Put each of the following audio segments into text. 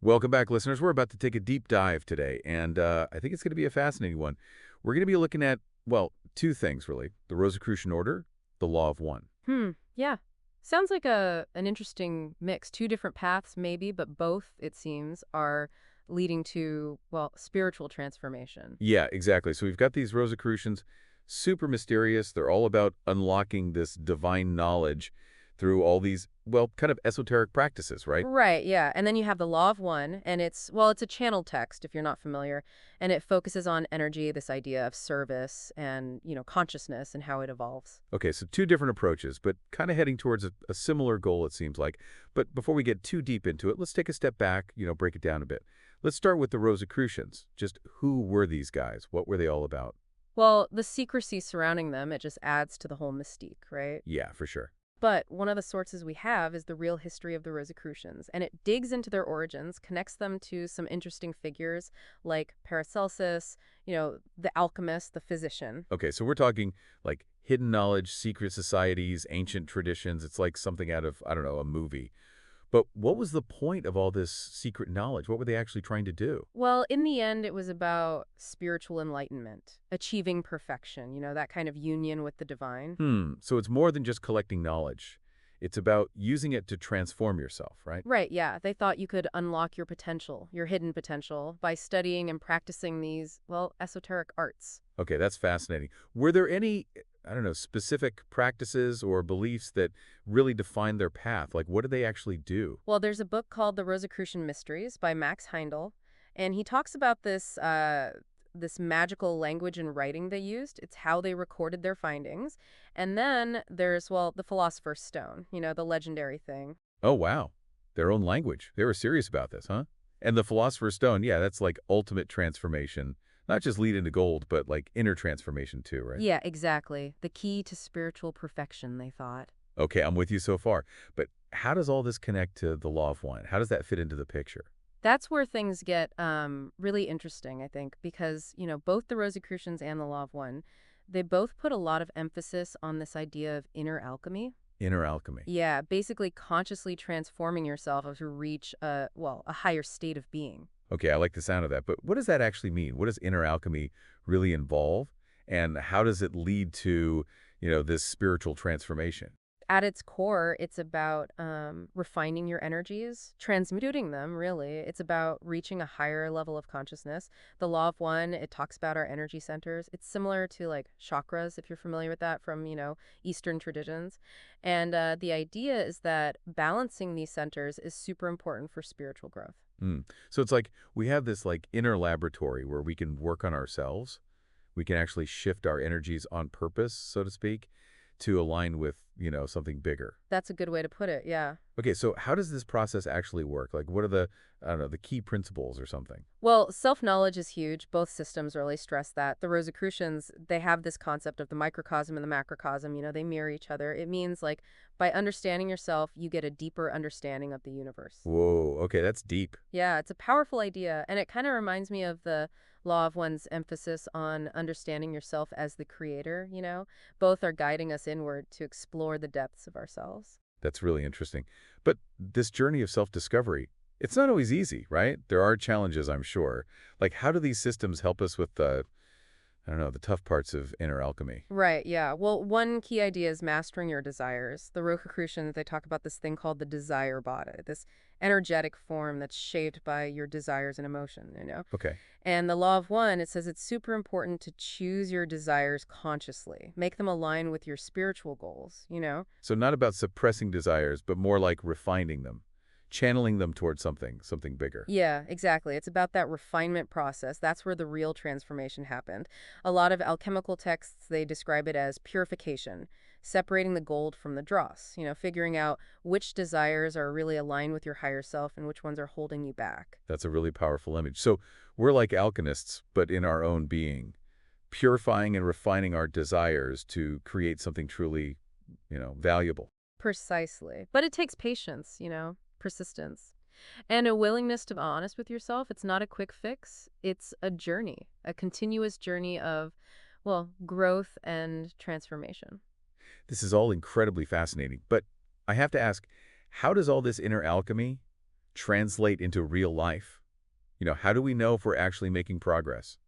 Welcome back, listeners. We're about to take a deep dive today, and I think it's going to be a fascinating one. We're going to be looking at, well, two things, really. The Rosicrucian Order, the Law of One. Yeah. Sounds like an interesting mix. Two different paths, maybe, but both, it seems, are leading to, well, spiritual transformation. Yeah, exactly. So we've got these Rosicrucians, super mysterious. They're all about unlocking this divine knowledge through all these, well, kind of esoteric practices, right? Right, yeah. And then you have the Law of One, and it's a channeled text, if you're not familiar, and it focuses on energy, this idea of service and, consciousness and how it evolves. Okay, so two different approaches, but kind of heading towards a similar goal, it seems like. But before we get too deep into it, let's take a step back, break it down a bit. Let's start with the Rosicrucians. Just who were these guys? What were they all about? Well, the secrecy surrounding them, it just adds to the whole mystique, right? Yeah, for sure. But one of the sources we have is the real history of the Rosicrucians, and it digs into their origins, connects them to some interesting figures like Paracelsus, the alchemist, the physician. Okay, so we're talking like hidden knowledge, secret societies, ancient traditions. It's like something out of, I don't know, a movie. But what was the point of all this secret knowledge? What were they actually trying to do? Well, in the end, it was about spiritual enlightenment, achieving perfection, that kind of union with the divine. So it's more than just collecting knowledge. It's about using it to transform yourself, right? Right, yeah. They thought you could unlock your potential, your hidden potential, by studying and practicing these, well, esoteric arts. Okay, that's fascinating. Were there any, I don't know, specific practices or beliefs that really defined their path? Like, what did they actually do? Well, there's a book called The Rosicrucian Mysteries by Max Heindel, and he talks about this magical language and writing they used. It's how they recorded their findings. And then there's, well, the Philosopher's Stone, the legendary thing. Oh, wow. Their own language. They were serious about this, huh? And the Philosopher's Stone, yeah, that's like ultimate transformation. Not just lead into gold, but like inner transformation too, right? Yeah, exactly. The key to spiritual perfection, they thought. Okay, I'm with you so far. But how does all this connect to the Law of One? How does that fit into the picture? That's where things get really interesting, I think, because, both the Rosicrucians and the Law of One, they both put a lot of emphasis on this idea of inner alchemy. Inner alchemy. Yeah, basically consciously transforming yourself to reach a higher state of being. Okay, I like the sound of that. But what does that actually mean? What does inner alchemy really involve? And how does it lead to, this spiritual transformation? At its core, it's about refining your energies, transmuting them, really. It's about reaching a higher level of consciousness. The Law of One, it talks about our energy centers. It's similar to like chakras, if you're familiar with that from, Eastern traditions. And the idea is that balancing these centers is super important for spiritual growth. So it's like we have this like inner laboratory where we can work on ourselves. We can actually shift our energies on purpose, so to speak, to align with, something bigger. That's a good way to put it, yeah. Okay, so how does this process actually work? Like, what are the, I don't know, the key principles or something? Well, self-knowledge is huge. Both systems really stress that. The Rosicrucians, they have this concept of the microcosm and the macrocosm. They mirror each other. It means, like, by understanding yourself, you get a deeper understanding of the universe. Whoa, okay, that's deep. Yeah, it's a powerful idea, and it kind of reminds me of the Law of One's emphasis on understanding yourself as the creator. Both are guiding us inward to explore the depths of ourselves. That's really interesting. But this journey of self-discovery, it's not always easy, right? There are challenges, I'm sure. Like, how do these systems help us with the, I don't know, the tough parts of inner alchemy? Right, yeah. Well, one key idea is mastering your desires. The Rosicrucians, they talk about this thing called the desire body, this energetic form that's shaped by your desires and emotion. Okay. And the Law of One, it says it's super important to choose your desires consciously, make them align with your spiritual goals. So not about suppressing desires, but more like refining them, channeling them towards something bigger. Yeah, exactly. It's about that refinement process. That's where the real transformation happened. A lot of alchemical texts, they describe it as purification, separating the gold from the dross, figuring out which desires are really aligned with your higher self and which ones are holding you back. That's a really powerful image. So we're like alchemists, but in our own being, purifying and refining our desires to create something truly, valuable. Precisely. But it takes patience, persistence. And a willingness to be honest with yourself. It's not a quick fix. It's a journey, a continuous journey of, well, growth and transformation. This is all incredibly fascinating, but I have to ask, how does all this inner alchemy translate into real life? How do we know if we're actually making progress?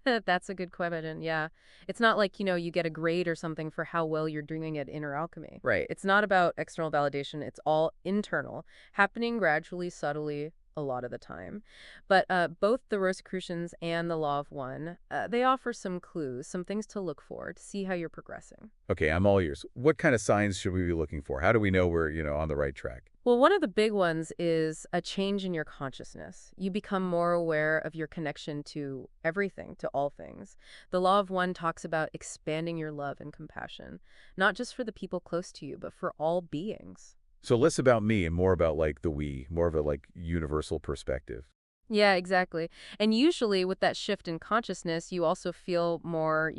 That's a good question. Yeah. It's not like, you get a grade or something for how well you're doing at inner alchemy. Right. It's not about external validation. It's all internal, happening gradually, subtly, a lot of the time. But both the Rosicrucians and the Law of One, they offer some clues, some things to look for to see how you're progressing. Okay, I'm all ears. What kind of signs should we be looking for? How do we know we're, on the right track? Well, one of the big ones is a change in your consciousness. You become more aware of your connection to everything, to all things. The Law of One talks about expanding your love and compassion, not just for the people close to you, but for all beings. So less about me and more about like the we, more of a like universal perspective. Yeah, exactly. And usually with that shift in consciousness, you also feel more,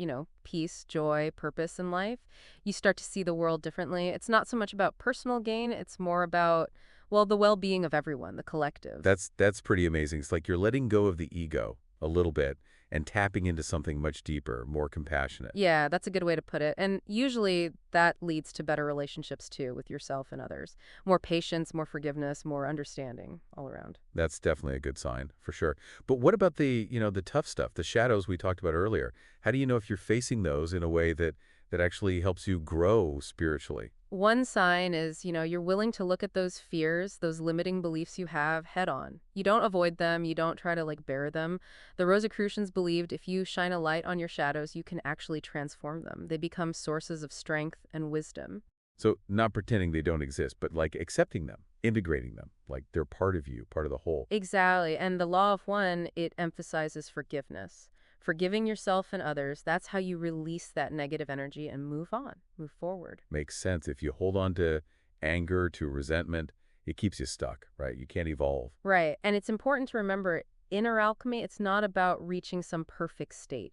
peace, joy, purpose in life. You start to see the world differently. It's not so much about personal gain, it's more about, well, the well-being of everyone, the collective. That's pretty amazing. It's like you're letting go of the ego a little bit and tapping into something much deeper, more compassionate. Yeah, that's a good way to put it. And usually that leads to better relationships too with yourself and others. More patience, more forgiveness, more understanding all around. That's definitely a good sign, for sure. But what about the tough stuff, the shadows we talked about earlier? How do you know if you're facing those in a way that actually helps you grow spiritually? One sign is, you're willing to look at those fears, those limiting beliefs you have head on. You don't avoid them, you don't try to bear them. The Rosicrucians believed if you shine a light on your shadows, you can actually transform them. They become sources of strength and wisdom. So not pretending they don't exist, but like accepting them, integrating them, like they're part of you, part of the whole. Exactly. And the Law of One, it emphasizes forgiveness. Forgiving yourself and others, that's how you release that negative energy and move on, move forward. Makes sense. If you hold on to anger, to resentment, it keeps you stuck, right? You can't evolve. Right. And it's important to remember inner alchemy, it's not about reaching some perfect state.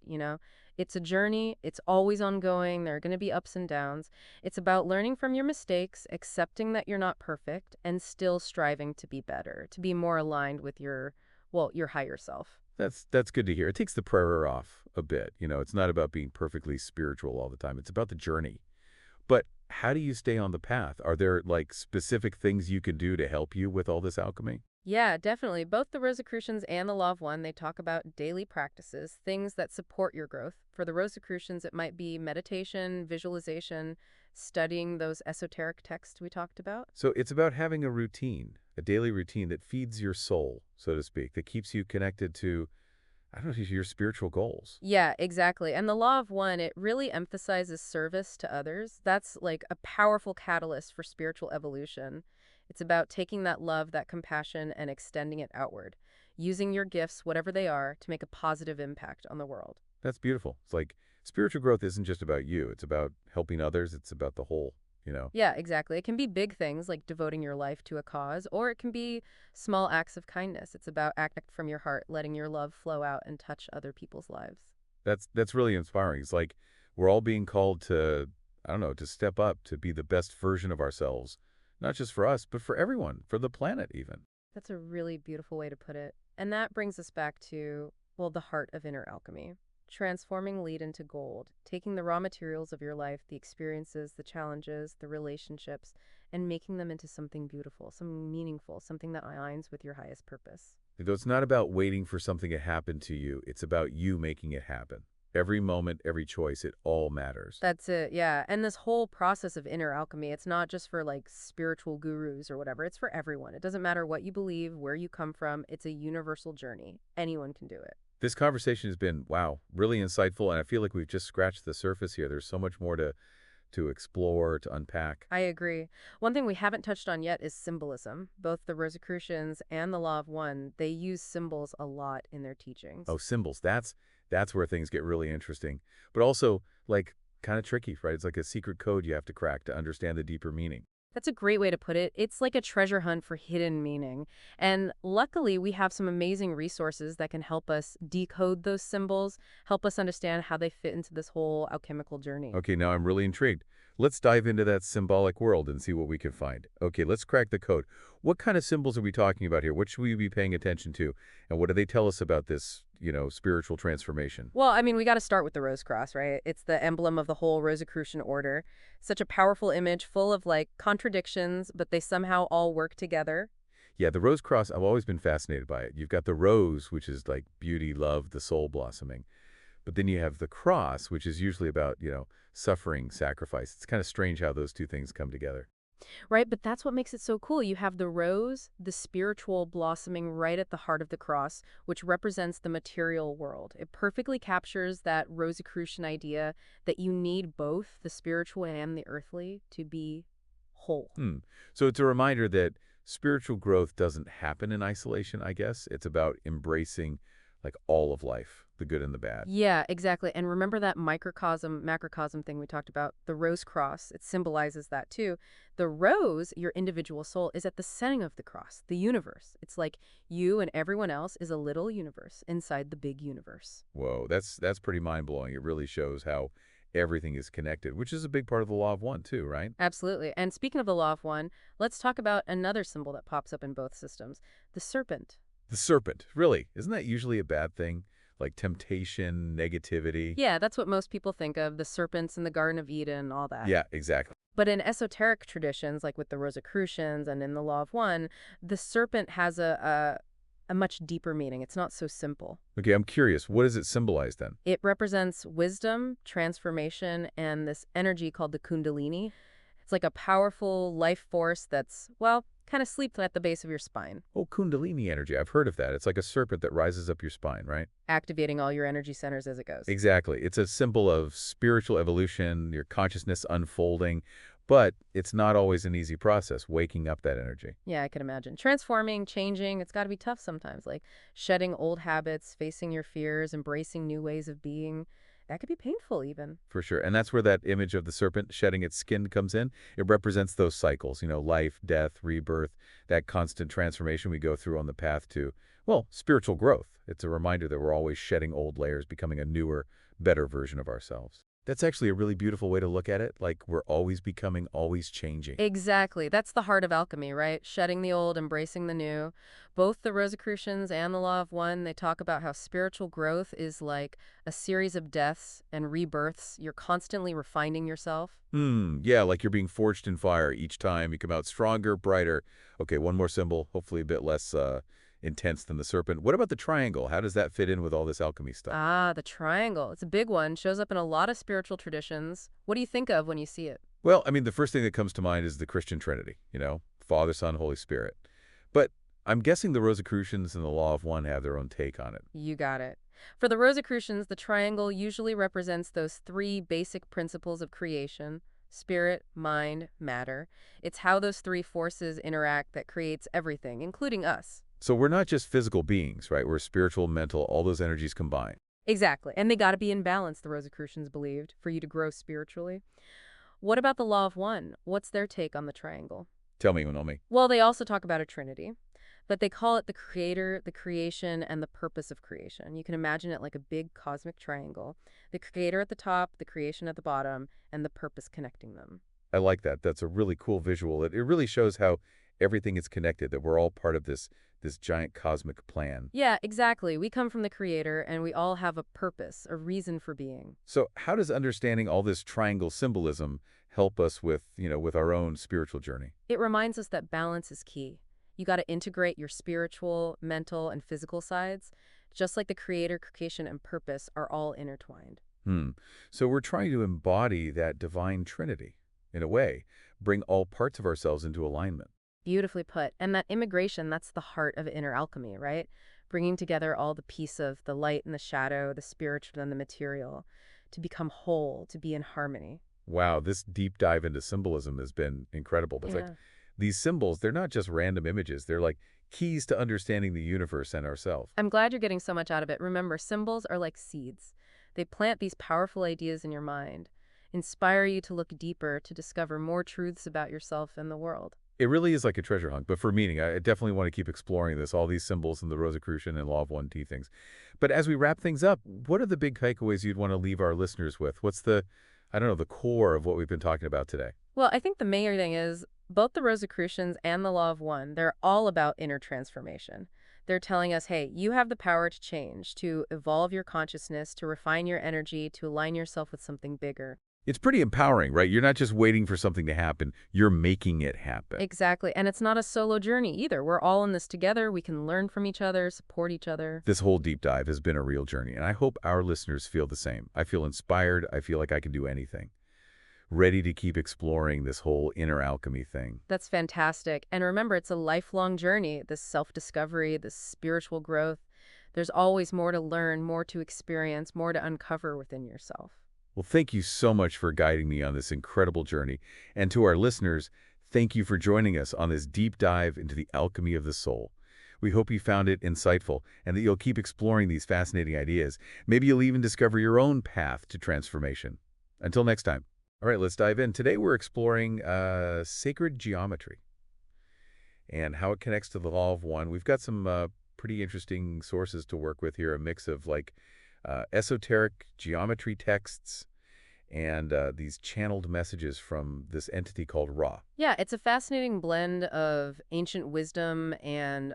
It's a journey, it's always ongoing, there are going to be ups and downs. It's about learning from your mistakes, accepting that you're not perfect, and still striving to be better, to be more aligned with your higher self. That's good to hear. It takes the prayer off a bit. It's not about being perfectly spiritual all the time. It's about the journey. But how do you stay on the path? Are there like specific things you can do to help you with all this alchemy? Yeah, definitely. Both the Rosicrucians and the Law of One, they talk about daily practices, things that support your growth. For the Rosicrucians, it might be meditation, visualization, studying those esoteric texts we talked about. So it's about having a routine, a daily routine that feeds your soul, so to speak, that keeps you connected to, I don't know, to your spiritual goals. Yeah, exactly. And the Law of One, it really emphasizes service to others. That's like a powerful catalyst for spiritual evolution. It's about taking that love, that compassion, and extending it outward, using your gifts, whatever they are, to make a positive impact on the world. That's beautiful. It's like spiritual growth isn't just about you. It's about helping others. It's about the whole. Yeah, exactly. It can be big things like devoting your life to a cause, or it can be small acts of kindness. It's about acting from your heart, letting your love flow out and touch other people's lives. That's really inspiring. It's like we're all being called to, I don't know, to step up, to be the best version of ourselves, not just for us, but for everyone, for the planet even. That's a really beautiful way to put it. And that brings us back to, well, the heart of inner alchemy. Transforming lead into gold, taking the raw materials of your life, the experiences, the challenges, the relationships, and making them into something beautiful, something meaningful, something that aligns with your highest purpose. So it's not about waiting for something to happen to you. It's about you making it happen. Every moment, every choice, it all matters. That's it, yeah. And this whole process of inner alchemy, it's not just for spiritual gurus or whatever, it's for everyone. It doesn't matter what you believe, where you come from, it's a universal journey. Anyone can do it. This conversation has been, wow, really insightful, and I feel like we've just scratched the surface here. There's so much more to explore, to unpack. I agree. One thing we haven't touched on yet is symbolism. Both the Rosicrucians and the Law of One, they use symbols a lot in their teachings. Oh, symbols. That's where things get really interesting. But also, like, kind of tricky, right? It's like a secret code you have to crack to understand the deeper meaning. That's a great way to put it. It's like a treasure hunt for hidden meaning. And luckily, we have some amazing resources that can help us decode those symbols, help us understand how they fit into this whole alchemical journey. Okay, now I'm really intrigued. Let's dive into that symbolic world and see what we can find. Okay, let's crack the code. What kind of symbols are we talking about here? What should we be paying attention to? And what do they tell us about this spiritual transformation? Well, I mean, we got to start with the Rose Cross, right? It's the emblem of the whole Rosicrucian order. Such a powerful image full of contradictions, but they somehow all work together. Yeah, the rose cross, I've always been fascinated by it. You've got the rose, which is like beauty, love, the soul blossoming. But then you have the cross, which is usually about, suffering, sacrifice. It's kind of strange how those two things come together. Right, but that's what makes it so cool. You have the rose, the spiritual blossoming right at the heart of the cross, which represents the material world. It perfectly captures that Rosicrucian idea that you need both the spiritual and the earthly to be whole. Hmm. So it's a reminder that spiritual growth doesn't happen in isolation, I guess. It's about embracing like all of life, the good and the bad. Yeah, exactly. And remember that microcosm, macrocosm thing we talked about, the rose cross? It symbolizes that too. The rose, your individual soul, is at the center of the cross, the universe. It's like you and everyone else is a little universe inside the big universe. Whoa, that's pretty mind-blowing. It really shows how everything is connected, which is a big part of the law of one too, right? Absolutely. And speaking of the law of one, let's talk about another symbol that pops up in both systems, the serpent. The serpent, really, isn't that usually a bad thing? Like temptation, negativity? Yeah, that's what most people think of, the serpents in the Garden of Eden, all that. Yeah, exactly. But in esoteric traditions, like with the Rosicrucians and in the Law of One, the serpent has a much deeper meaning. It's not so simple. Okay, I'm curious. What does it symbolize then? It represents wisdom, transformation, and this energy called the Kundalini. It's like a powerful life force that's, well, kind of sleeps at the base of your spine, Oh, Kundalini energy. I've heard of that. It's like a serpent that rises up your spine, right? activating all your energy centers as it goes. Exactly. It's a symbol of spiritual evolution, your consciousness unfolding, but it's not always an easy process, waking up that energy. Yeah, I can imagine. Transforming, changing, it's got to be tough sometimes, like shedding old habits, facing your fears, embracing new ways of being. That could be painful even. For sure. And that's where that image of the serpent shedding its skin comes in. It represents those cycles, life, death, rebirth, that constant transformation we go through on the path to, well, spiritual growth. It's a reminder that we're always shedding old layers, becoming a newer, better version of ourselves. That's actually a really beautiful way to look at it. Like we're always becoming, always changing. Exactly. That's the heart of alchemy, right? Shedding the old, embracing the new. Both the Rosicrucians and the Law of One, they talk about how spiritual growth is like a series of deaths and rebirths. You're constantly refining yourself. Yeah, like you're being forged in fire each time. You come out stronger, brighter. Okay, one more symbol, hopefully a bit less intense than the serpent. What about the triangle? How does that fit in with all this alchemy stuff? Ah, the triangle. It's a big one, shows up in a lot of spiritual traditions. What do you think of when you see it? Well, I mean, the first thing that comes to mind is the Christian Trinity, Father, Son, Holy Spirit. But I'm guessing the Rosicrucians and the Law of One have their own take on it. You got it. For the Rosicrucians, the triangle usually represents those three basic principles of creation: spirit, mind, matter. It's how those three forces interact that creates everything, including us. So we're not just physical beings, right? We're spiritual, mental, all those energies combined. Exactly. And they got to be in balance, the Rosicrucians believed, for you to grow spiritually. What about the Law of One? What's their take on the triangle? Tell me, Unomi. Well, they also talk about a trinity, but they call it the creator, the creation, and the purpose of creation. You can imagine it like a big cosmic triangle. The creator at the top, the creation at the bottom, and the purpose connecting them. I like that. That's a really cool visual. It really shows how everything is connected, that we're all part of this giant cosmic plan. Yeah, exactly. We come from the creator, and we all have a purpose, a reason for being. So how does understanding all this triangle symbolism help us with our own spiritual journey? It reminds us that balance is key. You got to integrate your spiritual, mental, and physical sides, just like the creator, creation, and purpose are all intertwined. So we're trying to embody that divine trinity, in a way, bring all parts of ourselves into alignment. Beautifully put. And that immigration, that's the heart of inner alchemy, right? Bringing together all the piece of the light and the shadow, the spiritual and the material, to become whole, to be in harmony. Wow, this deep dive into symbolism has been incredible. It's like Yeah. these symbols, they're not just random images. They're like keys to understanding the universe and ourselves. I'm glad you're getting so much out of it. Remember, symbols are like seeds. They plant these powerful ideas in your mind, inspire you to look deeper, to discover more truths about yourself and the world. It really is like a treasure hunt, but for meaning. I definitely want to keep exploring this, all these symbols and the Rosicrucian and Law of One T things. But as we wrap things up, what are the big takeaways you'd want to leave our listeners with? What's I don't know, the core of what we've been talking about today? Well, I think the main thing is both the Rosicrucians and the Law of One, they're all about inner transformation. They're telling us, hey, you have the power to change, to evolve your consciousness, to refine your energy, to align yourself with something bigger. It's pretty empowering, right? You're not just waiting for something to happen, you're making it happen. Exactly. And it's not a solo journey either. We're all in this together. We can learn from each other, support each other. This whole deep dive has been a real journey, and I hope our listeners feel the same. I feel inspired. I feel like I can do anything. Ready to keep exploring this whole inner alchemy thing. That's fantastic. And remember, it's a lifelong journey, this self-discovery, this spiritual growth. There's always more to learn, more to experience, more to uncover within yourself. Well, thank you so much for guiding me on this incredible journey. And to our listeners, thank you for joining us on this deep dive into the alchemy of the soul. We hope you found it insightful and that you'll keep exploring these fascinating ideas. Maybe you'll even discover your own path to transformation. Until next time. All right, let's dive in. Today we're exploring sacred geometry and how it connects to the law of one. We've got some pretty interesting sources to work with here, a mix of like esoteric geometry texts and these channeled messages from this entity called Ra. Yeah, it's a fascinating blend of ancient wisdom and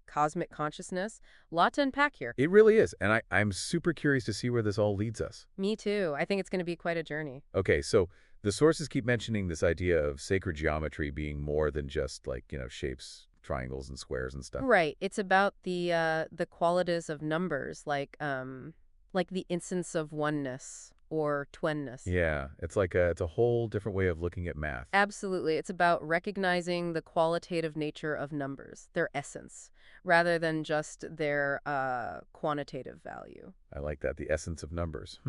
cosmic consciousness. Lot to unpack here. It really is, and I'm super curious to see where this all leads us. Me too. I think it's going to be quite a journey. Okay, so the sources keep mentioning this idea of sacred geometry being more than just like, shapes, triangles and squares and stuff. Right. It's about the qualities of numbers, like the instance of oneness or twinness. Yeah, it's a whole different way of looking at math. Absolutely. It's about recognizing the qualitative nature of numbers, their essence, rather than just their quantitative value. I like that, the essence of numbers.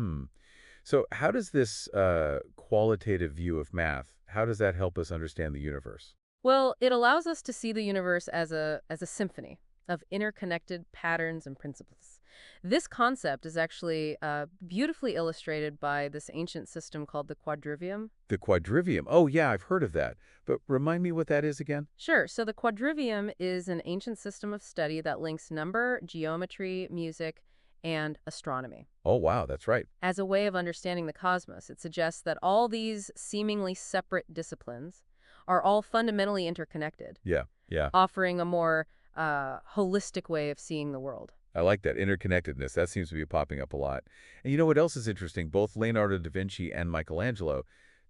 So how does this qualitative view of math, how does that help us understand the universe? Well, it allows us to see the universe as a symphony of interconnected patterns and principles. This concept is actually beautifully illustrated by this ancient system called the quadrivium. The quadrivium. Oh, yeah, I've heard of that. But remind me what that is again? Sure, so the quadrivium is an ancient system of study that links number, geometry, music, and astronomy. Oh, wow, that's right. As a way of understanding the cosmos, it suggests that all these seemingly separate disciplines are all fundamentally interconnected, Yeah, yeah. offering a more holistic way of seeing the world. I like that interconnectedness. That seems to be popping up a lot. And you know what else is interesting? Both Leonardo da Vinci and Michelangelo,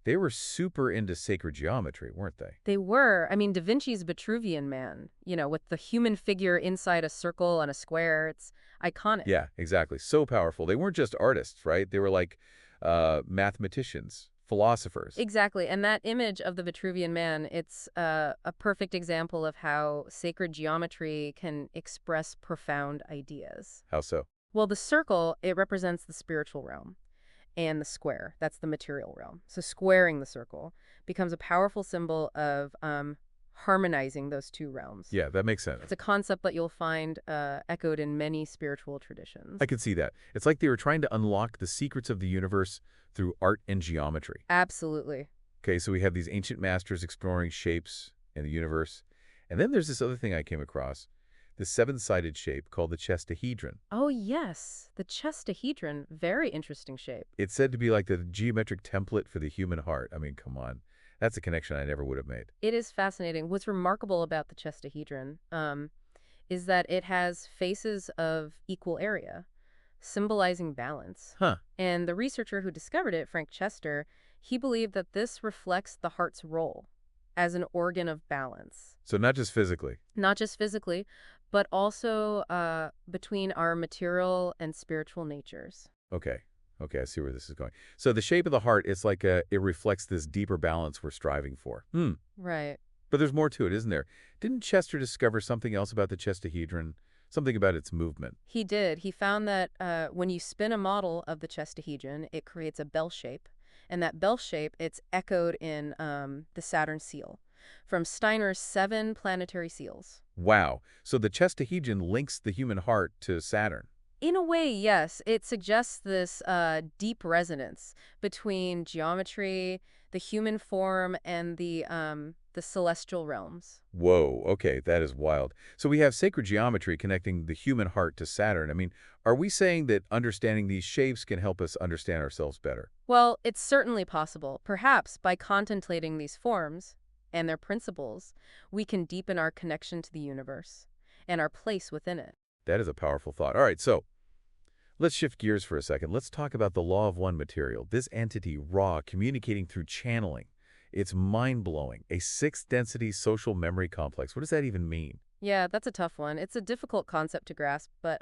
they were super into sacred geometry, weren't they? They were. I mean, Da Vinci's Vitruvian Man, with the human figure inside a circle and a square. It's iconic. Yeah, exactly. So powerful. They weren't just artists, right? They were like mathematicians, philosophers. Exactly. And that image of the Vitruvian Man, it's a perfect example of how sacred geometry can express profound ideas. How so? Well, the circle, it represents the spiritual realm, and the square, that's the material realm. So squaring the circle becomes a powerful symbol of harmonizing those two realms. Yeah, that makes sense. It's a concept that you'll find echoed in many spiritual traditions. I can see that. It's like they were trying to unlock the secrets of the universe through art and geometry. Absolutely. Okay, so we have these ancient masters exploring shapes in the universe. And then there's this other thing I came across, this seven-sided shape called the chestahedron. Oh, yes. The chestahedron, very interesting shape. It's said to be like the geometric template for the human heart. I mean, come on. That's a connection I never would have made. It is fascinating. What's remarkable about the chestahedron is that it has faces of equal area, symbolizing balance. Huh. And the researcher who discovered it, Frank Chester, he believed that this reflects the heart's role as an organ of balance. So not just physically. Not just physically, but also between our material and spiritual natures. Okay. Okay, I see where this is going. So the shape of the heart, it's like it reflects this deeper balance we're striving for. Right. But there's more to it, isn't there? Didn't Chester discover something else about the chestahedron? Something about its movement? He did. He found that when you spin a model of the chestahedron, it creates a bell shape. And that bell shape, it's echoed in the Saturn seal from Steiner's 7 planetary seals. Wow. So the chestahedron links the human heart to Saturn. In a way, yes. It suggests this deep resonance between geometry, the human form, and the celestial realms. Whoa, okay, that is wild. So we have sacred geometry connecting the human heart to Saturn. I mean, are we saying that understanding these shapes can help us understand ourselves better? Well, it's certainly possible. Perhaps by contemplating these forms and their principles, we can deepen our connection to the universe and our place within it. That is a powerful thought. All right, so Let's shift gears for a second. Let's talk about the Law of One material. This entity, Ra, communicating through channeling. It's mind-blowing. A sixth-density social memory complex. What does that even mean? Yeah, that's a tough one. It's a difficult concept to grasp, but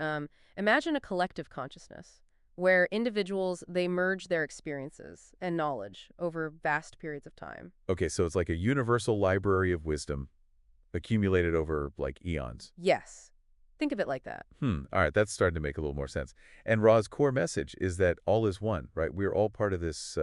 imagine a collective consciousness where individuals, they merge their experiences and knowledge over vast periods of time. Okay, so it's like a universal library of wisdom accumulated over, like, eons. Yes. Think of it like that. All right, that's starting to make a little more sense. And Ra's core message is that all is one, right? We're all part of this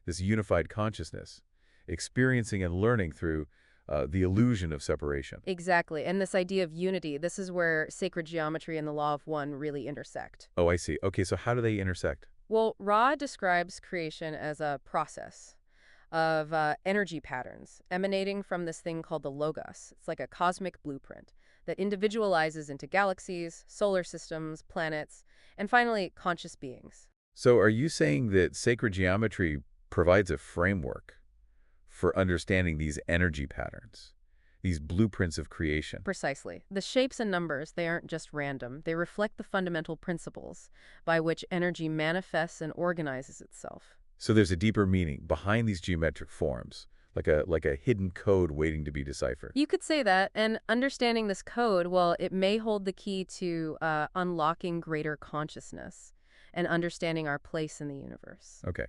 unified consciousness, experiencing and learning through the illusion of separation. Exactly. And this idea of unity, this is where sacred geometry and the law of one really intersect. Oh, I see. Okay, so how do they intersect? Well, Ra describes creation as a process of energy patterns emanating from this thing called the Logos. It's like a cosmic blueprint that individualizes into galaxies, solar systems, planets, and finally, conscious beings. So are you saying that sacred geometry provides a framework for understanding these energy patterns, these blueprints of creation? Precisely. The shapes and numbers, they aren't just random. They reflect the fundamental principles by which energy manifests and organizes itself. So there's a deeper meaning behind these geometric forms, like a hidden code waiting to be deciphered. You could say that, and understanding this code, well, it may hold the key to unlocking greater consciousness and understanding our place in the universe. Okay.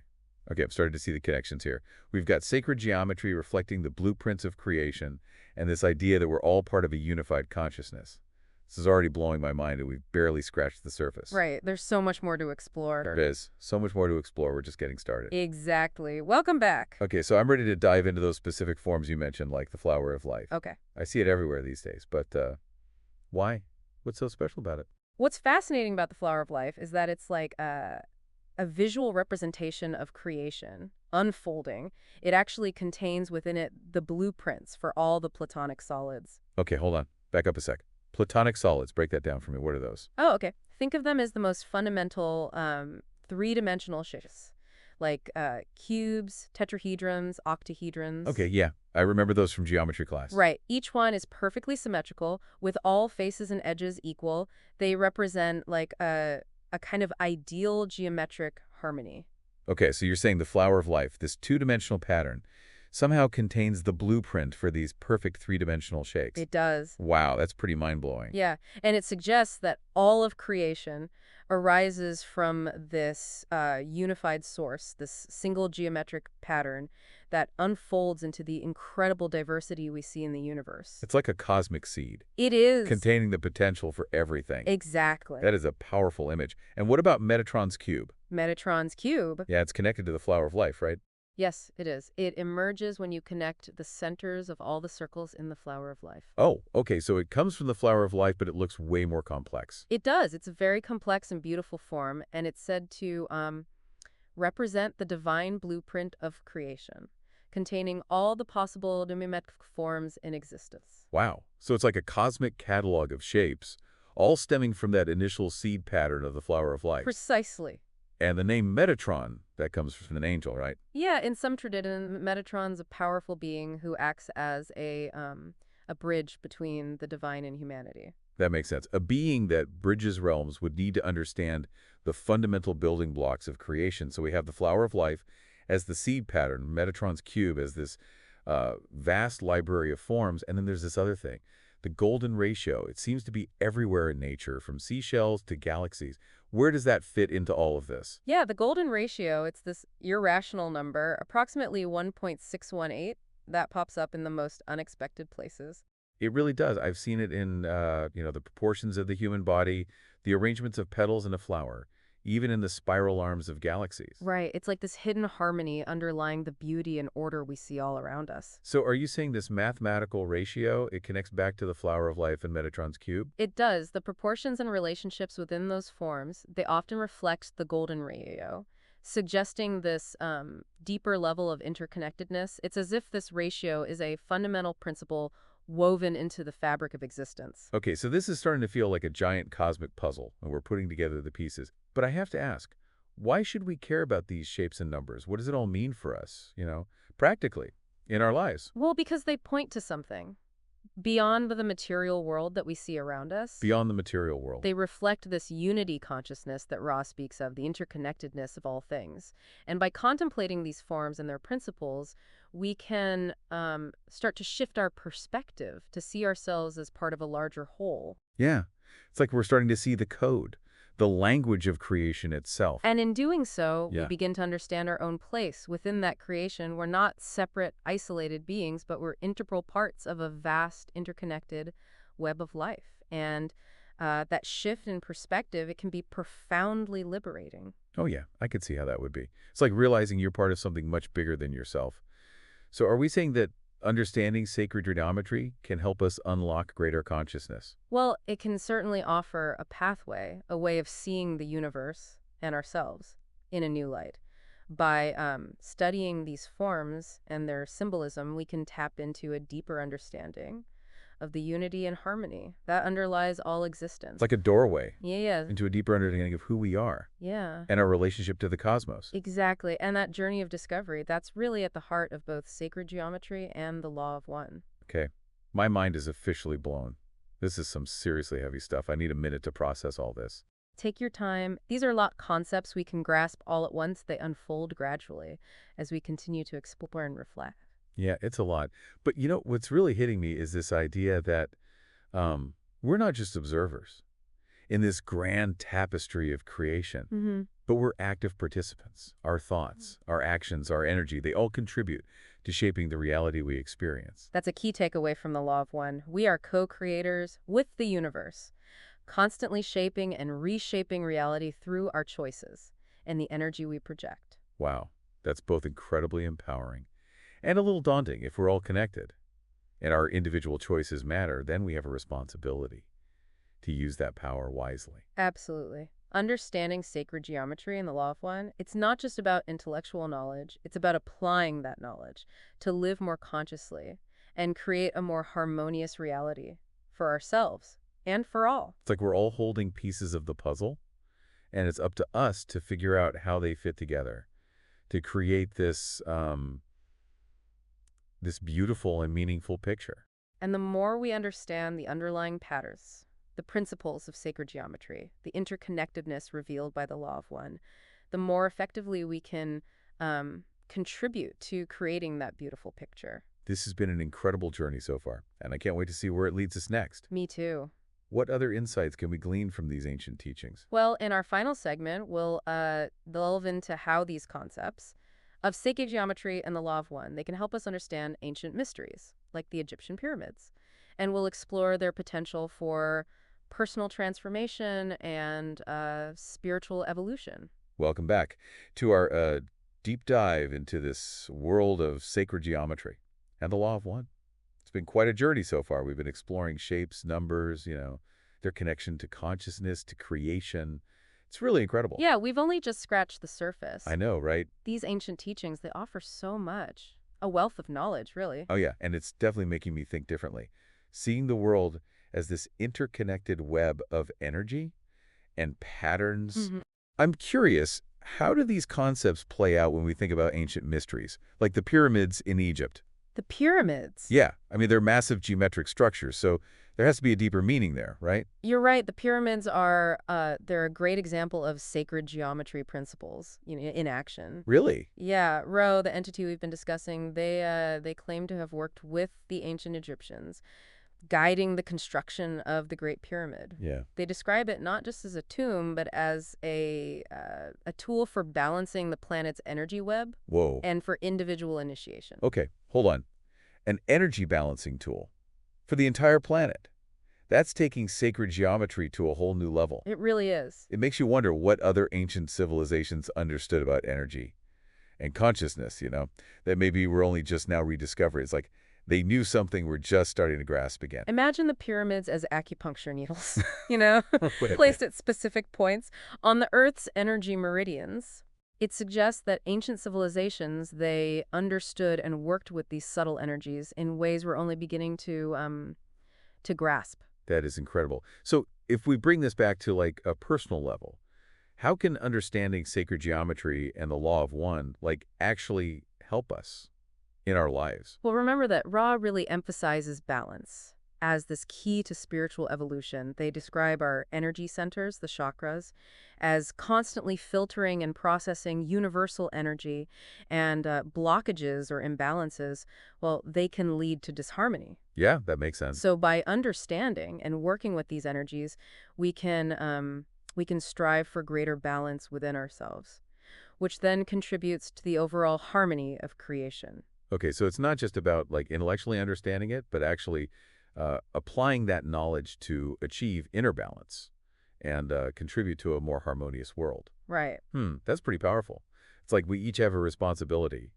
Okay, I'm starting to see the connections here. We've got sacred geometry reflecting the blueprints of creation and this idea that we're all part of a unified consciousness. This is already blowing my mind, and we've barely scratched the surface. Right, there's so much more to explore. There is. So much more to explore. We're just getting started. Exactly. Welcome back. Okay, so I'm ready to dive into those specific forms you mentioned, like the flower of life. Okay. I see it everywhere these days, but why? What's so special about it? What's fascinating about the flower of life is that it's like a visual representation of creation unfolding. It actually contains within it the blueprints for all the platonic solids. Okay, hold on. Back up a sec. Platonic solids. Break that down for me. What are those? Oh, okay. Think of them as the most fundamental three-dimensional shapes, like cubes, tetrahedrons, octahedrons. Okay, yeah. I remember those from geometry class. Right. Each one is perfectly symmetrical, with all faces and edges equal. They represent like a kind of ideal geometric harmony. Okay, so you're saying the flower of life, this two-dimensional pattern, somehow contains the blueprint for these perfect three-dimensional shapes. It does. Wow, that's pretty mind-blowing. Yeah, and it suggests that all of creation arises from this unified source, this single geometric pattern that unfolds into the incredible diversity we see in the universe. It's like a cosmic seed. It is. Containing the potential for everything. Exactly. That is a powerful image. And what about Metatron's cube? Metatron's cube. Yeah, it's connected to the flower of life, right? Yes, it is. It emerges when you connect the centers of all the circles in the flower of life. Oh, okay, so it comes from the flower of life, but it looks way more complex. It does. It's a very complex and beautiful form, and it's said to represent the divine blueprint of creation, containing all the possible geometric forms in existence. Wow. So it's like a cosmic catalog of shapes, all stemming from that initial seed pattern of the flower of life. Precisely. And the name Metatron, that comes from an angel, right? Yeah, in some tradition, Metatron's a powerful being who acts as a bridge between the divine and humanity. That makes sense. A being that bridges realms would need to understand the fundamental building blocks of creation. So we have the flower of life as the seed pattern, Metatron's cube as this vast library of forms, and then there's this other thing, the golden ratio. It seems to be everywhere in nature, from seashells to galaxies. Where does that fit into all of this? Yeah, the golden ratio, it's this irrational number, approximately 1.618, that pops up in the most unexpected places. It really does. I've seen it in, the proportions of the human body, the arrangements of petals in a flower, even in the spiral arms of galaxies. Right, it's like this hidden harmony underlying the beauty and order we see all around us. So are you saying this mathematical ratio, it connects back to the flower of life and Metatron's cube? It does. The proportions and relationships within those forms, they often reflect the golden ratio, suggesting this deeper level of interconnectedness. It's as if this ratio is a fundamental principle woven into the fabric of existence. Okay, so this is starting to feel like a giant cosmic puzzle, and we're putting together the pieces. But I have to ask, why should we care about these shapes and numbers? What does it all mean for us, practically, in our lives? Well, because they point to something. Beyond the material world that we see around us, Beyond the material world. they reflect this unity consciousness that Ra speaks of, the interconnectedness of all things. And by contemplating these forms and their principles, we can start to shift our perspective to see ourselves as part of a larger whole. Yeah. It's like we're starting to see the code, the language of creation itself. And in doing so, we Yeah. begin to understand our own place within that creation. We're not separate, isolated beings, but we're integral parts of a vast, interconnected web of life. And that shift in perspective, it can be profoundly liberating. Oh, yeah. I could see how that would be. It's like realizing you're part of something much bigger than yourself. So are we saying that understanding sacred geometry can help us unlock greater consciousness? Well, it can certainly offer a pathway, a way of seeing the universe and ourselves in a new light. By studying these forms and their symbolism, we can tap into a deeper understanding of the unity and harmony that underlies all It's existence. like a doorway Yeah, into a deeper understanding of who we are yeah, and our relationship to the cosmos. exactly. And that journey of discovery, that's really at the heart of both sacred geometry and the law of one. Okay. My mind is officially blown. This is some seriously heavy stuff. I need a minute to process all this. Take your time. These are not concepts we can grasp all at once. They unfold gradually as we continue to explore and reflect. Yeah, it's a lot. But what's really hitting me is this idea that we're not just observers in this grand tapestry of creation, Mm-hmm. but we're active participants. Our thoughts, our actions, our energy, they all contribute to shaping the reality we experience. That's a key takeaway from the Law of One. We are co-creators with the universe, constantly shaping and reshaping reality through our choices and the energy we project. Wow, that's both incredibly empowering and a little daunting. If we're all connected and our individual choices matter, then we have a responsibility to use that power wisely. Absolutely. Understanding sacred geometry and the Law of One, it's not just about intellectual knowledge, it's about applying that knowledge to live more consciously and create a more harmonious reality for ourselves and for all. It's like we're all holding pieces of the puzzle, and it's up to us to figure out how they fit together to create this beautiful and meaningful picture. And the more we understand the underlying patterns, the principles of sacred geometry, the interconnectedness revealed by the Law of One, the more effectively we can contribute to creating that beautiful picture. This has been an incredible journey so far, and I can't wait to see where it leads us next. Me too. What other insights can we glean from these ancient teachings? Well, in our final segment, we'll delve into how these concepts of sacred geometry and the Law of One, they can help us understand ancient mysteries, like the Egyptian pyramids. And we'll explore their potential for personal transformation and spiritual evolution. Welcome back to our deep dive into this world of sacred geometry and the Law of One. It's been quite a journey so far. We've been exploring shapes, numbers, their connection to consciousness, to creation. It's really incredible. Yeah, we've only just scratched the surface. I know, right? These ancient teachings, they offer so much. A wealth of knowledge, really. Oh, yeah, and it's definitely making me think differently. Seeing the world as this interconnected web of energy and patterns. Mhm. I'm curious, how do these concepts play out when we think about ancient mysteries, like the pyramids in Egypt? The pyramids. Yeah, I mean, they're massive geometric structures, so there has to be a deeper meaning there, right? You're right. The pyramids are they're a great example of sacred geometry principles, in action. Really? Yeah, Ro, the entity we've been discussing, they claim to have worked with the ancient Egyptians, guiding the construction of the Great Pyramid. Yeah. They describe it not just as a tomb, but as a tool for balancing the planet's energy web Whoa. and for individual initiation. Okay, hold on. An energy balancing tool for the entire planet. That's taking sacred geometry to a whole new level. It really is. It makes you wonder what other ancient civilizations understood about energy and consciousness, that maybe we're only just now rediscovering. It's like they knew something we're just starting to grasp again. Imagine the pyramids as acupuncture needles, Wait a placed at specific points on the Earth's energy meridians. It suggests that ancient civilizations, they understood and worked with these subtle energies in ways we're only beginning to grasp. That is incredible. So if we bring this back to like a personal level, how can understanding sacred geometry and the Law of One actually help us in our lives. Well, remember that Ra really emphasizes balance as this key to spiritual evolution. They describe our energy centers, the chakras, as constantly filtering and processing universal energy, and blockages or imbalances, well, they can lead to disharmony. Yeah, that makes sense. So by understanding and working with these energies, we can strive for greater balance within ourselves, which then contributes to the overall harmony of creation. Okay, so it's not just about like intellectually understanding it, but actually applying that knowledge to achieve inner balance and contribute to a more harmonious world. Right. That's pretty powerful. It's like we each have a responsibility,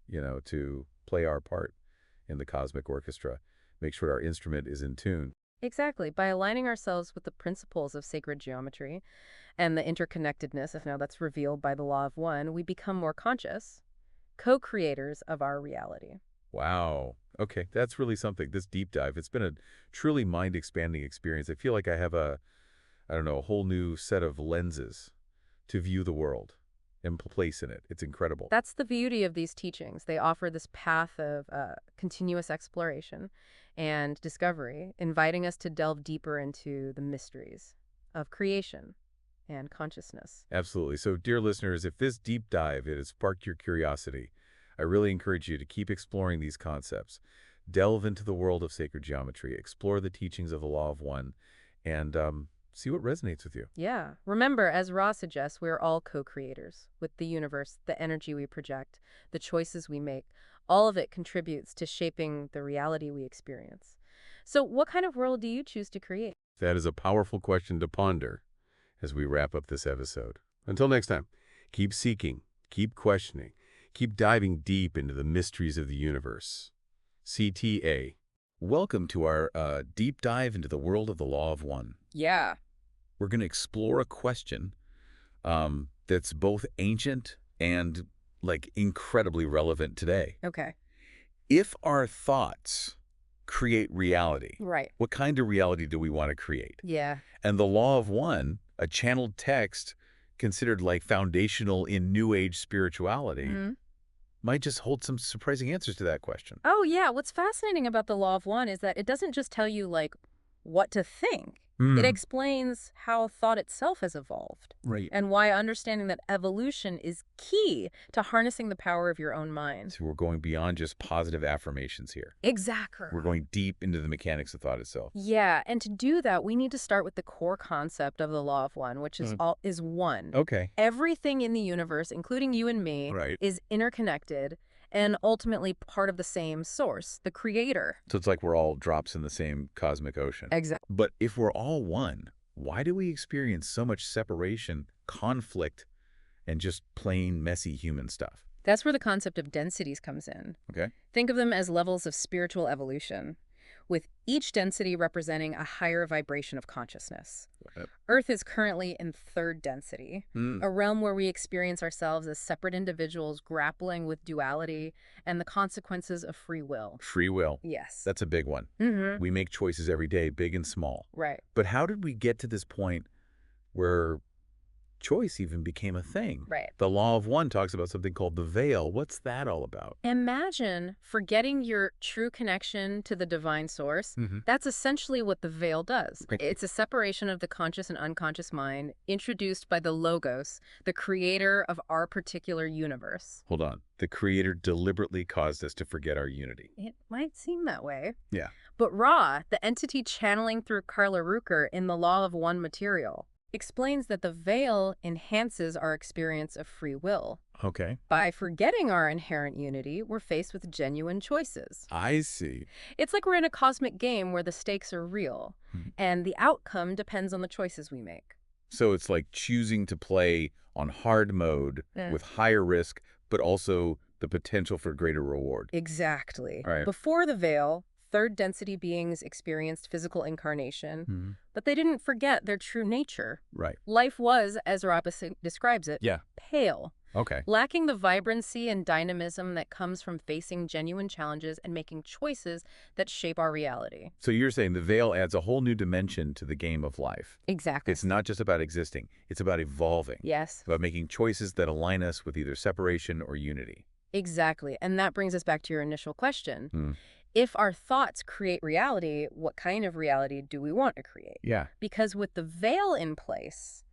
to play our part in the cosmic orchestra, make sure our instrument is in tune. Exactly. By aligning ourselves with the principles of sacred geometry and the interconnectedness, if now that's revealed by the law of one, we become more conscious, co-creators of our reality. Wow. Okay, that's really something. This deep dive, it's been a truly mind-expanding experience. I feel like I have I don't know, a whole new set of lenses to view the world and place in it. It's incredible. That's the beauty of these teachings. They offer this path of continuous exploration and discovery, inviting us to delve deeper into the mysteries of creation and consciousness. Absolutely. So, dear listeners, if this deep dive it has sparked your curiosity, I really encourage you to keep exploring these concepts. Delve into the world of sacred geometry, explore the teachings of the law of one, and see what resonates with you. Yeah. Remember, as Ra suggests, we're all co-creators with the universe, the energy we project, the choices we make. All of it contributes to shaping the reality we experience. So what kind of world do you choose to create? That is a powerful question to ponder as we wrap up this episode. Until next time, keep seeking, keep questioning, keep diving deep into the mysteries of the universe. CTA. Welcome to our deep dive into the world of the law of one. Yeah. We're going to explore a question that's both ancient and like incredibly relevant today. Okay. If our thoughts create reality, Right. what kind of reality do we want to create? Yeah. And the law of one, a channeled text considered like foundational in New Age spirituality, might just hold some surprising answers to that question. Oh, yeah. What's fascinating about the law of one is that it doesn't just tell you, like, what to think. It explains how thought itself has evolved. Right. And why understanding that evolution is key to harnessing the power of your own mind. So we're going beyond just positive affirmations here. Exactly. We're going deep into the mechanics of thought itself. Yeah, and to do that, we need to start with the core concept of the law of one, which is one. Okay. Everything in the universe, including you and me, Right. is interconnected and ultimately part of the same source, the creator. So it's like we're all drops in the same cosmic ocean. Exactly. But if we're all one, why do we experience so much separation, conflict, and just plain messy human stuff? That's where the concept of densities comes in. Okay. Think of them as levels of spiritual evolution, with each density representing a higher vibration of consciousness. Yep. Earth is currently in third density, a realm where we experience ourselves as separate individuals grappling with duality and the consequences of free will. Free will. Yes. That's a big one. We make choices every day, big and small. Right. But how did we get to this point where choice even became a thing? Right. The law of one talks about something called the veil. What's that all about? Imagine forgetting your true connection to the divine source. That's essentially what the veil does. Right. It's a separation of the conscious and unconscious mind introduced by the Logos, the creator of our particular universe. Hold on. The creator deliberately caused us to forget our unity. It might seem that way. Yeah. But Ra, the entity channeling through Carla Rucker in the Law of One material, explains that the veil enhances our experience of free will. Okay. By forgetting our inherent unity, we're faced with genuine choices. I see. It's like we're in a cosmic game where the stakes are real, and the outcome depends on the choices we make. So it's like choosing to play on hard mode with higher risk, but also the potential for greater reward. Exactly. All right. Before the veil, third density beings experienced physical incarnation, but they didn't forget their true nature. Right. Life was, as Rappa describes it, pale, Okay. lacking the vibrancy and dynamism that comes from facing genuine challenges and making choices that shape our reality. So you're saying the veil adds a whole new dimension to the game of life. Exactly. It's not just about existing. It's about evolving. Yes. It's about making choices that align us with either separation or unity. Exactly. And that brings us back to your initial question. Hmm. If our thoughts create reality, what kind of reality do we want to create? Yeah. Because with the veil in place,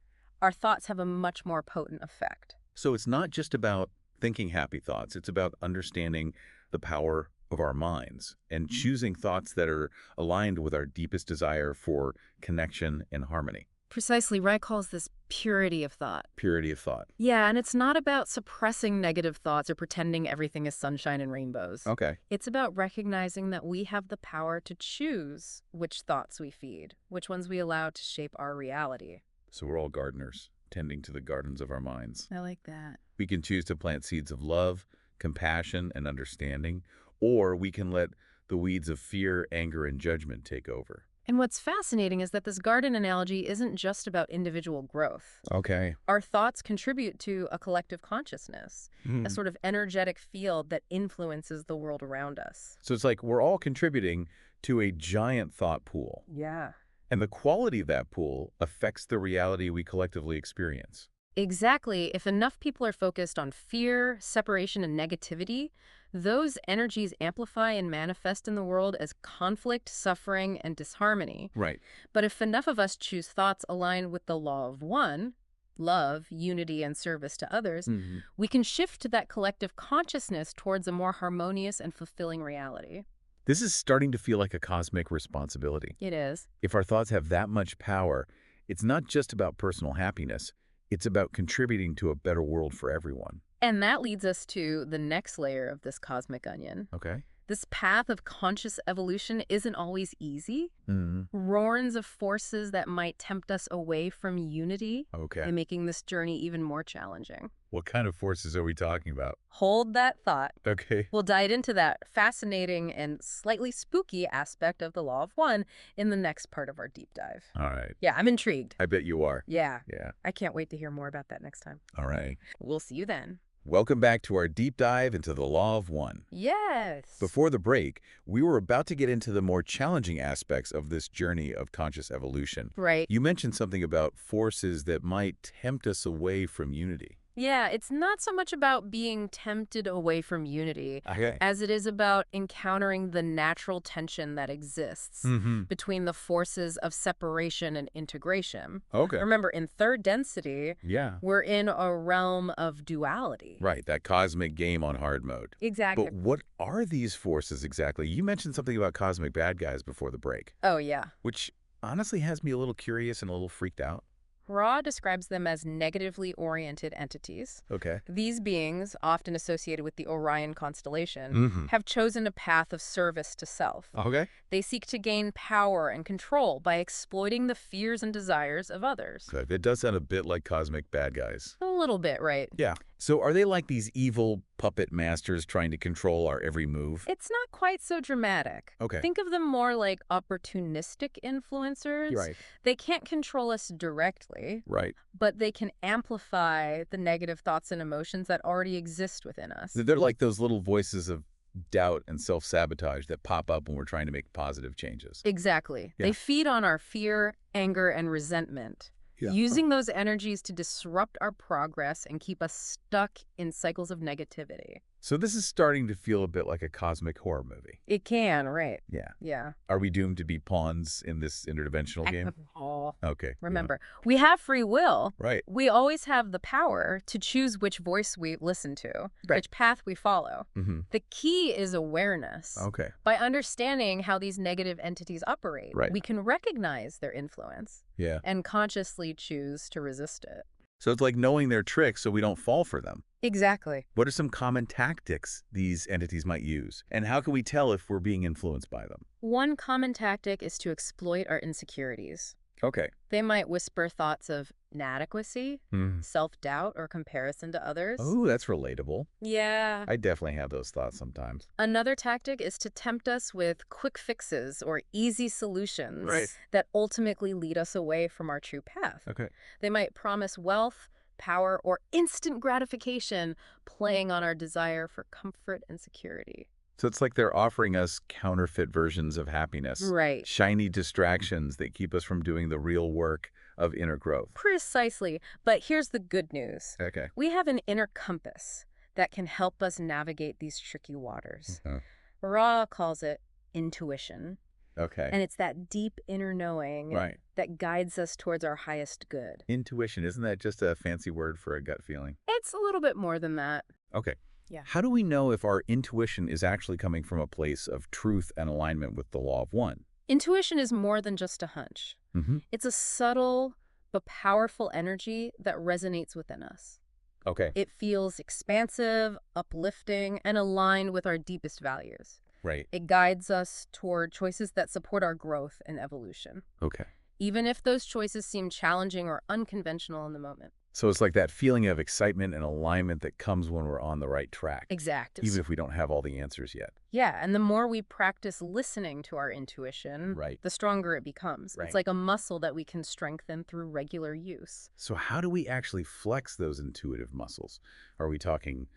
our thoughts have a much more potent effect. So it's not just about thinking happy thoughts. It's about understanding the power of our minds and choosing thoughts that are aligned with our deepest desire for connection and harmony. Precisely, Rai calls this purity of thought. Purity of thought. Yeah, and it's not about suppressing negative thoughts or pretending everything is sunshine and rainbows. Okay. It's about recognizing that we have the power to choose which thoughts we feed, which ones we allow to shape our reality. So we're all gardeners, tending to the gardens of our minds. I like that. We can choose to plant seeds of love, compassion, and understanding, or we can let the weeds of fear, anger, and judgment take over. And what's fascinating is that this garden analogy isn't just about individual growth. Okay. Our thoughts contribute to a collective consciousness, a sort of energetic field that influences the world around us. So it's like we're all contributing to a giant thought pool. Yeah. And the quality of that pool affects the reality we collectively experience. Exactly. If enough people are focused on fear, separation, and negativity, those energies amplify and manifest in the world as conflict, suffering, and disharmony. Right. But if enough of us choose thoughts aligned with the law of one, love, unity, and service to others, we can shift to that collective consciousness towards a more harmonious and fulfilling reality. This is starting to feel like a cosmic responsibility. It is. If our thoughts have that much power, it's not just about personal happiness. It's about contributing to a better world for everyone. And that leads us to the next layer of this cosmic onion. Okay. This path of conscious evolution isn't always easy. Mm-hmm. Roars of forces that might tempt us away from unity Okay. and making this journey even more challenging. What kind of forces are we talking about? Hold that thought. Okay. We'll dive into that fascinating and slightly spooky aspect of the Law of One in the next part of our deep dive. All right. Yeah, I'm intrigued. I bet you are. Yeah. Yeah. I can't wait to hear more about that next time. All right. We'll see you then. Welcome back to our deep dive into the Law of One. Yes. Before the break, we were about to get into the more challenging aspects of this journey of conscious evolution. Right. You mentioned something about forces that might tempt us away from unity. Yeah, it's not so much about being tempted away from unity Okay. as it is about encountering the natural tension that exists between the forces of separation and integration. Okay. Remember, in third density, Yeah. we're in a realm of duality. Right, that cosmic game on hard mode. Exactly. But what are these forces exactly? You mentioned something about cosmic bad guys before the break, Oh, yeah. which honestly has me a little curious and a little freaked out. Ra describes them as negatively oriented entities. Okay. These beings, often associated with the Orion constellation, have chosen a path of service to self. Okay. They seek to gain power and control by exploiting the fears and desires of others. So that does sound a bit like cosmic bad guys. A little bit, right? Yeah. So are they like these evil puppet masters trying to control our every move? It's not quite so dramatic. Okay. Think of them more like opportunistic influencers. You're right. They can't control us directly, Right. but they can amplify the negative thoughts and emotions that already exist within us. They're like those little voices of doubt and self-sabotage that pop up when we're trying to make positive changes. Exactly. Yeah. They feed on our fear, anger, and resentment, Yeah. using those energies to disrupt our progress and keep us stuck in cycles of negativity. So this is starting to feel a bit like a cosmic horror movie. It can, right? Yeah. Yeah. Are we doomed to be pawns in this interdimensional game? Oh, Okay. remember, we have free will. Right. We always have the power to choose which voice we listen to, Right. which path we follow. Mm-hmm. The key is awareness. Okay. By understanding how these negative entities operate, Right. we can recognize their influence Yeah. and consciously choose to resist it. So it's like knowing their tricks so we don't fall for them. Exactly. What are some common tactics these entities might use? And how can we tell if we're being influenced by them? One common tactic is to exploit our insecurities. Okay. They might whisper thoughts of inadequacy, self-doubt, or comparison to others. Oh, that's relatable. Yeah. I definitely have those thoughts sometimes. Another tactic is to tempt us with quick fixes or easy solutions Right. that ultimately lead us away from our true path. Okay. They might promise wealth, power, or instant gratification, playing on our desire for comfort and security. So it's like they're offering us counterfeit versions of happiness. Right. Shiny distractions that keep us from doing the real work of inner growth. Precisely. But here's the good news. Okay. We have an inner compass that can help us navigate these tricky waters. Uh, Ra calls it intuition, okay. and it's that deep inner knowing Right. that guides us towards our highest good. Intuition, isn't that just a fancy word for a gut feeling? It's a little bit more than that. Okay. Yeah. How do we know if our intuition is actually coming from a place of truth and alignment with the law of one? Intuition is more than just a hunch. Mm-hmm. It's a subtle but powerful energy that resonates within us. Okay. It feels expansive, uplifting, and aligned with our deepest values. Right. It guides us toward choices that support our growth and evolution, Okay. even if those choices seem challenging or unconventional in the moment. So it's like that feeling of excitement and alignment that comes when we're on the right track, Exact. even if we don't have all the answers yet. Yeah, and the more we practice listening to our intuition, Right. the stronger it becomes. Right. It's like a muscle that we can strengthen through regular use. So how do we actually flex those intuitive muscles? Are we talking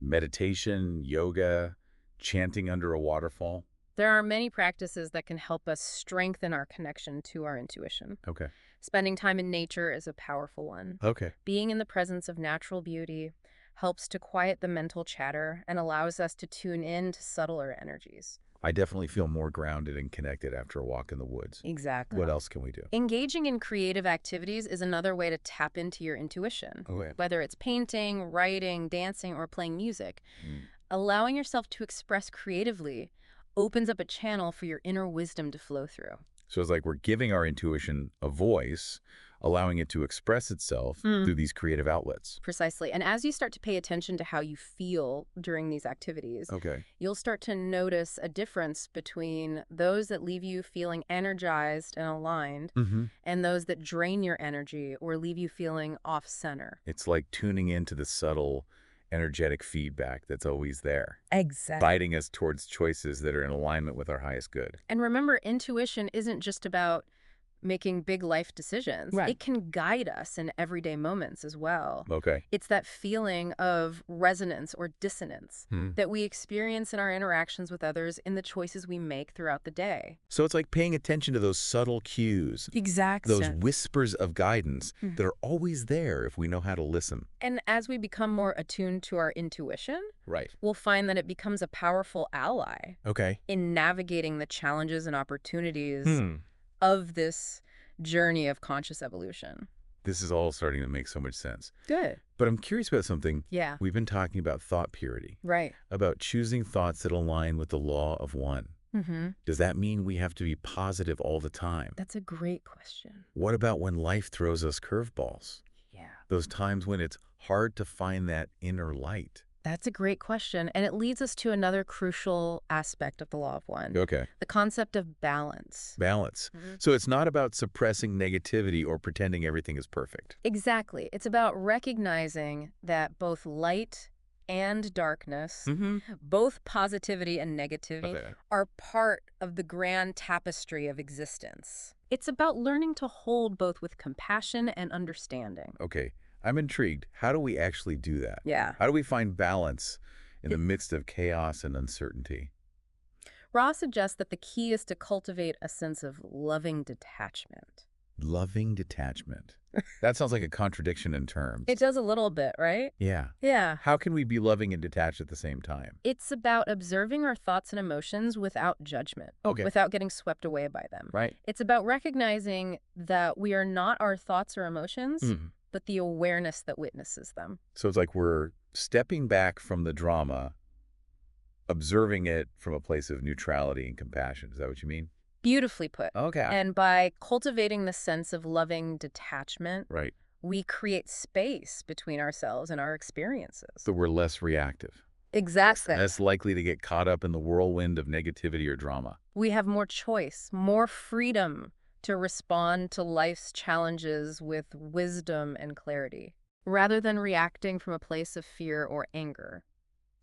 meditation, yoga, chanting under a waterfall? There are many practices that can help us strengthen our connection to our intuition. Okay. Spending time in nature is a powerful one. Okay. Being in the presence of natural beauty helps to quiet the mental chatter and allows us to tune in to subtler energies. I definitely feel more grounded and connected after a walk in the woods. Exactly. What else can we do? Engaging in creative activities is another way to tap into your intuition. Okay. Whether it's painting, writing, dancing, or playing music, allowing yourself to express creatively opens up a channel for your inner wisdom to flow through. So it's like we're giving our intuition a voice, allowing it to express itself through these creative outlets. Precisely. And as you start to pay attention to how you feel during these activities, Okay. you'll start to notice a difference between those that leave you feeling energized and aligned Mm-hmm. and those that drain your energy or leave you feeling off-center. It's like tuning into the subtle, energetic feedback that's always there, Exactly. guiding us towards choices that are in alignment with our highest good. And remember, intuition isn't just about making big life decisions. Right. It can guide us in everyday moments as well. Okay. It's that feeling of resonance or dissonance Hmm. that we experience in our interactions with others in the choices we make throughout the day. So it's like paying attention to those subtle cues, Exactly. those whispers of guidance that are always there if we know how to listen. And as we become more attuned to our intuition, Right. we'll find that it becomes a powerful ally Okay. in navigating the challenges and opportunities of this journey of conscious evolution. This is all starting to make so much sense. Good. But I'm curious about something. Yeah. We've been talking about thought purity, Right. about choosing thoughts that align with the law of one. Mm-hmm. Does that mean we have to be positive all the time? That's a great question. What about when life throws us curveballs? Yeah. Those times when it's hard to find that inner light. That's a great question. And it leads us to another crucial aspect of the law of one, Okay. the concept of balance. Balance. So it's not about suppressing negativity or pretending everything is perfect. Exactly. It's about recognizing that both light and darkness, both positivity and negativity, Okay. are part of the grand tapestry of existence. It's about learning to hold both with compassion and understanding. Okay. I'm intrigued. How do we actually do that? Yeah. How do we find balance in the midst of chaos and uncertainty? Ra suggests that the key is to cultivate a sense of loving detachment. Loving detachment. That sounds like a contradiction in terms. It does a little bit, right? Yeah. Yeah. How can we be loving and detached at the same time? It's about observing our thoughts and emotions without judgment, Okay. without getting swept away by them. Right. It's about recognizing that we are not our thoughts or emotions, but the awareness that witnesses them. So it's like we're stepping back from the drama, observing it from a place of neutrality and compassion. Is that what you mean? Beautifully put. Okay. And by cultivating the sense of loving detachment, Right. we create space between ourselves and our experiences. So we're less reactive, Exactly. less likely to get caught up in the whirlwind of negativity or drama. We have more choice, more freedom to respond to life's challenges with wisdom and clarity, rather than reacting from a place of fear or anger.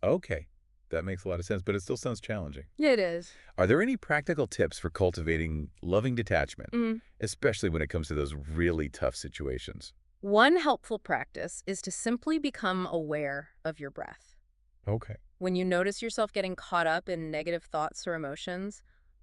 Okay. That makes a lot of sense, but it still sounds challenging. It is. Are there any practical tips for cultivating loving detachment, especially when it comes to those really tough situations? One helpful practice is to simply become aware of your breath. Okay. When you notice yourself getting caught up in negative thoughts or emotions,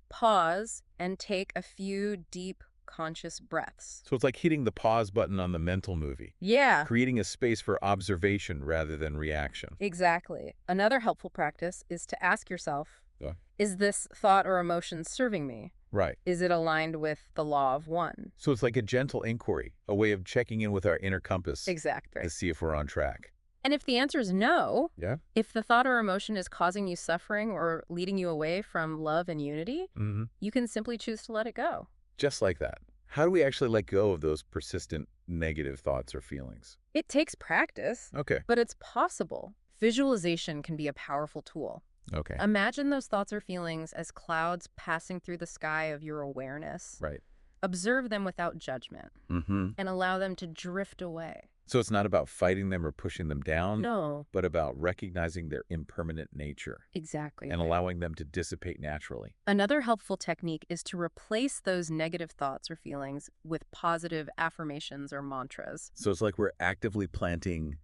pause and take a few deep, conscious breaths. So it's like hitting the pause button on the mental movie, Yeah, creating a space for observation rather than reaction. exactly. Another helpful practice is to ask yourself, Yeah. is this thought or emotion serving me? Right. Is it aligned with the law of one? So it's like a gentle inquiry, a way of checking in with our inner compass Exactly. to see if we're on track. And if the answer is no, Yeah? if the thought or emotion is causing you suffering or leading you away from love and unity, Mm-hmm. you can simply choose to let it go. Just like that. How do we actually let go of those persistent negative thoughts or feelings? It takes practice, Okay. but it's possible. Visualization can be a powerful tool. Okay. Imagine those thoughts or feelings as clouds passing through the sky of your awareness. Right. Observe them without judgment Mm-hmm. and allow them to drift away. So it's not about fighting them or pushing them down, No, but about recognizing their impermanent nature exactly. and allowing them to dissipate naturally. Another helpful technique is to replace those negative thoughts or feelings with positive affirmations or mantras. So it's like we're actively planting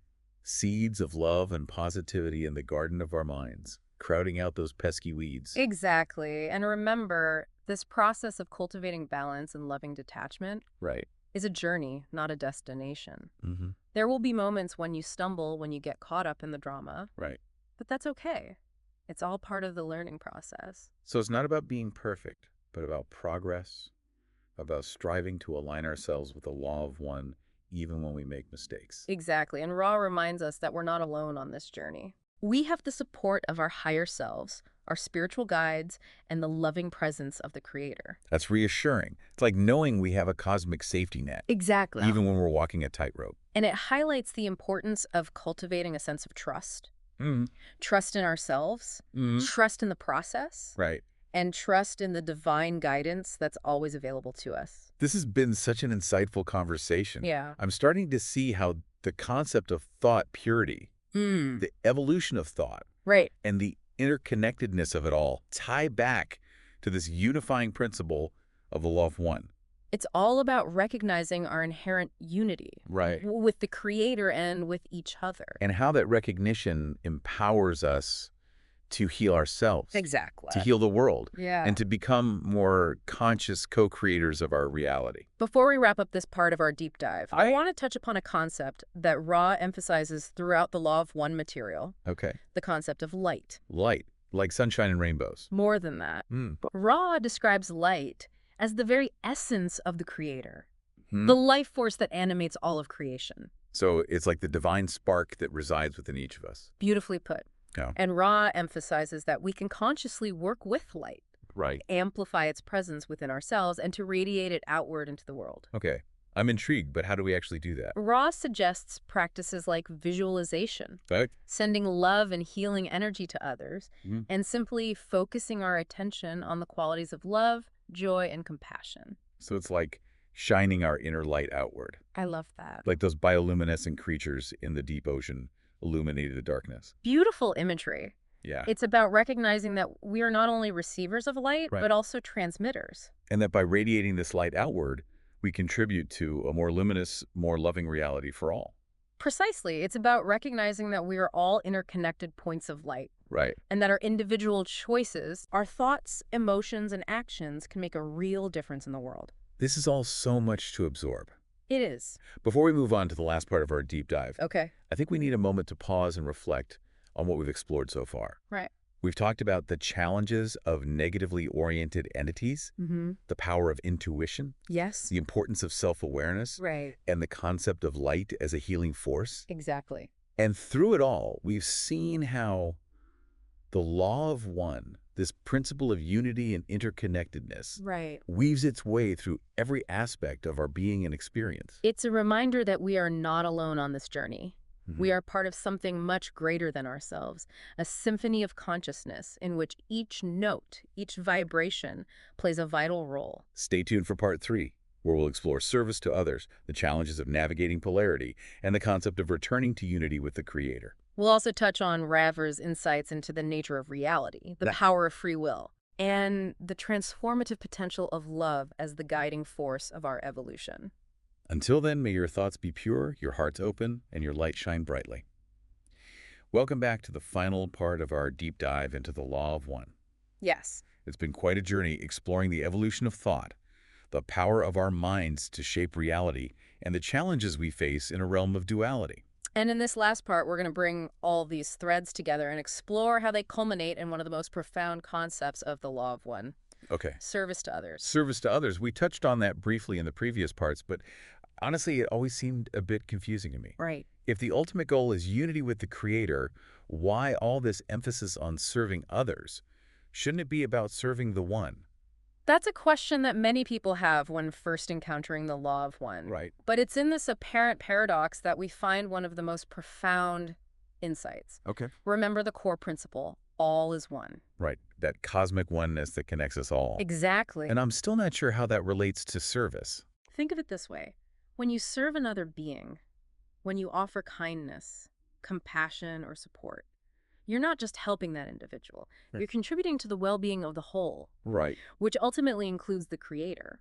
seeds of love and positivity in the garden of our minds, crowding out those pesky weeds. Exactly. And remember, this process of cultivating balance and loving detachment Right. is a journey, not a destination. Mm-hmm. There will be moments when you stumble, when you get caught up in the drama, Right. but that's okay. It's all part of the learning process. So it's not about being perfect, but about progress, about striving to align ourselves with the law of one, even when we make mistakes. Exactly. And Ra reminds us that we're not alone on this journey. We have the support of our higher selves, our spiritual guides, and the loving presence of the Creator. That's reassuring. It's like knowing we have a cosmic safety net, Exactly. even when we're walking a tightrope. And it highlights the importance of cultivating a sense of trust. Mm-hmm. Trust in ourselves, trust in the process, Right. and trust in the divine guidance that's always available to us. This has been such an insightful conversation. Yeah. I'm starting to see how the concept of thought purity, the evolution of thought, Right. and the interconnectedness of it all tie back to this unifying principle of the law of one. It's all about recognizing our inherent unity Right. with the Creator and with each other. And how that recognition empowers us to heal ourselves, Exactly. to heal the world, Yeah. and to become more conscious co-creators of our reality. Before we wrap up this part of our deep dive, I want to touch upon a concept that Ra emphasizes throughout the Law of One material, Okay. the concept of light. Light, like sunshine and rainbows. More than that, Ra describes light as the very essence of the Creator, the life force that animates all of creation. So it's like the divine spark that resides within each of us. Beautifully put. Yeah. And Ra emphasizes that we can consciously work with light, Right. amplify its presence within ourselves, and to radiate it outward into the world. Okay. I'm intrigued, but how do we actually do that? Ra suggests practices like visualization, Right? sending love and healing energy to others, Mhm. and simply focusing our attention on the qualities of love, joy, and compassion. So it's like shining our inner light outward, I love that. like those bioluminescent creatures in the deep ocean illuminating the darkness. Beautiful imagery. Yeah. It's about recognizing that we are not only receivers of light, Right. but also transmitters. And that by radiating this light outward, we contribute to a more luminous, more loving reality for all. Precisely. It's about recognizing that we are all interconnected points of light, Right. and that our individual choices, our thoughts, emotions, and actions can make a real difference in the world. This is all so much to absorb. It is. Before we move on to the last part of our deep dive, Okay. I think we need a moment to pause and reflect on what we've explored so far. Right. We've talked about the challenges of negatively oriented entities, Mm-hmm. the power of intuition, Yes. the importance of self-awareness, Right. and the concept of light as a healing force. Exactly. And through it all, we've seen how the law of one, this principle of unity and interconnectedness, Right. weaves its way through every aspect of our being and experience. It's a reminder that we are not alone on this journey. We are part of something much greater than ourselves, a symphony of consciousness in which each note, each vibration plays a vital role. Stay tuned for part 3, where we'll explore service to others, the challenges of navigating polarity, and the concept of returning to unity with the Creator. We'll also touch on Raver's insights into the nature of reality, the power of free will, and the transformative potential of love as the guiding force of our evolution. Until then, may your thoughts be pure, your hearts open, and your light shine brightly. Welcome back to the final part of our deep dive into the law of one. Yes. It's been quite a journey exploring the evolution of thought, the power of our minds to shape reality, and the challenges we face in a realm of duality. And in this last part, we're going to bring all these threads together and explore how they culminate in one of the most profound concepts of the Law of One: Okay. service to others. Service to others. We touched on that briefly in the previous parts, but honestly, it always seemed a bit confusing to me. Right. If the ultimate goal is unity with the Creator, why all this emphasis on serving others? Shouldn't it be about serving the One? That's a question that many people have when first encountering the Law of One. Right. But it's in this apparent paradox that we find one of the most profound insights. Okay. Remember the core principle: all is one. Right. That cosmic oneness that connects us all. Exactly. And I'm still not sure how that relates to service. Think of it this way. When you serve another being, when you offer kindness, compassion, or support, you're not just helping that individual. Right. You're contributing to the well-being of the whole, Right. which ultimately includes the Creator.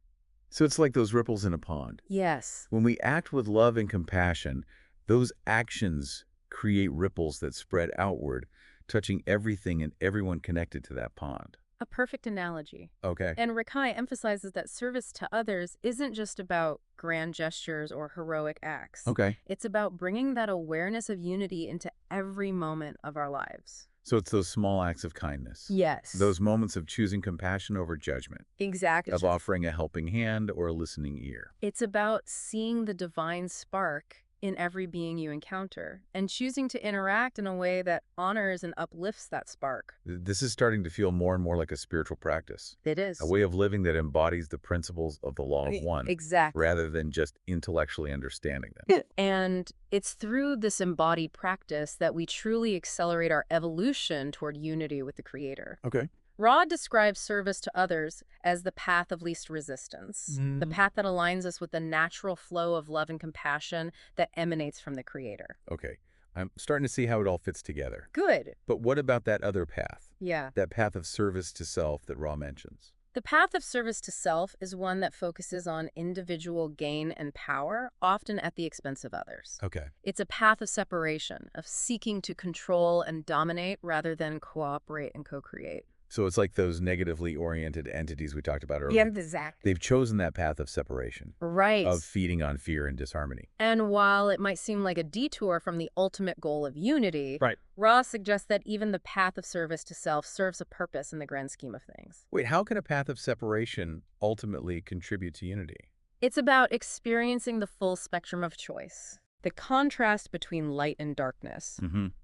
So it's like those ripples in a pond. Yes. When we act with love and compassion, those actions create ripples that spread outward, touching everything and everyone connected to that pond. A perfect analogy. Okay. And Rakai emphasizes that service to others isn't just about grand gestures or heroic acts. Okay. It's about bringing that awareness of unity into every moment of our lives. So it's those small acts of kindness. Yes. Those moments of choosing compassion over judgment, Exactly. of offering a helping hand or a listening ear. It's about seeing the divine spark in every being you encounter and choosing to interact in a way that honors and uplifts that spark. This is starting to feel more and more like a spiritual practice, It is. a way of living that embodies the principles of the Law of One, Exactly. rather than just intellectually understanding them. And it's through this embodied practice that we truly accelerate our evolution toward unity with the Creator. Okay. Ra describes service to others as the path of least resistance, the path that aligns us with the natural flow of love and compassion that emanates from the Creator. Okay. I'm starting to see how it all fits together. Good. But what about that other path? Yeah. That path of service to self that Ra mentions? The path of service to self is one that focuses on individual gain and power, often at the expense of others. Okay. It's a path of separation, of seeking to control and dominate rather than cooperate and co-create. So it's like those negatively oriented entities we talked about earlier. Exactly. They've chosen that path of separation, Right. of feeding on fear and disharmony. And while it might seem like a detour from the ultimate goal of unity, Right. Ra suggests that even the path of service to self serves a purpose in the grand scheme of things. Wait, how can a path of separation ultimately contribute to unity? It's about experiencing the full spectrum of choice, the contrast between light and darkness,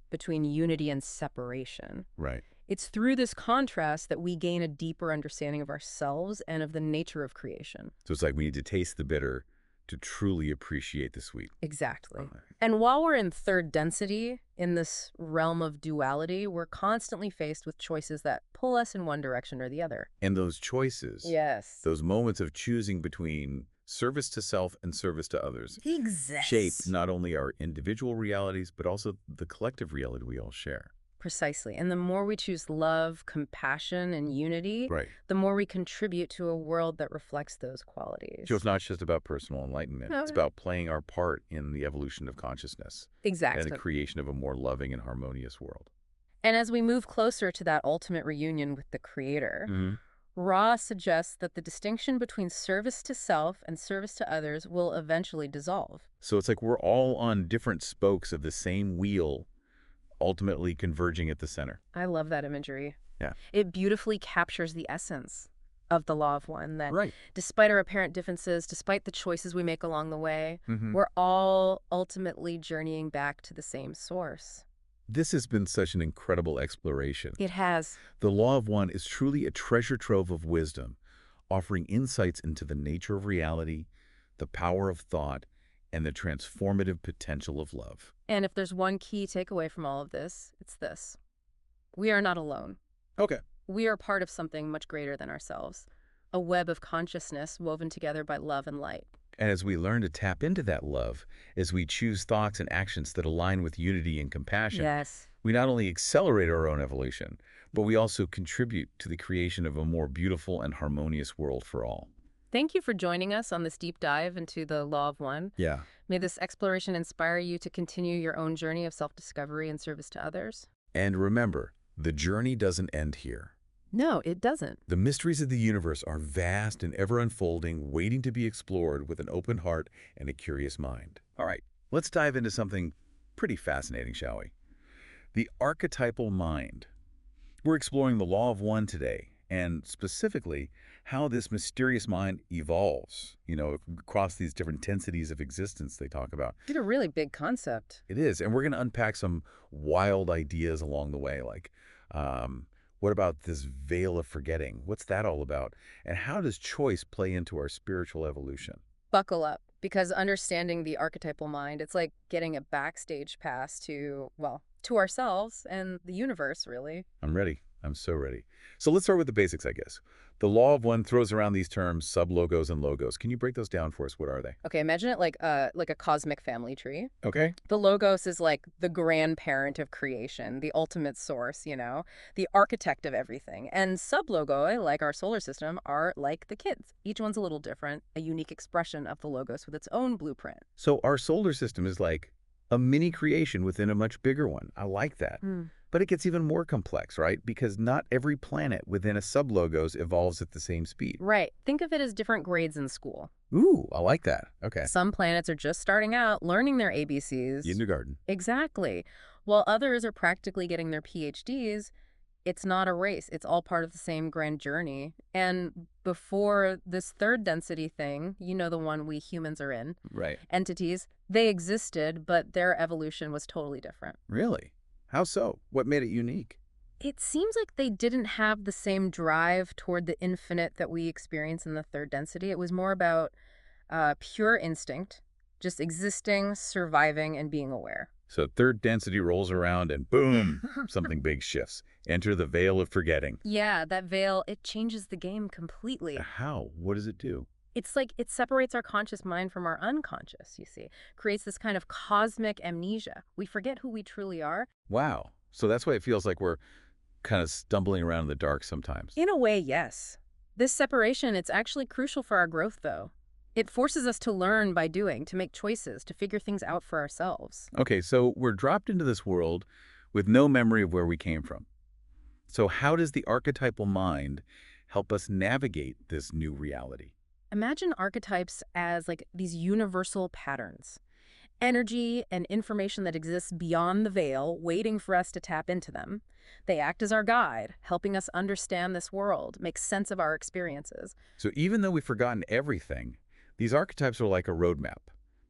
between unity and separation. Right. It's through this contrast that we gain a deeper understanding of ourselves and of the nature of creation. So it's like we need to taste the bitter to truly appreciate the sweet. Exactly. Oh. And while we're in third density, in this realm of duality, we're constantly faced with choices that pull us in one direction or the other. And those choices, Yes. those moments of choosing between service to self and service to others, Exactly. shape not only our individual realities, but also the collective reality we all share. Precisely. And the more we choose love, compassion, and unity, Right. the more we contribute to a world that reflects those qualities. So it's not just about personal enlightenment. No. It's about playing our part in the evolution of consciousness Exactly. and the creation of a more loving and harmonious world. And as we move closer to that ultimate reunion with the Creator, Ra suggests that the distinction between service to self and service to others will eventually dissolve. So it's like we're all on different spokes of the same wheel, ultimately converging at the center. I love that imagery. Yeah. It beautifully captures the essence of the Law of One, that Right. despite our apparent differences, despite the choices we make along the way, Mhm. we're all ultimately journeying back to the same source. This has been such an incredible exploration. It has. The Law of One is truly a treasure trove of wisdom, offering insights into the nature of reality, the power of thought, and the transformative potential of love. And if there's one key takeaway from all of this, it's this: we are not alone. Okay. We are part of something much greater than ourselves, a web of consciousness woven together by love and light. And as we learn to tap into that love, as we choose thoughts and actions that align with unity and compassion, Yes. we not only accelerate our own evolution, but we also contribute to the creation of a more beautiful and harmonious world for all. Thank you for joining us on this deep dive into the Law of One. Yeah. May this exploration inspire you to continue your own journey of self-discovery and service to others. And remember, the journey doesn't end here. No, it doesn't. The mysteries of the universe are vast and ever-unfolding, waiting to be explored with an open heart and a curious mind. All right, let's dive into something pretty fascinating, shall we? The archetypal mind. We're exploring the law of one today, and specifically how this mysterious mind evolves, across these different densities of existence they talk about. It's a really big concept. It is, and we're going to unpack some wild ideas along the way, like what about this veil of forgetting? What's that all about? And how does choice play into our spiritual evolution? Buckle up, because understanding the archetypal mind, it's like getting a backstage pass to, well, to ourselves and the universe, really. I'm ready. I'm so ready. So let's start with the basics, I guess. The law of one throws around these terms, sublogos and logos. Can you break those down for us? What are they? Okay, imagine it like a cosmic family tree. Okay. The logos is like the grandparent of creation, the ultimate source, the architect of everything. And sublogoi, like our solar system, are like the kids. Each one's a little different, a unique expression of the logos with its own blueprint. So our solar system is like a mini creation within a much bigger one. I like that. But it gets even more complex, right? Because not every planet within a sublogos evolves at the same speed. Right. Think of it as different grades in school. Ooh, I like that. Okay. Some planets are just starting out, learning their ABCs. Kindergarten. Exactly. While others are practically getting their PhDs, it's not a race. It's all part of the same grand journey. And before this third density thing, the one we humans are in, Right. entities, they existed, but their evolution was totally different. Really? How so? What made it unique? It seems like they didn't have the same drive toward the infinite that we experience in the third density. It was more about pure instinct, just existing, surviving, and being aware. So third density rolls around and boom, something big shifts. Enter the veil of forgetting. Yeah, that veil, it changes the game completely. How? What does it do? It's like it separates our conscious mind from our unconscious, you see. Creates this kind of cosmic amnesia. We forget who we truly are. Wow. So that's why it feels like we're kind of stumbling around in the dark sometimes. In a way, yes. This separation, it's actually crucial for our growth, though. It forces us to learn by doing, to make choices, to figure things out for ourselves. Okay, so we're dropped into this world with no memory of where we came from. So how does the archetypal mind help us navigate this new reality? Imagine archetypes as like these universal patterns. Energy and information that exists beyond the veil, waiting for us to tap into them. They act as our guide, helping us understand this world, make sense of our experiences. So even though we've forgotten everything, these archetypes are like a roadmap,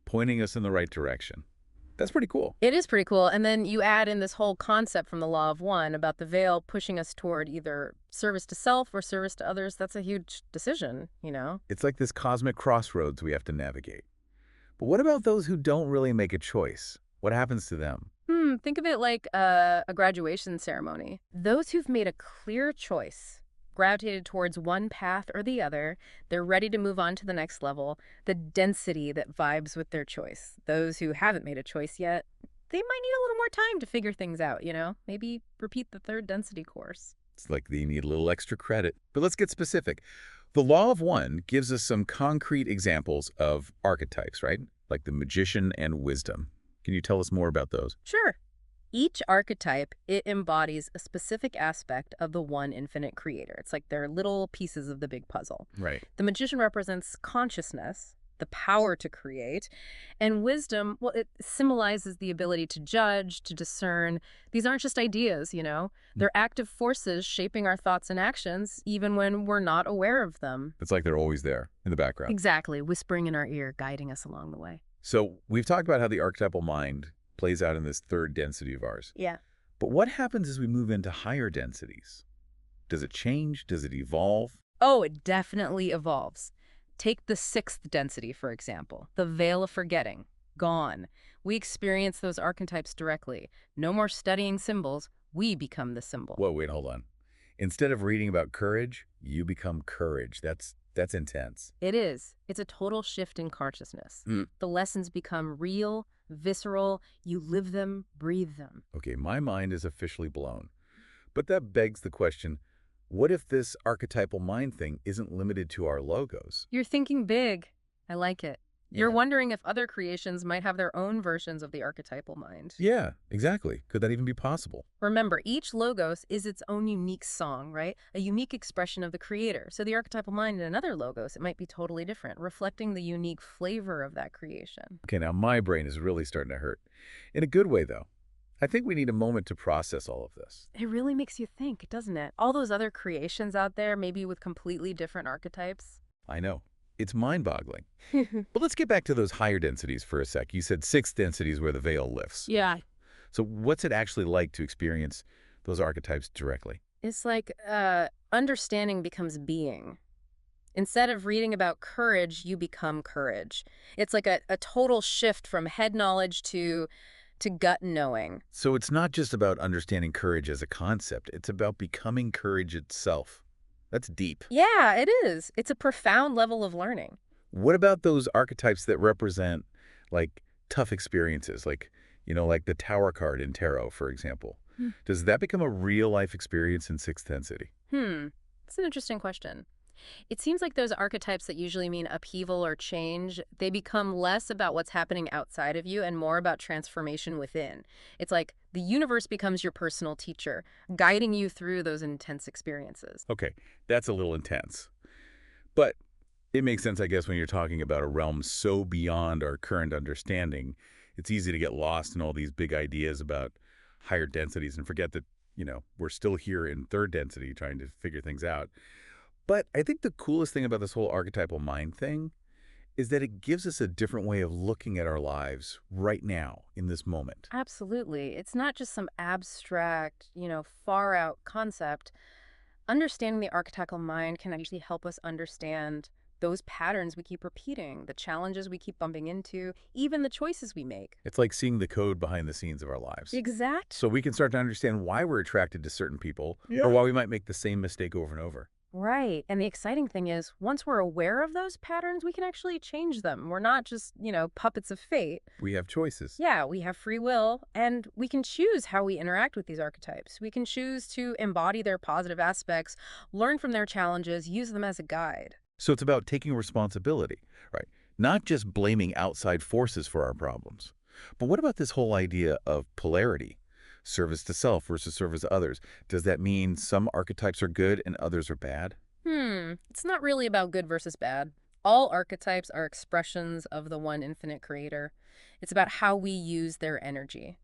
pointing us in the right direction. That's pretty cool. It is pretty cool. And then you add in this whole concept from the Law of One about the veil pushing us toward either service to self or service to others. That's a huge decision, It's like this cosmic crossroads we have to navigate. But what about those who don't really make a choice? What happens to them? Think of it like a graduation ceremony. Those who've made a clear choice, gravitated towards one path or the other, they're ready to move on to the next level, the density that vibes with their choice. Those who haven't made a choice yet, they might need a little more time to figure things out, Maybe repeat the third density course. It's like they need a little extra credit. But let's get specific. The Law of One gives us some concrete examples of archetypes, right? Like the magician and wisdom. Can you tell us more about those? Sure. Each archetype, it embodies a specific aspect of the one infinite creator. It's like they're little pieces of the big puzzle. Right. The magician represents consciousness, the power to create, and wisdom, well, it symbolizes the ability to judge, to discern. These aren't just ideas, They're active forces shaping our thoughts and actions, even when we're not aware of them. It's like they're always there in the background. Exactly, whispering in our ear, guiding us along the way. So we've talked about how the archetypal mind plays out in this third density of ours. Yeah. But what happens as we move into higher densities? Does it change? Does it evolve? Oh, it definitely evolves. Take the sixth density, for example, the veil of forgetting. Gone. We experience those archetypes directly. No more studying symbols. We become the symbol. Whoa, wait, hold on. Instead of reading about courage, you become courage. That's intense. It is. It's a total shift in consciousness. The lessons become real, visceral. You live them, breathe them. Okay, my mind is officially blown. But that begs the question, what if this archetypal mind thing isn't limited to our logos? You're thinking big. I like it. You're Yeah. wondering if other creations might have their own versions of the archetypal mind. Yeah, exactly. Could that even be possible? Remember, each logos is its own unique song, right? A unique expression of the creator. So the archetypal mind in another logos, it might be totally different, reflecting the unique flavor of that creation. Okay, now my brain is really starting to hurt. In a good way, though. I think we need a moment to process all of this. It really makes you think, doesn't it? All those other creations out there, maybe with completely different archetypes. I know. It's mind-boggling. But let's get back to those higher densities for a sec. You said sixth density is where the veil lifts. Yeah. So what's it actually like to experience those archetypes directly? It's like understanding becomes being. Instead of reading about courage, you become courage. It's like a total shift from head knowledge to gut knowing. So it's not just about understanding courage as a concept. It's about becoming courage itself. That's deep. Yeah, it is. It's a profound level of learning. What about those archetypes that represent, like, tough experiences, like the Tower card in Tarot, for example? Hmm. Does that become a real-life experience in sixth density? It's an interesting question. It seems like those archetypes that usually mean upheaval or change, they become less about what's happening outside of you and more about transformation within. It's like the universe becomes your personal teacher, guiding you through those intense experiences. Okay, that's a little intense. But it makes sense, I guess, when you're talking about a realm so beyond our current understanding. It's easy to get lost in all these big ideas about higher densities and forget that, we're still here in third density trying to figure things out. But I think the coolest thing about this whole archetypal mind thing is that it gives us a different way of looking at our lives right now, in this moment. Absolutely. It's not just some abstract, far out concept. Understanding the archetypal mind can actually help us understand those patterns we keep repeating, the challenges we keep bumping into, even the choices we make. It's like seeing the code behind the scenes of our lives. Exact. So we can start to understand why we're attracted to certain people Yeah. or why we might make the same mistake over and over. Right. And the exciting thing is, once we're aware of those patterns, we can actually change them. We're not just, puppets of fate. We have choices. Yeah, we have free will, and we can choose how we interact with these archetypes. We can choose to embody their positive aspects, learn from their challenges, use them as a guide. So it's about taking responsibility, right? Not just blaming outside forces for our problems. But what about this whole idea of polarity? Service to self versus service to others. Does that mean some archetypes are good and others are bad? It's not really about good versus bad. All archetypes are expressions of the one infinite creator. It's about how we use their energy.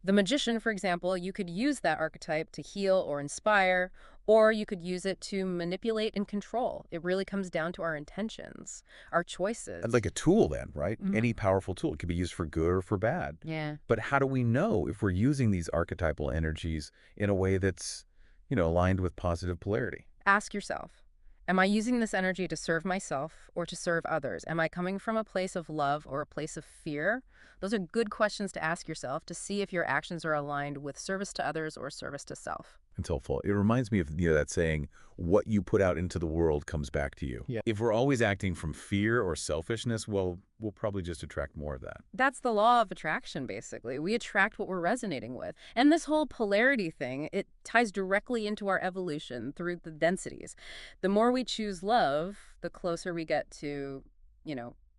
The magician, for example, you could use that archetype to heal or inspire, or you could use it to manipulate and control. It really comes down to our intentions, our choices. Like a tool then, right? Mhm. Any powerful tool. It can be used for good or for bad. Yeah. But how do we know if we're using these archetypal energies in a way that's, aligned with positive polarity? Ask yourself, am I using this energy to serve myself or to serve others? Am I coming from a place of love or a place of fear? Those are good questions to ask yourself to see if your actions are aligned with service to others or service to self. It's helpful. It reminds me of that saying, what you put out into the world comes back to you. Yeah. If we're always acting from fear or selfishness, well, we'll probably just attract more of that. That's the law of attraction, basically. We attract what we're resonating with. And this whole polarity thing, it ties directly into our evolution through the densities. The more we choose love, the closer we get to,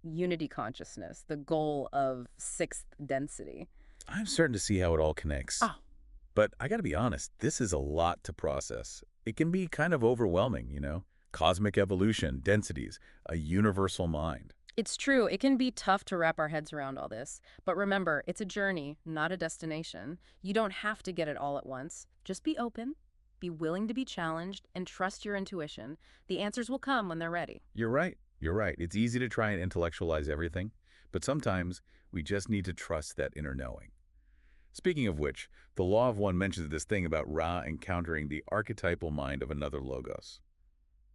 unity consciousness, the goal of sixth density. I'm starting to see how it all connects. Oh. But I got to be honest, this is a lot to process. It can be kind of overwhelming, Cosmic evolution, densities, a universal mind. It's true. It can be tough to wrap our heads around all this. But remember, it's a journey, not a destination. You don't have to get it all at once. Just be open, be willing to be challenged, and trust your intuition. The answers will come when they're ready. You're right. You're right. It's easy to try and intellectualize everything, but sometimes we just need to trust that inner knowing. Speaking of which, the Law of One mentions this thing about Ra encountering the archetypal mind of another logos.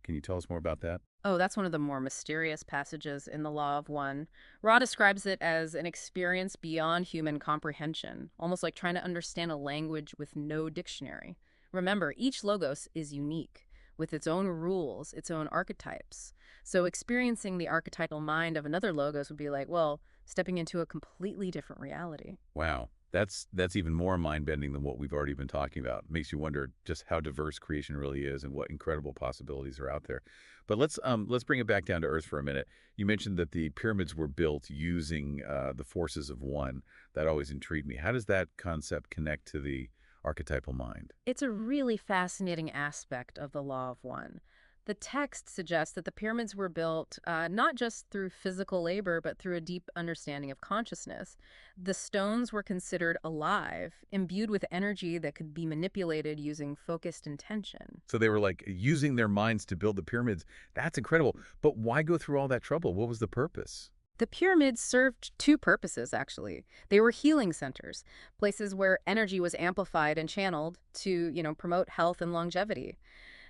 Can you tell us more about that? Oh, that's one of the more mysterious passages in the Law of One. Ra describes it as an experience beyond human comprehension, almost like trying to understand a language with no dictionary. Remember, each logos is unique, with its own rules, its own archetypes. So experiencing the archetypal mind of another logos would be like, well, stepping into a completely different reality. Wow. That's even more mind-bending than what we've already been talking about. Makes you wonder just how diverse creation really is and what incredible possibilities are out there. But let's bring it back down to earth for a minute. You mentioned that the pyramids were built using the forces of one. That always intrigued me. How does that concept connect to the archetypal mind? It's a really fascinating aspect of the Law of One. The text suggests that the pyramids were built not just through physical labor, but through a deep understanding of consciousness. The stones were considered alive, imbued with energy that could be manipulated using focused intention. So they were like using their minds to build the pyramids. That's incredible. But why go through all that trouble? What was the purpose? The pyramids served two purposes, actually. They were healing centers, places where energy was amplified and channeled to, promote health and longevity.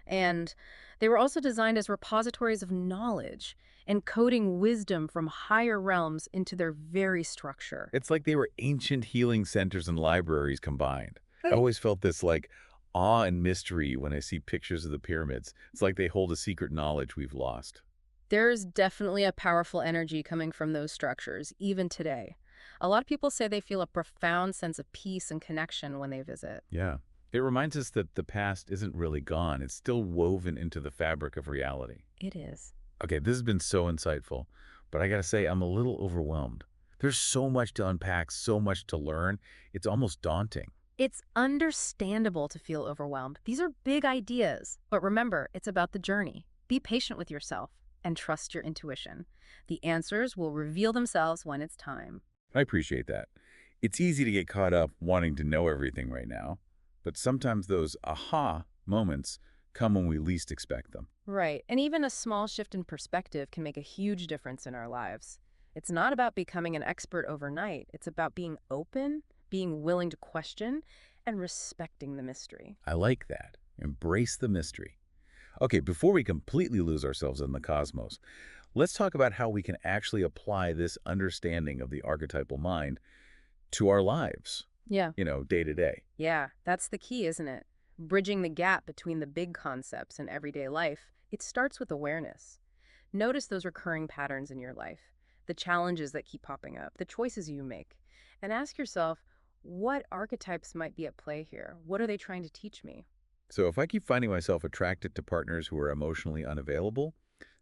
And they were also designed as repositories of knowledge, encoding wisdom from higher realms into their very structure. It's like they were ancient healing centers and libraries combined. I always felt this like awe and mystery when I see pictures of the pyramids. It's like they hold a secret knowledge we've lost. There's definitely a powerful energy coming from those structures, even today. A lot of people say they feel a profound sense of peace and connection when they visit. Yeah. It reminds us that the past isn't really gone. It's still woven into the fabric of reality. It is. Okay, this has been so insightful, but I gotta say, I'm a little overwhelmed. There's so much to unpack, so much to learn. It's almost daunting. It's understandable to feel overwhelmed. These are big ideas. But remember, it's about the journey. Be patient with yourself and trust your intuition. The answers will reveal themselves when it's time. I appreciate that. It's easy to get caught up wanting to know everything right now, but sometimes those aha moments come when we least expect them. Right. And even a small shift in perspective can make a huge difference in our lives. It's not about becoming an expert overnight. It's about being open, being willing to question, and respecting the mystery. I like that. Embrace the mystery. Okay, before we completely lose ourselves in the cosmos, let's talk about how we can actually apply this understanding of the archetypal mind to our lives, Yeah. day to day. Yeah, that's the key, isn't it? Bridging the gap between the big concepts and everyday life. It starts with awareness. Notice those recurring patterns in your life, the challenges that keep popping up, the choices you make, and ask yourself, what archetypes might be at play here? What are they trying to teach me? So if I keep finding myself attracted to partners who are emotionally unavailable,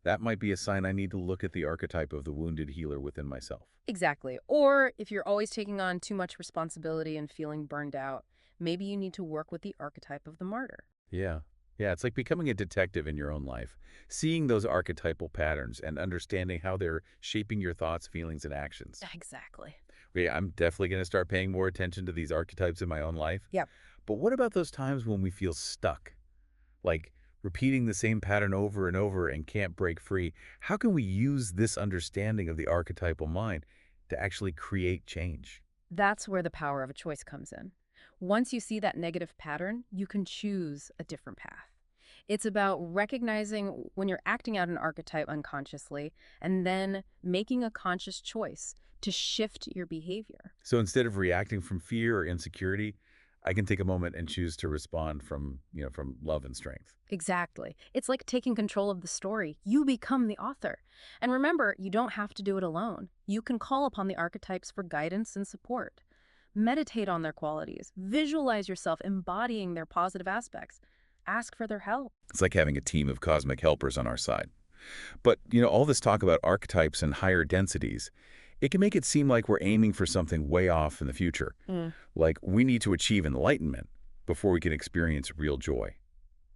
that might be a sign I need to look at the archetype of the wounded healer within myself. Exactly. Or if you're always taking on too much responsibility and feeling burned out, maybe you need to work with the archetype of the martyr. Yeah. Yeah, it's like becoming a detective in your own life, seeing those archetypal patterns and understanding how they're shaping your thoughts, feelings, and actions. Exactly. Yeah, I'm definitely going to start paying more attention to these archetypes in my own life. Yep. But what about those times when we feel stuck? Like repeating the same pattern over and over and can't break free? How can we use this understanding of the archetypal mind to actually create change? That's where the power of a choice comes in. Once you see that negative pattern, you can choose a different path. It's about recognizing when you're acting out an archetype unconsciously and then making a conscious choice to shift your behavior. So instead of reacting from fear or insecurity, I can take a moment and choose to respond from love and strength. Exactly. It's like taking control of the story. You become the author. And remember, you don't have to do it alone. You can call upon the archetypes for guidance and support. Meditate on their qualities. Visualize yourself embodying their positive aspects. Ask for their help. It's like having a team of cosmic helpers on our side. But all this talk about archetypes and higher densities, it can make it seem like we're aiming for something way off in the future. Like we need to achieve enlightenment before we can experience real joy.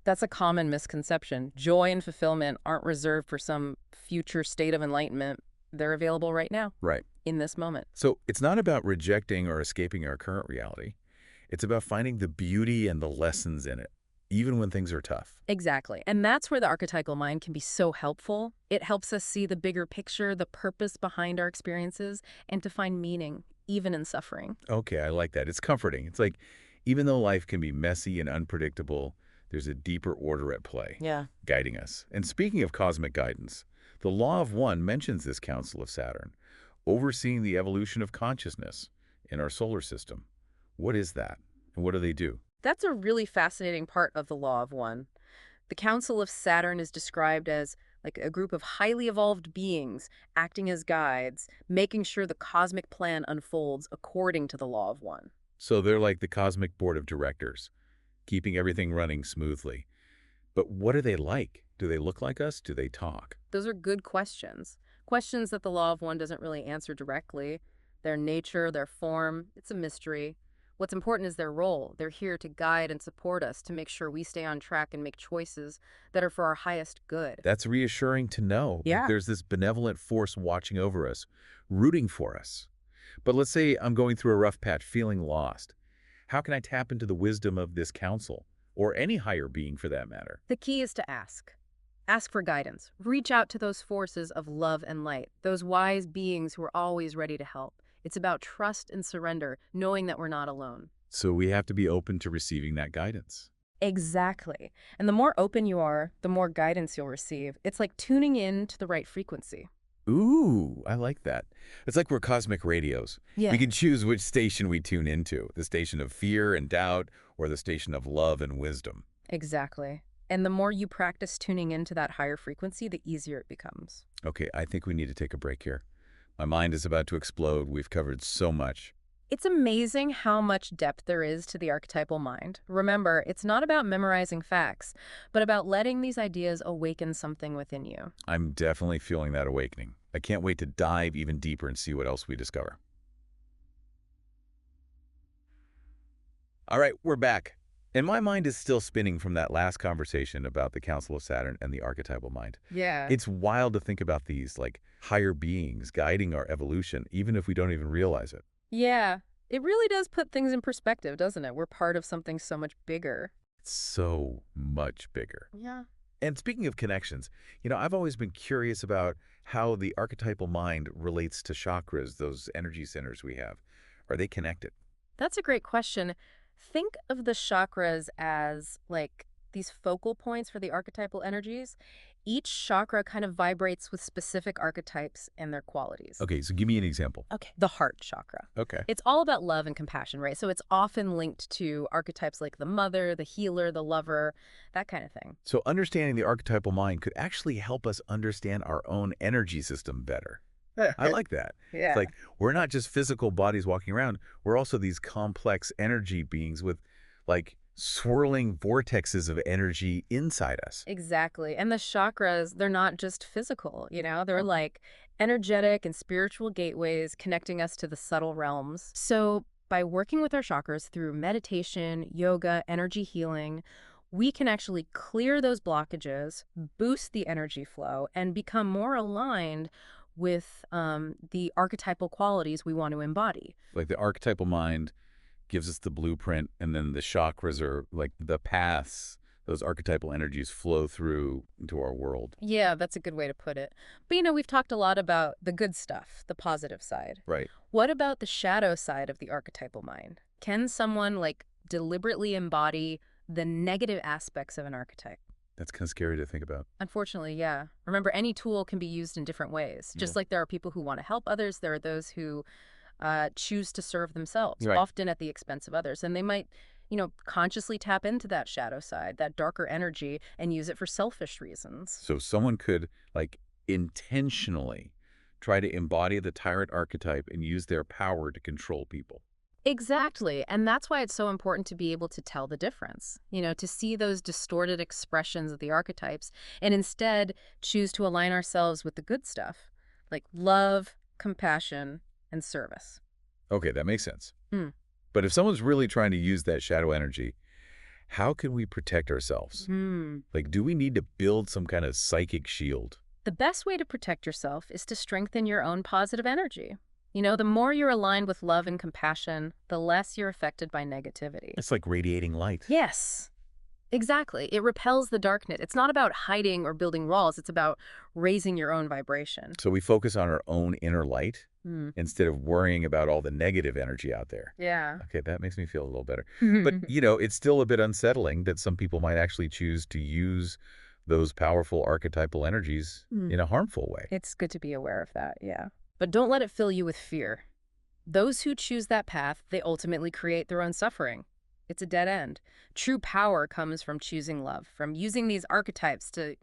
That's a common misconception. Joy and fulfillment aren't reserved for some future state of enlightenment. They're available right now, Right. in this moment. So it's not about rejecting or escaping our current reality. It's about finding the beauty and the lessons in it, even when things are tough. Exactly. And that's where the archetypal mind can be so helpful. It helps us see the bigger picture, the purpose behind our experiences, and to find meaning, even in suffering. Okay, I like that. It's comforting. It's like even though life can be messy and unpredictable, there's a deeper order at play, Yeah. guiding us. And speaking of cosmic guidance, the Law of One mentions this Council of Saturn, overseeing the evolution of consciousness in our solar system. What is that? And what do they do? That's a really fascinating part of the Law of One. The Council of Saturn is described as like a group of highly evolved beings acting as guides, making sure the cosmic plan unfolds according to the Law of One. So they're like the cosmic board of directors, keeping everything running smoothly. But what are they like? Do they look like us? Do they talk? Those are good questions. Questions that the Law of One doesn't really answer directly. Their nature, their form, it's a mystery. What's important is their role. They're here to guide and support us to make sure we stay on track and make choices that are for our highest good. That's reassuring to know. Like Yeah. there's this benevolent force watching over us, rooting for us. But let's say I'm going through a rough patch, feeling lost. How can I tap into the wisdom of this council, or any higher being for that matter? The key is to ask. Ask for guidance. Reach out to those forces of love and light, those wise beings who are always ready to help. It's about trust and surrender, knowing that we're not alone. So we have to be open to receiving that guidance. Exactly. And the more open you are, the more guidance you'll receive. It's like tuning in to the right frequency. Ooh, I like that. It's like we're cosmic radios. Yeah. We can choose which station we tune into, the station of fear and doubt, or the station of love and wisdom. Exactly. And the more you practice tuning into that higher frequency, the easier it becomes. Okay, I think we need to take a break here. My mind is about to explode. We've covered so much. It's amazing how much depth there is to the archetypal mind. Remember, it's not about memorizing facts, but about letting these ideas awaken something within you. I'm definitely feeling that awakening. I can't wait to dive even deeper and see what else we discover. All right, we're back. And my mind is still spinning from that last conversation about the Council of Saturn and the archetypal mind. Yeah. It's wild to think about these, like, higher beings guiding our evolution, even if we don't even realize it. Yeah. It really does put things in perspective, doesn't it? We're part of something so much bigger. It's so much bigger. Yeah. And speaking of connections, I've always been curious about how the archetypal mind relates to chakras, those energy centers we have. Are they connected? That's a great question. Think of the chakras as like these focal points for the archetypal energies. Each chakra kind of vibrates with specific archetypes and their qualities. Okay, so give me an example. Okay. The heart chakra. Okay. It's all about love and compassion, right? So it's often linked to archetypes like the mother, the healer, the lover, that kind of thing. So understanding the archetypal mind could actually help us understand our own energy system better. I like that. Yeah. It's like we're not just physical bodies walking around. We're also these complex energy beings with, like, swirling vortexes of energy inside us. Exactly. And the chakras, they're not just physical, they're like energetic and spiritual gateways connecting us to the subtle realms. So by working with our chakras through meditation, yoga, energy healing, we can actually clear those blockages, boost the energy flow, and become more aligned with the archetypal qualities we want to embody. Like the archetypal mind gives us the blueprint, and then the chakras are like the paths. Those archetypal energies flow through into our world. Yeah, that's a good way to put it. But we've talked a lot about the good stuff, the positive side. Right. What about the shadow side of the archetypal mind? Can someone deliberately embody the negative aspects of an archetype? That's kind of scary to think about. Unfortunately, yeah. Remember, any tool can be used in different ways. Just like there are people who want to help others, there are those who choose to serve themselves, Right. often at the expense of others. And they might, consciously tap into that shadow side, that darker energy, and use it for selfish reasons. So someone could, like, intentionally try to embody the tyrant archetype and use their power to control people. Exactly. And that's why it's so important to be able to tell the difference, to see those distorted expressions of the archetypes and instead choose to align ourselves with the good stuff, like love, compassion, and service. Okay, that makes sense. Hmm. But if someone's really trying to use that shadow energy, how can we protect ourselves? Like, do we need to build some kind of psychic shield? The best way to protect yourself is to strengthen your own positive energy. The more you're aligned with love and compassion, the less you're affected by negativity. It's like radiating light. Yes, exactly. It repels the darkness. It's not about hiding or building walls. It's about raising your own vibration. So we focus on our own inner light Hmm. instead of worrying about all the negative energy out there. Yeah. Okay, that makes me feel a little better. But, it's still a bit unsettling that some people might actually choose to use those powerful archetypal energies in a harmful way. It's good to be aware of that, yeah. But don't let it fill you with fear. Those who choose that path, they ultimately create their own suffering. It's a dead end. True power comes from choosing love, from using these archetypes to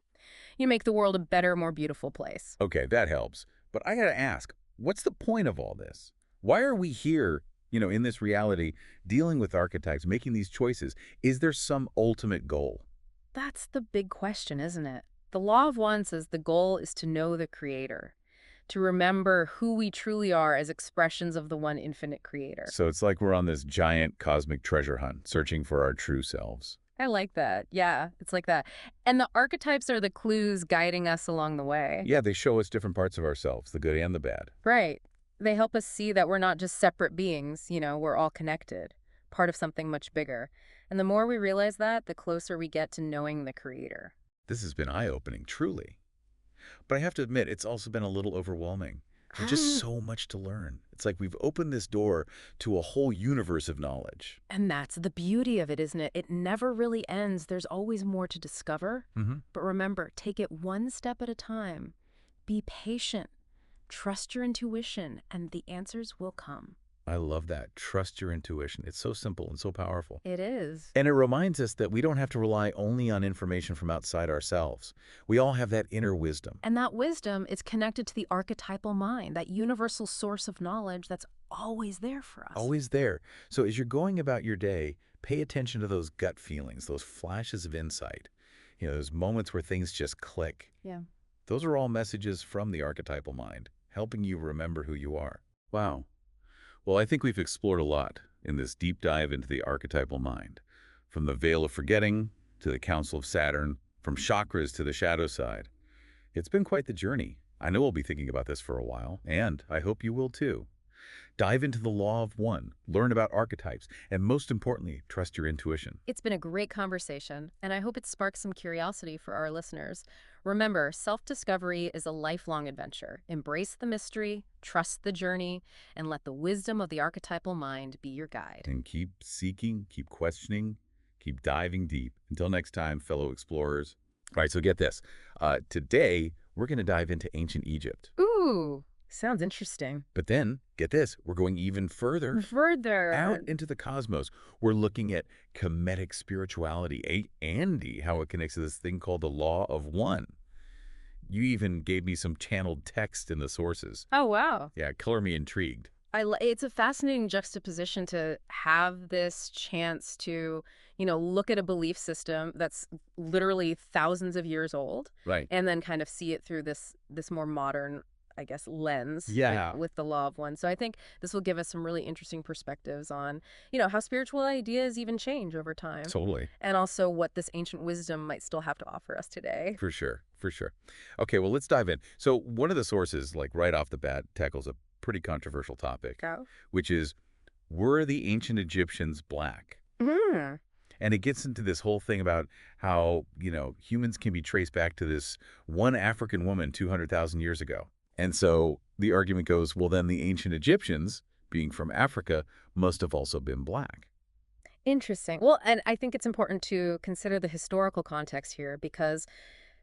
make the world a better, more beautiful place. Okay, that helps. But I gotta ask, what's the point of all this? Why are we here In this reality, dealing with archetypes, making these choices, is there some ultimate goal? That's the big question, isn't it? The Law of One says the goal is to know the Creator, to remember who we truly are as expressions of the one infinite Creator. So it's like we're on this giant cosmic treasure hunt, searching for our true selves. I like that. Yeah, it's like that. And the archetypes are the clues guiding us along the way. Yeah, they show us different parts of ourselves, the good and the bad. Right. They help us see that we're not just separate beings, we're all connected, part of something much bigger. And the more we realize that, the closer we get to knowing the Creator. This has been eye-opening, truly. But I have to admit, it's also been a little overwhelming. There's just so much to learn. It's like we've opened this door to a whole universe of knowledge. And that's the beauty of it, isn't it? It never really ends. There's always more to discover. But remember, take it one step at a time. Be patient. Trust your intuition, and the answers will come. I love that. Trust your intuition. It's so simple and so powerful. It is. And it reminds us that we don't have to rely only on information from outside ourselves. We all have that inner wisdom. And that wisdom is connected to the archetypal mind, that universal source of knowledge that's always there for us. Always there. So as you're going about your day, pay attention to those gut feelings, those flashes of insight, those moments where things just click. Yeah. Those are all messages from the archetypal mind, helping you remember who you are. Wow. Well, I think we've explored a lot in this deep dive into the archetypal mind, from the Veil of Forgetting to the Council of Saturn, from chakras to the shadow side. It's been quite the journey. I know we'll be thinking about this for a while, and I hope you will too. Dive into the Law of One, learn about archetypes, and most importantly, trust your intuition. It's been a great conversation, and I hope it sparks some curiosity for our listeners. Remember, self-discovery is a lifelong adventure. Embrace the mystery, trust the journey, and let the wisdom of the archetypal mind be your guide. And keep seeking, keep questioning, keep diving deep. Until next time, fellow explorers. All right, so get this. Today, we're going to dive into ancient Egypt. Ooh, sounds interesting. But then, get this, we're going even further. Out into the cosmos. We're looking at Kemetic spirituality, Andy, how it connects to this thing called the Law of One. You even gave me some channeled text in the sources. Oh, wow. Yeah, color me intrigued. It's a fascinating juxtaposition to have this chance to, look at a belief system that's literally thousands of years old. Right. And then kind of see it through this more modern, I guess, lens. Yeah. With the Law of One. So I think this will give us some really interesting perspectives on, how spiritual ideas even change over time. Totally. And also what this ancient wisdom might still have to offer us today. For sure. For sure. Okay, well, let's dive in. So one of the sources, like right off the bat, tackles a pretty controversial topic, which is, were the ancient Egyptians black? And it gets into this whole thing about how, humans can be traced back to this one African woman 200,000 years ago. And so the argument goes, well, then the ancient Egyptians, being from Africa, must have also been black. Interesting. Well, and I think it's important to consider the historical context here, because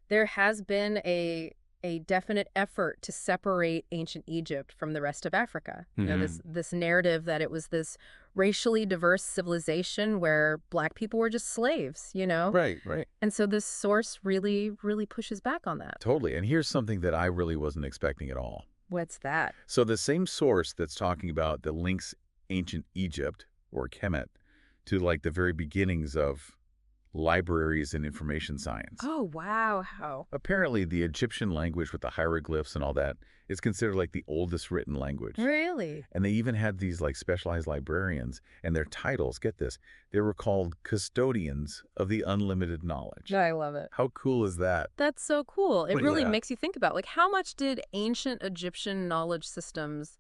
there has been a definite effort to separate ancient Egypt from the rest of Africa. This narrative that it was this racially diverse civilization where black people were just slaves, Right. And so this source really, really pushes back on that. Totally. And here's something that I really wasn't expecting at all. What's that? So the same source that's talking about that links ancient Egypt, or Kemet, to like the very beginnings of libraries and information science. Oh, wow. How? Apparently, the Egyptian language with the hieroglyphs and all that is considered like the oldest written language. Really? And they even had these like specialized librarians, and their titles, get this, they were called custodians of the unlimited knowledge. I love it. How cool is that? That's so cool. It But really yeah. makes you think about, like, how much did ancient Egyptian knowledge systems,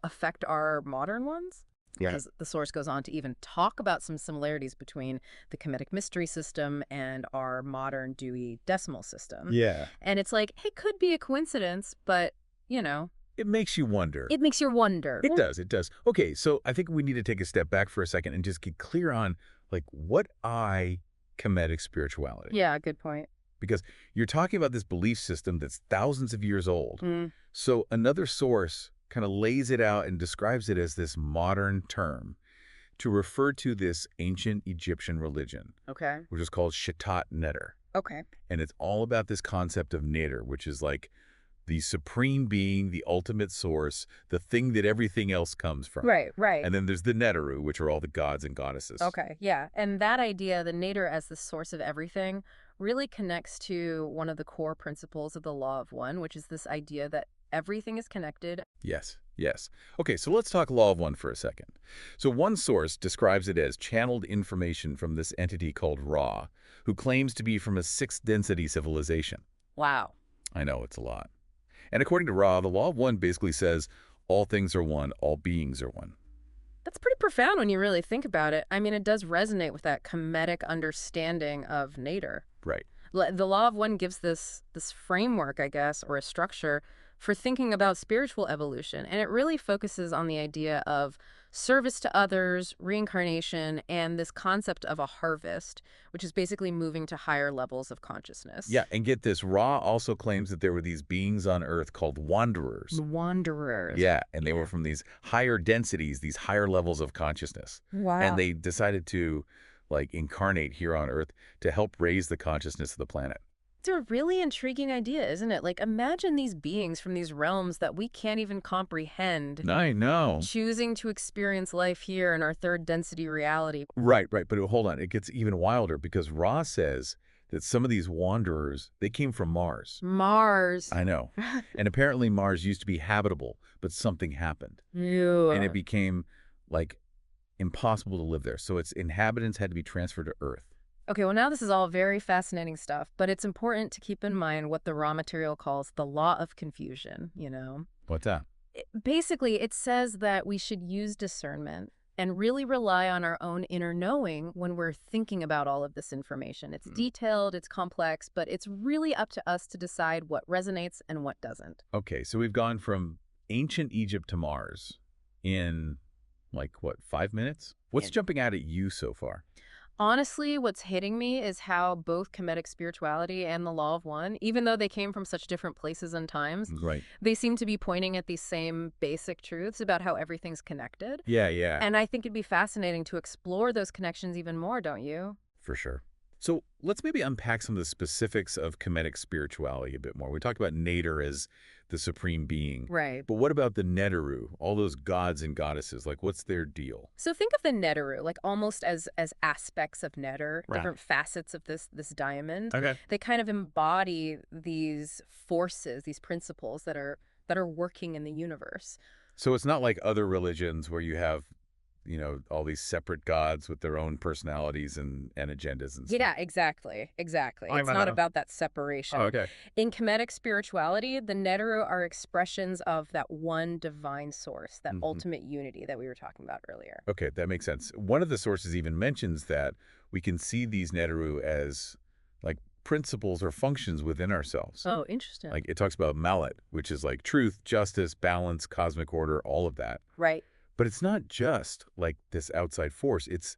affect our modern ones? Yeah. Because the source goes on to even talk about some similarities between the Kemetic mystery system and our modern Dewey Decimal System. Yeah. And it's like, it could be a coincidence, but, It makes you wonder. it makes you wonder. It does. It does. Okay, so I think we need to take a step back for a second and just get clear on, like, what Kemetic spirituality? Yeah, good point. Because you're talking about this belief system that's thousands of years old. So another source kind of lays it out and describes it as this modern term to refer to this ancient Egyptian religion, Okay. which is called Shatat Neter. Okay. And it's all about this concept of Neter, which is like The supreme being, the ultimate source, the thing that everything else comes from. Right, right. And then there's the Neteru, which are all the gods and goddesses. Okay, yeah. And that idea, the nadir as the source of everything, really connects to one of the core principles of the Law of One, which is this idea that everything is connected. Yes, yes. Okay, so let's talk Law of One for a second. So one source describes it as channeled information from this entity called Ra, who claims to be from a sixth density civilization. Wow. I know, it's a lot. And according to Ra, the Law of One basically says all things are one, all beings are one. That's pretty profound when you really think about it. I mean, it does resonate with that Kemetic understanding of nadir. Right. The Law of One gives this framework, I guess, or a structure for thinking about spiritual evolution. And it really focuses on the idea of service to others, reincarnation, and this concept of a harvest, which is basically moving to higher levels of consciousness. Yeah, and get this, Ra also claims that there were these beings on Earth called wanderers. The wanderers. Yeah, and they were from these higher densities, these higher levels of consciousness. Wow. And they decided to, like, incarnate here on Earth to help raise the consciousness of the planet. It's a really intriguing idea, isn't it? Like, imagine these beings from these realms that we can't even comprehend I know. choosing to experience life here in our third density reality. Right, right. But hold on. It gets even wilder because Ra says that some of these wanderers, they came from Mars. Mars. I know. And apparently Mars used to be habitable, but something happened. Ew. And it became, like, impossible to live there. So its inhabitants had to be transferred to Earth. Okay, well, now this is all very fascinating stuff, but it's important to keep in mind what the raw material calls the law of confusion, you know? What's that? Basically, it says that we should use discernment and really rely on our own inner knowing when we're thinking about all of this information. It's detailed, it's complex, but it's really up to us to decide what resonates and what doesn't. Okay, so we've gone from ancient Egypt to Mars in, like, what, 5 minutes? What's jumping out at you so far? Honestly, what's hitting me is how both Kemetic spirituality and the Law of One, even though they came from such different places and times, Right. they seem to be pointing at these same basic truths about how everything's connected. Yeah, yeah. And I think it'd be fascinating to explore those connections even more, don't you? For sure. So let's maybe unpack some of the specifics of Kemetic spirituality a bit more. We talked about Nader as the supreme being. Right. But what about the Neteru, all those gods and goddesses? Like, what's their deal? So think of the Neteru, like almost as aspects of Neter, Right. different facets of this diamond. Okay. They kind of embody these forces, these principles that are working in the universe. So it's not like other religions where you have, you know, all these separate gods with their own personalities and agendas and stuff. Yeah, exactly. Exactly. I'm It's a- not about that separation. Oh, okay. In Kemetic spirituality, the Neteru are expressions of that one divine source, that ultimate unity that we were talking about earlier. Okay, that makes sense. One of the sources even mentions that we can see these Neteru as, like, principles or functions within ourselves. Oh, interesting. Like, it talks about Malat, which is like truth, justice, balance, cosmic order, all of that. Right. But it's not just like this outside force. It's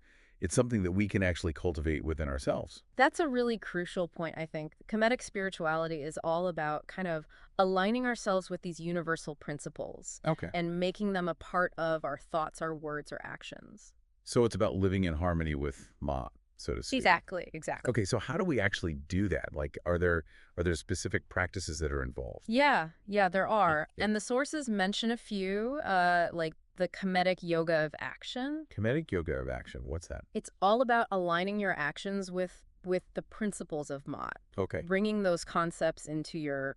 something that we can actually cultivate within ourselves. That's a really crucial point, I think. Kemetic spirituality is all about kind of aligning ourselves with these universal principles Okay. and making them a part of our thoughts, our words, or actions. So it's about living in harmony with Ma, so to speak. Exactly. Okay, so how do we actually do that? Like, are there specific practices that are involved? Yeah, there are. Yeah. And the sources mention a few, like the Kemetic yoga of action. Kemetic yoga of action, what's that? It's all about aligning your actions with the principles of Mott, Okay. bringing those concepts into your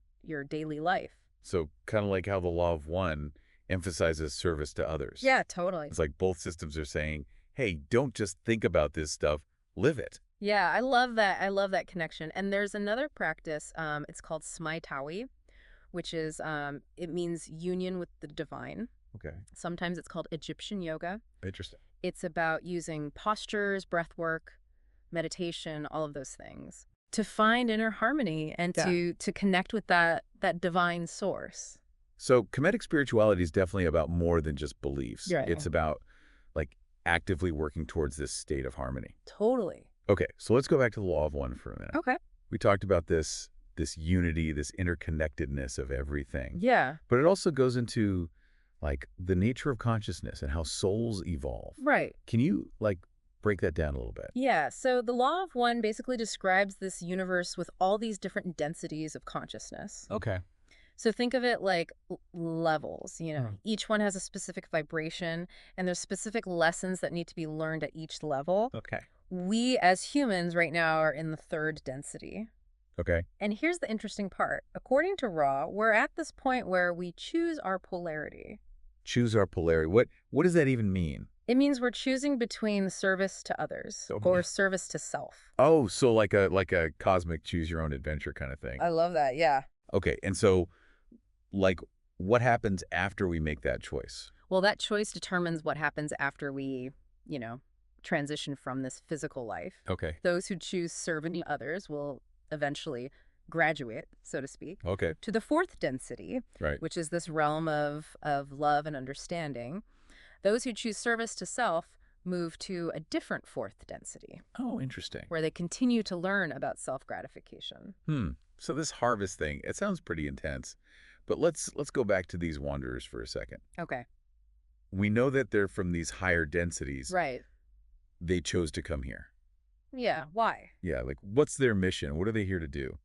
daily life. So kind of like how the Law of One emphasizes service to others. Yeah, totally. It's like both systems are saying, hey, don't just think about this stuff, live it. Yeah, I love that. I love that connection. And there's another practice. It's called Smaitawi, which is it means union with the divine. Okay. Sometimes it's called Egyptian yoga. Interesting. It's about using postures, breath work, meditation, all of those things to find inner harmony and to connect with that divine source. So Kemetic spirituality is definitely about more than just beliefs. Right. It's about, like, actively working towards this state of harmony. Totally. Okay, so let's go back to the Law of One for a minute. Okay. We talked about this unity, this interconnectedness of everything. Yeah. But it also goes into, like, the nature of consciousness and how souls evolve. Right. Can you, like, break that down a little bit? Yeah. So the Law of One basically describes this universe with all these different densities of consciousness. Okay. So think of it like levels, Hmm. Each one has a specific vibration, and there's specific lessons that need to be learned at each level. Okay. We as humans right now are in the third density. Okay. And here's the interesting part. According to Ra, we're at this point where we choose our polarity. Choose our polarity. What does that even mean? It means we're choosing between service to others Oh, or service to self. oh, so like a cosmic choose your own adventure kind of thing. I love that, yeah. Okay. And so like what happens after we make that choice? Well, that choice determines what happens after we, you know, transition from this physical life. Okay. Those who choose serving others will eventually graduate, so to speak, Okay. to the fourth density, Right. which is this realm of love and understanding. Those who choose service to self move to a different fourth density, Oh, interesting. where they continue to learn about self-gratification. So this harvest thing, it sounds pretty intense. But let's go back to these wanderers for a second. Okay. We know that they're from these higher densities. Right. They chose to come here. Yeah. Why? Yeah, like what's their mission? What are they here to do?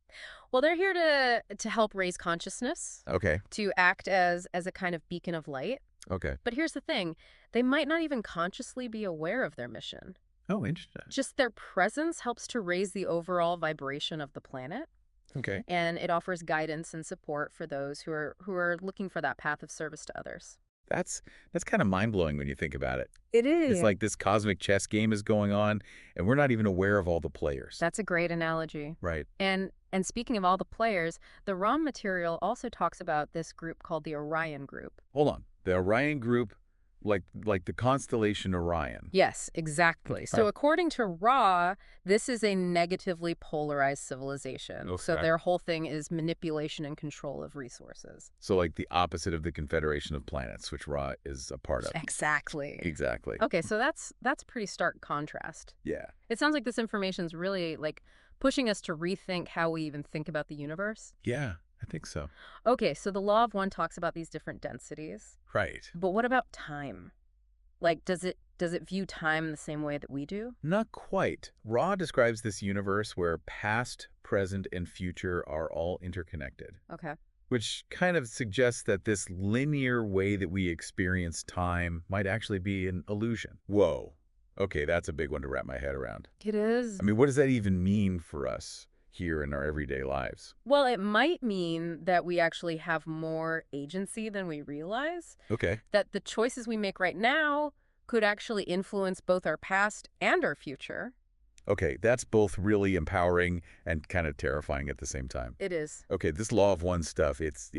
Well, they're here to help raise consciousness, Okay. to act as a kind of beacon of light. Okay. But here's the thing. They might not even consciously be aware of their mission. Oh, interesting. Just their presence helps to raise the overall vibration of the planet, Okay. and it offers guidance and support for those who are looking for that path of service to others. That's kind of mind-blowing when you think about it. It It's is. like this cosmic chess game is going on and we're not even aware of all the players. That's a great analogy. Right. And speaking of all the players, the raw material also talks about this group called the Orion group. Hold on. The Orion group, like the constellation Orion. Yes, exactly. So according to Ra, this is a negatively polarized civilization. So Okay. their whole thing is manipulation and control of resources. So like the opposite of the Confederation of Planets, which Ra is a part of. Exactly. Exactly. Okay, so that's pretty stark contrast. Yeah. It sounds like this information's really like pushing us to rethink how we even think about the universe. Yeah, I think so. Okay, so the law of one talks about these different densities. Right. But what about time? Like, does it view time the same way that we do? Not quite. Ra describes this universe where past, present, and future are all interconnected, Okay. which kind of suggests that this linear way that we experience time might actually be an illusion. Whoa. Okay, that's a big one to wrap my head around. It is. I mean, what does that even mean for us here in our everyday lives? Well, it might mean that we actually have more agency than we realize, Okay. that the choices we make right now could actually influence both our past and our future. Okay, that's both really empowering and kind of terrifying at the same time. It is. Okay, this law of one stuff, it's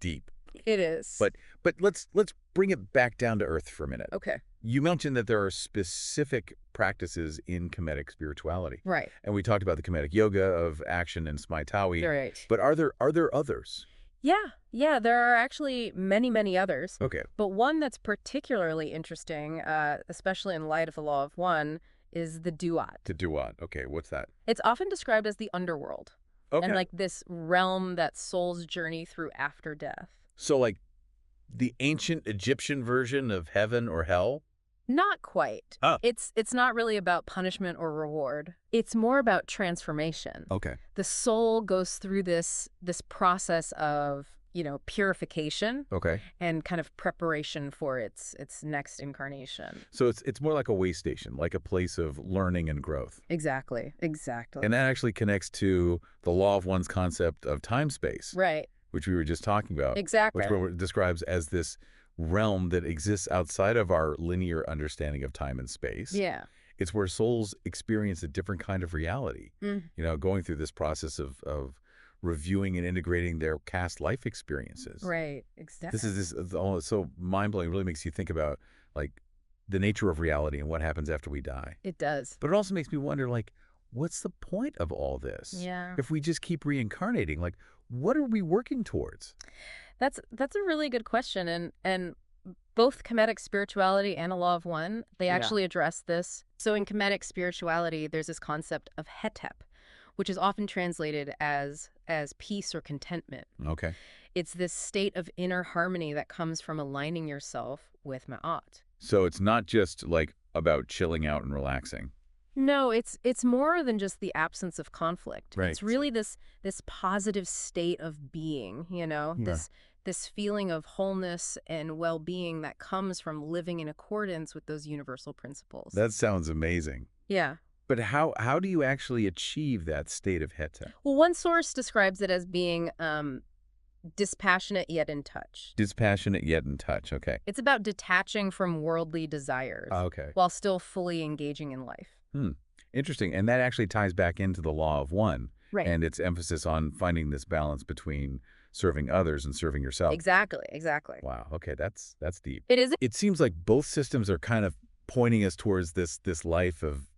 deep. It is. But let's bring it back down to earth for a minute. Okay. You mentioned that there are specific practices in Kemetic spirituality. Right. And we talked about the Kemetic yoga of action and Smaitawi. Right. But are there others? Yeah, there are actually many, many others. Okay. But one that's particularly interesting, especially in light of the law of one, is the duat. To do what? Okay, what's that? It's often described as the underworld, Okay. and like this realm that souls journey through after death. So like the ancient Egyptian version of heaven or hell? Not quite. Oh. It's not really about punishment or reward. It's more about transformation. Okay. The soul goes through this process of, purification Okay. and kind of preparation for its next incarnation. So it's more like a way station, like a place of learning and growth. Exactly. And that actually connects to the law of one's concept of time-space, Right. which we were just talking about. Exactly. Which describes as this realm that exists outside of our linear understanding of time and space. Yeah. It's where souls experience a different kind of reality, going through this process of reviewing and integrating their past life experiences. Right. Exactly. This is so mind-blowing. It really makes you think about, like, the nature of reality and what happens after we die. It does. But it also makes me wonder, like, what's the point of all this? Yeah. If we just keep reincarnating, like, what are we working towards? That's a really good question, and both Kemetic spirituality and a law of one, they actually address this. So in Kemetic spirituality, there's this concept of hetep, which is often translated as peace or contentment. Okay. It's this state of inner harmony that comes from aligning yourself with Ma'at. So it's not just, like, about chilling out and relaxing. No, it's more than just the absence of conflict. Right. It's really this positive state of being, Yeah. this feeling of wholeness and well-being that comes from living in accordance with those universal principles. That sounds amazing. Yeah. But how do you actually achieve that state of heta? Well, one source describes it as being dispassionate yet in touch. Dispassionate yet in touch. Okay. It's about detaching from worldly desires Okay. while still fully engaging in life. Hmm. Interesting. And that actually ties back into the law of one Right. and its emphasis on finding this balance between serving others and serving yourself. Exactly, exactly. Wow. Okay, that's deep. It is. It seems like both systems are kind of pointing us towards this life of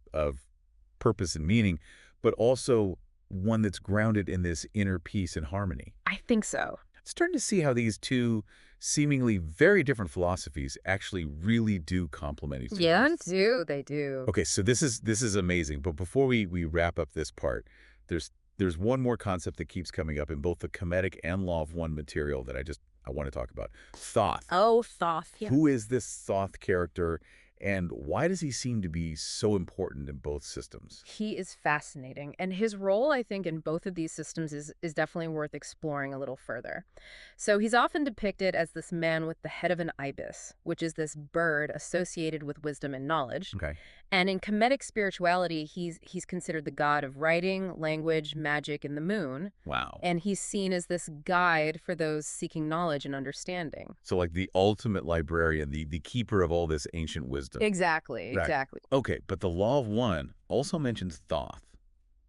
purpose and meaning, but also one that's grounded in this inner peace and harmony. I think so. Starting to see how these two seemingly very different philosophies actually really do complement each other. Yeah, they do. Okay, so this is amazing. But before we wrap up this part, there's one more concept that keeps coming up in both the Kemetic and Law of One material that I want to talk about. Thoth. Oh, Thoth. Yeah. Who is this Thoth character, and why does he seem to be so important in both systems? He is fascinating, and his role, I think, in both of these systems is definitely worth exploring a little further. So he's often depicted as this man with the head of an ibis, which is this bird associated with wisdom and knowledge. Okay. And in Kemetic spirituality, he's considered the god of writing, language, magic, and the moon. Wow. And he's seen as this guide for those seeking knowledge and understanding. So like the ultimate librarian, the keeper of all this ancient wisdom. Exactly, Right. exactly. Okay, but the Law of One also mentions Thoth.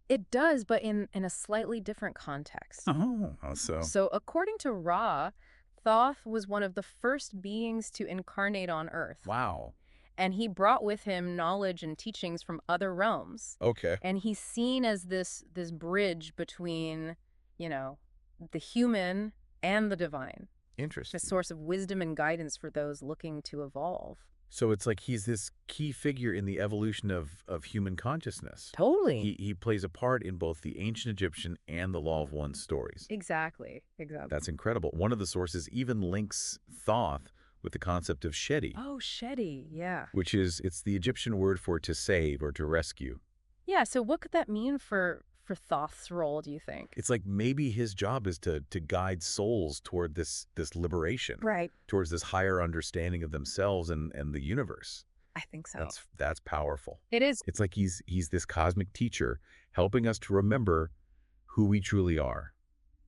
It does, but in a slightly different context. Oh, how so? So according to Ra, Thoth was one of the first beings to incarnate on Earth. Wow. And he brought with him knowledge and teachings from other realms. Okay. And he's seen as this bridge between, the human and the divine. Interesting. A source of wisdom and guidance for those looking to evolve. So it's like he's this key figure in the evolution of human consciousness. Totally. He plays a part in both the ancient Egyptian and the Law of One stories. Exactly. That's incredible. One of the sources even links Thoth with the concept of Shedi, Oh, Shedi, yeah. which it's the Egyptian word for to save or to rescue. Yeah, so what could that mean for Thoth's role, do you think? It's like maybe his job is to guide souls toward this liberation, Right. towards this higher understanding of themselves and the universe. I think so. That's powerful. It is. It's like he's this cosmic teacher helping us to remember who we truly are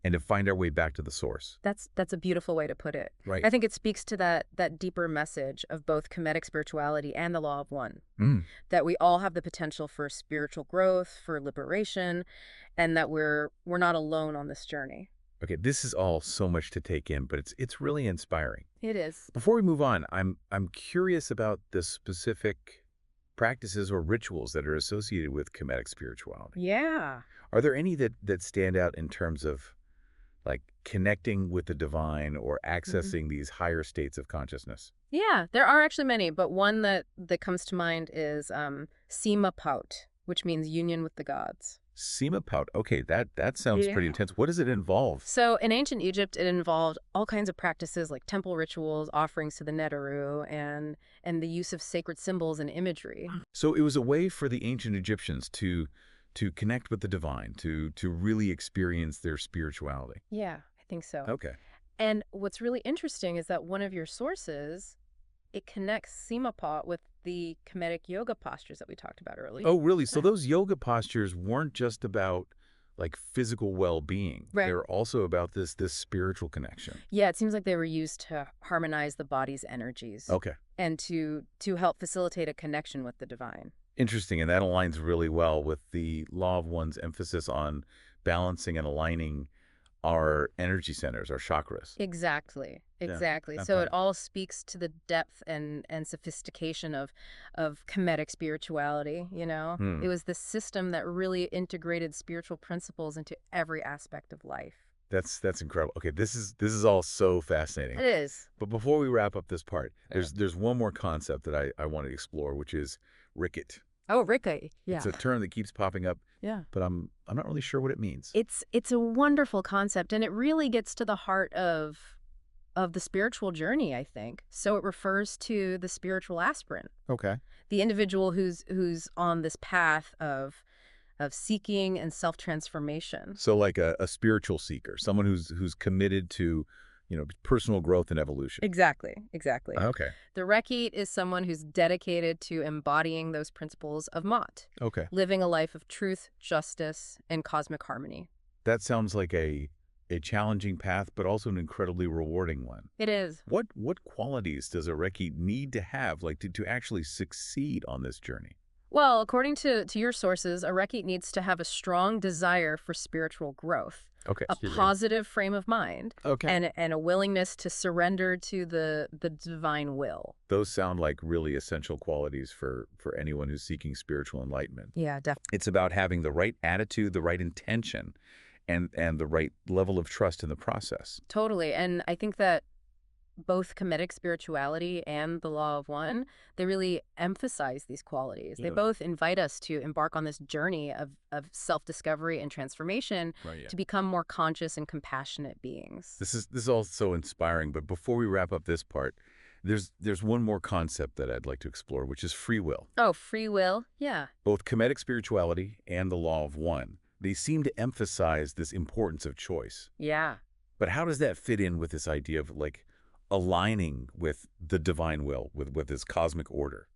and to find our way back to the source. That's a beautiful way to put it. Right. I think it speaks to that deeper message of both Kemetic spirituality and the Law of One. Mm. That we all have the potential for spiritual growth, for liberation, and that we're not alone on this journey. Okay, this is all so much to take in, but it's really inspiring. It is. Before we move on, I'm curious about the specific practices or rituals that are associated with Kemetic spirituality. Yeah. Are there any that stand out in terms of like connecting with the divine or accessing these higher states of consciousness? Yeah, there are actually many, but one that comes to mind is Sima Paut, which means union with the gods. Sima Pout. Okay, that sounds pretty Yeah. intense. What does it involve? So in ancient Egypt, it involved all kinds of practices like temple rituals, offerings to the Neteru, and the use of sacred symbols and imagery. So it was a way for the ancient Egyptians to connect with the divine, to really experience their spirituality. Yeah, I think so. Okay. And what's really interesting is that one of your sources, it connects Simapot with the Kemetic yoga postures that we talked about earlier. Oh, really? So those yoga postures weren't just about like physical well-being. Right. They're also about this spiritual connection. Yeah, it seems like they were used to harmonize the body's energies Okay. and to help facilitate a connection with the divine. Interesting, and that aligns really well with the Law of One's emphasis on balancing and aligning our energy centers, our chakras. Exactly. Yeah, Exactly. not So bad. it all speaks to the depth and sophistication of Kemetic spirituality, Hmm. It was the system that really integrated spiritual principles into every aspect of life. That's incredible. Okay, this is all so fascinating. It is. But before we wrap up this part, there's one more concept that I want to explore, which is Ricket. Oh, Rika. Yeah. It's a term that keeps popping up, Yeah. but I'm not really sure what it means. It's a wonderful concept, and it really gets to the heart of of the spiritual journey, I think. So it refers to the spiritual aspirant, Okay. the individual who's on this path of seeking and self-transformation. So like a spiritual seeker, someone who's committed to, personal growth and evolution. Exactly, exactly. Okay. The Rekite is someone who's dedicated to embodying those principles of Mott, Okay. living a life of truth, justice, and cosmic harmony. That sounds like a challenging path, but also an incredibly rewarding one. It is. What qualities does a Reiki need to have, like to actually succeed on this journey? Well, according to your sources, a Rekite needs to have a strong desire for spiritual growth, Okay. a positive frame of mind, Okay. and a willingness to surrender to the divine will. Those sound like really essential qualities for anyone who's seeking spiritual enlightenment. Yeah, definitely. It's about having the right attitude, the right intention, and the right level of trust in the process. Totally. And I think that both Kemetic spirituality and the Law of One, they really emphasize these qualities. They Yeah. both invite us to embark on this journey of self-discovery and transformation Right. Yeah. to become more conscious and compassionate beings. This is all so inspiring, but before we wrap up this part, there's one more concept that I'd like to explore, which is free will. Oh, free will? Yeah. Both Kemetic spirituality and the Law of One, they seem to emphasize this importance of choice. Yeah. But how does that fit in with this idea of like aligning with the divine will, with this cosmic order?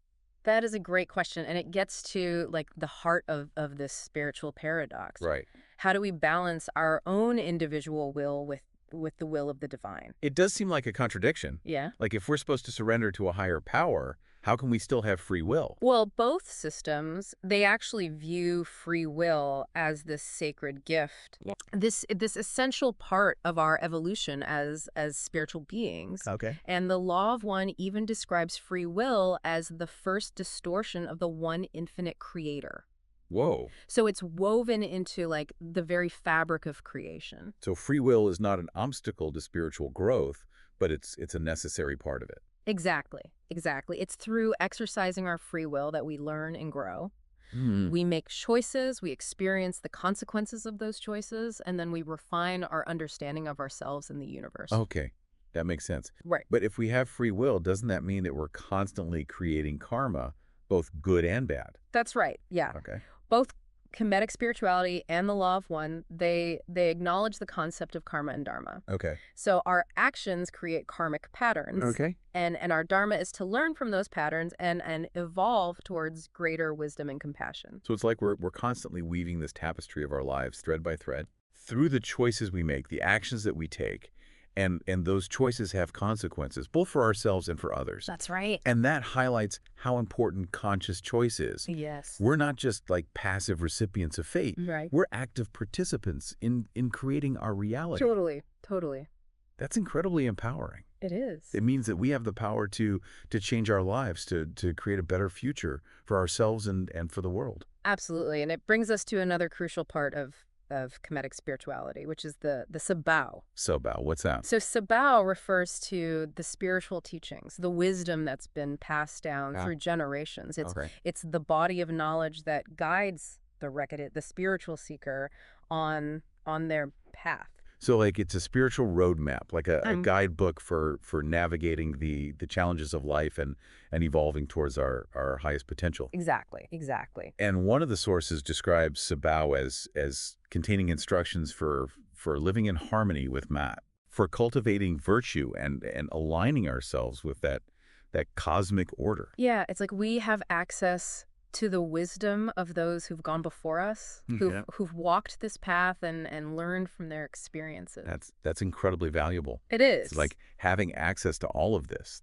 That is a great question. And it gets to like the heart of this spiritual paradox. Right. How do we balance our own individual will with the will of the divine? It does seem like a contradiction. Yeah. Like if we're supposed to surrender to a higher power, how can we still have free will? Well, both systems, they actually view free will as this sacred gift. Yeah. This essential part of our evolution as spiritual beings. Okay. And the Law of One even describes free will as the first distortion of the one infinite creator. Whoa. So it's woven into like the very fabric of creation. So free will is not an obstacle to spiritual growth, but it's a necessary part of it. Exactly. Exactly. It's through exercising our free will that we learn and grow. Hmm. We make choices, we experience the consequences of those choices, and then we refine our understanding of ourselves and the universe. Okay. That makes sense. Right. But if we have free will, doesn't that mean that we're constantly creating karma, both good and bad? That's right. Yeah. Okay. Both Kemetic spirituality and the Law of One, they acknowledge the concept of karma and dharma. Okay. So our actions create karmic patterns. Okay. And our dharma is to learn from those patterns and evolve towards greater wisdom and compassion. So it's like we're constantly weaving this tapestry of our lives thread by thread through the choices we make, the actions that we take, and those choices have consequences, both for ourselves and for others. That's right. And that highlights how important conscious choice is. Yes. We're not just like passive recipients of fate. Right. We're active participants in creating our reality. Totally. Totally. That's incredibly empowering. It is. It means that we have the power to change our lives, to create a better future for ourselves and for the world. Absolutely. And it brings us to another crucial part of Kemetic spirituality, which is the Sabao. So, Bao, what's that? So Sabao refers to the spiritual teachings, the wisdom that's been passed down through generations. It's the body of knowledge that guides the spiritual seeker on their path. So like it's a spiritual roadmap, like a guidebook for navigating the challenges of life and evolving towards our highest potential. Exactly, exactly. And one of the sources describes Sabao as containing instructions for living in harmony with Mat, for cultivating virtue and aligning ourselves with that cosmic order. Yeah, it's like we have access to the wisdom of those who've gone before us, who've walked this path and learned from their experiences. That's incredibly valuable. It is. It's like having access to all of this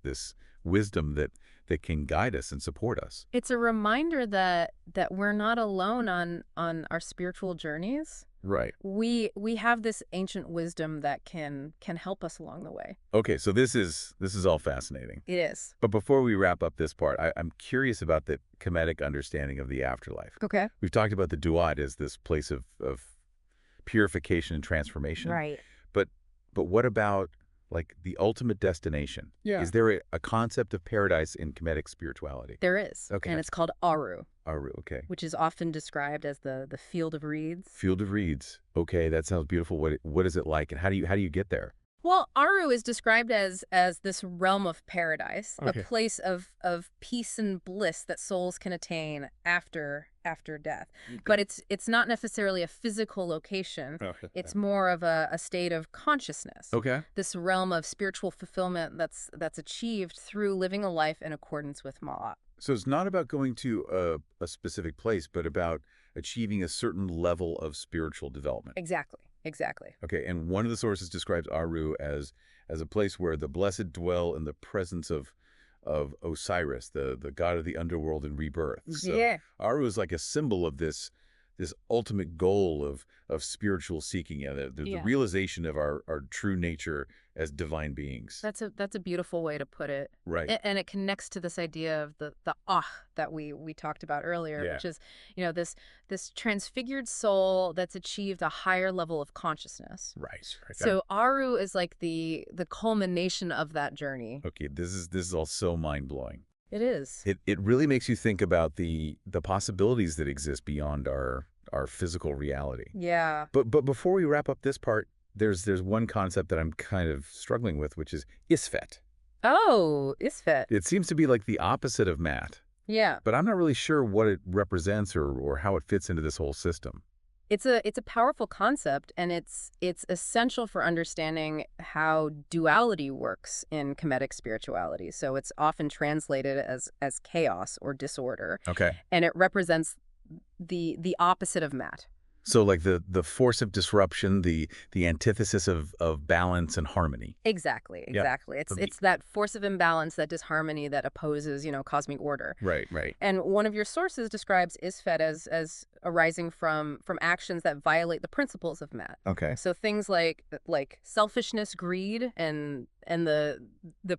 wisdom that can guide us and support us. It's a reminder that we're not alone on our spiritual journeys. Right. We have this ancient wisdom that can help us along the way. Okay, so this is all fascinating. It is. But before we wrap up this part, I'm curious about the Kemetic understanding of the afterlife. Okay. We've talked about the duat as this place of purification and transformation. Right. But what about like the ultimate destination? Yeah. Is there a concept of paradise in Kemetic spirituality? There is. Okay. And it's called Aru, Okay. which is often described as the field of reeds. Field of reeds. Okay, that sounds beautiful. What is it like, and how do you get there? Well, Aru is described as this realm of paradise, a Okay. place of peace and bliss that souls can attain after death. Okay. But it's not necessarily a physical location. Okay. It's more of a state of consciousness. Okay. This realm of spiritual fulfillment that's achieved through living a life in accordance with Ma'at. So it's not about going to a specific place, but about achieving a certain level of spiritual development. Exactly. Exactly. Okay, and one of the sources describes Aru as a place where the blessed dwell in the presence of Osiris, the god of the underworld and rebirth. So Yeah. Aru is like a symbol of this ultimate goal of spiritual seeking, the Yeah. realization of our true nature as divine beings. That's a beautiful way to put it. Right. And it connects to this idea of the that we talked about earlier, Yeah. which is, this transfigured soul that's achieved a higher level of consciousness. Right. So Aru is like the culmination of that journey. Okay, this is all so mind-blowing. It is. It really makes you think about the possibilities that exist beyond our physical reality. Yeah. But before we wrap up this part, there's one concept that I'm kind of struggling with, which is isfet. Oh, Isfet. It seems to be like the opposite of Matt, Yeah. but I'm not really sure what it represents or how it fits into this whole system. It's a powerful concept, and it's essential for understanding how duality works in Kemetic spirituality. So it's often translated as chaos or disorder, Okay. and it represents the opposite of Mat. So like the force of disruption, the antithesis of balance and harmony. Exactly. Yeah. It's that force of imbalance, that disharmony that opposes, cosmic order. Right. And one of your sources describes Isfet as arising from actions that violate the principles of Mat. Okay. So things like selfishness, greed, and the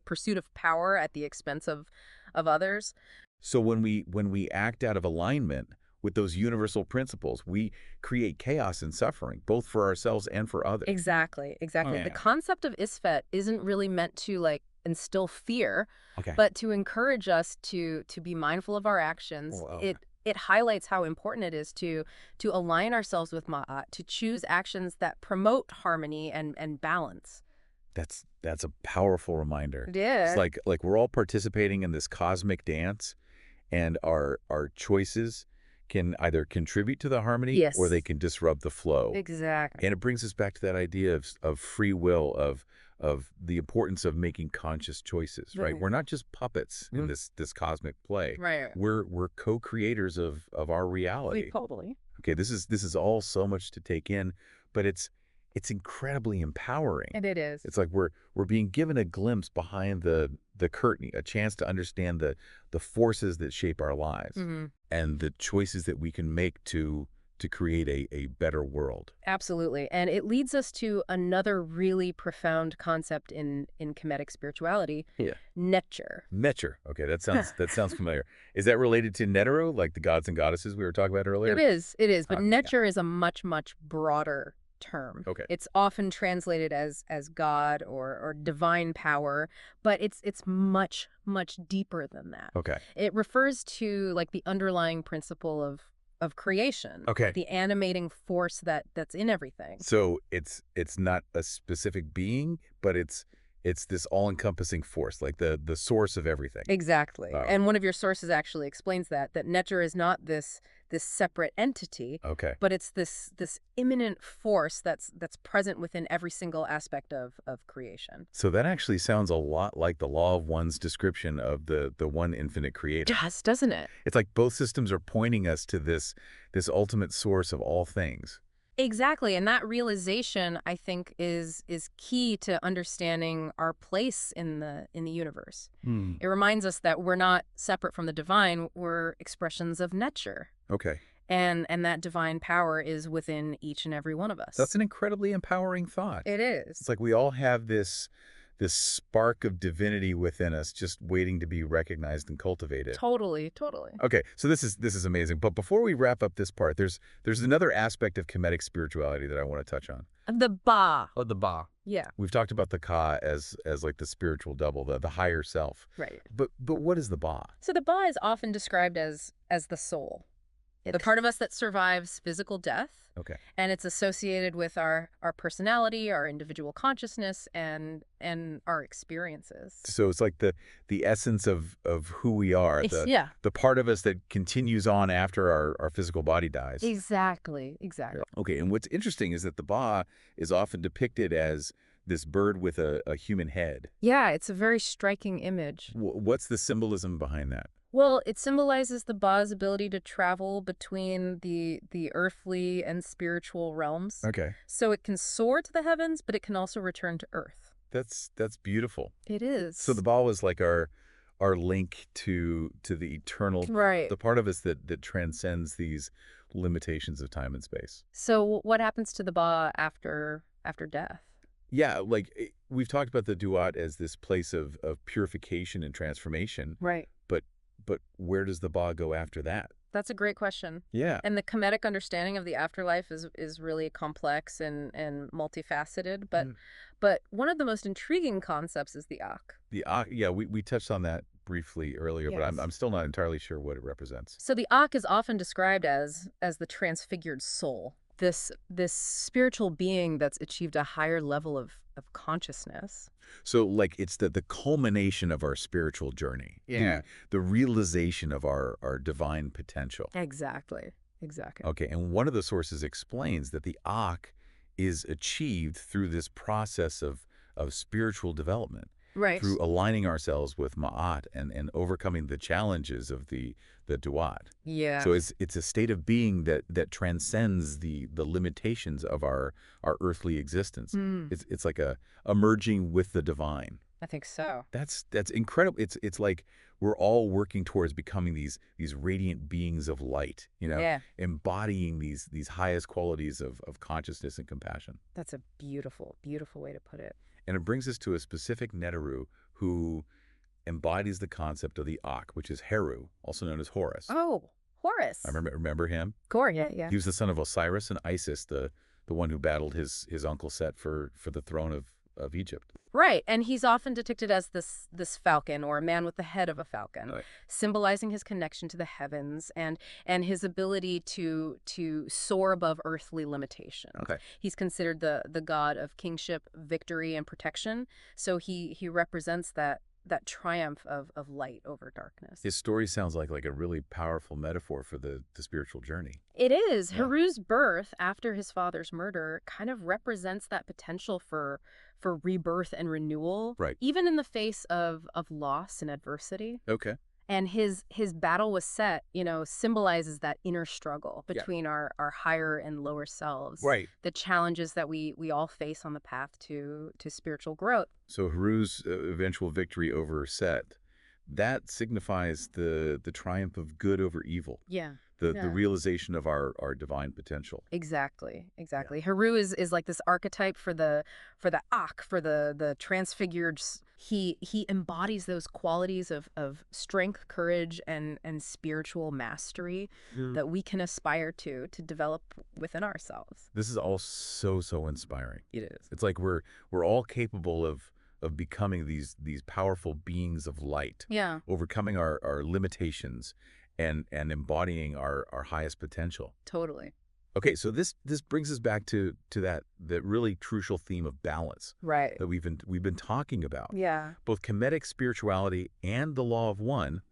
pursuit of power at the expense of others. So when we act out of alignment with those universal principles, we create chaos and suffering, both for ourselves and for others. Exactly. Oh, The yeah. concept of Isfet isn't really meant to instill fear, Okay. but to encourage us to be mindful of our actions. Wow. It highlights how important it is to align ourselves with Ma'at, to choose actions that promote harmony and balance. That's a powerful reminder. Yeah. It's like we're all participating in this cosmic dance, and our choices can either contribute to the harmony Yes. or they can disrupt the flow. Exactly. And it brings us back to that idea of free will, of the importance of making conscious choices, right? Right. We're not just puppets in this cosmic play. Right. We're co-creators of our reality. Totally. Okay, this is all so much to take in, but it's incredibly empowering. And it is. It's like we're being given a glimpse behind the curtain, a chance to understand the forces that shape our lives Mhm. and the choices that we can make to create a better world. Absolutely. And it leads us to another really profound concept in Kemetic spirituality. Yeah. Netcher. Netcher. Okay, that sounds familiar. Is that related to Netero, like the gods and goddesses we were talking about earlier? It is. But Yeah. Netcher is a much, much broader term. Okay. It's often translated as God or divine power, but it's much, much deeper than that. Okay. It refers to the underlying principle of creation. Okay. The animating force that's in everything. So it's not a specific being, but it's this all-encompassing force, like the source of everything. Exactly. Wow. And one of your sources actually explains that Netcher is not this separate entity, Okay. but it's this immanent force that's present within every single aspect of creation. So that actually sounds a lot like the law of one's description of the one infinite creator. Doesn't it? It's like both systems are pointing us to this ultimate source of all things. Exactly. And that realization, I think, is key to understanding our place in the universe. It reminds us that we're not separate from the divine, we're expressions of Netcher. Okay. And that divine power is within each and every one of us. That's an incredibly empowering thought. It is. It's like we all have this spark of divinity within us just waiting to be recognized and cultivated. Totally. Okay, so this is amazing. But before we wrap up this part, there's another aspect of Kemetic spirituality that I want to touch on. The Ba. Oh, the Ba. Yeah, We've talked about the Ka as like the spiritual double, the higher self. right. But what is the Ba? So the Ba is often described as the soul. The part of us that survives physical death. Okay. And it's associated with our personality, our individual consciousness, and our experiences. So it's like the essence of who we are, Yeah. the part of us that continues on after our physical body dies. Exactly. Exactly. Okay, and what's interesting is that the Ba is often depicted as this bird with a human head. Yeah, it's a very striking image. What's the symbolism behind that? Well, it symbolizes the Ba's ability to travel between the earthly and spiritual realms. Okay. So it can soar to the heavens, but it can also return to Earth. That's beautiful. It is. So the Ba was like our link to the eternal, Right. the part of us that transcends these limitations of time and space. So what happens to the Ba after death? Yeah, like we've talked about the Duat as this place of purification and transformation. Right. But where does the Ba go after that? That's a great question. Yeah. And the Kemetic understanding of the afterlife is really complex and multifaceted. But one of the most intriguing concepts is the Ak. The Ak, yeah, we touched on that briefly earlier, but Yes. I'm still not entirely sure what it represents. So the Ak is often described as the transfigured soul. This spiritual being that's achieved a higher level of consciousness. So like it's the culmination of our spiritual journey. Yeah. The realization of our divine potential. Exactly. Exactly. Okay, and one of the sources explains that the Ak is achieved through this process of spiritual development. Right. Through aligning ourselves with Ma'at and overcoming the challenges of the Duat. Yeah. So it's a state of being that transcends the limitations of our earthly existence. It's like a merging with the divine. I think so. That's incredible. It's like we're all working towards becoming these radiant beings of light, Yeah. embodying these highest qualities of consciousness and compassion. That's a beautiful, beautiful way to put it. And it brings us to a specific Neteru who embodies the concept of the Ak, which is Heru, also known as Horus. Oh, Horus. I remember him. Core, yeah. He was the son of Osiris and Isis, the one who battled his uncle Set for the throne of Egypt. Right, and he's often depicted as this falcon, or a man with the head of a falcon, Right. symbolizing his connection to the heavens and his ability to soar above earthly limitations. Okay. He's considered the god of kingship, victory, and protection. So he represents that triumph of light over darkness. His story sounds like a really powerful metaphor for the spiritual journey. It is. Yeah. Haru's birth after his father's murder kind of represents that potential for rebirth and renewal, Right. even in the face of loss and adversity. Okay. And his battle with Set, symbolizes that inner struggle between our higher and lower selves. Right. The challenges that we all face on the path to spiritual growth. So Haru's eventual victory over Set, that signifies the triumph of good over evil. Yeah. The realization of our divine potential. Exactly. Haru is like this archetype for the Ak, for the transfigured. He embodies those qualities of strength, courage, and spiritual mastery that we can aspire to develop within ourselves. This is all so inspiring. It is. It's like we're all capable of becoming these powerful beings of light. Yeah. Overcoming our limitations and embodying our highest potential. Totally. Okay, so this brings us back to that really crucial theme of balance. Right. That we've been talking about. Yeah. Both Kemetic spirituality and the law of one,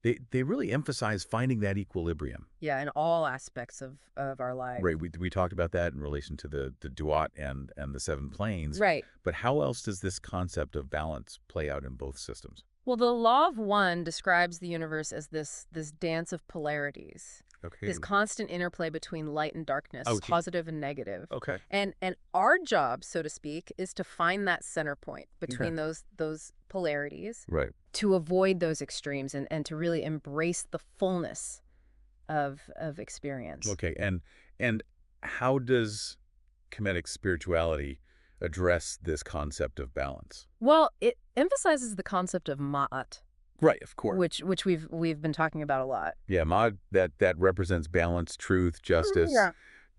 they really emphasize finding that equilibrium. Yeah, in all aspects of our lives. Right, we talked about that in relation to the Duat and the seven planes. Right. But how else does this concept of balance play out in both systems? Well, the law of one describes the universe as this dance of polarities. Okay. This constant interplay between light and darkness, Okay. positive and negative. Okay. And our job, so to speak, is to find that center point between those polarities, Right. to avoid those extremes and to really embrace the fullness of experience. Okay. And how does Kemetic spirituality address this concept of balance? Well, it emphasizes the concept of ma'at, Right, of course. which we've been talking about a lot. Yeah, Ma'at, that represents balance, truth, justice,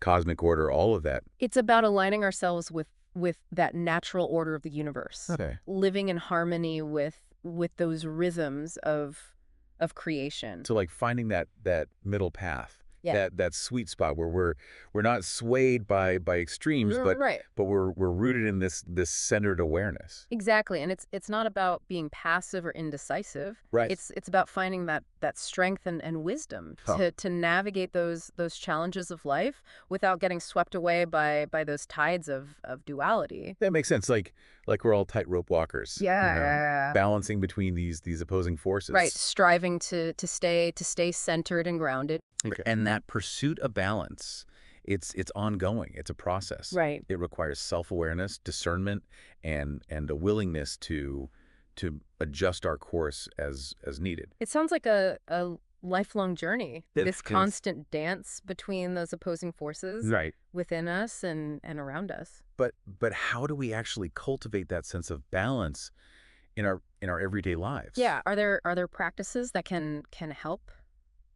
cosmic order, all of that. It's about aligning ourselves with that natural order of the universe. Okay. Living in harmony with those rhythms of creation. So like finding that middle path, Yeah. that sweet spot where we're not swayed by extremes, Right. but we're rooted in this centered awareness. Exactly. And it's not about being passive or indecisive. Right. It's about finding that strength and wisdom Huh. to navigate those challenges of life without getting swept away by those tides of duality. That makes sense. Like we're all tightrope walkers, Yeah. balancing between these opposing Right. forces. Striving to stay centered and grounded. Okay. And that pursuit of balance, it's ongoing. It's a process. Right. It requires self-awareness, discernment, and a willingness to adjust our course as needed. It sounds like a lifelong journey. It This is. constant dance between those opposing forces Right. within us and around us. But how do we actually cultivate that sense of balance in our everyday lives? Yeah. Are there practices that can help?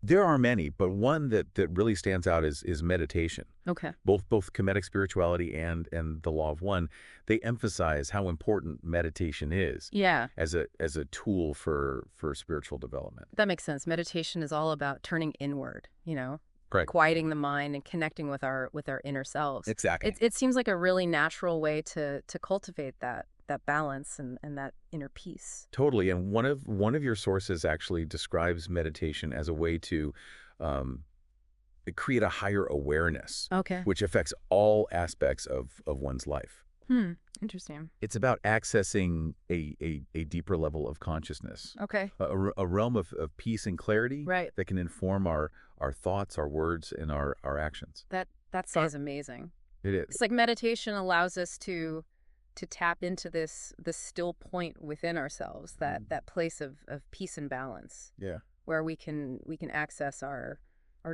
There are many, but one that really stands out is meditation. Okay. Both Kemetic spirituality and the Law of One, they emphasize how important meditation is Yeah, as a tool for spiritual development. that makes sense. Meditation is all about turning inward, Correct. quieting the mind and connecting with our inner selves. Exactly. It seems like a really natural way to cultivate that balance and that inner peace. Totally. And one of your sources actually describes meditation as a way to um, create a higher awareness, Okay. which affects all aspects of one's life. Interesting. It's about accessing a deeper level of consciousness, Okay. a realm of peace and clarity Right. that can inform our thoughts, our words, and our actions. That sounds amazing. It is. It's like meditation allows us to tap into this still point within ourselves, that place of peace and balance, Yeah. where we can access our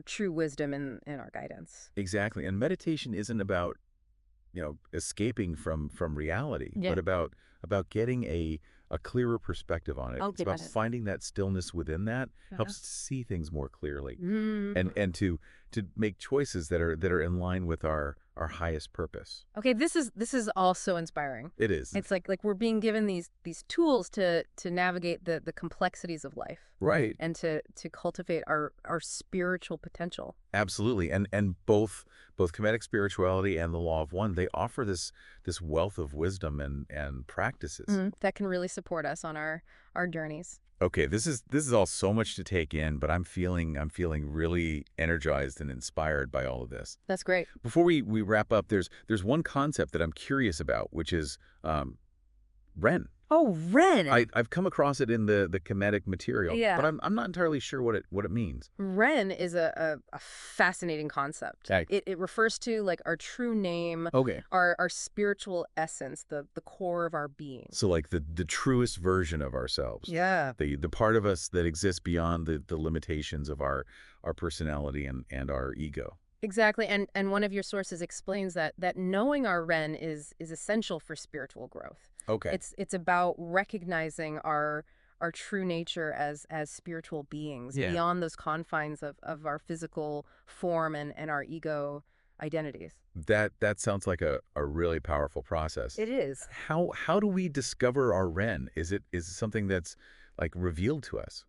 true wisdom and our guidance. Exactly. And meditation isn't about, escaping from reality, Yeah. but about getting a clearer perspective on it. Oh, It's about got it. finding that stillness within that helps to see things more clearly and to make choices that are in line with our highest purpose. Okay, this is also inspiring. It is. It's like we're being given these tools to navigate the complexities of life Right. and to cultivate our spiritual potential. Absolutely. And both Kemetic spirituality and the Law of One, they offer this wealth of wisdom and practices. That can really support us on our journeys. Okay, this is all so much to take in, but I'm feeling really energized and inspired by all of this. That's great. Before we wrap up, there's one concept that I'm curious about, which is Ren. Oh, Ren. I've come across it in the Kemetic material, Yeah. but I'm not entirely sure what it means. Ren is a fascinating concept. Okay. It refers to like our true name, Okay. our spiritual essence, the core of our being. So like the truest version of ourselves. Yeah. The part of us that exists beyond the limitations of our personality and our ego. Exactly. And one of your sources explains that knowing our Ren is essential for spiritual growth. Okay. It's about recognizing our true nature as spiritual beings Yeah. beyond those confines of our physical form and our ego identities. That sounds like a really powerful process. It is. How do we discover our Ren? Is it something that's like revealed to us?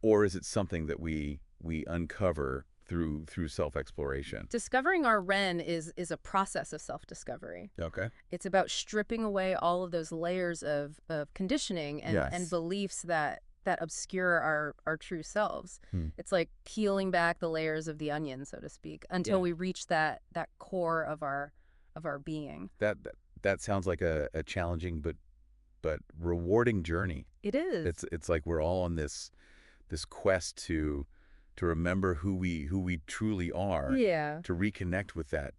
Or is it something that we uncover through self-exploration? Discovering our Ren is a process of self-discovery. Okay. It's about stripping away all of those layers of conditioning and Yes. beliefs that obscure our true selves. Hmm. It's like peeling back the layers of the onion, so to speak, until Yeah. we reach that core of our being. That sounds like a challenging but rewarding journey. It is. It's like we're all on this quest to remember who we truly are, Yeah. to reconnect with that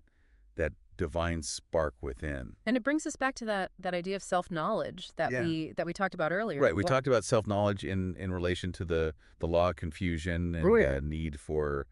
divine spark within. And it brings us back to that idea of self-knowledge that Yeah. we talked about earlier. Right. We talked about self-knowledge in relation to the law of confusion and Right. need for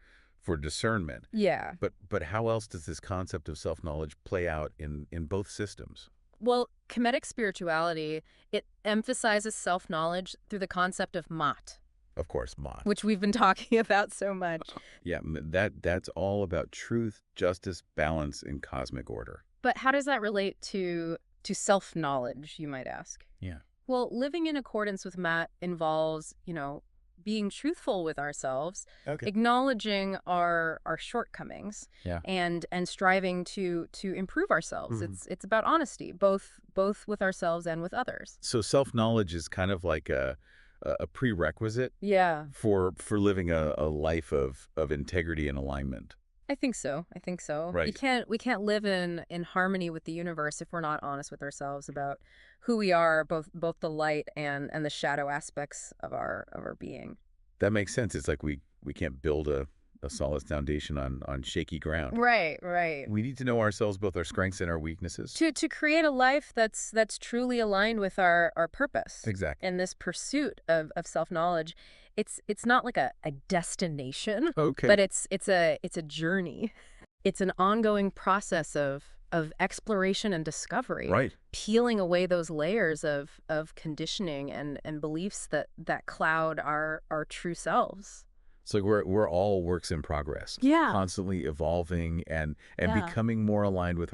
discernment. Yeah. But how else does this concept of self-knowledge play out in both systems? Well, Kemetic spirituality, it emphasizes self-knowledge through the concept of mat, Of course, Ma. which we've been talking about so much. Yeah, that's all about truth, justice, balance, and cosmic order. But how does that relate to self-knowledge, you might ask? Yeah. Well, living in accordance with Mat involves, being truthful with ourselves, Okay. acknowledging our shortcomings, Yeah. and striving to improve ourselves. Mhm. It's about honesty, both with ourselves and with others. So self-knowledge is kind of like a prerequisite Yeah, for living a life of integrity and alignment. I think so. I think so. Right. We can't live in harmony with the universe if we're not honest with ourselves about who we are, both the light and the shadow aspects of our being. That makes sense. It's like we can't build a solid foundation on shaky ground. Right, right. We need to know ourselves, both our strengths and our weaknesses. To create a life that's truly aligned with our purpose. Exactly. And this pursuit of self-knowledge, it's not like a destination, Okay. but it's a journey. It's an ongoing process of exploration and discovery. Right. Peeling away those layers of conditioning and beliefs that cloud our true selves. So we're all works in progress. Yeah. Constantly evolving and Yeah. becoming more aligned with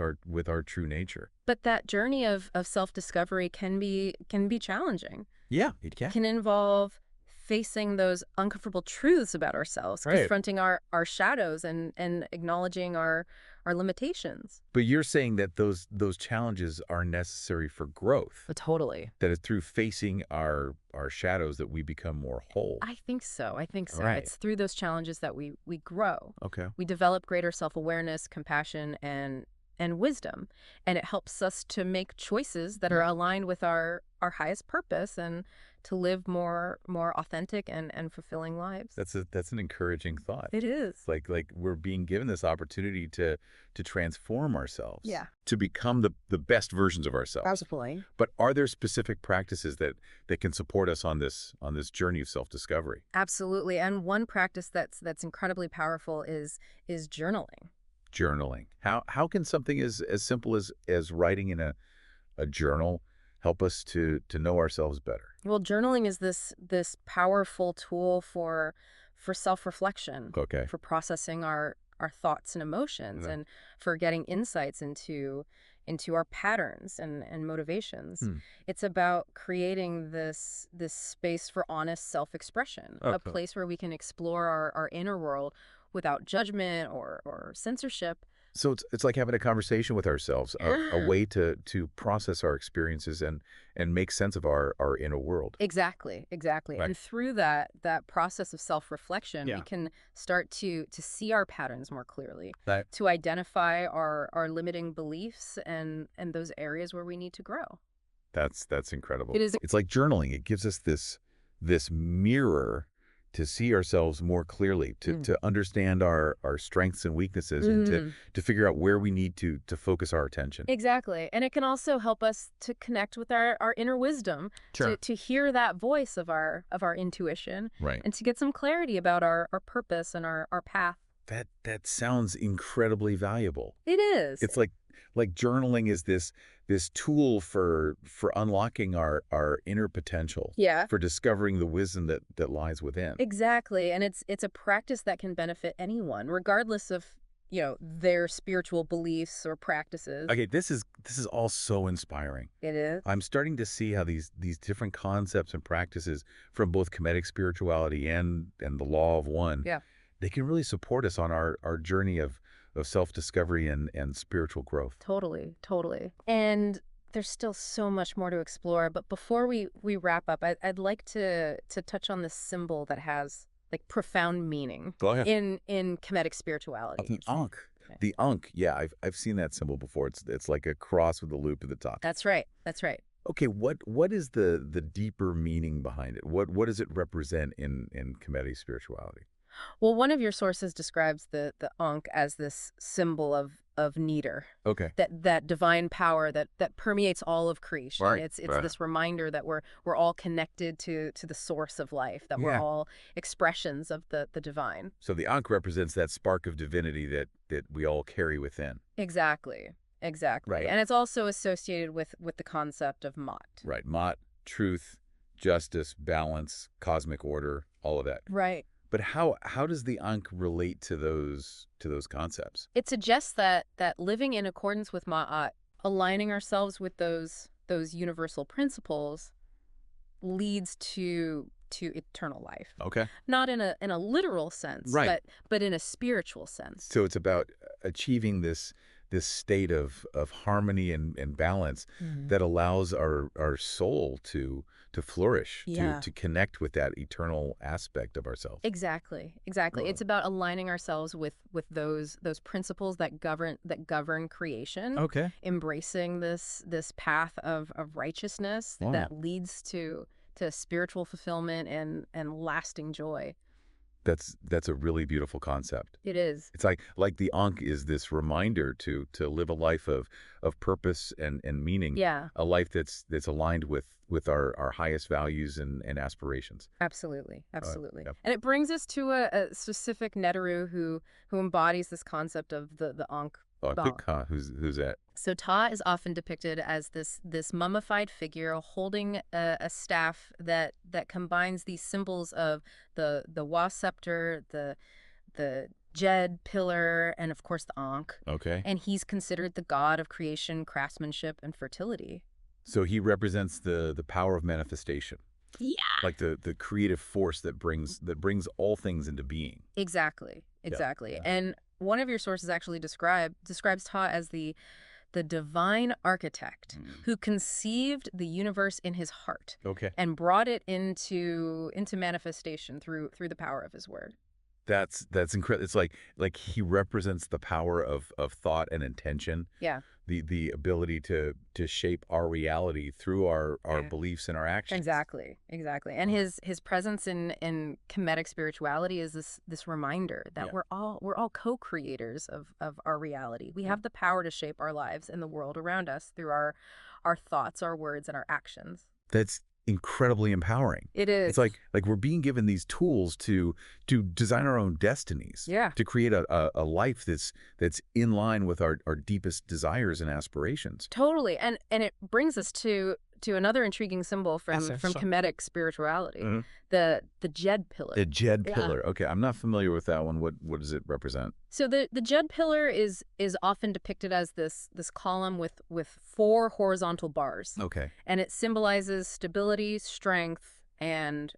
our true nature. But that journey of self-discovery can be challenging. Yeah, it can. Can involve facing those uncomfortable truths about ourselves, Right. confronting our shadows and acknowledging our limitations. But you're saying that those challenges are necessary for growth. Totally. That is through facing our shadows that we become more whole. I think so. I think so. Right. It's through those challenges that we grow. Okay. We develop greater self-awareness, compassion, and wisdom. And it helps us to make choices that are aligned with our highest purpose and to live more authentic and fulfilling lives. That's an encouraging thought. It is. Like we're being given this opportunity to transform ourselves. Yeah. To become the best versions of ourselves. Absolutely. But are there specific practices that can support us on this journey of self-discovery? Absolutely. And one practice that's incredibly powerful is journaling. Journaling. How can something as simple as writing in a journal help us to know ourselves better? Well, journaling is this powerful tool for self-reflection, Okay. for processing our thoughts and emotions, Yeah. and for getting insights into our patterns and motivations. Hmm. It's about creating this space for honest self-expression, a Okay. place where we can explore our inner world without judgment or censorship. So it's like having a conversation with ourselves, a way to process our experiences and make sense of our inner world. Exactly. Right. And through that process of self-reflection, Yeah. we can start to see our patterns more clearly, That to identify our limiting beliefs and those areas where we need to grow. that's incredible. It is. It's like journaling. It gives us this mirror to see ourselves more clearly, to understand our strengths and weaknesses, and to figure out where we need to focus our attention. Exactly. And it can also help us to connect with our inner wisdom, to hear that voice of our intuition, Right. and to get some clarity about our purpose and our path. That sounds incredibly valuable. It is. It's like journaling is this tool for unlocking our inner potential. Yeah. For discovering the wisdom that lies within. Exactly. And it's a practice that can benefit anyone, regardless of, their spiritual beliefs or practices. Okay, this is all so inspiring. It is. I'm starting to see how these different concepts and practices from both Kemetic spirituality and the law of one, Yeah. they can really support us on our journey of self-discovery and spiritual growth. Totally. And there's still so much more to explore. But before we wrap up, I'd like to touch on this symbol that has like profound meaning Go ahead. in Kemetic spirituality. The Ankh. Okay. The Ankh. Yeah, I've seen that symbol before. It's like a cross with a loop at the top. That's right. Okay, what is the deeper meaning behind it? What does it represent in Kemetic spirituality? Well, one of your sources describes the Ankh as this symbol of Neter, Okay. that divine power that permeates all of creation. Right, It's right. this reminder that we're all connected to the source of life, that we're Yeah. all expressions of the divine. So the Ankh represents that spark of divinity that we all carry within. Exactly. Right. And it's also associated with the concept of Mot. Right. Mot, truth, justice, balance, cosmic order, all of that. Right. But how does the Ankh relate to those concepts? It suggests that living in accordance with Ma'at, aligning ourselves with those universal principles, leads to to eternal life. Okay. Not in a literal sense, Right. but in a spiritual sense. So it's about achieving this state of harmony and balance Mhm. that allows our soul to flourish, Yeah. to connect with that eternal aspect of ourselves. Exactly. Exactly. Oh, It's about aligning ourselves with those principles that govern creation, okay. embracing this path of righteousness Wow. that leads to spiritual fulfillment and lasting joy. That's a really beautiful concept. It is. It's like the Ankh is this reminder to live a life of purpose and meaning, Yeah, a life that's aligned with our highest values and aspirations. absolutely. Absolutely. Yeah. And it brings us to a specific Neteru who embodies this concept of the Ankh. Ba. Who's that? So Ta is often depicted as this mummified figure holding a staff that combines these symbols of the Wa scepter, the Jed pillar, and of course the Ankh. Okay. And he's considered the god of creation, craftsmanship, and fertility. So he represents the power of manifestation, Yeah. like the creative force that brings all things into being. Exactly. Yeah. Exactly. Yeah. And one of your sources actually describes Ta as the divine architect who conceived the universe in his heart Okay. and brought it into manifestation through the power of his word. That's incredible. It's like he represents the power of thought and intention, Yeah. the ability to shape our reality through our Yeah. beliefs and our actions. Exactly. Exactly. And his presence in Kemetic spirituality is this reminder that Yeah. we're all co-creators of our reality. We have the power to shape our lives and the world around us through our thoughts, our words, and our actions. That's incredibly empowering. It It's is. like we're being given these tools to design our own destinies, Yeah. to create a life that's in line with our deepest desires and aspirations. Totally. And it brings us to another intriguing symbol from Ascension. Kemetic spirituality, Mhm. the Jed pillar. The Jed Yeah. pillar. Okay, I'm not familiar with that one. What does it represent? So the Jed pillar is often depicted as this column with four horizontal bars. Okay. And it symbolizes stability, strength, and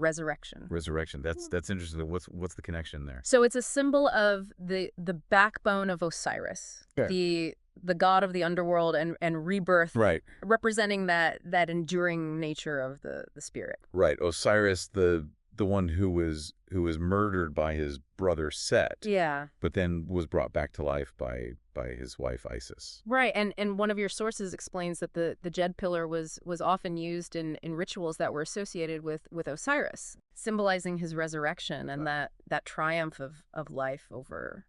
resurrection. Resurrection. That's interesting. What's the connection there? So it's a symbol of the backbone of Osiris, Okay. the god of the underworld and rebirth, Right. representing that enduring nature of the spirit. Right. Osiris, the one who was murdered by his brother Set, Yeah. but then was brought back to life by his wife Isis. Right, and one of your sources explains that the Jed pillar was often used in rituals that were associated with Osiris, symbolizing his resurrection and that triumph of life over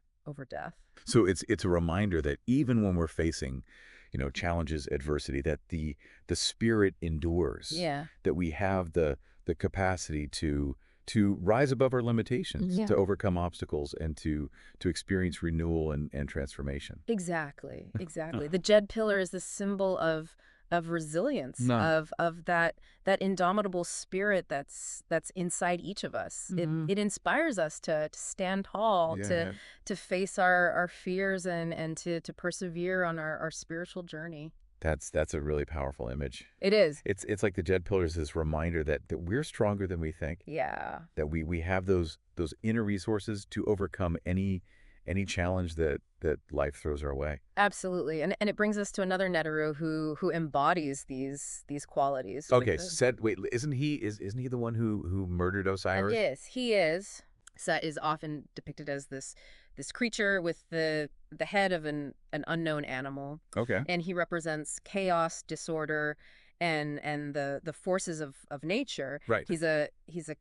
death. So it's a reminder that even when we're facing, challenges, adversity, that the spirit endures. Yeah. That we have the capacity to rise above our limitations, Yeah. to overcome obstacles, and to experience renewal and transformation. Exactly. The Jed pillar is the symbol of resilience, No. of that indomitable spirit that's inside each of us. It inspires us to stand tall, Yeah. to face our fears and to persevere on our spiritual journey. That's a really powerful image. It is. It's like the Jed pillar is this reminder that we're stronger than we think, Yeah. that we have those inner resources to overcome any challenge that life throws our way. Absolutely. And it brings us to another Neteru who embodies these qualities. Okay, Set. Wait, isn't he the one who murdered Osiris? He is. Set is often depicted as this creature with the head of an unknown animal. Okay. And he represents chaos, disorder, and the forces of nature. Right. He's a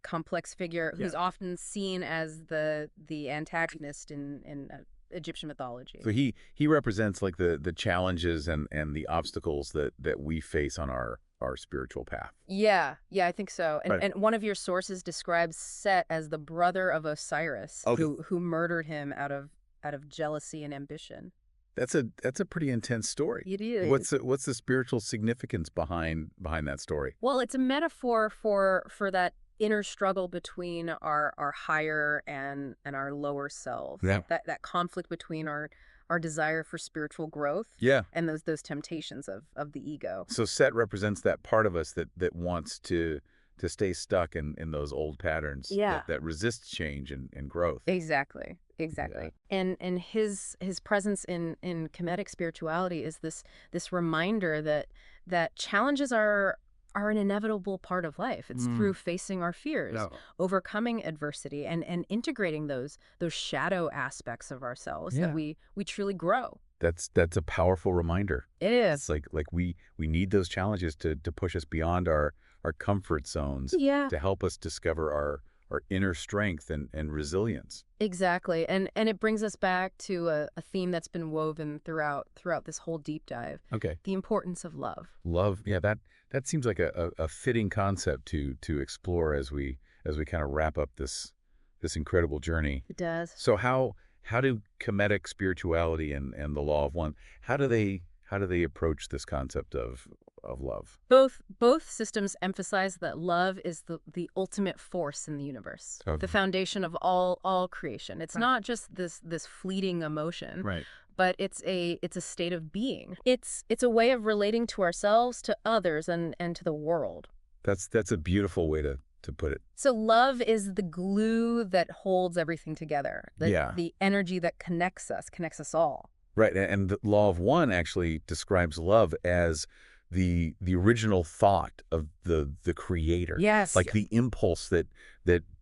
complex figure who's Yeah. often seen as the antagonist in Egyptian mythology. So he represents like the challenges and the obstacles that we face on our spiritual path. Yeah, I think so. And Right. and one of your sources describes Set as the brother of Osiris, Okay. who murdered him out of jealousy and ambition. That's a pretty intense story. It is. What's the spiritual significance behind that story? Well, it's a metaphor for that inner struggle between our higher and our lower selves. Yeah. That conflict between our desire for spiritual growth Yeah. and those temptations of the ego. So Set represents that part of us that wants to to stay stuck in those old patterns Yeah. that resist change and growth. Exactly. Exactly. And his presence in Kemetic spirituality is this reminder that challenges are an inevitable part of life. It's through facing our fears, No. overcoming adversity, and integrating those shadow aspects of ourselves that we truly grow. That's a powerful reminder. It It's is. like we need those challenges to push us beyond our comfort zones, Yeah. to help us discover our inner strength and resilience. Exactly. And it brings us back to a theme that's been woven throughout this whole deep dive. Okay. The importance of love. Love, yeah, that seems like a fitting concept to explore as we kind of wrap up this incredible journey. It does. So how do Kemetic spirituality and the law of one, how do they approach this concept of love? Both systems emphasize that love is the ultimate force in the universe, Of- the foundation of all creation. It's not just this fleeting emotion, Right. but it's a state of being. It's a way of relating to ourselves, to others, and to the world. That's a beautiful way to put it. So love is the glue that holds everything together. Yeah. The energy that connects us all. Right, and the law of one actually describes love as the original thought of the creator. Yes. Like the impulse that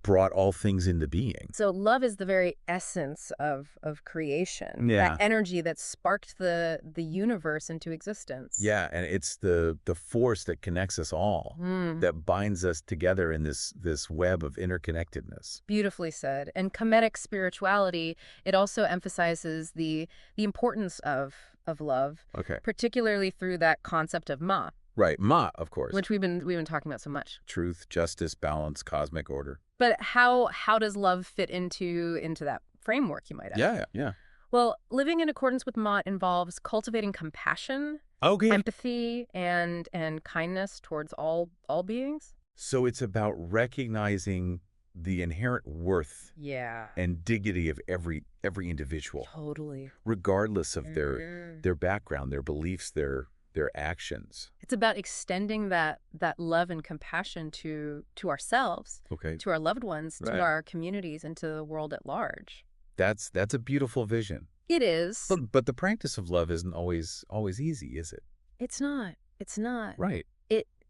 brought all things into being. So love is the very essence of creation. Yeah. That energy that sparked the universe into existence. Yeah, and it's the force that connects us all, that binds us together in this web of interconnectedness. Beautifully said. And Kemetic spirituality, it also emphasizes the importance of love, Okay. particularly through that concept of ma, Right, Ma, of course. which we've been talking about so much. Truth, justice, balance, cosmic order. But how does love fit into that framework, you might ask? Yeah. Well, living in accordance with Ma involves cultivating compassion, Okay. empathy, and kindness towards all beings. So it's about recognizing the inherent worth Yeah. and dignity of every individual, Totally. regardless of their background, their beliefs, their actions. It's about extending that love and compassion to ourselves, Okay. to our loved ones, Right. to our communities, and to the world at large. That's a beautiful vision. It is. But the practice of love isn't always easy, is it? It's not. It's not. Right.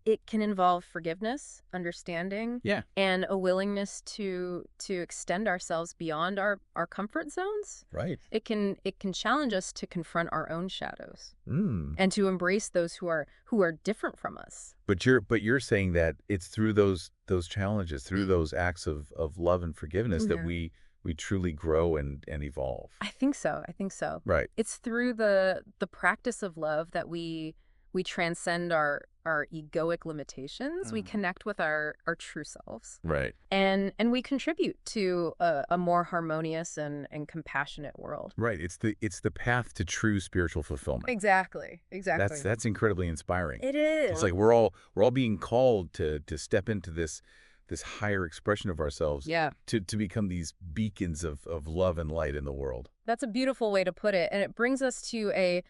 It can involve forgiveness, understanding, Yeah. and a willingness to extend ourselves beyond our comfort zones. Right. It can challenge us to confront our own shadows Mm. and to embrace those who are different from us. But you're saying that it's through those challenges, through those acts of love and forgiveness that we truly grow and evolve. I think so. Right. It's through the practice of love that we transcend our egoic limitations. We connect with our true selves. Right. And we contribute to a more harmonious and compassionate world. Right. It's the path to true spiritual fulfillment. Exactly. That's incredibly inspiring. It is. It's like we're all being called to step into this higher expression of ourselves. Yeah. To become these beacons of love and light in the world. That's a beautiful way to put it. And it brings us to a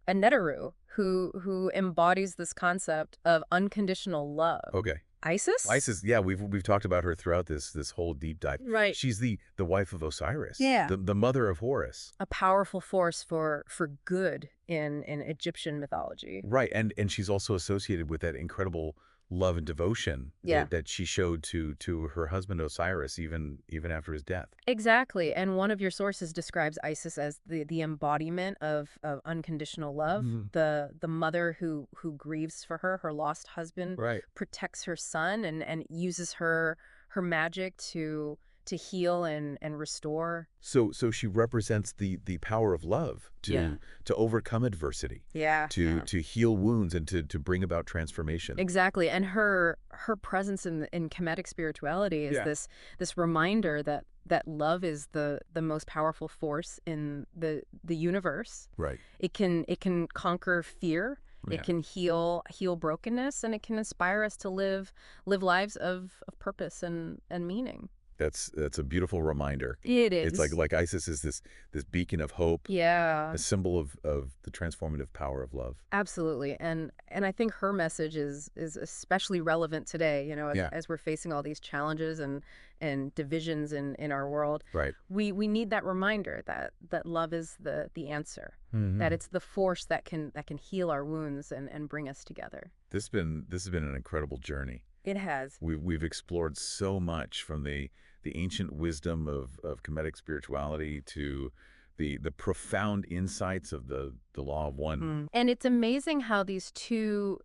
Neteru who embodies this concept of unconditional love. Okay. Isis, yeah, we've talked about her throughout this whole deep dive. Right. She's the wife of Osiris. Yeah. The mother of Horus. a powerful force for good in Egyptian mythology. Right, and she's also associated with that incredible love and devotion that she showed to her husband Osiris even after his death. Exactly. And one of your sources describes Isis as the embodiment of unconditional love, the mother who grieves for her lost husband, Right. protects her son and uses her magic to heal and restore. So she represents the power of love to overcome adversity. Yeah. To heal wounds and to bring about transformation. Exactly. And her presence in Kemetic spirituality is this reminder that love is the most powerful force in the universe. Right. It can conquer fear. Yeah. It can heal brokenness, and it can inspire us to live lives of purpose and meaning. That's a beautiful reminder. It It's is. like Isis is this beacon of hope, Yeah. a symbol of the transformative power of love. Absolutely. And I think her message is especially relevant today, Yeah. as we're facing all these challenges and divisions in our world. Right. We need that reminder that love is the answer. That Hmm. it's the force that can heal our wounds and bring us together. This has been an incredible journey. It has. We've explored so much from the ancient wisdom of Kemetic spirituality to the profound insights of the law of one. And it's amazing how these two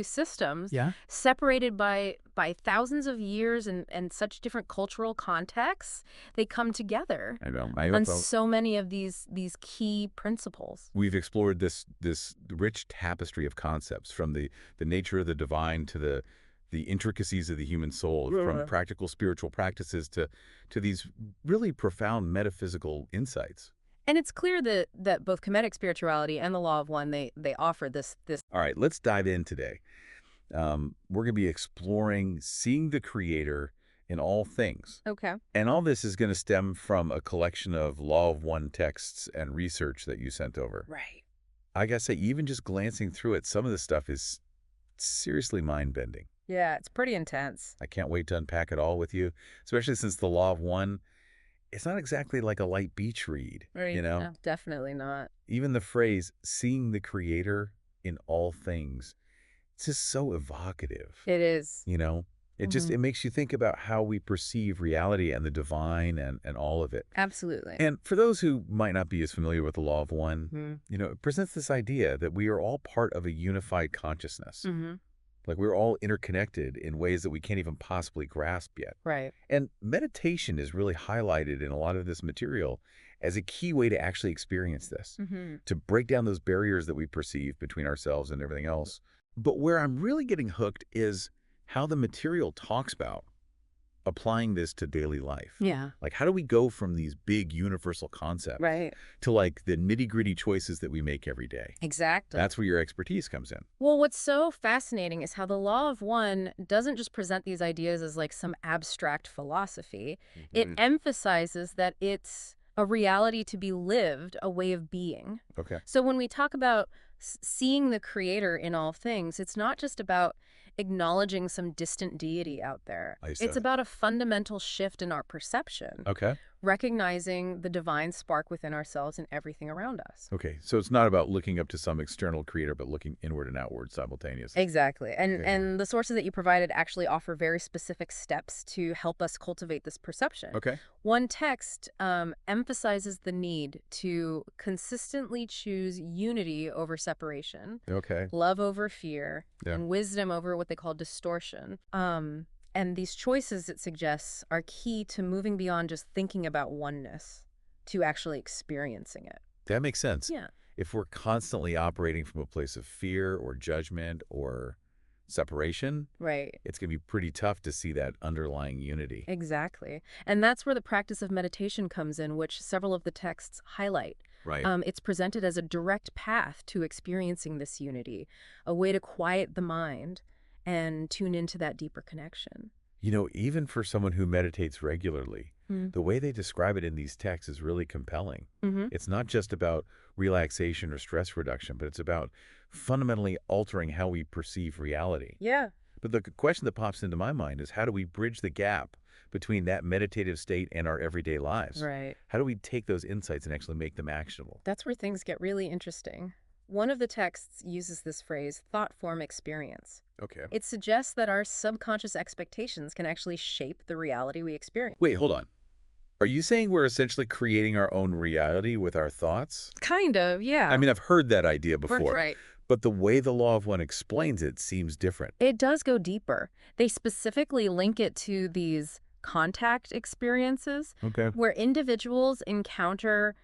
systems, Yeah. separated by thousands of years and such different cultural contexts, they come together I know. on so many of these key principles. We've explored this rich tapestry of concepts from the nature of the divine to the intricacies of the human soul, from practical spiritual practices to these really profound metaphysical insights. And it's clear that both Kemetic spirituality and the law of one, they offer this. All right, let's dive in today. We're going to be exploring seeing the Creator in all things. Okay. And all this is going to stem from a collection of Law of One texts and research that you sent over. Right. I gotta say, even just glancing through it, some of this stuff is seriously mind-bending. Yeah, it's pretty intense. I can't wait to unpack it all with you, especially since the Law of One, it's not exactly like a light beach read, Right. No, definitely not. Even the phrase, seeing the Creator in all things, it's just so evocative, It is. It makes you think about how we perceive reality and the divine and all of it. Absolutely. And for those who might not be as familiar with the Law of One, it presents this idea that we are all part of a unified consciousness. Like we're all interconnected in ways that we can't even possibly grasp yet. Right. And meditation is really highlighted in a lot of this material as a key way to actually experience this, to break down those barriers that we perceive between ourselves and everything else. But where I'm really getting hooked is how the material talks about applying this to daily life. Yeah. Like, how do we go from these big universal concepts Right. to like the nitty-gritty choices that we make every day? Exactly. That's where your expertise comes in. Well, what's so fascinating is how the law of one doesn't just present these ideas as like some abstract philosophy. It emphasizes that it's a reality to be lived, a way of being. Okay. So when we talk about seeing the Creator in all things, it's not just about acknowledging some distant deity out there. I see. It's about a fundamental shift in our perception, Okay. recognizing the divine spark within ourselves and everything around us. Okay. So it's not about looking up to some external creator, but looking inward and outward simultaneously. Exactly. And Okay. and the sources that you provided actually offer very specific steps to help us cultivate this perception. Okay. One text emphasizes the need to consistently choose unity over separation, Okay. love over fear, Yeah. and wisdom over what they call distortion. And these choices, it suggests, are key to moving beyond just thinking about oneness to actually experiencing it. That makes sense. Yeah. If we're constantly operating from a place of fear or judgment or separation, Right. it's going to be pretty tough to see that underlying unity. Exactly. And that's where the practice of meditation comes in, which several of the texts highlight. Right. It's presented as a direct path to experiencing this unity, a way to quiet the mind and tune into that deeper connection. Even for someone who meditates regularly, the way they describe it in these texts is really compelling. It's not just about relaxation or stress reduction, but it's about fundamentally altering how we perceive reality. Yeah. But the question that pops into my mind is, how do we bridge the gap between that meditative state and our everyday lives? Right. How do we take those insights and actually make them actionable? That's where things get really interesting. One of the texts uses this phrase, thought form experience. Okay. It suggests that our subconscious expectations can actually shape the reality we experience. Wait, hold on. Are you saying we're essentially creating our own reality with our thoughts? Kind of, yeah. I mean, I've heard that idea before. Right. But the way the Law of One explains it seems different. It does go deeper. They specifically link it to these contact experiences Okay. where individuals encounter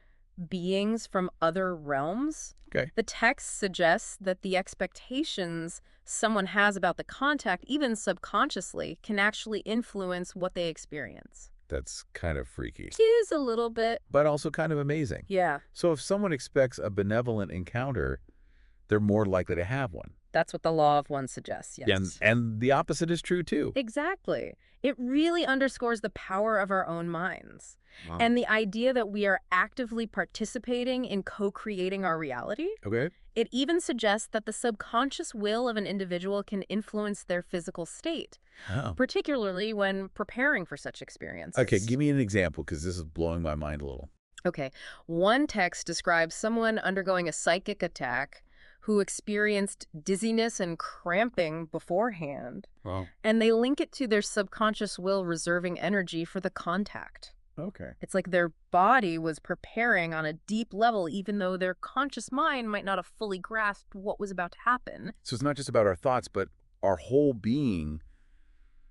beings from other realms. Okay. The text suggests that the expectations someone has about the contact, even subconsciously, can actually influence what they experience. That's kind of freaky, It is a little bit. but also kind of amazing. Yeah. So if someone expects a benevolent encounter, they're more likely to have one. That's what the law of one suggests, And, yes. and the opposite is true, too. Exactly. It really underscores the power of our own minds. Wow. And the idea that we are actively participating in co-creating our reality. Okay. It even suggests that the subconscious will of an individual can influence their physical state, Oh. particularly when preparing for such experiences. Okay, give me an example, because this is blowing my mind a little. Okay, one text describes someone undergoing a psychic attack who experienced dizziness and cramping beforehand, Wow. and they link it to their subconscious will reserving energy for the contact. Okay. It's like their body was preparing on a deep level, even though their conscious mind might not have fully grasped what was about to happen. So it's not just about our thoughts, but our whole being,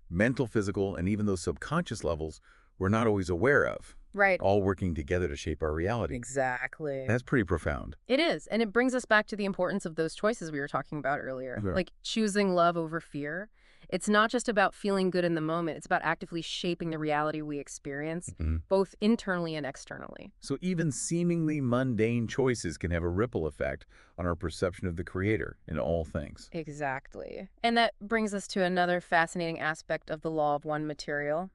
mental, physical, and even those subconscious levels we're not always aware of, Right. all working together to shape our reality. Exactly. That's pretty profound. It is, and it brings us back to the importance of those choices we were talking about earlier, Yeah. like choosing love over fear. It's not just about feeling good in the moment, it's about actively shaping the reality we experience, both internally and externally. So even seemingly mundane choices can have a ripple effect on our perception of the Creator in all things. Exactly. And that brings us to another fascinating aspect of the Law of One material.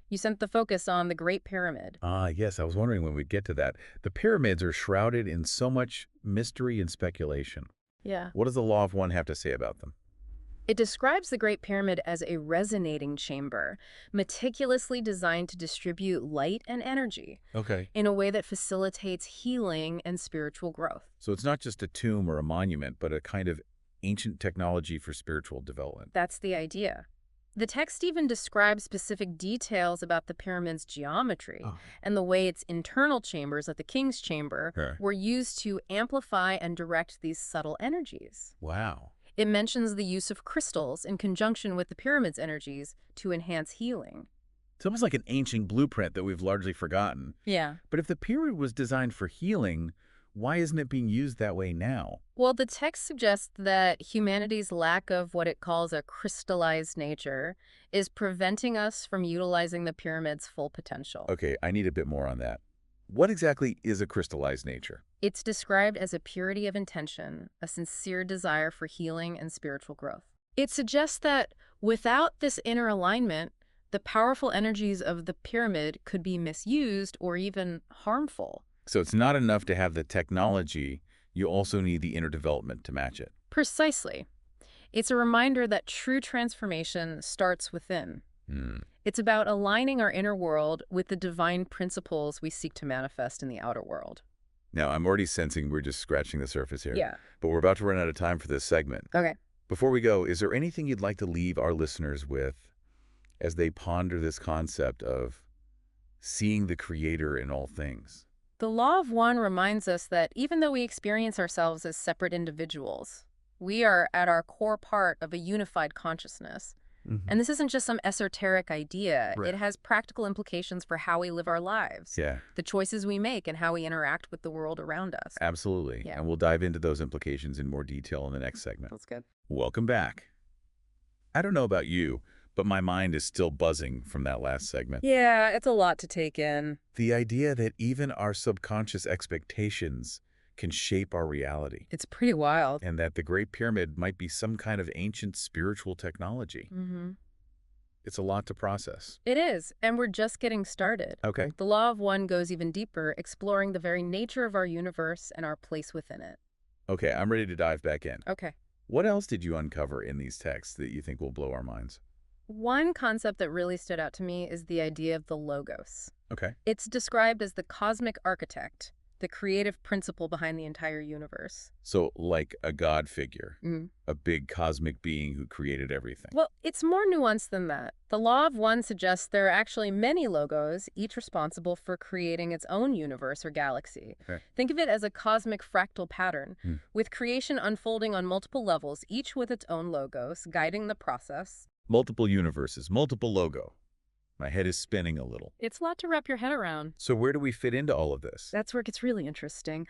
You sent the focus on the Great Pyramid. Ah, yes, I was wondering when we'd get to that. The pyramids are shrouded in so much mystery and speculation. Yeah. What does the Law of One have to say about them? It describes the Great Pyramid as a resonating chamber, meticulously designed to distribute light and energy Okay. in a way that facilitates healing and spiritual growth. So it's not just a tomb or a monument, but a kind of ancient technology for spiritual development. That's the idea. The text even describes specific details about the pyramid's geometry and the way its internal chambers, like the king's chamber, Okay. were used to amplify and direct these subtle energies. Wow. It mentions the use of crystals in conjunction with the pyramid's energies to enhance healing. It's almost like an ancient blueprint that we've largely forgotten. Yeah. But if the pyramid was designed for healing, why isn't it being used that way now? Well, the text suggests that humanity's lack of what it calls a crystallized nature is preventing us from utilizing the pyramid's full potential. Okay, I need a bit more on that. What exactly is a crystallized nature? It's described as a purity of intention, a sincere desire for healing and spiritual growth. It suggests that without this inner alignment, the powerful energies of the pyramid could be misused or even harmful. So it's not enough to have the technology, you also need the inner development to match it. Precisely. It's a reminder that true transformation starts within. It's about aligning our inner world with the divine principles we seek to manifest in the outer world. Now, I'm already sensing we're just scratching the surface here. Yeah. But we're about to run out of time for this segment. Okay. Before we go, is there anything you'd like to leave our listeners with as they ponder this concept of seeing the Creator in all things? The Law of One reminds us that even though we experience ourselves as separate individuals, we are at our core part of a unified consciousness. And this isn't just some esoteric idea. Right. It has practical implications for how we live our lives, Yeah, the choices we make, and how we interact with the world around us. absolutely. Yeah. And we'll dive into those implications in more detail in the next segment. That's good. Welcome back. I don't know about you, but my mind is still buzzing from that last segment. Yeah, it's a lot to take in. The idea that even our subconscious expectations can shape our reality, It's pretty wild. and that the Great Pyramid might be some kind of ancient spiritual technology. It's a lot to process. It is, and we're just getting started. Okay. The Law of One goes even deeper, exploring the very nature of our universe and our place within it. Okay, I'm ready to dive back in. Okay. What else did you uncover in these texts that you think will blow our minds? One concept that really stood out to me is the idea of the logos. Okay. It's described as the cosmic architect, the creative principle behind the entire universe. So like a god figure, a big cosmic being who created everything. Well, it's more nuanced than that. The Law of One suggests there are actually many logos, each responsible for creating its own universe or galaxy. Okay. Think of it as a cosmic fractal pattern, with creation unfolding on multiple levels, each with its own logos, guiding the process. Multiple universes, multiple logo. My head is spinning a little. It's a lot to wrap your head around. So where do we fit into all of this? That's where it gets really interesting.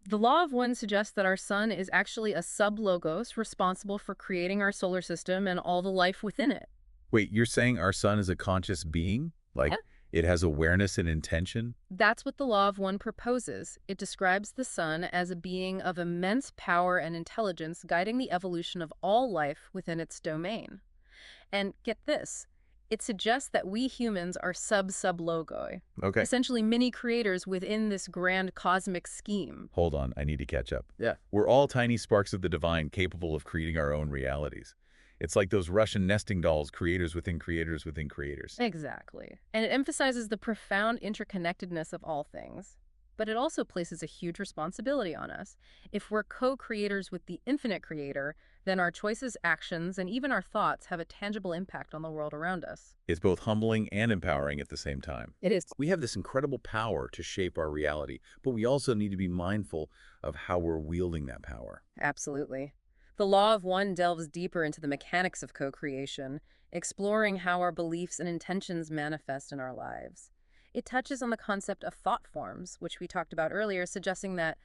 The Law of One suggests that our sun is actually a sub-logos responsible for creating our solar system and all the life within it. Wait, you're saying our sun is a conscious being? Like Yeah. It has awareness and intention? That's what the Law of One proposes. It describes the sun as a being of immense power and intelligence guiding the evolution of all life within its domain. And get this, it suggests that we humans are sub-logoi, Okay. essentially mini creators within this grand cosmic scheme. Hold on, I need to catch up. Yeah. We're all tiny sparks of the divine capable of creating our own realities. It's like those Russian nesting dolls, creators within creators within creators. Exactly. And it emphasizes the profound interconnectedness of all things. But it also places a huge responsibility on us. If we're co-creators with the infinite creator, then our choices, actions, and even our thoughts have a tangible impact on the world around us. It's both humbling and empowering at the same time. It is. We have this incredible power to shape our reality, but we also need to be mindful of how we're wielding that power. Absolutely. The Law of One delves deeper into the mechanics of co-creation, exploring how our beliefs and intentions manifest in our lives. It touches on the concept of thought forms, which we talked about earlier, suggesting that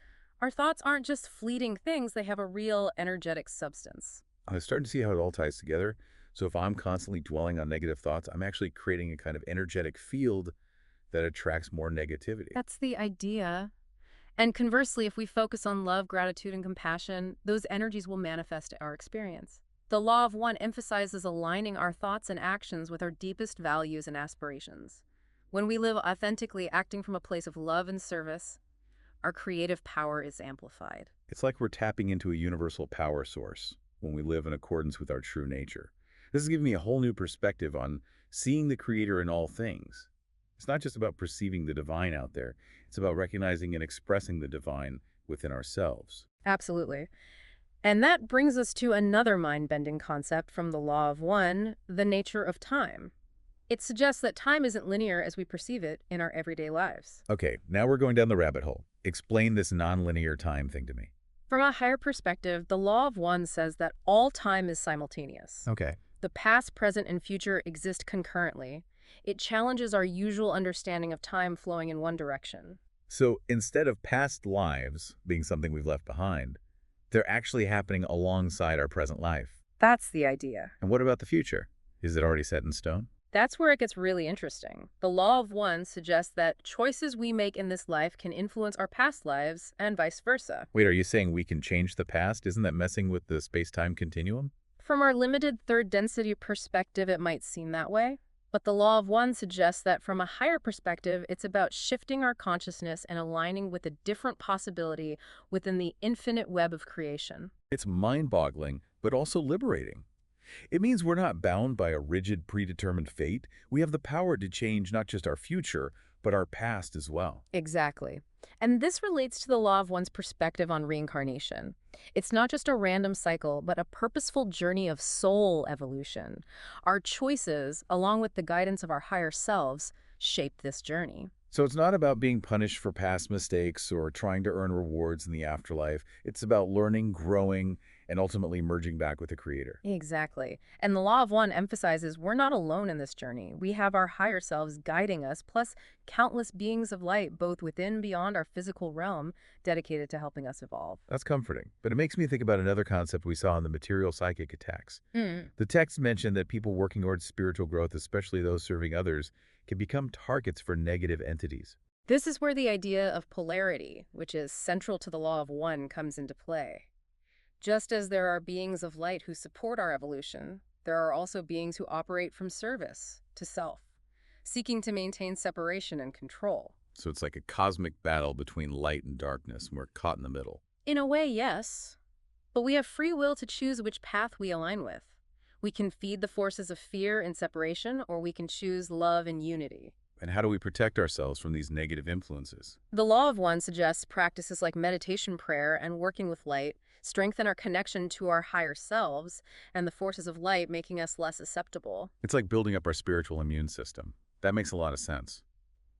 our thoughts aren't just fleeting things, they have a real energetic substance. I was starting to see how it all ties together. So if I'm constantly dwelling on negative thoughts, I'm actually creating a kind of energetic field that attracts more negativity. That's the idea. And conversely, if we focus on love, gratitude, and compassion, those energies will manifest our experience. The Law of One emphasizes aligning our thoughts and actions with our deepest values and aspirations. When we live authentically, acting from a place of love and service, our creative power is amplified. It's like we're tapping into a universal power source when we live in accordance with our true nature. This has given me a whole new perspective on seeing the Creator in all things. It's not just about perceiving the divine out there. It's about recognizing and expressing the divine within ourselves. Absolutely. And that brings us to another mind-bending concept from the Law of One, the nature of time. It suggests that time isn't linear as we perceive it in our everyday lives. Okay, now we're going down the rabbit hole. Explain this nonlinear time thing to me. From a higher perspective, the Law of One says that all time is simultaneous. Okay. The past, present, and future exist concurrently. It challenges our usual understanding of time flowing in one direction. So instead of past lives being something we've left behind, they're actually happening alongside our present life. That's the idea. And what about the future? Is it already set in stone? That's where it gets really interesting. The Law of One suggests that choices we make in this life can influence our past lives and vice versa. Wait, are you saying we can change the past? Isn't that messing with the space-time continuum? From our limited third density perspective, it might seem that way. But the Law of One suggests that from a higher perspective, it's about shifting our consciousness and aligning with a different possibility within the infinite web of creation. It's mind-boggling, but also liberating. It means we're not bound by a rigid, predetermined fate. We have the power to change not just our future, but our past as well. Exactly. And this relates to the Law of One's perspective on reincarnation. It's not just a random cycle, but a purposeful journey of soul evolution. Our choices, along with the guidance of our higher selves, shape this journey. So it's not about being punished for past mistakes or trying to earn rewards in the afterlife. It's about learning, growing, and ultimately merging back with the Creator. Exactly. And the Law of One emphasizes we're not alone in this journey. We have our higher selves guiding us, plus countless beings of light, both within and beyond our physical realm, dedicated to helping us evolve. That's comforting. But it makes me think about another concept we saw in the material psychic attacks. Mm. The text mentioned that people working towards spiritual growth, especially those serving others, can become targets for negative entities. This is where the idea of polarity, which is central to the Law of One, comes into play. Just as there are beings of light who support our evolution, there are also beings who operate from service to self, seeking to maintain separation and control. So it's like a cosmic battle between light and darkness, and we're caught in the middle. In a way, yes. But we have free will to choose which path we align with. We can feed the forces of fear and separation, or we can choose love and unity. And how do we protect ourselves from these negative influences? The Law of One suggests practices like meditation, prayer, and working with light strengthen our connection to our higher selves and the forces of light, making us less susceptible. It's like building up our spiritual immune system. That makes a lot of sense.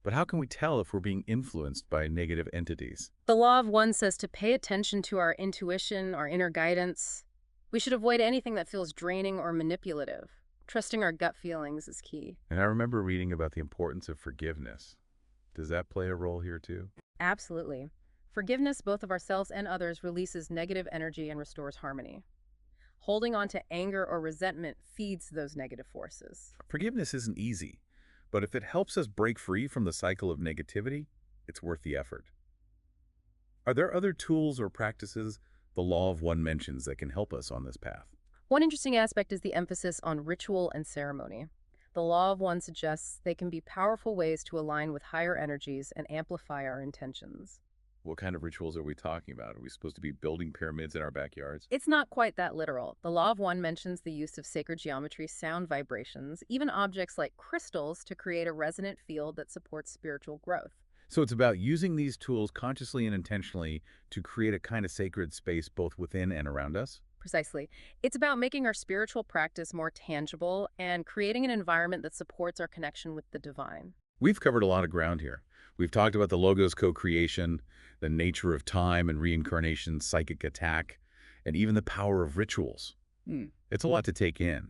But how can we tell if we're being influenced by negative entities? The Law of One says to pay attention to our intuition, our inner guidance. We should avoid anything that feels draining or manipulative. Trusting our gut feelings is key. And I remember reading about the importance of forgiveness. Does that play a role here too? Absolutely. Forgiveness, both of ourselves and others, releases negative energy and restores harmony. Holding on to anger or resentment feeds those negative forces. Forgiveness isn't easy, But if it helps us break free from the cycle of negativity, it's worth the effort. Are there other tools or practices the Law of One mentions that can help us on this path? One interesting aspect is the emphasis on ritual and ceremony. The Law of One suggests they can be powerful ways to align with higher energies and amplify our intentions. What kind of rituals are we talking about? Are we supposed to be building pyramids in our backyards? It's not quite that literal. The Law of One mentions the use of sacred geometry, sound vibrations, even objects like crystals to create a resonant field that supports spiritual growth. So it's about using these tools consciously and intentionally to create a kind of sacred space both within and around us? Precisely. It's about making our spiritual practice more tangible and creating an environment that supports our connection with the divine. We've covered a lot of ground here. We've talked about the Logos co-creation, the nature of time and reincarnation, psychic attack, and even the power of rituals. It's a lot to take in,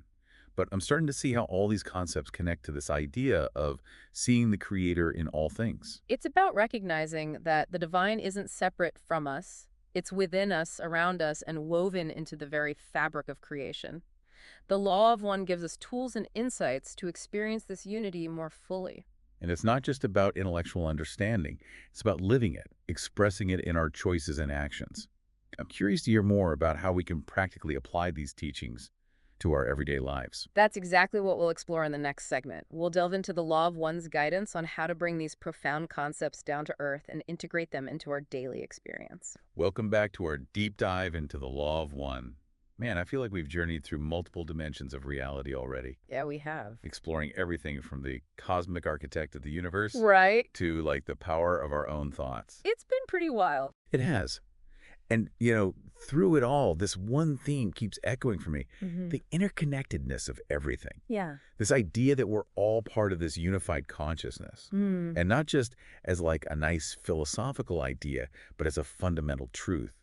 but I'm starting to see how all these concepts connect to this idea of seeing the Creator in all things. It's about recognizing that the divine isn't separate from us. It's within us, around us, and woven into the very fabric of creation. The Law of One gives us tools and insights to experience this unity more fully. And it's not just about intellectual understanding. It's about living it, expressing it in our choices and actions. I'm curious to hear more about how we can practically apply these teachings to our everyday lives. That's exactly what we'll explore in the next segment. We'll delve into the Law of One's guidance on how to bring these profound concepts down to earth and integrate them into our daily experience. Welcome back to our deep dive into the Law of One. Man, I feel like we've journeyed through multiple dimensions of reality already, Yeah, we have. exploring everything from the cosmic architect of the universe Right? to like the power of our own thoughts. It's been pretty wild. It has. And, you know, through it all, this one theme keeps echoing for me, the interconnectedness of everything. Yeah. This idea that we're all part of this unified consciousness. And not just as like a nice philosophical idea, but as a fundamental truth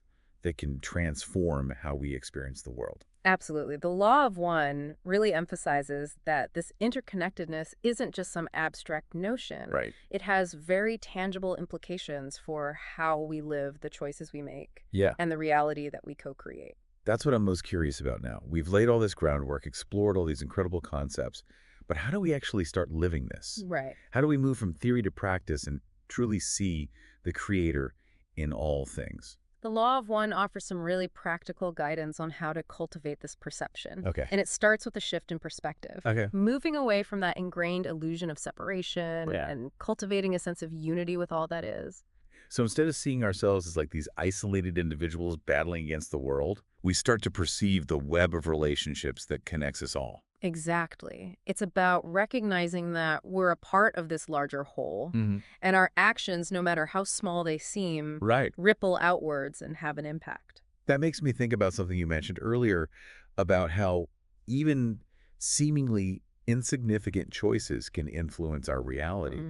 that can transform how we experience the world. Absolutely. The Law of One really emphasizes that this interconnectedness isn't just some abstract notion. Right. It has very tangible implications for how we live, the choices we make, Yeah. and the reality that we co-create. That's what I'm most curious about now. We've laid all this groundwork, explored all these incredible concepts, but how do we actually start living this? Right. How do we move from theory to practice and truly see the Creator in all things? The Law of One offers some really practical guidance on how to cultivate this perception. Okay. And it starts with a shift in perspective. Okay. Moving away from that ingrained illusion of separation Yeah. and cultivating a sense of unity with all that is. So instead of seeing ourselves as like these isolated individuals battling against the world, we start to perceive the web of relationships that connects us all. Exactly. It's about recognizing that we're a part of this larger whole, and our actions, no matter how small they seem, Right. ripple outwards and have an impact. That makes me think about something you mentioned earlier about how even seemingly insignificant choices can influence our reality.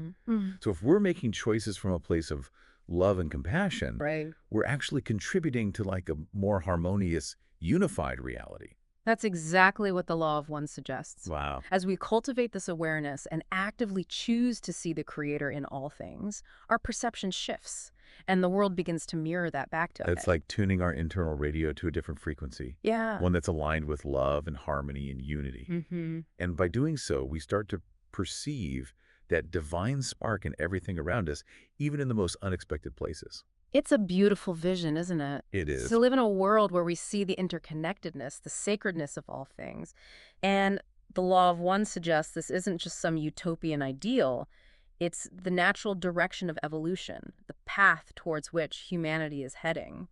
So if we're making choices from a place of love and compassion, Right. we're actually contributing to like a more harmonious, unified reality. That's exactly what the Law of One suggests. Wow. As we cultivate this awareness and actively choose to see the Creator in all things, our perception shifts, and the world begins to mirror that back to us. It's like tuning our internal radio to a different frequency, Yeah. one that's aligned with love and harmony and unity. And by doing so, we start to perceive that divine spark in everything around us, even in the most unexpected places. It's a beautiful vision, isn't it? It is. To live in a world where we see the interconnectedness, the sacredness of all things. And the Law of One suggests this isn't just some utopian ideal. It's the natural direction of evolution, the path towards which humanity is heading.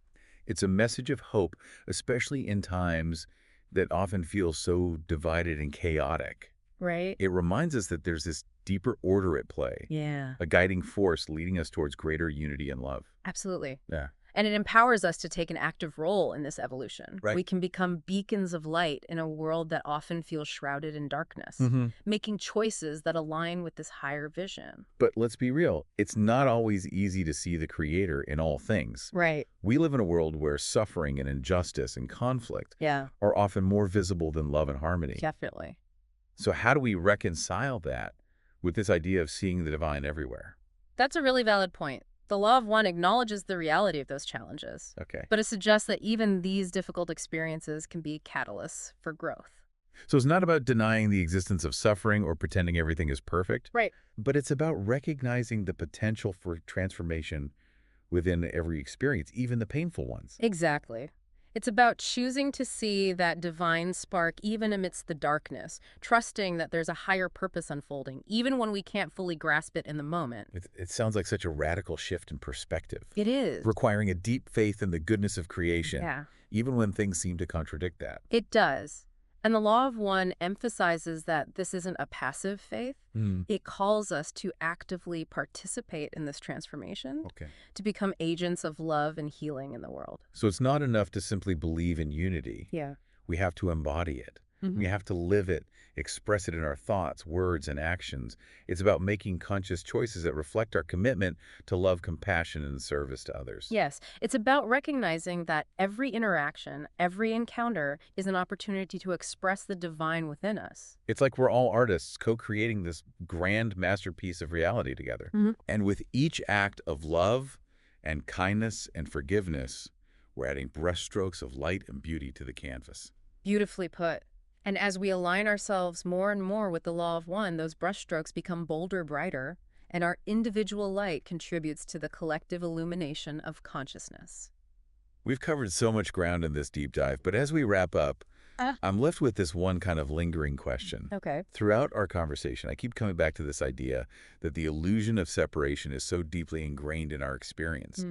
It's a message of hope, especially in times that often feel so divided and chaotic. Right? It reminds us that there's this deeper order at play, Yeah, a guiding force leading us towards greater unity and love. absolutely. Yeah. And it empowers us to take an active role in this evolution. Right. We can become beacons of light in a world that often feels shrouded in darkness, making choices that align with this higher vision. But let's be real, it's not always easy to see the Creator in all things. Right. We live in a world where suffering and injustice and conflict Yeah, are often more visible than love and harmony. definitely. So how do we reconcile that with this idea of seeing the divine everywhere? That's a really valid point. The Law of One acknowledges the reality of those challenges, Okay. but it suggests that even these difficult experiences can be catalysts for growth. So it's not about denying the existence of suffering or pretending everything is perfect, Right. but it's about recognizing the potential for transformation within every experience, even the painful ones. Exactly. It's about choosing to see that divine spark even amidst the darkness, trusting that there's a higher purpose unfolding, even when we can't fully grasp it in the moment. It sounds like such a radical shift in perspective, It is. requiring a deep faith in the goodness of creation, Yeah. even when things seem to contradict that. It does. And the Law of One emphasizes that this isn't a passive faith. Hmm. It calls us to actively participate in this transformation, Okay. to become agents of love and healing in the world. So it's not enough to simply believe in unity. Yeah. We have to embody it. We have to live it, express it in our thoughts, words, and actions. It's about making conscious choices that reflect our commitment to love, compassion, and service to others. Yes, it's about recognizing that every interaction, every encounter is an opportunity to express the divine within us. It's like we're all artists co-creating this grand masterpiece of reality together. Mhm. And with each act of love and kindness and forgiveness, we're adding brushstrokes of light and beauty to the canvas. Beautifully put. And as we align ourselves more and more with the Law of One, those brushstrokes become bolder, brighter, and our individual light contributes to the collective illumination of consciousness. We've covered so much ground in this deep dive, but as we wrap up, I'm left with this one kind of lingering question. Okay. Throughout our conversation, I keep coming back to this idea that the illusion of separation is so deeply ingrained in our experience.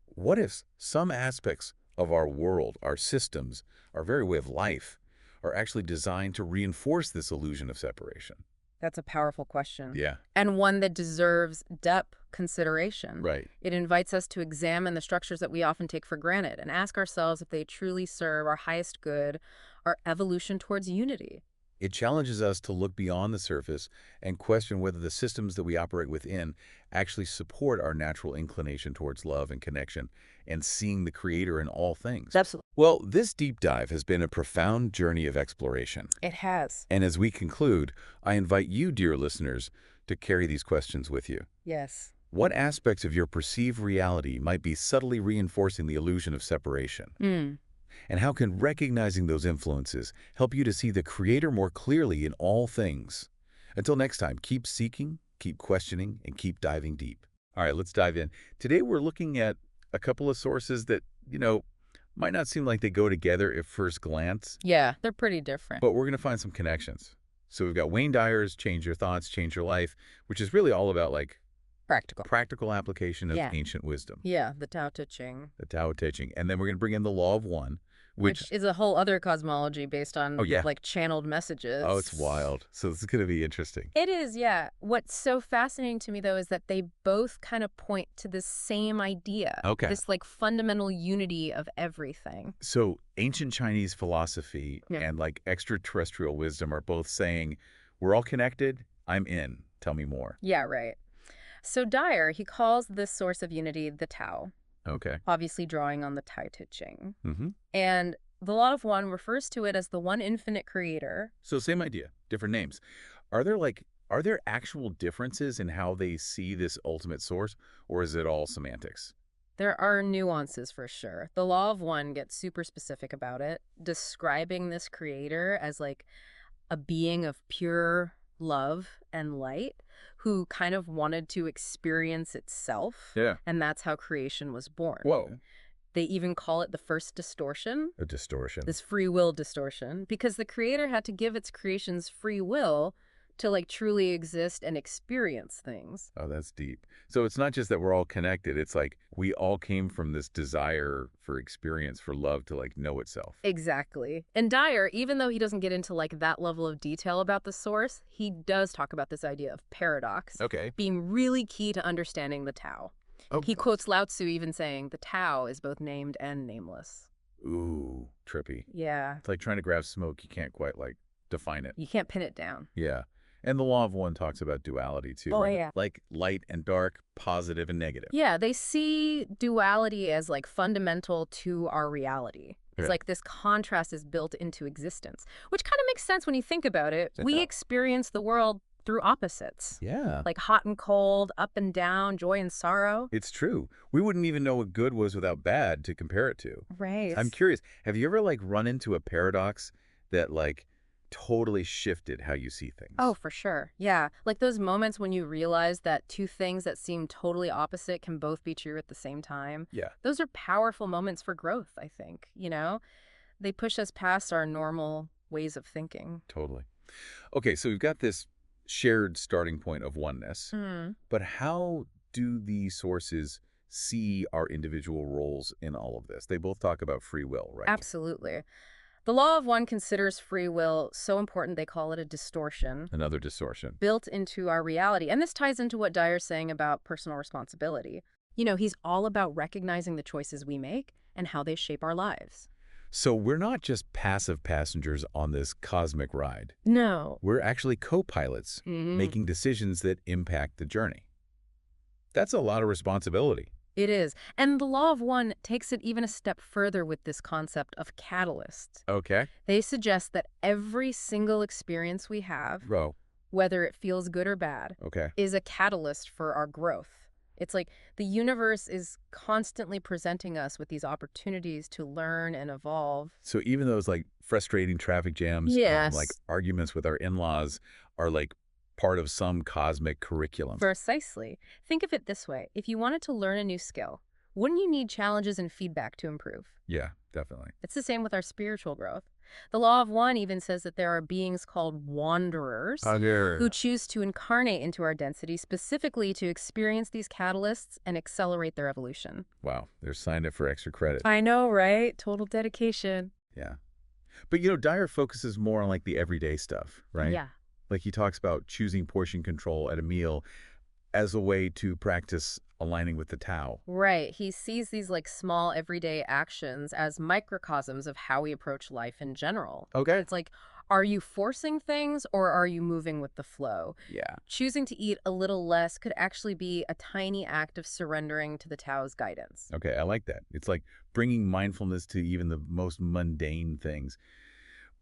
What if some aspects of our world, our systems, our very way of life, are actually designed to reinforce this illusion of separation? That's a powerful question. Yeah. And one that deserves depth consideration. Right. It invites us to examine the structures that we often take for granted and ask ourselves if they truly serve our highest good, our evolution towards unity. It challenges us to look beyond the surface and question whether the systems that we operate within actually support our natural inclination towards love and connection and seeing the Creator in all things. Absolutely. Well, this deep dive has been a profound journey of exploration. It has. And as we conclude, I invite you, dear listeners, to carry these questions with you. Yes. What aspects of your perceived reality might be subtly reinforcing the illusion of separation? And how can recognizing those influences help you to see the Creator more clearly in all things? Until next time, keep seeking, keep questioning, and keep diving deep. All right, let's dive in. Today, we're looking at a couple of sources that, might not seem like they go together at first glance, Yeah, they're pretty different. but we're going to find some connections. So we've got Wayne Dyer's Change Your Thoughts, Change Your Life, which is really all about like Practical. practical application of Yeah. ancient wisdom, Yeah, the Tao Te Ching. the Tao Te Ching. And then we're going to bring in the Law of One, which Which is a whole other cosmology based on Oh, yeah. like channeled messages. oh, it's wild. So this is going to be interesting. It is, yeah. What's so fascinating to me, though, is that they both kind of point to the same idea. Okay. This like fundamental unity of everything. So ancient Chinese philosophy Yeah. and like extraterrestrial wisdom are both saying, we're all connected, I'm in, tell me more. Yeah, right. So Dyer, he calls this source of unity the Tao, Okay. obviously drawing on the Tao Te Ching. Mm-hmm. And the Law of One refers to it as the one infinite creator. So same idea, different names. Are there actual differences in how they see this ultimate source, or is it all semantics? There are nuances for sure. The Law of One gets super specific about it, describing this creator as like a being of pure love and light who kind of wanted to experience itself. Yeah. And that's how creation was born. Whoa. They even call it the first distortion, A distortion. this free will distortion, because the creator had to give its creations free will to like truly exist and experience things. Oh, that's deep. So it's not just that we're all connected. It's like we all came from this desire for experience, for love to like know itself. Exactly. And Dyer, even though he doesn't get into like that level of detail about the source, he does talk about this idea of paradox Okay. being really key to understanding the Tao. Oh. He quotes Lao Tzu even saying, the Tao is both named and nameless. Ooh, trippy. Yeah. It's like trying to grab smoke. You can't quite like define it. You can't pin it down. Yeah. And the Law of One talks about duality too. Oh, right? yeah. Like light and dark, positive and negative. Yeah, they see duality as like fundamental to our reality. It's Yeah. like this contrast is built into existence, which kind of makes sense when you think about it. We Yeah. experience the world through opposites, Yeah. like hot and cold, up and down, joy and sorrow. It's true. We wouldn't even know what good was without bad to compare it to. Right. I'm curious, have you ever like run into a paradox that like totally shifted how you see Oh, things. for sure. Yeah. Like those moments when you realize that two things that seem totally opposite can both be true at the same time. Yeah, Those are powerful moments for growth, I think, They push us past our normal ways of thinking. totally. Okay, so we've got this shared starting point of oneness, Hmm. but how do the sources see our individual roles in all of this? They both talk about free will, right? Absolutely. The law of one considers free will so important they call it a distortion Another distortion. built into our reality. And this ties into what Dyer's saying about personal responsibility. He's all about recognizing the choices we make and how they shape our lives. So we're not just passive passengers on this cosmic ride. No. We're actually co-pilots Hmm. making decisions that impact the journey. That's a lot of responsibility. It is. And the law of one takes it even a step further with this concept of catalyst. Okay. They suggest that every single experience we have, Bro. whether it feels good or bad, Okay. is a catalyst for our growth. It's like the universe is constantly presenting us with these opportunities to learn and evolve. So even those like frustrating traffic jams, like Yes. arguments with our in-laws are like part of some cosmic curriculum. Precisely. Think of it this way. If you wanted to learn a new skill, wouldn't you need challenges and feedback to improve? Yeah, definitely. It's the same with our spiritual growth. The law of one even says that there are beings called wanderers who choose to incarnate into our density specifically to experience these catalysts and accelerate their evolution. Wow, they're signed up for extra credit. I know, right? Total dedication. Yeah. But Dyer focuses more on like the everyday stuff, right? Yeah. Like he talks about choosing portion control at a meal as a way to practice aligning with the Tao. Right. He sees these like small everyday actions as microcosms of how we approach life in general. Okay. It's like, are you forcing things or are you moving with the flow? Yeah. Choosing to eat a little less could actually be a tiny act of surrendering to the Tao's guidance. Okay, I like that. It's like bringing mindfulness to even the most mundane things.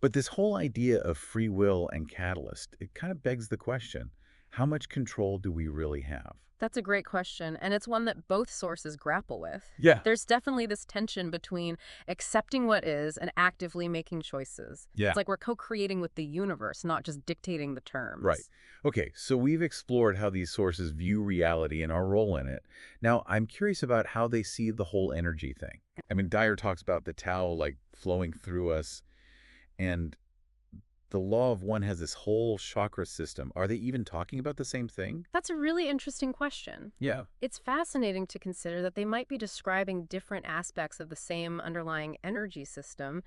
But this whole idea of free will and catalyst, it kind of begs the question, how much control do we really have? That's a great question, and it's one that both sources grapple with. Yeah. There's definitely this tension between accepting what is and actively making choices. Yeah. It's like we're co-creating with the universe, not just dictating the terms. Right. Okay, so we've explored how these sources view reality and our role in it. Now, I'm curious about how they see the whole energy thing. I mean, Dyer talks about the Tao like flowing through us, and the law of one has this whole chakra system. Are they even talking about the same thing? That's a really interesting question. Yeah. It's fascinating to consider that they might be describing different aspects of the same underlying energy system.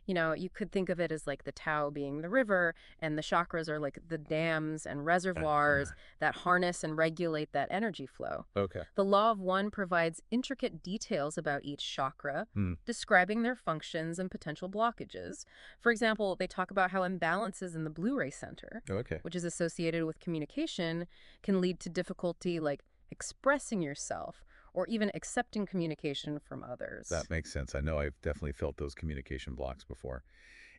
You could think of it as like the Tao being the river, and the chakras are like the dams and reservoirs that harness and regulate that energy flow. Okay. The law of one provides intricate details about each chakra, Hmm. describing their functions and potential blockages. For example, they talk about how imbalances in the Blu-ray center, Okay. which is associated with communication, can lead to difficulty like expressing yourself or even accepting communication from others. That makes sense. I know I've definitely felt those communication blocks before.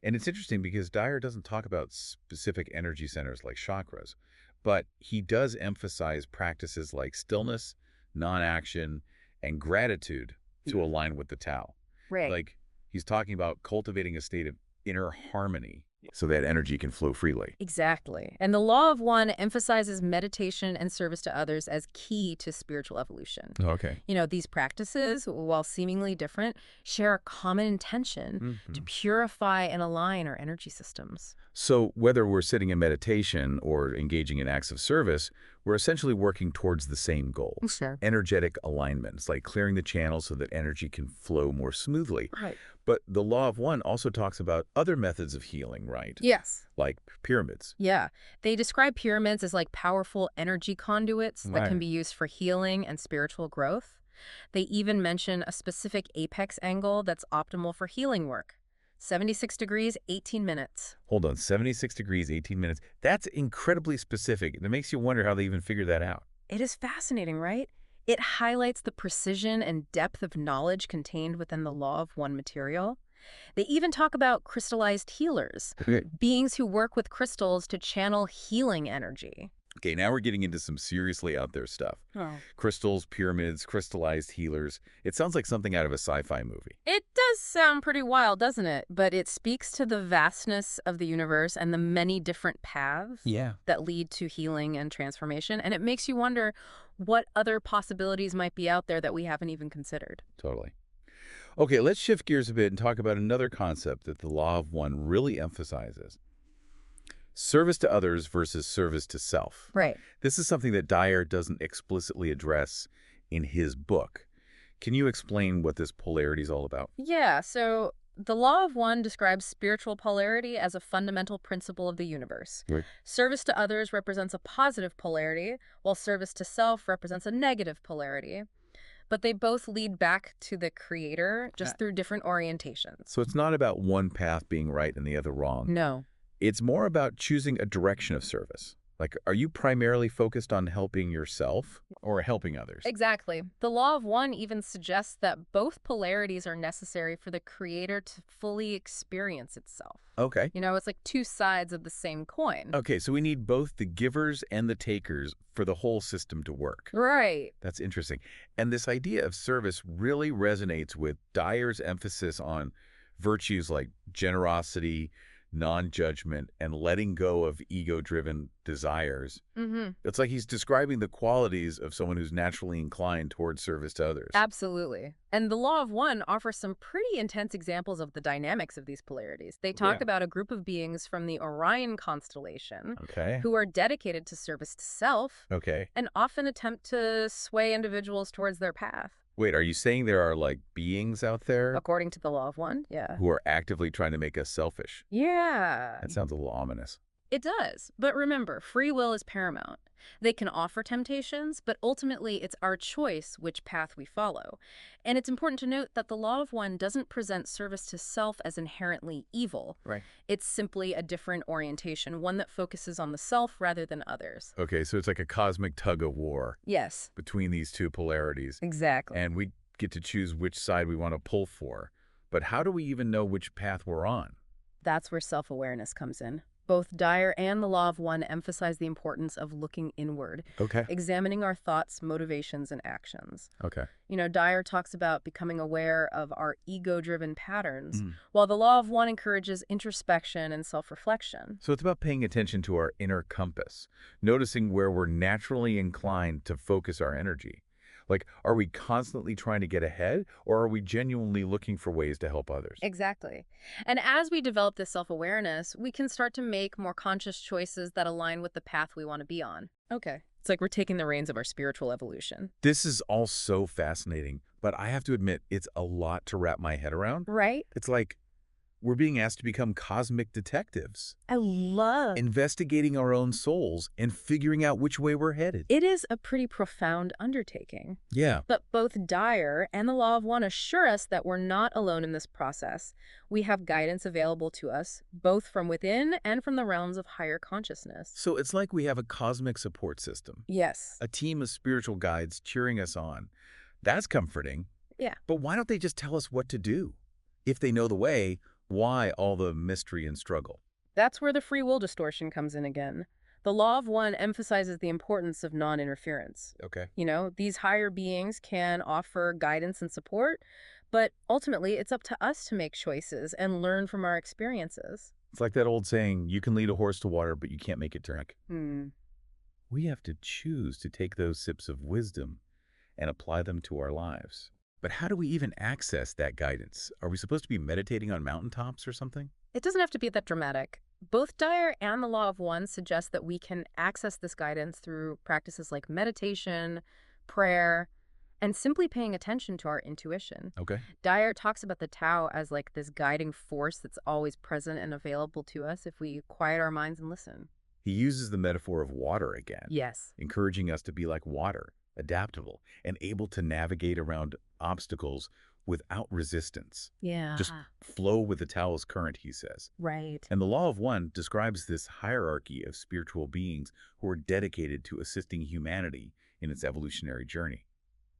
And it's interesting because Dyer doesn't talk about specific energy centers like chakras, but he does emphasize practices like stillness, non-action, and gratitude to align with the Tao. Right. Like he's talking about cultivating a state of inner harmony so that energy can flow freely. Exactly. And the law of one emphasizes meditation and service to others as key to spiritual evolution. Okay. These practices, while seemingly different, share a common intention to purify and align our energy systems. So whether we're sitting in meditation or engaging in acts of service, we're essentially working towards the same goal. Sure. Energetic alignments, like clearing the channels so that energy can flow more smoothly. Right. But the law of one also talks about other methods of healing, right? Yes. Like pyramids. Yeah. They describe pyramids as like powerful energy conduits that Right. can be used for healing and spiritual growth. They even mention a specific apex angle that's optimal for healing work. 76 degrees, 18 minutes. Hold on, 76 degrees, 18 minutes. That's incredibly specific. It makes you wonder how they even figured that out. It is fascinating, right? It highlights the precision and depth of knowledge contained within the law of one material. They even talk about crystallized healers, beings who work with crystals to channel healing energy. Okay, now we're getting into some seriously out there stuff. Crystals, pyramids, crystallized healers. It sounds like something out of a sci-fi movie. It does does sound pretty wild, doesn't it? But it speaks to the vastness of the universe and the many different paths Yeah. that lead to healing and transformation. And it makes you wonder what other possibilities might be out there that we haven't even considered. Totally. Okay, let's shift gears a bit and talk about another concept that the Law of One really emphasizes. Service to others versus service to self. Right. This is something that Dyer doesn't explicitly address in his book. Can you explain what this polarity is all about? Yeah, so the Law of One describes spiritual polarity as a fundamental principle of the universe. Right. Service to others represents a positive polarity, while service to self represents a negative polarity. But they both lead back to the creator, just through different orientations. So it's not about one path being right and the other wrong. No. It's more about choosing a direction of service. Like, are you primarily focused on helping yourself or helping others? Exactly. The Law of One even suggests that both polarities are necessary for the creator to fully experience itself. Okay. You know, it's like two sides of the same coin. Okay, so we need both the givers and the takers for the whole system to work. Right. That's interesting. And this idea of service really resonates with Dyer's emphasis on virtues like generosity, non-judgment, and letting go of ego-driven desires. It's like he's describing the qualities of someone who's naturally inclined towards service to others. Absolutely. And the Law of One offers some pretty intense examples of the dynamics of these polarities. They talk about a group of beings from the Orion constellation Okay. who are dedicated to service to self Okay. and often attempt to sway individuals towards their path. Wait, are you saying there are, like, beings out there According to the Law of One, yeah. who are actively trying to make us selfish? Yeah. That sounds a little ominous. It does. But remember, free will is paramount. They can offer temptations, but ultimately it's our choice which path we follow. And it's important to note that the Law of One doesn't present service to self as inherently evil. Right. It's simply a different orientation, one that focuses on the self rather than others. Okay, so it's like a cosmic tug-of-war Yes, between these two polarities. exactly. And we get to choose which side we want to pull for. But how do we even know which path we're on? That's where self-awareness comes in. Both Dyer and the Law of One emphasize the importance of looking inward, Okay. examining our thoughts, motivations, and actions. Okay. You know, Dyer talks about becoming aware of our ego-driven patterns, Mm. while the Law of One encourages introspection and self-reflection. So it's about paying attention to our inner compass, noticing where we're naturally inclined to focus our energy. Like, are we constantly trying to get ahead, or are we genuinely looking for ways to help others? Exactly. And as we develop this self-awareness, we can start to make more conscious choices that align with the path we want to be on. Okay. It's like we're taking the reins of our spiritual evolution. This is all so fascinating, but I have to admit, it's a lot to wrap my head around. Right? It's like we're being asked to become cosmic detectives, I love investigating our own souls and figuring out which way we're headed. it. Is a pretty profound undertaking. Yeah. But both Dyer and the Law of One assure us that we're not alone in this process. We have guidance available to us, both from within and from the realms of higher consciousness. So it's like we have a cosmic support system, Yes. a team of spiritual guides cheering us on. That's comforting. Yeah. But why don't they just tell us what to do? If they know the way, why all the mystery and struggle? That's where the free will distortion comes in again. The Law of One emphasizes the importance of non-interference. Okay. You know, these higher beings can offer guidance and support, but ultimately it's up to us to make choices and learn from our experiences. It's like that old saying, you can lead a horse to water, but you can't make it drink. Hmm. We have to choose to take those sips of wisdom and apply them to our lives. But how do we even access that guidance? Are we supposed to be meditating on mountaintops or something? It doesn't have to be that dramatic. Both Dyer and the Law of One suggest that we can access this guidance through practices like meditation, prayer, and simply paying attention to our intuition. Okay. Dyer talks about the Tao as like this guiding force that's always present and available to us if we quiet our minds and listen. He uses the metaphor of water again, Yes. encouraging us to be like water, adaptable, and able to navigate around obstacles without resistance. Yeah. Just flow with the Tao's current, he says. Right. And the Law of One describes this hierarchy of spiritual beings who are dedicated to assisting humanity in its evolutionary journey.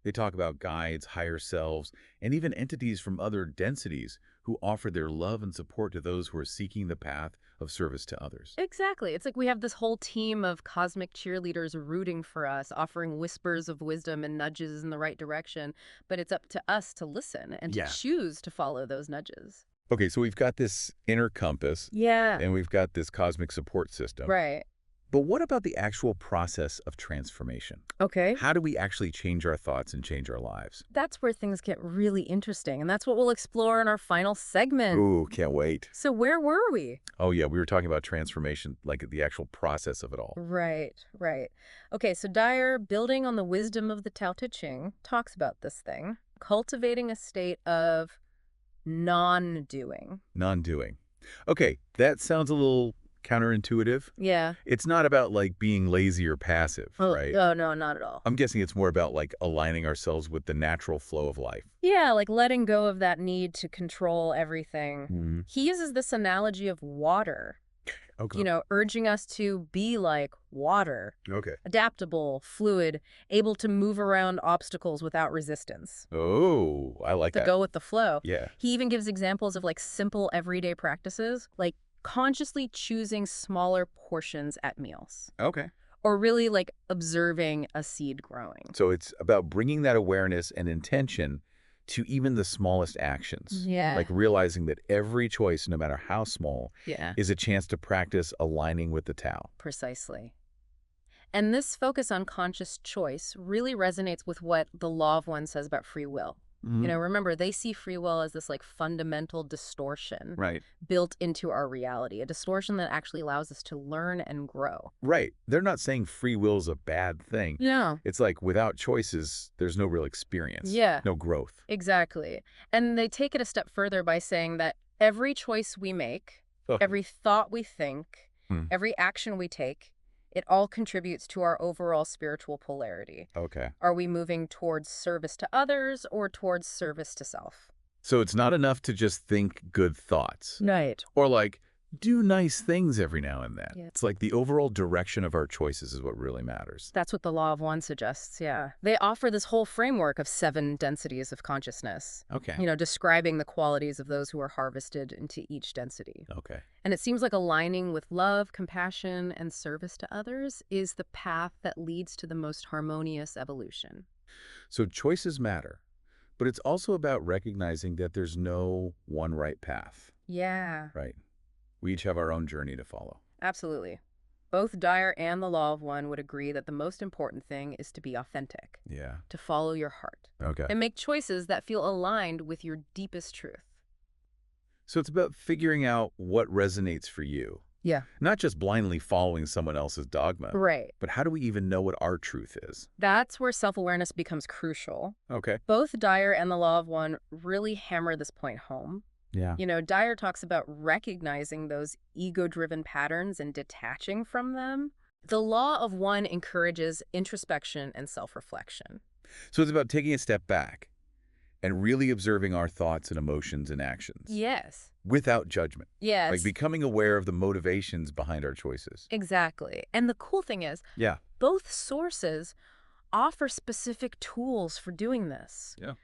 They talk about guides, higher selves, and even entities from other densities who offer their love and support to those who are seeking the path of service to others. Exactly. It's like we have this whole team of cosmic cheerleaders rooting for us, offering whispers of wisdom and nudges in the right direction, but it's up to us to listen and to Yeah. choose to follow those nudges. Okay, so we've got this inner compass, Yeah. and we've got this cosmic support system. Right. But what about the actual process of transformation? Okay. How do we actually change our thoughts and change our lives? That's where things get really interesting, and that's what we'll explore in our final segment. Ooh, can't wait. So where were we? Oh, yeah, we were talking about transformation, like the actual process of it all. Right, right. Okay, so Dyer, building on the wisdom of the Tao Te Ching, talks about this thing, cultivating a state of non-doing. Non-doing. Okay, that sounds a little counterintuitive. Yeah. It's not about, like, being lazy or passive, right? Oh, no, not at all. I'm guessing it's more about, like, aligning ourselves with the natural flow of life. Yeah, like letting go of that need to control everything. Mm-hmm. He uses this analogy of water, Okay. urging us to be like water, Okay. adaptable, fluid, able to move around obstacles without resistance, Oh, I like to that. go with the flow. Yeah. He even gives examples of like simple everyday practices, like consciously choosing smaller portions at meals, Okay. or really like observing a seed growing. So it's about bringing that awareness and intention to even the smallest actions. Yeah. Like realizing that every choice, no matter how small, Yeah. is a chance to practice aligning with the Tao. Precisely. And this focus on conscious choice really resonates with what the Law of One says about free will. Remember, they see free will as this like fundamental distortion Right. built into our reality, a distortion that actually allows us to learn and grow. Right. They're not saying free will is a bad thing. Yeah. It's like without choices, there's no real experience. Yeah. No growth. Exactly. And they take it a step further by saying that every choice we make, Ugh. every thought we think, Hmm. every action we take, it all contributes to our overall spiritual polarity. Okay. Are we moving towards service to others or towards service to self? So it's not enough to just think good thoughts. Right. Or like do nice things every now and then. Yeah. It's like the overall direction of our choices is what really matters. That's what the Law of One suggests, yeah. They offer this whole framework of 7 densities of consciousness, Okay. describing the qualities of those who are harvested into each density. Okay. And it seems like aligning with love, compassion, and service to others is the path that leads to the most harmonious evolution. So choices matter, but it's also about recognizing that there's no one right path, Yeah, right? We each have our own journey to follow. absolutely. Both Dyer and the Law of One would agree that the most important thing is to be authentic, Yeah. to follow your heart, Okay. and make choices that feel aligned with your deepest truth. So it's about figuring out what resonates for you, Yeah. not just blindly following someone else's dogma, Right. but how do we even know what our truth is? That's where self-awareness becomes crucial. Okay. Both Dyer and the Law of One really hammer this point home. Yeah. Dyer talks about recognizing those ego-driven patterns and detaching from them. The Law of One encourages introspection and self-reflection. So it's about taking a step back and really observing our thoughts and emotions and actions Yes. without judgment. Yes. Like becoming aware of the motivations behind our choices. Exactly. And the cool thing is, Yeah. both sources offer specific tools for doing this. Yeah.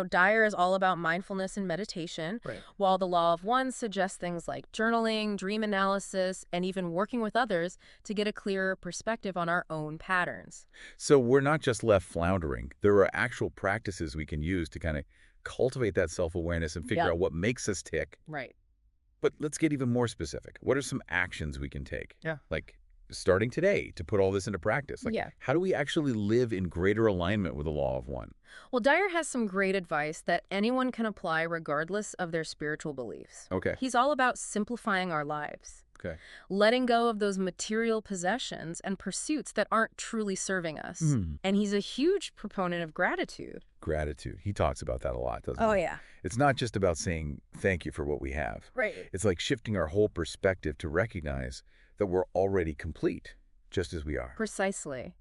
Dyer is all about mindfulness and meditation, Right. while the Law of One suggests things like journaling, dream analysis, and even working with others to get a clearer perspective on our own patterns. So we're not just left floundering. There are actual practices we can use to kind of cultivate that self-awareness and figure Yep. out what makes us tick. Right. But let's get even more specific. What are some actions we can take? Yeah. Like starting today to put all this into practice. Like Yeah. how do we actually live in greater alignment with the Law of One? Well, Dyer has some great advice that anyone can apply regardless of their spiritual beliefs. Okay. He's all about simplifying our lives, Okay. letting go of those material possessions and pursuits that aren't truly serving us. And he's a huge proponent of gratitude. Gratitude. He talks about that a lot, doesn't he? Yeah. It's not just about saying thank you for what we have. Right. It's like shifting our whole perspective to recognize that we're already complete, just as we are. Precisely.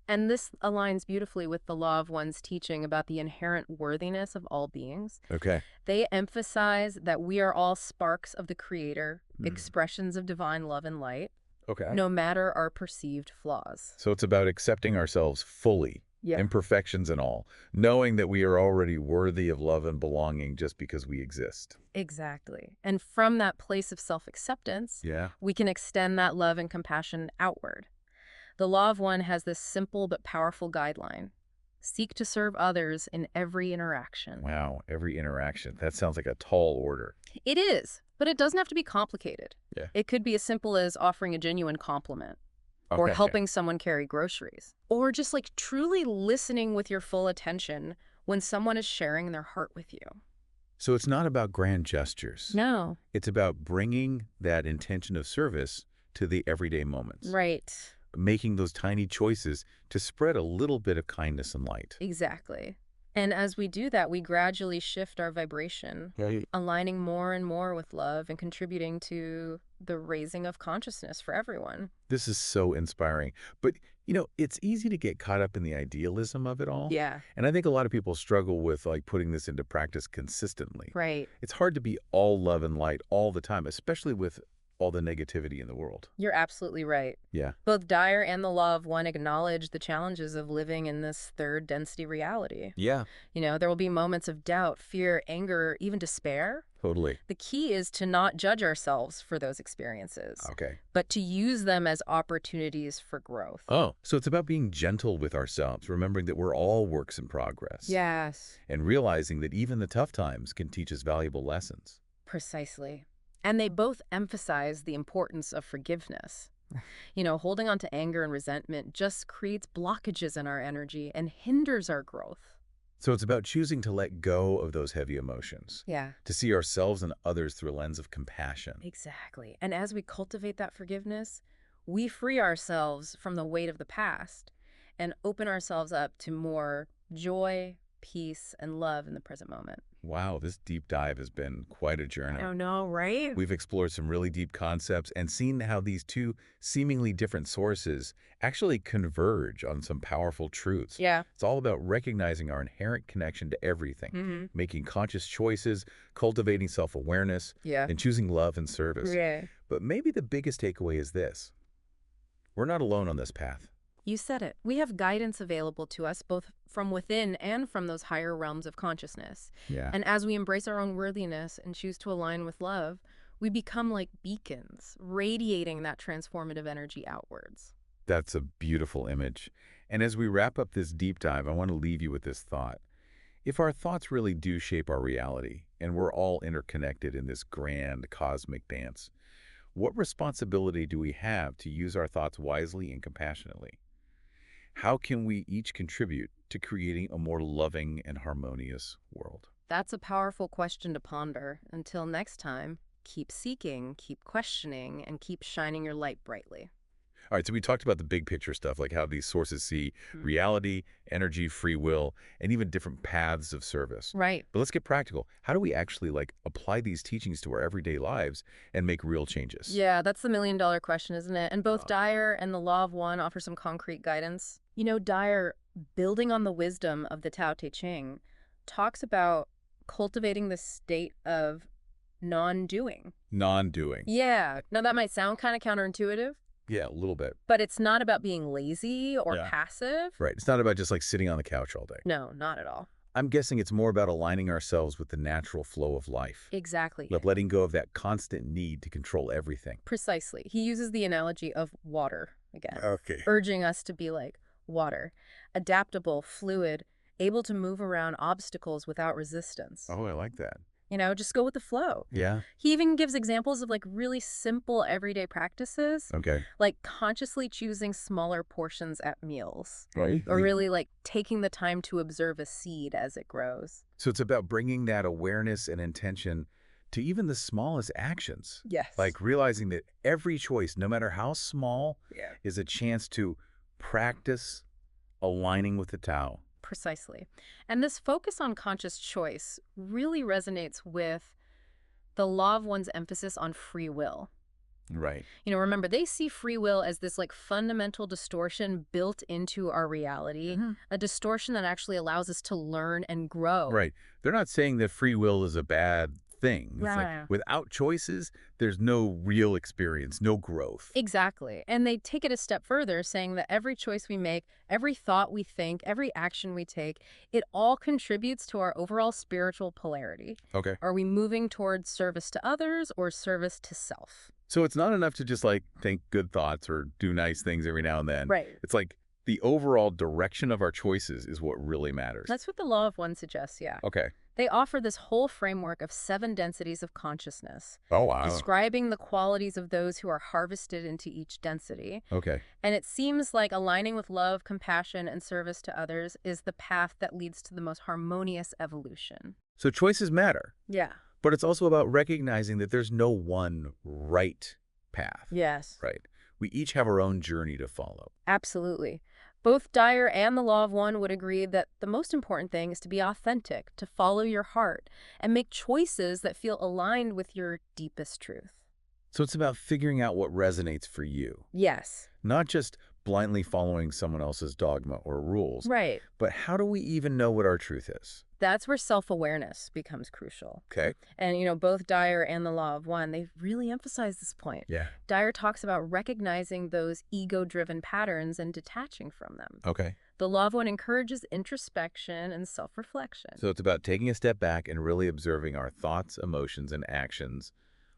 And this aligns beautifully with the Law of One's teaching about the inherent worthiness of all beings. Okay. They emphasize that we are all sparks of the Creator, expressions of divine love and light, Okay. no matter our perceived flaws. So it's about accepting ourselves fully, Yeah. imperfections and all, knowing that we are already worthy of love and belonging just because we exist. Exactly. And from that place of self-acceptance, Yeah. we can extend that love and compassion outward. The Law of One has this simple but powerful guideline. Seek to serve others in every interaction. Wow, every interaction. That sounds like a tall order. It is, but it doesn't have to be complicated. Yeah. It could be as simple as offering a genuine compliment, or Okay. helping someone carry groceries, or just like truly listening with your full attention when someone is sharing their heart with you. So it's not about grand gestures. No. It's about bringing that intention of service to the everyday moments. Right. Making those tiny choices to spread a little bit of kindness and light. Exactly. And as we do that, we gradually shift our vibration, aligning more and more with love and contributing to the raising of consciousness for everyone. This is so inspiring. But, it's easy to get caught up in the idealism of it all. Yeah. And I think a lot of people struggle with putting this into practice consistently. Right. It's hard to be all love and light all the time, especially with all the negativity in the world. You're absolutely right. Yeah. Both Dyer and the Law of One acknowledge the challenges of living in this third density reality. Yeah. There will be moments of doubt, fear, anger, even despair. Totally. The key is to not judge ourselves for those experiences, Okay. but to use them as opportunities for growth. Oh, so it's about being gentle with ourselves, remembering that we're all works in progress. Yes. And realizing that even the tough times can teach us valuable lessons. Precisely. And they both emphasize the importance of forgiveness. Holding on to anger and resentment just creates blockages in our energy and hinders our growth. So it's about choosing to let go of those heavy emotions. Yeah. To see ourselves and others through a lens of compassion. Exactly. And as we cultivate that forgiveness, we free ourselves from the weight of the past and open ourselves up to more joy, peace, and love in the present moment. Wow, this deep dive has been quite a journey. I know, right? We've explored some really deep concepts and seen how these two seemingly different sources actually converge on some powerful truths. Yeah. It's all about recognizing our inherent connection to everything, making conscious choices, cultivating self-awareness, Yeah. and choosing love and service. Yeah. But maybe the biggest takeaway is this. We're not alone on this path. You said it. We have guidance available to us both from within and from those higher realms of consciousness. Yeah. And as we embrace our own worthiness and choose to align with love, we become like beacons, radiating that transformative energy outwards. That's a beautiful image. And as we wrap up this deep dive, I want to leave you with this thought. If our thoughts really do shape our reality, and we're all interconnected in this grand cosmic dance, what responsibility do we have to use our thoughts wisely and compassionately? How can we each contribute to creating a more loving and harmonious world? That's a powerful question to ponder. Until next time, keep seeking, keep questioning, and keep shining your light brightly. All right, so we talked about the big picture stuff, like how these sources see reality, energy, free will, and even different paths of service. Right. But let's get practical. How do we actually apply these teachings to our everyday lives and make real changes? Yeah, that's the million-dollar question, isn't it? And both Dyer and the Law of One offer some concrete guidance. Dyer, building on the wisdom of the Tao Te Ching, talks about cultivating the state of non-doing. Non-doing. Yeah. Now, that might sound kind of counterintuitive, Yeah, a little bit. but it's not about being lazy or Yeah. passive. Right. It's not about just sitting on the couch all day. No, not at all. I'm guessing it's more about aligning ourselves with the natural flow of life. Exactly. Letting go of that constant need to control everything. Precisely. He uses the analogy of water again, Okay. urging us to be like water, adaptable, fluid, able to move around obstacles without resistance. Oh, I like that. Just go with the flow. Yeah. He even gives examples of really simple everyday practices, Okay. like consciously choosing smaller portions at meals, Right. or really taking the time to observe a seed as it grows. So it's about bringing that awareness and intention to even the smallest actions. Yes. Realizing that every choice, no matter how small, Yeah. is a chance to practice aligning with the Tao. Precisely. And this focus on conscious choice really resonates with the Law of One's emphasis on free will. Right. Remember, they see free will as this fundamental distortion built into our reality, a distortion that actually allows us to learn and grow. Right. They're not saying that free will is a bad thing. It's like, Yeah. without choices, there's no real experience, no growth. Exactly. And they take it a step further, saying that every choice we make, every thought we think, every action we take, it all contributes to our overall spiritual polarity. Okay. Are we moving towards service to others or service to self? So it's not enough to just like think good thoughts or do nice things every now and then. Right. It's like the overall direction of our choices is what really matters. That's what the Law of One suggests, yeah. Okay. They offer this whole framework of 7 densities of consciousness, Oh, wow. describing the qualities of those who are harvested into each density. Okay. And it seems like aligning with love, compassion, and service to others is the path that leads to the most harmonious evolution. So choices matter, Yeah. but it's also about recognizing that there's no one right path. Yes. Right. We each have our own journey to follow. Absolutely. Both Dyer and the Law of One would agree that the most important thing is to be authentic, to follow your heart, and make choices that feel aligned with your deepest truth. So it's about figuring out what resonates for you, Yes. not just blindly following someone else's dogma or rules, Right. but how do we even know what our truth is? That's where self-awareness becomes crucial. Okay. And, both Dyer and the Law of One, they really emphasize this point. Yeah. Dyer talks about recognizing those ego-driven patterns and detaching from them. Okay. The Law of One encourages introspection and self-reflection. So it's about taking a step back and really observing our thoughts, emotions, and actions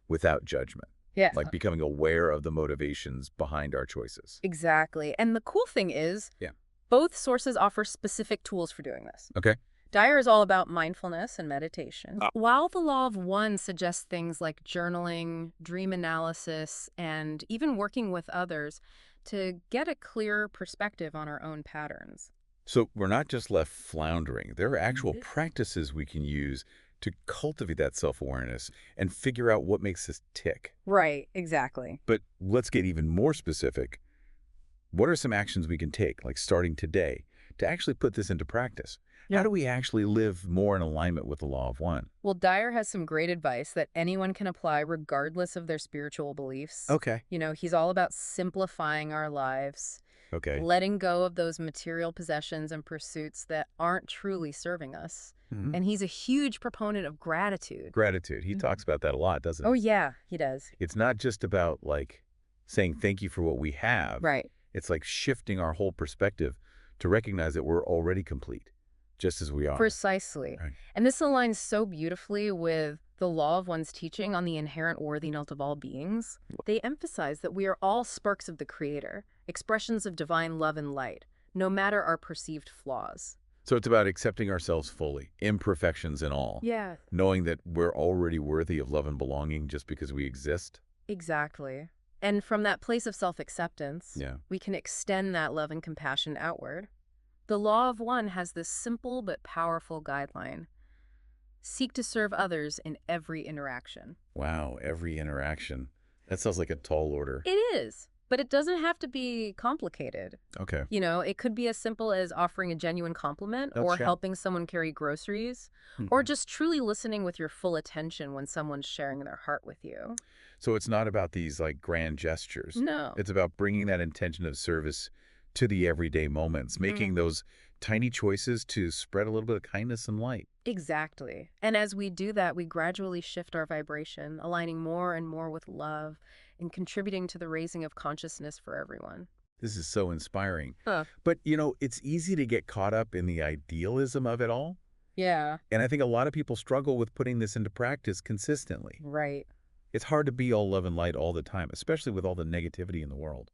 without judgment, Yeah. like becoming aware of the motivations behind our choices. Exactly. And the cool thing is, Yeah. both sources offer specific tools for doing this. Okay. Dyer is all about mindfulness and meditation, Ah. while the Law of One suggests things like journaling, dream analysis, and even working with others to get a clearer perspective on our own patterns. So we're not just left floundering. There are actual practices we can use to cultivate that self-awareness and figure out what makes us tick. Right, exactly. But let's get even more specific. What are some actions we can take, like starting today, to actually put this into practice? Yeah. How do we actually live more in alignment with the Law of One? Well, Dyer has some great advice that anyone can apply regardless of their spiritual beliefs. Okay. He's all about simplifying our lives, Okay. letting go of those material possessions and pursuits that aren't truly serving us. Mhm. And he's a huge proponent of gratitude. Gratitude. He talks about that a lot, doesn't he? Oh, yeah, he does. It's not just about, like, saying thank you for what we have. Right. It's like shifting our whole perspective to recognize that we're already complete, just as we are. Precisely. Right. And this aligns so beautifully with the Law of One's teaching on the inherent worthiness of all beings. They emphasize that we are all sparks of the Creator, expressions of divine love and light, no matter our perceived flaws. So it's about accepting ourselves fully, imperfections and all. Yeah. Knowing that we're already worthy of love and belonging just because we exist. Exactly. And from that place of self-acceptance, Yeah. we can extend that love and compassion outward. The Law of One has this simple but powerful guideline. Seek to serve others in every interaction. Wow, every interaction. That sounds like a tall order. It is, but it doesn't have to be complicated. Okay. It could be as simple as offering a genuine compliment Oh, or sure. helping someone carry groceries or just truly listening with your full attention when someone's sharing their heart with you. So it's not about these like grand gestures. No. It's about bringing that intention of service to the everyday moments, making those tiny choices to spread a little bit of kindness and light. Exactly. And as we do that, we gradually shift our vibration, aligning more and more with love and contributing to the raising of consciousness for everyone. This is so inspiring. Huh. But, it's easy to get caught up in the idealism of it all. Yeah. And I think a lot of people struggle with putting this into practice consistently. Right. It's hard to be all love and light all the time, especially with all the negativity in the world.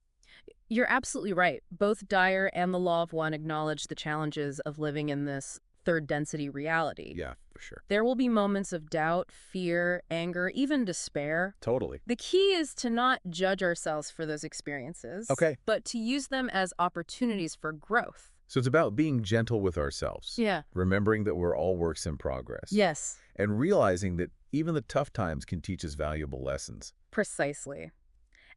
You're absolutely right. Both Dyer and the Law of One acknowledge the challenges of living in this third density reality. Yeah, for sure. There will be moments of doubt, fear, anger, even despair. Totally. The key is to not judge ourselves for those experiences, Okay. but to use them as opportunities for growth. So it's about being gentle with ourselves. Yeah. Remembering that we're all works in progress. Yes, And realizing that even the tough times can teach us valuable lessons. precisely.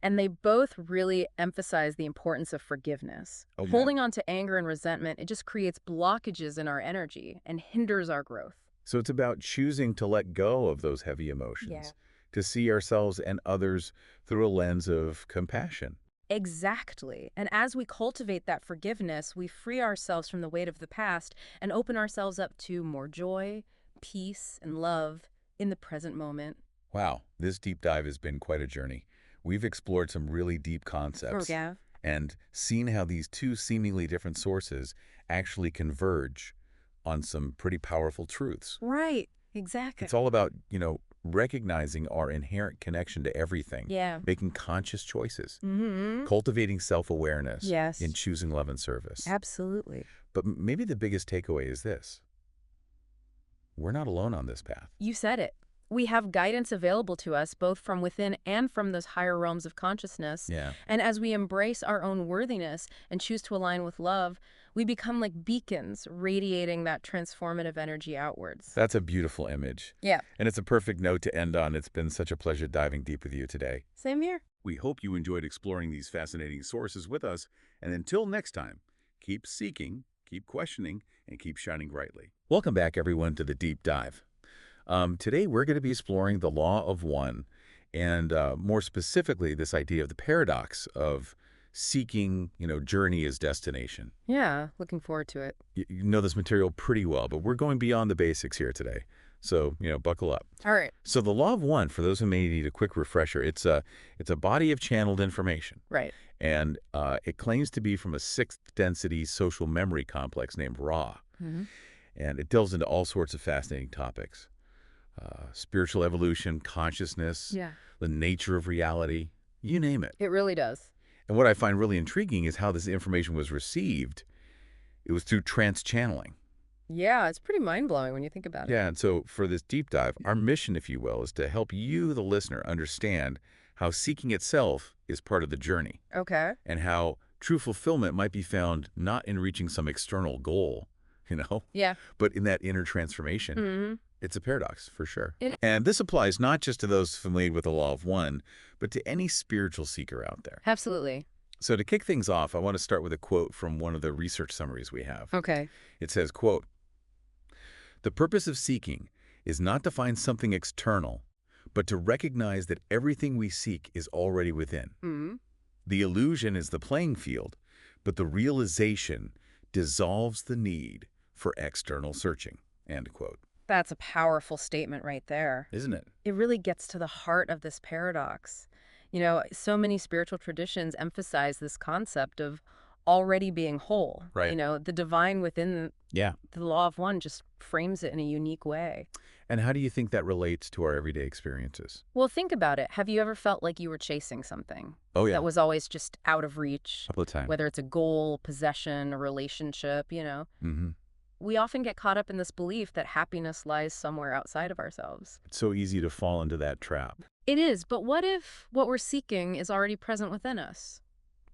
And they both really emphasize the importance of forgiveness. Oh, yeah. Holding on to anger and resentment, it just creates blockages in our energy and hinders our growth. So it's about choosing to let go of those heavy emotions, to see ourselves and others through a lens of compassion. Exactly. And as we cultivate that forgiveness, we free ourselves from the weight of the past and open ourselves up to more joy, peace, and love in the present moment. Wow, this deep dive has been quite a journey. We've explored some really deep concepts Yeah. and seen how these two seemingly different sources actually converge on some pretty powerful truths. Right. Exactly. It's all about, recognizing our inherent connection to everything, Yeah. making conscious choices, Mm-hmm. cultivating self-awareness Yes. in choosing love and service. Absolutely. But maybe the biggest takeaway is this. We're not alone on this path. You said it. We have guidance available to us both from within and from those higher realms of consciousness. Yeah. And as we embrace our own worthiness and choose to align with love, we become like beacons radiating that transformative energy outwards. That's a beautiful image. Yeah. And it's a perfect note to end on. It's been such a pleasure diving deep with you today. Same here. We hope you enjoyed exploring these fascinating sources with us. And until next time, keep seeking, keep questioning, and keep shining brightly. Welcome back, everyone, to the Deep Dive. Today, we're going to be exploring the law of one, and more specifically, this idea of the paradox of seeking, journey as destination. Yeah. Looking forward to it. You know this material pretty well, but we're going beyond the basics here today. So, buckle up. All right. So the law of one, for those who may need a quick refresher, it's a body of channeled information. Right. And it claims to be from a sixth density social memory complex named Ra. Mm-hmm. And it delves into all sorts of fascinating topics. Spiritual evolution, consciousness, Yeah. the nature of reality, you name it. It really does. And what I find really intriguing is how this information was received. It was through trans-channeling. Yeah, it's pretty mind-blowing when you think about it. Yeah, and so for this deep dive, our mission, if you will, is to help you, the listener, understand how seeking itself is part of the journey, Okay. and how true fulfillment might be found not in reaching some external goal, Yeah. but in that inner transformation. Mm-hmm. It's a paradox, for sure. It- And this applies not just to those familiar with the law of one, but to any spiritual seeker out there. Absolutely. So to kick things off, I want to start with a quote from one of the research summaries we have. Okay. It says, quote, "The purpose of seeking is not to find something external, but to recognize that everything we seek is already within. Mm-hmm. The illusion is the playing field, but the realization dissolves the need for external searching." End quote. That's a powerful statement right there. Isn't it? It really gets to the heart of this paradox. So many spiritual traditions emphasize this concept of already being whole. Right. The divine within Yeah. the law of one just frames it in a unique way. And how do you think that relates to our everyday experiences? Well, think about it. Have you ever felt like you were chasing something Oh, yeah. that was always just out of reach? A couple of times. Whether it's a goal, possession, a relationship, Mm-hmm. We often get caught up in this belief that happiness lies somewhere outside of ourselves. It's so easy to fall into that trap. It is, but what if what we're seeking is already present within us?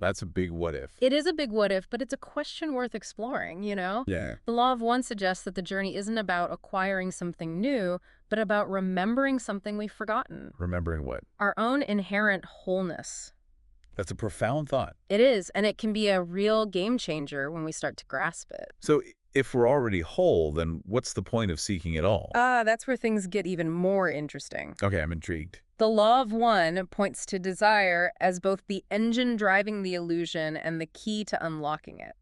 That's a big what if. It is a big what if, but it's a question worth exploring, Yeah. The law of one suggests that the journey isn't about acquiring something new, but about remembering something we've forgotten. Remembering what? Our own inherent wholeness. That's a profound thought. It is, and it can be a real game changer when we start to grasp it. So if we're already whole, then what's the point of seeking at all? That's where things get even more interesting. Okay, I'm intrigued. The law of one points to desire as both the engine driving the illusion and the key to unlocking it.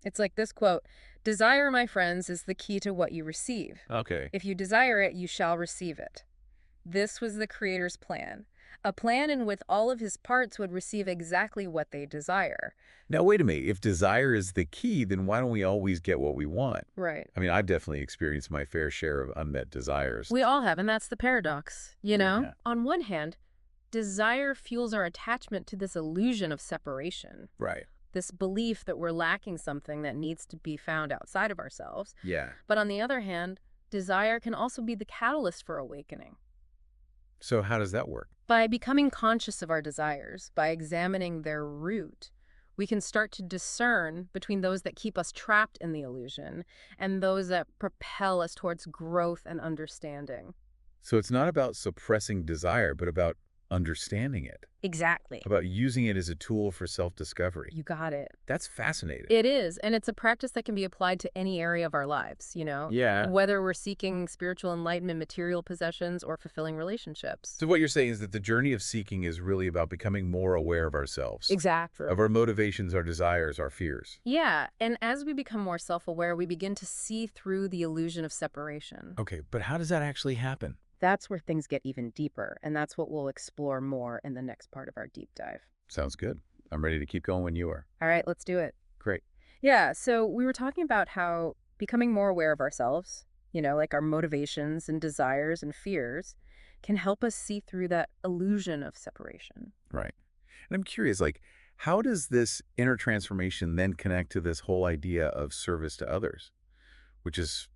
It's like this quote, "Desire, my friends, is the key to what you receive. Okay. If you desire it, you shall receive it. This was the Creator's plan, a plan in which all of his parts would receive exactly what they desire." Now, wait a minute. If desire is the key, then why don't we always get what we want? Right. I mean, I've definitely experienced my fair share of unmet desires. We all have, and that's the paradox, Yeah. On one hand, desire fuels our attachment to this illusion of separation, Right. this belief that we're lacking something that needs to be found outside of ourselves. Yeah. But on the other hand, desire can also be the catalyst for awakening. So how does that work? By becoming conscious of our desires, by examining their root, we can start to discern between those that keep us trapped in the illusion and those that propel us towards growth and understanding. So it's not about suppressing desire, but about understanding it, Exactly. about using it as a tool for self-discovery. You got it. That's fascinating. It is, and it's a practice that can be applied to any area of our lives, Yeah. whether we're seeking spiritual enlightenment, material possessions, or fulfilling relationships. So what you're saying is that the journey of seeking is really about becoming more aware of ourselves, Exactly. of our motivations, our desires, our fears. Yeah, and as we become more self-aware, we begin to see through the illusion of separation. Okay, but how does that actually happen? That's where things get even deeper, and that's what we'll explore more in the next part of our deep dive. Sounds good. I'm ready to keep going when you are. All right, let's do it. Great. Yeah, so we were talking about how becoming more aware of ourselves, like our motivations and desires and fears, can help us see through that illusion of separation. Right. And I'm curious, like, how does this inner transformation then connect to this whole idea of service to others, which is,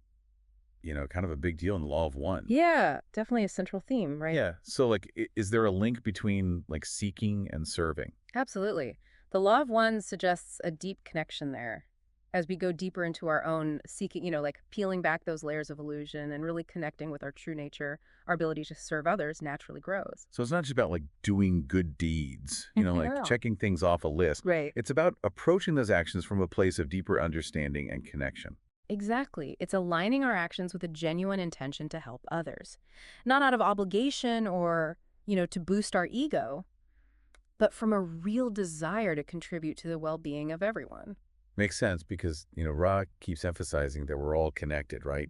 kind of a big deal in the law of one? Yeah, definitely a central theme, right? Yeah. So, like, is there a link between, like, seeking and serving? Absolutely. The law of one suggests a deep connection there. As we go deeper into our own seeking, like peeling back those layers of illusion and really connecting with our true nature, our ability to serve others naturally grows. So it's not just about, like, doing good deeds, like Yeah. checking things off a list. Right. It's about approaching those actions from a place of deeper understanding and connection. Exactly. It's aligning our actions with a genuine intention to help others. Not out of obligation or, to boost our ego, but from a real desire to contribute to the well-being of everyone. Makes sense because, Ra keeps emphasizing that we're all connected, right?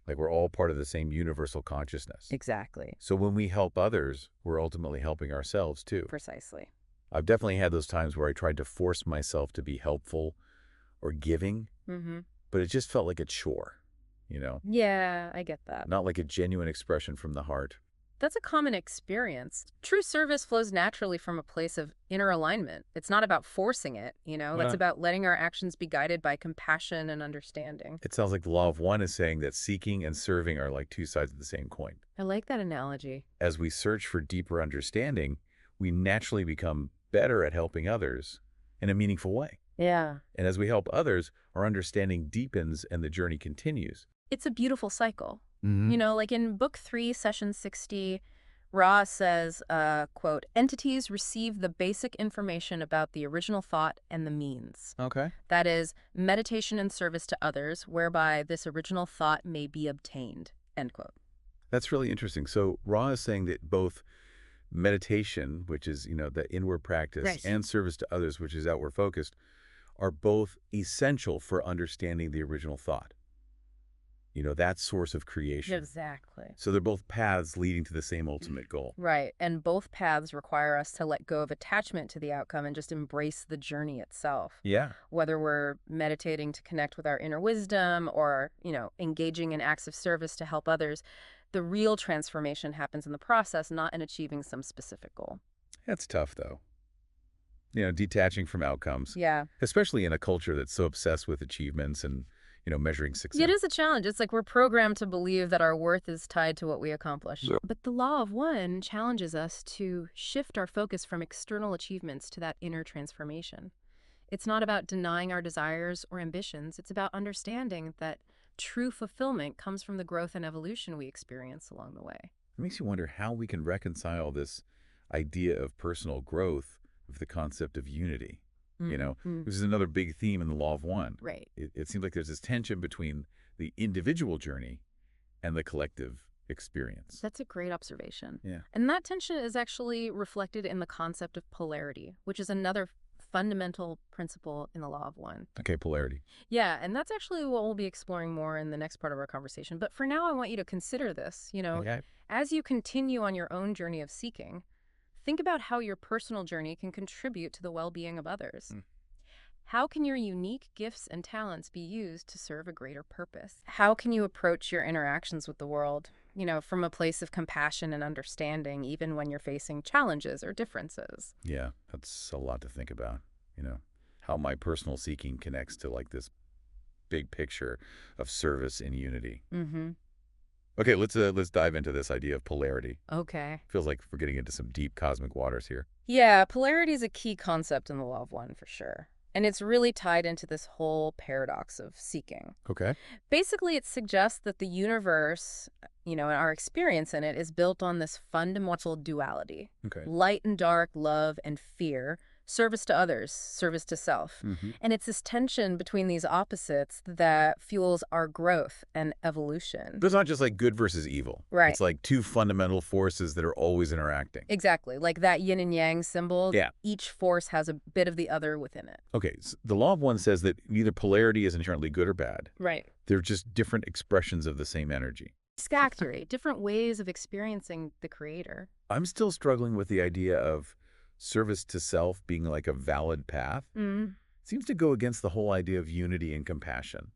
Like we're all part of the same universal consciousness. Exactly. So when we help others, we're ultimately helping ourselves too. Precisely. I've definitely had those times where I tried to force myself to be helpful or giving, Mm-hmm. but it just felt like a chore. Yeah, I get that. Not like a genuine expression from the heart. That's a common experience. True service flows naturally from a place of inner alignment. It's not about forcing it, That's about letting our actions be guided by compassion and understanding. It sounds like the law of one is saying that seeking and serving are like two sides of the same coin. I like that analogy. As we search for deeper understanding, we naturally become better at helping others in a meaningful way. Yeah. And as we help others, our understanding deepens and the journey continues. It's a beautiful cycle. Mm-hmm. Like in Book 3, Session 60, Ra says, quote, entities receive the basic information about the original thought and the means. Okay. That is, meditation and service to others, whereby this original thought may be obtained, end quote. That's really interesting. So Ra is saying that both meditation, which is, the inward practice, Right. and service to others, which is outward focused, are both essential for understanding the original thought. That source of creation. Exactly. So they're both paths leading to the same ultimate goal. Right. And both paths require us to let go of attachment to the outcome and just embrace the journey itself. Yeah. Whether we're meditating to connect with our inner wisdom or, engaging in acts of service to help others, the real transformation happens in the process, not in achieving some specific goal. That's tough, though. Detaching from outcomes, Yeah. especially in a culture that's so obsessed with achievements and, measuring success. It is a challenge. It's like we're programmed to believe that our worth is tied to what we accomplish. Yeah. But the law of one challenges us to shift our focus from external achievements to that inner transformation. It's not about denying our desires or ambitions. It's about understanding that true fulfillment comes from the growth and evolution we experience along the way. It makes you wonder how we can reconcile this idea of personal growth with the concept of unity. Mm. This is another big theme in the law of one. Right. It seems like there's this tension between the individual journey and the collective experience. That's a great observation. Yeah. And that tension is actually reflected in the concept of polarity, which is another fundamental principle in the law of one. Okay, polarity. Yeah, and that's actually what we'll be exploring more in the next part of our conversation. But for now, I want you to consider this, Okay. as you continue on your own journey of seeking, think about how your personal journey can contribute to the well-being of others. How can your unique gifts and talents be used to serve a greater purpose? How can you approach your interactions with the world, from a place of compassion and understanding, even when you're facing challenges or differences? Yeah, that's a lot to think about. How my personal seeking connects to like this big picture of service and unity. Mm-hmm. Okay, let's dive into this idea of polarity. Okay. Feels like we're getting into some deep cosmic waters here. Yeah, polarity is a key concept in the law of one for sure. And it's really tied into this whole paradox of seeking. Okay. Basically, it suggests that the universe, and our experience in it is built on this fundamental duality. Okay. Light and dark, love and fear, service to others, service to self. Mm-hmm. And it's this tension between these opposites that fuels our growth and evolution. But it's not just like good versus evil. Right. It's like two fundamental forces that are always interacting. Exactly. Like that yin and yang symbol, Yeah. each force has a bit of the other within it. Okay, so the law of one says that neither polarity is inherently good or bad. Right. They're just different expressions of the same energy. Accurate. Different ways of experiencing the creator. I'm still struggling with the idea of service to self being like a valid path. Seems to go against the whole idea of unity and compassion.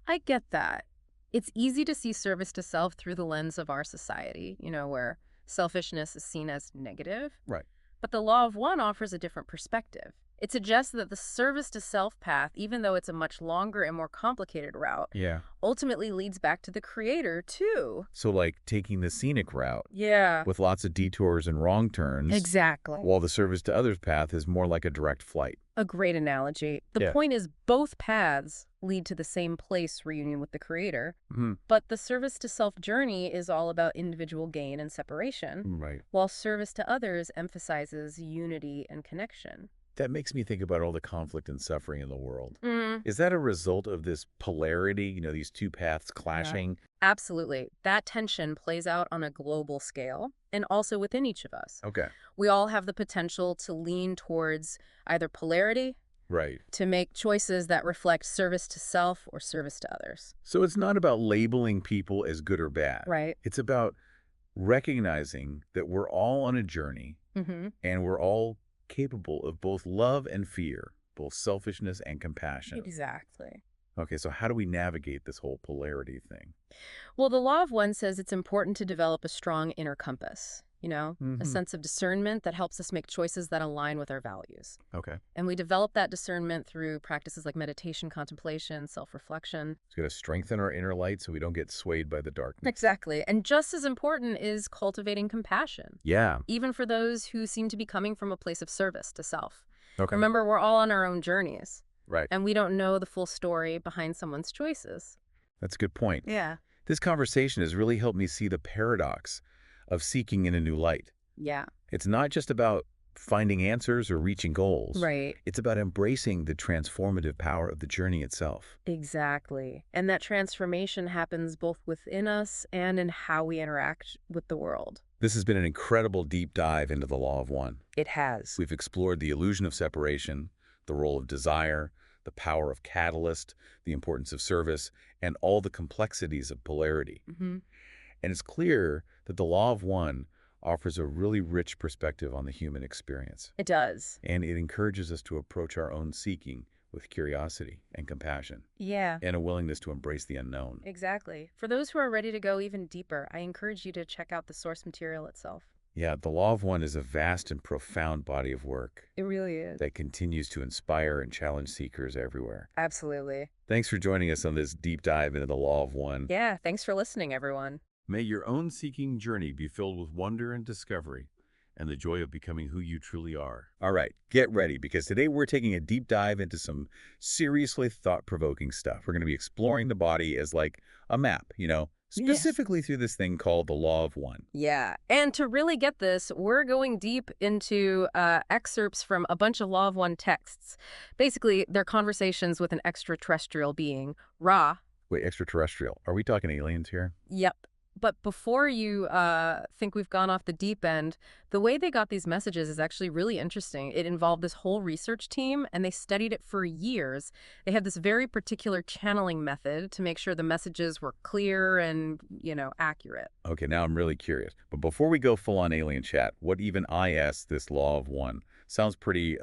I get that. It's easy to see service to self through the lens of our society, where selfishness is seen as negative. Right. But the law of one offers a different perspective. It suggests that the service to self path, even though it's a much longer and more complicated route, Yeah. ultimately leads back to the creator, too. So like taking the scenic route Yeah. with lots of detours and wrong turns, Exactly. while the service to others path is more like a direct flight. A great analogy. The Yeah. point is both paths lead to the same place, reunion with the creator. Mhm. But the service to self journey is all about individual gain and separation, Right. while service to others emphasizes unity and connection. That makes me think about all the conflict and suffering in the world. Mm, Is that a result of this polarity, these two paths clashing? absolutely. That tension plays out on a global scale and also within each of us. Okay. We all have the potential to lean towards either polarity, Right. to make choices that reflect service to self or service to others. So it's not about labeling people as good or bad. Right. It's about recognizing that we're all on a journey Mm-hmm. and we're all capable of both love and fear, both selfishness and compassion. Exactly. Okay, so how do we navigate this whole polarity thing? Well, the law of one says it's important to develop a strong inner compass, a Mhm. sense of discernment that helps us make choices that align with our values. Okay. And we develop that discernment through practices like meditation, contemplation, self-reflection. It's going to strengthen our inner light so we don't get swayed by the darkness. Exactly. And just as important is cultivating compassion, Yeah. even for those who seem to be coming from a place of service to self. Okay. Remember, we're all on our own journeys, Right. and we don't know the full story behind someone's choices. That's a good point. Yeah. This conversation has really helped me see the paradox of seeking in a new light. Yeah. It's not just about finding answers or reaching goals. Right. It's about embracing the transformative power of the journey itself. Exactly. And that transformation happens both within us and in how we interact with the world. This has been an incredible deep dive into the law of one. It has. We've explored the illusion of separation, the role of desire, the power of catalyst, the importance of service, and all the complexities of polarity. Mm-hmm. And it's clear that the law of one offers a really rich perspective on the human experience. It does. And it encourages us to approach our own seeking with curiosity and compassion Yeah. and a willingness to embrace the unknown. Exactly. For those who are ready to go even deeper, I encourage you to check out the source material itself. Yeah, the law of one is a vast and profound body of work It really is. that continues to inspire and challenge seekers everywhere. Absolutely. Thanks for joining us on this deep dive into the law of one. Yeah. Thanks for listening, everyone. May your own seeking journey be filled with wonder and discovery and the joy of becoming who you truly are. All right, get ready, because today we're taking a deep dive into some seriously thought-provoking stuff. We're going to be exploring the body as like a map, specifically through this thing called the law of one. Yeah. And to really get this, we're going deep into excerpts from a bunch of Law of One texts. Basically, they're conversations with an extraterrestrial being, Ra. Wait, extraterrestrial. Are we talking aliens here? Yep. But before you think we've gone off the deep end, the way they got these messages is actually really interesting. It involved this whole research team, and they studied it for years. They had this very particular channeling method to make sure the messages were clear and, accurate. Okay, now I'm really curious. But before we go full-on alien chat, what even IS this law of one? Sounds pretty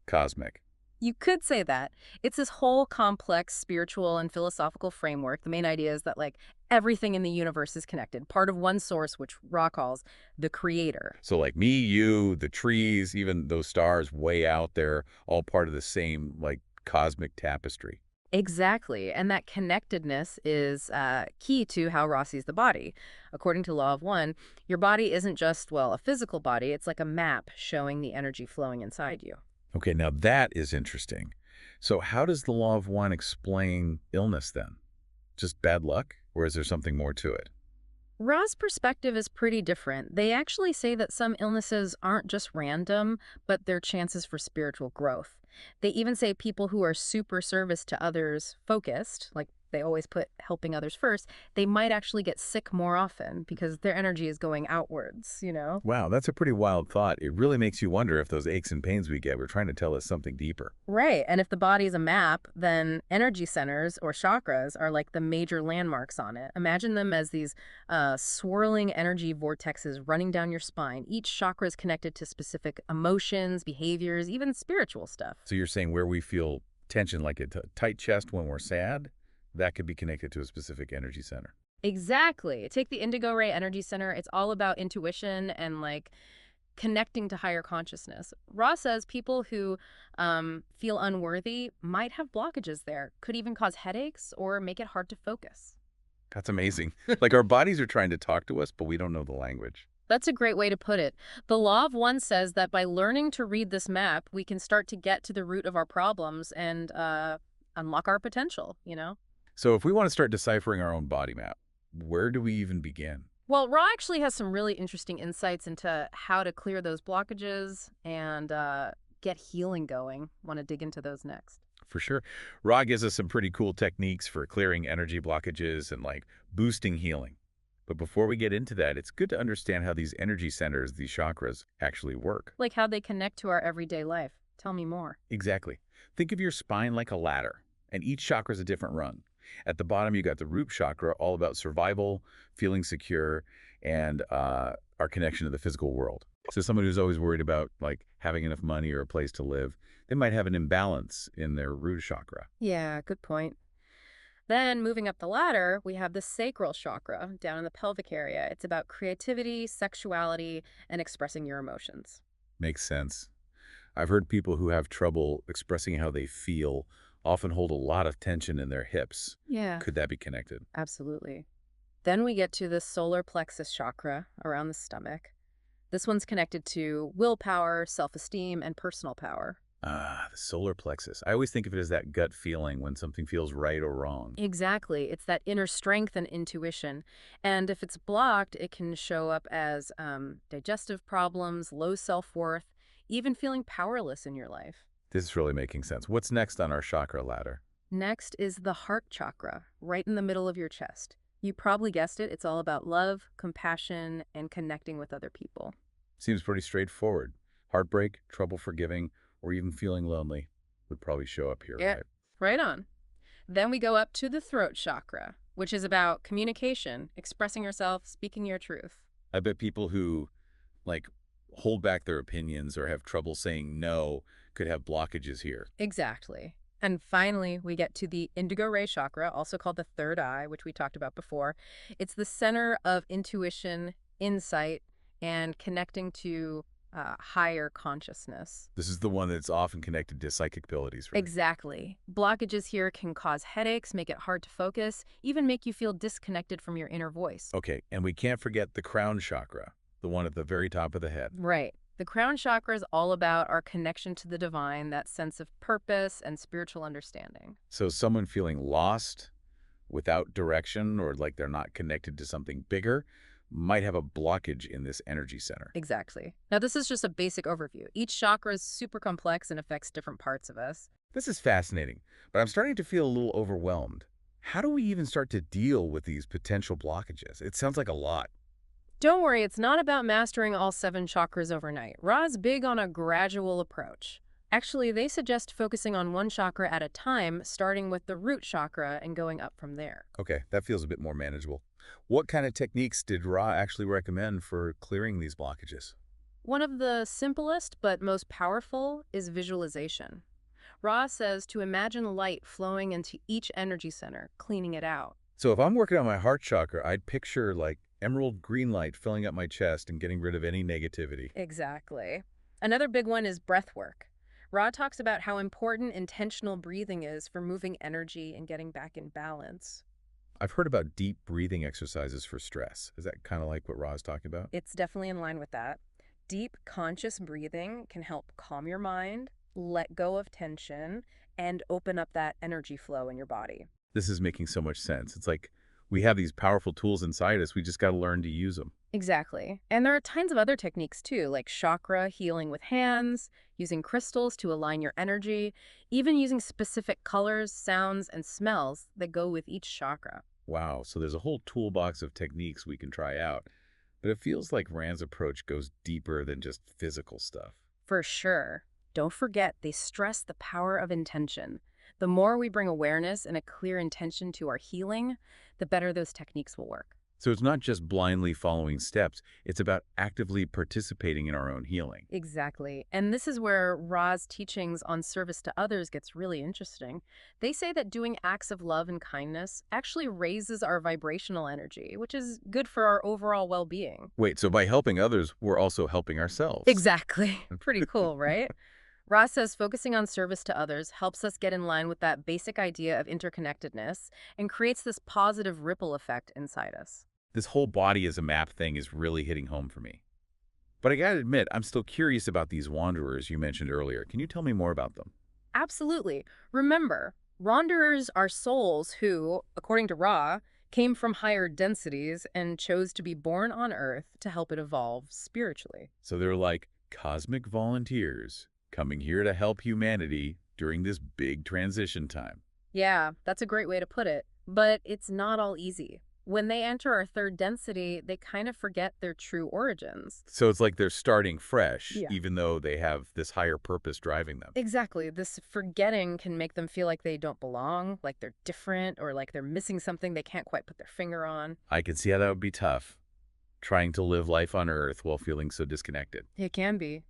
cosmic. You could say that. It's this whole complex spiritual and philosophical framework. The main idea is that, everything in the universe is connected, part of one source, which Ra calls the creator. So like me, you, the trees, even those stars way out there, all part of the same, cosmic tapestry. Exactly. And that connectedness is key to how Ra sees the body. According to Law of One, your body isn't just, a physical body. It's like a map showing the energy flowing inside you. Okay, now that is interesting. So how does the law of one explain illness then? Just bad luck? Or is there something more to it? Ra's perspective is pretty different. They actually say that some illnesses aren't just random, but they're chances for spiritual growth. They even say people who are super service to others focused, like they always put helping others first, they might actually get sick more often because their energy is going outwards. Wow, that's a pretty wild thought. It really makes you wonder if those aches and pains we get were trying to tell us something deeper. Right. And if the body is a map, then energy centers or chakras are like the major landmarks on it. Imagine them as these swirling energy vortexes running down your spine. Each chakra is connected to specific emotions, behaviors, even spiritual stuff. So you're saying where we feel tension, like a tight chest when we're sad, that could be connected to a specific energy center. Exactly. Take the Indigo Ray Energy Center. It's all about intuition and like connecting to higher consciousness. Ra says people who feel unworthy might have blockages there, could even cause headaches or make it hard to focus. That's amazing. Like our bodies are trying to talk to us, but we don't know the language. That's a great way to put it. The Law of One says that by learning to read this map, we can start to get to the root of our problems and unlock our potential. So if we want to start deciphering our own body map, where do we even begin? Well, Ra actually has some really interesting insights into how to clear those blockages and get healing going. Want to dig into those next. For sure. Ra gives us some pretty cool techniques for clearing energy blockages and like boosting healing. But before we get into that, it's good to understand how these energy centers, these chakras, actually work. Like how they connect to our everyday life. Tell me more. Exactly. Think of your spine like a ladder, and each chakra is a different rung. At the bottom, you got the root chakra, all about survival, feeling secure, and our connection to the physical world. So someone who's always worried about like having enough money or a place to live, they might have an imbalance in their root chakra. Yeah, good point. Then moving up the ladder, we have the sacral chakra down in the pelvic area. It's about creativity, sexuality, and expressing your emotions. Makes sense. I've heard people who have trouble expressing how they feel often hold a lot of tension in their hips. Yeah, Could that be connected? absolutely. Then we get to the solar plexus chakra around the stomach. This one's connected to willpower, self-esteem, and personal power. Ah, the solar plexus. I always think of it as that gut feeling when something feels right or wrong. Exactly. It's that inner strength and intuition. And if it's blocked, it can show up as digestive problems, low self-worth, even feeling powerless in your life. This is really making sense. What's next on our chakra ladder? Next is the heart chakra, right in the middle of your chest. You probably guessed it. It's all about love, compassion, and connecting with other people. Seems pretty straightforward. Heartbreak, trouble forgiving, or even feeling lonely would probably show up here, Yeah, right? right on. Then we go up to the throat chakra, which is about communication, expressing yourself, speaking your truth. I bet people who like hold back their opinions or have trouble saying no could have blockages here. Exactly. And finally, we get to the indigo ray chakra, also called the third eye, which we talked about before. It's the center of intuition, insight, and connecting to higher consciousness. This is the one that's often connected to psychic abilities, right? Exactly. Blockages here can cause headaches, make it hard to focus, even make you feel disconnected from your inner voice. Okay, and we can't forget the crown chakra, the one at the very top of the head. Right. The crown chakra is all about our connection to the divine, that sense of purpose and spiritual understanding. So someone feeling lost, without direction, or like they're not connected to something bigger, might have a blockage in this energy center. Exactly. Now, this is just a basic overview. Each chakra is super complex and affects different parts of us. This is fascinating, but I'm starting to feel a little overwhelmed. How do we even start to deal with these potential blockages? It sounds like a lot. Don't worry, it's not about mastering all 7 chakras overnight. Ra's big on a gradual approach. Actually, they suggest focusing on one chakra at a time, starting with the root chakra and going up from there. Okay, that feels a bit more manageable. What kind of techniques did Ra actually recommend for clearing these blockages? One of the simplest but most powerful is visualization. Ra says to imagine light flowing into each energy center, cleaning it out. So if I'm working on my heart chakra, I'd picture like emerald green light filling up my chest and getting rid of any negativity. Exactly. Another big one is breath work. Ra talks about how important intentional breathing is for moving energy and getting back in balance. I've heard about deep breathing exercises for stress. Is that kind of like what Ra's talking about? It's definitely in line with that. Deep, conscious breathing can help calm your mind, let go of tension, and open up that energy flow in your body. This is making so much sense. It's like we have these powerful tools inside us. We just got to learn to use them. Exactly. And there are tons of other techniques too, like chakra healing with hands, using crystals to align your energy, even using specific colors, sounds, and smells that go with each chakra. Wow. So there's a whole toolbox of techniques we can try out. But it feels like Rand's approach goes deeper than just physical stuff. For sure. Don't forget, they stress the power of intention. The more we bring awareness and a clear intention to our healing, the better those techniques will work. So it's not just blindly following steps. It's about actively participating in our own healing. Exactly. And this is where Ra's teachings on service to others gets really interesting. They say that doing acts of love and kindness actually raises our vibrational energy, which is good for our overall well-being. Wait, so by helping others, we're also helping ourselves. Exactly. Pretty cool, right? Ra says focusing on service to others helps us get in line with that basic idea of interconnectedness and creates this positive ripple effect inside us. This whole body as a map thing is really hitting home for me. But I gotta admit, I'm still curious about these wanderers you mentioned earlier. Can you tell me more about them? Absolutely. Remember, wanderers are souls who, according to Ra, came from higher densities and chose to be born on Earth to help it evolve spiritually. So they're like cosmic volunteers coming here to help humanity during this big transition time. Yeah, that's a great way to put it. But it's not all easy. When they enter our third density, they kind of forget their true origins. So it's like they're starting fresh, Yeah. even though they have this higher purpose driving them. Exactly. This forgetting can make them feel like they don't belong, like they're different, or like they're missing something they can't quite put their finger on. I can see how that would be tough, trying to live life on Earth while feeling so disconnected. It can be.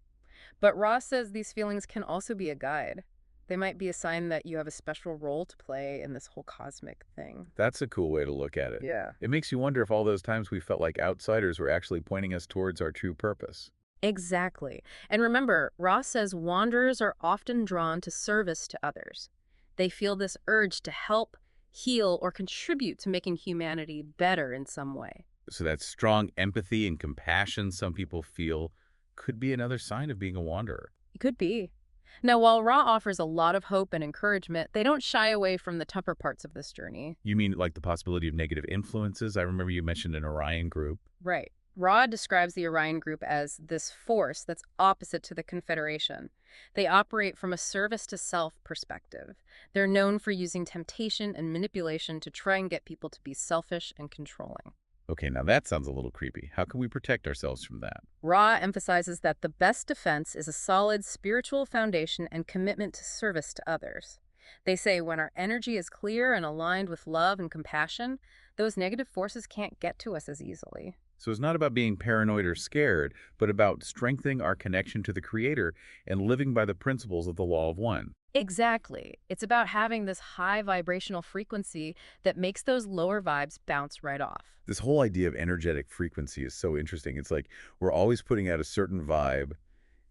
But Ross says these feelings can also be a guide. They might be a sign that you have a special role to play in this whole cosmic thing. That's a cool way to look at it. Yeah. It makes you wonder if all those times we felt like outsiders were actually pointing us towards our true purpose. Exactly. And remember, Ross says wanderers are often drawn to service to others. They feel this urge to help, heal, or contribute to making humanity better in some way. So that strong empathy and compassion some people feel could be another sign of being a wanderer. It could be. Now, while Ra offers a lot of hope and encouragement, they don't shy away from the tougher parts of this journey. You mean like the possibility of negative influences? I remember you mentioned an Orion group. Right. Ra describes the Orion group as this force that's opposite to the Confederation. They operate from a service to self perspective. They're known for using temptation and manipulation to try and get people to be selfish and controlling. Okay, now that sounds a little creepy. How can we protect ourselves from that? Ra emphasizes that the best defense is a solid spiritual foundation and commitment to service to others. They say when our energy is clear and aligned with love and compassion, those negative forces can't get to us as easily. So it's not about being paranoid or scared, but about strengthening our connection to the Creator and living by the principles of the Law of One. Exactly. It's about having this high vibrational frequency that makes those lower vibes bounce right off. This whole idea of energetic frequency is so interesting. It's like we're always putting out a certain vibe,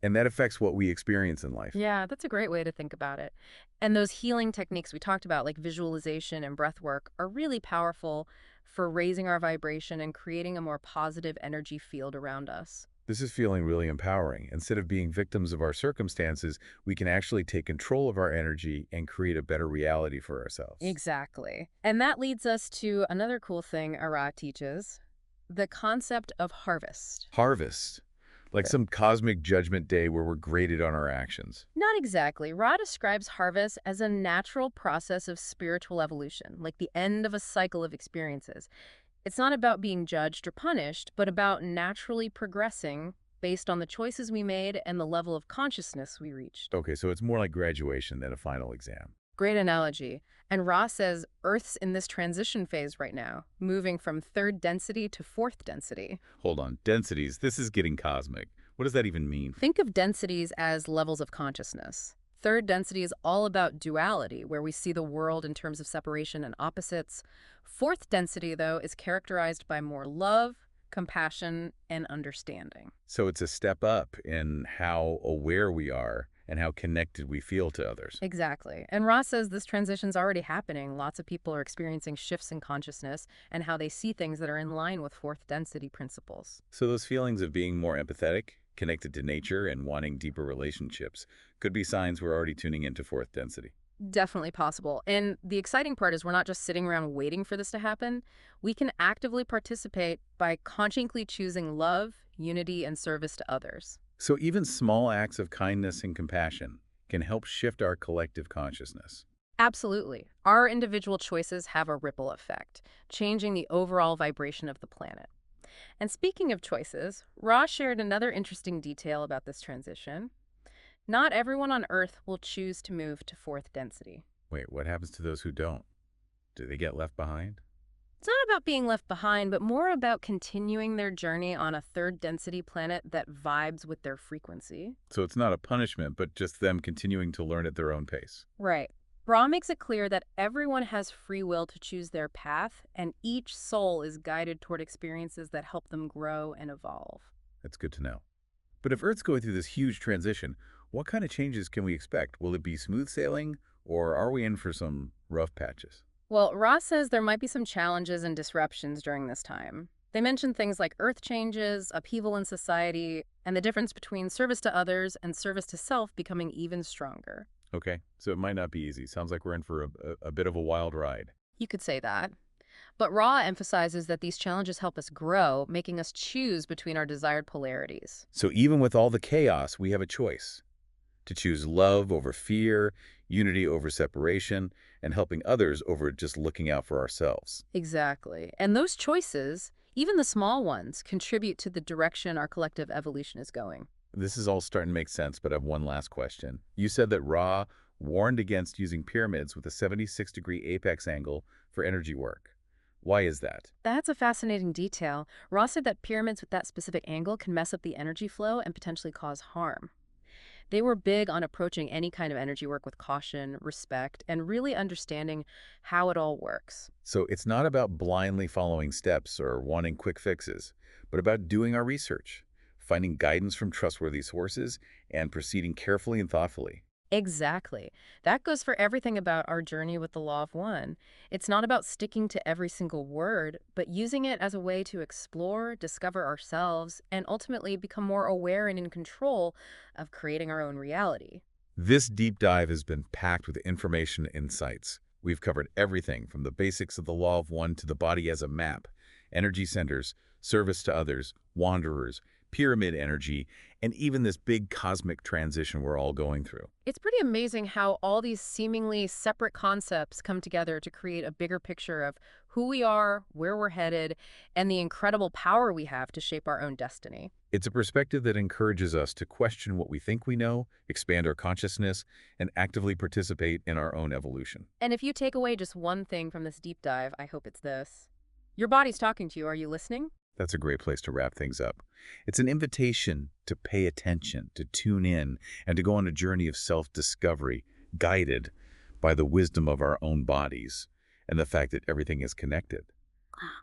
and that affects what we experience in life. Yeah, that's a great way to think about it. And those healing techniques we talked about, like visualization and breath work, are really powerful for raising our vibration and creating a more positive energy field around us. This is feeling really empowering. Instead of being victims of our circumstances, we can actually take control of our energy and create a better reality for ourselves. Exactly. And that leads us to another cool thing Ara teaches, the concept of harvest. Harvest. Like some cosmic judgment day where we're graded on our actions. Not exactly. Ra describes harvest as a natural process of spiritual evolution, like the end of a cycle of experiences. It's not about being judged or punished, but about naturally progressing based on the choices we made and the level of consciousness we reached. Okay, so it's more like graduation than a final exam. Great analogy. And Ra says Earth's in this transition phase right now, moving from third density to fourth density. Hold on, densities, this is getting cosmic. What does that even mean? Think of densities as levels of consciousness. Third density is all about duality, where we see the world in terms of separation and opposites. Fourth density, though, is characterized by more love, compassion, and understanding. So it's a step up in how aware we are and how connected we feel to others. Exactly. And Ross says this transition's already happening. Lots of people are experiencing shifts in consciousness and how they see things that are in line with fourth density principles. So those feelings of being more empathetic, connected to nature, and wanting deeper relationships could be signs we're already tuning into fourth density. Definitely possible. And the exciting part is we're not just sitting around waiting for this to happen. We can actively participate by consciously choosing love, unity, and service to others. So even small acts of kindness and compassion can help shift our collective consciousness. Absolutely. Our individual choices have a ripple effect, changing the overall vibration of the planet. And speaking of choices, Ross shared another interesting detail about this transition. Not everyone on Earth will choose to move to fourth density. Wait, what happens to those who don't? Do they get left behind? It's not about being left behind, but more about continuing their journey on a third density planet that vibes with their frequency. So it's not a punishment, but just them continuing to learn at their own pace. Right. Ra makes it clear that everyone has free will to choose their path, and each soul is guided toward experiences that help them grow and evolve. That's good to know. But if Earth's going through this huge transition, what kind of changes can we expect? Will it be smooth sailing, or are we in for some rough patches? Well, Ross says there might be some challenges and disruptions during this time. They mention things like earth changes, upheaval in society, and the difference between service to others and service to self becoming even stronger. Okay, so it might not be easy. Sounds like we're in for a bit of a wild ride. You could say that. But Ra emphasizes that these challenges help us grow, making us choose between our desired polarities. So even with all the chaos, we have a choice to choose love over fear, unity over separation, and helping others over just looking out for ourselves. Exactly. And those choices, even the small ones, contribute to the direction our collective evolution is going. This is all starting to make sense, but I have one last question. You said that Ra warned against using pyramids with a 76-degree apex angle for energy work. Why is that? That's a fascinating detail. Ross said that pyramids with that specific angle can mess up the energy flow and potentially cause harm. They were big on approaching any kind of energy work with caution, respect, and really understanding how it all works. So it's not about blindly following steps or wanting quick fixes, but about doing our research, finding guidance from trustworthy sources, and proceeding carefully and thoughtfully. Exactly. That goes for everything about our journey with the Law of One. It's not about sticking to every single word, but using it as a way to explore, discover ourselves, and ultimately become more aware and in control of creating our own reality. This deep dive has been packed with information and insights. We've covered everything from the basics of the Law of One to the body as a map, energy centers, service to others, wanderers, pyramid energy, and even this big cosmic transition we're all going through. It's pretty amazing how all these seemingly separate concepts come together to create a bigger picture of who we are, where we're headed, and the incredible power we have to shape our own destiny. It's a perspective that encourages us to question what we think we know, expand our consciousness, and actively participate in our own evolution. And if you take away just one thing from this deep dive, I hope it's this. Your body's talking to you. Are you listening? That's a great place to wrap things up. It's an invitation to pay attention, to tune in, and to go on a journey of self-discovery, guided by the wisdom of our own bodies and the fact that everything is connected.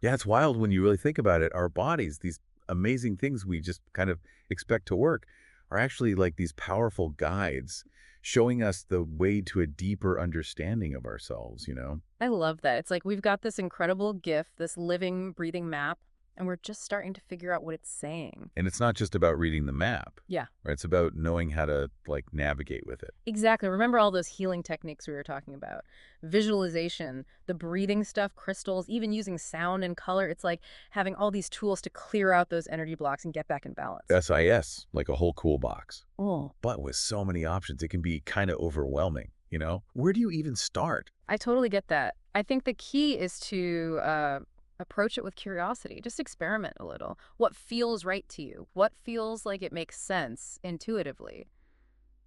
Yeah, it's wild when you really think about it. Our bodies, these amazing things we just kind of expect to work, are actually like these powerful guides showing us the way to a deeper understanding of ourselves, you know? I love that. It's like we've got this incredible gift, this living, breathing map, and we're just starting to figure out what it's saying. And it's not just about reading the map, Yeah, right? It's about knowing how to, like, navigate with it. exactly. Remember all those healing techniques we were talking about? Visualization, the breathing stuff, crystals, even using sound and color. It's like having all these tools to clear out those energy blocks and get back in balance. SIS, like a whole cool box. Oh, But with so many options, it can be kind of overwhelming, you know? Where do you even start? I totally get that. I think the key is to approach it with curiosity. Just experiment a little. What feels right to you? What feels like it makes sense intuitively?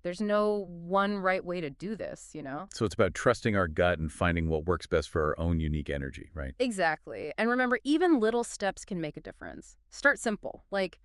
There's no one right way to do this, you know? So it's about trusting our gut and finding what works best for our own unique energy, right? Exactly. And remember, even little steps can make a difference. Start simple, like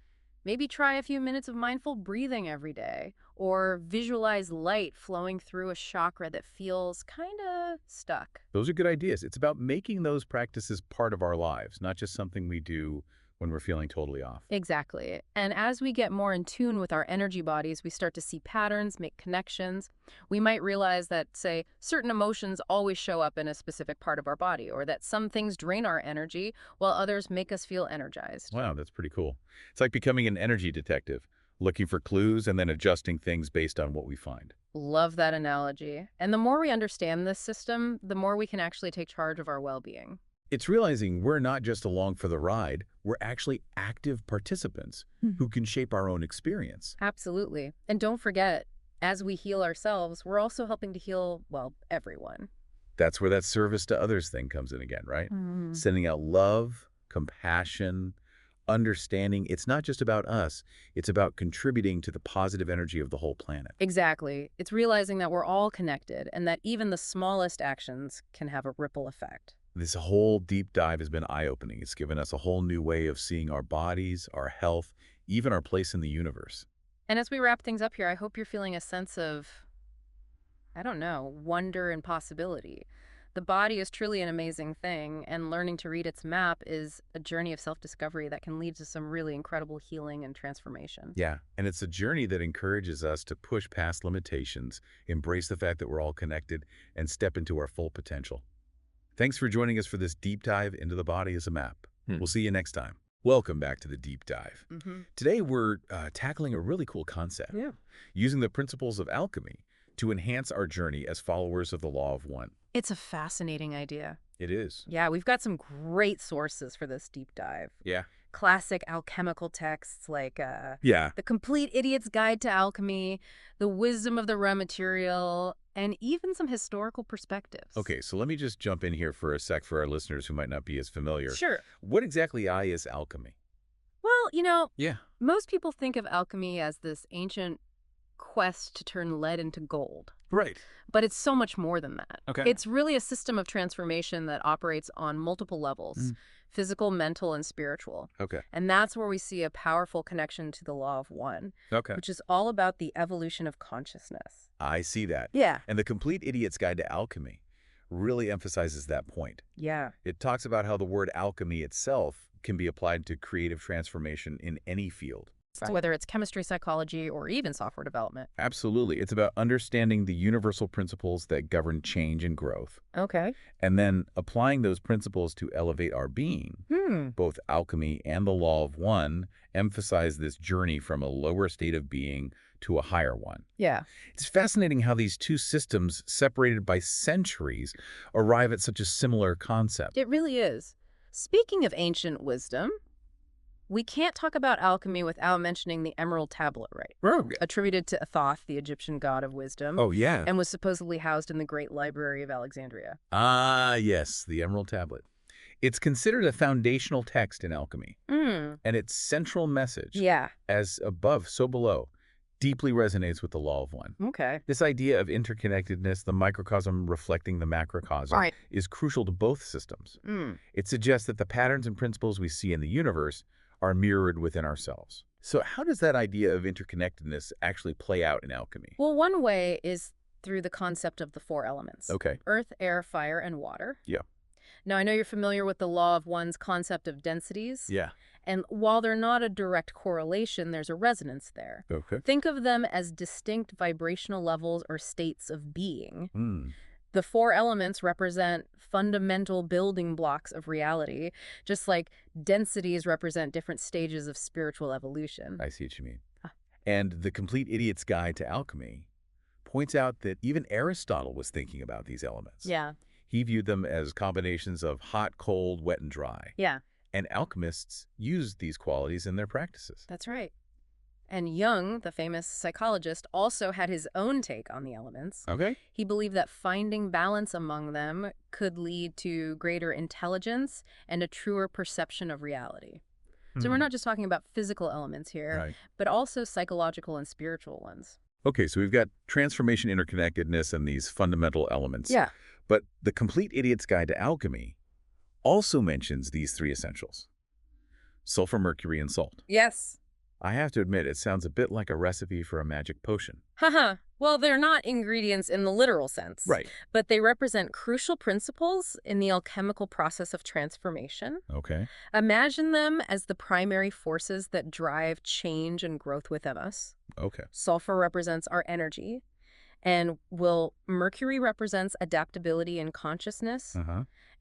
maybe try a few minutes of mindful breathing every day, or visualize light flowing through a chakra that feels kind of stuck. Those are good ideas. It's about making those practices part of our lives, not just something we do when we're feeling totally off. Exactly. And as we get more in tune with our energy bodies, we start to see patterns, make connections. We might realize that, say, certain emotions always show up in a specific part of our body, or that some things drain our energy while others make us feel energized. Wow, that's pretty cool. It's like becoming an energy detective, looking for clues and then adjusting things based on what we find. Love that analogy. And the more we understand this system, the more we can actually take charge of our well-being. It's realizing we're not just along for the ride, we're actually active participants who can shape our own experience. Absolutely. And don't forget, as we heal ourselves, we're also helping to heal, well, everyone. That's where that service to others thing comes in again, right? Mm. Sending out love, compassion, understanding. It's not just about us. It's about contributing to the positive energy of the whole planet. Exactly. It's realizing that we're all connected and that even the smallest actions can have a ripple effect. This whole deep dive has been eye-opening. It's given us a whole new way of seeing our bodies, our health, even our place in the universe. And as we wrap things up here, I hope you're feeling a sense of, I don't know, wonder and possibility. The body is truly an amazing thing, and learning to read its map is a journey of self-discovery that can lead to some really incredible healing and transformation. Yeah, and it's a journey that encourages us to push past limitations, embrace the fact that we're all connected, and step into our full potential. Thanks for joining us for this deep dive into the body as a map. We'll see you next time. Welcome back to the deep dive. Today we're tackling a really cool concept, using the principles of alchemy to enhance our journey as followers of the Law of One. It's a fascinating idea. It is. Yeah, we've got some great sources for this deep dive. Yeah. Classic alchemical texts like Yeah. The Complete Idiot's Guide to Alchemy, The Wisdom of the Raw Material, and even some historical perspectives. Okay, so let me just jump in here for a sec for our listeners who might not be as familiar. Sure. What exactly is alchemy? Well, Yeah. most people think of alchemy as this ancient quest to turn lead into gold. Right. But it's so much more than that. Okay. It's really a system of transformation that operates on multiple levels, physical, mental, and spiritual. Okay. And that's where we see a powerful connection to the Law of One, Okay. which is all about the evolution of consciousness. I see that. Yeah. And the Complete Idiot's Guide to Alchemy really emphasizes that point. Yeah. It talks about how the word alchemy itself can be applied to creative transformation in any field. So whether it's chemistry, psychology, or even software development. Absolutely. It's about understanding the universal principles that govern change and growth, Okay. and then applying those principles to elevate our being. Both alchemy and the Law of One emphasize this journey from a lower state of being to a higher one. Yeah. It's fascinating how these two systems, separated by centuries, arrive at such a similar concept. It really is. Speaking of ancient wisdom, we can't talk about alchemy without mentioning the Emerald Tablet, right? Oh, Attributed to Thoth, the Egyptian god of wisdom, yeah. and was supposedly housed in the Great Library of Alexandria. Ah, yes, the Emerald Tablet. It's considered a foundational text in alchemy, and its central message, Yeah. as above, so below, deeply resonates with the Law of One. Okay. This idea of interconnectedness, the microcosm reflecting the macrocosm, Right. is crucial to both systems. It suggests that the patterns and principles we see in the universe are mirrored within ourselves. So how does that idea of interconnectedness actually play out in alchemy? Well, one way is through the concept of the four elements. Okay. Earth, air, fire, and water. Yeah. Now, I know you're familiar with the Law of One's concept of densities. Yeah. And while they're not a direct correlation, there's a resonance there. Okay. Think of them as distinct vibrational levels or states of being. The four elements represent fundamental building blocks of reality, just like densities represent different stages of spiritual evolution. I see what you mean. And the Complete Idiot's Guide to Alchemy points out that even Aristotle was thinking about these elements. Yeah. He viewed them as combinations of hot, cold, wet, and dry. Yeah, And alchemists used these qualities in their practices. that's right. And Jung, the famous psychologist, also had his own take on the elements. Okay. He believed that finding balance among them could lead to greater intelligence and a truer perception of reality. So we're not just talking about physical elements here, Right. but also psychological and spiritual ones. Okay, so we've got transformation, interconnectedness, and these fundamental elements. Yeah. But the Complete Idiot's Guide to Alchemy also mentions these three essentials: sulfur, mercury, and salt. Yes. I have to admit, it sounds a bit like a recipe for a magic potion. Haha. Well, they're not ingredients in the literal sense. Right. But they represent crucial principles in the alchemical process of transformation. Okay. Imagine them as the primary forces that drive change and growth within us. Okay. Sulfur represents our energy. And mercury represents adaptability and consciousness.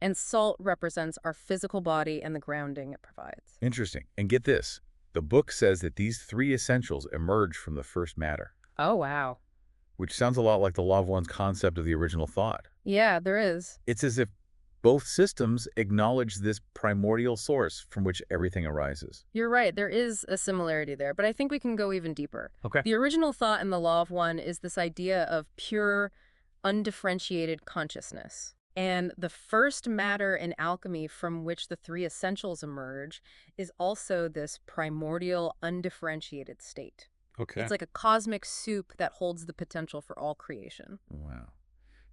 And salt represents our physical body and the grounding it provides. Interesting. And get this. The book says that these three essentials emerge from the first matter. Oh, wow. which sounds a lot like the law of one's concept of the original thought. Yeah, there is. It's as if both systems acknowledge this primordial source from which everything arises. You're right, there is a similarity there, but I think we can go even deeper. Okay. The original thought in the Law of One is this idea of pure, undifferentiated consciousness. And the first matter in alchemy from which the three essentials emerge is also this primordial, undifferentiated state. Okay. It's like a cosmic soup that holds the potential for all creation. Wow.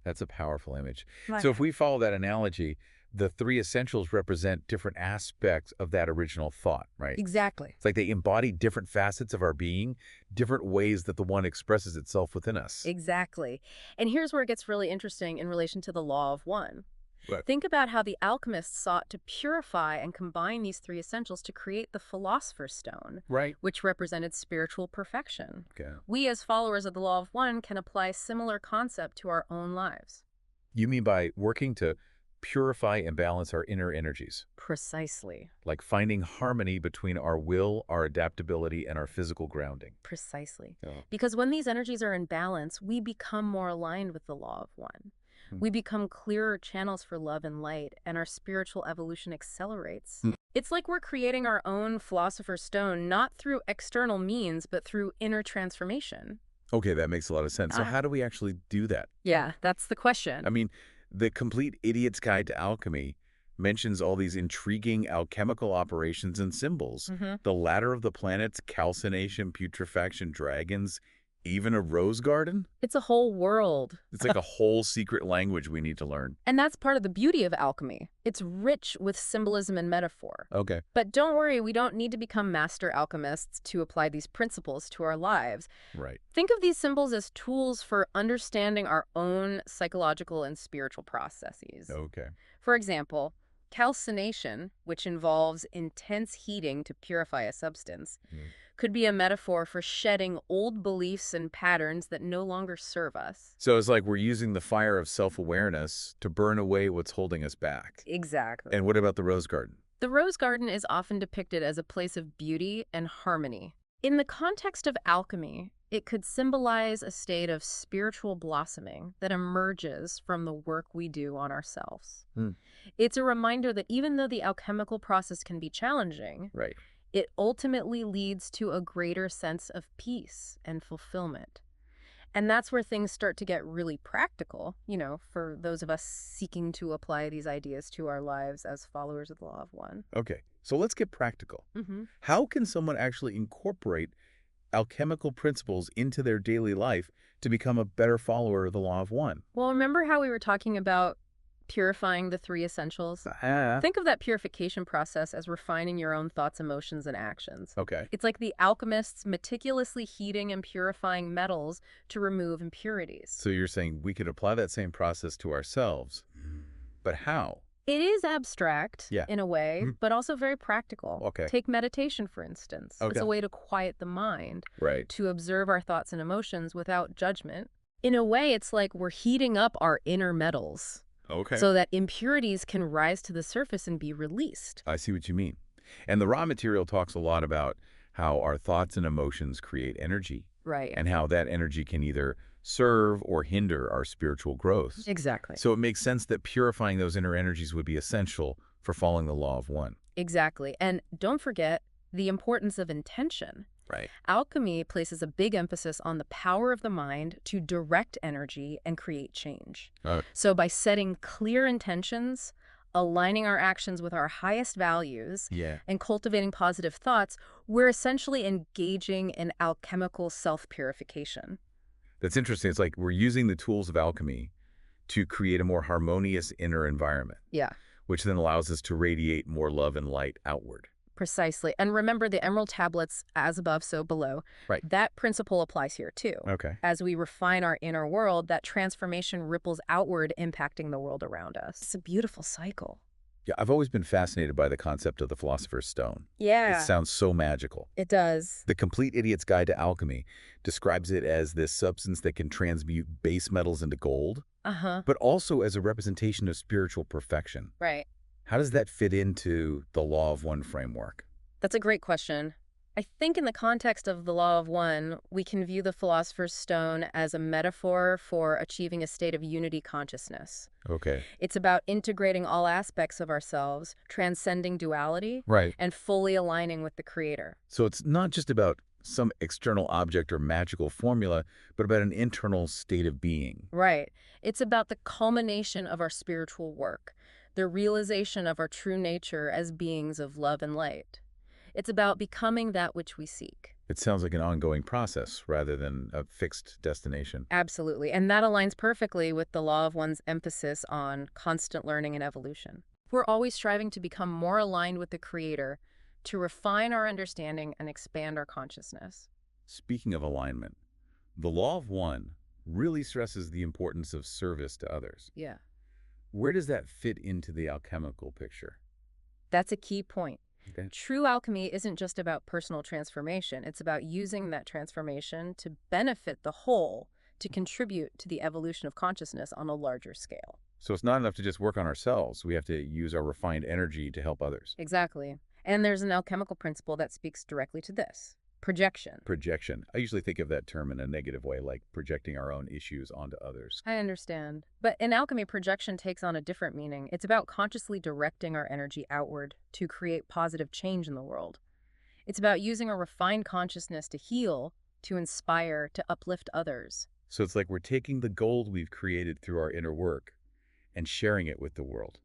That's a powerful image. Right. So if we follow that analogy, the three essentials represent different aspects of that original thought, right? Exactly. It's like they embody different facets of our being, different ways that the one expresses itself within us. Exactly. And here's where it gets really interesting in relation to the Law of One. Right. Think about how the alchemists sought to purify and combine these three essentials to create the Philosopher's Stone, Right. which represented spiritual perfection. Okay. We, as followers of the Law of One, can apply similar concept to our own lives. You mean by working to purify and balance our inner energies, Precisely. like finding harmony between our will, our adaptability, and our physical grounding. Precisely. Oh. Because when these energies are in balance, we become more aligned with the Law of One. We become clearer channels for love and light, and our spiritual evolution accelerates. It's like we're creating our own Philosopher's Stone, not through external means, but through inner transformation. Okay, that makes a lot of sense. So how do we actually do that? Yeah, that's the question. I mean, the Complete Idiot's Guide to Alchemy mentions all these intriguing alchemical operations and symbols. The ladder of the planets, calcination, putrefaction, dragons, even a rose garden. It's a whole world. It's like a whole secret language we need to learn. And that's part of the beauty of alchemy. It's rich with symbolism and metaphor. Okay. But don't worry, we don't need to become master alchemists to apply these principles to our lives. Right. Think of these symbols as tools for understanding our own psychological and spiritual processes. Okay. For example, calcination, which involves intense heating to purify a substance, could be a metaphor for shedding old beliefs and patterns that no longer serve us. So it's like we're using the fire of self-awareness to burn away what's holding us back. Exactly. And what about the rose garden? The rose garden is often depicted as a place of beauty and harmony. In the context of alchemy, it could symbolize a state of spiritual blossoming that emerges from the work we do on ourselves. It's a reminder that even though the alchemical process can be challenging, Right. it ultimately leads to a greater sense of peace and fulfillment. And that's where things start to get really practical, for those of us seeking to apply these ideas to our lives as followers of the Law of One. Okay. So let's get practical. How can someone actually incorporate alchemical principles into their daily life to become a better follower of the Law of One? Well, remember how we were talking about purifying the three essentials? Think of that purification process as refining your own thoughts, emotions, and actions. Okay. It's like the alchemists meticulously heating and purifying metals to remove impurities. So you're saying we could apply that same process to ourselves, but how? It is abstract Yeah. in a way, but also very practical. Okay. Take meditation, for instance. Okay. It's a way to quiet the mind, Right. to observe our thoughts and emotions without judgment. In a way, it's like we're heating up our inner metals. Okay. So that impurities can rise to the surface and be released. I see what you mean. And the raw material talks a lot about how our thoughts and emotions create energy, Right. and how that energy can either serve or hinder our spiritual growth. Exactly. So it makes sense that purifying those inner energies would be essential for following the Law of One. Exactly. And don't forget the importance of intention. Right. Alchemy places a big emphasis on the power of the mind to direct energy and create change. So by setting clear intentions, aligning our actions with our highest values, and cultivating positive thoughts, we're essentially engaging in alchemical self-purification. That's interesting. It's like we're using the tools of alchemy to create a more harmonious inner environment. Yeah. Which then allows us to radiate more love and light outward. Precisely. And remember the emerald tablets, as above, so below. Right. That principle applies here too. Okay. As we refine our inner world, that transformation ripples outward, impacting the world around us. It's a beautiful cycle. Yeah, I've always been fascinated by the concept of the Philosopher's Stone. Yeah. It sounds so magical. It does. The Complete Idiot's Guide to Alchemy describes it as this substance that can transmute base metals into gold, but also as a representation of spiritual perfection. Right. How does that fit into the Law of One framework? That's a great question. I think in the context of the Law of One, we can view the Philosopher's Stone as a metaphor for achieving a state of unity consciousness. Okay. It's about integrating all aspects of ourselves, transcending duality, Right. and fully aligning with the Creator. So it's not just about some external object or magical formula, but about an internal state of being. Right. It's about the culmination of our spiritual work, the realization of our true nature as beings of love and light. It's about becoming that which we seek. It sounds like an ongoing process rather than a fixed destination. Absolutely. And that aligns perfectly with the Law of One's emphasis on constant learning and evolution. We're always striving to become more aligned with the Creator, to refine our understanding and expand our consciousness. Speaking of alignment, the Law of One really stresses the importance of service to others. Yeah. Where does that fit into the alchemical picture? That's a key point. Okay. True alchemy isn't just about personal transformation. It's about using that transformation to benefit the whole, to contribute to the evolution of consciousness on a larger scale. So it's not enough to just work on ourselves. We have to use our refined energy to help others. Exactly. And there's an alchemical principle that speaks directly to this: projection. Projection. I usually think of that term in a negative way, like projecting our own issues onto others. I understand. But in alchemy, projection takes on a different meaning. It's about consciously directing our energy outward to create positive change in the world. It's about using a refined consciousness to heal, to inspire, to uplift others. So it's like we're taking the gold we've created through our inner work and sharing it with the world,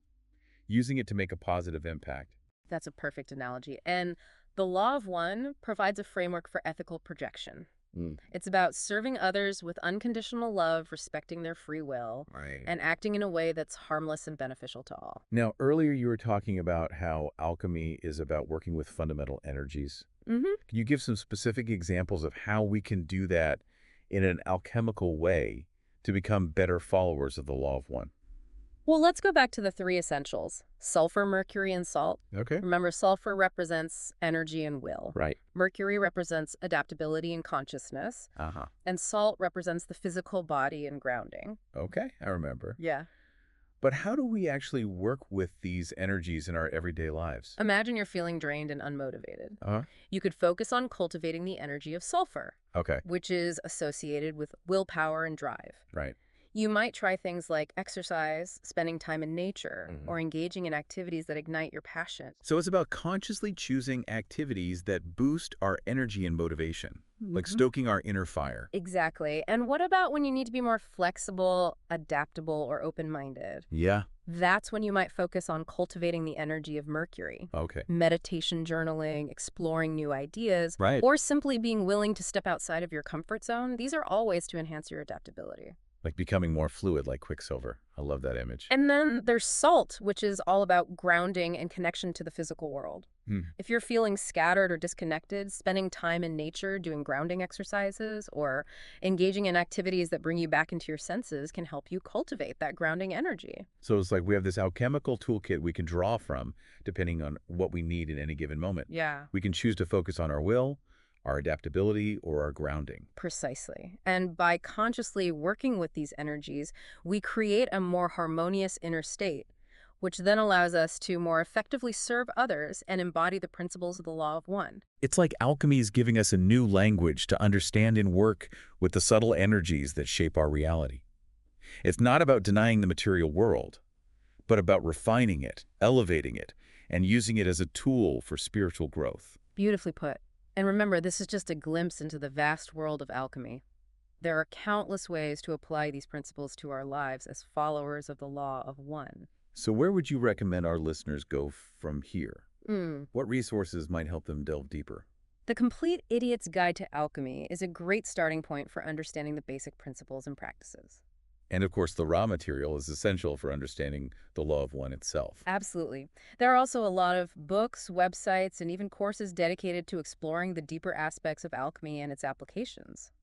using it to make a positive impact. That's a perfect analogy. And the Law of One provides a framework for ethical projection. Mm. It's about serving others with unconditional love, respecting their free will, Right. and acting in a way that's harmless and beneficial to all. Now, earlier you were talking about how alchemy is about working with fundamental energies. Mm-hmm. Can you give some specific examples of how we can do that in an alchemical way to become better followers of the Law of One? Well, let's go back to the three essentials: sulfur, mercury, and salt. Okay. Remember, sulfur represents energy and will. Right. Mercury represents adaptability and consciousness. Uh-huh. And salt represents the physical body and grounding. Okay, I remember. Yeah. But how do we actually work with these energies in our everyday lives? Imagine you're feeling drained and unmotivated. Uh-huh. You could focus on cultivating the energy of sulfur, Okay, which is associated with willpower and drive. right. You might try things like exercise, spending time in nature, or engaging in activities that ignite your passion. So it's about consciously choosing activities that boost our energy and motivation, like stoking our inner fire. Exactly. And what about when you need to be more flexible, adaptable, or open-minded? Yeah. That's when you might focus on cultivating the energy of Mercury. Okay. Meditation, journaling, exploring new ideas, Right. or simply being willing to step outside of your comfort zone. These are all ways to enhance your adaptability. Like becoming more fluid like Quicksilver. I love that image. And then there's salt, which is all about grounding and connection to the physical world. Hmm. If you're feeling scattered or disconnected, spending time in nature, doing grounding exercises, or engaging in activities that bring you back into your senses can help you cultivate that grounding energy. So it's like we have this alchemical toolkit we can draw from depending on what we need in any given moment. Yeah. We can choose to focus on our will, our adaptability, or our grounding. Precisely. And by consciously working with these energies, we create a more harmonious inner state, which then allows us to more effectively serve others and embody the principles of the Law of One. It's like alchemy is giving us a new language to understand and work with the subtle energies that shape our reality. It's not about denying the material world, but about refining it, elevating it, and using it as a tool for spiritual growth. Beautifully put. And remember, this is just a glimpse into the vast world of alchemy. There are countless ways to apply these principles to our lives as followers of the Law of One. So where would you recommend our listeners go from here? Mm. What resources might help them delve deeper? The Complete Idiot's Guide to Alchemy is a great starting point for understanding the basic principles and practices. And of course, the raw material is essential for understanding the Law of One itself. Absolutely. There are also a lot of books, websites, and even courses dedicated to exploring the deeper aspects of alchemy and its applications.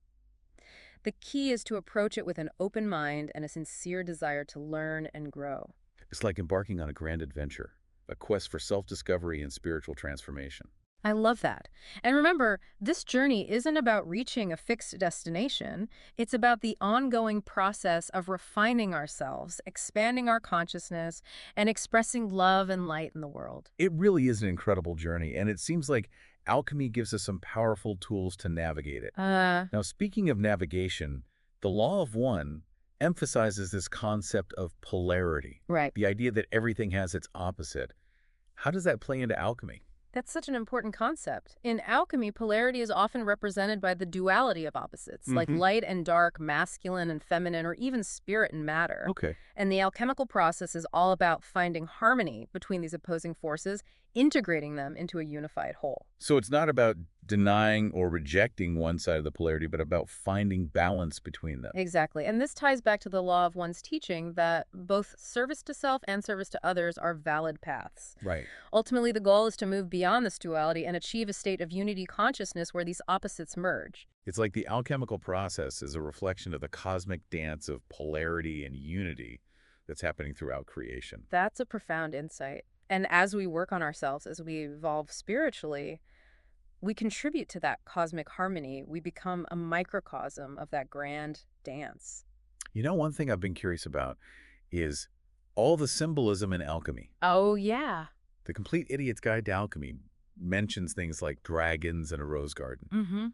The key is to approach it with an open mind and a sincere desire to learn and grow. It's like embarking on a grand adventure, a quest for self-discovery and spiritual transformation. I love that. And remember, this journey isn't about reaching a fixed destination. It's about the ongoing process of refining ourselves, expanding our consciousness, and expressing love and light in the world. It really is an incredible journey, and it seems like alchemy gives us some powerful tools to navigate it. Uh, Now, speaking of navigation, the Law of One emphasizes this concept of polarity, right. the idea that everything has its opposite. How does that play into alchemy? That's such an important concept. In alchemy, polarity is often represented by the duality of opposites, like Mm-hmm. light and dark, masculine and feminine, or even spirit and matter. Okay. And the alchemical process is all about finding harmony between these opposing forces, integrating them into a unified whole. So it's not about denying or rejecting one side of the polarity, but about finding balance between them. Exactly. And this ties back to the law of one's teaching that both service to self and service to others are valid paths. Right. Ultimately, the goal is to move beyond this duality and achieve a state of unity consciousness where these opposites merge. It's like the alchemical process is a reflection of the cosmic dance of polarity and unity that's happening throughout creation. That's a profound insight. And as we work on ourselves, as we evolve spiritually, we contribute to that cosmic harmony. We become a microcosm of that grand dance. You know, one thing I've been curious about is all the symbolism in alchemy. Oh, yeah. The Complete Idiot's Guide to Alchemy mentions things like dragons and a rose garden. Mm-hmm.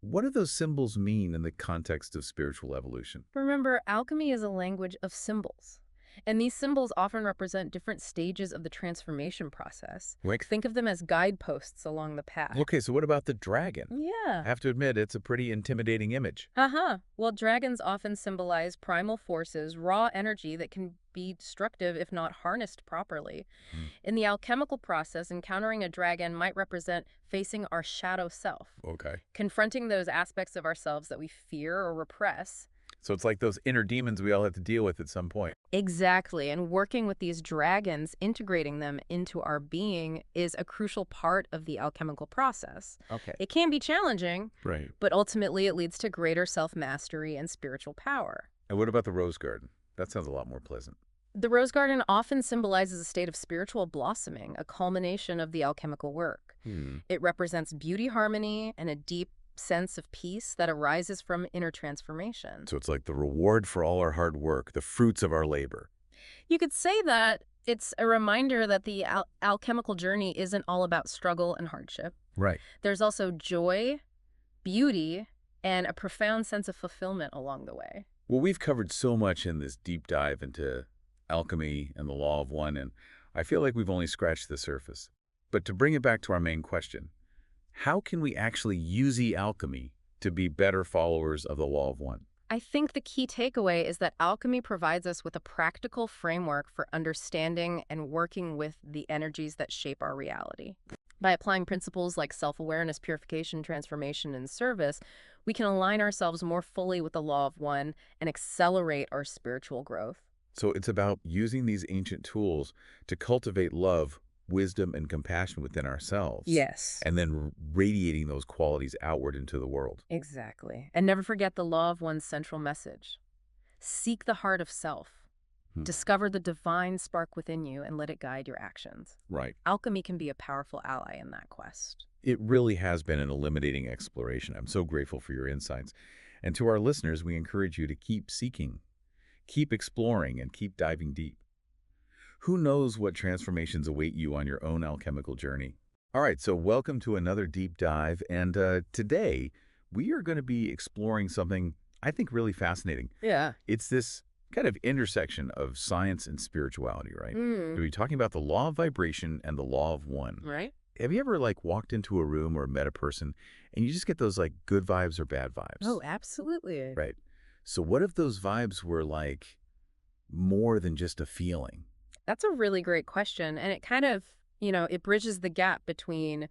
What do those symbols mean in the context of spiritual evolution? Remember, alchemy is a language of symbols. And these symbols often represent different stages of the transformation process. Like, Think of them as guideposts along the path. okay, so what about the dragon? I Yeah. have to admit, it's a pretty intimidating image. Uh-huh. Well, dragons often symbolize primal forces, raw energy that can be destructive if not harnessed properly. Hmm. In the alchemical process, encountering a dragon might represent facing our shadow self, Okay. confronting those aspects of ourselves that we fear or repress. So it's like those inner demons we all have to deal with at some point. Exactly. And working with these dragons, integrating them into our being, is a crucial part of the alchemical process. Okay. It can be challenging, Right. but ultimately it leads to greater self-mastery and spiritual power. And what about the rose garden? That sounds a lot more pleasant. The rose garden often symbolizes a state of spiritual blossoming, a culmination of the alchemical work. It represents beauty, harmony, and a deep sense of peace that arises from inner transformation. So it's like the reward for all our hard work, the fruits of our labor. You could say that it's a reminder that the alchemical journey isn't all about struggle and hardship. Right. There's also joy, beauty, and a profound sense of fulfillment along the way. Well, we've covered so much in this deep dive into alchemy and the Law of One, and I feel like we've only scratched the surface. But to bring it back to our main question, how can we actually use alchemy to be better followers of the Law of One? I think the key takeaway is that alchemy provides us with a practical framework for understanding and working with the energies that shape our reality. By applying principles like self-awareness, purification, transformation, and service, we can align ourselves more fully with the Law of One and accelerate our spiritual growth. So it's about using these ancient tools to cultivate love, wisdom, and compassion within ourselves. Yes. And then radiating those qualities outward into the world. Exactly. And never forget the Law of One's central message. Seek the heart of self. Discover the divine spark within you and let it guide your actions. Right. Alchemy can be a powerful ally in that quest. It really has been an illuminating exploration. I'm so grateful for your insights. And to our listeners, we encourage you to keep seeking, keep exploring, and keep diving deep. Who knows what transformations await you on your own alchemical journey? All right, so welcome to another deep dive. And today, we are going to be exploring something I think really fascinating. Yeah. It's this kind of intersection of science and spirituality, right? Mm. We're talking about the law of vibration and the law of one. Right? Have you ever walked into a room or met a person and you just get those good vibes or bad vibes? Oh, absolutely. Right. So what if those vibes were more than just a feeling? That's a really great question. And it kind of, it bridges the gap between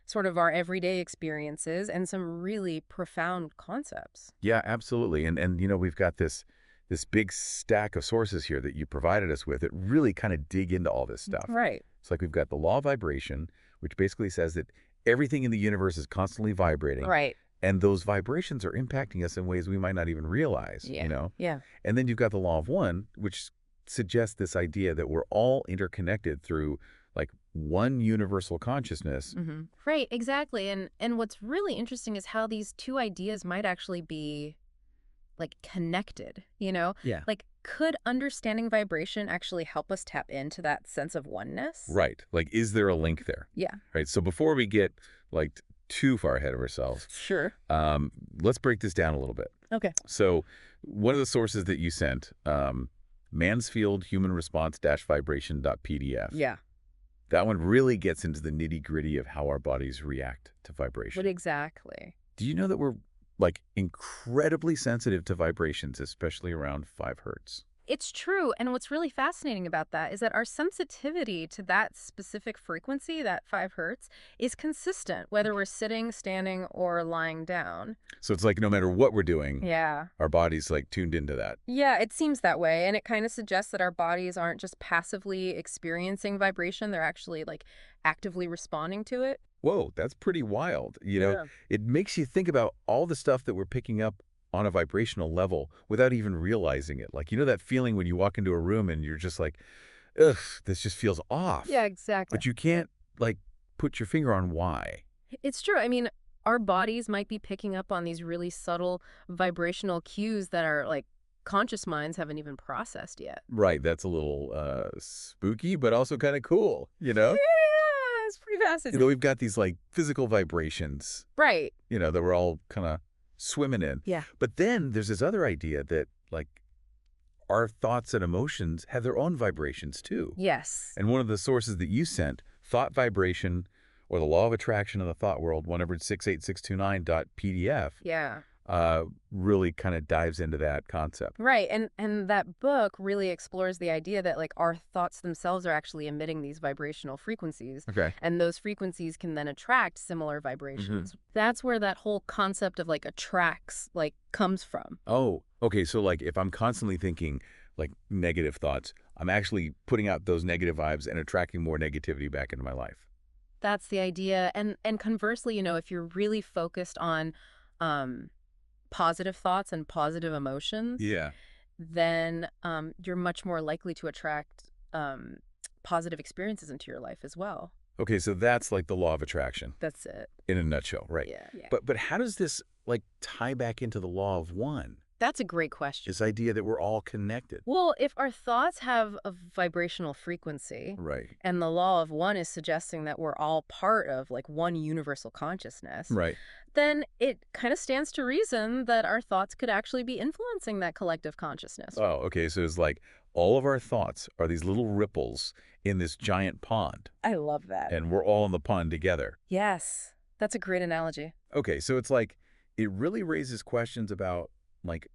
sort of our everyday experiences and some really profound concepts. Yeah, absolutely. And we've got this big stack of sources here that you provided us with that really kind of dig into all this stuff. Right. It's like we've got the law of vibration, which basically says that everything in the universe is constantly vibrating. Right. And those vibrations are impacting us in ways we might not even realize, Yeah. Yeah. And then you've got the law of one, which suggests this idea that we're all interconnected through one universal consciousness. Mm-hmm. Right, exactly. And what's really interesting is how these two ideas might actually be connected, Yeah. Could understanding vibration actually help us tap into that sense of oneness? Right. Like, is there a link there? Yeah. Right. So before we get, like, too far ahead of ourselves, Sure. let's break this down a little bit. Okay. So one of the sources that you sent, Mansfield Human Response Vibration.pdf. Yeah. That one really gets into the nitty-gritty of how our bodies react to What vibration. exactly? Do you know that we're, like, incredibly sensitive to vibrations, especially around 5 hertz? It's true. And what's really fascinating about that is that our sensitivity to that specific frequency, that 5 hertz, is consistent, whether we're sitting, standing, or lying down. So it's like no matter what we're doing, Yeah. our body's, like, tuned into that. Yeah, it seems that way. And it kind of suggests that our bodies aren't just passively experiencing vibration, they're actually, like, actively responding to it. Whoa, that's pretty wild. You know, Yeah. it makes you think about all the stuff that we're picking up on a vibrational level without even realizing it. Like, you know that feeling when you walk into a room and you're just like, ugh, this just feels off. Yeah, exactly. But you can't, like, put your finger on why. It's true. I mean, our bodies might be picking up on these really subtle vibrational cues that our, like, conscious minds haven't even processed yet. Right, that's a little spooky, but also kind of cool, you know? Yeah, it's pretty You fascinating. know, we've got these, like, physical vibrations, Right. you know, that we're all kind of swimming in. Yeah. But then there's this other idea that, like, our thoughts and emotions have their own vibrations too. Yes. And one of the sources that you sent, Thought Vibration, or the Law of Attraction of the Thought World, 100-68629.pdf, Yeah. really kind of dives into that concept. Right. And that book really explores the idea that, like, our thoughts themselves are actually emitting these vibrational frequencies. Okay. And those frequencies can then attract similar vibrations. That's where that whole concept of, like, attracts, like, comes from. Oh, okay. So, like, if I'm constantly thinking, like, negative thoughts, I'm actually putting out those negative vibes and attracting more negativity back into my life. That's the idea. And conversely, you know, if you're really focused on positive thoughts and positive emotions, Yeah. then you're much more likely to attract positive experiences into your life as well. Okay, so that's like the law of attraction That's it. in a nutshell, right? Yeah. But how does this, like, tie back into the law of one? That's a great question. This idea that we're all connected. Well, if our thoughts have a vibrational frequency, Right. and the law of one is suggesting that we're all part of, like, one universal consciousness, Right. then it kind of stands to reason that our thoughts could actually be influencing that collective consciousness. Oh, okay. So it's like all of our thoughts are these little ripples in this giant pond, I love that. and we're all in the pond together. Yes, that's a great analogy. Okay, so it's like it really raises questions about, like,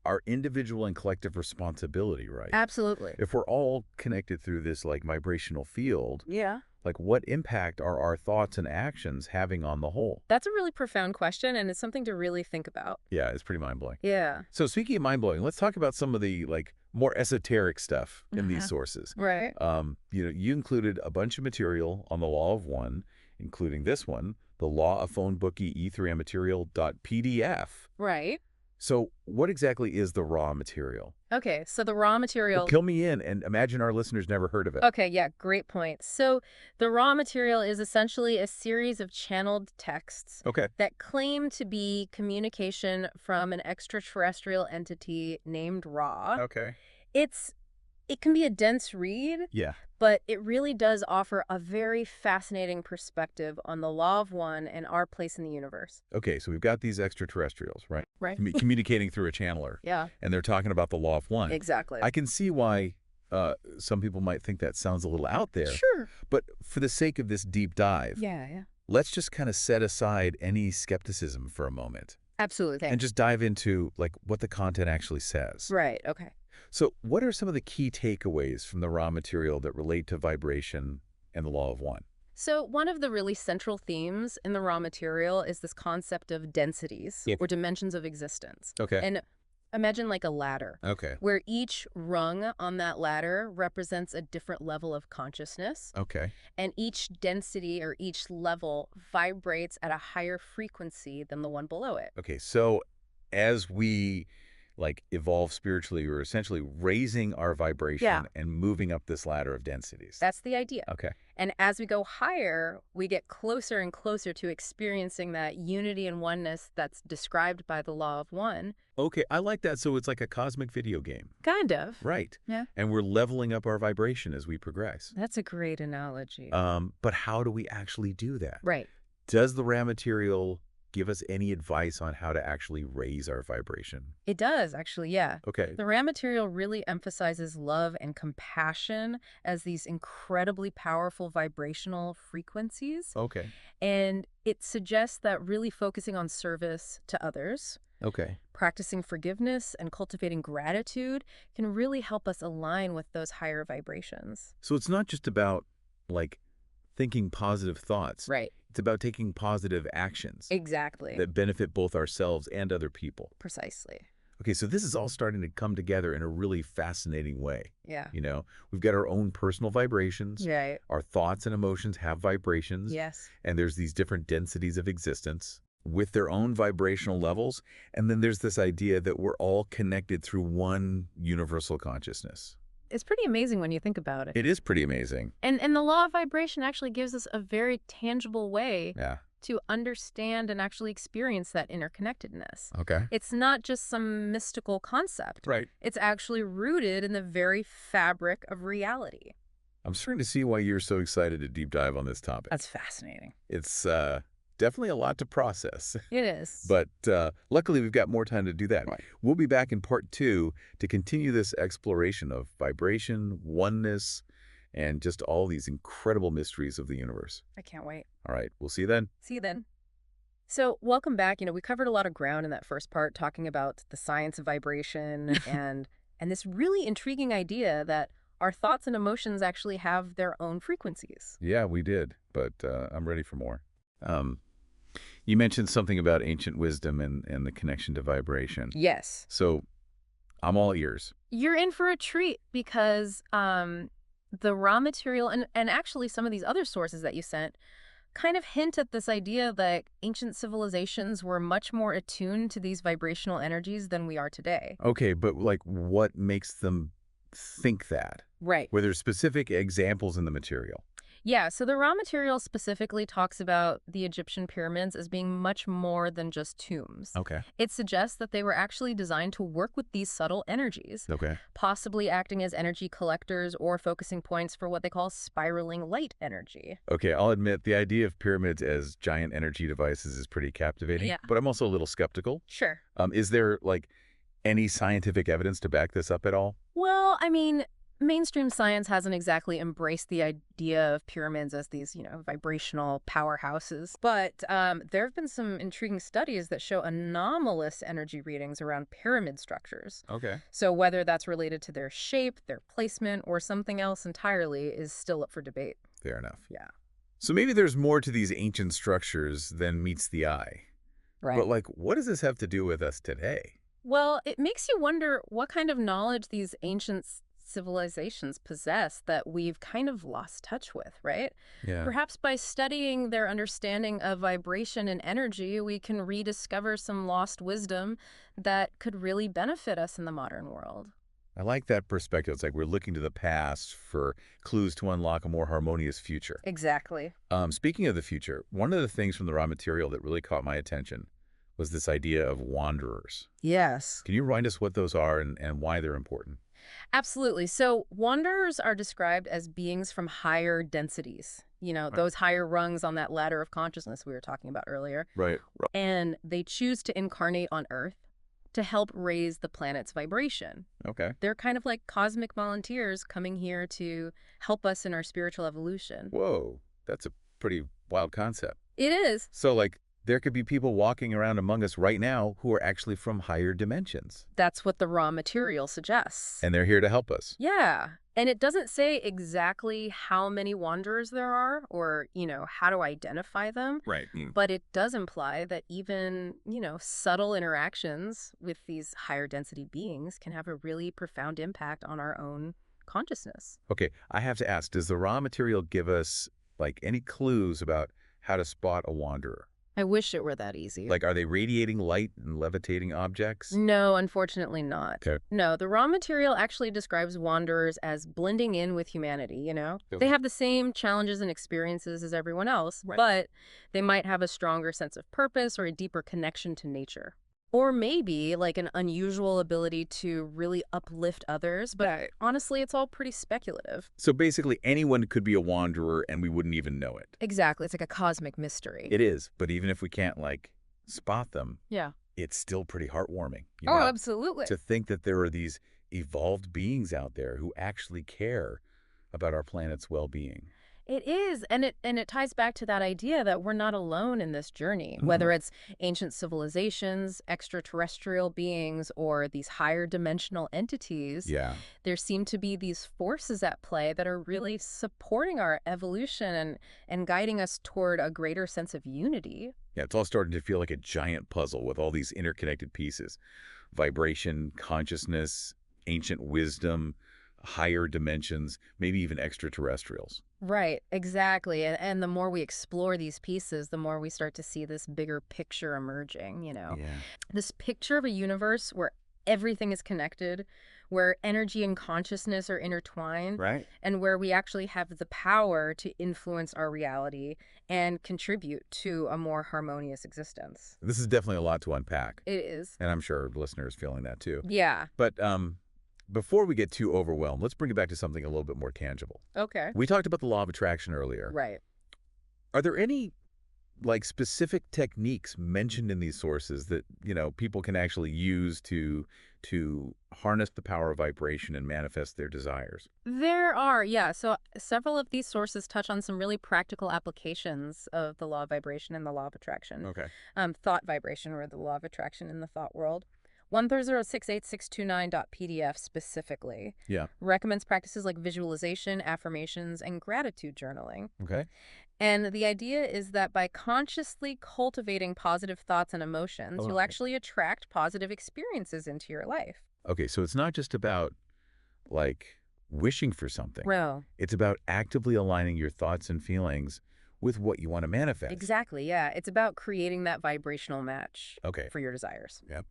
our individual and collective responsibility, right? Absolutely. If we're all connected through this, like, vibrational field, Yeah. like, what impact are our thoughts and actions having on the whole? That's a really profound question, and it's something to really think about. Yeah, it's pretty mind-blowing. Yeah. So speaking of mind-blowing, let's talk about some of the, like, more esoteric stuff in these sources. Right. You know, you included a bunch of material on the law of one, including this one, the law of phone bookie E3M material.pdf. Right. So what exactly is the raw material? Okay, so the raw material... Well, kill me in and imagine our listeners never heard of it. Okay, yeah, great point. So the raw material is essentially a series of channeled texts Okay. that claim to be communication from an extraterrestrial entity named Ra. Okay. It can be a dense read, Yeah. but it really does offer a very fascinating perspective on the law of one and our place in the universe. Okay, so we've got these extraterrestrials, right? Right. Communicating through a channeler. Yeah, And they're talking about the law of one. exactly. I can see why some people might think that sounds a little out there. Sure. But for the sake of this deep dive, Yeah. let's just kind of set aside any skepticism for a moment Absolutely. and just dive into, like, what the content actually says. Right, okay. So what are some of the key takeaways from the raw material that relate to vibration and the law of one? So one of the really central themes in the raw material is this concept of densities Yeah. or dimensions of existence. Okay. And imagine like a ladder, Okay. where each rung on that ladder represents a different level of consciousness, Okay. and each density or each level vibrates at a higher frequency than the one below it. Okay. So as we like evolve spiritually, or essentially raising our Yeah. vibration and moving up this ladder of densities. That's the idea. Okay. And as we go higher, we get closer and closer to experiencing that unity and oneness that's described by the law of one. Okay, I like that. So it's like a cosmic video game. Kind of. Right. Yeah. And we're leveling up our vibration as we progress. That's a great analogy. But how do we actually do that? Right. Does the raw material give us any advice on how to actually raise our vibration? It does, actually, yeah. Okay. The raw material really emphasizes love and compassion as these incredibly powerful vibrational frequencies. Okay. And it suggests that really focusing on service to others, Okay. practicing forgiveness, and cultivating gratitude can really help us align with those higher vibrations. So it's not just about, like, thinking positive thoughts. Right. It's about taking positive actions Exactly. that benefit both ourselves and other people. Precisely. Okay, so this is all starting to come together in a really fascinating way. Yeah. You know, we've got our own personal vibrations. Right. Our thoughts and emotions have vibrations. Yes. And there's these different densities of existence with their own vibrational levels. And then there's this idea that we're all connected through one universal consciousness. It's pretty amazing when you think about it. It is pretty amazing. And the law of vibration actually gives us a very tangible way Yeah. to understand and actually experience that interconnectedness. Okay. It's not just some mystical concept. Right. It's actually rooted in the very fabric of reality. I'm starting to see why you're so excited to deep dive on this topic. That's fascinating. It's definitely a lot to process. It is. But luckily, we've got more time to do that. Right. We'll be back in part 2 to continue this exploration of vibration, oneness, and just all these incredible mysteries of the universe. I can't wait. All right, we'll see you then. See you then. So welcome back. We covered a lot of ground in that first part, talking about the science of vibration and this really intriguing idea that our thoughts and emotions actually have their own frequencies. Yeah, we did, but I'm ready for more. You mentioned something about ancient wisdom and the connection to vibration. Yes. So I'm all ears. You're in for a treat because the raw material and actually some of these other sources that you sent kind of hint at this idea that ancient civilizations were much more attuned to these vibrational energies than we are today. Okay, but like what makes them think that? Right. Were there specific examples in the material? Yeah, so the raw material specifically talks about the Egyptian pyramids as being much more than just tombs. Okay. It suggests that they were actually designed to work with these subtle energies, Okay. possibly acting as energy collectors or focusing points for what they call spiraling light energy. Okay, I'll admit the idea of pyramids as giant energy devices is pretty captivating, Yeah. but I'm also a little skeptical. Sure. Is there, like, any scientific evidence to back this up at all? Well, I mean, mainstream science hasn't exactly embraced the idea of pyramids as these, vibrational powerhouses. But there have been some intriguing studies that show anomalous energy readings around pyramid structures. Okay. So whether that's related to their shape, their placement, or something else entirely is still up for debate. Fair enough. Yeah. So maybe there's more to these ancient structures than meets the eye. Right. But, like, what does this have to do with us today? Well, it makes you wonder what kind of knowledge these ancient civilizations possess that we've kind of lost touch with, right? Yeah. Perhaps by studying their understanding of vibration and energy, we can rediscover some lost wisdom that could really benefit us in the modern world. I like that perspective. It's like we're looking to the past for clues to unlock a more harmonious future. Exactly. Speaking of the future, one of the things from the raw material that really caught my attention was this idea of wanderers. Yes. Can you remind us what those are and why they're important? Absolutely. So wanderers are described as beings from higher densities, those higher rungs on that ladder of consciousness we were talking about earlier. Right. And they choose to incarnate on Earth to help raise the planet's vibration. Okay. They're kind of like cosmic volunteers coming here to help us in our spiritual evolution. Whoa, that's a pretty wild concept. It is. So, like, there could be people walking around among us right now who are actually from higher dimensions. That's what the raw material suggests. And they're here to help us. Yeah. And it doesn't say exactly how many wanderers there are or, how to identify them. Right. But it does imply that even, subtle interactions with these higher density beings can have a really profound impact on our own consciousness. Okay, I have to ask, does the raw material give us, like, any clues about how to spot a wanderer? I wish it were that easy. Like, are they radiating light and levitating objects? No, unfortunately not. Okay. No, the raw material actually describes wanderers as blending in with humanity, you know? Okay. They have the same challenges and experiences as everyone else, Right. but they might have a stronger sense of purpose or a deeper connection to nature. Or maybe like an unusual ability to really uplift others, but honestly, it's all pretty speculative. So basically, anyone could be a wanderer and we wouldn't even know it. Exactly. It's like a cosmic mystery. It is, but even if we can't, like, spot them, Yeah. it's still pretty heartwarming. Oh, absolutely. To think that there are these evolved beings out there who actually care about our planet's well-being. It is, and it ties back to that idea that we're not alone in this journey, Mhm. whether it's ancient civilizations, extraterrestrial beings, or these higher dimensional entities. Yeah. There seem to be these forces at play that are really supporting our evolution and guiding us toward a greater sense of unity. Yeah, it's all starting to feel like a giant puzzle with all these interconnected pieces. Vibration, consciousness, ancient wisdom, higher dimensions, maybe even extraterrestrials. Right, exactly. And the more we explore these pieces, the more we start to see this bigger picture emerging, you know. Yeah. This picture of a universe where everything is connected, where energy and consciousness are intertwined, Right. and where we actually have the power to influence our reality and contribute to a more harmonious existence. This is definitely a lot to unpack, It is. and I'm sure listeners feeling that too. Yeah. But before we get too overwhelmed, let's bring it back to something a little bit more tangible. Okay. We talked about the law of attraction earlier. Right. Are there any like specific techniques mentioned in these sources that, people can actually use to harness the power of vibration and manifest their desires? There are, yeah. So several of these sources touch on some really practical applications of the law of vibration and the law of attraction. Okay. Thought vibration, or the law of attraction in the thought world. 1306862.pdf specifically Yeah. recommends practices like visualization, affirmations, and gratitude journaling. Okay. And the idea is that by consciously cultivating positive thoughts and emotions, you'll Okay. actually attract positive experiences into your life. Okay, so it's not just about like wishing for something. Well, It's about actively aligning your thoughts and feelings with what you want to manifest. exactly, yeah. It's about creating that vibrational match Okay. for your desires. Yep.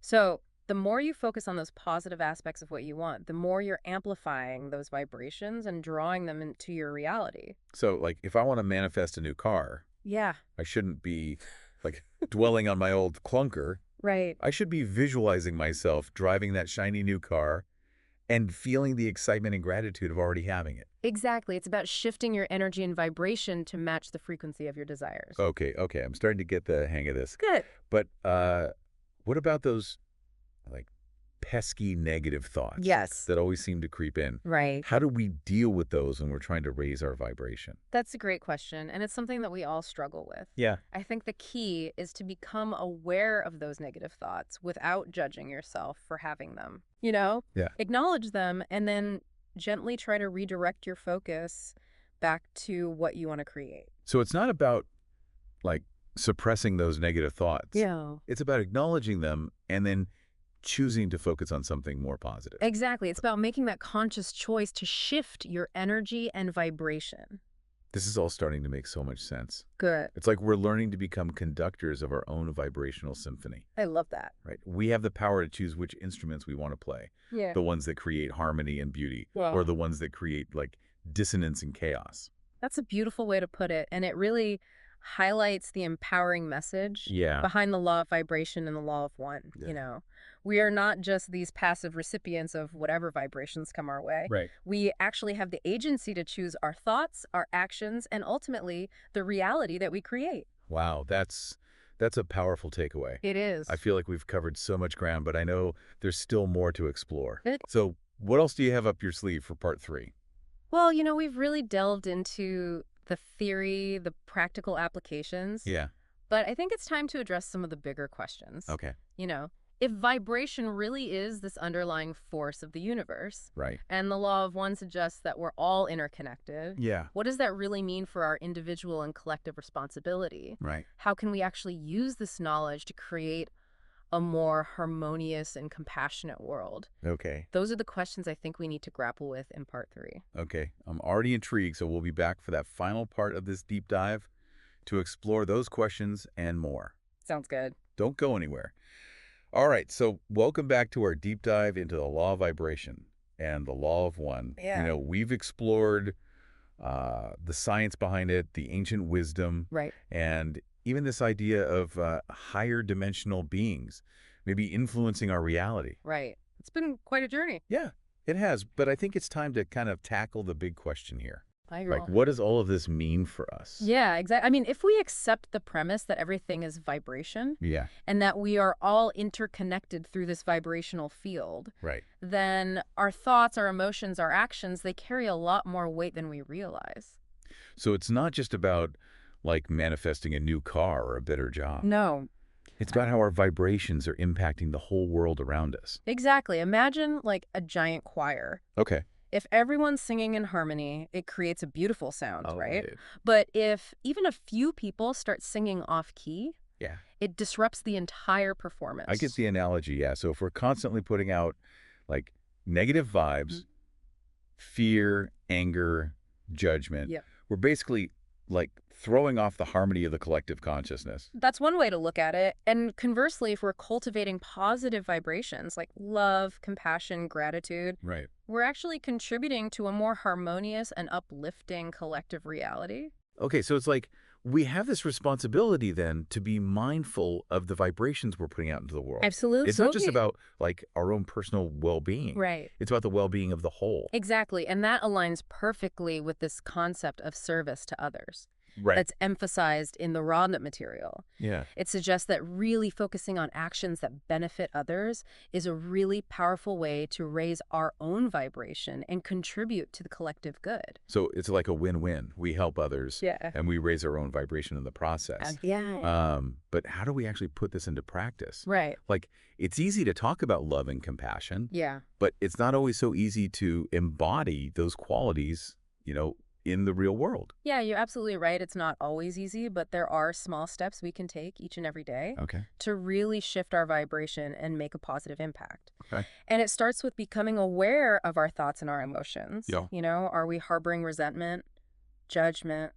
So the more you focus on those positive aspects of what you want, the more you're amplifying those vibrations and drawing them into your reality. So like if I want to manifest a new car, Yeah, I shouldn't be like dwelling on my old clunker. right. I should be visualizing myself driving that shiny new car and feeling the excitement and gratitude of already having it. Exactly. It's about shifting your energy and vibration to match the frequency of your desires. Okay, I'm starting to get the hang of this. Good. But what about those like pesky negative thoughts Yes. that always seem to creep in? Right. How do we deal with those when we're trying to raise our vibration? That's a great question, and it's something that we all struggle with. Yeah. I think the key is to become aware of those negative thoughts without judging yourself for having them. You know? Yeah. Acknowledge them and then gently try to redirect your focus back to what you want to create. So it's not about like suppressing those negative thoughts. Yeah. It's about acknowledging them and then choosing to focus on something more positive. Exactly. It's about making that conscious choice to shift your energy and vibration. This is all starting to make so much sense. Good. It's like we're learning to become conductors of our own vibrational symphony, I love that. right? We have the power to choose which instruments we want to play. Yeah. The ones that create harmony and beauty, or the ones that create like dissonance and chaos. That's a beautiful way to put it, and it really highlights the empowering message Yeah. behind the law of vibration and the law of one. Yeah. You know, we are not just these passive recipients of whatever vibrations come our way. Right. We actually have the agency to choose our thoughts, our actions, and ultimately the reality that we create. Wow, that's a powerful takeaway. It is. I feel like we've covered so much ground, but I know there's still more to explore. Good. So what else do you have up your sleeve for part 3? Well, you know, we've really delved into the theory, the practical applications. Yeah. But I think it's time to address some of the bigger questions. Okay. You know, if vibration really is this underlying force of the universe, Right. and the law of one suggests that we're all interconnected, Yeah. what does that really mean for our individual and collective responsibility? Right. How can we actually use this knowledge to create a more harmonious and compassionate world? Okay. Those are the questions I think we need to grapple with in part 3. Okay. I'm already intrigued, so we'll be back for that final part of this deep dive to explore those questions and more. Sounds good. Don't go anywhere. All right, so welcome back to our deep dive into the law of vibration and the law of one. Yeah. We've explored the science behind it, the ancient wisdom, Right. and even this idea of higher dimensional beings maybe influencing our reality. Right. It's been quite a journey. Yeah, it has, but I think it's time to kind of tackle the big question here. I agree. Like, what does all of this mean for us? Yeah, exactly. I mean, if we accept the premise that everything is vibration Yeah, and that we are all interconnected through this vibrational field, right. then our thoughts, our emotions, our actions, they carry a lot more weight than we realize. So it's not just about, like, manifesting a new car or a better job. No, It's about how our vibrations are impacting the whole world around us. exactly. Imagine like a giant choir. Okay. If everyone's singing in harmony, it creates a beautiful sound, Oh, right? dude. But if even a few people start singing off key, Yeah. it disrupts the entire performance. I get the analogy, yeah. So if we're constantly putting out, like, negative vibes, fear, anger, judgment, Yep. we're basically, like, throwing off the harmony of the collective consciousness. That's one way to look at it. And conversely, if we're cultivating positive vibrations like love, compassion, gratitude, Right. we're actually contributing to a more harmonious and uplifting collective reality. Okay, so it's like we have this responsibility then to be mindful of the vibrations we're putting out into the world. Absolutely. It's not just about, like, our own personal well-being. Right. It's about the well-being of the whole. Exactly. And that aligns perfectly with this concept of service to others. Right. That's emphasized in the rawnut material. Yeah. It suggests that really focusing on actions that benefit others is a really powerful way to raise our own vibration and contribute to the collective good. So it's like a win-win. We help others, Yeah. and we raise our own vibration in the process. Yeah. But how do we actually put this into practice? Right. Like, it's easy to talk about love and compassion, Yeah. but it's not always so easy to embody those qualities, in the real world. Yeah, you're absolutely right. It's not always easy, but there are small steps we can take each and every day Okay. to really shift our vibration and make a positive impact. Okay. And it starts with becoming aware of our thoughts and our emotions. Yeah. Are we harboring resentment, judgment,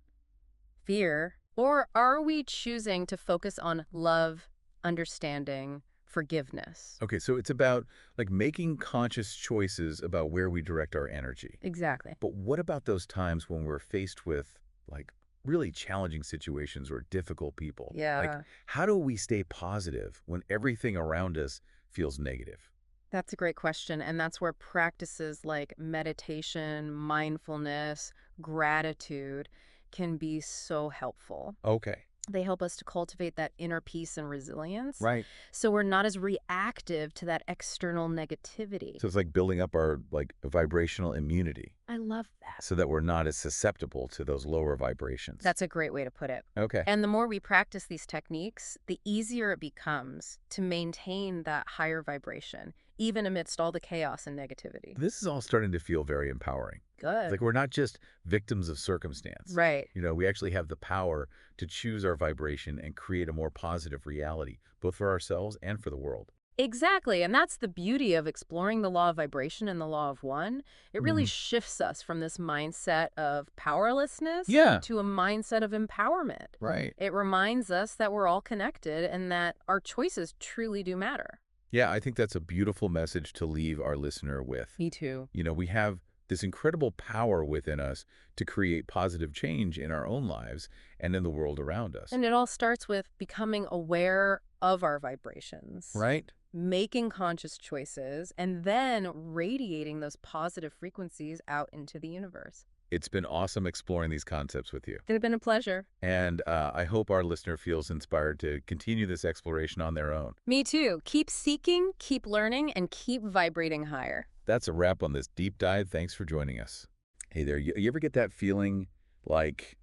fear, or are we choosing to focus on love, understanding, forgiveness? Okay, so it's about, like, making conscious choices about where we direct our energy. Exactly. But what about those times when we're faced with, like, really challenging situations or difficult people? Yeah. Like, how do we stay positive when everything around us feels negative? That's a great question. And that's where practices like meditation, mindfulness, gratitude can be so helpful. Okay. They help us to cultivate that inner peace and resilience. Right. So we're not as reactive to that external negativity. So it's like building up our, like, vibrational immunity I love that. so that we're not as susceptible to those lower vibrations. That's a great way to put it. Okay. And the more we practice these techniques, the easier it becomes to maintain that higher vibration, even amidst all the chaos and negativity. This is all starting to feel very empowering. Good. It's like we're not just victims of circumstance. Right. We actually have the power to choose our vibration and create a more positive reality, both for ourselves and for the world. Exactly. And that's the beauty of exploring the law of vibration and the law of one. It really Mhm. shifts us from this mindset of powerlessness Yeah. to a mindset of empowerment. Right. It reminds us that we're all connected and that our choices truly do matter. Yeah, I think that's a beautiful message to leave our listener with. Me too. We have this incredible power within us to create positive change in our own lives and in the world around us. And it all starts with becoming aware of our vibrations. Right? Making conscious choices, and then radiating those positive frequencies out into the universe. It's been awesome exploring these concepts with you. It's been a pleasure. And I hope our listener feels inspired to continue this exploration on their own. Me too. Keep seeking, keep learning, and keep vibrating higher. That's a wrap on this deep dive. Thanks for joining us. Hey there, you ever get that feeling like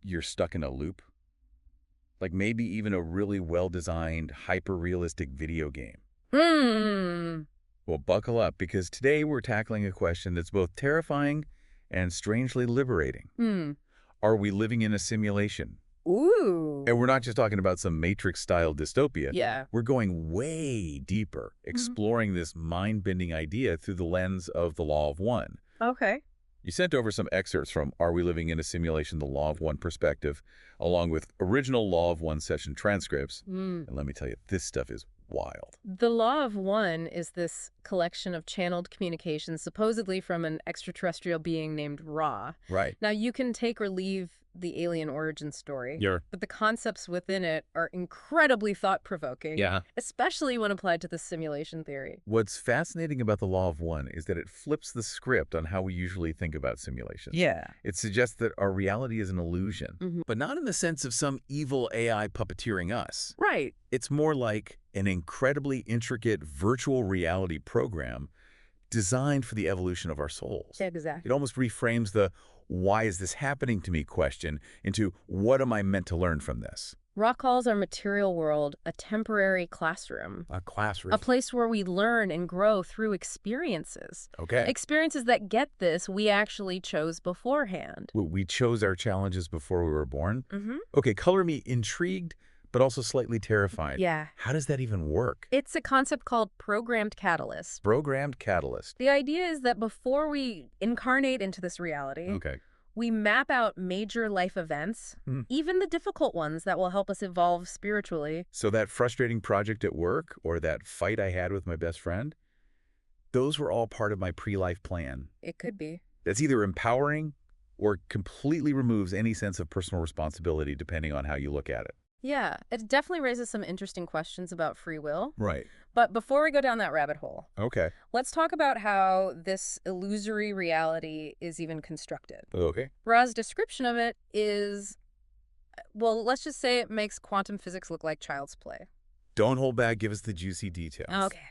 you're stuck in a loop? Like maybe even a really well-designed, hyper-realistic video game. Well, buckle up, because today we're tackling a question that's both terrifying and strangely liberating. Are we living in a simulation? Ooh. And we're not just talking about some Matrix-style dystopia. Yeah. We're going way deeper, exploring this mind-bending idea through the lens of the law of one. Okay. You sent over some excerpts from Are We Living in a Simulation? The Law of One Perspective, along with original Law of One session transcripts. And let me tell you, this stuff is wild. The Law of One is this collection of channeled communications, supposedly from an extraterrestrial being named Ra. Right. Now, you can take or leave the alien origin story, but the concepts within it are incredibly thought-provoking, especially when applied to the simulation theory. What's fascinating about the Law of One is that it flips the script on how we usually think about simulations. It suggests that our reality is an illusion, but not in the sense of some evil AI puppeteering us. Right. It's more like an incredibly intricate virtual reality program designed for the evolution of our souls. Exactly. It almost reframes the "why is this happening to me" question into "what am I meant to learn from this?" Ra calls our material world a temporary classroom. A classroom. A place where we learn and grow through experiences. Okay. Experiences that, get this, we actually chose beforehand. We chose our challenges before we were born? Okay, color me intrigued, but also slightly terrified. Yeah. How does that even work? It's a concept called programmed catalyst. Programmed catalyst. The idea is that before we incarnate into this reality, we map out major life events, even the difficult ones that will help us evolve spiritually. So that frustrating project at work or that fight I had with my best friend, those were all part of my pre-life plan. It could be. That's either empowering or completely removes any sense of personal responsibility, depending on how you look at it. Yeah, it definitely raises some interesting questions about free will. Right. But before we go down that rabbit hole, Okay. let's talk about how this illusory reality is even constructed. Okay. Ra's description of it is, well, let's just say it makes quantum physics look like child's play. Don't hold back. Give us the juicy details. Okay.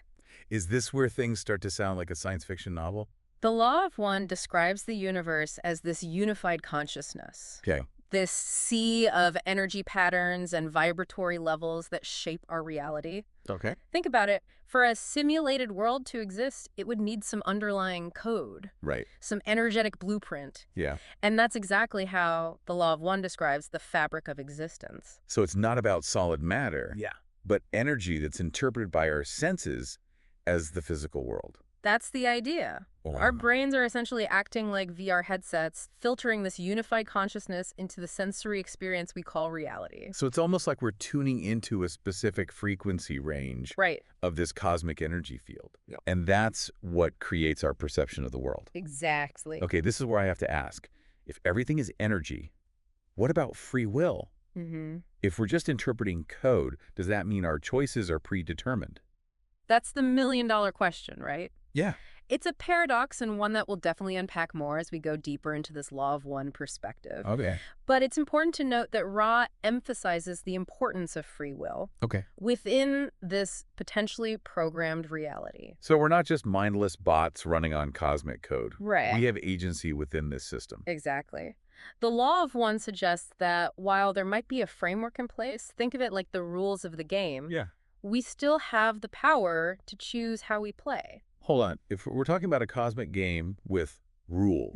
Is this where things start to sound like a science fiction novel? The Law of One describes the universe as this unified consciousness. Okay. This sea of energy patterns and vibratory levels that shape our reality. Okay. Think about it. For a simulated world to exist, it would need some underlying code. Right. Some energetic blueprint. Yeah. And that's exactly how the Law of One describes the fabric of existence. So it's not about solid matter. But energy that's interpreted by our senses as the physical world. That's the idea. Our brains are essentially acting like VR headsets, filtering this unified consciousness into the sensory experience we call reality. So it's almost like we're tuning into a specific frequency range of this cosmic energy field. And that's what creates our perception of the world. Exactly. Okay, this is where I have to ask. If everything is energy, what about free will? If we're just interpreting code, does that mean our choices are predetermined? That's the million-dollar question, right? Yeah. It's a paradox, and one that we'll definitely unpack more as we go deeper into this Law of One perspective. Okay. But it's important to note that Ra emphasizes the importance of free will within this potentially programmed reality. So we're not just mindless bots running on cosmic code. Right. We have agency within this system. Exactly. The Law of One suggests that while there might be a framework in place, think of it like the rules of the game. We still have the power to choose how we play. Hold on. If we're talking about a cosmic game with rules,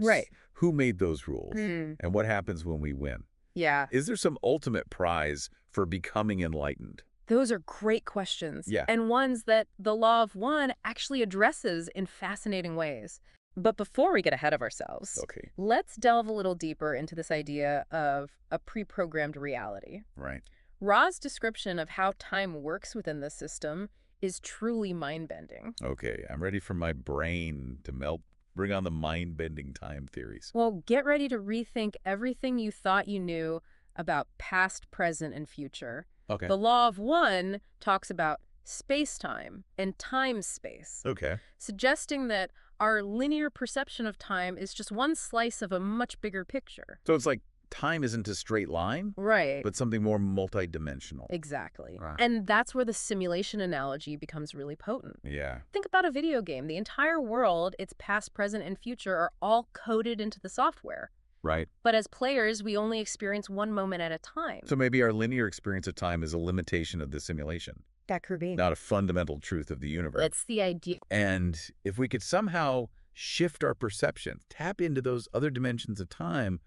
who made those rules? And what happens when we win? Is there some ultimate prize for becoming enlightened? Those are great questions. Yeah. And ones that the Law of One actually addresses in fascinating ways. But before we get ahead of ourselves, let's delve a little deeper into this idea of a pre-programmed reality. Right. Ra's description of how time works within the system is truly mind-bending. Okay, I'm ready for my brain to melt. Bring on the mind-bending time theories. Well, get ready to rethink everything you thought you knew about past, present, and future. Okay. The Law of One talks about space-time and time-space. Okay. Suggesting that our linear perception of time is just one slice of a much bigger picture. So it's like time isn't a straight line, right, but something more multidimensional. Exactly. Right. And that's where the simulation analogy becomes really potent. Yeah. Think about a video game. The entire world, its past, present, and future are all coded into the software. Right. But as players, we only experience one moment at a time. So maybe our linear experience of time is a limitation of the simulation. That could be. Not a fundamental truth of the universe. That's the idea. And if we could somehow shift our perception, tap into those other dimensions of time,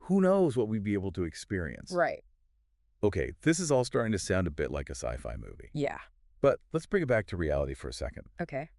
who knows what we'd be able to experience. Right. Okay, this is all starting to sound a bit like a sci-fi movie. Yeah. But let's bring it back to reality for a second. Okay.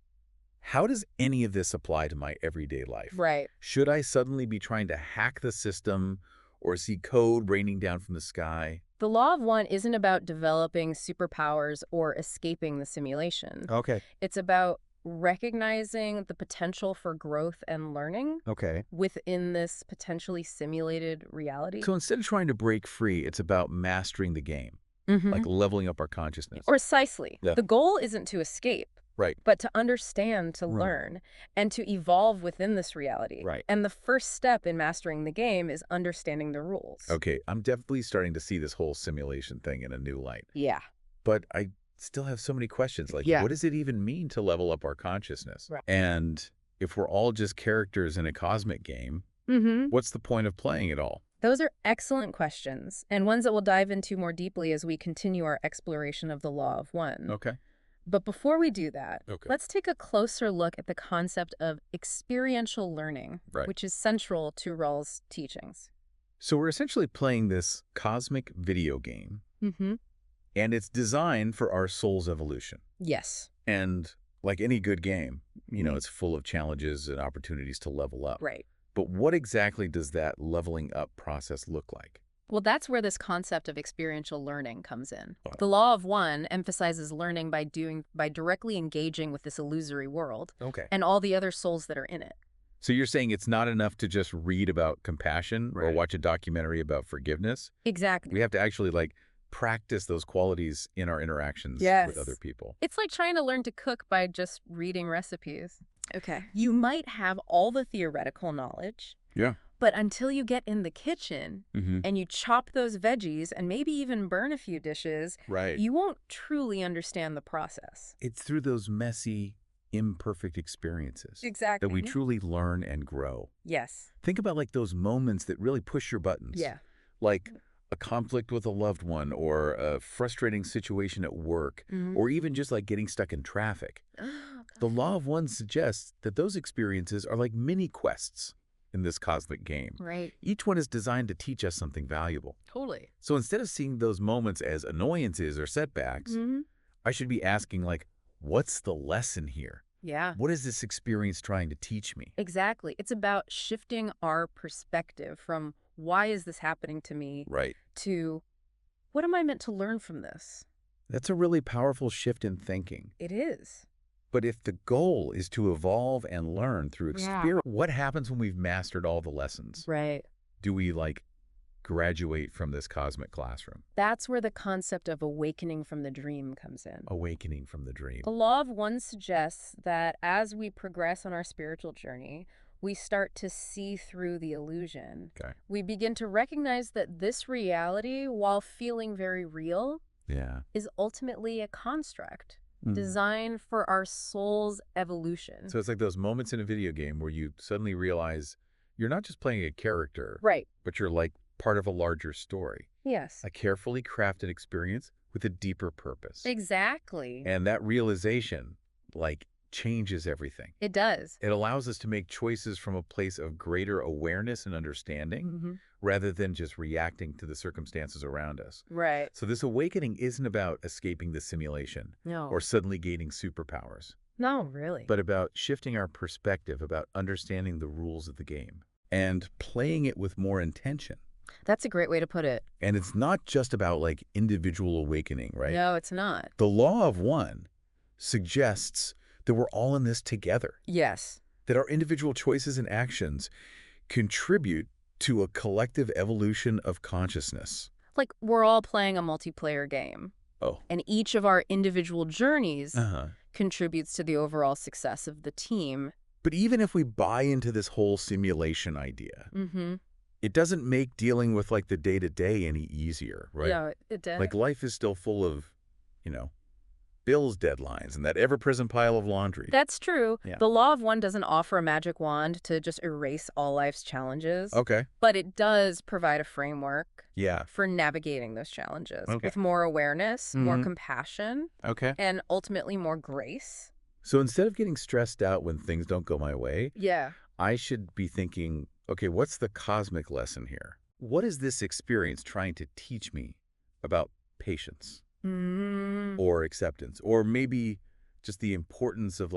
How does any of this apply to my everyday life? Right. Should I suddenly be trying to hack the system or see code raining down from the sky? The law of one isn't about developing superpowers or escaping the simulation. Okay. It's about recognizing the potential for growth and learning Okay. within this potentially simulated reality. So instead of trying to break free, it's about mastering the game, Mm-hmm. like leveling up our consciousness. Precisely. Yeah. The goal isn't to escape, Right. but to understand, to Right. learn, and to evolve within this reality. Right. And the first step in mastering the game is understanding the rules. Okay, I'm definitely starting to see this whole simulation thing in a new light. Yeah. But I still have so many questions, like Yeah. what does it even mean to level up our consciousness? Right. And if we're all just characters in a cosmic game, Mm-hmm. what's the point of playing it all? Those are excellent questions, and ones that we'll dive into more deeply as we continue our exploration of the law of one. Okay. But before we do that, Okay. let's take a closer look at the concept of experiential learning, Right. which is central to Rawls' teachings. So we're essentially playing this cosmic video game, Mm-hmm. and it's designed for our soul's evolution. Yes. And like any good game, Mhm. it's full of challenges and opportunities to level up. Right. But what exactly does that leveling up process look like? Well, that's where this concept of experiential learning comes in. Oh. The law of one emphasizes learning by directly engaging with this illusory world Okay. and all the other souls that are in it. So you're saying it's not enough to just read about compassion or Right. watch a documentary about forgiveness? Exactly. We have to actually practice those qualities in our interactions Yes. with other people. It's like trying to learn to cook by just reading recipes. Okay. You might have all the theoretical knowledge, Yeah. but until you get in the kitchen Mm-hmm. and you chop those veggies and maybe even burn a few dishes, Right. you won't truly understand the process. It's through those messy, imperfect experiences Exactly. that we truly learn and grow. Yes. Think about those moments that really push your buttons. Yeah. Like a conflict with a loved one or a frustrating situation at work Mhm. or even just getting stuck in traffic. The law of one suggests that those experiences are like mini quests in this cosmic game. Right. Each one is designed to teach us something valuable. Totally. So instead of seeing those moments as annoyances or setbacks, Mm-hmm. I should be asking what's the lesson here? Yeah. What is this experience trying to teach me? Exactly. It's about shifting our perspective from why is this happening to me Right. to what am I meant to learn from this? That's a really powerful shift in thinking. It is. But if the goal is to evolve and learn through Yeah. experience, what happens when we've mastered all the lessons? Right. Do we graduate from this cosmic classroom? That's where the concept of awakening from the dream comes in. Awakening from the dream. The law of one suggests that as we progress on our spiritual journey, we start to see through the illusion. Okay. We begin to recognize that this reality, while feeling very real, Yeah. is ultimately a construct Mm. designed for our soul's evolution. So it's like those moments in a video game where you suddenly realize you're not just playing a character, Right. but you're part of a larger story, Yes. a carefully crafted experience with a deeper purpose. Exactly. And that realization, changes everything. It does. It allows us to make choices from a place of greater awareness and understanding Mm-hmm. rather than just reacting to the circumstances around us. Right. So this awakening isn't about escaping the simulation No. or suddenly gaining superpowers, No, really. but about shifting our perspective, about understanding the rules of the game and playing it with more intention. That's a great way to put it. And it's not just about individual awakening, right? No, it's not. The law of one suggests that we're all in this together, Yes. that our individual choices and actions contribute to a collective evolution of consciousness. Like we're all playing a multiplayer game. Oh. And each of our individual journeys Uh-huh. contributes to the overall success of the team. But even if we buy into this whole simulation idea, Mm-hmm. it doesn't make dealing with the day-to-day any easier, right? Yeah, it does. Life is still full of, bills deadlines and that ever-present pile of laundry. That's true. Yeah. The law of one doesn't offer a magic wand to just erase all life's challenges. Okay. But it does provide a framework Yeah. for navigating those challenges Okay. with more awareness, more Mhm. compassion, Okay. and ultimately more grace. So instead of getting stressed out when things don't go my way, Yeah. I should be thinking, okay, what's the cosmic lesson here? What is this experience trying to teach me about patience Mm. or acceptance or maybe just the importance of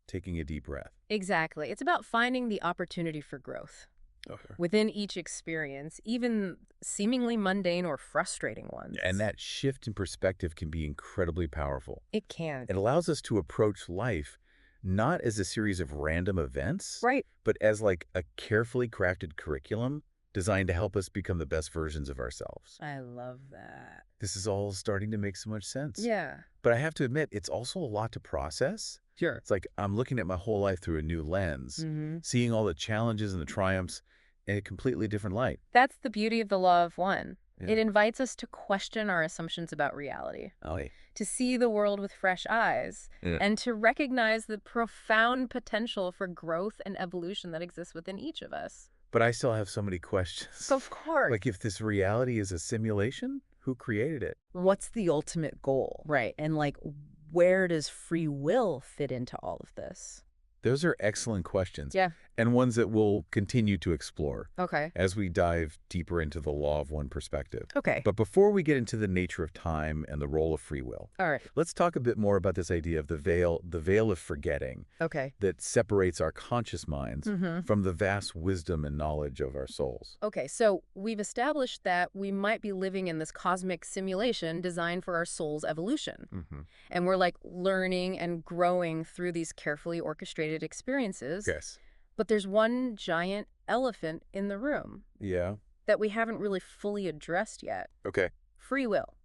taking a deep breath. Exactly. It's about finding the opportunity for growth Okay. within each experience, even seemingly mundane or frustrating ones. And that shift in perspective can be incredibly powerful. It can. It allows us to approach life not as a series of random events, Right. but as like a carefully crafted curriculum designed to help us become the best versions of ourselves. I love that. This is all starting to make so much sense. Yeah. But I have to admit, it's also a lot to process. Sure. It's like I'm looking at my whole life through a new lens, seeing all the challenges and the triumphs in a completely different light. That's the beauty of the law of one. Yeah. It invites us to question our assumptions about reality, Oh, yeah. to see the world with fresh eyes, Yeah. and to recognize the profound potential for growth and evolution that exists within each of us. But I still have so many questions. Of course. Like, if this reality is a simulation, who created it? What's the ultimate goal? Right. And like, where does free will fit into all of this? Those are excellent questions. Yeah. And ones that we'll continue to explore Okay. as we dive deeper into the law of one perspective. Okay. But before we get into the nature of time and the role of free will, All right. let's talk a bit more about this idea of the veil of forgetting Okay. that separates our conscious minds from the vast wisdom and knowledge of our souls. Okay, so we've established that we might be living in this cosmic simulation designed for our soul's evolution. And we're like learning and growing through these carefully orchestrated experiences. Yes. But there's one giant elephant in the room Yeah. that we haven't really fully addressed yet. Okay. Free will.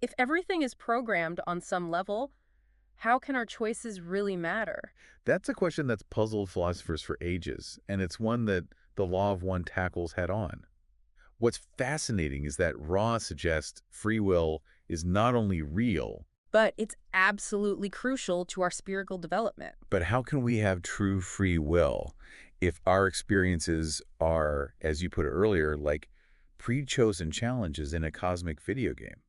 If everything is programmed on some level, how can our choices really matter? That's a question that's puzzled philosophers for ages, and it's one that the law of one tackles head on. What's fascinating is that Ra suggests free will is not only real, But it's absolutely crucial to our spiritual development. but how can we have true free will if our experiences are, as you put it earlier, like pre-chosen challenges in a cosmic video game?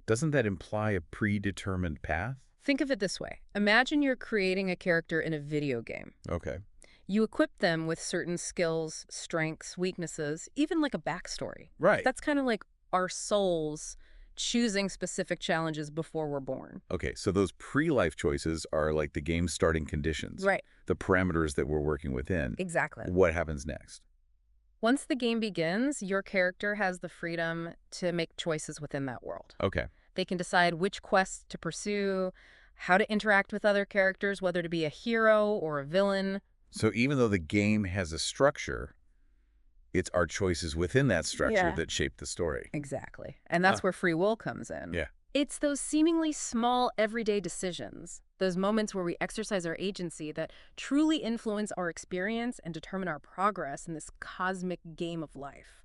Doesn't that imply a predetermined path? Think of it this way. Imagine you're creating a character in a video game. Okay. You equip them with certain skills, strengths, weaknesses, even like a backstory. Right. That's kind of like our souls choosing specific challenges before we're born. Okay, so those pre-life choices are like the game's starting conditions. Right. The parameters that we're working within. Exactly. What happens next? Once the game begins, your character has the freedom to make choices within that world. Okay. They can decide which quests to pursue, how to interact with other characters, whether to be a hero or a villain. So even though the game has a structure, it's our choices within that structure Yeah. that shape the story. Exactly. And that's where free will comes in. Yeah. It's those seemingly small everyday decisions, those moments where we exercise our agency that truly influence our experience and determine our progress in this cosmic game of life.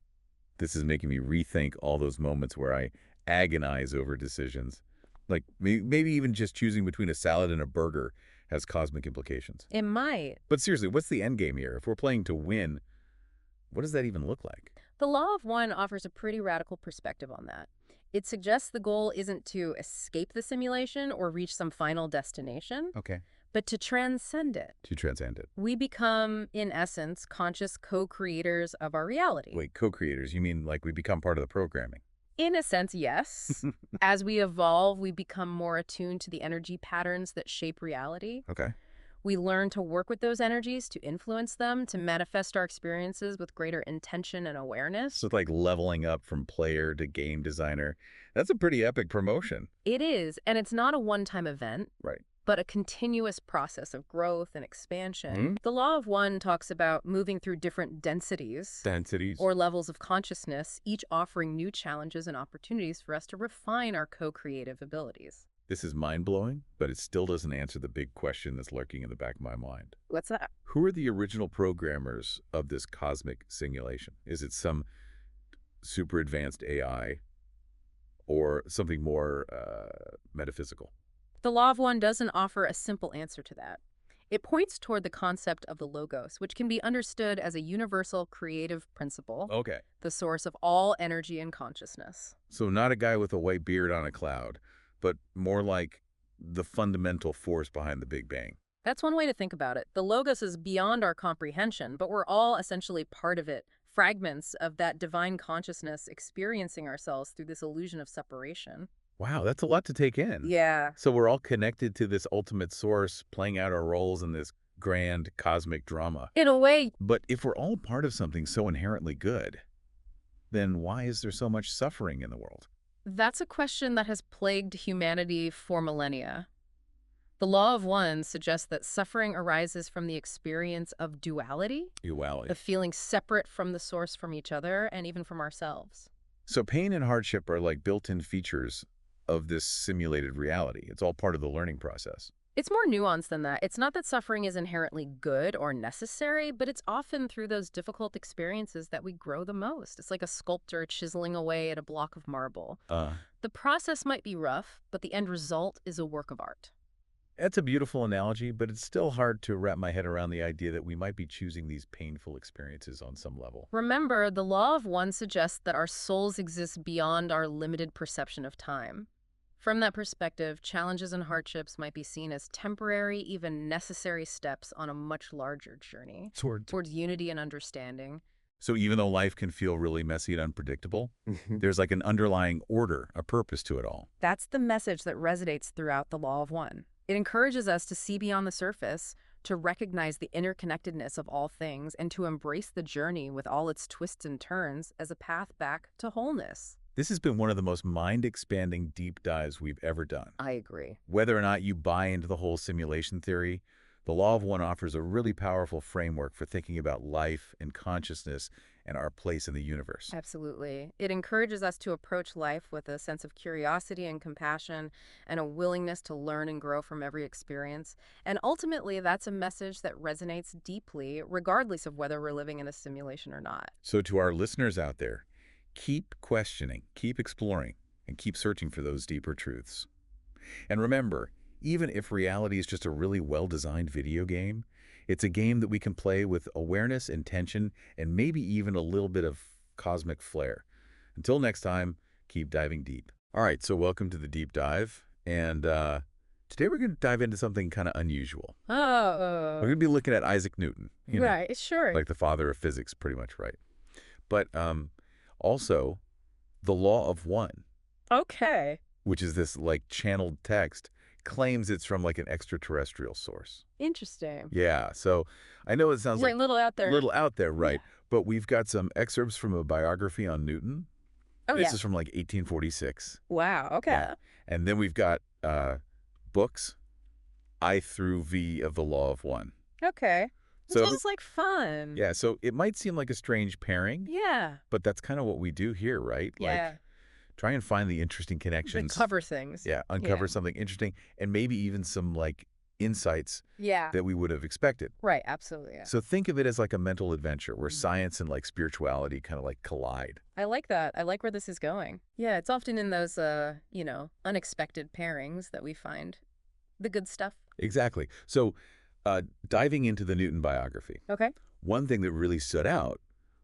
This is making me rethink all those moments where I agonize over decisions. Like maybe even just choosing between a salad and a burger has cosmic implications. It might. But seriously, what's the end game here? If we're playing to win, what does that even look like? The law of one offers a pretty radical perspective on that. It suggests the goal isn't to escape the simulation or reach some final destination, Okay. but to transcend it. To transcend it. We become, in essence, conscious co-creators of our reality. Wait, co-creators, you mean like we become part of the programming? In a sense, yes. As we evolve, we become more attuned to the energy patterns that shape reality. Okay. We learn to work with those energies, to influence them, to manifest our experiences with greater intention and awareness. So it's like leveling up from player to game designer. That's a pretty epic promotion. It is, and it's not a one-time event. Right. But a continuous process of growth and expansion. The law of one talks about moving through different densities Densities. or levels of consciousness, each offering new challenges and opportunities for us to refine our co-creative abilities. This is mind-blowing, but it still doesn't answer the big question that's lurking in the back of my mind. What's that? Who are the original programmers of this cosmic simulation? Is it some super advanced AI or something more metaphysical? The law of one doesn't offer a simple answer to that. It points toward the concept of the logos, which can be understood as a universal creative principle, Okay. the source of all energy and consciousness. So not a guy with a white beard on a cloud, but more like the fundamental force behind the Big Bang. That's one way to think about it. The logos is beyond our comprehension, but we're all essentially part of it, fragments of that divine consciousness experiencing ourselves through this illusion of separation. Wow, that's a lot to take in. Yeah. So we're all connected to this ultimate source, playing out our roles in this grand cosmic drama. In a way, But if we're all part of something so inherently good, then why is there so much suffering in the world? that's a question that has plagued humanity for millennia. The law of one suggests that suffering arises from the experience of duality, Duality. of feeling separate from the source from each other and even from ourselves. So pain and hardship are like built-in features of this simulated reality. It's all part of the learning process. It's more nuanced than that. It's not that suffering is inherently good or necessary, but it's often through those difficult experiences that we grow the most. It's like a sculptor chiseling away at a block of marble. The process might be rough, but the end result is a work of art. That's a beautiful analogy, but it's still hard to wrap my head around the idea that we might be choosing these painful experiences on some level. Remember, the law of one suggests that our souls exist beyond our limited perception of time. From that perspective, challenges and hardships might be seen as temporary, even necessary steps on a much larger journey towards unity and understanding. So even though life can feel really messy and unpredictable, there's like an underlying order, a purpose to it all. That's the message that resonates throughout the law of one. It encourages us to see beyond the surface, to recognize the interconnectedness of all things, and to embrace the journey with all its twists and turns as a path back to wholeness. This has been one of the most mind-expanding deep dives we've ever done. I agree. Whether or not you buy into the whole simulation theory, the Law of One offers a really powerful framework for thinking about life and consciousness and our place in the universe. Absolutely. It encourages us to approach life with a sense of curiosity and compassion and a willingness to learn and grow from every experience. And ultimately, that's a message that resonates deeply, regardless of whether we're living in a simulation or not. So to our listeners out there, keep questioning, keep exploring, and keep searching for those deeper truths. And remember, even if reality is just a really well-designed video game, it's a game that we can play with awareness, intention, and maybe even a little bit of cosmic flair. Until next time, keep diving deep. All right, so welcome to the deep dive. And today we're going to dive into something kind of unusual. We're going to be looking at Isaac Newton. Right, sure. Like the father of physics, pretty much, right? But also the Law of One. Okay. Which is this like channeled text, claims it's from like an extraterrestrial source. Interesting. Yeah, so I know it sounds like a little out there. Little out there, right? Yeah. But we've got some excerpts from a biography on Newton. Oh, this is from like 1846. Wow, okay. Yeah. And then we've got books, I through V of the Law of One. Okay. So Sounds like fun. yeah, so it might seem like a strange pairing. Yeah. But that's kind of what we do here, right? Yeah. Like, try and find the interesting connections. Uncover things. Yeah, uncover something interesting and maybe even some like insights that we would have expected. Right, absolutely. Yeah. So think of it as like a mental adventure where science and like spirituality kind of like collide. I like that. I like where this is going. Yeah, it's often in those, unexpected pairings that we find the good stuff. Exactly. So diving into the Newton biography. Okay. One thing that really stood out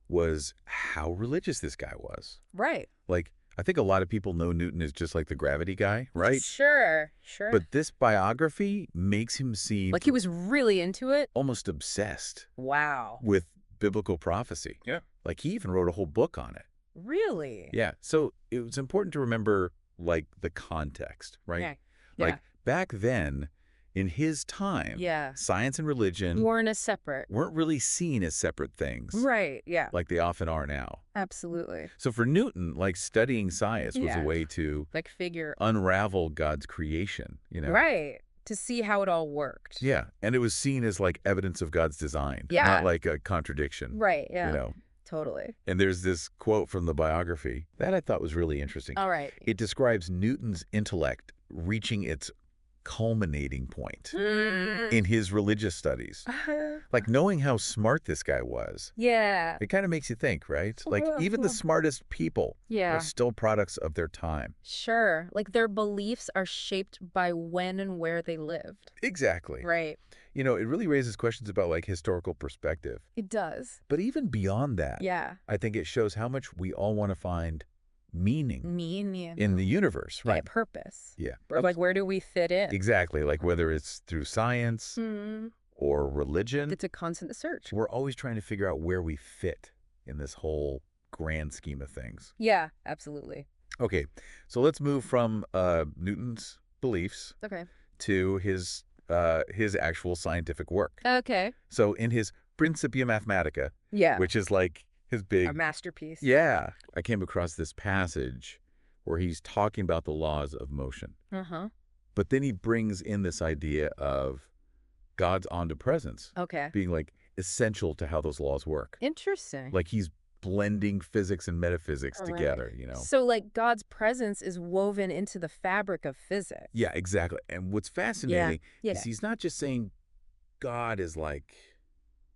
was how religious this guy was. Right. Like, I think a lot of people know Newton as just like the gravity guy, right? Sure. But this biography makes him seem like he was really into it. Almost obsessed. Wow. With biblical prophecy. Yeah. Like he even wrote a whole book on it. Really? Yeah. So it was important to remember like the context, right? Yeah. Like back then, in his time, science and religion weren't really seen as separate things. Right, yeah. Like they often are now. Absolutely. So for Newton, like studying science was a way to like unravel God's creation, Right. To see how it all worked. Yeah. And it was seen as like evidence of God's design. Yeah. Not like a contradiction. Right, yeah. Totally. And there's this quote from the biography that I thought was really interesting. All right. It describes Newton's intellect reaching its culminating point in his religious studies. Like knowing how smart this guy was. Yeah. It kind of makes you think, right? Like even the smartest people are still products of their time. Sure. Like their beliefs are shaped by when and where they lived. Exactly. Right. It really raises questions about like historical perspective. It does. But even beyond that, I think it shows how much we all want to find meaning in the universe, right? Purpose. Yeah. Or like where do we fit in? Exactly. Like whether it's through science or religion. It's a constant search. We're always trying to figure out where we fit in this whole grand scheme of things. Yeah, absolutely. Okay, so let's move from Newton's beliefs Okay. to his actual scientific work. Okay. So in his Principia Mathematica, Yeah. which is like his A big, masterpiece. yeah, I came across this passage where he's talking about the laws of motion. Uh-huh. But then he brings in this idea of God's omnipresence Okay. being like essential to how those laws work. Interesting. Like he's blending physics and metaphysics All right. together, you know? So, like, God's presence is woven into the fabric of physics. Yeah, exactly. And what's fascinating Yeah. is he's not just saying God is like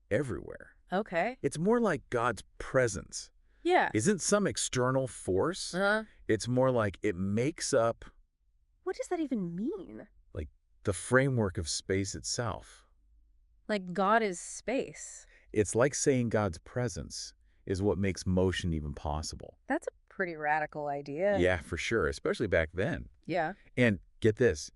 everywhere. Okay. It's more like God's presence Yeah. isn't some external force. Uh-huh. It's more like it makes up What does that even mean? like the framework of space itself. Like, God is space. It's like saying God's presence is what makes motion even possible. That's a pretty radical idea. Yeah, for sure, especially back then. Yeah. And get this,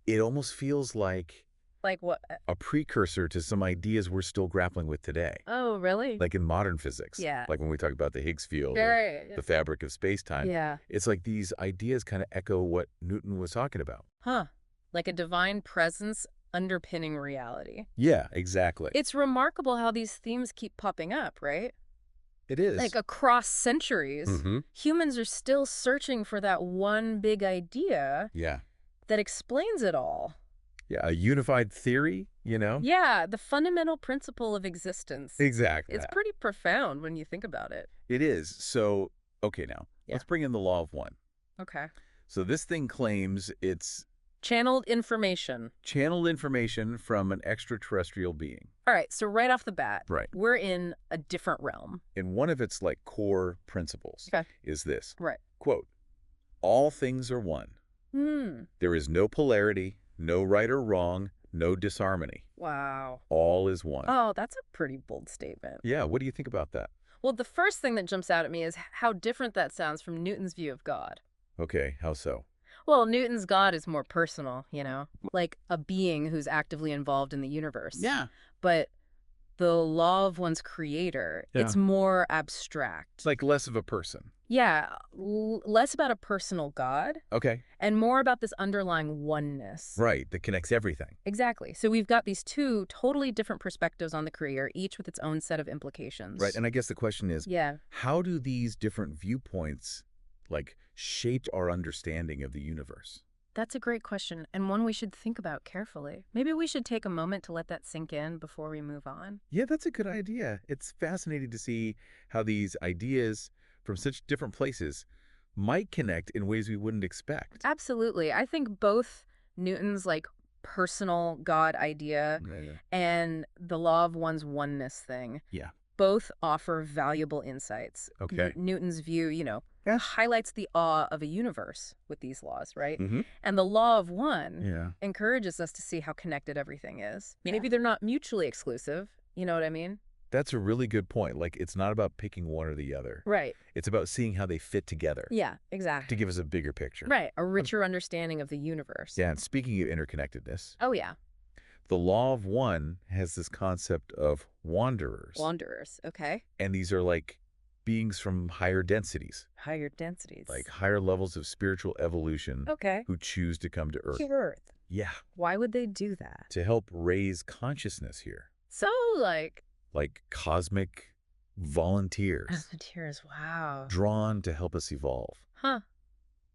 it almost feels like Like what? a precursor to some ideas we're still grappling with today. Oh, really? Like in modern physics. Yeah. Like when we talk about the Higgs field or Very. the fabric of space-time. Yeah. It's like these ideas kind of echo what Newton was talking about. Huh. Like a divine presence underpinning reality. Yeah, exactly. It's remarkable how these themes keep popping up, right? It is. Like across centuries, humans are still searching for that one big idea Yeah. that explains it all. Yeah, a unified theory, you know? Yeah, the fundamental principle of existence. Exactly. It's pretty profound when you think about it. It is. So, okay, now, Yeah. let's bring in the law of one. Okay. So this thing claims it's Channeled information. channeled information from an extraterrestrial being. All right, so right off the bat, Right. we're in a different realm. And one of its, like, core principles Okay. is this. Right. Quote, all things are one. There is no polarity, no right or wrong, no disharmony. Wow. All is one. Oh, that's a pretty bold statement. Yeah, what do you think about that? Well, the first thing that jumps out at me is how different that sounds from Newton's view of God. Okay, how so? Well, Newton's God is more personal, you know, like a being who's actively involved in the universe. Yeah. But the law of one's creator, Yeah. it's more abstract. It's like less of a person. Yeah, less about a personal God Okay. and more about this underlying oneness. Right, that connects everything. Exactly. So we've got these two totally different perspectives on the creator, each with its own set of implications. Right, and I guess the question is, Yeah. how do these different viewpoints, like, shape our understanding of the universe? That's a great question, and one we should think about carefully. Maybe we should take a moment to let that sink in before we move on. Yeah, that's a good idea. It's fascinating to see how these ideas from such different places might connect in ways we wouldn't expect. Absolutely. I think both Newton's like personal God idea and the law of one's oneness thing Yeah. both offer valuable insights. Okay. Newton's view, Yeah. highlights the awe of a universe with these laws, right? Mm-hmm. And the law of one Yeah. encourages us to see how connected everything is. Yeah. Maybe they're not mutually exclusive. You know what I mean? That's a really good point. Like, it's not about picking one or the other. Right. It's about seeing how they fit together Yeah, to exactly. give us a bigger picture. Right. A richer understanding of the universe. Yeah, and speaking of interconnectedness, Oh, yeah. the law of one has this concept of wanderers. Wanderers. Okay. And these are like beings from higher densities, Higher densities. like higher levels of spiritual evolution Okay. who choose to come to Earth. To Earth. Yeah, Why would they do that? to help raise consciousness here, So, like cosmic volunteers volunteers. Wow. drawn to help us evolve. Huh.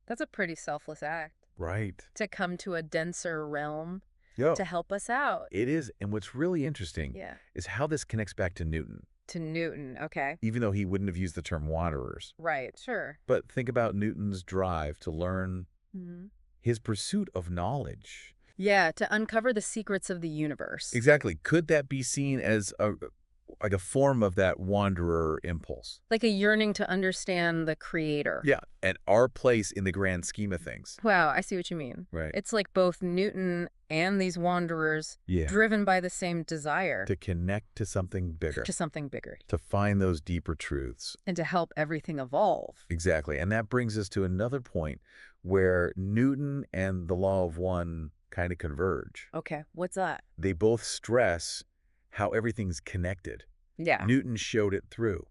That's a pretty selfless act. Right. To come to a denser realm Yo, to help us out. it is. And what's really interesting Yeah. is how this connects back to Newton, To Newton. Okay. even though he wouldn't have used the term wanderers. Right. Sure. But think about Newton's drive to learn, Mhm. his pursuit of knowledge. Yeah. To uncover the secrets of the universe. Exactly. Could that be seen as a form of that wanderer impulse? Like a yearning to understand the creator. Yeah. And our place in the grand scheme of things. Wow. I see what you mean. Right. It's like both Newton and these wanderers Yeah. driven by the same desire To connect to something bigger. to something bigger To find those deeper truths. and to help everything evolve. Exactly. And that brings us to another point where Newton and the law of one kind of converge. Okay. What's that? They both stress how everything's connected. Yeah. Newton showed it through.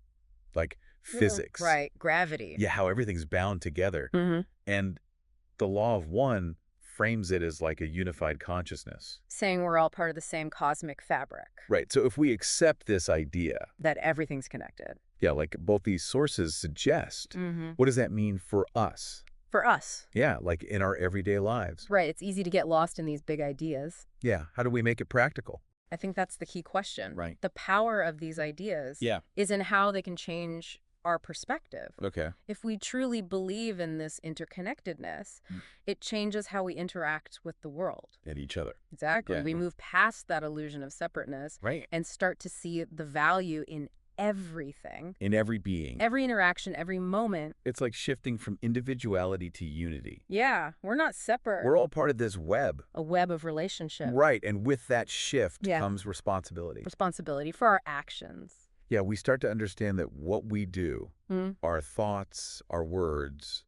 Like, physics. Right, gravity. Yeah, how everything's bound together. Mm-hmm. And the law of one frames it as like a unified consciousness. Saying we're all part of the same cosmic fabric. Right. So if we accept this idea, That everything's connected. yeah, like both these sources suggest, Mm-hmm. what does that mean for us? For us. Yeah, like in our everyday lives. Right, it's easy to get lost in these big ideas. Yeah, how do we make it practical? I think that's the key question. Right. The power of these ideas Yeah. is in how they can change our perspective. Okay. If we truly believe in this interconnectedness, it changes how we interact with the world. And each other. Exactly. Yeah. We move past that illusion of separateness Right. and start to see the value in everything, In every being. every interaction, every moment. It's like shifting from individuality to unity. Yeah, we're not separate. We're all part of this web. A web of relationship. Right. And with that shift Yeah. comes responsibility. Responsibility for our actions. Yeah, we start to understand that what we do, our thoughts, our words,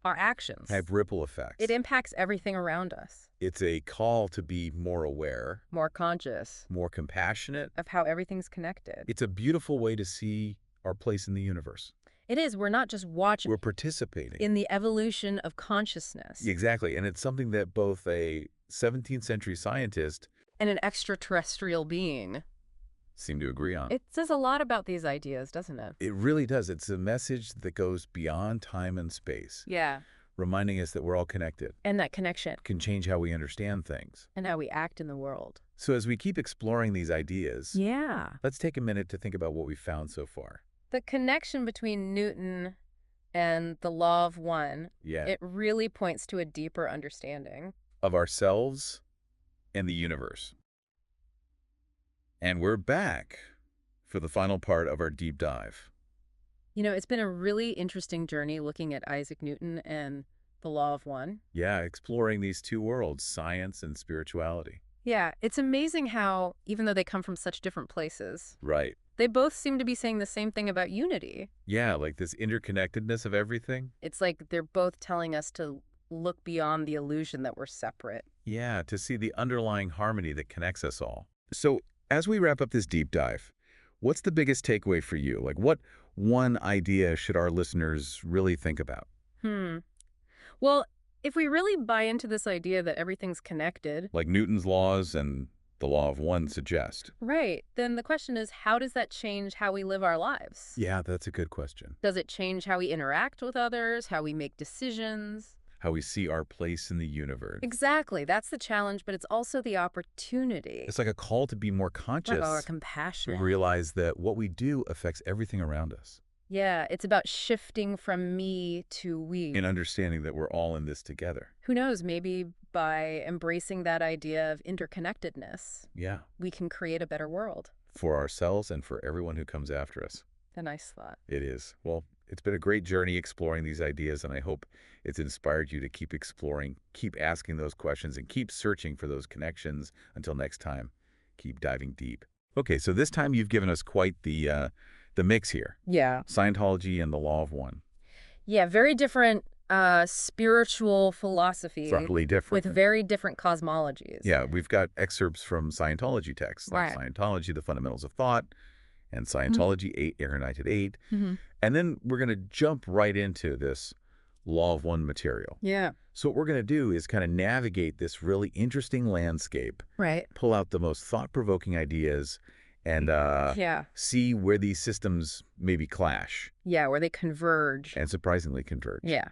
Our actions. have ripple effects. It impacts everything around us. It's a call to be more aware, More conscious more compassionate. of how everything's connected. It's a beautiful way to see our place in the universe. It is. We're not just watching We're participating. in the evolution of consciousness. Exactly. And it's something that both a 17th century scientist And an extraterrestrial being. seem to agree on. It says a lot about these ideas, doesn't it? It really does. It's a message that goes beyond time and space, Yeah. reminding us that we're all connected. And that connection. Can change how we understand things. And how we act in the world. So as we keep exploring these ideas, Yeah. let's take a minute to think about what we've found so far. The connection between Newton and the law of one, Yeah. it really points to a deeper understanding. Of ourselves and the universe. And we're back for the final part of our deep dive. You know, it's been a really interesting journey looking at Isaac Newton and the law of one. Yeah, exploring these two worlds, science and spirituality. Yeah, it's amazing how, even though they come from such different places, Right. they both seem to be saying the same thing about unity. Yeah, like this interconnectedness of everything. It's like they're both telling us to look beyond the illusion that we're separate. Yeah, to see the underlying harmony that connects us all. So as we wrap up this deep dive, what's the biggest takeaway for you? Like what one idea should our listeners really think about? Well, if we really buy into this idea that everything's connected, Like Newton's laws and the law of one suggest. right, then the question is, how does that change how we live our lives? Yeah, that's a good question. Does it change how we interact with others, how we make decisions? How we see our place in the universe. Exactly. That's the challenge, but it's also the opportunity. It's like a call to be more conscious, Or to compassionate. realize that what we do affects everything around us, Yeah, it's about shifting from me to we. and understanding that we're all in this together. Who knows, maybe by embracing that idea of interconnectedness, Yeah, we can create a better world. for ourselves and for everyone who comes after us. A nice thought. It is. Well, it's been a great journey exploring these ideas, and I hope it's inspired you to keep exploring, keep asking those questions, and keep searching for those connections. Until next time, keep diving deep. Okay, so this time you've given us quite the mix here. Yeah. Scientology and the law of one. Yeah, very different spiritual philosophy Subtly different. with very different cosmologies. Yeah, we've got excerpts from Scientology texts, like Right. Scientology, The Fundamentals of Thought, and Scientology, 8, Aeronite 8. And then we're going to jump right into this law of one material. Yeah. So what we're going to do is kind of navigate this really interesting landscape, Right. pull out the most thought-provoking ideas, and Yeah. see where these systems maybe clash Yeah, where they converge. and surprisingly converge. Yeah.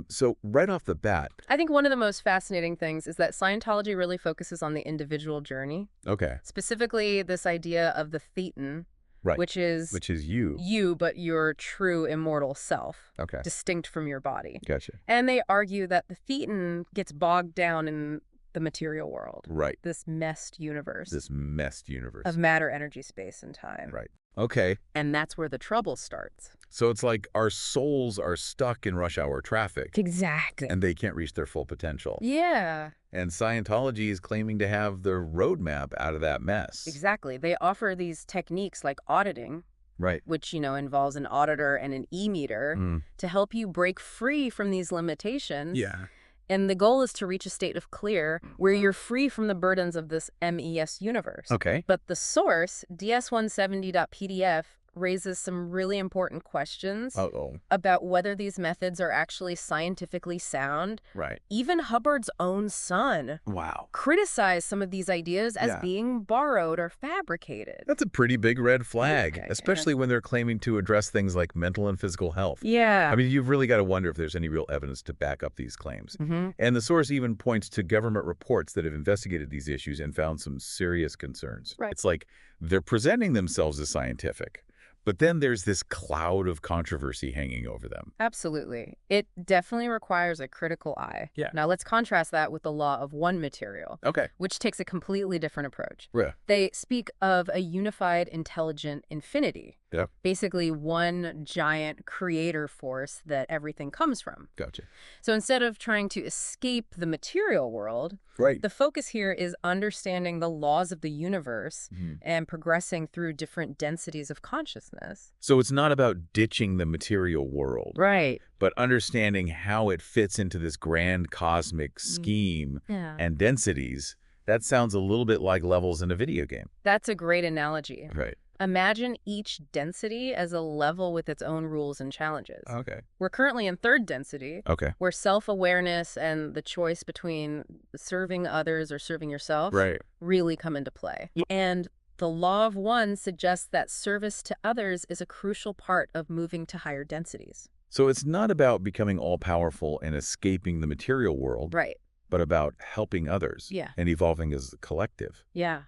So right off the bat, I think one of the most fascinating things is that Scientology really focuses on the individual journey, okay, specifically this idea of the thetan, right, which is you. you, but your true immortal self, Okay, distinct from your body. gotcha. And they argue that the thetan gets bogged down in the material world, Right, this messed universe this messed universe. of matter, energy, space, and time. Right. Okay. And that's where the trouble starts. So it's like our souls are stuck in rush hour traffic Exactly. and they can't reach their full potential. Yeah, And Scientology is claiming to have the roadmap out of that mess. exactly. They offer these techniques like auditing, Right. which, involves an auditor and an e-meter to help you break free from these limitations. Yeah. And the goal is to reach a state of clear where you're free from the burdens of this MES universe. Okay. But the source, ds170.pdf, raises some really important questions Uh-oh. about whether these methods are actually scientifically sound. Right. Even Hubbard's own son Wow. criticized some of these ideas as Yeah. being borrowed or fabricated. That's a pretty big red flag, Okay, especially when they're claiming to address things like mental and physical health. Yeah. I mean, you've really got to wonder if there's any real evidence to back up these claims. And the source even points to government reports that have investigated these issues and found some serious concerns. Right. It's like they're presenting themselves as scientific, but then there's this cloud of controversy hanging over them. Absolutely. It definitely requires a critical eye. Yeah. Now let's contrast that with the law of one material, Okay. which takes a completely different approach. Yeah. They speak of a unified, intelligent infinity. Yeah. Basically one giant creator force that everything comes from. Gotcha. So instead of trying to escape the material world, Right. the focus here is understanding the laws of the universe and progressing through different densities of consciousness. So it's not about ditching the material world, Right. but understanding how it fits into this grand cosmic scheme Yeah. and densities. That sounds a little bit like levels in a video game. That's a great analogy. Right. Imagine each density as a level with its own rules and challenges. Okay. We're currently in third density, Okay. where self-awareness and the choice between serving others or serving yourself Right. really come into play. And the law of one suggests that service to others is a crucial part of moving to higher densities. So it's not about becoming all-powerful and escaping the material world, Right. but about helping others Yeah. and evolving as a collective, Yeah,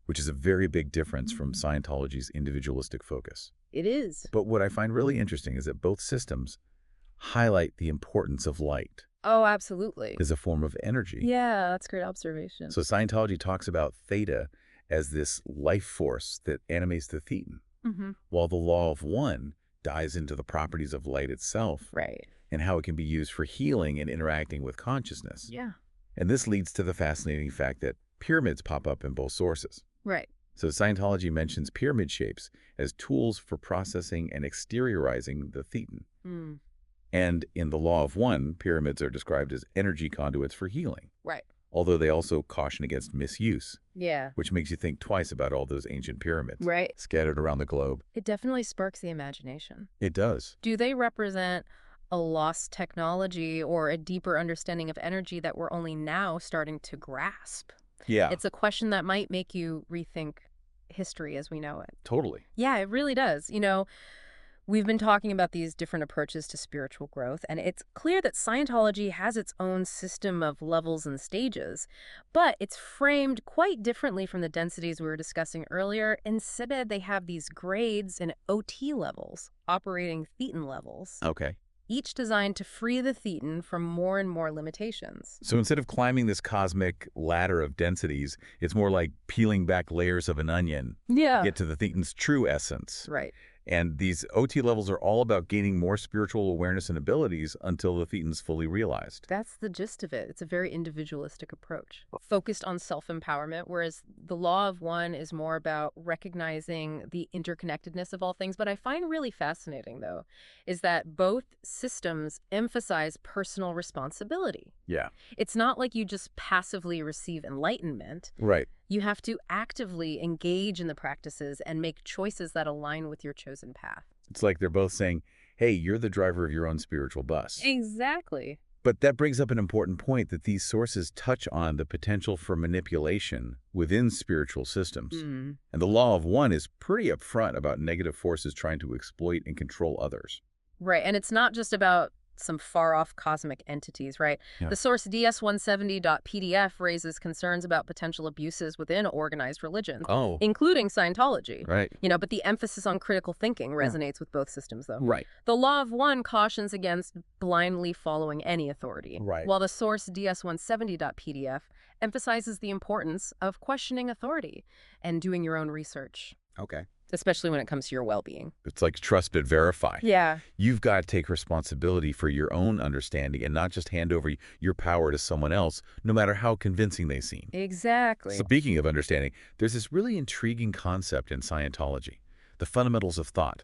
which is a very big difference from Scientology's individualistic focus. it is. But what I find really interesting is that both systems highlight the importance of light Oh, absolutely. as a form of energy. Yeah, that's a great observation. So Scientology talks about theta as this life force that animates the thetan, while the law of one dives into the properties of light itself Right. and how it can be used for healing and interacting with consciousness. Yeah. And this leads to the fascinating fact that pyramids pop up in both sources. Right. So Scientology mentions pyramid shapes as tools for processing and exteriorizing the thetan. Mm. And in the law of one, pyramids are described as energy conduits for healing, Right. although they also caution against misuse, Yeah. which makes you think twice about all those ancient pyramids Right. scattered around the globe. It definitely sparks the imagination. It does. Do they represent a lost technology or a deeper understanding of energy that we're only now starting to grasp? Yeah, It's a question that might make you rethink history as we know it. totally. Yeah, it really does. We've been talking about these different approaches to spiritual growth, and it's clear that Scientology has its own system of levels and stages, but it's framed quite differently from the densities we were discussing earlier. Instead, they have these grades and OT levels, operating thetan levels, Okay. each designed to free the thetan from more and more limitations. So instead of climbing this cosmic ladder of densities, it's more like peeling back layers of an onion Yeah. to get to the thetan's true essence. Right. And these OT levels are all about gaining more spiritual awareness and abilities until the thetan's fully realized. That's the gist of it. It's a very individualistic approach, focused on self-empowerment, whereas the law of one is more about recognizing the interconnectedness of all things. But I find really fascinating, though, is that both systems emphasize personal responsibility. Yeah. It's not like you just passively receive enlightenment. Right. You have to actively engage in the practices and make choices that align with your chosen path. It's like they're both saying, hey, you're the driver of your own spiritual bus. Exactly. But that brings up an important point that these sources touch on the potential for manipulation within spiritual systems. And the law of one is pretty upfront about negative forces trying to exploit and control others. Right. And it's not just about some far-off cosmic entities, right? Yeah. The source DS170.pdf raises concerns about potential abuses within organized religions, Oh, including Scientology. right. But the emphasis on critical thinking resonates with both systems, though. Right. The law of one cautions against blindly following any authority, Right. while the source DS170.pdf emphasizes the importance of questioning authority and doing your own research, Okay. especially when it comes to your well-being. It's like trust but verify. Yeah. You've got to take responsibility for your own understanding and not just hand over your power to someone else, no matter how convincing they seem. Exactly. Speaking of understanding, there's this really intriguing concept in Scientology, the fundamentals of thought,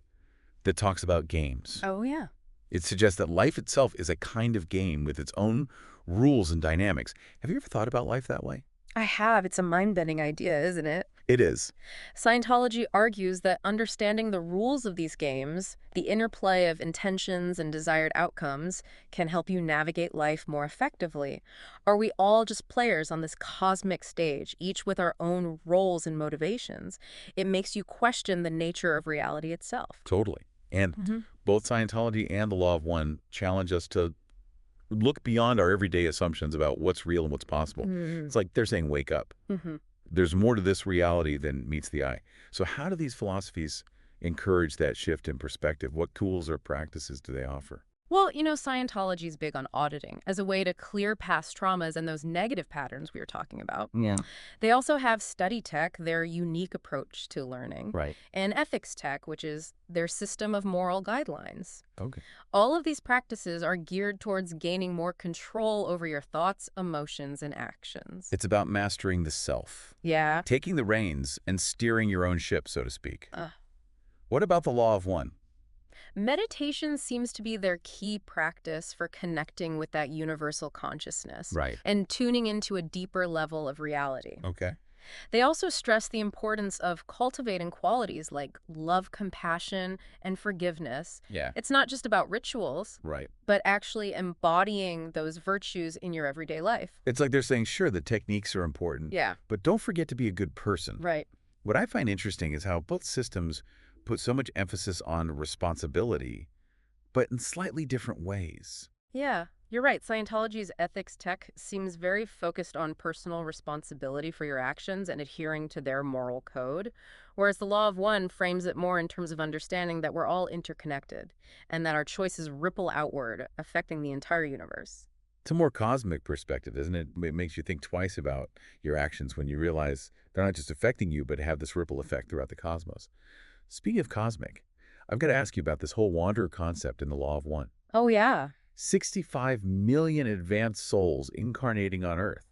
that talks about games. Oh, yeah. It suggests that life itself is a kind of game with its own rules and dynamics. Have you ever thought about life that way? I have. It's a mind-bending idea, isn't it? It is. Scientology argues that understanding the rules of these games, the interplay of intentions and desired outcomes, can help you navigate life more effectively. Are we all just players on this cosmic stage, each with our own roles and motivations? It makes you question the nature of reality itself. Totally. And Hmm. both Scientology and the Law of One challenge us to look beyond our everyday assumptions about what's real and what's possible. Mm-hmm. It's like they're saying, wake up. Mm-hmm. There's more to this reality than meets the eye. So how do these philosophies encourage that shift in perspective? What tools or practices do they offer? Well, Scientology is big on auditing as a way to clear past traumas and those negative patterns we were talking about. Yeah. They also have study tech, their unique approach to learning, Right. and ethics tech, which is their system of moral guidelines. Okay. All of these practices are geared towards gaining more control over your thoughts, emotions, and actions. It's about mastering the self, Yeah. taking the reins and steering your own ship, so to speak. Uh, What about the Law of One? Meditation seems to be their key practice for connecting with that universal consciousness Right. and tuning into a deeper level of reality. Okay. They also stress the importance of cultivating qualities like love, compassion, and forgiveness. Yeah. It's not just about rituals, Right. but actually embodying those virtues in your everyday life. It's like they're saying, sure, the techniques are important, Yeah, but don't forget to be a good person. right. What I find interesting is how both systems put so much emphasis on responsibility, but in slightly different ways. Yeah, you're right. Scientology's ethics tech seems very focused on personal responsibility for your actions and adhering to their moral code, whereas the Law of One frames it more in terms of understanding that we're all interconnected and that our choices ripple outward, affecting the entire universe. It's a more cosmic perspective, isn't it? It makes you think twice about your actions when you realize they're not just affecting you, but have this ripple effect throughout the cosmos. Speaking of cosmic, I've got to ask you about this whole wanderer concept in the Law of One. Oh, yeah. 65 million advanced souls incarnating on Earth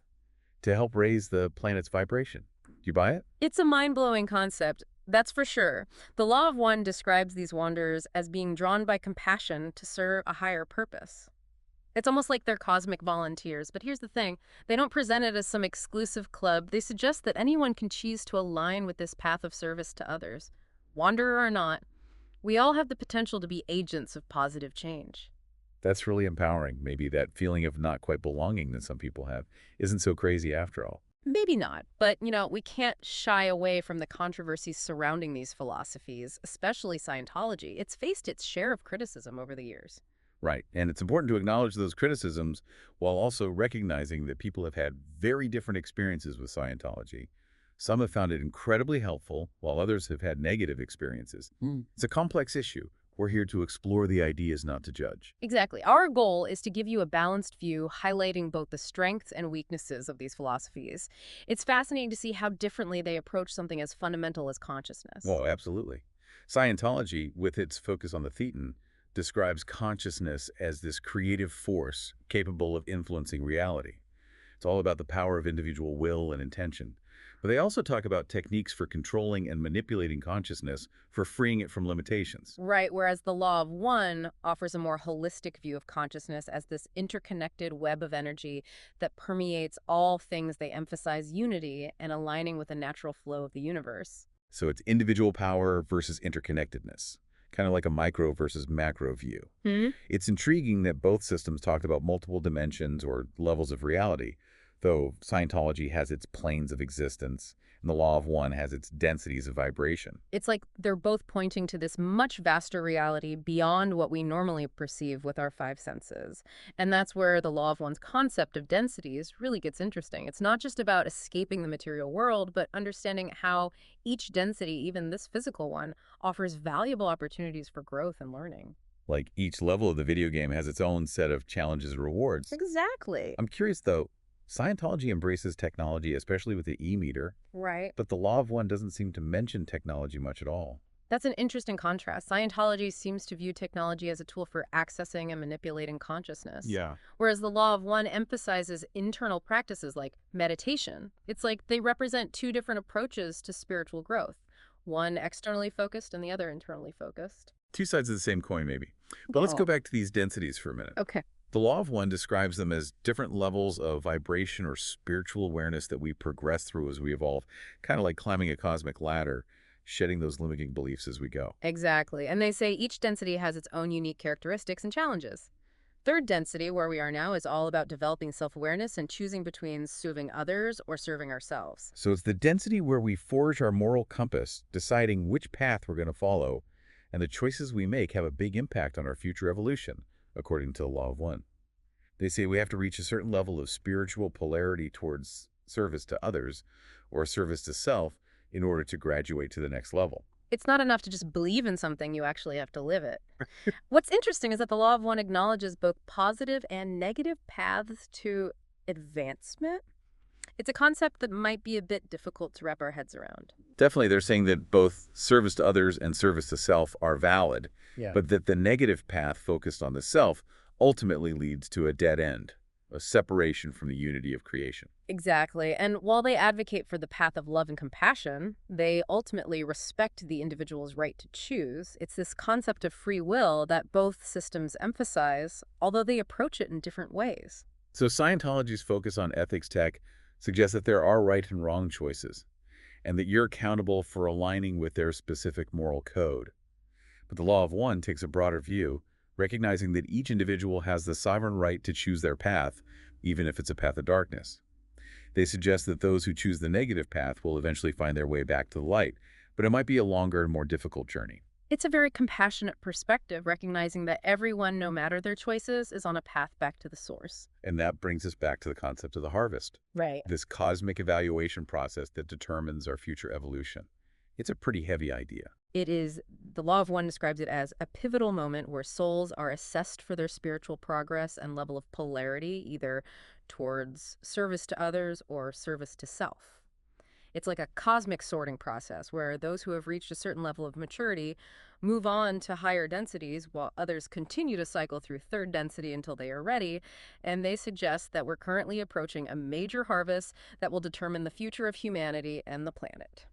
to help raise the planet's vibration. Do you buy it? It's a mind-blowing concept, that's for sure. The Law of One describes these wanderers as being drawn by compassion to serve a higher purpose. It's almost like they're cosmic volunteers, but here's the thing. They don't present it as some exclusive club. They suggest that anyone can choose to align with this path of service to others. Wanderer or not, we all have the potential to be agents of positive change. That's really empowering. Maybe that feeling of not quite belonging that some people have isn't so crazy after all. Maybe not, but, we can't shy away from the controversies surrounding these philosophies, especially Scientology. It's faced its share of criticism over the years. Right. And it's important to acknowledge those criticisms while also recognizing that people have had very different experiences with Scientology. Some have found it incredibly helpful, while others have had negative experiences. It's a complex issue. We're here to explore the ideas, not to judge. Exactly. Our goal is to give you a balanced view, highlighting both the strengths and weaknesses of these philosophies. It's fascinating to see how differently they approach something as fundamental as consciousness. Well, absolutely. Scientology, with its focus on the thetan, describes consciousness as this creative force capable of influencing reality. It's all about the power of individual will and intention. But they also talk about techniques for controlling and manipulating consciousness for freeing it from limitations. Right, whereas the Law of One offers a more holistic view of consciousness as this interconnected web of energy that permeates all things. They emphasize unity and aligning with the natural flow of the universe. So it's individual power versus interconnectedness, kind of like a micro versus macro view. It's intriguing that both systems talked about multiple dimensions or levels of reality, though Scientology has its planes of existence and the Law of One has its densities of vibration. It's like they're both pointing to this much vaster reality beyond what we normally perceive with our five senses. And that's where the Law of One's concept of densities really gets interesting. It's not just about escaping the material world, but understanding how each density, even this physical one, offers valuable opportunities for growth and learning. Like each level of the video game has its own set of challenges and rewards. Exactly. I'm curious though, Scientology embraces technology, especially with the e-meter, Right. but the Law of One doesn't seem to mention technology much at all. That's an interesting contrast. Scientology seems to view technology as a tool for accessing and manipulating consciousness. Yeah. Whereas the Law of One emphasizes internal practices like meditation. It's like they represent two different approaches to spiritual growth, one externally focused and the other internally focused. Two sides of the same coin, maybe. But let's go Oh. back to these densities for a minute. Okay. The Law of One describes them as different levels of vibration or spiritual awareness that we progress through as we evolve, kind of like climbing a cosmic ladder, shedding those limiting beliefs as we go. Exactly. And they say each density has its own unique characteristics and challenges. Third density, where we are now, is all about developing self-awareness and choosing between serving others or serving ourselves. So it's the density where we forge our moral compass, deciding which path we're going to follow, and the choices we make have a big impact on our future evolution, according to the Law of One. They say we have to reach a certain level of spiritual polarity towards service to others or service to self in order to graduate to the next level. It's not enough to just believe in something, you actually have to live it. What's interesting is that the Law of One acknowledges both positive and negative paths to advancement. It's a concept that might be a bit difficult to wrap our heads around. Definitely, they're saying that both service to others and service to self are valid, but that the negative path focused on the self ultimately leads to a dead end, a separation from the unity of creation. Exactly. And while they advocate for the path of love and compassion, they ultimately respect the individual's right to choose. It's this concept of free will that both systems emphasize, although they approach it in different ways. So Scientology's focus on ethics tech suggests that there are right and wrong choices, and that you're accountable for aligning with their specific moral code. But the Law of One takes a broader view, recognizing that each individual has the sovereign right to choose their path, even if it's a path of darkness. They suggest that those who choose the negative path will eventually find their way back to the light, but it might be a longer and more difficult journey. It's a very compassionate perspective, recognizing that everyone, no matter their choices, is on a path back to the source. And that brings us back to the concept of the harvest, Right. this cosmic evaluation process that determines our future evolution. It's a pretty heavy idea. It is, the Law of One describes it as a pivotal moment where souls are assessed for their spiritual progress and level of polarity, either towards service to others or service to self. It's like a cosmic sorting process where those who have reached a certain level of maturity move on to higher densities while others continue to cycle through third density until they are ready. And they suggest that we're currently approaching a major harvest that will determine the future of humanity and the planet.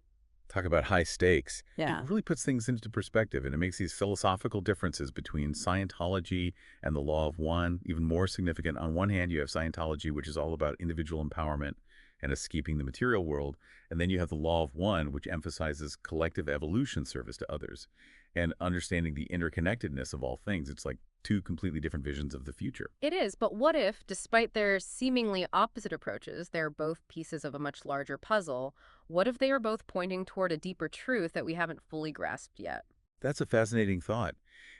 Talk about high stakes. Yeah. It really puts things into perspective, and it makes these philosophical differences between Scientology and the Law of One even more significant. On one hand, you have Scientology, which is all about individual empowerment and escaping the material world, and then you have the Law of One, which emphasizes collective evolution service to others and understanding the interconnectedness of all things. It's like two completely different visions of the future. It is, but what if, despite their seemingly opposite approaches, they're both pieces of a much larger puzzle? What if they are both pointing toward a deeper truth that we haven't fully grasped yet? That's a fascinating thought.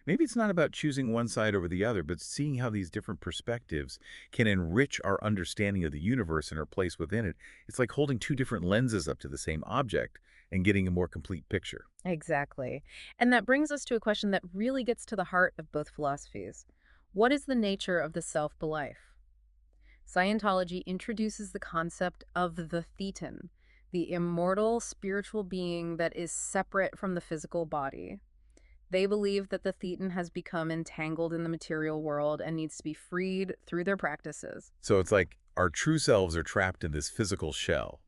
Maybe it's not about choosing one side over the other, but seeing how these different perspectives can enrich our understanding of the universe and our place within it. It's like holding two different lenses up to the same object and getting a more complete picture. Exactly. And that brings us to a question that really gets to the heart of both philosophies. What is the nature of the self-belief? Scientology introduces the concept of the thetan, the immortal spiritual being that is separate from the physical body. They believe that the thetan has become entangled in the material world and needs to be freed through their practices. So it's like our true selves are trapped in this physical shell,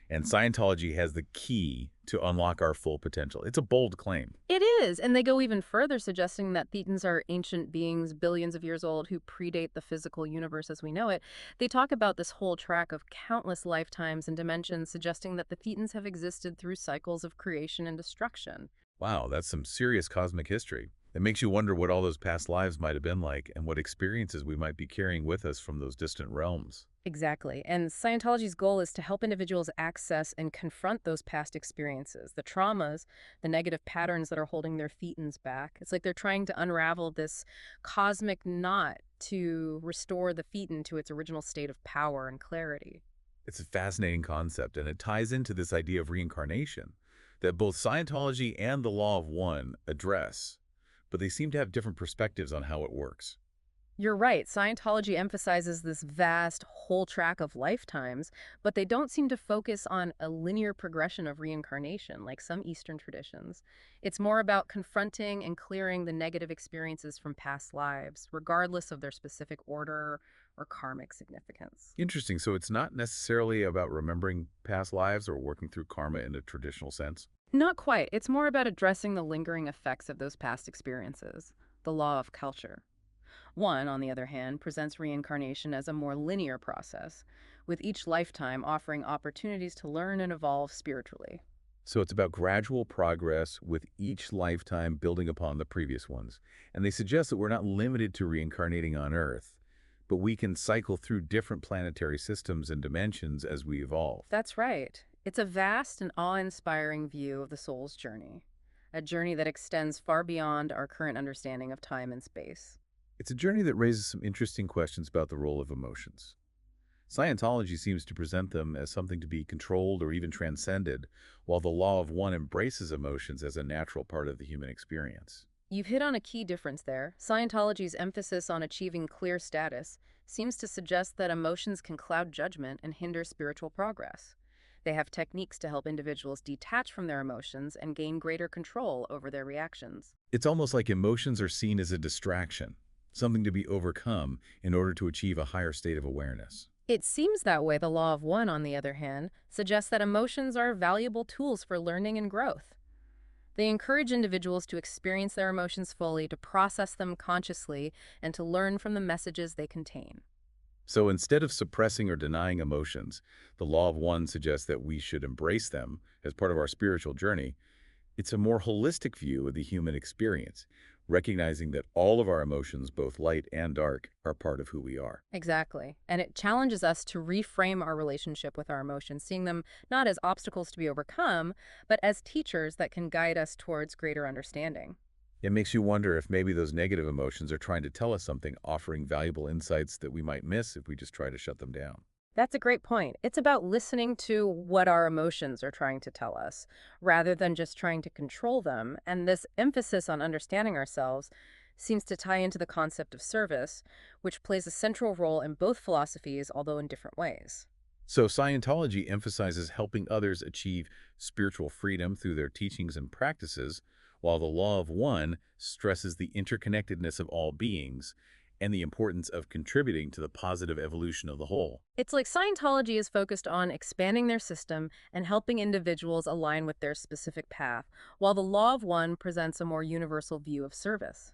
and Scientology has the key to unlock our full potential. It's a bold claim. It is, and they go even further, suggesting that thetans are ancient beings billions of years old who predate the physical universe as we know it. They talk about this whole track of countless lifetimes and dimensions, suggesting that the thetans have existed through cycles of creation and destruction. Wow, that's some serious cosmic history. It makes you wonder what all those past lives might have been like and what experiences we might be carrying with us from those distant realms. Exactly. And Scientology's goal is to help individuals access and confront those past experiences, the traumas, the negative patterns that are holding their thetans back. It's like they're trying to unravel this cosmic knot to restore the thetan to its original state of power and clarity. It's a fascinating concept, and it ties into this idea of reincarnation that both Scientology and the Law of One address, but they seem to have different perspectives on how it works. You're right. Scientology emphasizes this vast whole track of lifetimes, but they don't seem to focus on a linear progression of reincarnation like some Eastern traditions. It's more about confronting and clearing the negative experiences from past lives, regardless of their specific order or karmic significance. Interesting. So it's not necessarily about remembering past lives or working through karma in a traditional sense. Not quite. It's more about addressing the lingering effects of those past experiences, the law of culture. 1, on the other hand, presents reincarnation as a more linear process, with each lifetime offering opportunities to learn and evolve spiritually. So it's about gradual progress with each lifetime building upon the previous ones. And they suggest that we're not limited to reincarnating on Earth, but we can cycle through different planetary systems and dimensions as we evolve. That's right. It's a vast and awe-inspiring view of the soul's journey, a journey that extends far beyond our current understanding of time and space. It's a journey that raises some interesting questions about the role of emotions. Scientology seems to present them as something to be controlled or even transcended, while the law of one embraces emotions as a natural part of the human experience. You've hit on a key difference there. Scientology's emphasis on achieving clear status seems to suggest that emotions can cloud judgment and hinder spiritual progress. They have techniques to help individuals detach from their emotions and gain greater control over their reactions. It's almost like emotions are seen as a distraction, something to be overcome in order to achieve a higher state of awareness. It seems that way. The law of one, on the other hand, suggests that emotions are valuable tools for learning and growth. They encourage individuals to experience their emotions fully, to process them consciously, and to learn from the messages they contain. So instead of suppressing or denying emotions, the law of one suggests that we should embrace them as part of our spiritual journey. It's a more holistic view of the human experience, recognizing that all of our emotions, both light and dark, are part of who we are. Exactly. And it challenges us to reframe our relationship with our emotions, seeing them not as obstacles to be overcome, but as teachers that can guide us towards greater understanding. It makes you wonder if maybe those negative emotions are trying to tell us something, offering valuable insights that we might miss if we just try to shut them down. That's a great point. It's about listening to what our emotions are trying to tell us, rather than just trying to control them. And this emphasis on understanding ourselves seems to tie into the concept of service, which plays a central role in both philosophies, although in different ways. So Scientology emphasizes helping others achieve spiritual freedom through their teachings and practices, while the law of one stresses the interconnectedness of all beings and the importance of contributing to the positive evolution of the whole. It's like Scientology is focused on expanding their system and helping individuals align with their specific path, while the Law of One presents a more universal view of service.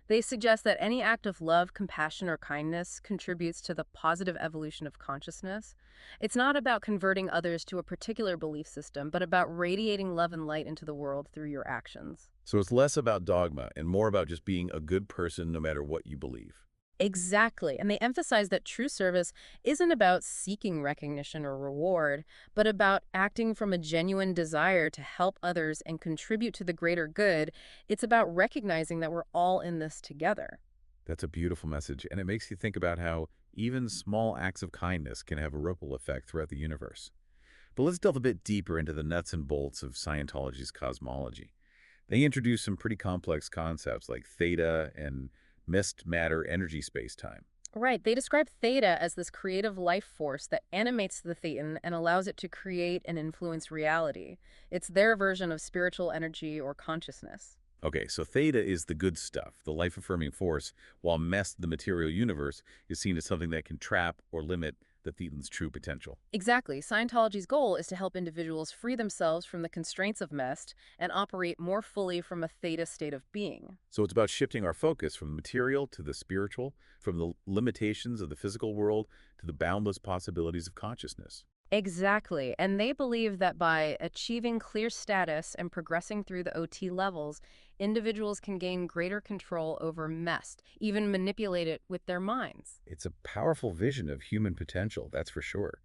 They suggest that any act of love, compassion, or kindness contributes to the positive evolution of consciousness. It's not about converting others to a particular belief system, but about radiating love and light into the world through your actions. So it's less about dogma and more about just being a good person no matter what you believe. Exactly. And they emphasize that true service isn't about seeking recognition or reward, but about acting from a genuine desire to help others and contribute to the greater good. It's about recognizing that we're all in this together. That's a beautiful message, and it makes you think about how even small acts of kindness can have a ripple effect throughout the universe. But let's delve a bit deeper into the nuts and bolts of Scientology's cosmology. They introduce some pretty complex concepts like theta and mist matter energy space-time. Right. They describe theta as this creative life force that animates the thetan and allows it to create and influence reality. It's their version of spiritual energy or consciousness. Okay, so theta is the good stuff, the life-affirming force, while mest, the material universe, is seen as something that can trap or limit the thetan's true potential. Exactly. Scientology's goal is to help individuals free themselves from the constraints of MEST and operate more fully from a theta state of being. So it's about shifting our focus from the material to the spiritual, from the limitations of the physical world to the boundless possibilities of consciousness. Exactly. And they believe that by achieving clear status and progressing through the OT levels, individuals can gain greater control over MEST, even manipulate it with their minds. It's a powerful vision of human potential, that's for sure.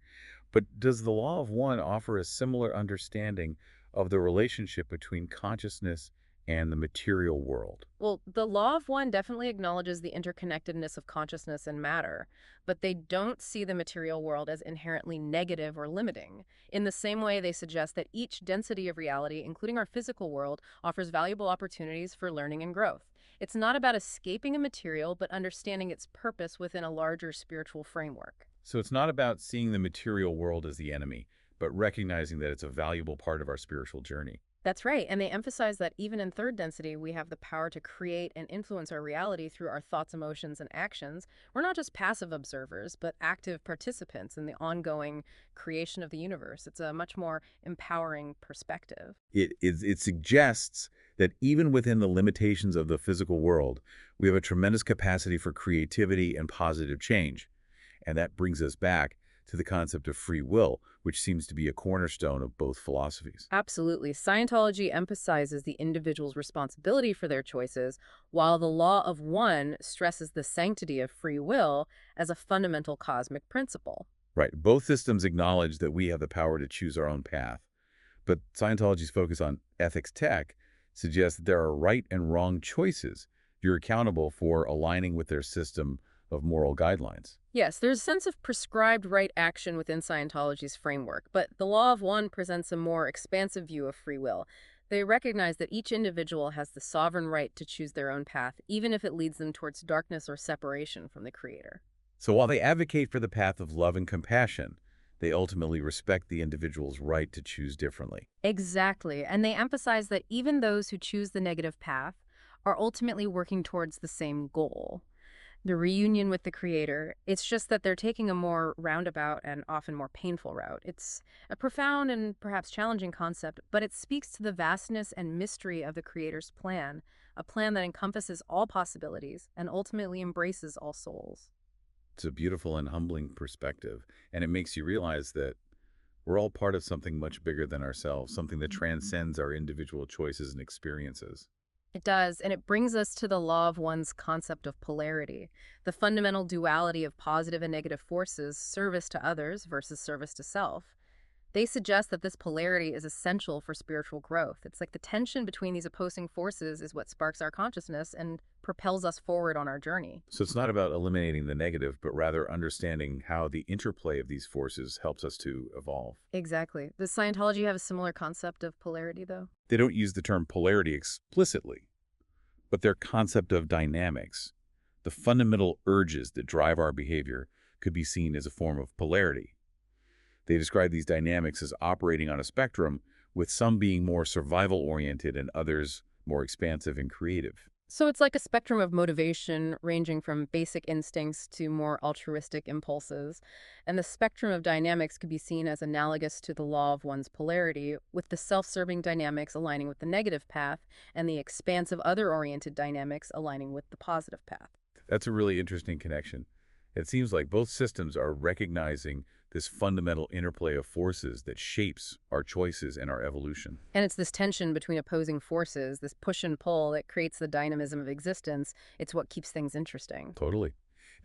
But does the law of one offer a similar understanding of the relationship between consciousness and the material world? Well, the law of one definitely acknowledges the interconnectedness of consciousness and matter, but they don't see the material world as inherently negative or limiting. In the same way, they suggest that each density of reality, including our physical world, offers valuable opportunities for learning and growth. It's not about escaping a material, but understanding its purpose within a larger spiritual framework. So it's not about seeing the material world as the enemy, but recognizing that it's a valuable part of our spiritual journey. That's right. And they emphasize that even in third density, we have the power to create and influence our reality through our thoughts, emotions, and actions. We're not just passive observers, but active participants in the ongoing creation of the universe. It's a much more empowering perspective. It suggests that even within the limitations of the physical world, we have a tremendous capacity for creativity and positive change. And that brings us back to the concept of free will, which seems to be a cornerstone of both philosophies. Absolutely. Scientology emphasizes the individual's responsibility for their choices, while the law of one stresses the sanctity of free will as a fundamental cosmic principle. Right. Both systems acknowledge that we have the power to choose our own path. But Scientology's focus on ethics tech suggests that there are right and wrong choices. You're accountable for aligning with their system of moral guidelines. Yes, there's a sense of prescribed right action within Scientology's framework, but the law of one presents a more expansive view of free will. They recognize that each individual has the sovereign right to choose their own path, even if it leads them towards darkness or separation from the Creator. So while they advocate for the path of love and compassion, they ultimately respect the individual's right to choose differently. Exactly, and they emphasize that even those who choose the negative path are ultimately working towards the same goal, the reunion with the Creator. It's just that they're taking a more roundabout and often more painful route. It's a profound and perhaps challenging concept, but it speaks to the vastness and mystery of the Creator's plan, a plan that encompasses all possibilities and ultimately embraces all souls. It's a beautiful and humbling perspective, and it makes you realize that we're all part of something much bigger than ourselves, something that transcends our individual choices and experiences. It does, and it brings us to the law of one's concept of polarity, the fundamental duality of positive and negative forces, service to others versus service to self. They suggest that this polarity is essential for spiritual growth. It's like the tension between these opposing forces is what sparks our consciousness and propels us forward on our journey. So it's not about eliminating the negative, but rather understanding how the interplay of these forces helps us to evolve. Exactly. Does Scientology have a similar concept of polarity, though? They don't use the term polarity explicitly, but their concept of dynamics, the fundamental urges that drive our behavior, could be seen as a form of polarity. They describe these dynamics as operating on a spectrum, with some being more survival-oriented and others more expansive and creative. So it's like a spectrum of motivation ranging from basic instincts to more altruistic impulses. And the spectrum of dynamics could be seen as analogous to the law of one's polarity, with the self-serving dynamics aligning with the negative path and the expansive other-oriented dynamics aligning with the positive path. That's a really interesting connection. It seems like both systems are recognizing this fundamental interplay of forces that shapes our choices and our evolution. And it's this tension between opposing forces, this push and pull that creates the dynamism of existence. It's what keeps things interesting. Totally.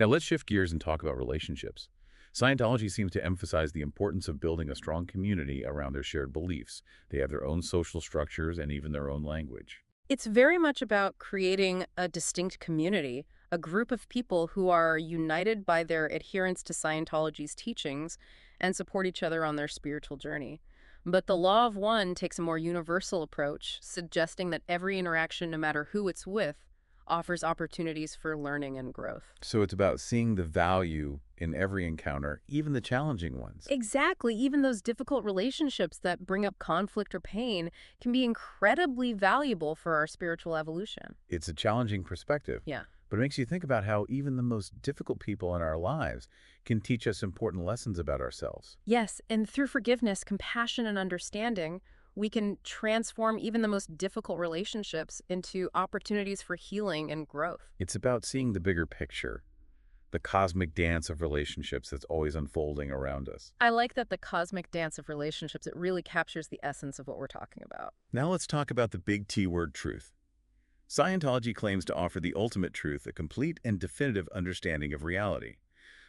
Now let's shift gears and talk about relationships. Scientology seems to emphasize the importance of building a strong community around their shared beliefs. They have their own social structures and even their own language. It's very much about creating a distinct community, a group of people who are united by their adherence to Scientology's teachings and support each other on their spiritual journey. But the law of one takes a more universal approach, suggesting that every interaction, no matter who it's with, offers opportunities for learning and growth. So it's about seeing the value in every encounter, even the challenging ones. Exactly. Even those difficult relationships that bring up conflict or pain can be incredibly valuable for our spiritual evolution. It's a challenging perspective. Yeah. But it makes you think about how even the most difficult people in our lives can teach us important lessons about ourselves. Yes, and through forgiveness, compassion, and understanding, we can transform even the most difficult relationships into opportunities for healing and growth. It's about seeing the bigger picture, the cosmic dance of relationships that's always unfolding around us. I like that the cosmic dance of relationships, it really captures the essence of what we're talking about. Now let's talk about the big T word, truth. Scientology claims to offer the ultimate truth, a complete and definitive understanding of reality.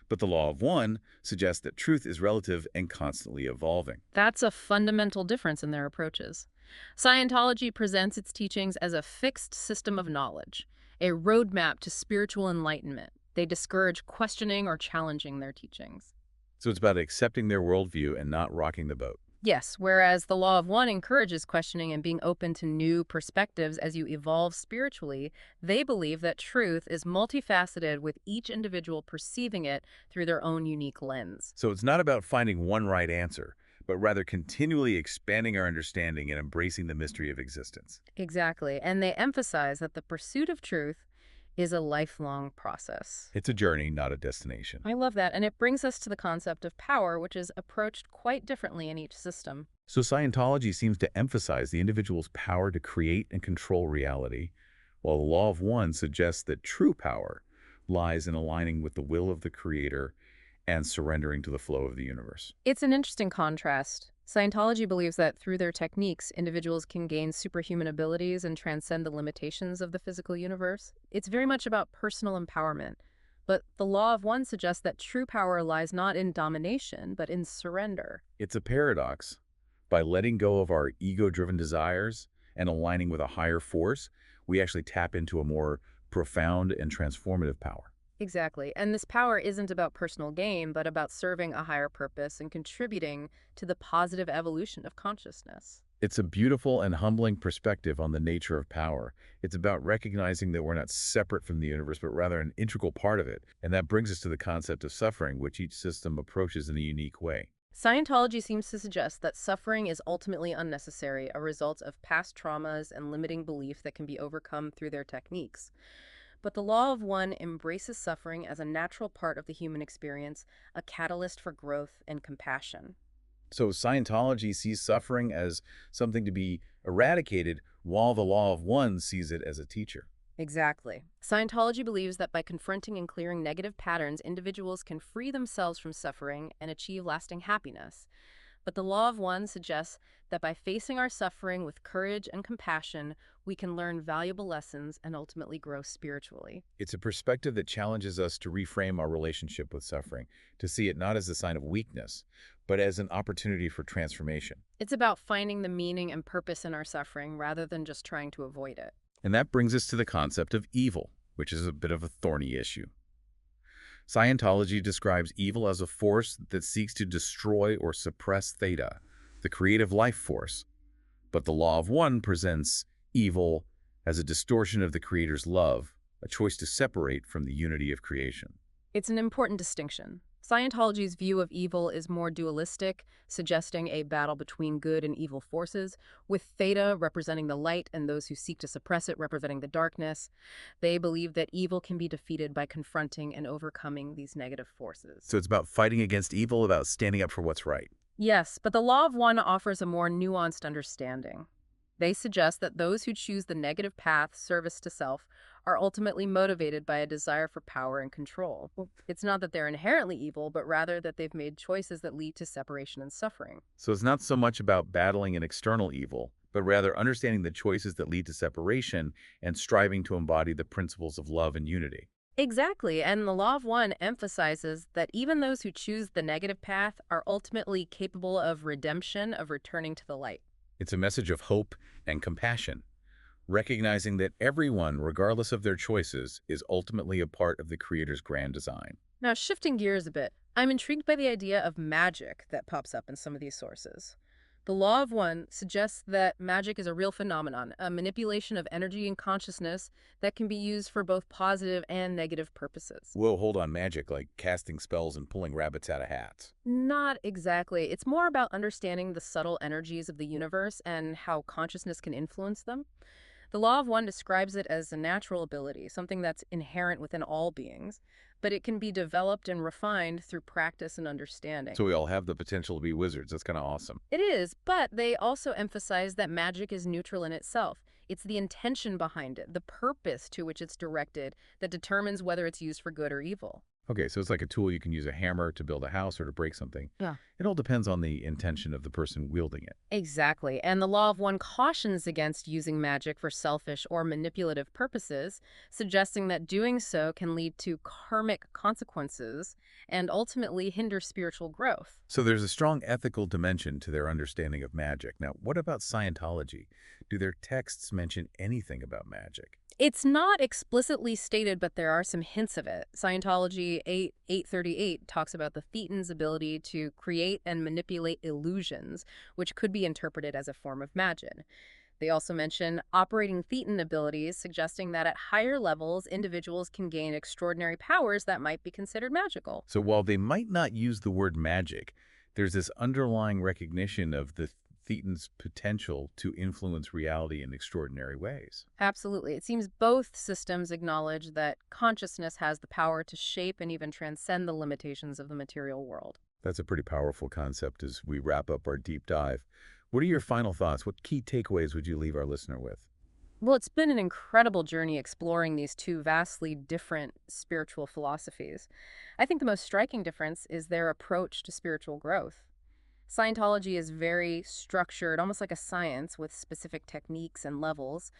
But the law of one suggests that truth is relative and constantly evolving. That's a fundamental difference in their approaches. Scientology presents its teachings as a fixed system of knowledge, a roadmap to spiritual enlightenment. They discourage questioning or challenging their teachings. So it's about accepting their worldview and not rocking the boat. Yes, whereas the law of one encourages questioning and being open to new perspectives as you evolve spiritually, they believe that truth is multifaceted, with each individual perceiving it through their own unique lens. So it's not about finding one right answer, but rather continually expanding our understanding and embracing the mystery of existence. Exactly. And they emphasize that the pursuit of truth is a lifelong process. It's a journey, not a destination. I love that. And it brings us to the concept of power, which is approached quite differently in each system. So Scientology seems to emphasize the individual's power to create and control reality, while the Law of One suggests that true power lies in aligning with the will of the Creator and surrendering to the flow of the universe. It's an interesting contrast. Scientology believes that through their techniques, individuals can gain superhuman abilities and transcend the limitations of the physical universe. It's very much about personal empowerment. But the Law of One suggests that true power lies not in domination, but in surrender. It's a paradox. By letting go of our ego-driven desires and aligning with a higher force, we actually tap into a more profound and transformative power. Exactly. And this power isn't about personal gain, but about serving a higher purpose and contributing to the positive evolution of consciousness. It's a beautiful and humbling perspective on the nature of power. It's about recognizing that we're not separate from the universe, but rather an integral part of it. And that brings us to the concept of suffering, which each system approaches in a unique way. Scientology seems to suggest that suffering is ultimately unnecessary, a result of past traumas and limiting belief that can be overcome through their techniques. But the Law of One embraces suffering as a natural part of the human experience, a catalyst for growth and compassion. So Scientology sees suffering as something to be eradicated, while the Law of One sees it as a teacher. Exactly. Scientology believes that by confronting and clearing negative patterns, individuals can free themselves from suffering and achieve lasting happiness. But the Law of One suggests that by facing our suffering with courage and compassion, we can learn valuable lessons and ultimately grow spiritually. It's a perspective that challenges us to reframe our relationship with suffering, to see it not as a sign of weakness, but as an opportunity for transformation. It's about finding the meaning and purpose in our suffering rather than just trying to avoid it. And that brings us to the concept of evil, which is a bit of a thorny issue. Scientology describes evil as a force that seeks to destroy or suppress theta, the creative life force. But the Law of One presents evil as a distortion of the Creator's love, a choice to separate from the unity of creation. It's an important distinction. Scientology's view of evil is more dualistic, suggesting a battle between good and evil forces, with theta representing the light and those who seek to suppress it representing the darkness. They believe that evil can be defeated by confronting and overcoming these negative forces. So it's about fighting against evil, about standing up for what's right. Yes, but the Law of One offers a more nuanced understanding. They suggest that those who choose the negative path, service to self, are ultimately motivated by a desire for power and control. It's not that they're inherently evil, but rather that they've made choices that lead to separation and suffering. So it's not so much about battling an external evil, but rather understanding the choices that lead to separation and striving to embody the principles of love and unity. Exactly, and the Law of One emphasizes that even those who choose the negative path are ultimately capable of redemption, of returning to the light. It's a message of hope and compassion, recognizing that everyone, regardless of their choices, is ultimately a part of the Creator's grand design. Now, shifting gears a bit, I'm intrigued by the idea of magic that pops up in some of these sources. The Law of One suggests that magic is a real phenomenon, a manipulation of energy and consciousness that can be used for both positive and negative purposes. Whoa, hold on, magic, like casting spells and pulling rabbits out of hats. Not exactly. It's more about understanding the subtle energies of the universe and how consciousness can influence them. The Law of One describes it as a natural ability, something that's inherent within all beings, but it can be developed and refined through practice and understanding. So we all have the potential to be wizards. That's kind of awesome. It is, but they also emphasize that magic is neutral in itself. It's the intention behind it, the purpose to which it's directed, that determines whether it's used for good or evil. Okay, so it's like a tool. You can use a hammer to build a house or to break something. Yeah. It all depends on the intention of the person wielding it. Exactly. And the Law of One cautions against using magic for selfish or manipulative purposes, suggesting that doing so can lead to karmic consequences and ultimately hinder spiritual growth. So there's a strong ethical dimension to their understanding of magic. Now, what about Scientology? Do their texts mention anything about magic? It's not explicitly stated, but there are some hints of it. Scientology 838 talks about the Thetan's ability to create and manipulate illusions, which could be interpreted as a form of magic. They also mention operating Thetan abilities, suggesting that at higher levels, individuals can gain extraordinary powers that might be considered magical. So while they might not use the word magic, There's this underlying recognition of the Thetan's potential to influence reality in extraordinary ways. Absolutely. It seems both systems acknowledge that consciousness has the power to shape and even transcend the limitations of the material world. That's a pretty powerful concept as we wrap up our deep dive. What are your final thoughts? What key takeaways would you leave our listener with? Well, it's been an incredible journey exploring these two vastly different spiritual philosophies. I think the most striking difference is their approach to spiritual growth. Scientology is very structured, almost like a science with specific techniques and levels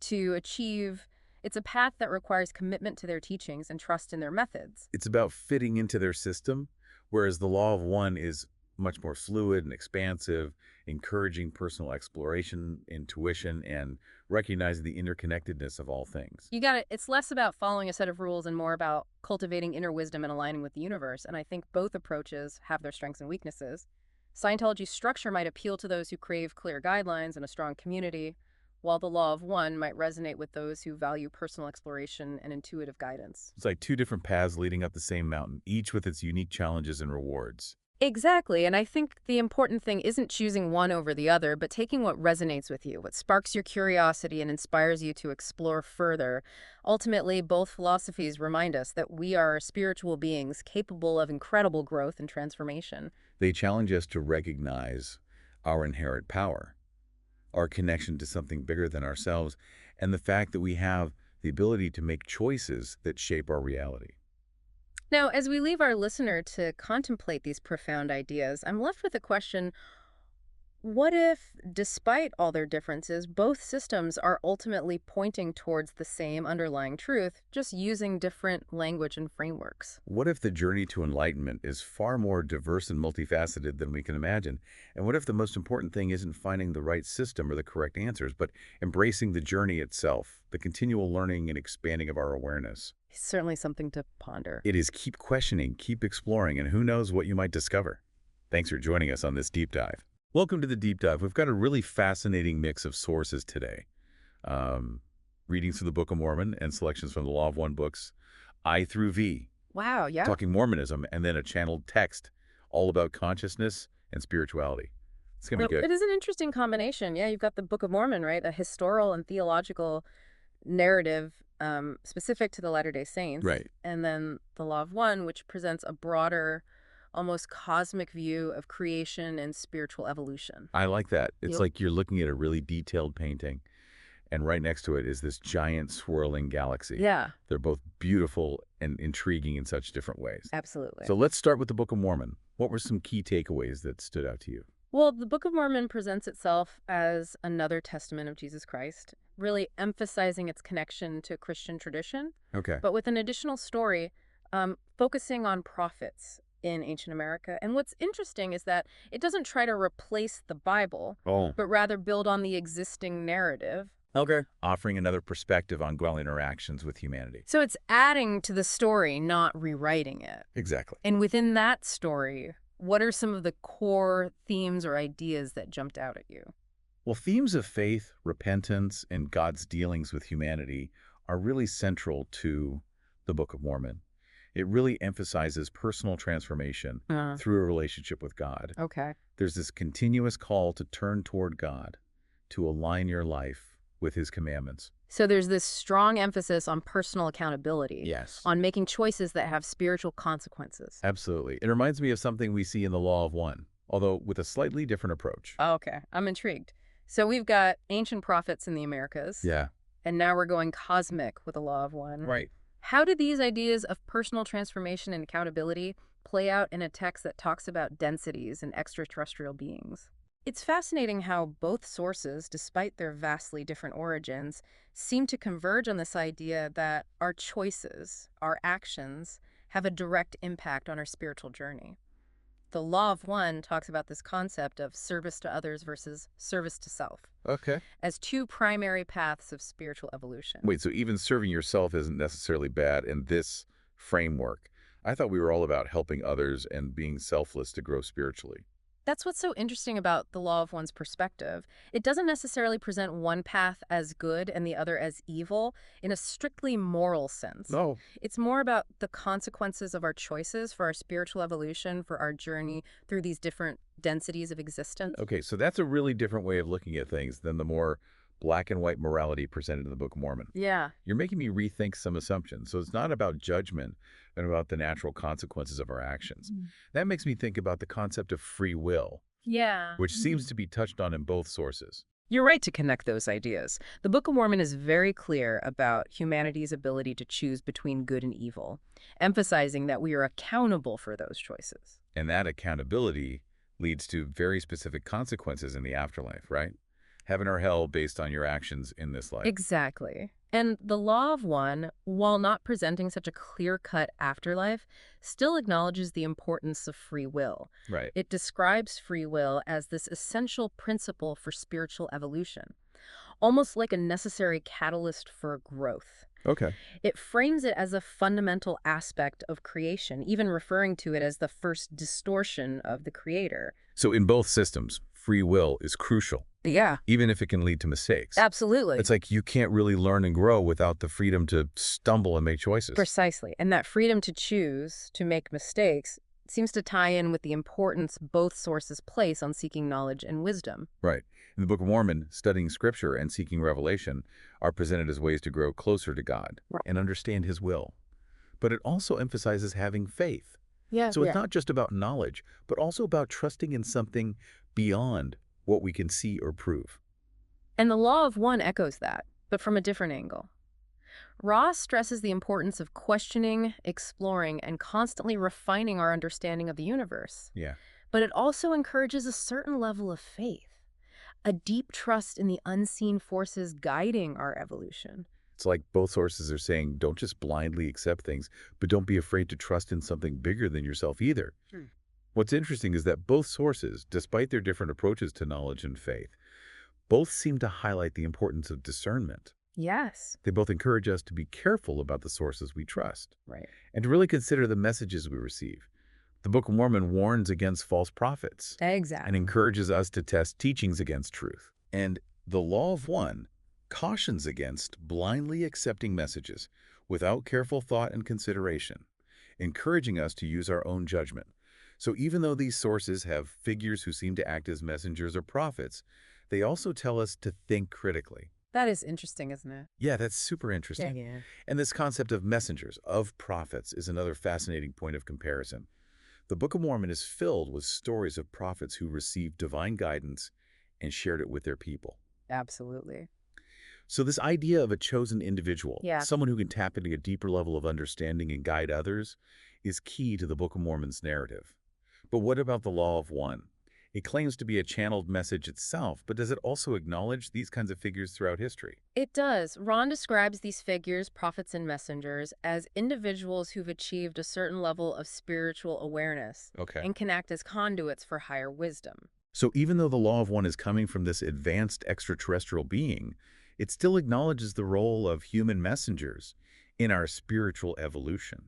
to achieve. It's a path that requires commitment to their teachings and trust in their methods. It's about fitting into their system, whereas the law of one is much more fluid and expansive, encouraging personal exploration, intuition, and recognizing the interconnectedness of all things. You got it. It's less about following a set of rules and more about cultivating inner wisdom and aligning with the universe. And I think both approaches have their strengths and weaknesses. Scientology's structure might appeal to those who crave clear guidelines and a strong community, while the law of one might resonate with those who value personal exploration and intuitive guidance. It's like two different paths leading up the same mountain, each with its unique challenges and rewards. Exactly, and I think the important thing isn't choosing one over the other, but taking what resonates with you, what sparks your curiosity and inspires you to explore further. Ultimately, both philosophies remind us that we are spiritual beings capable of incredible growth and transformation. They challenge us to recognize our inherent power, our connection to something bigger than ourselves, and the fact that we have the ability to make choices that shape our reality. Now, as we leave our listener to contemplate these profound ideas, I'm left with a question. What if, despite all their differences, both systems are ultimately pointing towards the same underlying truth, just using different language and frameworks? What if the journey to enlightenment is far more diverse and multifaceted than we can imagine? And what if the most important thing isn't finding the right system or the correct answers, but embracing the journey itself, the continual learning and expanding of our awareness? Certainly something to ponder. It is keep questioning, keep exploring, and who knows what you might discover. Thanks for joining us on this deep dive. Welcome to the deep dive. We've got a really fascinating mix of sources today. Readings from the Book of Mormon and selections from the Law of One books, I through V, Wow, yeah. talking Mormonism, and then a channeled text all about consciousness and spirituality. It's going to be Well, good. it is an interesting combination. Yeah, you've got the Book of Mormon, right? A historical and theological narrative specific to the Latter-day Saints. Right. And then the Law of One, which presents a broader, almost cosmic view of creation and spiritual evolution. I like that. It's Yep. like you're looking at a really detailed painting, and right next to it is this giant swirling galaxy. Yeah, They're both beautiful and intriguing in such different ways. absolutely. So let's start with the Book of Mormon. What were some key takeaways that stood out to you? Well, the Book of Mormon presents itself as another testament of Jesus Christ, really emphasizing its connection to Christian tradition, Okay. but with an additional story focusing on prophets in ancient America. And what's interesting is that it doesn't try to replace the Bible, Oh. but rather build on the existing narrative. Okay. Offering another perspective on global interactions with humanity. So it's adding to the story, not rewriting it. Exactly. And within that story, what are some of the core themes or ideas that jumped out at you? Well, themes of faith, repentance, and God's dealings with humanity are really central to the Book of Mormon. It really emphasizes personal transformation through a relationship with God. Okay. There's this continuous call to turn toward God, to align your life with His commandments. So there's this strong emphasis on personal accountability, Yes. on making choices that have spiritual consequences. Absolutely. It reminds me of something we see in the Law of One, although with a slightly different approach. Oh, okay. I'm intrigued. So we've got ancient prophets in the Americas, Yeah. and now we're going cosmic with the Law of One. Right. How do these ideas of personal transformation and accountability play out in a text that talks about densities and extraterrestrial beings? It's fascinating how both sources, despite their vastly different origins, seem to converge on this idea that our choices, our actions, have a direct impact on our spiritual journey. The Law of One talks about this concept of service to others versus service to self Okay. as two primary paths of spiritual evolution. Wait, so even serving yourself isn't necessarily bad in this framework. I thought we were all about helping others and being selfless to grow spiritually. That's what's so interesting about the law of one's perspective. It doesn't necessarily present one path as good and the other as evil in a strictly moral sense. No. It's more about the consequences of our choices for our spiritual evolution, for our journey through these different densities of existence. Okay, so that's a really different way of looking at things than the more black and white morality presented in the Book of Mormon. Yeah. You're making me rethink some assumptions. So it's not about judgment and about the natural consequences of our actions. That makes me think about the concept of free will, Yeah. which seems to be touched on in both sources. You're right to connect those ideas. The Book of Mormon is very clear about humanity's ability to choose between good and evil, emphasizing that we are accountable for those choices. And that accountability leads to very specific consequences in the afterlife, right? Heaven or hell based on your actions in this life. Exactly. And the law of one, while not presenting such a clear-cut afterlife, still acknowledges the importance of free will. Right. It describes free will as this essential principle for spiritual evolution, almost like a necessary catalyst for growth. Okay. It frames it as a fundamental aspect of creation, even referring to it as the first distortion of the creator. So in both systems, free will is crucial, Yeah, even if it can lead to mistakes. absolutely. It's like you can't really learn and grow without the freedom to stumble and make choices. Precisely. And that freedom to choose, to make mistakes, seems to tie in with the importance both sources place on seeking knowledge and wisdom. Right. In the Book of Mormon, studying Scripture and seeking revelation are presented as ways to grow closer to God and understand His will. But it also emphasizes having faith. Yeah. So it's not just about knowledge, but also about trusting in something beyond what we can see or prove. And the law of one echoes that, but from a different angle. Ross stresses the importance of questioning, exploring, and constantly refining our understanding of the universe. Yeah. But it also encourages a certain level of faith, a deep trust in the unseen forces guiding our evolution. It's like both sources are saying, don't just blindly accept things, but don't be afraid to trust in something bigger than yourself either. What's interesting is that both sources, despite their different approaches to knowledge and faith, both seem to highlight the importance of discernment. Yes. They both encourage us to be careful about the sources we trust Right. and to really consider the messages we receive. The Book of Mormon warns against false prophets Exactly. and encourages us to test teachings against truth. And the Law of One cautions against blindly accepting messages without careful thought and consideration, encouraging us to use our own judgment. So even though these sources have figures who seem to act as messengers or prophets, they also tell us to think critically. That is interesting, isn't it? Yeah, that's super interesting. Yeah. And this concept of messengers, of prophets, is another fascinating point of comparison. The Book of Mormon is filled with stories of prophets who received divine guidance and shared it with their people. Absolutely. So this idea of a chosen individual, Yeah. someone who can tap into a deeper level of understanding and guide others, is key to the Book of Mormon's narrative. But what about the Law of One? It claims to be a channeled message itself, but does it also acknowledge these kinds of figures throughout history? It does. Ron describes these figures, prophets and messengers, as individuals who've achieved a certain level of spiritual awareness Okay. and can act as conduits for higher wisdom. So even though the Law of One is coming from this advanced extraterrestrial being, it still acknowledges the role of human messengers in our spiritual evolution.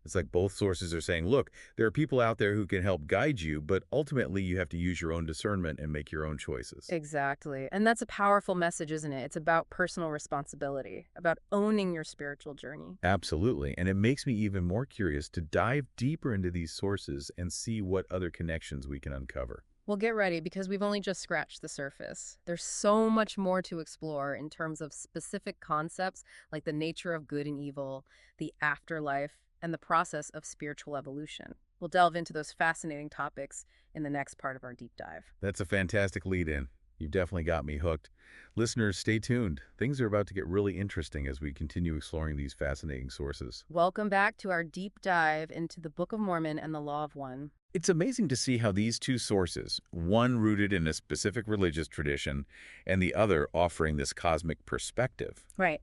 It's like both sources are saying, look, there are people out there who can help guide you, but ultimately you have to use your own discernment and make your own choices. Exactly. And that's a powerful message, isn't it? It's about personal responsibility, about owning your spiritual journey. Absolutely. And it makes me even more curious to dive deeper into these sources and see what other connections we can uncover. Well, get ready because we've only just scratched the surface. There's so much more to explore in terms of specific concepts like the nature of good and evil, the afterlife, and the process of spiritual evolution. We'll delve into those fascinating topics in the next part of our deep dive. That's a fantastic lead-in. You've definitely got me hooked. Listeners, stay tuned. Things are about to get really interesting as we continue exploring these fascinating sources. Welcome back to our deep dive into the Book of Mormon and the Law of One. It's amazing to see how these two sources, one rooted in a specific religious tradition and the other offering this cosmic perspective, Right.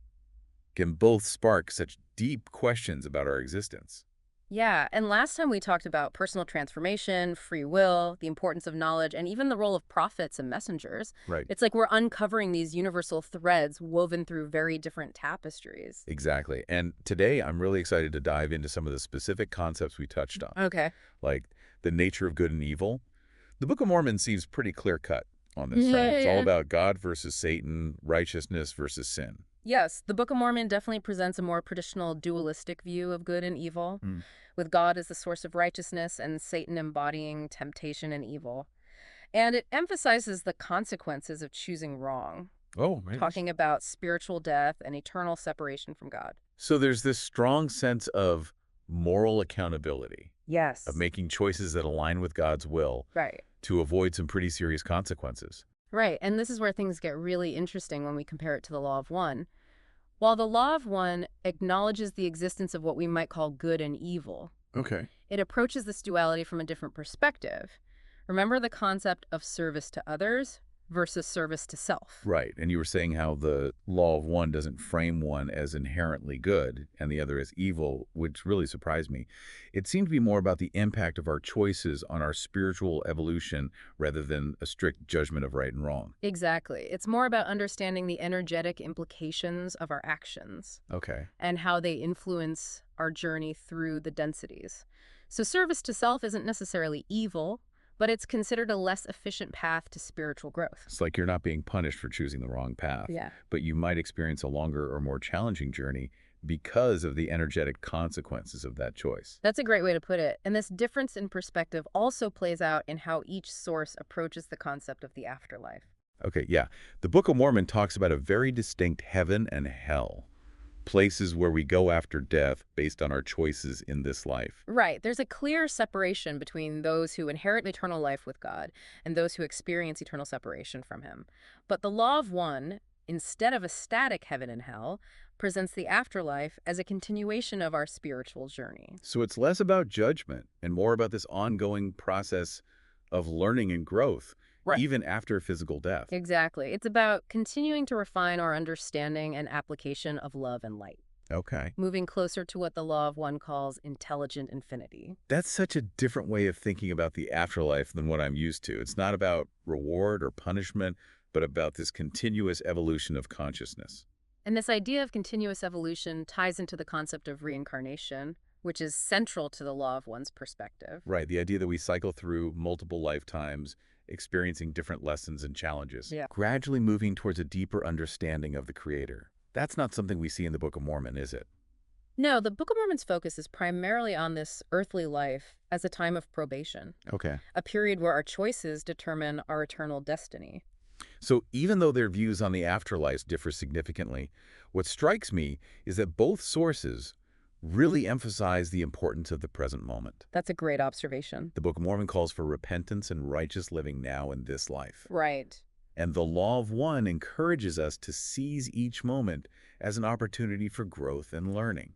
can both spark such deep questions about our existence. Yeah, and last time we talked about personal transformation, free will, the importance of knowledge, and even the role of prophets and messengers. Right. It's like we're uncovering these universal threads woven through very different tapestries. Exactly. And today I'm really excited to dive into some of the specific concepts we touched on, Okay. like the nature of good and evil, The Book of Mormon seems pretty clear-cut on this, right? Yeah, It's all yeah. about God versus Satan, righteousness versus sin. Yes, the Book of Mormon definitely presents a more traditional dualistic view of good and evil, Hmm. with God as the source of righteousness and Satan embodying temptation and evil. And it emphasizes the consequences of choosing wrong, Oh, talking about spiritual death and eternal separation from God. so there's this strong sense of moral accountability, of Yes. making choices that align with God's will Right. to avoid some pretty serious consequences. Right, and this is where things get really interesting when we compare it to the Law of One. While the Law of One acknowledges the existence of what we might call good and evil, Okay. it approaches this duality from a different perspective. Remember the concept of service to others versus service to self. Right, and you were saying how the law of one doesn't frame one as inherently good and the other as evil, which really surprised me. It seemed to be more about the impact of our choices on our spiritual evolution rather than a strict judgment of right and wrong. Exactly. It's more about understanding the energetic implications of our actions Okay. and how they influence our journey through the densities. So service to self isn't necessarily evil, but it's considered a less efficient path to spiritual growth. It's like you're not being punished for choosing the wrong path, Yeah. but you might experience a longer or more challenging journey because of the energetic consequences of that choice. That's a great way to put it. And this difference in perspective also plays out in how each source approaches the concept of the afterlife. Okay, yeah. The Book of Mormon talks about a very distinct heaven and hell, places where we go after death based on our choices in this life. Right. There's a clear separation between those who inherit eternal life with God and those who experience eternal separation from Him. But the Law of One, instead of a static heaven and hell, presents the afterlife as a continuation of our spiritual journey. So it's less about judgment and more about this ongoing process of learning and growth, Right. even after physical death. Exactly. It's about continuing to refine our understanding and application of love and light, Okay. moving closer to what the Law of One calls intelligent infinity. That's such a different way of thinking about the afterlife than what I'm used to. It's not about reward or punishment, but about this continuous evolution of consciousness. And this idea of continuous evolution ties into the concept of reincarnation, which is central to the Law of One's perspective. Right, the idea that we cycle through multiple lifetimes, experiencing different lessons and challenges, Yeah. gradually moving towards a deeper understanding of the Creator. That's not something we see in the Book of Mormon, is it? No, the Book of Mormon's focus is primarily on this earthly life as a time of probation, Okay. a period where our choices determine our eternal destiny. So even though their views on the afterlife differ significantly, what strikes me is that both sources really emphasize the importance of the present moment. That's a great observation. The Book of Mormon calls for repentance and righteous living now in this life. Right. And the Law of One encourages us to seize each moment as an opportunity for growth and learning.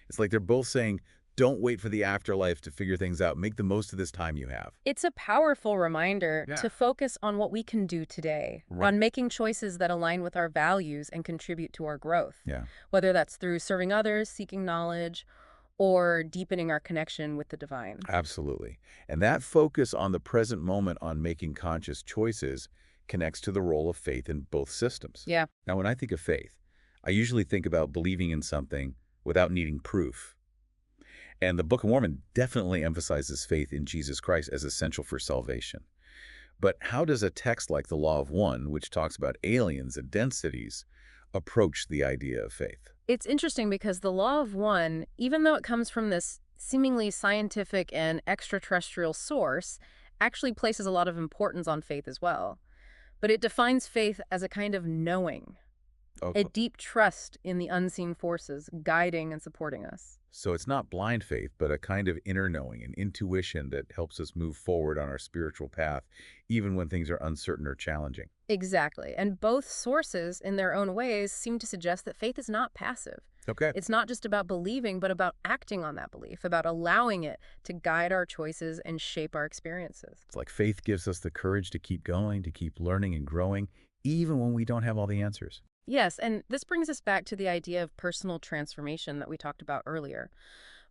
It's like they're both saying, don't wait for the afterlife to figure things out. Make the most of this time you have. It's a powerful reminder Yeah. to focus on what we can do today, Right. on making choices that align with our values and contribute to our growth, Yeah. whether that's through serving others, seeking knowledge, or deepening our connection with the divine. Absolutely. And that focus on the present moment on making conscious choices connects to the role of faith in both systems. Yeah. Now, when I think of faith, I usually think about believing in something without needing proof. And the Book of Mormon definitely emphasizes faith in Jesus Christ as essential for salvation. But how does a text like the Law of One, which talks about aliens and densities, approach the idea of faith? It's interesting because the Law of One, even though it comes from this seemingly scientific and extraterrestrial source, actually places a lot of importance on faith as well. But it defines faith as a kind of knowing, Oh, a deep trust in the unseen forces guiding and supporting us. so it's not blind faith, but a kind of inner knowing, an intuition that helps us move forward on our spiritual path, even when things are uncertain or challenging. Exactly. And both sources, in their own ways, seem to suggest that faith is not passive. Okay. It's not just about believing, but about acting on that belief, about allowing it to guide our choices and shape our experiences. It's like faith gives us the courage to keep going, to keep learning and growing, even when we don't have all the answers. Yes, and this brings us back to the idea of personal transformation that we talked about earlier.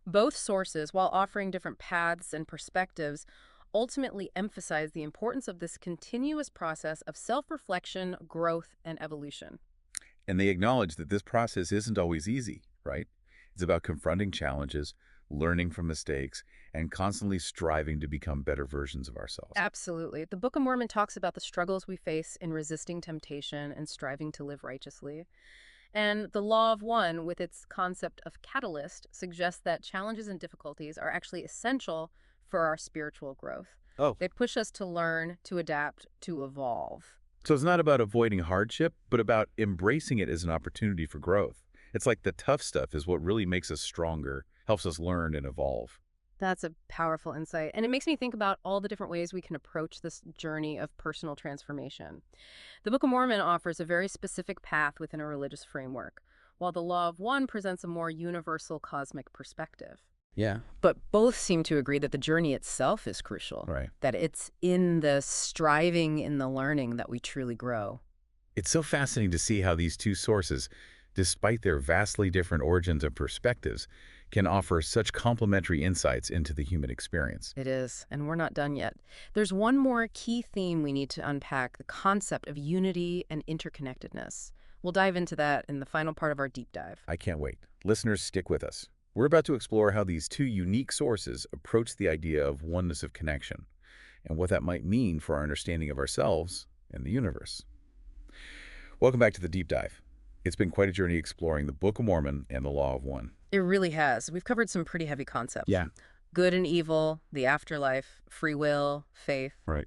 Both sources, while offering different paths and perspectives, ultimately emphasize the importance of this continuous process of self-reflection, growth, and evolution. And they acknowledge that this process isn't always easy, right? It's about confronting challenges, learning from mistakes, and constantly striving to become better versions of ourselves. Absolutely. The Book of Mormon talks about the struggles we face in resisting temptation and striving to live righteously. And the Law of One, with its concept of catalyst, suggests that challenges and difficulties are actually essential for our spiritual growth. Oh. They push us to learn, to adapt, to evolve. So it's not about avoiding hardship, but about embracing it as an opportunity for growth. It's like the tough stuff is what really makes us stronger, helps us learn and evolve. That's a powerful insight. And it makes me think about all the different ways we can approach this journey of personal transformation. The Book of Mormon offers a very specific path within a religious framework, while the Law of One presents a more universal cosmic perspective. Yeah. But both seem to agree that the journey itself is crucial. Right. That it's in the striving, in the learning that we truly grow. It's so fascinating to see how these two sources, despite their vastly different origins and perspectives, can offer such complementary insights into the human experience. It is, and we're not done yet. There's one more key theme we need to unpack, the concept of unity and interconnectedness. We'll dive into that in the final part of our deep dive. I can't wait. Listeners, stick with us. We're about to explore how these two unique sources approach the idea of oneness of connection and what that might mean for our understanding of ourselves and the universe. Welcome back to the deep dive. It's been quite a journey exploring the Book of Mormon and the Law of One. It really has. We've covered some pretty heavy concepts. Yeah. Good and evil, the afterlife, free will, faith. Right.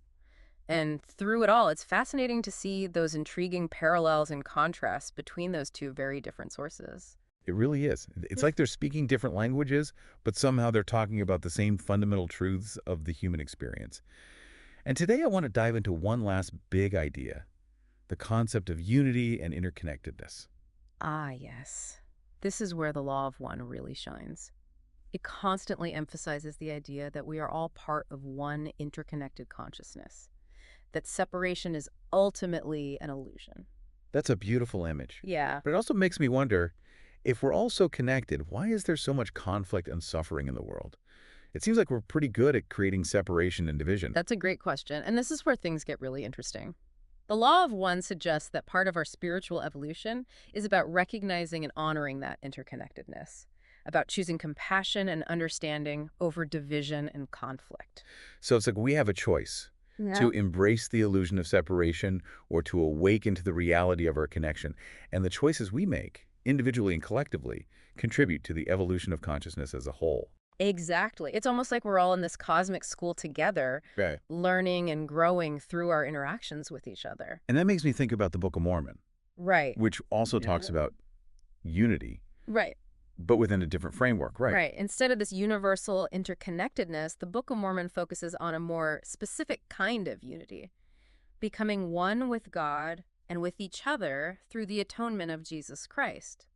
And through it all, it's fascinating to see those intriguing parallels and contrasts between those two very different sources. It really is. It's like they're speaking different languages, but somehow they're talking about the same fundamental truths of the human experience. And today I want to dive into one last big idea, the concept of unity and interconnectedness. Ah, yes. This is where the Law of One really shines. It constantly emphasizes the idea that we are all part of one interconnected consciousness, that separation is ultimately an illusion. That's a beautiful image. Yeah. But it also makes me wonder, if we're all so connected, why is there so much conflict and suffering in the world? It seems like we're pretty good at creating separation and division. That's a great question, and this is where things get really interesting. The Law of One suggests that part of our spiritual evolution is about recognizing and honoring that interconnectedness, about choosing compassion and understanding over division and conflict. So it's like we have a choice to embrace the illusion of separation or to awaken to the reality of our connection. And the choices we make, individually and collectively, contribute to the evolution of consciousness as a whole. Exactly. It's almost like we're all in this cosmic school together, Right. learning and growing through our interactions with each other. And that makes me think about the Book of Mormon, Right. which also talks about unity, Right. but within a different framework, right? Right. Instead of this universal interconnectedness, the Book of Mormon focuses on a more specific kind of unity, becoming one with God and with each other through the atonement of Jesus Christ.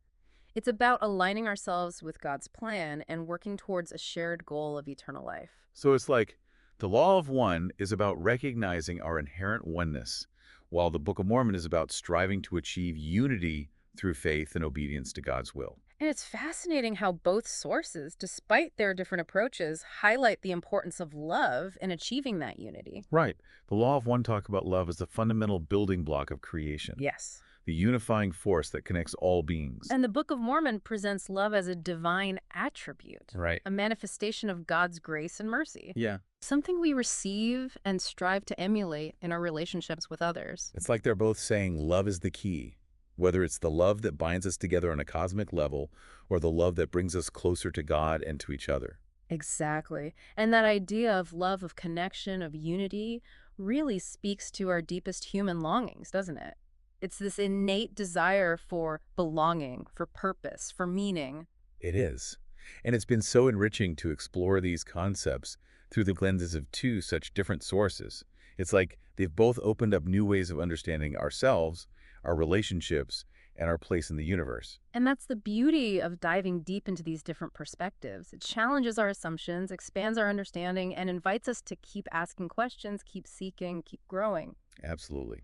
It's about aligning ourselves with God's plan and working towards a shared goal of eternal life. So it's like the Law of One is about recognizing our inherent oneness, while the Book of Mormon is about striving to achieve unity through faith and obedience to God's will. And it's fascinating how both sources, despite their different approaches, highlight the importance of love in achieving that unity. Right. The Law of One talks about love as the fundamental building block of creation, Yes. the unifying force that connects all beings. And the Book of Mormon presents love as a divine attribute, Right. a manifestation of God's grace and mercy, Yeah. something we receive and strive to emulate in our relationships with others. It's like they're both saying love is the key, whether it's the love that binds us together on a cosmic level or the love that brings us closer to God and to each other. Exactly. And that idea of love, of connection, of unity really speaks to our deepest human longings, doesn't it? It's this innate desire for belonging, for purpose, for meaning. It is. And it's been so enriching to explore these concepts through the lenses of two such different sources. It's like they've both opened up new ways of understanding ourselves, our relationships, and our place in the universe. And that's the beauty of diving deep into these different perspectives. It challenges our assumptions, expands our understanding, and invites us to keep asking questions, keep seeking, keep growing. Absolutely.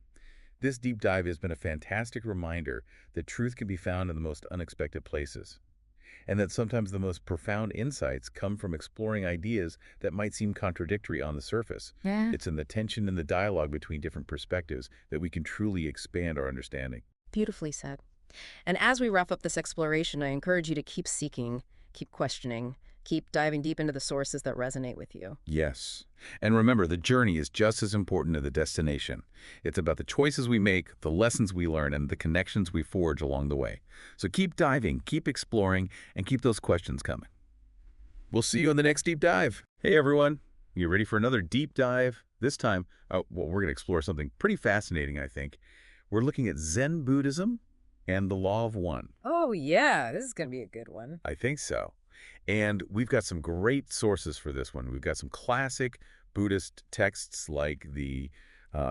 This deep dive has been a fantastic reminder that truth can be found in the most unexpected places, and that sometimes the most profound insights come from exploring ideas that might seem contradictory on the surface. Yeah. It's in the tension and the dialogue between different perspectives that we can truly expand our understanding. Beautifully said. And as we wrap up this exploration, I encourage you to keep seeking, keep questioning, Keep diving deep into the sources that resonate with you. Yes. And remember, the journey is just as important as the destination. It's about the choices we make, the lessons we learn, and the connections we forge along the way. So keep diving, keep exploring, and keep those questions coming. We'll see you on the next deep dive. Hey, everyone. You ready for another deep dive? This time, well, we're going to explore something pretty fascinating, I think. We're looking at Zen Buddhism and the Law of One. Oh, yeah. This is going to be a good one. I think so. And we've got some great sources for this one. We've got some classic Buddhist texts like the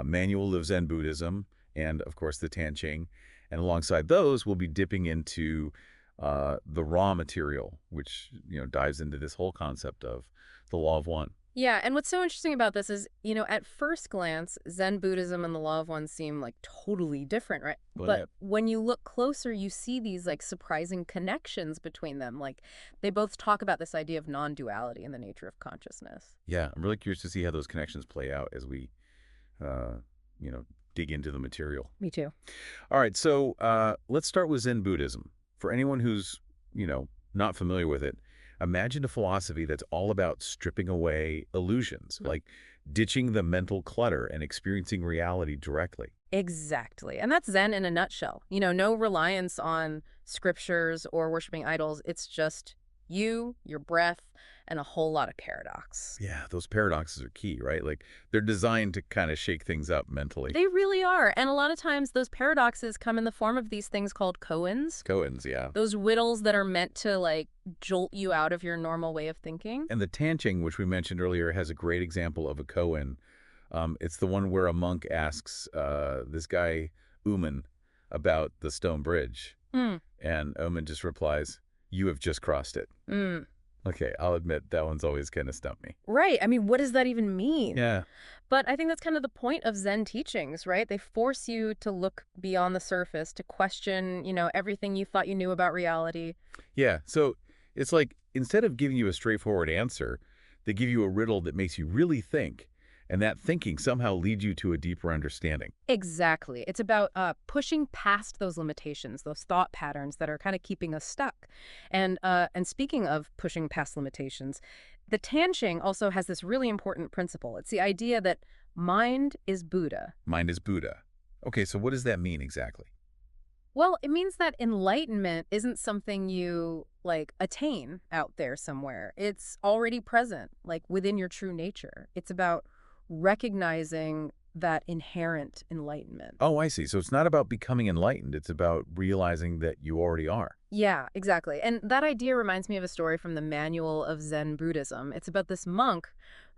Manual of Zen Buddhism and, of course, the Tanching. And alongside those, we'll be dipping into the raw material, which dives into this whole concept of the Law of One. Yeah, and what's so interesting about this is, at first glance, Zen Buddhism and the Law of One seem like totally different, right? Well, But yeah. when you look closer, you see these like surprising connections between them. Like they both talk about this idea of non-duality in the nature of consciousness. Yeah, I'm really curious to see how those connections play out as we, dig into the material. Me too. All right, so let's start with Zen Buddhism. For anyone who's, not familiar with it, imagine a philosophy that's all about stripping away illusions, like ditching the mental clutter and experiencing reality directly. Exactly. And that's Zen in a nutshell. No reliance on scriptures or worshiping idols. It's just you, your breath, and a whole lot of paradox. Yeah, those paradoxes are key, right? Like they're designed to kind of shake things up mentally. They really are. And a lot of times those paradoxes come in the form of these things called koans. Koans, yeah. Those riddles that are meant to like jolt you out of your normal way of thinking. And the Tanching, which we mentioned earlier, has a great example of a koan. It's the one where a monk asks this guy, Uman, about the stone bridge. And Uman just replies, "You have just crossed it." Okay, I'll admit that one's always kind of stumped me. Right. I mean, what does that even mean? Yeah. But I think that's kind of the point of Zen teachings, right? They force you to look beyond the surface, to question, everything you thought you knew about reality. Yeah, so it's like instead of giving you a straightforward answer, they give you a riddle that makes you really think, and that thinking somehow leads you to a deeper understanding. Exactly. It's about pushing past those limitations, those thought patterns that are kind of keeping us stuck. And speaking of pushing past limitations, the Tanching also has this really important principle. It's the idea that mind is Buddha. Mind is Buddha. Okay, so what does that mean exactly? Well, it means that enlightenment isn't something you, attain out there somewhere. It's already present, within your true nature. It's about recognizing that inherent enlightenment. Oh, I see. So it's not about becoming enlightened. It's about realizing that you already are. Yeah, exactly. And that idea reminds me of a story from the Manual of Zen Buddhism. It's about this monk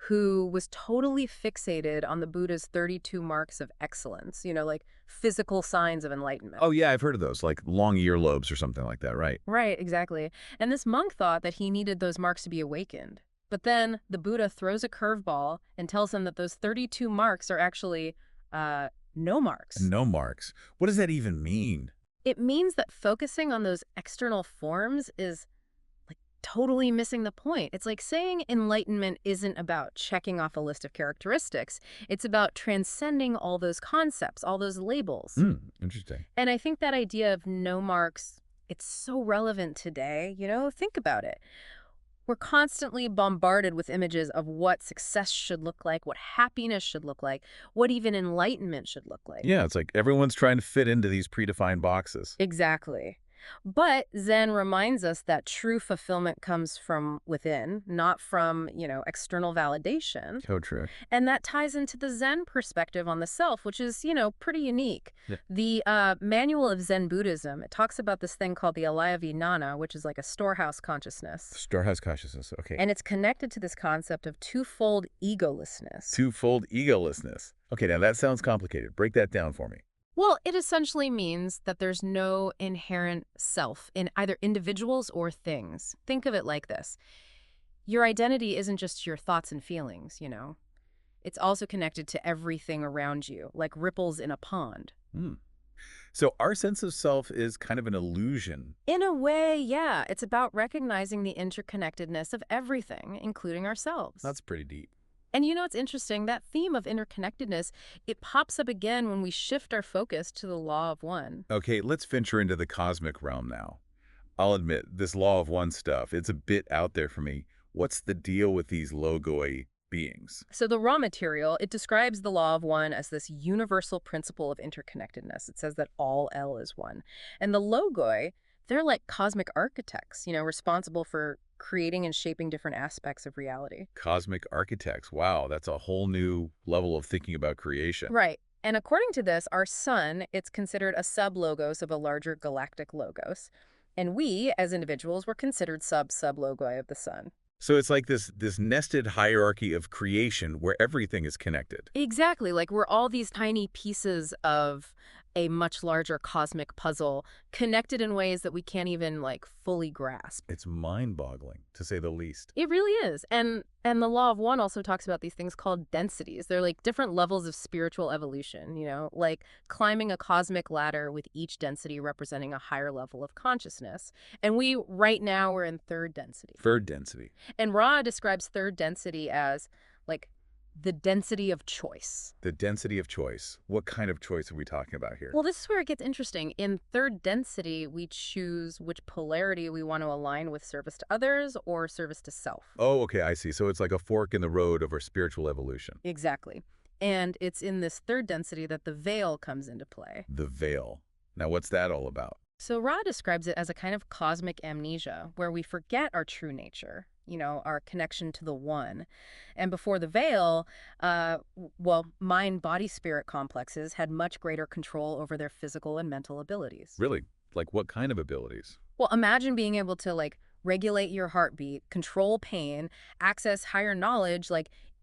who was totally fixated on the Buddha's 32 marks of excellence, like physical signs of enlightenment. Oh, yeah, I've heard of those, like long earlobes or something like that, right? Right, exactly. And this monk thought that he needed those marks to be awakened. But then the Buddha throws a curveball and tells him that those 32 marks are actually no marks. No marks. What does that even mean? It means that focusing on those external forms is totally missing the point. It's like saying enlightenment isn't about checking off a list of characteristics. It's about transcending all those concepts, all those labels. Interesting. And I think that idea of no marks, it's so relevant today. Think about it. We're constantly bombarded with images of what success should look like, what happiness should look like, what even enlightenment should look like. Yeah, it's like everyone's trying to fit into these predefined boxes. Exactly. But Zen reminds us that true fulfillment comes from within, not from, external validation. So true. And that ties into the Zen perspective on the self, which is, pretty unique. Yeah. The Manual of Zen Buddhism, it talks about this thing called the alaya vijnana, which is like a storehouse consciousness. Storehouse consciousness, okay. And it's connected to this concept of twofold egolessness. Twofold egolessness. Okay, now that sounds complicated. Break that down for me. Well, it essentially means that there's no inherent self in either individuals or things. Think of it like this. Your identity isn't just your thoughts and feelings, It's also connected to everything around you, like ripples in a pond. So our sense of self is kind of an illusion. In a way, yeah. It's about recognizing the interconnectedness of everything, including ourselves. That's pretty deep. And it's interesting, that theme of interconnectedness, it pops up again when we shift our focus to the Law of One. Okay, let's venture into the cosmic realm now. I'll admit, this law of one stuff, it's a bit out there for me. What's the deal with these logoi beings? So the raw material, it describes the law of one as this universal principle of interconnectedness. It says that all L is one. And the logoi, they're like cosmic architects, responsible for creating and shaping different aspects of reality. Cosmic architects. Wow, that's a whole new level of thinking about creation. Right. And according to this, our sun, it's considered a sub-logos of a larger galactic logos. And we, as individuals, were considered sub-logoi of the sun. So it's like this nested hierarchy of creation where everything is connected. Exactly. Like we're all these tiny pieces of a much larger cosmic puzzle connected in ways that we can't even fully grasp. It's mind-boggling, to say the least. It really is. And the law of one also talks about these things called densities. They're like different levels of spiritual evolution, like climbing a cosmic ladder with each density representing a higher level of consciousness. And right now, we're in third density. Third density. And Ra describes third density as like the density of choice. The density of choice. What kind of choice are we talking about here? Well, this is where it gets interesting. In third density, we choose which polarity we want to align with service to others or service to self. Oh, okay, I see. So it's like a fork in the road of our spiritual evolution. Exactly. And it's in this third density that the veil comes into play. The veil. Now, what's that all about? So Ra describes it as a kind of cosmic amnesia where we forget our true nature, our connection to the one. And before the veil, mind-body-spirit complexes had much greater control over their physical and mental abilities. Really? Like what kind of abilities? Well, imagine being able to regulate your heartbeat, control pain, access higher knowledge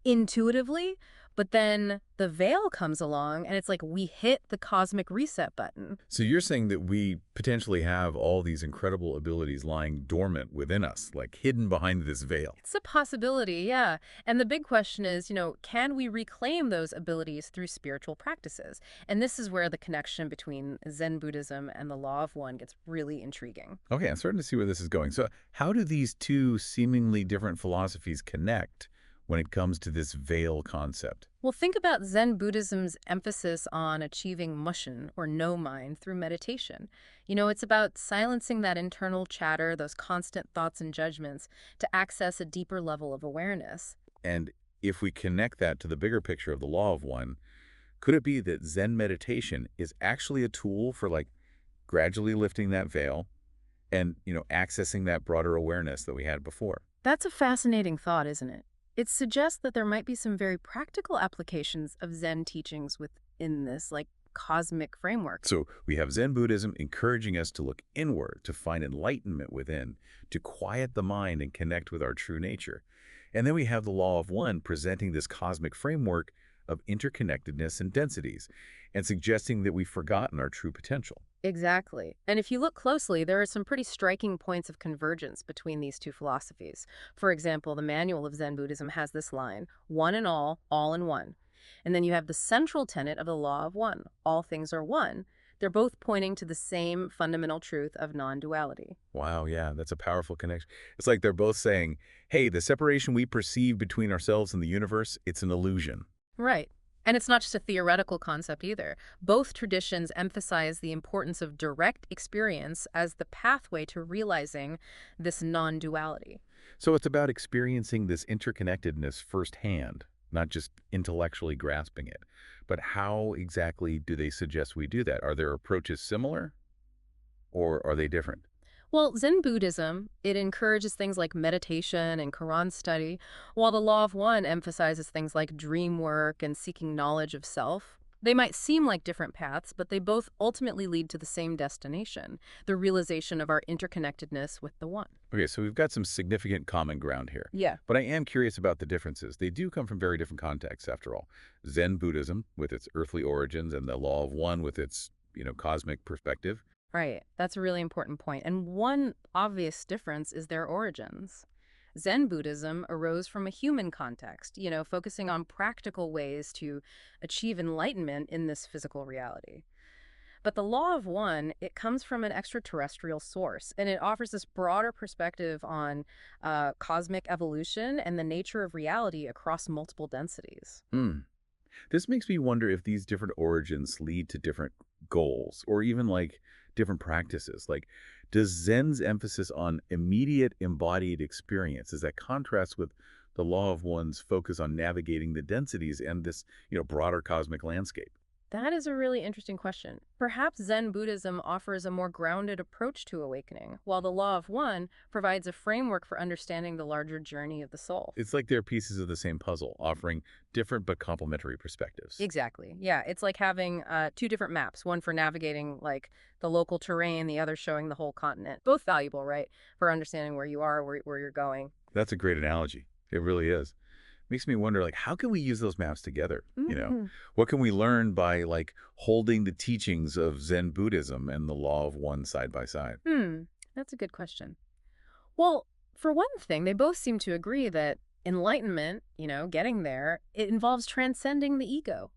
intuitively, but then the veil comes along and it's like we hit the cosmic reset button. So you're saying that we potentially have all these incredible abilities lying dormant within us, like hidden behind this veil. It's a possibility, yeah. And the big question is, can we reclaim those abilities through spiritual practices? And this is where the connection between Zen Buddhism and the law of one gets really intriguing. Okay, I'm starting to see where this is going. So how do these two seemingly different philosophies connect when it comes to this veil concept? Well, think about Zen Buddhism's emphasis on achieving mushin, or no mind, through meditation. It's about silencing that internal chatter, those constant thoughts and judgments, to access a deeper level of awareness. And if we connect that to the bigger picture of the law of one, could it be that Zen meditation is actually a tool for gradually lifting that veil and, accessing that broader awareness that we had before? That's a fascinating thought, isn't it? It suggests that there might be some very practical applications of Zen teachings within this, cosmic framework. So we have Zen Buddhism encouraging us to look inward, to find enlightenment within, to quiet the mind and connect with our true nature. And then we have the law of one presenting this cosmic framework of interconnectedness and densities, and suggesting that we've forgotten our true potential. Exactly. And if you look closely, there are some pretty striking points of convergence between these two philosophies. For example, the manual of Zen Buddhism has this line, one in all in one. And then you have the central tenet of the law of one, all things are one. They're both pointing to the same fundamental truth of non-duality. Wow, yeah, that's a powerful connection. It's like they're both saying, hey, the separation we perceive between ourselves and the universe, it's an illusion. Right. And it's not just a theoretical concept either. Both traditions emphasize the importance of direct experience as the pathway to realizing this non-duality. So it's about experiencing this interconnectedness firsthand, not just intellectually grasping it. But how exactly do they suggest we do that? Are their approaches similar, or are they different? Well, Zen Buddhism, it encourages things like meditation and Quran study, while the Law of One emphasizes things like dream work and seeking knowledge of self. They might seem like different paths, but they both ultimately lead to the same destination, the realization of our interconnectedness with the One. Okay, so we've got some significant common ground here. Yeah. But I am curious about the differences. They do come from very different contexts, after all. Zen Buddhism, with its earthly origins, and the Law of One, with its, cosmic perspective. Right. That's a really important point. And one obvious difference is their origins. Zen Buddhism arose from a human context, focusing on practical ways to achieve enlightenment in this physical reality. But the Law of One, it comes from an extraterrestrial source, and it offers this broader perspective on cosmic evolution and the nature of reality across multiple densities. This makes me wonder if these different origins lead to different goals, or even different practices. Like, does Zen's emphasis on immediate embodied experience, does that contrast with the law of one's focus on navigating the densities and this, broader cosmic landscape? That is a really interesting question. Perhaps Zen Buddhism offers a more grounded approach to awakening, while the Law of One provides a framework for understanding the larger journey of the soul. It's like they're pieces of the same puzzle, offering different but complementary perspectives. Exactly. Yeah, it's like having two different maps, one for navigating like the local terrain, the other showing the whole continent. Both valuable, right, for understanding where you are, where you're going. That's a great analogy. It really is. Makes me wonder, like, how can we use those maps together? Mm. What can we learn by, like, holding the teachings of Zen Buddhism and the law of one side by side? That's a good question. Well, for one thing, they both seem to agree that enlightenment, getting there, it involves transcending the ego.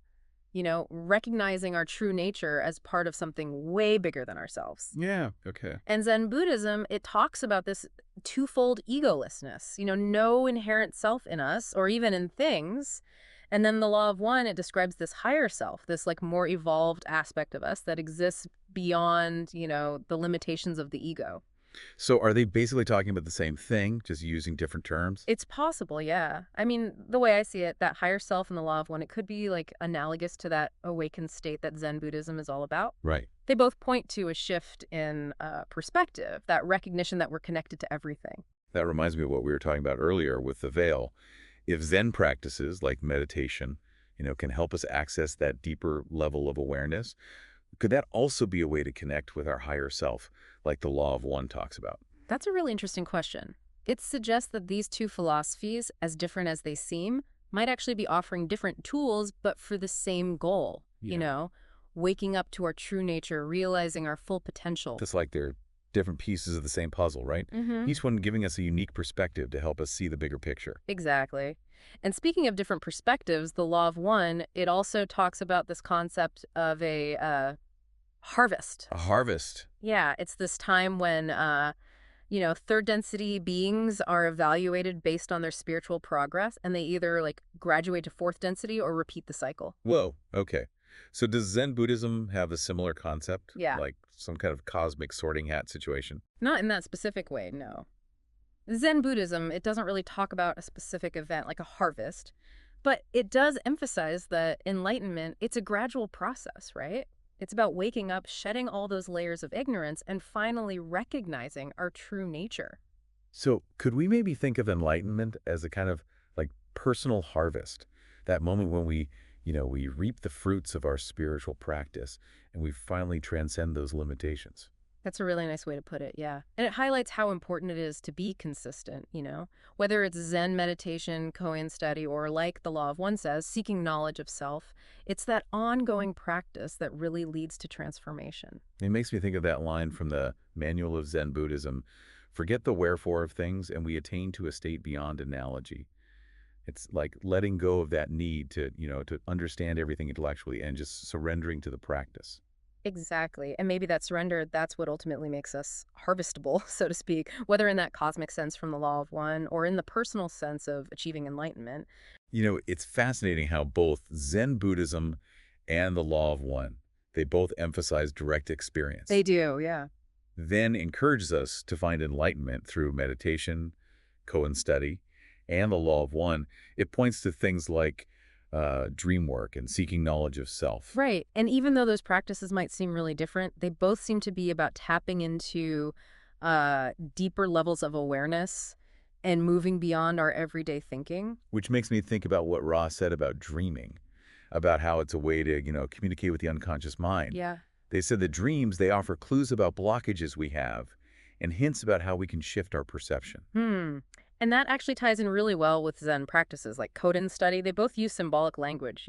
Recognizing our true nature as part of something way bigger than ourselves. Yeah, okay. And Zen Buddhism, it talks about this twofold egolessness, no inherent self in us or even in things. And then the Law of One, it describes this higher self, this like more evolved aspect of us that exists beyond, the limitations of the ego. So are they basically talking about the same thing, just using different terms? It's possible, yeah. I mean, the way I see it, that higher self in the Law of One, it could be like analogous to that awakened state that Zen Buddhism is all about. Right. They both point to a shift in perspective, that recognition that we're connected to everything. That reminds me of what we were talking about earlier with the veil. If Zen practices like meditation, can help us access that deeper level of awareness, could that also be a way to connect with our higher self, like the Law of One talks about? That's a really interesting question. It suggests that these two philosophies, as different as they seem, might actually be offering different tools, but for the same goal, waking up to our true nature, realizing our full potential. Just like they're different pieces of the same puzzle, right? Each one giving us a unique perspective to help us see the bigger picture. Exactly. And speaking of different perspectives, the Law of One, it also talks about this concept of a harvest. A harvest. Yeah, it's this time when, third density beings are evaluated based on their spiritual progress, and they either like graduate to fourth density or repeat the cycle. Whoa, okay. So does Zen Buddhism have a similar concept? Yeah. Like some kind of cosmic sorting hat situation? Not in that specific way, no. Zen Buddhism, it doesn't really talk about a specific event like a harvest, but it does emphasize that enlightenment, it's a gradual process, right? It's about waking up, shedding all those layers of ignorance, and finally recognizing our true nature. So could we maybe think of enlightenment as a kind of like personal harvest? That moment when we reap the fruits of our spiritual practice and we finally transcend those limitations. That's a really nice way to put it, yeah. And it highlights how important it is to be consistent, whether it's Zen meditation, koan study, or like the Law of One says, seeking knowledge of self. It's that ongoing practice that really leads to transformation. It makes me think of that line from the Manual of Zen Buddhism, forget the wherefore of things and we attain to a state beyond analogy. It's like letting go of that need to understand everything intellectually and just surrendering to the practice. Exactly. And maybe that surrender, that's what ultimately makes us harvestable, so to speak, whether in that cosmic sense from the Law of One or in the personal sense of achieving enlightenment. It's fascinating how both Zen Buddhism and the Law of One, they both emphasize direct experience. They do, yeah. Then encourages us to find enlightenment through meditation, koan study, and the Law of One. It points to things like dream work and seeking knowledge of self. Right. And even though those practices might seem really different, they both seem to be about tapping into deeper levels of awareness and moving beyond our everyday thinking. Which makes me think about what Ross said about dreaming, about how it's a way to, communicate with the unconscious mind. Yeah. They said that dreams, they offer clues about blockages we have and hints about how we can shift our perception. And that actually ties in really well with Zen practices like Kodan study. They both use symbolic language,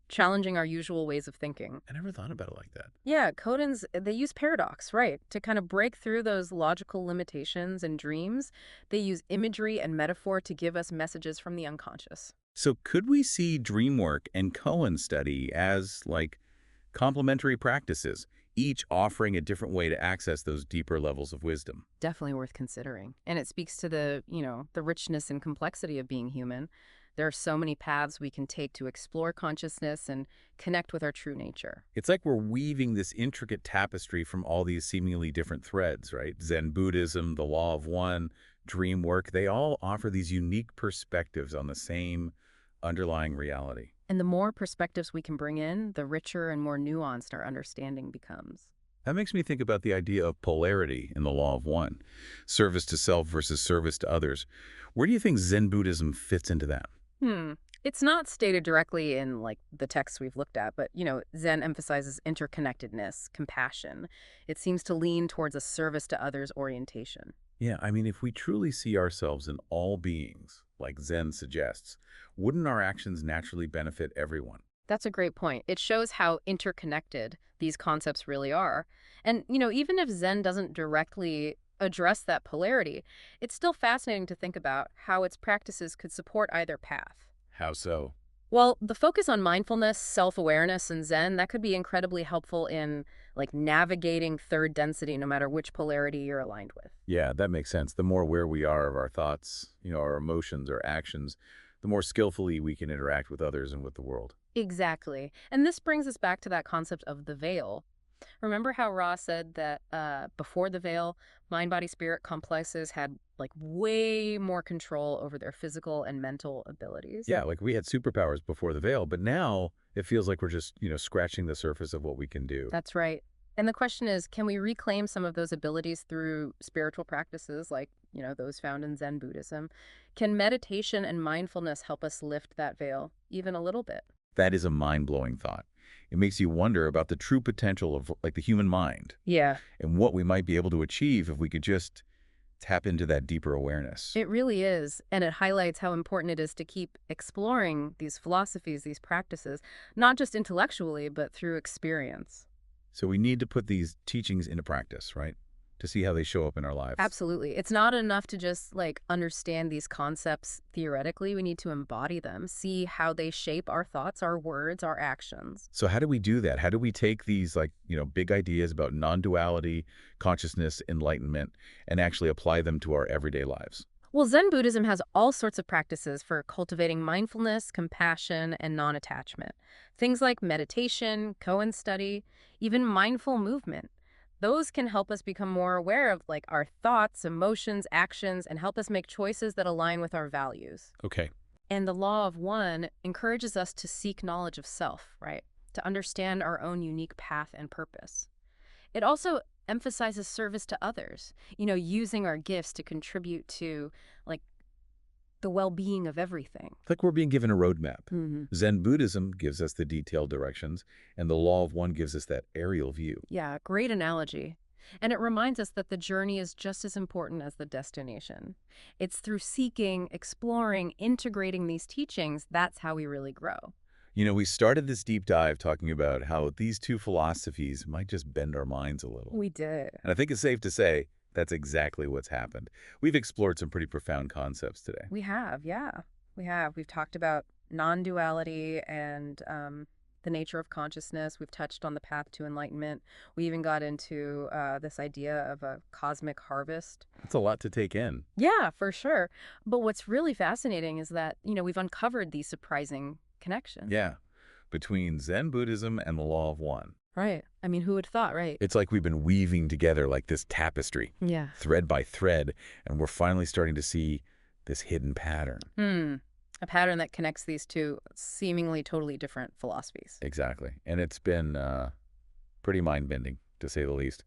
challenging our usual ways of thinking. I never thought about it like that. Yeah, Kodans, they use paradox, right? To kind of break through those logical limitations and dreams. They use imagery and metaphor to give us messages from the unconscious. So could we see dream work and koan study as, like, complementary practices, each offering a different way to access those deeper levels of wisdom? Definitely worth considering. And it speaks to the richness and complexity of being human. There are so many paths we can take to explore consciousness and connect with our true nature. It's like we're weaving this intricate tapestry from all these seemingly different threads, right? Zen Buddhism, the Law of One, dream work, they all offer these unique perspectives on the same underlying reality. And the more perspectives we can bring in, the richer and more nuanced our understanding becomes. That makes me think about the idea of polarity in the Law of One, service to self versus service to others. Where do you think Zen Buddhism fits into that? It's not stated directly in like the texts we've looked at, but Zen emphasizes interconnectedness, compassion. It seems to lean towards a service to others orientation. Yeah, I mean, if we truly see ourselves in all beings, like Zen suggests, wouldn't our actions naturally benefit everyone? That's a great point. It shows how interconnected these concepts really are. And even if Zen doesn't directly address that polarity, it's still fascinating to think about how its practices could support either path. How so? Well, the focus on mindfulness, self-awareness, and Zen, that could be incredibly helpful in like navigating third density, no matter which polarity you're aligned with. Yeah, that makes sense. The more aware we are of our thoughts, our emotions, our actions, the more skillfully we can interact with others and with the world. Exactly. And this brings us back to that concept of the veil. Remember how Ra said that before the veil, mind-body-spirit complexes had like way more control over their physical and mental abilities? Yeah, like we had superpowers before the veil, but now it feels like we're just, scratching the surface of what we can do. That's right. And the question is, can we reclaim some of those abilities through spiritual practices like, those found in Zen Buddhism? Can meditation and mindfulness help us lift that veil even a little bit? That is a mind-blowing thought. It makes you wonder about the true potential of like the human mind Yeah, and what we might be able to achieve if we could just tap into that deeper awareness. it really is. And it highlights how important it is to keep exploring these philosophies, these practices, not just intellectually, but through experience. So we need to put these teachings into practice, right? To see how they show up in our lives. Absolutely. It's not enough to just like understand these concepts theoretically. We need to embody them, see how they shape our thoughts, our words, our actions. So how do we do that? How do we take these big ideas about non-duality, consciousness, enlightenment, and actually apply them to our everyday lives? Well, Zen Buddhism has all sorts of practices for cultivating mindfulness, compassion, and non-attachment. Things like meditation, koan study, even mindful movement. Those can help us become more aware of like our thoughts, emotions, actions, and help us make choices that align with our values. Okay. And the Law of One encourages us to seek knowledge of self, right? To understand our own unique path and purpose. It also emphasizes service to others, using our gifts to contribute to like the well-being of everything. It's like we're being given a roadmap. Mm-hmm. Zen Buddhism gives us the detailed directions, and the Law of One gives us that aerial view. Yeah, great analogy. And it reminds us that the journey is just as important as the destination. It's through seeking, exploring, integrating these teachings, that's how we really grow. We started this deep dive talking about how these two philosophies might just bend our minds a little. We did. And I think it's safe to say that's exactly what's happened. We've explored some pretty profound concepts today. We have, yeah. We have. We've talked about non-duality and the nature of consciousness. We've touched on the path to enlightenment. We even got into this idea of a cosmic harvest. That's a lot to take in. Yeah, for sure. But what's really fascinating is that, we've uncovered these surprising connections. Yeah, between Zen Buddhism and the Law of One. Right. I mean, who would have thought, right? It's like we've been weaving together like this tapestry, Yeah. thread by thread, and we're finally starting to see this hidden pattern. A pattern that connects these two seemingly totally different philosophies. Exactly. And it's been pretty mind-bending, to say the least.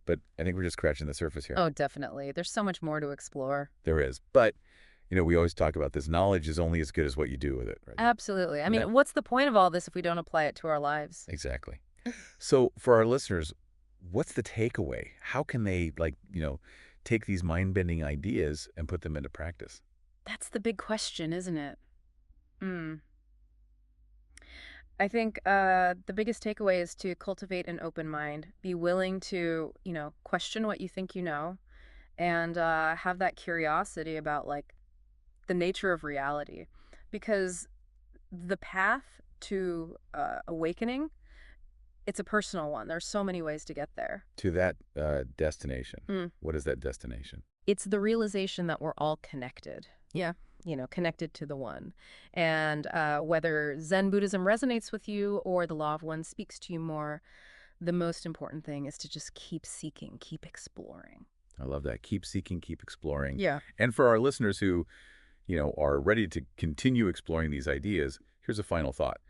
But I think we're just scratching the surface here. Oh, definitely. There's so much more to explore. There is. But, we always talk about this. Knowledge is only as good as what you do with it, right? Absolutely. I mean, what's the point of all this if we don't apply it to our lives? Exactly. So for our listeners, what's the takeaway? How can they, take these mind-bending ideas and put them into practice? That's the big question, isn't it? I think the biggest takeaway is to cultivate an open mind. Be willing to, question what you think you know, and have that curiosity about, like, the nature of reality. Because the path to awakening, it's a personal one. There's so many ways to get there. To that destination. What is that destination? It's the realization that we're all connected. Yeah. connected to the one. And whether Zen Buddhism resonates with you or the Law of One speaks to you more, the most important thing is to just keep seeking, keep exploring. I love that. Keep seeking, keep exploring. Yeah. And for our listeners who, are ready to continue exploring these ideas, here's a final thought.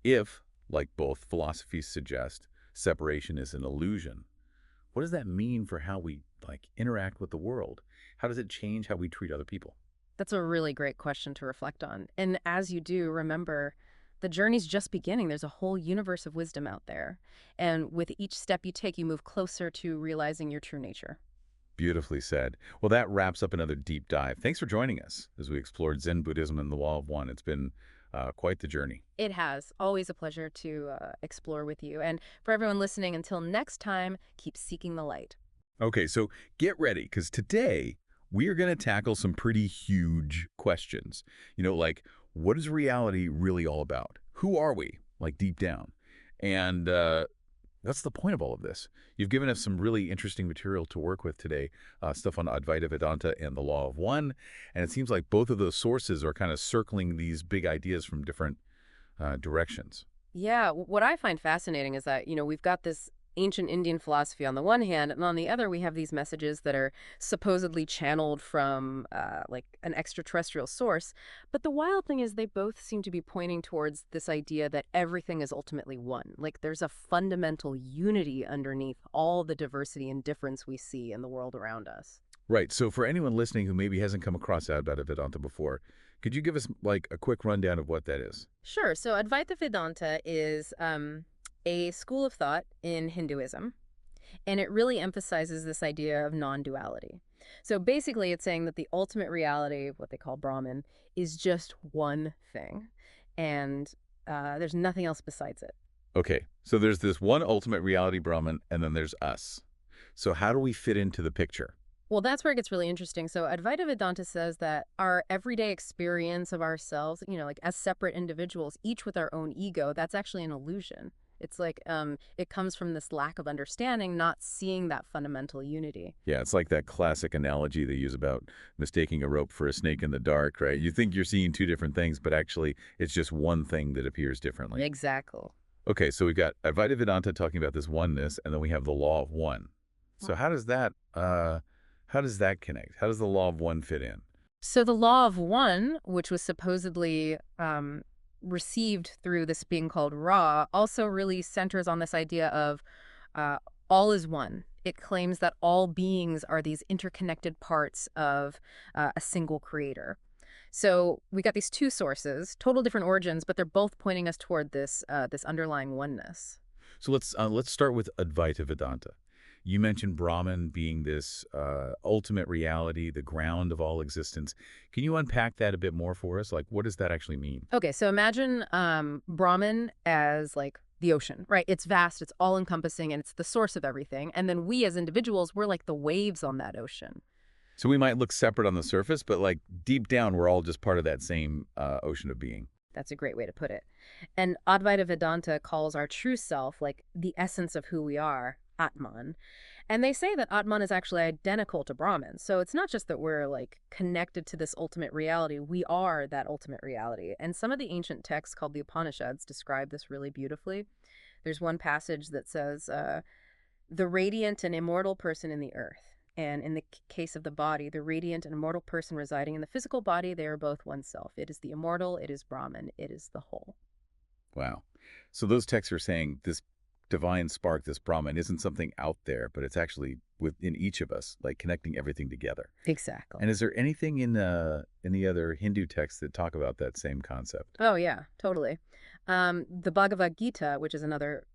If, like both philosophies suggest, separation is an illusion, what does that mean for how we, interact with the world? How does it change how we treat other people? That's a really great question to reflect on. And as you do, remember, the journey's just beginning. There's a whole universe of wisdom out there. And with each step you take, you move closer to realizing your true nature. Beautifully said. Well, that wraps up another deep dive. Thanks for joining us as we explored Zen Buddhism and the Law of One. It's been quite the journey. It has. Always a pleasure to explore with you. And for everyone listening, until next time, keep seeking the light. Okay, so get ready, because today we are going to tackle some pretty huge questions. Like, what is reality really all about? Who are we, deep down? And that's the point of all of this. You've given us some really interesting material to work with today, stuff on Advaita Vedanta and the Law of One. And it seems like both of those sources are kind of circling these big ideas from different directions. Yeah, what I find fascinating is that, we've got this ancient Indian philosophy on the one hand, and on the other we have these messages that are supposedly channeled from an extraterrestrial source. But the wild thing is they both seem to be pointing towards this idea that everything is ultimately one. Like there's a fundamental unity underneath all the diversity and difference we see in the world around us. Right. So for anyone listening who maybe hasn't come across Advaita Vedanta before, could you give us a quick rundown of what that is? Sure. So Advaita Vedanta is a school of thought in Hinduism, and it really emphasizes this idea of non-duality. So basically it's saying that the ultimate reality, what they call Brahman, is just one thing, and there's nothing else besides it. Okay, so there's this one ultimate reality, Brahman, and then there's us. So how do we fit into the picture? Well, that's where it gets really interesting. So Advaita Vedanta says that our everyday experience of ourselves, as separate individuals, each with our own ego, that's actually an illusion. It's like it comes from this lack of understanding, not seeing that fundamental unity. Yeah, it's like that classic analogy they use about mistaking a rope for a snake in the dark, right? You think you're seeing two different things, but actually it's just one thing that appears differently. Exactly. Okay, so we've got Advaita Vedanta talking about this oneness, and then we have the Law of One. So how does that connect? How does the Law of One fit in? So the Law of One, which was supposedly received through this being called Ra, also really centers on this idea of all is one. It claims that all beings are these interconnected parts of a single creator. So we got these two sources, total different origins, but they're both pointing us toward this underlying oneness. So let's start with Advaita Vedanta. You mentioned Brahman being this ultimate reality, the ground of all existence. Can you unpack that a bit more for us? What does that actually mean? Okay, so imagine Brahman as the ocean, right? It's vast, it's all-encompassing, and it's the source of everything. And then we as individuals, we're like the waves on that ocean. So we might look separate on the surface, but deep down, we're all just part of that same ocean of being. That's a great way to put it. And Advaita Vedanta calls our true self the essence of who we are, Atman. And they say that Atman is actually identical to Brahman. So it's not just that we're connected to this ultimate reality. We are that ultimate reality. And some of the ancient texts called the Upanishads describe this really beautifully. There's one passage that says, the radiant and immortal person in the earth. And in the case of the body, the radiant and immortal person residing in the physical body, they are both oneself. It is the immortal, it is Brahman, it is the whole. Wow. So those texts are saying this divine spark, this Brahman, isn't something out there, but it's actually within each of us, connecting everything together. Exactly. And is there anything in the other Hindu texts that talk about that same concept? Oh, yeah, totally. The Bhagavad Gita, which is another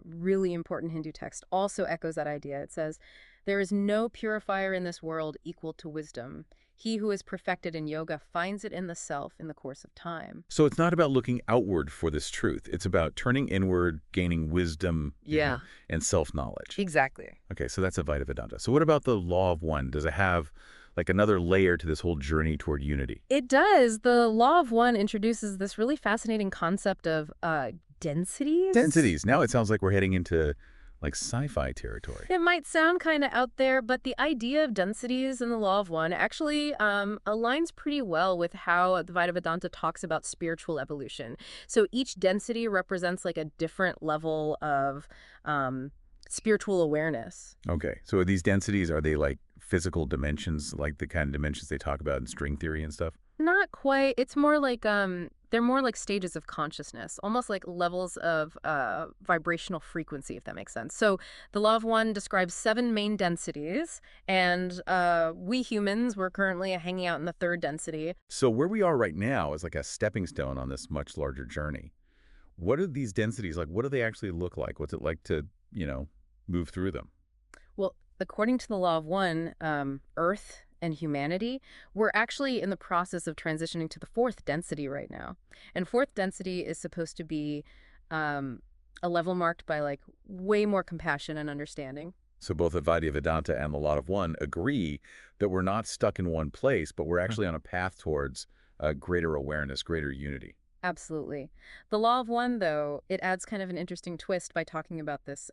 really important Hindu text, also echoes that idea. It says, there is no purifier in this world equal to wisdom. He who is perfected in yoga finds it in the self in the course of time. So it's not about looking outward for this truth. It's about turning inward, gaining wisdom and self-knowledge. Exactly. Okay, so that's Advaita Vedanta. So what about the Law of One? Does it have another layer to this whole journey toward unity? It does. The Law of One introduces this really fascinating concept of densities. Densities. Now it sounds like we're heading into like sci-fi territory. It might sound kind of out there, but the idea of densities in the Law of One actually aligns pretty well with how Advaita Vedanta talks about spiritual evolution. So each density represents like a different level of spiritual awareness. Okay, so are these densities, are they like physical dimensions, like the kind of dimensions they talk about in string theory and stuff? Not quite. It's more like they're more like stages of consciousness, almost like levels of vibrational frequency, if that makes sense. So the Law of One describes 7 main densities, and we humans, we're currently hanging out in the 3rd density. So where we are right now is like a stepping stone on this much larger journey. What are these densities like? What do they actually look like? What's it like to, move through them? Well, according to the Law of One, Earth and humanity, we're actually in the process of transitioning to the 4th density right now. And 4th density is supposed to be a level marked by like way more compassion and understanding. So both Advaita Vedanta and the Lot of One agree that we're not stuck in one place, but we're actually on a path towards greater awareness, greater unity. Absolutely. The Law of One, though, it adds kind of an interesting twist by talking about this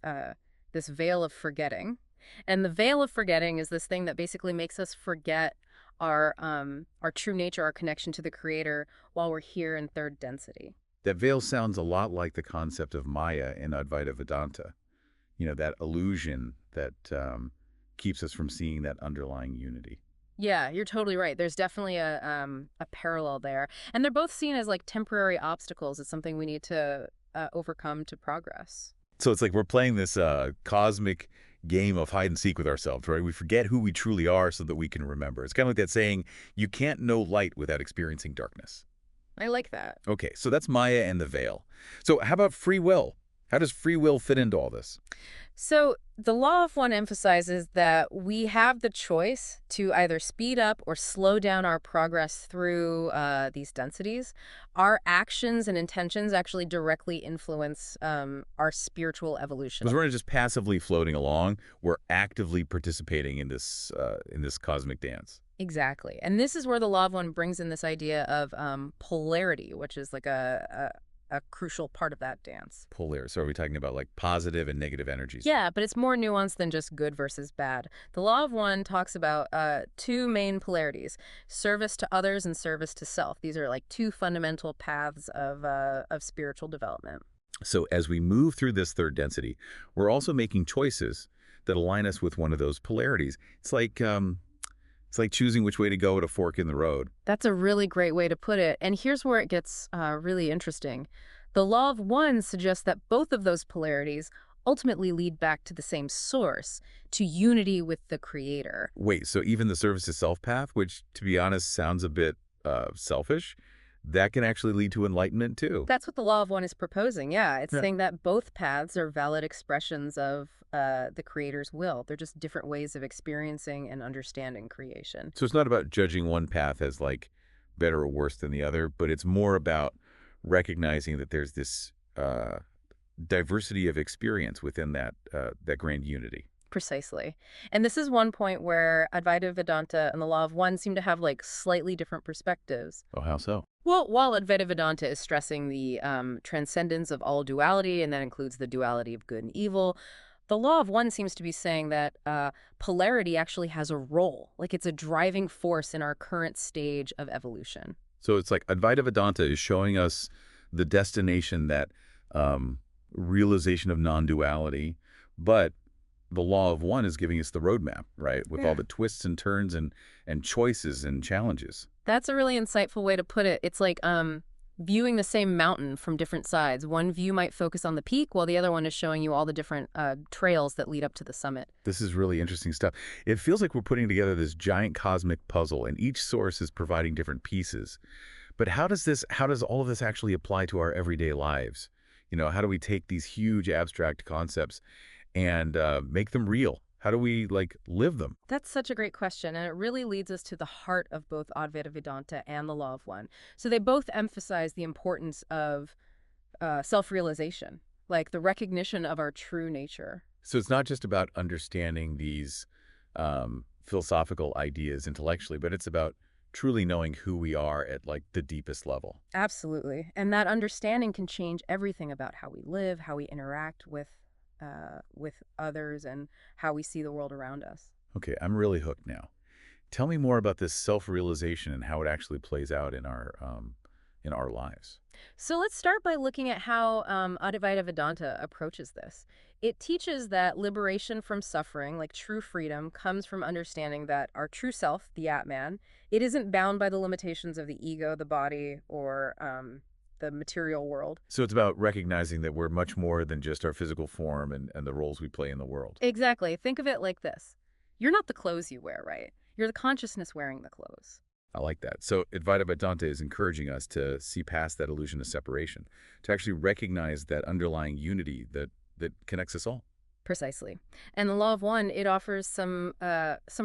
veil of forgetting. And the veil of forgetting is this thing that basically makes us forget our true nature, our connection to the Creator, while we're here in 3rd density. That veil sounds a lot like the concept of Maya in Advaita Vedanta. That illusion that keeps us from seeing that underlying unity. Yeah, you're totally right. There's definitely a parallel there. And they're both seen as like temporary obstacles. It's something we need to overcome to progress. So it's like we're playing this cosmic game of hide and seek with ourselves, right? We forget who we truly are so that we can remember. It's kind of like that saying, you can't know light without experiencing darkness. I like that. Okay, so that's Maya and the veil. So how about free will? How does free will fit into all this? So the Law of One emphasizes that we have the choice to either speed up or slow down our progress through these densities. Our actions and intentions actually directly influence our spiritual evolution. Because we're not just passively floating along, we're actively participating in this cosmic dance. Exactly. And this is where the Law of One brings in this idea of polarity, which is like a crucial part of that dance. Polar. So are we talking about like positive and negative energies? Yeah, but it's more nuanced than just good versus bad. The Law of One talks about 2 main polarities, service to others and service to self. These are like 2 fundamental paths of spiritual development. So as we move through this 3rd density, we're also making choices that align us with one of those polarities. It's like choosing which way to go at a fork in the road. That's a really great way to put it. And here's where it gets really interesting. The Law of One suggests that both of those polarities ultimately lead back to the same source, to unity with the Creator. Wait, so even the service to self path, which to be honest sounds a bit selfish, that can actually lead to enlightenment too. That's what the Law of One is proposing, yeah. It's saying that both paths are valid expressions of the Creator's will. They're just different ways of experiencing and understanding creation. So it's not about judging one path as like better or worse than the other, but it's more about recognizing that there's this diversity of experience within that grand unity. Precisely. And this is one point where Advaita Vedanta and the Law of One seem to have like slightly different perspectives. Oh, how so? Well, while Advaita Vedanta is stressing the transcendence of all duality, and that includes the duality of good and evil, the Law of One seems to be saying that polarity actually has a role, like it's a driving force in our current stage of evolution. So it's like Advaita Vedanta is showing us the destination, that realization of non-duality, but the Law of One is giving us the roadmap, right? With all the twists and turns and choices and challenges. That's a really insightful way to put it. It's like viewing the same mountain from different sides. One view might focus on the peak, while the other one is showing you all the different trails that lead up to the summit. This is really interesting stuff. It feels like we're putting together this giant cosmic puzzle, and each source is providing different pieces. But how does all of this actually apply to our everyday lives? How do we take these huge abstract concepts and make them real? How do we live them? That's such a great question, and it really leads us to the heart of both Advaita Vedanta and the Law of One. So they both emphasize the importance of self-realization, like the recognition of our true nature. So it's not just about understanding these philosophical ideas intellectually, but it's about truly knowing who we are at the deepest level. Absolutely. And that understanding can change everything about how we live, how we interact with with others and how we see the world around us. Okay, I'm really hooked now. Tell me more about this self-realization and how it actually plays out in our lives. So let's start by looking at how Advaita Vedanta approaches this. It teaches that liberation from suffering, like true freedom, comes from understanding that our true self, the Atman, it isn't bound by the limitations of the ego, the body, or the material world. So it's about recognizing that we're much more than just our physical form and the roles we play in the world. Exactly. Think of it like this. You're not the clothes you wear, right? You're the consciousness wearing the clothes. I like that. So Advaita Vedanta is encouraging us to see past that illusion of separation, to actually recognize that underlying unity that connects us all. Precisely. And the Law of One, it offers some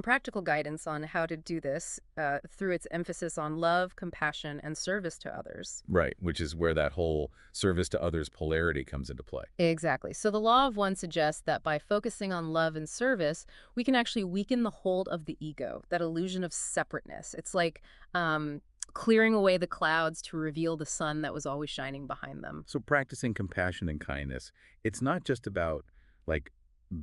practical guidance on how to do this through its emphasis on love, compassion, and service to others. Right, which is where that whole service to others polarity comes into play. Exactly. So the Law of One suggests that by focusing on love and service, we can actually weaken the hold of the ego, that illusion of separateness. It's like clearing away the clouds to reveal the sun that was always shining behind them. So practicing compassion and kindness, it's not just about like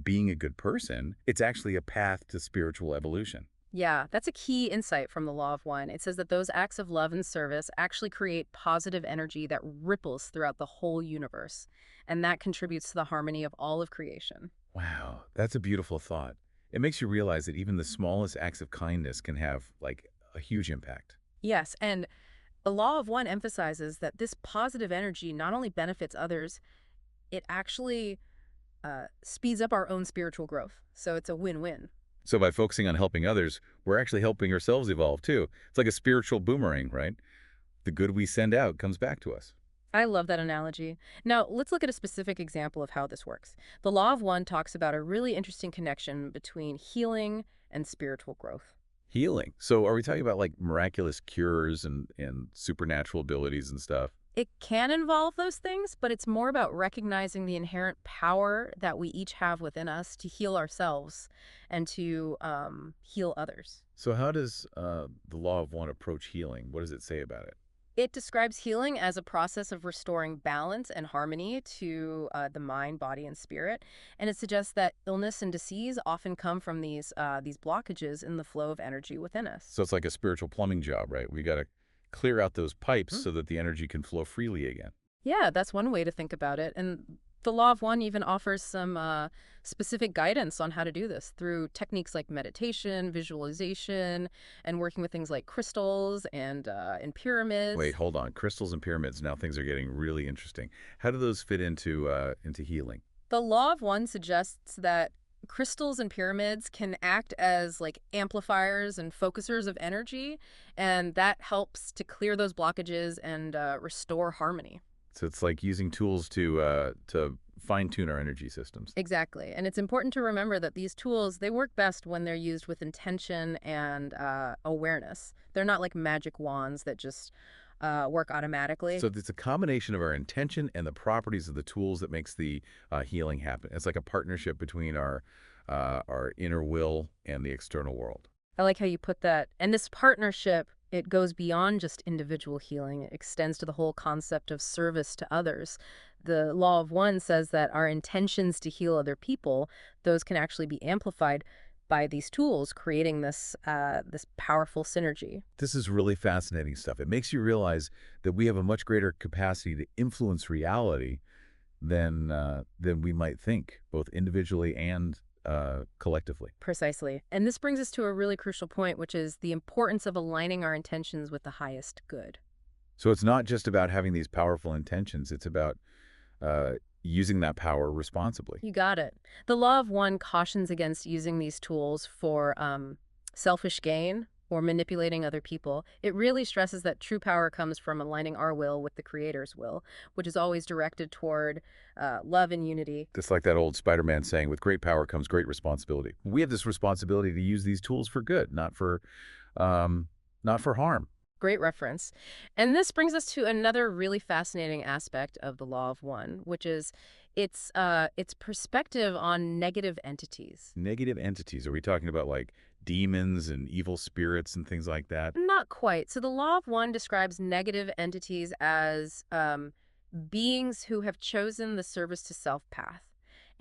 being a good person, it's actually a path to spiritual evolution. Yeah, that's a key insight from the Law of One. It says that those acts of love and service actually create positive energy that ripples throughout the whole universe, and that contributes to the harmony of all of creation. Wow, that's a beautiful thought. It makes you realize that even the smallest acts of kindness can have like a huge impact. Yes, and the Law of One emphasizes that this positive energy not only benefits others, it actually speeds up our own spiritual growth. So it's a win-win. So by focusing on helping others, we're actually helping ourselves evolve too. It's like a spiritual boomerang, right? The good we send out comes back to us. I love that analogy. Now, let's look at a specific example of how this works. The Law of One talks about a really interesting connection between healing and spiritual growth. Healing. So are we talking about like miraculous cures and supernatural abilities and stuff? It can involve those things, but it's more about recognizing the inherent power that we each have within us to heal ourselves and to heal others. So how does the Law of One approach healing? What does it say about it? It describes healing as a process of restoring balance and harmony to the mind, body, and spirit. And it suggests that illness and disease often come from these blockages in the flow of energy within us. So it's like a spiritual plumbing job, right? We got to clear out those pipes so that the energy can flow freely again. Yeah, that's one way to think about it. And the Law of One even offers some specific guidance on how to do this through techniques like meditation, visualization, and working with things like crystals and pyramids. Wait, hold on. Crystals and pyramids. Now things are getting really interesting. How do those fit into healing? The Law of One suggests that crystals and pyramids can act as like amplifiers and focusers of energy, and that helps to clear those blockages and restore harmony. So it's like using tools to fine-tune our energy systems. Exactly. And it's important to remember that these tools, they work best when they're used with intention and awareness. They're not like magic wands that just work automatically. So it's a combination of our intention and the properties of the tools that makes the healing happen. It's like a partnership between our inner will and the external world. I like how you put that. And this partnership, it goes beyond just individual healing. It extends to the whole concept of service to others. The Law of One says that our intentions to heal other people, those can actually be amplified by these tools, creating this powerful synergy. This is really fascinating stuff. It makes you realize that we have a much greater capacity to influence reality than we might think, both individually and collectively. Precisely. And this brings us to a really crucial point, which is the importance of aligning our intentions with the highest good. So it's not just about having these powerful intentions. It's about using that power responsibly. You got it. The Law of One cautions against using these tools for selfish gain or manipulating other people. It really stresses that true power comes from aligning our will with the Creator's will, which is always directed toward love and unity. Just like that old Spider-Man saying, with great power comes great responsibility. We have this responsibility to use these tools for good, not for harm. Great reference. And this brings us to another really fascinating aspect of the Law of One, which is its perspective on negative entities. Negative entities. Are we talking about like demons and evil spirits and things like that? Not quite. So the Law of One describes negative entities as beings who have chosen the service to self path.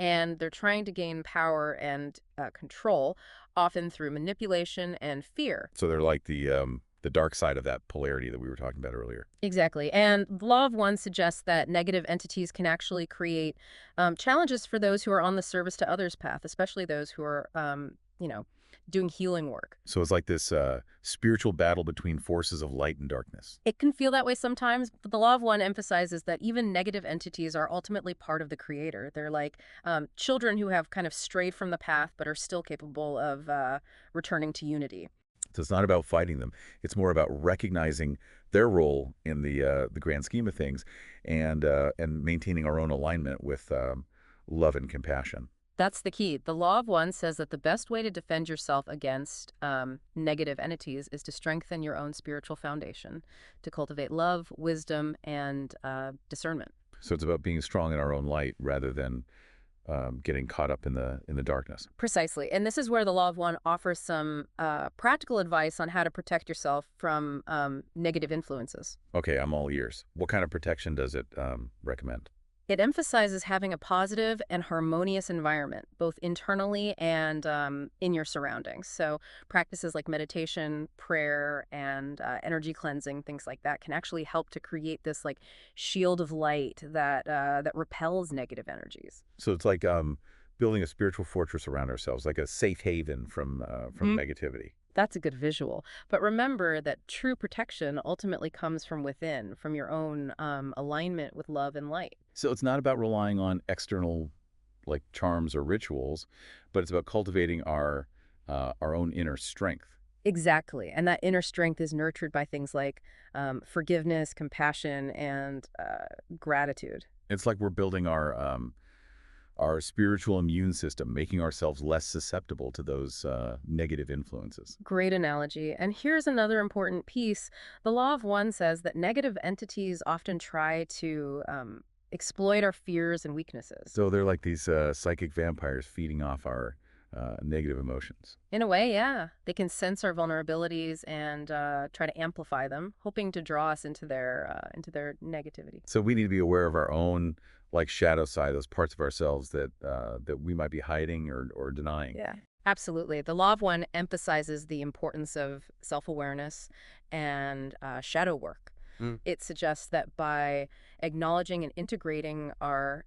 and they're trying to gain power and control, often through manipulation and fear. So they're like the dark side of that polarity that we were talking about earlier. Exactly. And the Law of One suggests that negative entities can actually create challenges for those who are on the service to others path, especially those who are, doing healing work. So it's like this spiritual battle between forces of light and darkness. It can feel that way sometimes, but the Law of One emphasizes that even negative entities are ultimately part of the Creator. They're like children who have kind of strayed from the path but are still capable of returning to unity. So it's not about fighting them. It's more about recognizing their role in the grand scheme of things, and maintaining our own alignment with love and compassion. That's the key. The Law of One says that the best way to defend yourself against negative entities is to strengthen your own spiritual foundation, to cultivate love, wisdom, and discernment. So it's about being strong in our own light rather than getting caught up in the darkness. Precisely. And this is where the Law of One offers some practical advice on how to protect yourself from negative influences. Okay, I'm all ears. What kind of protection does it recommend? It emphasizes having a positive and harmonious environment, both internally and in your surroundings. So practices like meditation, prayer, and energy cleansing, things like that, can actually help to create this like shield of light that repels negative energies. So it's like building a spiritual fortress around ourselves, like a safe haven from negativity. That's a good visual. But remember that true protection ultimately comes from within, from your own alignment with love and light. So it's not about relying on external like charms or rituals, but it's about cultivating our own inner strength. Exactly. And that inner strength is nurtured by things like forgiveness, compassion, and gratitude. It's like we're building our spiritual immune system, making ourselves less susceptible to those negative influences. Great analogy. And here's another important piece. The Law of One says that negative entities often try to exploit our fears and weaknesses. So they're like these psychic vampires feeding off our negative emotions. In a way, yeah. They can sense our vulnerabilities and try to amplify them, hoping to draw us into their negativity. So we need to be aware of our own like shadow side, those parts of ourselves that we might be hiding or denying. Yeah. Absolutely. The Law of One emphasizes the importance of self-awareness and shadow work. It suggests that by acknowledging and integrating our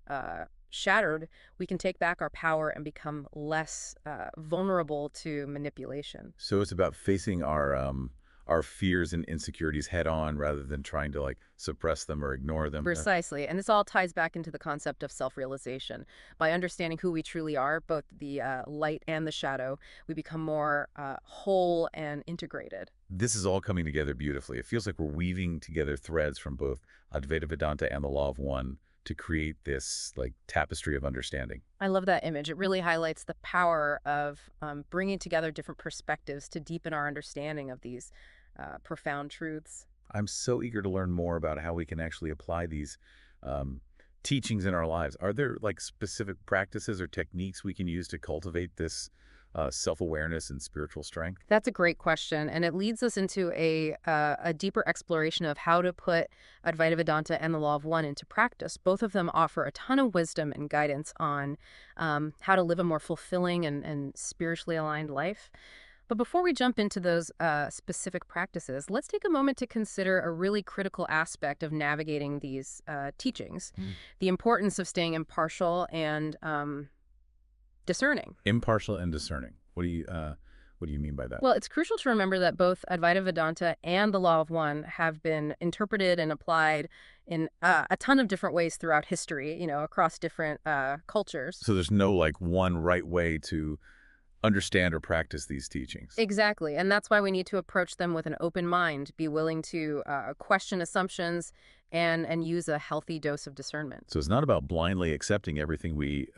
shattered, we can take back our power and become less vulnerable to manipulation. So it's about facing our fears and insecurities head on rather than trying to like suppress them or ignore them. Precisely. And this all ties back into the concept of self-realization. By understanding who we truly are, both the light and the shadow, we become more whole and integrated. This is all coming together beautifully. It feels like we're weaving together threads from both Advaita Vedanta and the Law of One to create this like tapestry of understanding. I love that image. It really highlights the power of bringing together different perspectives to deepen our understanding of these profound truths. I'm so eager to learn more about how we can actually apply these teachings in our lives. Are there like specific practices or techniques we can use to cultivate this self-awareness and spiritual strength? That's a great question, and it leads us into a deeper exploration of how to put Advaita Vedanta and the Law of One into practice. Both of them offer a ton of wisdom and guidance on how to live a more fulfilling and spiritually aligned life. But before we jump into those specific practices, let's take a moment to consider a really critical aspect of navigating these teachings, the importance of staying impartial and discerning. Impartial and discerning. What do you mean by that? Well, it's crucial to remember that both Advaita Vedanta and the Law of One have been interpreted and applied in a ton of different ways throughout history, across different cultures. So there's no like one right way to understand or practice these teachings. Exactly. And that's why we need to approach them with an open mind, be willing to question assumptions and use a healthy dose of discernment. So it's not about blindly accepting everything we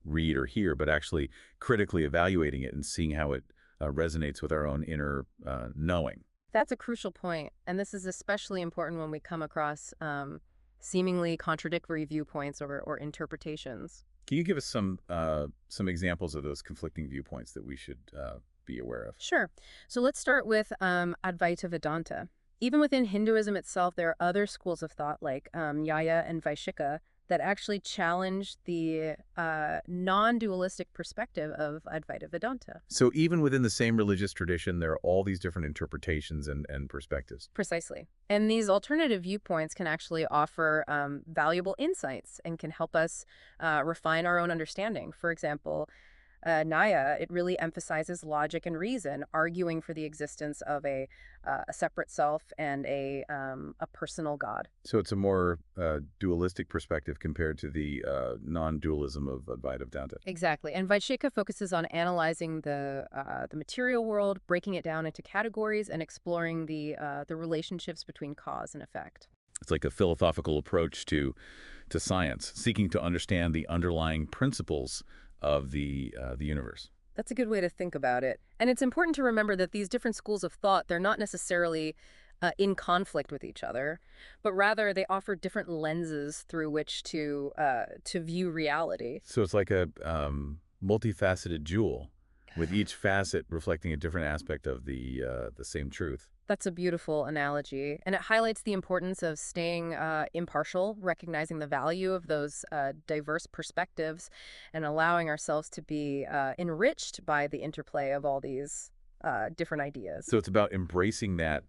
read or hear, but actually critically evaluating it and seeing how it resonates with our own inner knowing. That's a crucial point. And this is especially important when we come across seemingly contradictory viewpoints or interpretations. Can you give us some examples of those conflicting viewpoints that we should be aware of? Sure. So let's start with Advaita Vedanta. Even within Hinduism itself, there are other schools of thought like Nyaya and Vaishika that actually challenge the non-dualistic perspective of Advaita Vedanta. So even within the same religious tradition, there are all these different interpretations and perspectives. Precisely. And these alternative viewpoints can actually offer valuable insights and can help us refine our own understanding. For example, Naya, it really emphasizes logic and reason, arguing for the existence of a separate self and a personal God. So it's a more dualistic perspective compared to the non-dualism of Advaita Vedanta. Exactly. And Vaisheshika focuses on analyzing the material world, breaking it down into categories, and exploring the relationships between cause and effect. It's like a philosophical approach to science, seeking to understand the underlying principles of the universe. That's a good way to think about it. And it's important to remember that these different schools of thought, they're not necessarily in conflict with each other, but rather they offer different lenses through which to view reality. So it's like a multifaceted jewel, with each facet reflecting a different aspect of the same truth. That's a beautiful analogy, and it highlights the importance of staying impartial, recognizing the value of those diverse perspectives, and allowing ourselves to be enriched by the interplay of all these different ideas. So it's about embracing that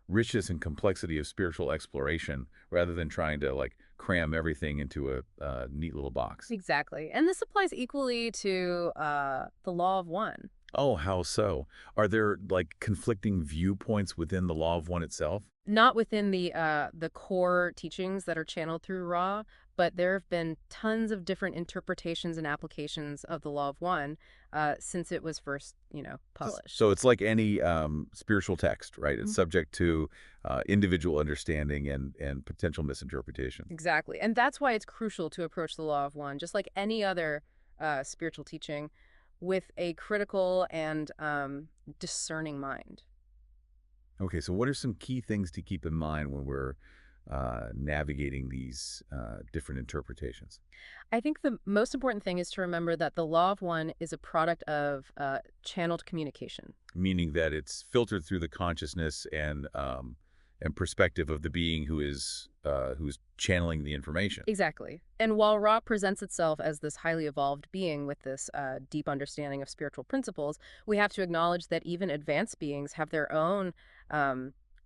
richness and complexity of spiritual exploration rather than trying to like cram everything into a neat little box. Exactly. And this applies equally to the law of one. Oh, how so? Are there like conflicting viewpoints within the law of one itself? Not within the core teachings that are channeled through Ra, but there have been tons of different interpretations and applications of the law of one since it was first, published. So it's like any spiritual text, right? It's subject to individual understanding and potential misinterpretation. Exactly. And that's why it's crucial to approach the law of one, just like any other spiritual teaching, with a critical and discerning mind. Okay, so what are some key things to keep in mind when we're navigating these different interpretations? I think the most important thing is to remember that the law of one is a product of channeled communication. Meaning that it's filtered through the consciousness and perspective of the being who's channeling the information. Exactly. And while Ra presents itself as this highly evolved being with this deep understanding of spiritual principles, we have to acknowledge that even advanced beings have their own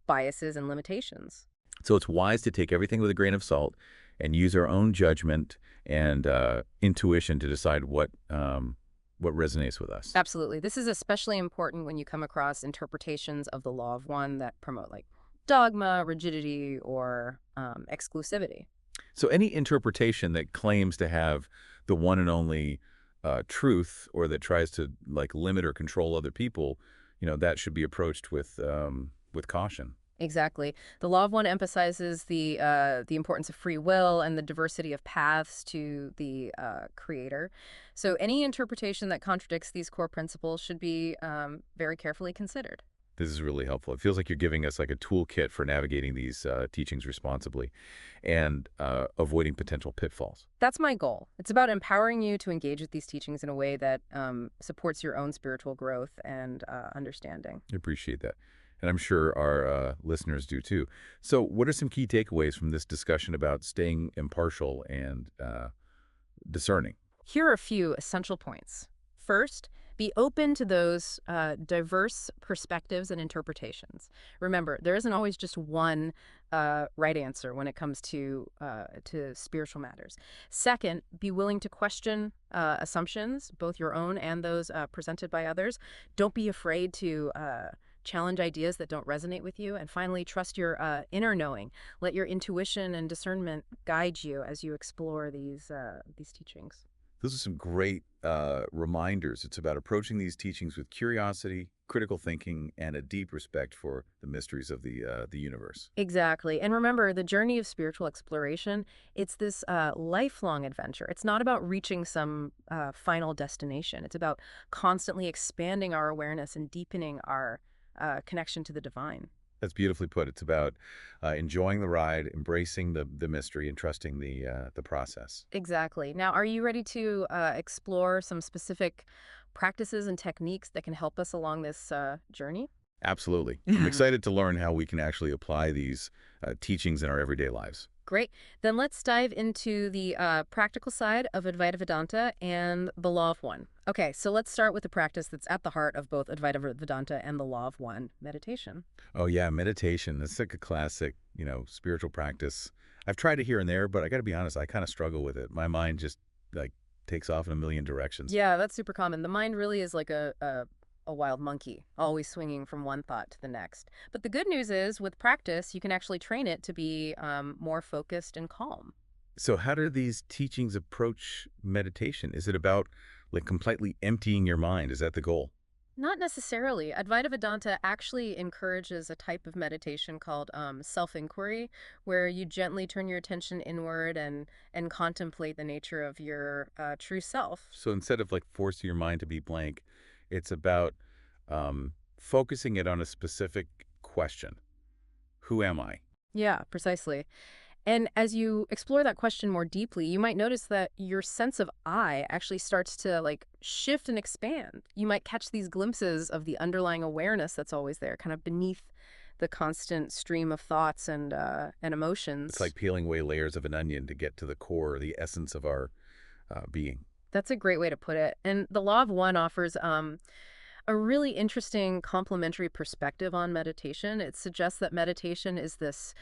biases and limitations. So it's wise to take everything with a grain of salt and use our own judgment and intuition to decide what resonates with us. Absolutely. This is especially important when you come across interpretations of the law of one that promote like dogma, rigidity, or exclusivity. So any interpretation that claims to have the one and only truth, or that tries to like limit or control other people, that should be approached with caution. Exactly. The law of one emphasizes the importance of free will and the diversity of paths to the creator. So any interpretation that contradicts these core principles should be very carefully considered. This is really helpful. It feels like you're giving us like a toolkit for navigating these teachings responsibly and avoiding potential pitfalls. That's my goal. It's about empowering you to engage with these teachings in a way that supports your own spiritual growth and understanding. I appreciate that. And I'm sure our listeners do too. So what are some key takeaways from this discussion about staying impartial and discerning? Here are a few essential points. First, be open to those diverse perspectives and interpretations. Remember, there isn't always just one right answer when it comes to spiritual matters. Second, be willing to question assumptions, both your own and those presented by others. Don't be afraid to challenge ideas that don't resonate with you. And finally, trust your inner knowing. Let your intuition and discernment guide you as you explore these teachings. Those are some great reminders. It's about approaching these teachings with curiosity, critical thinking, and a deep respect for the mysteries of the universe. Exactly. And remember, the journey of spiritual exploration, it's this lifelong adventure. It's not about reaching some final destination. It's about constantly expanding our awareness and deepening our connection to the divine. That's beautifully put. It's about enjoying the ride, embracing the mystery, and trusting the process. Exactly. Now, are you ready to explore some specific practices and techniques that can help us along this journey? Absolutely. I'm excited to learn how we can actually apply these teachings in our everyday lives. Great. Then let's dive into the practical side of Advaita Vedanta and the Law of One. Okay, so let's start with the practice that's at the heart of both Advaita Vedanta and the Law of One, meditation. Oh yeah, meditation. That's like a classic, spiritual practice. I've tried it here and there, but I got to be honest, I kind of struggle with it. My mind just like takes off in a million directions. Yeah, that's super common. The mind really is like a wild monkey, always swinging from one thought to the next. But the good news is, with practice, you can actually train it to be more focused and calm. So how do these teachings approach meditation? Is it about like completely emptying your mind? Is that the goal? Not necessarily. Advaita Vedanta actually encourages a type of meditation called self-inquiry, where you gently turn your attention inward and contemplate the nature of your true self. So instead of like forcing your mind to be blank, it's about focusing it on a specific question. Who am I? Yeah, precisely. And as you explore that question more deeply, you might notice that your sense of I actually starts to like shift and expand. You might catch these glimpses of the underlying awareness that's always there, kind of beneath the constant stream of thoughts and emotions. It's like peeling away layers of an onion to get to the core, the essence of our being. That's a great way to put it. And the Law of One offers a really interesting complementary perspective on meditation. It suggests that meditation is this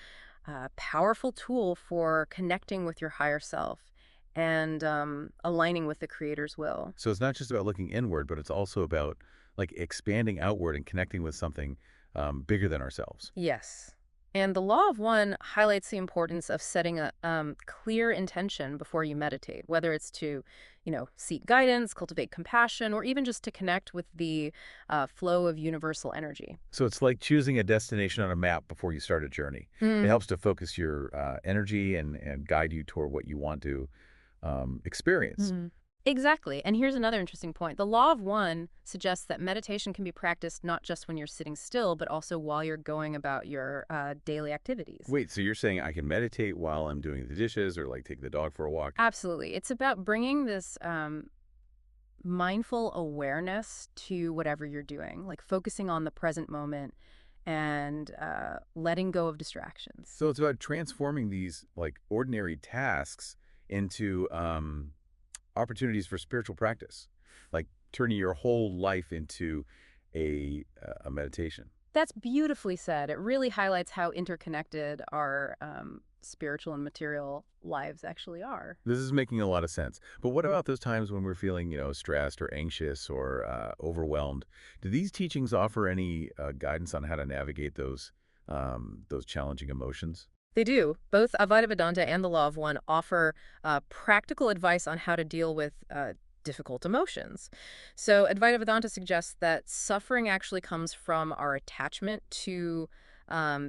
powerful tool for connecting with your higher self and aligning with the Creator's will. So it's not just about looking inward, but it's also about like expanding outward and connecting with something bigger than ourselves. Yes. And the Law of One highlights the importance of setting a clear intention before you meditate, whether it's to, seek guidance, cultivate compassion, or even just to connect with the flow of universal energy. So it's like choosing a destination on a map before you start a journey. It helps to focus your energy and guide you toward what you want to experience. Exactly. And here's another interesting point. The Law of One suggests that meditation can be practiced not just when you're sitting still, but also while you're going about your daily activities. Wait, so you're saying I can meditate while I'm doing the dishes or like take the dog for a walk? Absolutely. It's about bringing this mindful awareness to whatever you're doing, like focusing on the present moment and letting go of distractions. So it's about transforming these like ordinary tasks into opportunities for spiritual practice, like turning your whole life into a meditation. That's beautifully said. It really highlights how interconnected our spiritual and material lives actually are. This is making a lot of sense. But what about those times when we're feeling, stressed or anxious or overwhelmed? Do these teachings offer any guidance on how to navigate those challenging emotions? They do. Both Advaita Vedanta and the Law of One offer practical advice on how to deal with difficult emotions. So Advaita Vedanta suggests that suffering actually comes from our attachment to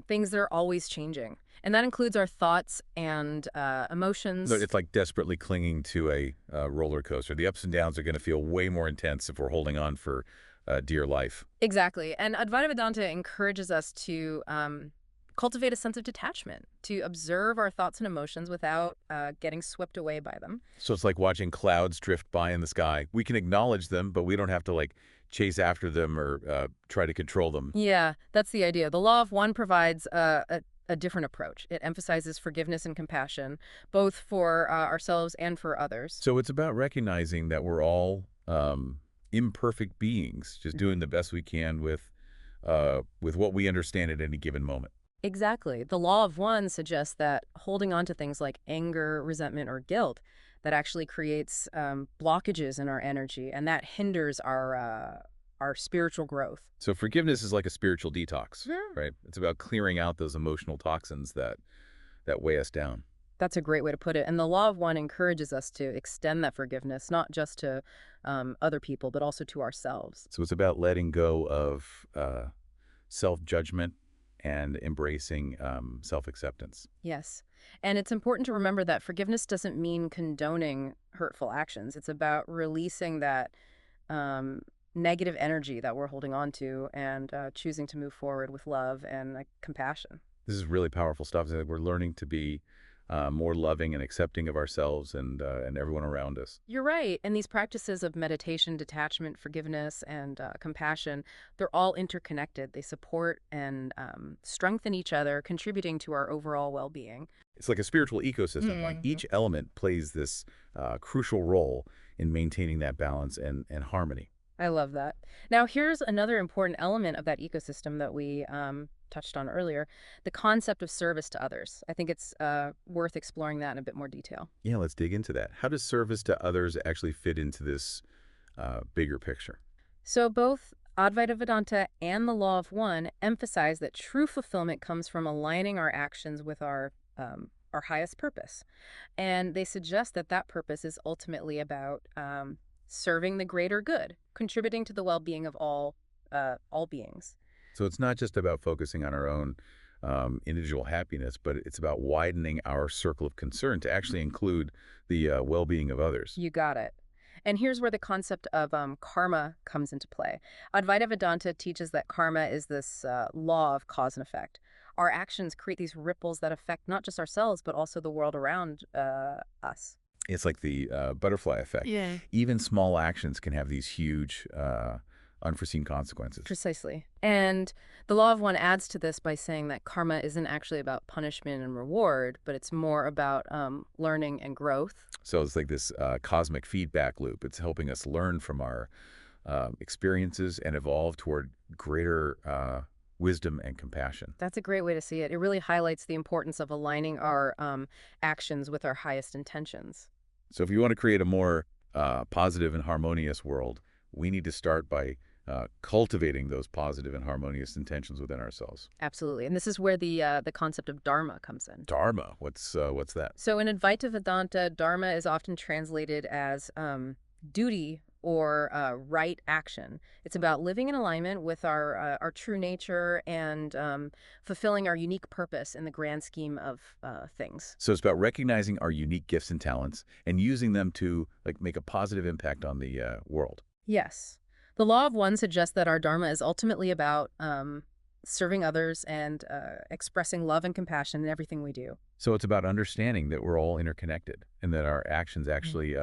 things that are always changing. And that includes our thoughts and emotions. No, it's like desperately clinging to a roller coaster. The ups and downs are going to feel way more intense if we're holding on for dear life. Exactly. And Advaita Vedanta encourages us to cultivate a sense of detachment, to observe our thoughts and emotions without getting swept away by them. So it's like watching clouds drift by in the sky. We can acknowledge them, but we don't have to like chase after them or try to control them. Yeah, that's the idea. The Law of One provides a different approach. It emphasizes forgiveness and compassion, both for ourselves and for others. So it's about recognizing that we're all imperfect beings, just doing the best we can with what we understand at any given moment. Exactly. The Law of One suggests that holding on to things like anger, resentment, or guilt that actually creates blockages in our energy, and that hinders our spiritual growth. So forgiveness is like a spiritual detox, Yeah. right? It's about clearing out those emotional toxins that weigh us down. That's a great way to put it. And the Law of One encourages us to extend that forgiveness, not just to other people, but also to ourselves. So it's about letting go of self-judgment and embracing self-acceptance. Yes. And it's important to remember that forgiveness doesn't mean condoning hurtful actions. It's about releasing that negative energy that we're holding on to and choosing to move forward with love and compassion. This is really powerful stuff. We're learning to be more loving and accepting of ourselves and everyone around us. You're right. And these practices of meditation, detachment, forgiveness, and compassion, they're all interconnected. They support and strengthen each other, contributing to our overall well-being. It's like a spiritual ecosystem. Like each element plays this crucial role in maintaining that balance and harmony. I love that. Now, here's another important element of that ecosystem that we touched on earlier, the concept of service to others. I think it's worth exploring that in a bit more detail. Yeah, let's dig into that. How does service to others actually fit into this bigger picture? So both Advaita Vedanta and the Law of One emphasize that true fulfillment comes from aligning our actions with our highest purpose. And they suggest that that purpose is ultimately about serving the greater good, contributing to the well-being of all beings. So it's not just about focusing on our own individual happiness, but it's about widening our circle of concern to actually include the well-being of others. You got it. And here's where the concept of karma comes into play. Advaita Vedanta teaches that karma is this law of cause and effect. Our actions create these ripples that affect not just ourselves, but also the world around us. It's like the butterfly effect. Yeah. Even small actions can have these huge unforeseen consequences. Precisely. And the Law of One adds to this by saying that karma isn't actually about punishment and reward, but it's more about learning and growth. So it's like this cosmic feedback loop. It's helping us learn from our experiences and evolve toward greater wisdom and compassion. That's a great way to see it. It really highlights the importance of aligning our actions with our highest intentions. So if you want to create a more positive and harmonious world, we need to start by cultivating those positive and harmonious intentions within ourselves. Absolutely. And this is where the concept of dharma comes in. Dharma, what's that? So in Advaita Vedanta, dharma is often translated as duty or right action. It's about living in alignment with our true nature and fulfilling our unique purpose in the grand scheme of things. So it's about recognizing our unique gifts and talents and using them to make a positive impact on the world. Yes. The Law of One suggests that our dharma is ultimately about serving others and expressing love and compassion in everything we do. So it's about understanding that we're all interconnected and that our actions actually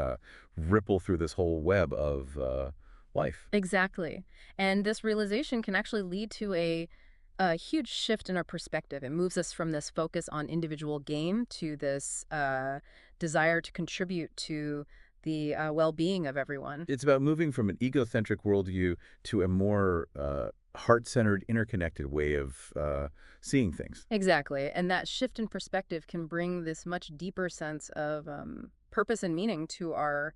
ripple through this whole web of life. Exactly. And this realization can actually lead to a huge shift in our perspective. It moves us from this focus on individual gain to this desire to contribute to the well-being of everyone. It's about moving from an egocentric worldview to a more heart-centered, interconnected way of seeing things. Exactly. And that shift in perspective can bring this much deeper sense of purpose and meaning to our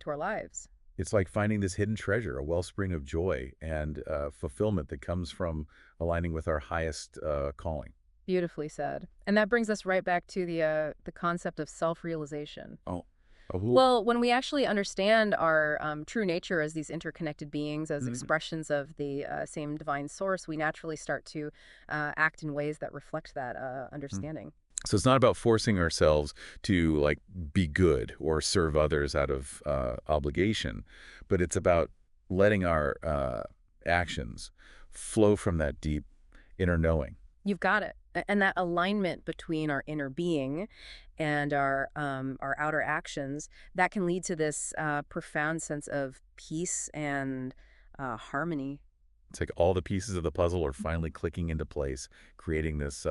lives. It's like finding this hidden treasure, a wellspring of joy and fulfillment that comes from aligning with our highest calling. Beautifully said. And that brings us right back to the concept of self-realization. Oh. Well, when we actually understand our true nature as these interconnected beings, as expressions of the same divine source, we naturally start to act in ways that reflect that understanding. So it's not about forcing ourselves to be good or serve others out of obligation, but it's about letting our actions flow from that deep inner knowing. You've got it. And that alignment between our inner being and our outer actions, that can lead to this profound sense of peace and harmony. It's like all the pieces of the puzzle are finally clicking into place, creating this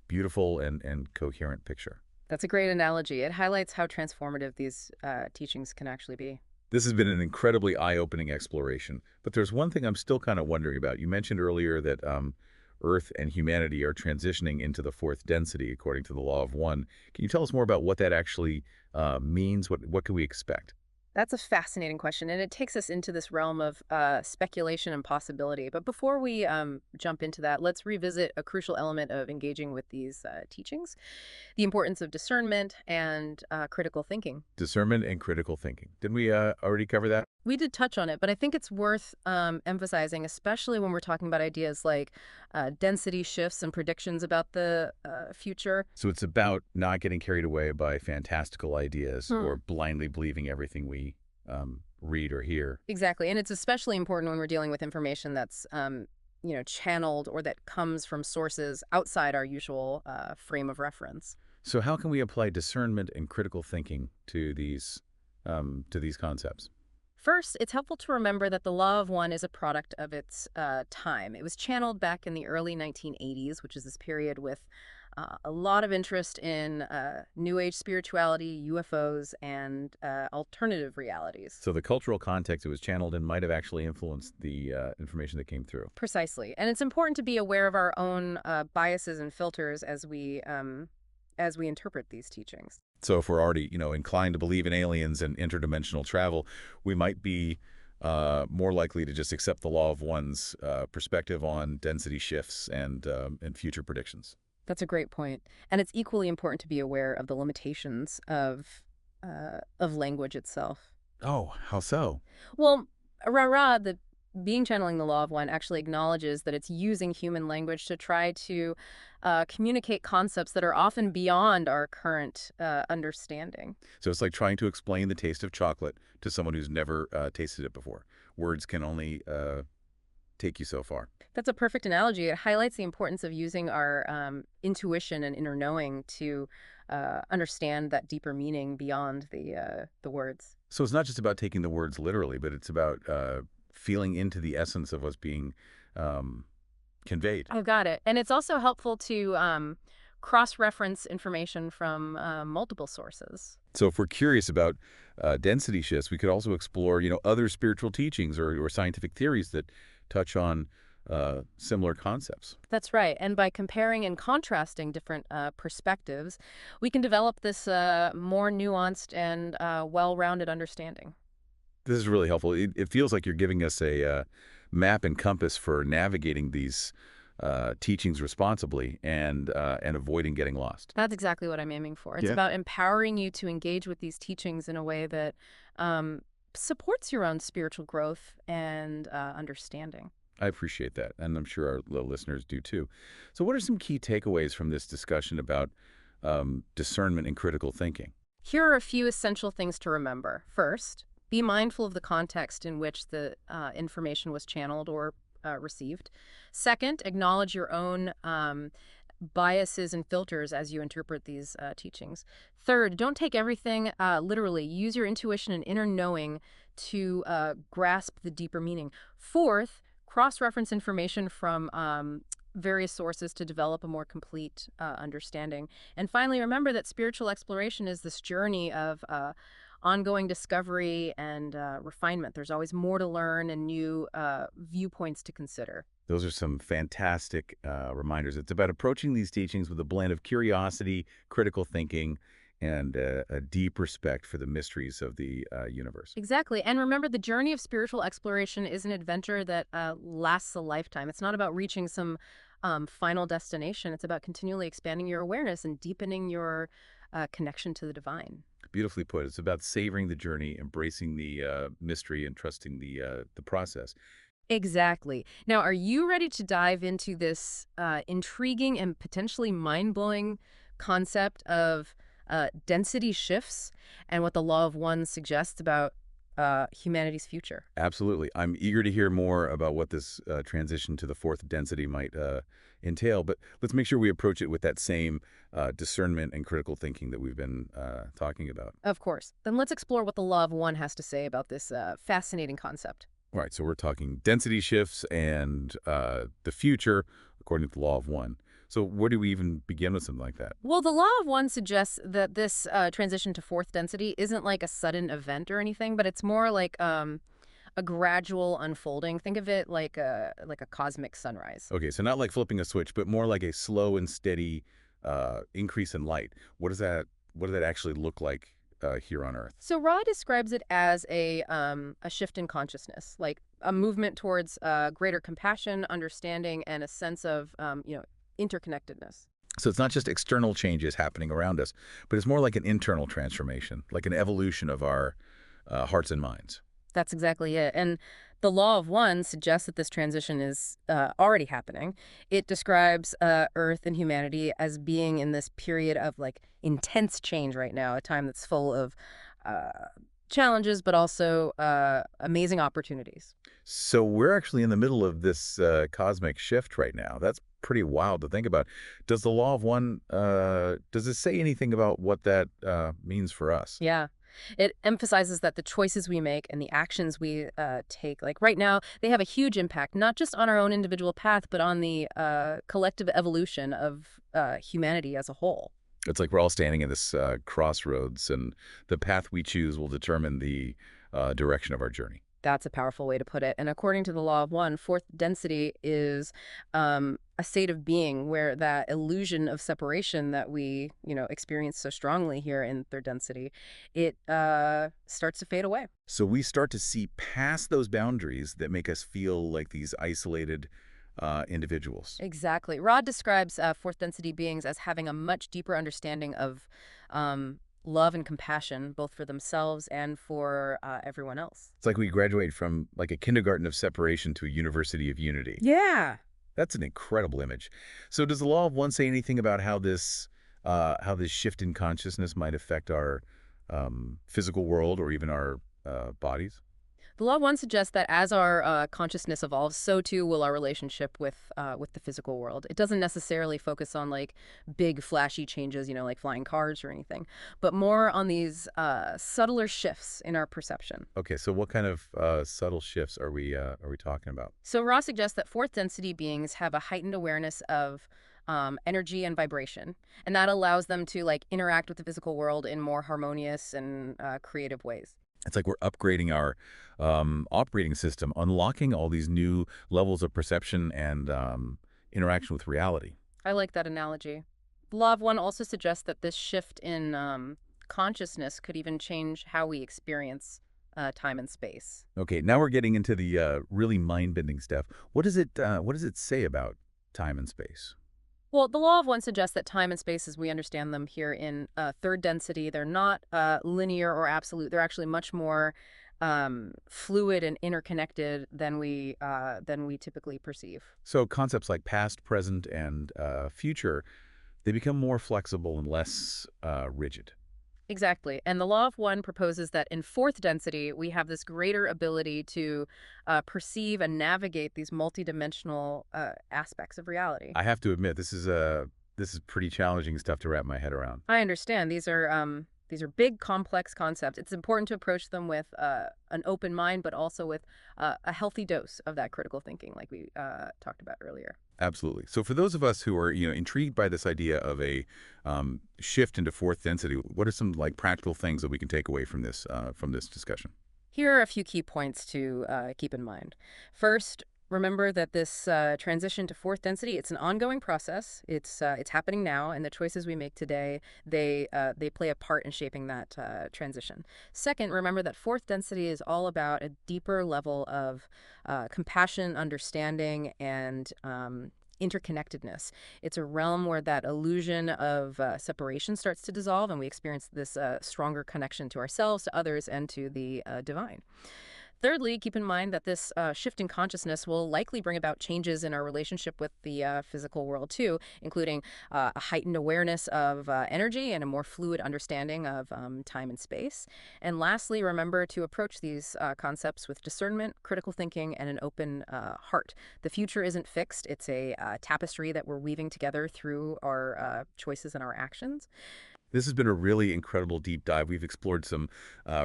beautiful and coherent picture. That's a great analogy. It highlights how transformative these teachings can actually be. This has been an incredibly eye-opening exploration, but there's one thing I'm still kind of wondering about. You mentioned earlier that Earth and humanity are transitioning into the fourth density, according to the Law of One. Can you tell us more about what that actually means? What can we expect? That's a fascinating question, and it takes us into this realm of speculation and possibility. But before we jump into that, let's revisit a crucial element of engaging with these teachings, the importance of discernment and critical thinking. Discernment and critical thinking. Didn't we already cover that? We did touch on it, but I think it's worth emphasizing, especially when we're talking about ideas like density shifts and predictions about the future. So it's about not getting carried away by fantastical ideas or blindly believing everything we read or hear. Exactly, and it's especially important when we're dealing with information that's channeled or that comes from sources outside our usual frame of reference. So how can we apply discernment and critical thinking to these concepts? First, it's helpful to remember that the Law of One is a product of its time. It was channeled back in the early 1980s, which is this period with a lot of interest in New Age spirituality, UFOs, and alternative realities. So the cultural context it was channeled in might have actually influenced the information that came through. Precisely. And it's important to be aware of our own biases and filters as we interpret these teachings. So if we're already, inclined to believe in aliens and interdimensional travel, we might be more likely to just accept the law of one's perspective on density shifts and future predictions. That's a great point. And it's equally important to be aware of the limitations of language itself. Oh, how so? Well, Ra, the being channeling the Law of One actually acknowledges that it's using human language to try to communicate concepts that are often beyond our current understanding. So it's like trying to explain the taste of chocolate to someone who's never tasted it before. Words can only take you so far. That's a perfect analogy. It highlights the importance of using our intuition and inner knowing to understand that deeper meaning beyond the words. So it's not just about taking the words literally, but it's about feeling into the essence of what's being conveyed. I've got it. And it's also helpful to cross-reference information from multiple sources. So if we're curious about density shifts, we could also explore, other spiritual teachings or scientific theories that touch on similar concepts. That's right. And by comparing and contrasting different perspectives, we can develop this more nuanced and well-rounded understanding. This is really helpful. It feels like you're giving us a map and compass for navigating these teachings responsibly and avoiding getting lost. That's exactly what I'm aiming for. It's about empowering you to engage with these teachings in a way that supports your own spiritual growth and understanding. I appreciate that, and I'm sure our listeners do too. So what are some key takeaways from this discussion about discernment and critical thinking? Here are a few essential things to remember. First, be mindful of the context in which the information was channeled or received. Second, acknowledge your own biases and filters as you interpret these teachings. Third, don't take everything literally. Use your intuition and inner knowing to grasp the deeper meaning. Fourth, cross-reference information from various sources to develop a more complete understanding. And finally, remember that spiritual exploration is this journey of ongoing discovery and refinement. There's always more to learn and new viewpoints to consider. Those are some fantastic reminders. It's about approaching these teachings with a blend of curiosity, critical thinking, and a deep respect for the mysteries of the universe. Exactly. And remember, the journey of spiritual exploration is an adventure that lasts a lifetime. It's not about reaching some final destination. It's about continually expanding your awareness and deepening your connection to the divine. Beautifully put. It's about savoring the journey, embracing the mystery, and trusting the process. Exactly. Now, are you ready to dive into this intriguing and potentially mind-blowing concept of density shifts and what the Law of One suggests about humanity's future? Absolutely. I'm eager to hear more about what this transition to the fourth density might entail, but let's make sure we approach it with that same discernment and critical thinking that we've been talking about. Of course. Then let's explore what the Law of One has to say about this fascinating concept. All right, so we're talking density shifts and the future according to the Law of One. So where do we even begin with something like that? Well, the Law of One suggests that this transition to fourth density isn't like a sudden event or anything, but it's more like a gradual unfolding. Think of it like a cosmic sunrise. Okay, so not like flipping a switch, but more like a slow and steady increase in light. What does that actually look like here on Earth? So Ra describes it as a shift in consciousness, like a movement towards greater compassion, understanding, and a sense of interconnectedness. So it's not just external changes happening around us, but it's more like an internal transformation, like an evolution of our hearts and minds. That's exactly it. And the Law of One suggests that this transition is already happening. It describes Earth and humanity as being in this period of like intense change right now, a time that's full of challenges, but also amazing opportunities. So we're actually in the middle of this cosmic shift right now. That's pretty wild to think about. Does the law of one, does it say anything about what that means for us? Yeah. It emphasizes that the choices we make and the actions we take, like right now, they have a huge impact, not just on our own individual path, but on the collective evolution of humanity as a whole. It's like we're all standing in this crossroads, and the path we choose will determine the direction of our journey. That's a powerful way to put it. And according to the law of one, fourth density is a state of being where that illusion of separation that we, experience so strongly here in third density, it starts to fade away. So we start to see past those boundaries that make us feel like these isolated individuals. Exactly. Rod describes fourth density beings as having a much deeper understanding of love and compassion, both for themselves and for everyone else. It's like we graduate from like a kindergarten of separation to a university of unity. Yeah. That's an incredible image. So does the law of one say anything about how this shift in consciousness might affect our physical world or even our bodies? The law of one suggests that as our consciousness evolves, so too will our relationship with the physical world. It doesn't necessarily focus on like big flashy changes, like flying cars or anything, but more on these subtler shifts in our perception. Okay, so what kind of subtle shifts are we talking about? So Ra suggests that fourth density beings have a heightened awareness of energy and vibration, and that allows them to like interact with the physical world in more harmonious and creative ways. It's like we're upgrading our operating system, unlocking all these new levels of perception and interaction with reality. I like that analogy. The law of one also suggests that this shift in consciousness could even change how we experience time and space. Okay, now we're getting into the really mind-bending stuff. What does it say about time and space? Well, the law of one suggests that time and space, as we understand them here in third density, they're not linear or absolute. They're actually much more fluid and interconnected than we typically perceive. So concepts like past, present, and future, they become more flexible and less rigid. Exactly. And the law of one proposes that in fourth density, we have this greater ability to perceive and navigate these multidimensional aspects of reality. I have to admit, this is pretty challenging stuff to wrap my head around. I understand. These are big, complex concepts. It's important to approach them with an open mind, but also with a healthy dose of that critical thinking, like we talked about earlier. Absolutely. So for those of us who are, intrigued by this idea of a shift into fourth density, what are some like practical things that we can take away from this discussion? Here are a few key points to keep in mind. First, remember that this transition to fourth density, it's an ongoing process. It's happening now, and the choices we make today, they play a part in shaping that transition. Second, remember that fourth density is all about a deeper level of compassion, understanding, and interconnectedness. It's a realm where that illusion of separation starts to dissolve, and we experience this stronger connection to ourselves, to others, and to the divine. Thirdly, keep in mind that this shift in consciousness will likely bring about changes in our relationship with the physical world too, including a heightened awareness of energy and a more fluid understanding of time and space. And lastly, remember to approach these concepts with discernment, critical thinking, and an open heart. The future isn't fixed. It's a tapestry that we're weaving together through our choices and our actions. This has been a really incredible deep dive. We've explored some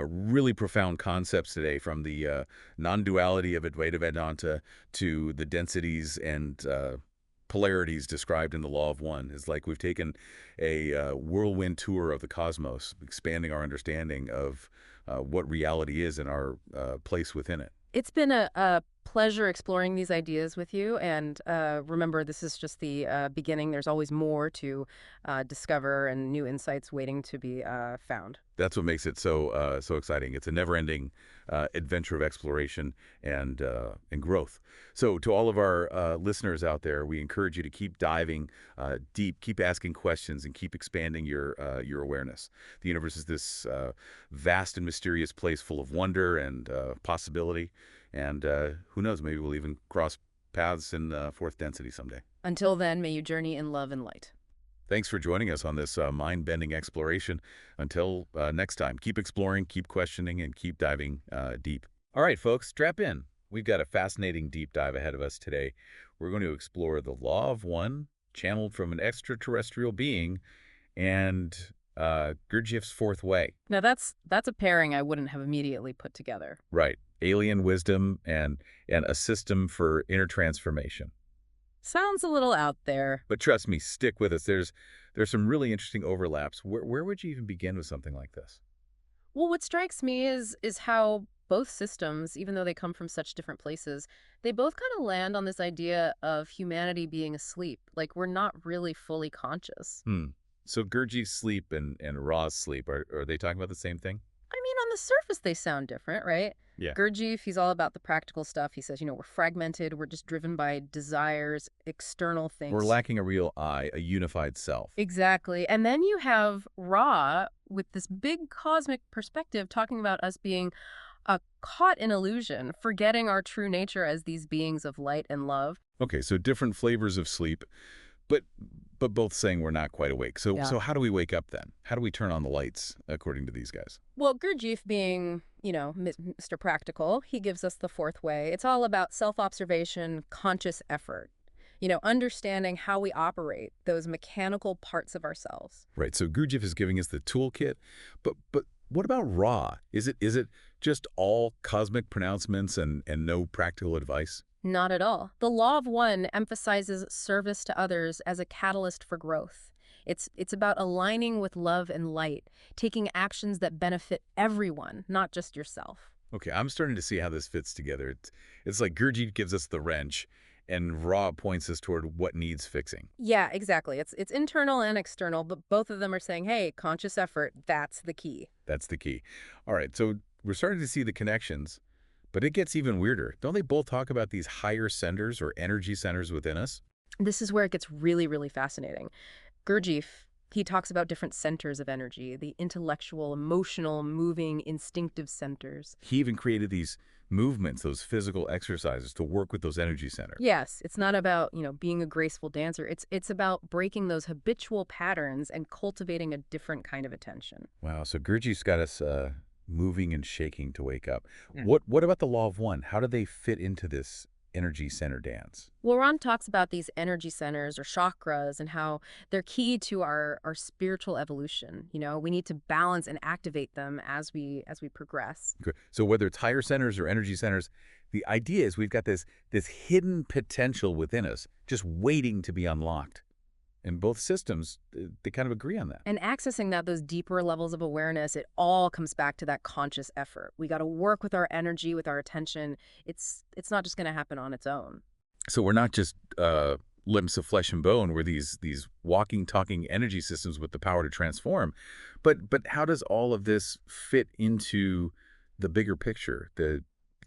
really profound concepts today, from the non-duality of Advaita Vedanta to the densities and polarities described in the Law of One. It's like we've taken a whirlwind tour of the cosmos, expanding our understanding of what reality is and our place within it. It's been a pleasure exploring these ideas with you. And remember, this is just the beginning. There's always more to discover and new insights waiting to be found. That's what makes it so exciting. It's a never-ending adventure of exploration and growth. So to all of our listeners out there, we encourage you to keep diving deep, keep asking questions, and keep expanding your awareness. The universe is this vast and mysterious place full of wonder and possibility. And who knows, maybe we'll even cross paths in fourth density someday. Until then, may you journey in love and light. Thanks for joining us on this mind-bending exploration. Until next time, keep exploring, keep questioning, and keep diving deep. All right, folks, strap in. We've got a fascinating deep dive ahead of us today. We're going to explore the law of one, channeled from an extraterrestrial being, and Gurdjieff's fourth way. Now that's a pairing I wouldn't have immediately put together. Right. Alien wisdom and a system for inner transformation. Sounds a little out there. But trust me, stick with us. There's some really interesting overlaps. Where would you even begin with something like this? Well, what strikes me is how both systems, even though they come from such different places, they both kind of land on this idea of humanity being asleep. Like we're not really fully conscious. So Gurdjieff's sleep and Ra's sleep, are they talking about the same thing? I mean, on the surface, they sound different, right? Yeah. Gurdjieff, he's all about the practical stuff. He says, we're fragmented. We're just driven by desires, external things. We're lacking a real I, a unified self. Exactly. And then you have Ra with this big cosmic perspective talking about us being caught in illusion, forgetting our true nature as these beings of light and love. Okay, so different flavors of sleep, but both saying we're not quite awake. So how do we wake up then? How do we turn on the lights, according to these guys? Well, Gurdjieff being, Mr. Practical, he gives us the fourth way. It's all about self-observation, conscious effort. Understanding how we operate, those mechanical parts of ourselves. Right, so Gurdjieff is giving us the toolkit, but what about Ra? Is it just all cosmic pronouncements and no practical advice? Not at all. The law of one emphasizes service to others as a catalyst for growth. It's about aligning with love and light, taking actions that benefit everyone, not just yourself. Okay, I'm starting to see how this fits together. It's like Gurdjieff gives us the wrench, and Ra points us toward what needs fixing. Yeah, exactly. It's internal and external, but both of them are saying, hey, conscious effort, that's the key. That's the key. All right, so we're starting to see the connections, but it gets even weirder. Don't they both talk about these higher centers or energy centers within us? This is where it gets really, really fascinating. Gurdjieff, he talks about different centers of energy, the intellectual, emotional, moving, instinctive centers. He even created these movements, those physical exercises to work with those energy centers. Yes, it's not about, being a graceful dancer. It's about breaking those habitual patterns and cultivating a different kind of attention. Wow, so Gurdjieff's got us moving and shaking to wake up. What about the law of one? How do they fit into this energy center dance? Well, Ron talks about these energy centers or chakras and how they're key to our spiritual evolution. We need to balance and activate them as we progress. Okay. So whether it's higher centers or energy centers, the idea is we've got this hidden potential within us just waiting to be unlocked. And both systems, they kind of agree on that. And accessing those deeper levels of awareness, it all comes back to that conscious effort. We got to work with our energy, with our attention. It's not just going to happen on its own. So we're not just limbs of flesh and bone. We're these walking, talking energy systems with the power to transform. But how does all of this fit into the bigger picture, the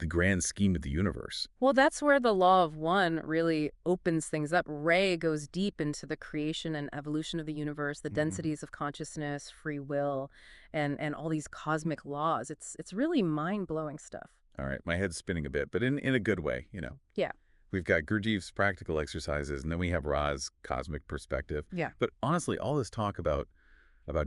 grand scheme of the universe? Well, that's where the law of one really opens things up. Ray goes deep into the creation and evolution of the universe, the densities of consciousness, free will, and all these cosmic laws. It's really mind-blowing stuff. All right, my head's spinning a bit, but in a good way, Yeah. We've got Gurdjieff's practical exercises, and then we have Ra's cosmic perspective. Yeah. But honestly, all this talk about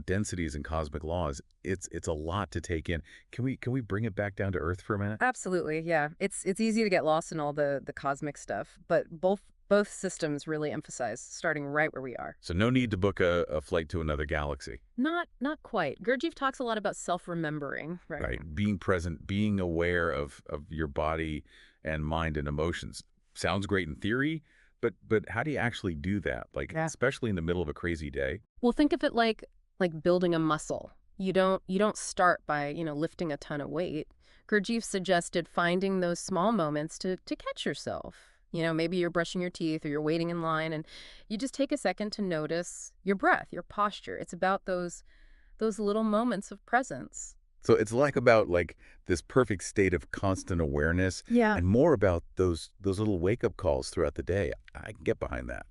densities and cosmic laws, it's a lot to take in. Can we bring it back down to earth for a minute? Absolutely, yeah. It's easy to get lost in all the cosmic stuff, but both systems really emphasize starting right where we are. So no need to book a flight to another galaxy. Not quite. Gurdjieff talks a lot about self-remembering, right? Right. Being present, being aware of your body and mind and emotions. Sounds great in theory, but how do you actually do that? Especially in the middle of a crazy day? Well, think of it like building a muscle. You don't start by, lifting a ton of weight. Gurdjieff suggested finding those small moments to catch yourself. Maybe you're brushing your teeth or you're waiting in line and you just take a second to notice your breath, your posture. It's about those little moments of presence. So it's about this perfect state of constant awareness. Yeah. And more about those little wake-up calls throughout the day. I can get behind that.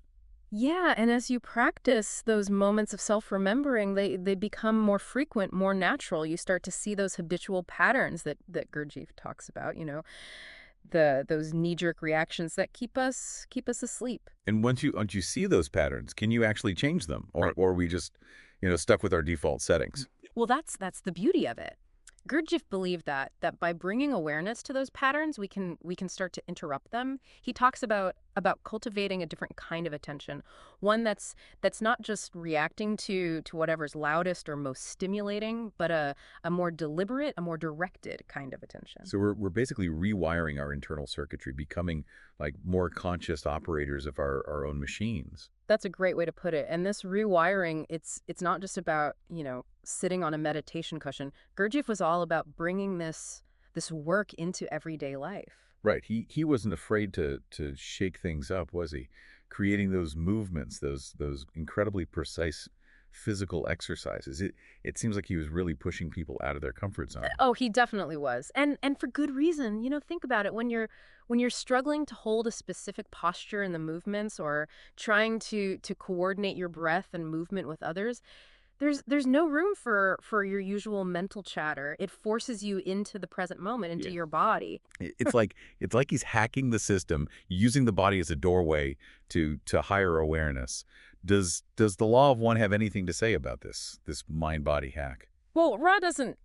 Yeah, and as you practice those moments of self-remembering, they become more frequent, more natural. You start to see those habitual patterns that Gurdjieff talks about, those knee-jerk reactions that keep us asleep. And once you see those patterns, can you actually change them? Or are we just, stuck with our default settings? Well, that's the beauty of it. Gurdjieff believed that by bringing awareness to those patterns, we can start to interrupt them. He talks about cultivating a different kind of attention, one that's not just reacting to whatever's loudest or most stimulating, but a more deliberate, a more directed kind of attention. So we're basically rewiring our internal circuitry, becoming like more conscious operators of our own machines. That's a great way to put it. And this rewiring, it's not just about, sitting on a meditation cushion. Gurdjieff was all about bringing this work into everyday life. Right. He wasn't afraid to shake things up, was he? Creating those movements, those incredibly precise physical exercises. It seems like he was really pushing people out of their comfort zone. Oh, he definitely was. And for good reason. Think about it. When you're struggling to hold a specific posture in the movements or trying to coordinate your breath and movement with others, there's no room for your usual mental chatter. It forces you into the present moment, into Yeah. your body. It's like he's hacking the system, using the body as a doorway to higher awareness. Does the law of one have anything to say about this mind-body hack? Well, Ra doesn't,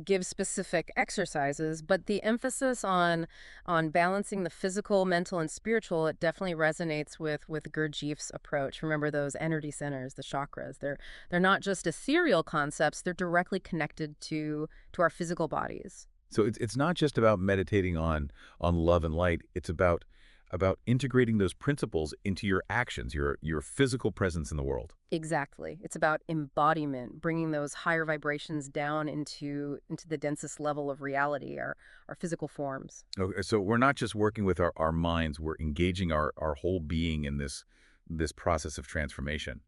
give specific exercises, but the emphasis on balancing the physical, mental, and spiritual, it definitely resonates with Gurdjieff's approach. Remember those energy centers, the chakras. They're not just ethereal concepts, they're directly connected to our physical bodies. So it's not just about meditating on love and light. It's about integrating those principles into your actions, your physical presence in the world. Exactly. It's about embodiment, bringing those higher vibrations down into the densest level of reality, our physical forms. Okay, so we're not just working with our minds, we're engaging our whole being in this process of transformation.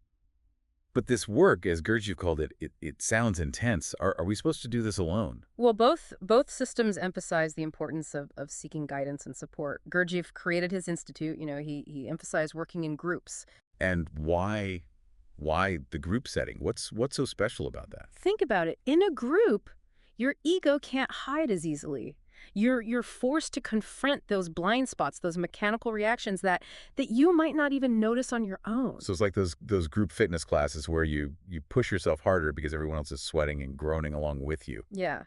But this work, as Gurdjieff called it sounds intense. Are we supposed to do this alone? Well, both systems emphasize the importance of seeking guidance and support. Gurdjieff created his institute. He emphasized working in groups. And why the group setting? What's so special about that? Think about it. In a group, your ego can't hide as easily. You're forced to confront those blind spots, those mechanical reactions that you might not even notice on your own. So it's like those group fitness classes where you push yourself harder because everyone else is sweating and groaning along with you. Yeah.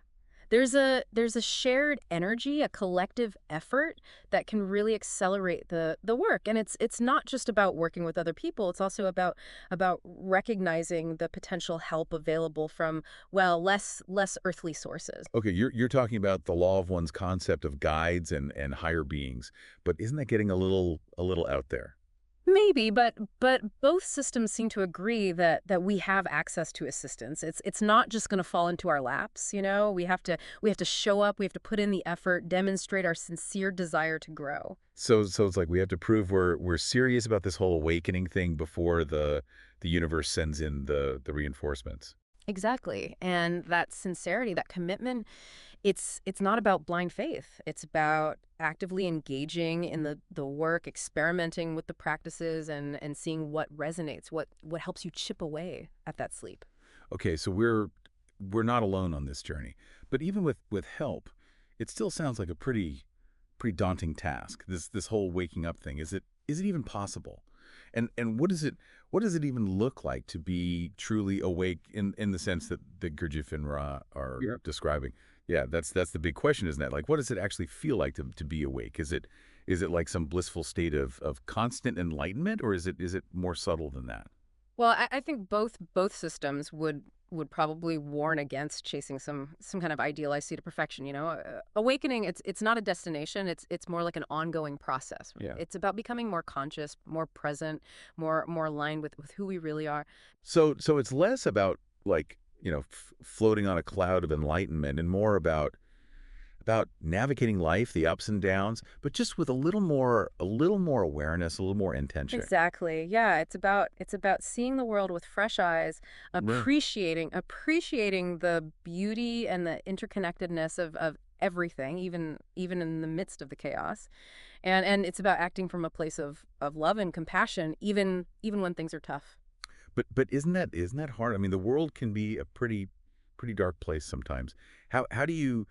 There's a shared energy, a collective effort that can really accelerate the work. And it's not just about working with other people. It's also about recognizing the potential help available from, well, less earthly sources. Okay, you're talking about the law of one's concept of guides and higher beings, but isn't that getting a little out there? Maybe, but both systems seem to agree that we have access to assistance. It's not just going to fall into our laps, We have to show up, we have to put in the effort, demonstrate our sincere desire to grow. So it's like we have to prove we're serious about this whole awakening thing before the universe sends in the reinforcements. Exactly. And that sincerity, that commitment, it's not about blind faith. It's about actively engaging in the work, experimenting with the practices and seeing what resonates, what helps you chip away at that sleep. Okay, so we're not alone on this journey, but even with help, it still sounds like a pretty daunting task. This whole waking up thing, is it even possible? And what does it even look like to be truly awake in the sense that Gurdjieff and Ra are describing? Yeah, that's the big question, isn't it? Like, what does it actually feel like to be awake? Is it like some blissful state of constant enlightenment, or is it more subtle than that? Well, I think both systems would probably warn against chasing some kind of idealized state of perfection. Awakening, it's not a destination. It's more like an ongoing process. Yeah. It's about becoming more conscious, more present, more aligned with who we really are. So it's less about like floating on a cloud of enlightenment and more about navigating life, the ups and downs, but just with a little more awareness, a little more intention. Exactly. Yeah, it's about seeing the world with fresh eyes, Right. appreciating the beauty and the interconnectedness of everything, even in the midst of the chaos. And it's about acting from a place of love and compassion, even when things are tough. But isn't that hard? I mean, the world can be a pretty dark place sometimes. How do you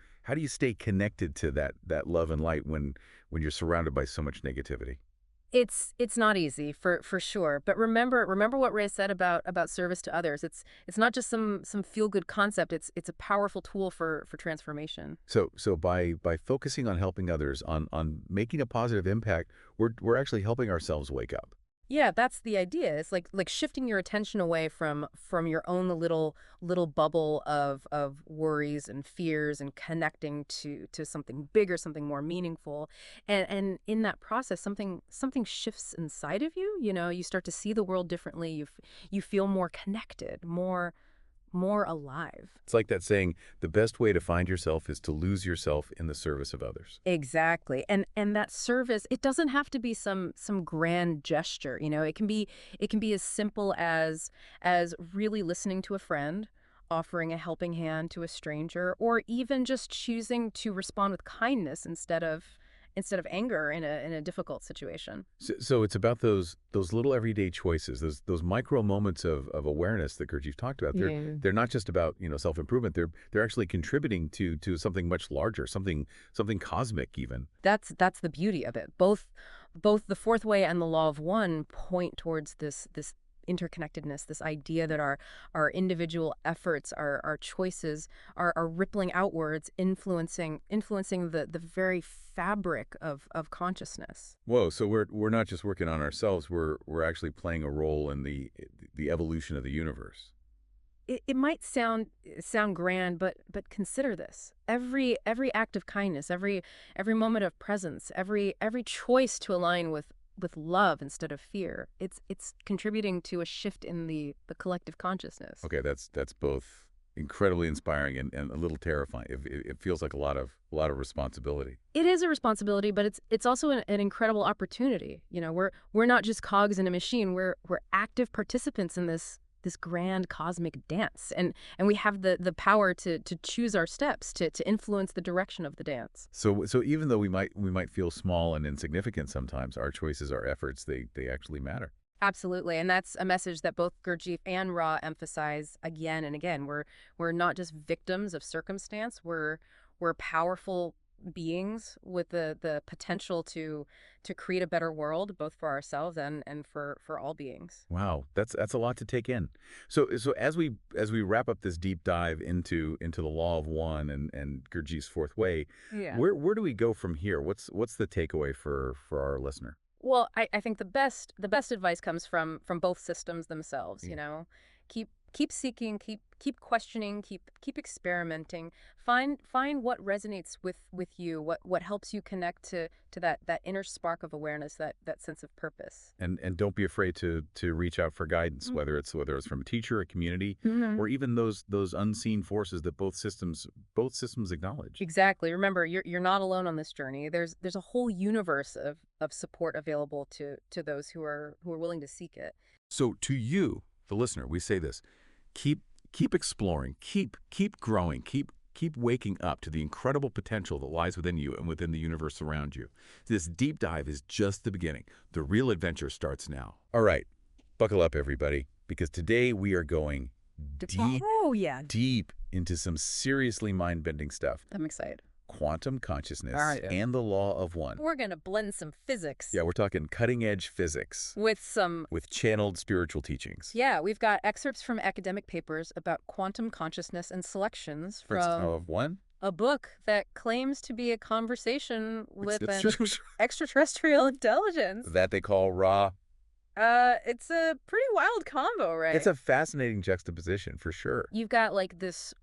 stay connected to that love and light when you're surrounded by so much negativity? It's not easy for sure, but remember what Ray said about service to others. It's not just some feel good concept. It's a powerful tool for transformation. So by focusing on helping others, on making a positive impact, we're actually helping ourselves wake up. Yeah, that's the idea. It's like shifting your attention away from your own little bubble of worries and fears and connecting to something bigger, something more meaningful. And in that process, something shifts inside of you. You know, you start to see the world differently. You feel more connected, more alive. It's like that saying, the best way to find yourself is to lose yourself in the service of others. Exactly. And that service, it doesn't have to be some grand gesture, you know. It can be as simple as really listening to a friend, offering a helping hand to a stranger, or even just choosing to respond with kindness instead of anger in a difficult situation. So it's about those little everyday choices, those micro moments of awareness that Gurdjieff talked about. They're not just about, self-improvement. They're actually contributing to something much larger, something cosmic even. That's the beauty of it. Both the fourth way and the law of one point towards this interconnectedness, this idea that our individual efforts, our choices are rippling outwards, influencing the very fabric of consciousness. Whoa, so we're not just working on ourselves, we're actually playing a role in the evolution of the universe. It might sound grand, but consider this. Every act of kindness, every moment of presence, every choice to align with love instead of fear, it's contributing to a shift in the collective consciousness. Okay, that's both incredibly inspiring and a little terrifying. It feels like a lot of responsibility. It is a responsibility, but it's also an incredible opportunity. You know, we're not just cogs in a machine. We're active participants in this grand cosmic dance, and we have the power to choose our steps, to influence the direction of the dance. So even though we might feel small and insignificant sometimes, our choices, our efforts, they actually matter. Absolutely, and that's a message that both Gurdjieff and Ra emphasize again and again. We're not just victims of circumstance. We're powerful beings with the potential to create a better world, both for ourselves and for all beings. Wow, that's a lot to take in. So as we wrap up this deep dive into the law of one and Gurdjieff's fourth way, Yeah. where do we go from here? What's the takeaway for our listener? Well, I think the best advice comes from both systems themselves. Yeah. You know, keep seeking, keep questioning, keep experimenting. Find what resonates with you, what helps you connect to that inner spark of awareness, that sense of purpose. And don't be afraid to reach out for guidance, whether it's from a teacher, a community, or even those unseen forces that both systems acknowledge. Exactly. Remember, you're not alone on this journey. There's a whole universe of support available to those who are willing to seek it. So to you, the listener, we say this: keep exploring, keep growing, keep waking up to the incredible potential that lies within you and within the universe around you. This deep dive is just the beginning. The real adventure starts now. All right, buckle up, everybody, because today we are going deep, Oh yeah, deep into some seriously mind-bending stuff. I'm excited. Quantum consciousness All right. and the law of one. We're gonna blend some physics. Yeah, we're talking cutting-edge physics With channeled spiritual teachings. Yeah, we've got excerpts from academic papers about quantum consciousness and selections from Of one? a book that claims to be a conversation with an It's- extraterrestrial intelligence. that they call raw. It's a pretty wild combo, right? It's a fascinating juxtaposition, for sure. You've got like this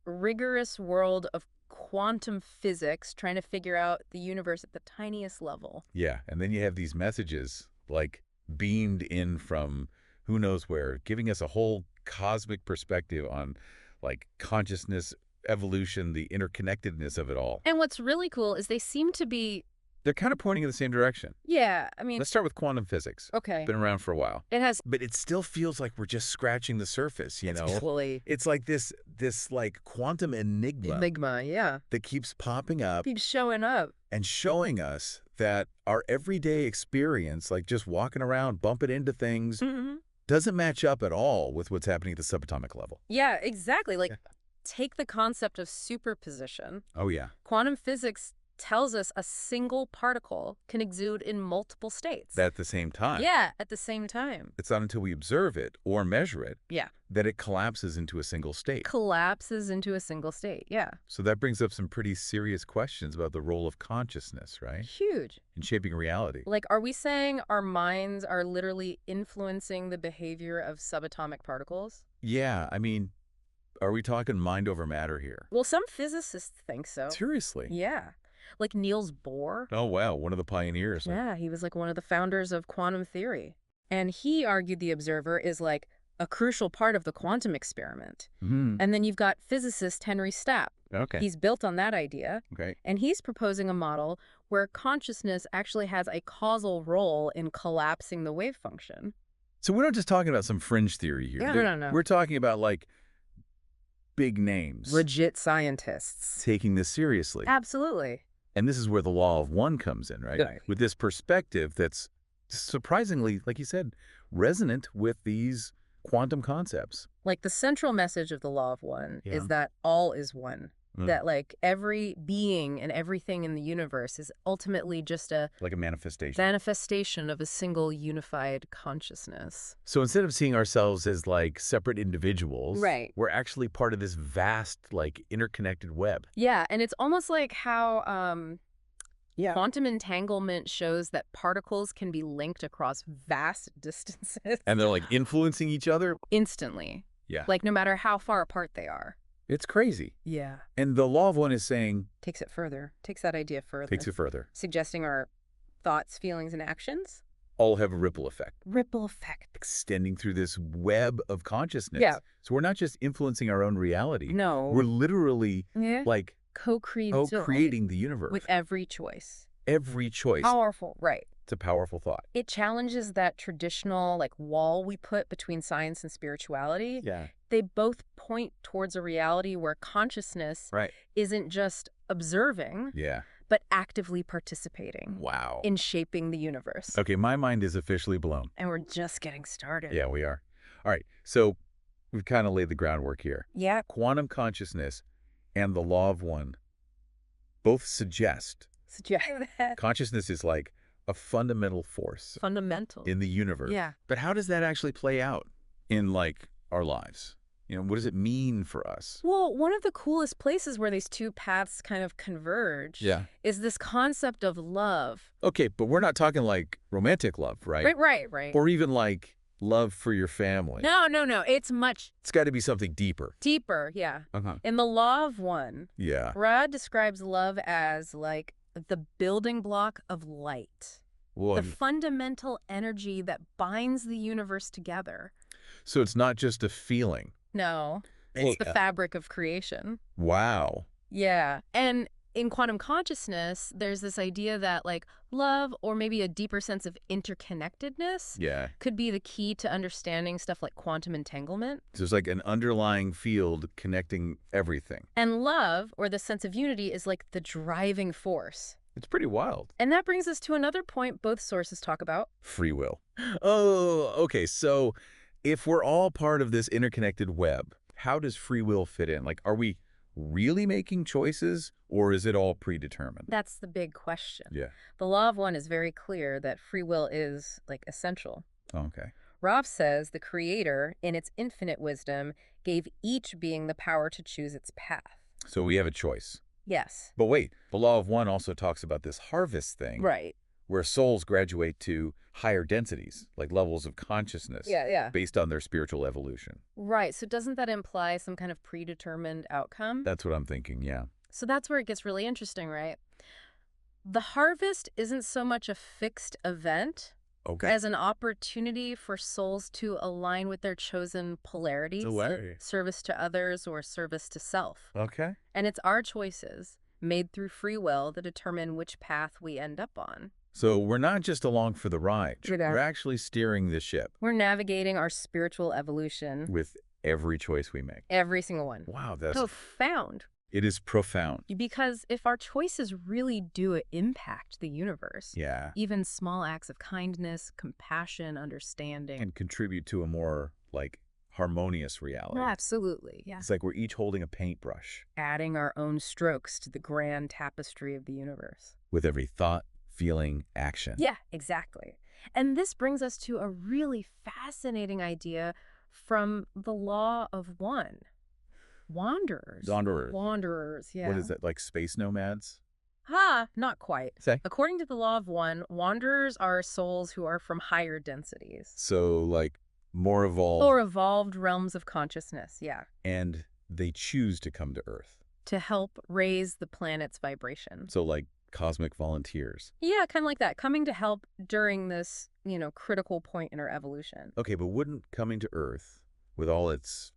rigorous world of quantum physics trying to figure out the universe at the tiniest level. Yeah, and then you have these messages, like, beamed in from who knows where, giving us a whole cosmic perspective on, like, consciousness, evolution, the interconnectedness of it all. And what's really cool is they seem to be, They're kind of pointing in the same direction. yeah, I mean, Let's start with quantum physics. okay. Been around for a while. It has But it still feels like we're just scratching the surface, you know? totally It's like this like quantum enigma yeah. that keeps popping up Keeps showing up. and showing us that our everyday experience, like just walking around, bumping into things, Mm-hmm. doesn't match up at all with what's happening at the subatomic level. Yeah, exactly. Like, Yeah. take the concept of superposition. Oh, yeah. Quantum physics tells us a single particle can exude in multiple states. At the same time. Yeah, at the same time. It's not until we observe it or measure it Yeah. that it collapses into a single state. Collapses into a single state, yeah. So that brings up some pretty serious questions about the role of consciousness, right? Huge. In shaping reality. Like, are we saying our minds are literally influencing the behavior of subatomic particles? Yeah, I mean, are we talking mind over matter here? Well, some physicists think so. Seriously? Yeah. Like Niels Bohr. Oh, wow, one of the pioneers. Yeah, he was like one of the founders of quantum theory. And he argued the observer is like a crucial part of the quantum experiment. Mm-hmm. And then you've got physicist Henry Stapp. Okay. He's built on that idea. Okay. And he's proposing a model where consciousness actually has a causal role in collapsing the wave function. So we're not just talking about some fringe theory here. No. We're talking about, like, big names. Legit scientists. Taking this seriously. Absolutely. And this is where the law of one comes in, right? Right. With this perspective that's surprisingly, like you said, resonant with these quantum concepts. Like the central message of the law of one Yeah. is that all is one. Mm. That like every being and everything in the universe is ultimately just a Like a manifestation. manifestation of a single unified consciousness. So instead of seeing ourselves as like separate individuals, Right. we're actually part of this vast, like, interconnected web. Yeah, and it's almost like how quantum entanglement shows that particles can be linked across vast distances And they're like influencing each other. instantly. Yeah. Like no matter how far apart they are. It's crazy. Yeah. And the law of one is saying, Takes it further. Takes that idea further. takes it further. Suggesting our thoughts, feelings, and actions. All have a ripple effect. Ripple effect. Extending through this web of consciousness. Yeah. So we're not just influencing our own reality. No. We're literally Yeah. like Co-creating the universe. with every choice. Every choice. Powerful. Right. It's a powerful thought. It challenges that traditional like wall we put between science and spirituality. Yeah. They both point towards a reality where consciousness Right. isn't just observing, Yeah. but actively participating Wow. in shaping the universe. Okay, my mind is officially blown. And we're just getting started. Yeah, we are. All right, so we've kind of laid the groundwork here. Yeah. Quantum consciousness and the law of one both suggest Suggest that. consciousness is like a fundamental force Fundamental. in the universe. Yeah. But how does that actually play out in, like, our lives? You know, what does it mean for us? Well, one of the coolest places where these two paths kind of converge Yeah. is this concept of love. Okay, but we're not talking like romantic love, right? Right. Or even like love for your family. No. It's much It's got to be something deeper. deeper, yeah. Uh-huh. In the law of one, Yeah. Ra describes love as like the building block of light. Well, The fundamental energy that binds the universe together. so it's not just a feeling. No, it's the fabric of creation. Wow. Yeah. And in quantum consciousness, there's this idea that like love or maybe a deeper sense of interconnectedness Yeah. could be the key to understanding stuff like quantum entanglement. So there's like an underlying field connecting everything. And love, or the sense of unity, is like the driving force. It's pretty wild. And that brings us to another point both sources talk about. Free will. Oh, okay. So if we're all part of this interconnected web, how does free will fit in? Like, are we really making choices, or is it all predetermined? That's the big question. Yeah. The law of one is very clear that free will is like essential. Okay. Rob says the creator, in its infinite wisdom, gave each being the power to choose its path. So we have a choice. Yes. But wait, the law of one also talks about this harvest thing. Right. Where souls graduate to higher densities, like levels of consciousness, Yeah. based on their spiritual evolution. Right. So doesn't that imply some kind of predetermined outcome? That's what I'm thinking, yeah. So that's where it gets really interesting, right? The harvest isn't so much a fixed event Okay. as an opportunity for souls to align with their chosen polarities, service to others or service to self. Okay. And it's our choices, made through free will, that determine which path we end up on. So we're not just along for the ride. We're not. We're actually steering the ship We're navigating our spiritual evolution. with every choice we make. Every single one. Wow, that's Profound. it is profound. Because if our choices really do impact the universe, Yeah. even small acts of kindness, compassion, understanding. And contribute to a more like harmonious reality. Absolutely, yeah. It's like we're each holding a paintbrush Adding our own strokes to the grand tapestry of the universe. with every thought, feeling, action. Yeah, exactly. And this brings us to a really fascinating idea from the law of one. Wanderers. Wanderers. Wanderers, yeah. What is that, like space nomads? Not quite. Say. According to the law of one, wanderers are souls who are from higher densities. So, like, more evolved. Or evolved realms of consciousness, yeah. And they choose to come to Earth. To help raise the planet's vibration. So, like, cosmic volunteers. Yeah, kind of like that. Coming to help during this, critical point in our evolution. Okay, but wouldn't coming to Earth with all its,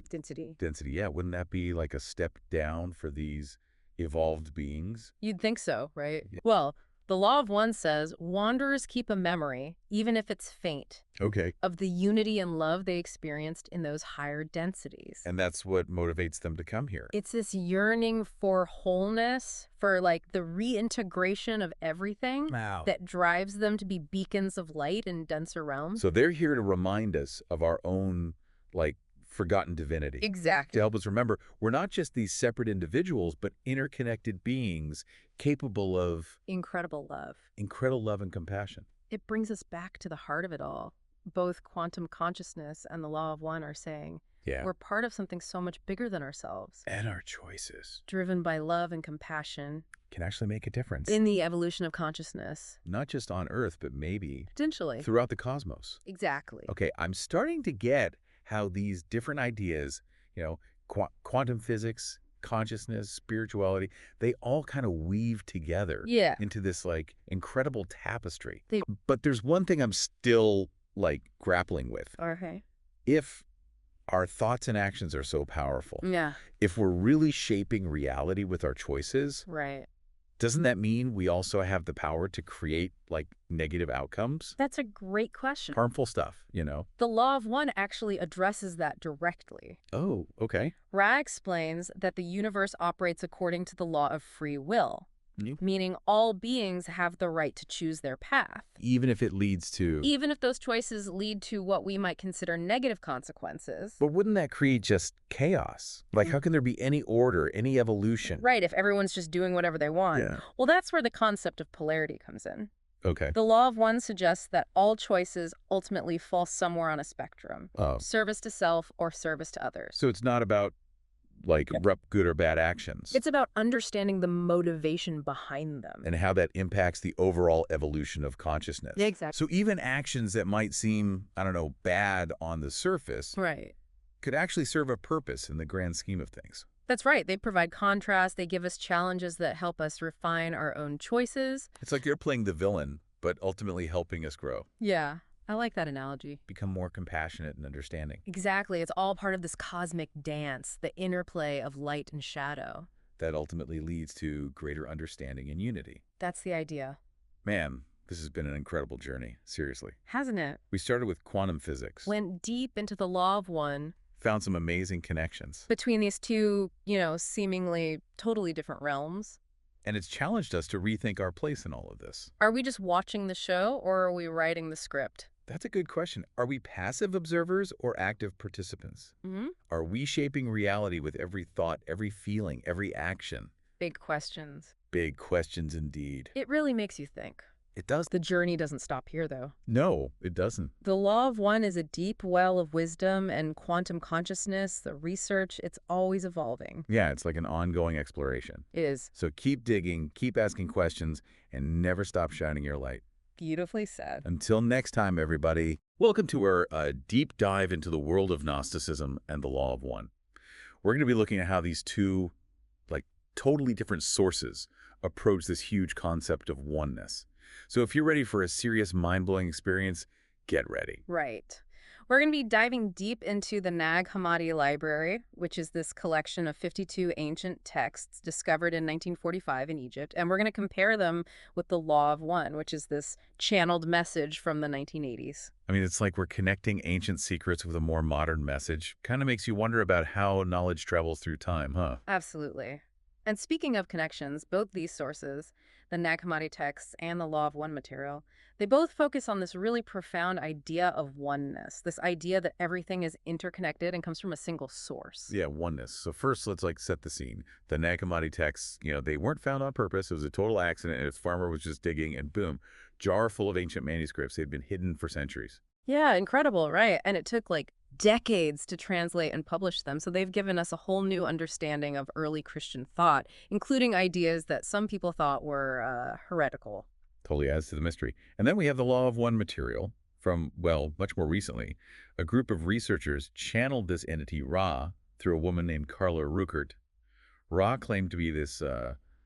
Density. density, yeah, wouldn't that be like a step down for these evolved beings? You'd think so, right? Yeah. Well, the law of one says wanderers keep a memory, even if it's faint, Okay. of the unity and love they experienced in those higher densities. And that's what motivates them to come here. It's this yearning for wholeness, for like the reintegration of everything Wow. that drives them to be beacons of light in denser realms. So they're here to remind us of our own, like, forgotten divinity. To Exactly. help us remember, we're not just these separate individuals, but interconnected beings capable of Incredible love. incredible love and compassion. It brings us back to the heart of it all. Both quantum consciousness and the law of one are saying Yeah. we're part of something so much bigger than ourselves, And our choices driven by love and compassion can actually make a difference. in the evolution of consciousness. Not just on Earth, but maybe Potentially. throughout the cosmos. Exactly. Okay, I'm starting to get how these different ideas, quantum physics, consciousness, spirituality, they all kind of weave together Yeah. into this, like, incredible tapestry. They- But there's one thing I'm still, like, grappling with. Okay. If our thoughts and actions are so powerful, Yeah. if we're really shaping reality with our choices, Right. doesn't that mean we also have the power to create, like, negative outcomes? That's a great question. Harmful stuff, The law of one actually addresses that directly. Oh, okay. Ra explains that the universe operates according to the law of free will, Mm. meaning all beings have the right to choose their path, Even if it leads to... even if those choices lead to what we might consider negative consequences. But wouldn't that create just chaos? Like, how can there be any order, any evolution? Right, if everyone's just doing whatever they want. Yeah. Well, that's where the concept of polarity comes in. Okay. The law of one suggests that all choices ultimately fall somewhere on a spectrum. Oh. Service to self or service to others. So it's not about, like, good or bad actions. It's about understanding the motivation behind them. And how that impacts the overall evolution of consciousness. Exactly. So even actions that might seem, I don't know, bad on the surface Right. could actually serve a purpose in the grand scheme of things. That's right. They provide contrast. They give us challenges that help us refine our own choices. It's like you're playing the villain, but ultimately helping us grow, Yeah, I like that analogy. become more compassionate and understanding. Exactly. It's all part of this cosmic dance, the interplay of light and shadow. That ultimately leads to greater understanding and unity. That's the idea. Man, this has been an incredible journey, seriously. Hasn't it? We started with quantum physics, Went deep into the law of one found some amazing connections, between these two, seemingly totally different realms. and it's challenged us to rethink our place in all of this. Are we just watching the show or are we writing the script? That's a good question. Are we passive observers or active participants? Mm-hmm. Are we shaping reality with every thought, every feeling, every action? Big questions. Big questions indeed. It really makes you think. It does. The journey doesn't stop here, though. No, it doesn't. The law of one is a deep well of wisdom and quantum consciousness. The research, it's always evolving. Yeah, it's like an ongoing exploration. It is. So keep digging, keep asking questions, and never stop shining your light. Beautifully said. Until next time, everybody, welcome to our deep dive into the world of Gnosticism and the law of one. We're going to be looking at how these two, like, totally different sources approach this huge concept of oneness. So if you're ready for a serious, mind-blowing experience, get ready. Right. We're going to be diving deep into the Nag Hammadi Library, which is this collection of 52 ancient texts discovered in 1945 in Egypt, and we're going to compare them with the Law of One, which is this channeled message from the 1980s. I mean, it's like we're connecting ancient secrets with a more modern message. Kind of makes you wonder about how knowledge travels through time, huh? Absolutely. And speaking of connections, both these sources, the Nag Hammadi texts and the Law of One material, they both focus on this really profound idea of oneness, this idea that everything is interconnected and comes from a single source. Yeah, oneness. So first, let's set the scene. The Nag Hammadi texts, they weren't found on purpose. It was a total accident, and a farmer was just digging, and boom, jar full of ancient manuscripts. They'd been hidden for centuries. Yeah, incredible, right? And it took like decades to translate and publish them, so they've given us a whole new understanding of early Christian thought, including ideas that some people thought were heretical. Totally adds to the mystery. And then we have the Law of One material from, well, much more recently. A group of researchers channeled this entity, Ra, through a woman named Carla Ruckert. Ra claimed to be this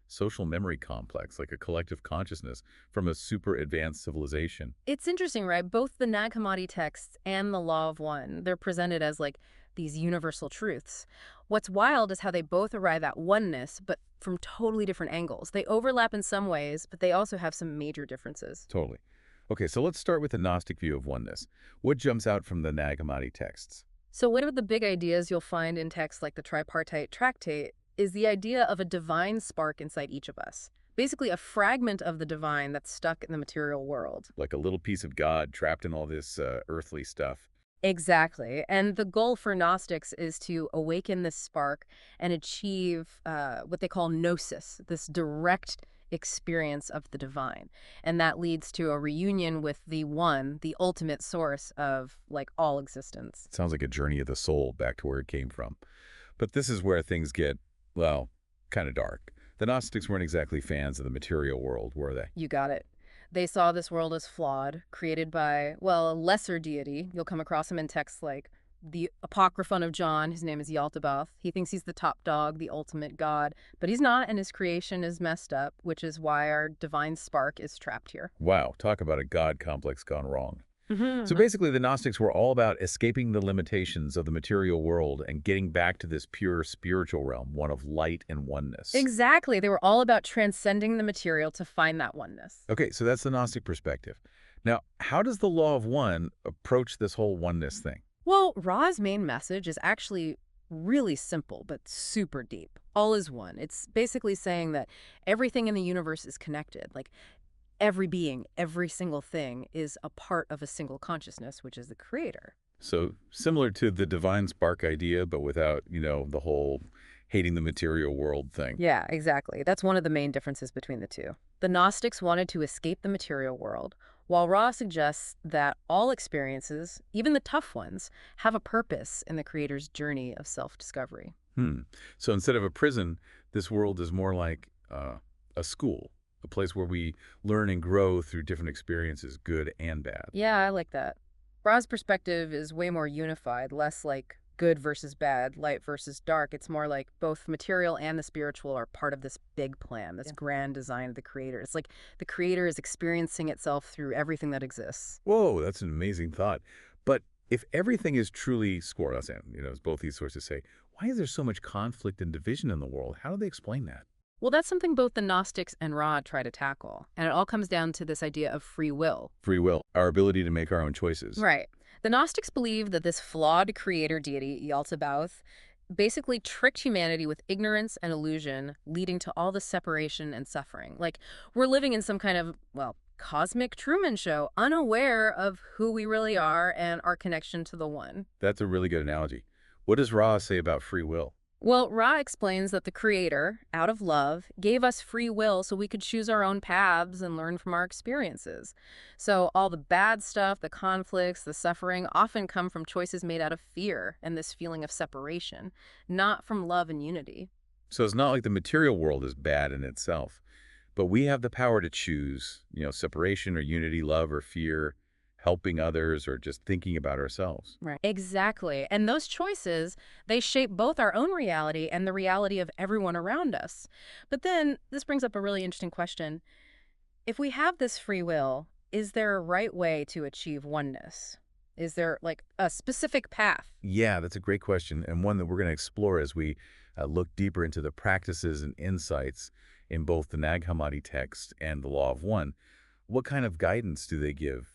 social memory complex, like a collective consciousness from a super advanced civilization. It's interesting, right? Both the Nag Hammadi texts and the Law of One, they're presented as like these universal truths. What's wild is how they both arrive at oneness, but from totally different angles. They overlap in some ways, but they also have some major differences. Totally. Okay, so let's start with the Gnostic view of oneness. What jumps out from the Nag Hammadi texts? So one of the big ideas you'll find in texts like the Tripartite Tractate is the idea of a divine spark inside each of us. Basically, a fragment of the divine that's stuck in the material world. Like a little piece of God trapped in all this earthly stuff. Exactly. And the goal for Gnostics is to awaken this spark and achieve what they call gnosis, this direct experience of the divine. And that leads to a reunion with the one, the ultimate source of like all existence. It sounds like a journey of the soul back to where it came from. But this is where things get, well, kind of dark. The Gnostics weren't exactly fans of the material world, were they? You got it. They saw this world as flawed, created by, well, a lesser deity. You'll come across him in texts like the Apocryphon of John. His name is Yaldabaoth. He thinks he's the top dog, the ultimate god, but he's not, and his creation is messed up, which is why our divine spark is trapped here. Wow, talk about a God complex gone wrong. Mm-hmm. So basically, the Gnostics were all about escaping the limitations of the material world and getting back to this pure spiritual realm, one of light and oneness. Exactly. They were all about transcending the material to find that oneness. Okay, so that's the Gnostic perspective. Now, how does the Law of One approach this whole oneness thing? Well, Ra's main message is actually really simple, but super deep. All is one. It's basically saying that everything in the universe is connected. Like every being, every single thing is a part of a single consciousness, which is the creator. So similar to the divine spark idea, but without, the whole hating the material world thing. Yeah, exactly. That's one of the main differences between the two. The Gnostics wanted to escape the material world, while Ra suggests that all experiences, even the tough ones, have a purpose in the creator's journey of self-discovery. So instead of a prison, this world is more like a school, a place where we learn and grow through different experiences, good and bad. Yeah, I like that. Ra's perspective is way more unified, less like good versus bad, light versus dark. It's more like both material and the spiritual are part of this big plan, this grand design of the creator. It's like the creator is experiencing itself through everything that exists. Whoa, that's an amazing thought. But if everything is truly scored, as both these sources say, why is there so much conflict and division in the world? How do they explain that? Well, that's something both the Gnostics and Ra try to tackle. And it all comes down to this idea of free will. Free will, our ability to make our own choices. Right. The Gnostics believe that this flawed creator deity, Yaldabaoth, basically tricked humanity with ignorance and illusion, leading to all the separation and suffering. Like, we're living in some kind of, well, cosmic Truman Show, unaware of who we really are and our connection to the one. That's a really good analogy. What does Ra say about free will? Well, Ra explains that the creator, out of love, gave us free will so we could choose our own paths and learn from our experiences. So all the bad stuff, the conflicts, the suffering often come from choices made out of fear and this feeling of separation, not from love and unity. So it's not like the material world is bad in itself, but we have the power to choose, separation or unity, love or fear, helping others, or just thinking about ourselves. Right. Exactly. And those choices, they shape both our own reality and the reality of everyone around us. But then this brings up a really interesting question. If we have this free will, is there a right way to achieve oneness? Is there like a specific path? Yeah, that's a great question, and one that we're going to explore as we look deeper into the practices and insights in both the Nag Hammadi text and the Law of One. What kind of guidance do they give,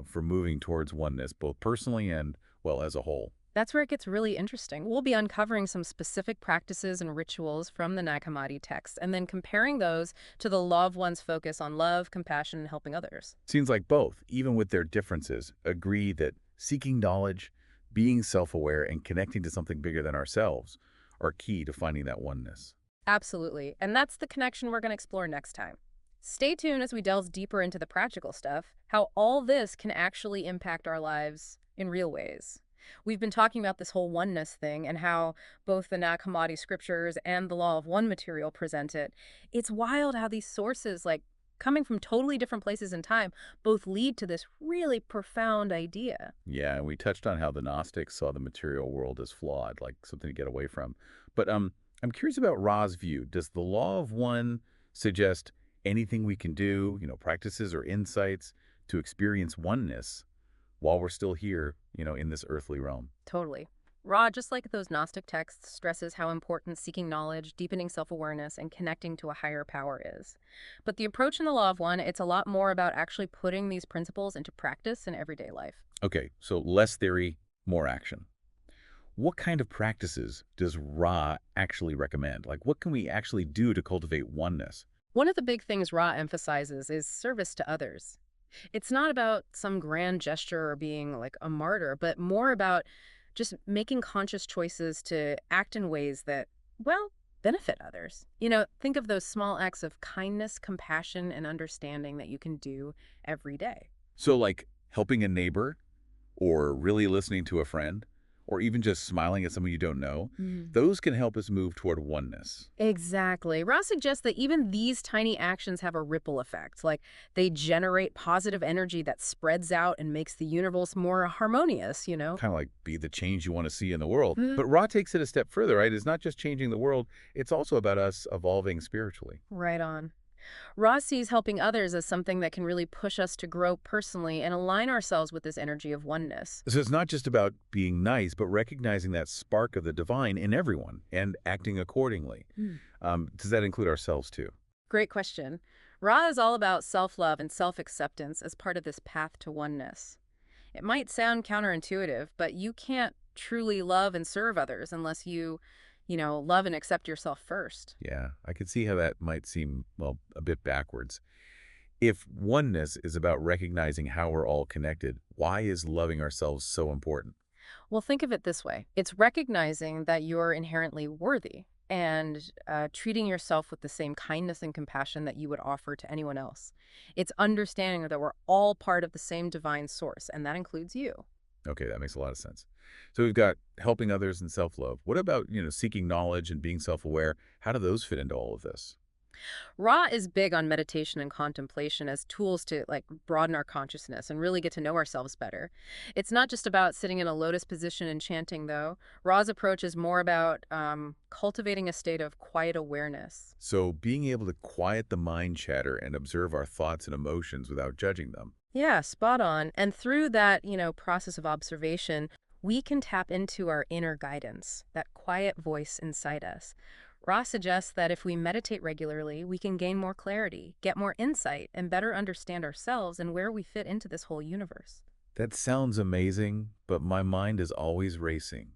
for moving towards oneness, both personally and, well, as a whole? That's where it gets really interesting. We'll be uncovering some specific practices and rituals from the Nag Hammadi text and then comparing those to the Law of One's focus on love, compassion, and helping others. Seems like both, even with their differences, agree that seeking knowledge, being self-aware, and connecting to something bigger than ourselves are key to finding that oneness. Absolutely. And that's the connection we're going to explore next time. Stay tuned as we delve deeper into the practical stuff, how all this can actually impact our lives in real ways. We've been talking about this whole oneness thing and how both the Nag Hammadi scriptures and the Law of One material present it. It's wild how these sources, like coming from totally different places in time, both lead to this really profound idea. Yeah, and we touched on how the Gnostics saw the material world as flawed, like something to get away from. But I'm curious about Ra's view. Does the Law of One suggest anything we can do, practices or insights to experience oneness while we're still here, in this earthly realm? Totally. Ra, just like those Gnostic texts, stresses how important seeking knowledge, deepening self-awareness, and connecting to a higher power is. But the approach in the Law of One, it's a lot more about actually putting these principles into practice in everyday life. Okay, so less theory, more action. What kind of practices does Ra actually recommend? Like, what can we actually do to cultivate oneness? One of the big things Ra emphasizes is service to others. It's not about some grand gesture or being like a martyr, but more about just making conscious choices to act in ways that, well, benefit others. Think of those small acts of kindness, compassion, and understanding that you can do every day. So, like helping a neighbor, or really listening to a friend, or even just smiling at someone you don't know, those can help us move toward oneness. Exactly. Ross suggests that even these tiny actions have a ripple effect, like they generate positive energy that spreads out and makes the universe more harmonious. Kind of like be the change you want to see in the world. Mhm. But Ra takes it a step further, right? It's not just changing the world, it's also about us evolving spiritually. Right on. Ross sees helping others as something that can really push us to grow personally and align ourselves with this energy of oneness. So it's not just about being nice, but recognizing that spark of the divine in everyone and acting accordingly. Hmm. Does that include ourselves too? Great question. Ra is all about self-love and self-acceptance as part of this path to oneness. It might sound counterintuitive, but you can't truly love and serve others unless you love and accept yourself first. Yeah, I could see how that might seem, well, a bit backwards. If oneness is about recognizing how we're all connected, why is loving ourselves so important? Well, think of it this way. It's recognizing that you're inherently worthy and treating yourself with the same kindness and compassion that you would offer to anyone else. It's understanding that we're all part of the same divine source, and that includes you. Okay, that makes a lot of sense. So we've got helping others and self-love. What about, seeking knowledge and being self-aware? How do those fit into all of this? Ra is big on meditation and contemplation as tools to broaden our consciousness and really get to know ourselves better. It's not just about sitting in a lotus position and chanting, though. Ra's approach is more about cultivating a state of quiet awareness. So being able to quiet the mind chatter and observe our thoughts and emotions without judging them. Yeah, spot on. And through that process of observation, we can tap into our inner guidance, that quiet voice inside us. Ross suggests that if we meditate regularly, we can gain more clarity, get more insight, and better understand ourselves and where we fit into this whole universe. That sounds amazing, but my mind is always racing.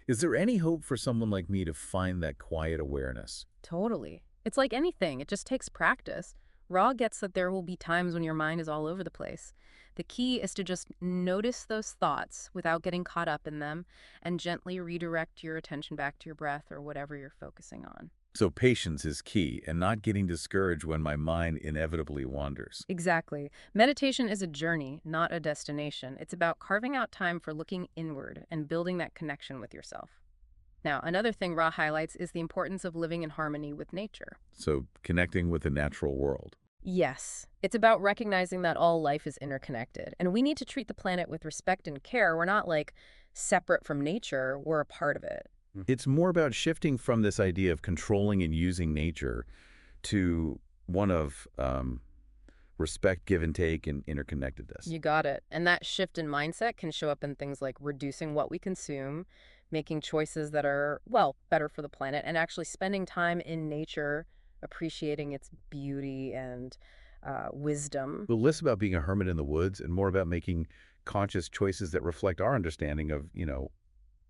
Is there any hope for someone like me to find that quiet awareness? Totally. It's like anything, it just takes practice. Ra gets that there will be times when your mind is all over the place. The key is to just notice those thoughts without getting caught up in them and gently redirect your attention back to your breath or whatever you're focusing on. So patience is key, and not getting discouraged when my mind inevitably wanders. Exactly. Meditation is a journey, not a destination. It's about carving out time for looking inward and building that connection with yourself. Now, another thing Ra highlights is the importance of living in harmony with nature. So connecting with the natural world. Yes, it's about recognizing that all life is interconnected, and we need to treat the planet with respect and care. We're not separate from nature, we're a part of it. It's more about shifting from this idea of controlling and using nature to one of respect, give and take, and interconnectedness. You got it. And that shift in mindset can show up in things like reducing what we consume, making choices that are, well, better for the planet, and actually spending time in nature, appreciating its beauty and wisdom. But less about being a hermit in the woods and more about making conscious choices that reflect our understanding of,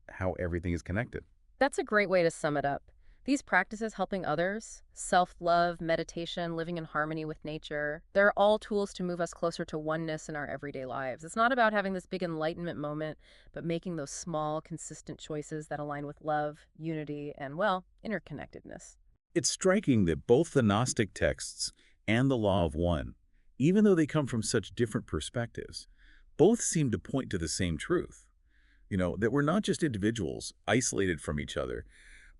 how everything is connected. That's a great way to sum it up. These practices helping others, self-love, meditation, living in harmony with nature, they're all tools to move us closer to oneness in our everyday lives. It's not about having this big enlightenment moment, but making those small, consistent choices that align with love, unity, and, well, interconnectedness. It's striking that both the Gnostic texts and the Law of One, even though they come from such different perspectives, both seem to point to the same truth. That we're not just individuals isolated from each other,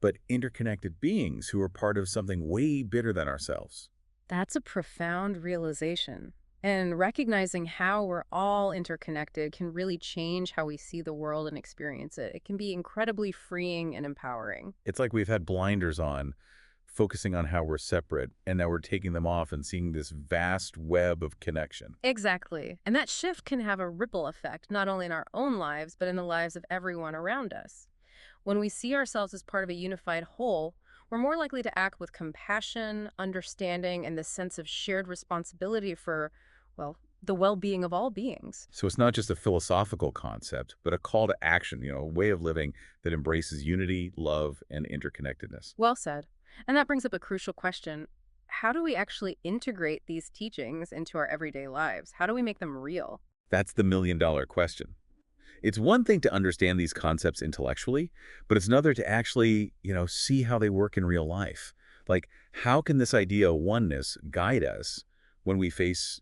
but interconnected beings who are part of something way bigger than ourselves. That's a profound realization. And recognizing how we're all interconnected can really change how we see the world and experience it. It can be incredibly freeing and empowering. It's like we've had blinders on, focusing on how we're separate, and now we're taking them off and seeing this vast web of connection. Exactly. And that shift can have a ripple effect, not only in our own lives, but in the lives of everyone around us. When we see ourselves as part of a unified whole, we're more likely to act with compassion, understanding, and the sense of shared responsibility for, well, the well-being of all beings. So it's not just a philosophical concept, but a call to action, a way of living that embraces unity, love, and interconnectedness. Well said. And that brings up a crucial question. How do we actually integrate these teachings into our everyday lives? How do we make them real? That's the million-dollar question. It's one thing to understand these concepts intellectually, but it's another to actually, see how they work in real life. Like, how can this idea of oneness guide us when we face,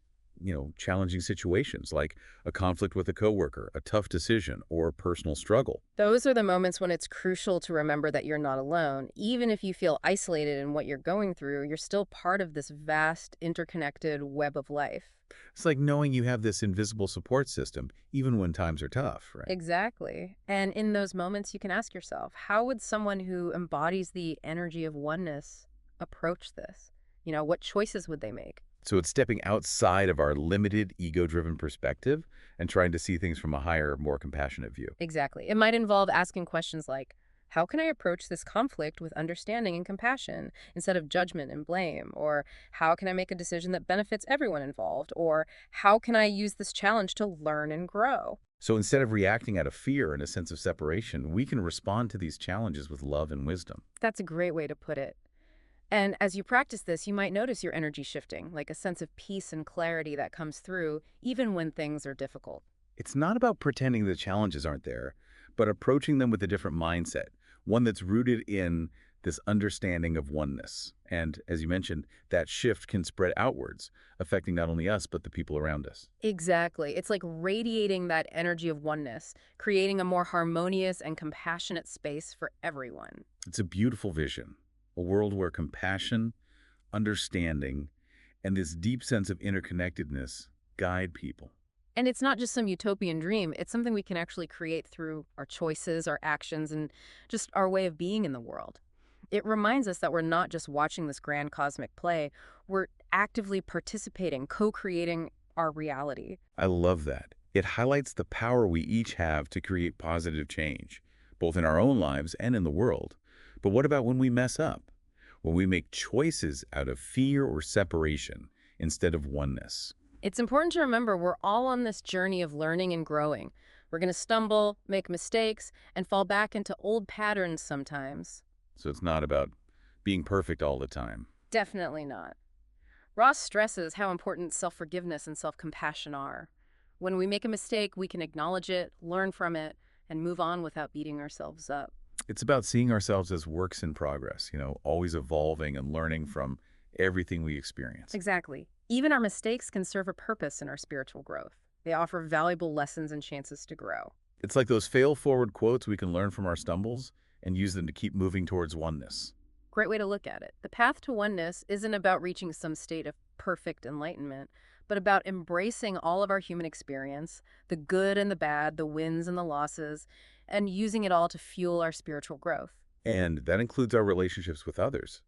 challenging situations like a conflict with a coworker, a tough decision, or a personal struggle? Those are the moments when it's crucial to remember that you're not alone. Even if you feel isolated in what you're going through, you're still part of this vast, interconnected web of life. It's like knowing you have this invisible support system, even when times are tough, right? Exactly. And in those moments, you can ask yourself, how would someone who embodies the energy of oneness approach this? What choices would they make? So it's stepping outside of our limited, ego-driven perspective and trying to see things from a higher, more compassionate view. Exactly. It might involve asking questions like, how can I approach this conflict with understanding and compassion instead of judgment and blame? Or how can I make a decision that benefits everyone involved? Or how can I use this challenge to learn and grow? So instead of reacting out of fear and a sense of separation, we can respond to these challenges with love and wisdom. That's a great way to put it. And as you practice this, you might notice your energy shifting, like a sense of peace and clarity that comes through even when things are difficult. It's not about pretending the challenges aren't there, but approaching them with a different mindset, one that's rooted in this understanding of oneness. And as you mentioned, that shift can spread outwards, affecting not only us, but the people around us. Exactly. It's like radiating that energy of oneness, creating a more harmonious and compassionate space for everyone. It's a beautiful vision, a world where compassion, understanding, and this deep sense of interconnectedness guide people. And it's not just some utopian dream, it's something we can actually create through our choices, our actions, and just our way of being in the world. It reminds us that we're not just watching this grand cosmic play, we're actively participating, co-creating our reality. I love that. It highlights the power we each have to create positive change, both in our own lives and in the world. But what about when we mess up? When we make choices out of fear or separation instead of oneness? It's important to remember we're all on this journey of learning and growing. We're going to stumble, make mistakes, and fall back into old patterns sometimes. So it's not about being perfect all the time. Definitely not. Ross stresses how important self-forgiveness and self-compassion are. When we make a mistake, we can acknowledge it, learn from it, and move on without beating ourselves up. It's about seeing ourselves as works in progress, always evolving and learning from everything we experience. Exactly. Even our mistakes can serve a purpose in our spiritual growth. They offer valuable lessons and chances to grow. It's like those fail-forward quotes we can learn from our stumbles and use them to keep moving towards oneness. Great way to look at it. The path to oneness isn't about reaching some state of perfect enlightenment, but about embracing all of our human experience, the good and the bad, the wins and the losses, and using it all to fuel our spiritual growth. And that includes our relationships with others,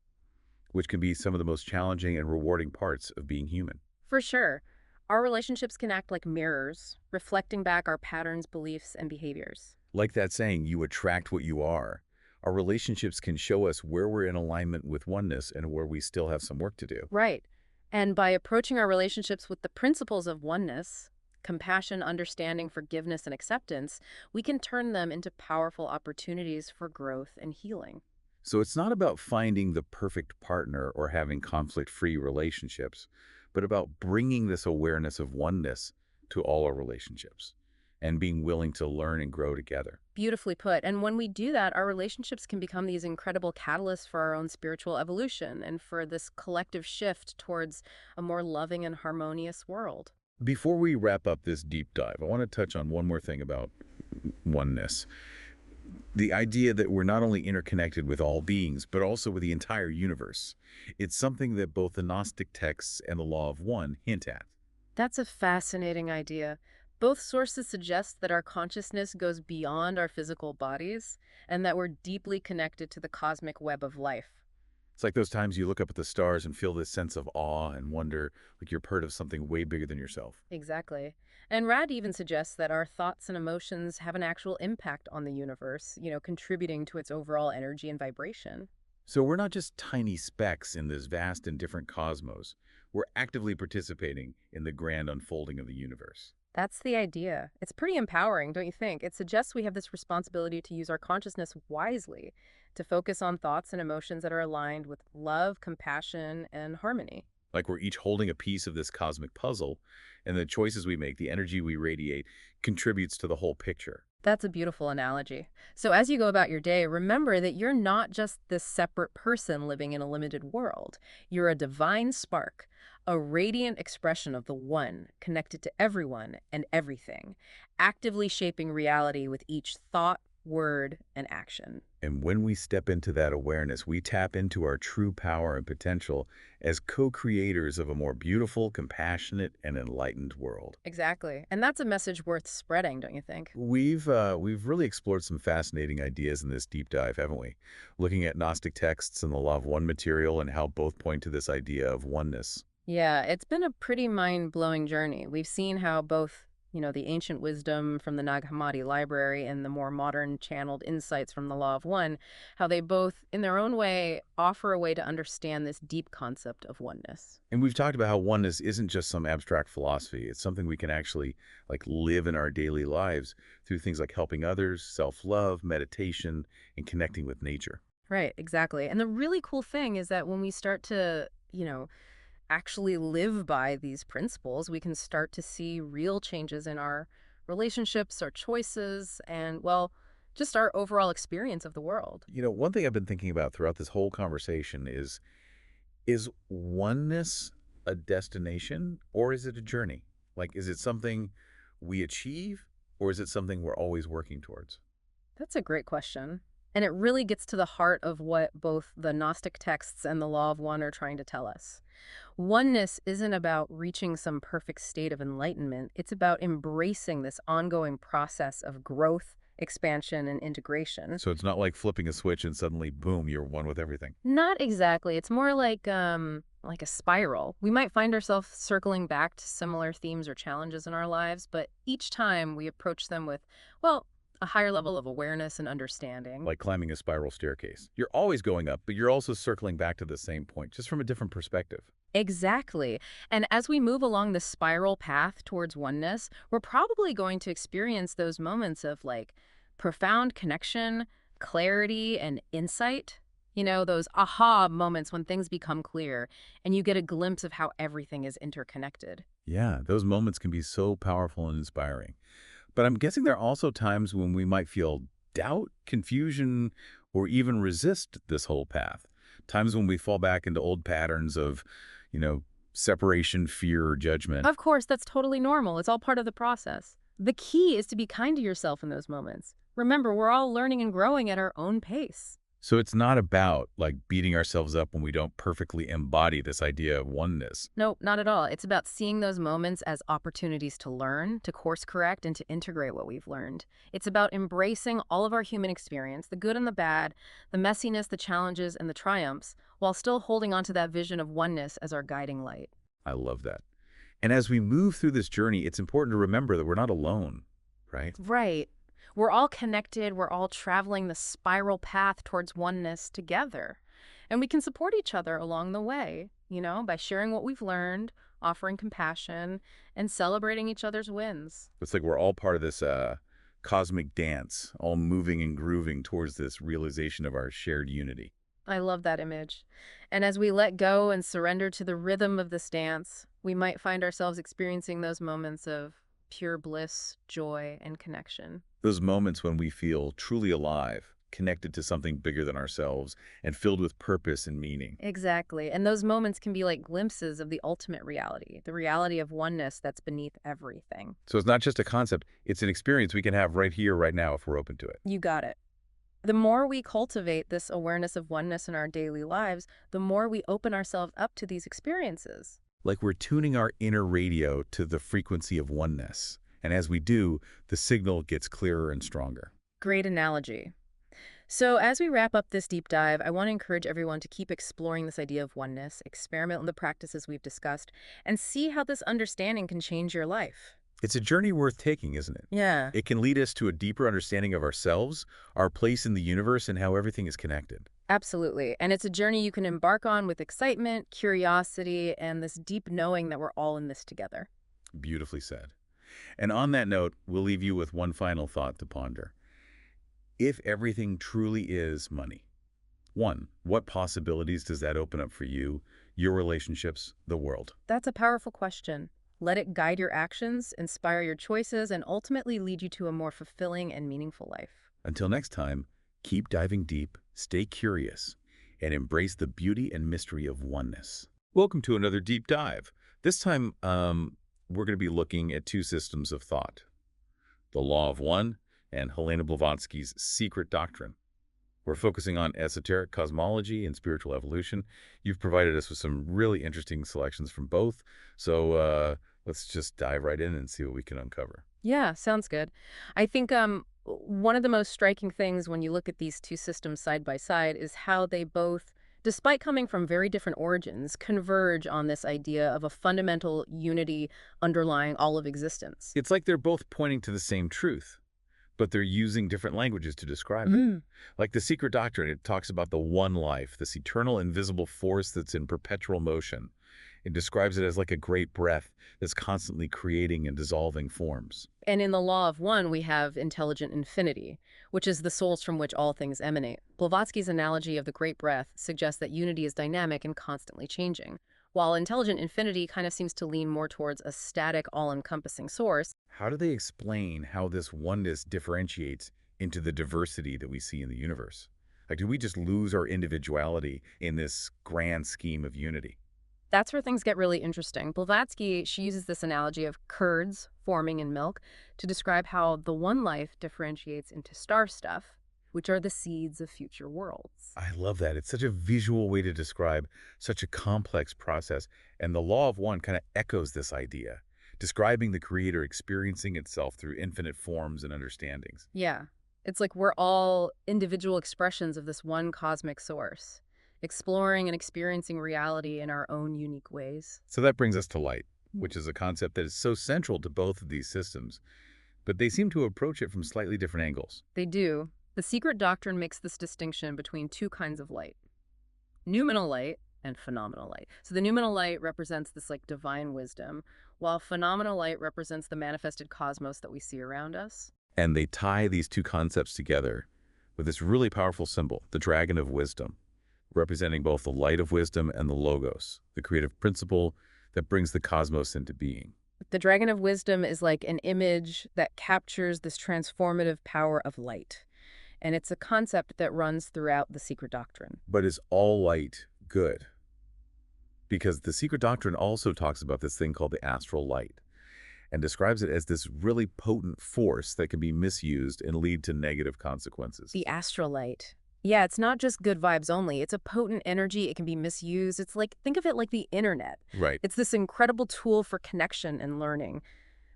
which can be some of the most challenging and rewarding parts of being human. For sure. Our relationships can act like mirrors, reflecting back our patterns, beliefs, and behaviors. Like that saying, you attract what you are. Our relationships can show us where we're in alignment with oneness and where we still have some work to do. Right. And by approaching our relationships with the principles of oneness, compassion, understanding, forgiveness, and acceptance, we can turn them into powerful opportunities for growth and healing. So it's not about finding the perfect partner or having conflict-free relationships, but about bringing this awareness of oneness to all our relationships and being willing to learn and grow together. Beautifully put. And when we do that, our relationships can become these incredible catalysts for our own spiritual evolution and for this collective shift towards a more loving and harmonious world. Before we wrap up this deep dive, I want to touch on one more thing about oneness. The idea that we're not only interconnected with all beings, but also with the entire universe. It's something that both the Gnostic texts and the Law of One hint at. That's a fascinating idea. Both sources suggest that our consciousness goes beyond our physical bodies and that we're deeply connected to the cosmic web of life. It's like those times you look up at the stars and feel this sense of awe and wonder, like you're part of something way bigger than yourself. Exactly. And Rad even suggests that our thoughts and emotions have an actual impact on the universe, contributing to its overall energy and vibration. So we're not just tiny specks in this vast and different cosmos. We're actively participating in the grand unfolding of the universe. That's the idea. It's pretty empowering, don't you think? It suggests we have this responsibility to use our consciousness wisely, to focus on thoughts and emotions that are aligned with love, compassion, and harmony. Like we're each holding a piece of this cosmic puzzle, and the choices we make, the energy we radiate, contributes to the whole picture. That's a beautiful analogy. So as you go about your day, remember that you're not just this separate person living in a limited world. You're a divine spark, a radiant expression of the one, connected to everyone and everything, actively shaping reality with each thought, word, and action. And when we step into that awareness, we tap into our true power and potential as co-creators of a more beautiful, compassionate, and enlightened world. Exactly. And that's a message worth spreading, don't you think? We've really explored some fascinating ideas in this deep dive, haven't we? Looking at Gnostic texts and the Law of One material and how both point to this idea of oneness. Yeah, it's been a pretty mind-blowing journey. We've seen how both, the ancient wisdom from the Nag Hammadi library and the more modern channeled insights from the Law of One, how they both, in their own way, offer a way to understand this deep concept of oneness. And we've talked about how oneness isn't just some abstract philosophy. It's something we can actually live in our daily lives through things like helping others, self-love, meditation, and connecting with nature. Right, exactly. And the really cool thing is that when we start to, actually live by these principles, we can start to see real changes in our relationships, our choices, and, well, just our overall experience of the world. One thing I've been thinking about throughout this whole conversation is oneness a destination or is it a journey? Is it something we achieve or is it something we're always working towards? That's a great question. And it really gets to the heart of what both the Gnostic texts and the Law of One are trying to tell us. Oneness isn't about reaching some perfect state of enlightenment. It's about embracing this ongoing process of growth, expansion, and integration. So it's not like flipping a switch and suddenly, boom, you're one with everything. Not exactly. It's more like a spiral. We might find ourselves circling back to similar themes or challenges in our lives, but each time we approach them with, well, a higher level of awareness and understanding. Like climbing a spiral staircase. You're always going up, but you're also circling back to the same point, just from a different perspective. Exactly. And as we move along the spiral path towards oneness, we're probably going to experience those moments of profound connection, clarity, and insight. Those aha moments when things become clear and you get a glimpse of how everything is interconnected. Yeah, those moments can be so powerful and inspiring. But I'm guessing there are also times when we might feel doubt, confusion, or even resist this whole path. Times when we fall back into old patterns of, separation, fear, or judgment. Of course, that's totally normal. It's all part of the process. The key is to be kind to yourself in those moments. Remember, we're all learning and growing at our own pace. So it's not about beating ourselves up when we don't perfectly embody this idea of oneness. No, not at all. It's about seeing those moments as opportunities to learn, to course correct, and to integrate what we've learned. It's about embracing all of our human experience, the good and the bad, the messiness, the challenges, and the triumphs, while still holding on to that vision of oneness as our guiding light. I love that. And as we move through this journey, it's important to remember that we're not alone, right? Right. We're all connected. We're all traveling the spiral path towards oneness together. And we can support each other along the way, by sharing what we've learned, offering compassion, and celebrating each other's wins. It's like we're all part of this cosmic dance, all moving and grooving towards this realization of our shared unity. I love that image. And as we let go and surrender to the rhythm of this dance, we might find ourselves experiencing those moments of pure bliss, joy, and connection. Those moments when we feel truly alive, connected to something bigger than ourselves, and filled with purpose and meaning. Exactly. And those moments can be like glimpses of the ultimate reality, the reality of oneness that's beneath everything. So it's not just a concept, it's an experience we can have right here, right now, if we're open to it. You got it. The more we cultivate this awareness of oneness in our daily lives, the more we open ourselves up to these experiences. Like we're tuning our inner radio to the frequency of oneness. And as we do, the signal gets clearer and stronger. Great analogy. So as we wrap up this deep dive, I want to encourage everyone to keep exploring this idea of oneness, experiment with the practices we've discussed, and see how this understanding can change your life. It's a journey worth taking, isn't it? Yeah. It can lead us to a deeper understanding of ourselves, our place in the universe, and how everything is connected. Absolutely. And it's a journey you can embark on with excitement, curiosity, and this deep knowing that we're all in this together. Beautifully said. And on that note, we'll leave you with one final thought to ponder. If everything truly is money, one, what possibilities does that open up for you, your relationships, the world? That's a powerful question. Let it guide your actions, inspire your choices, and ultimately lead you to a more fulfilling and meaningful life. Until next time, keep diving deep, stay curious, and embrace the beauty and mystery of oneness. Welcome to another deep dive. This time, we're going to be looking at two systems of thought, the Law of One and Helena Blavatsky's Secret Doctrine. We're focusing on esoteric cosmology and spiritual evolution. You've provided us with some really interesting selections from both, so let's just dive right in and see what we can uncover. Yeah, sounds good. I think one of the most striking things when you look at these two systems side by side is how they both, despite coming from very different origins, converge on this idea of a fundamental unity underlying all of existence. It's like they're both pointing to the same truth, but they're using different languages to describe it. Like the Secret Doctrine, it talks about the one life, this eternal invisible force that's in perpetual motion. It describes it as like a great breath that's constantly creating and dissolving forms. And in the Law of One, we have intelligent infinity, which is the source from which all things emanate. Blavatsky's analogy of the great breath suggests that unity is dynamic and constantly changing, while intelligent infinity kind of seems to lean more towards a static, all-encompassing source. How do they explain how this oneness differentiates into the diversity that we see in the universe? Like, do we just lose our individuality in this grand scheme of unity? That's where things get really interesting. Blavatsky, she uses this analogy of curds forming in milk to describe how the one life differentiates into star stuff, which are the seeds of future worlds. I love that. It's such a visual way to describe such a complex process. And the Law of One kind of echoes this idea, describing the creator experiencing itself through infinite forms and understandings. Yeah, it's like we're all individual expressions of this one cosmic source, exploring and experiencing reality in our own unique ways. So that brings us to light, which is a concept that is so central to both of these systems, but they seem to approach it from slightly different angles. They do. The Secret Doctrine makes this distinction between two kinds of light, noumenal light and phenomenal light. So the noumenal light represents this like divine wisdom, while phenomenal light represents the manifested cosmos that we see around us. And they tie these two concepts together with this really powerful symbol, the Dragon of Wisdom, representing both the light of wisdom and the logos, the creative principle that brings the cosmos into being. The Dragon of Wisdom is like an image that captures this transformative power of light. And it's a concept that runs throughout the Secret Doctrine. But is all light good? Because the Secret Doctrine also talks about this thing called the astral light and describes it as this really potent force that can be misused and lead to negative consequences. The astral light. Yeah, it's not just good vibes only. It's a potent energy. It can be misused. It's like, think of it like the internet. Right. It's this incredible tool for connection and learning.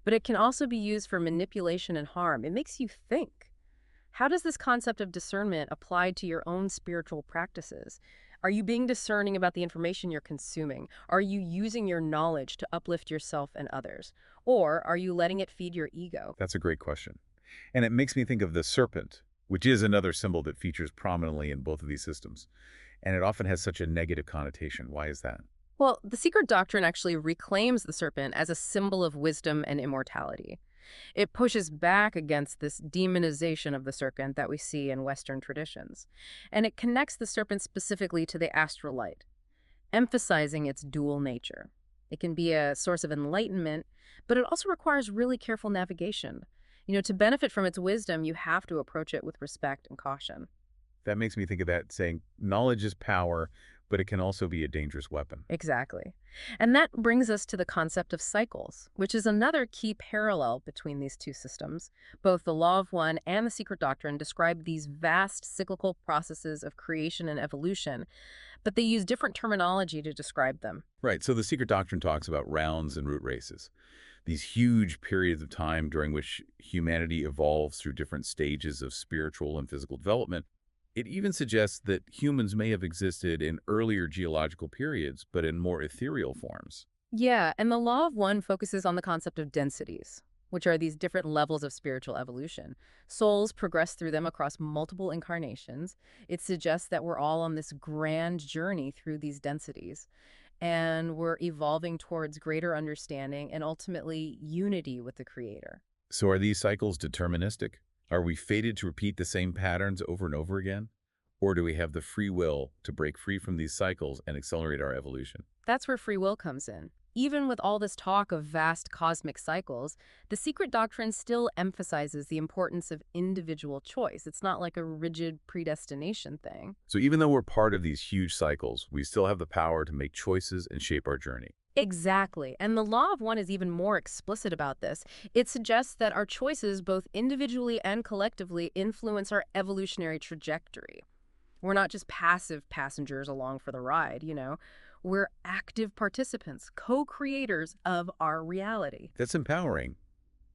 But it can also be used for manipulation and harm. It makes you think. How does this concept of discernment apply to your own spiritual practices? Are you being discerning about the information you're consuming? Are you using your knowledge to uplift yourself and others? Or are you letting it feed your ego? That's a great question. And it makes me think of the serpent, which is another symbol that features prominently in both of these systems. And it often has such a negative connotation. Why is that? Well, the secret doctrine actually reclaims the serpent as a symbol of wisdom and immortality. It pushes back against this demonization of the serpent that we see in Western traditions. And it connects the serpent specifically to the astral light, emphasizing its dual nature. It can be a source of enlightenment, but it also requires really careful navigation. To benefit from its wisdom, you have to approach it with respect and caution. That makes me think of that saying, knowledge is power, but it can also be a dangerous weapon. Exactly. And that brings us to the concept of cycles, which is another key parallel between these two systems. Both the Law of One and the Secret Doctrine describe these vast cyclical processes of creation and evolution, but they use different terminology to describe them. Right, so the secret doctrine talks about rounds and root races, these huge periods of time during which humanity evolves through different stages of spiritual and physical development. It even suggests that humans may have existed in earlier geological periods, but in more ethereal forms. Yeah, and the Law of One focuses on the concept of densities, which are these different levels of spiritual evolution. Souls progress through them across multiple incarnations. It suggests that we're all on this grand journey through these densities, and we're evolving towards greater understanding and ultimately unity with the Creator. So are these cycles deterministic? Are we fated to repeat the same patterns over and over again? Or do we have the free will to break free from these cycles and accelerate our evolution? That's where free will comes in. Even with all this talk of vast cosmic cycles, the secret doctrine still emphasizes the importance of individual choice. It's not like a rigid predestination thing. So even though we're part of these huge cycles, we still have the power to make choices and shape our journey. Exactly. And the Law of One is even more explicit about this. It suggests that our choices, both individually and collectively, influence our evolutionary trajectory. We're not just passive passengers along for the ride. We're active participants, co-creators of our reality. That's empowering,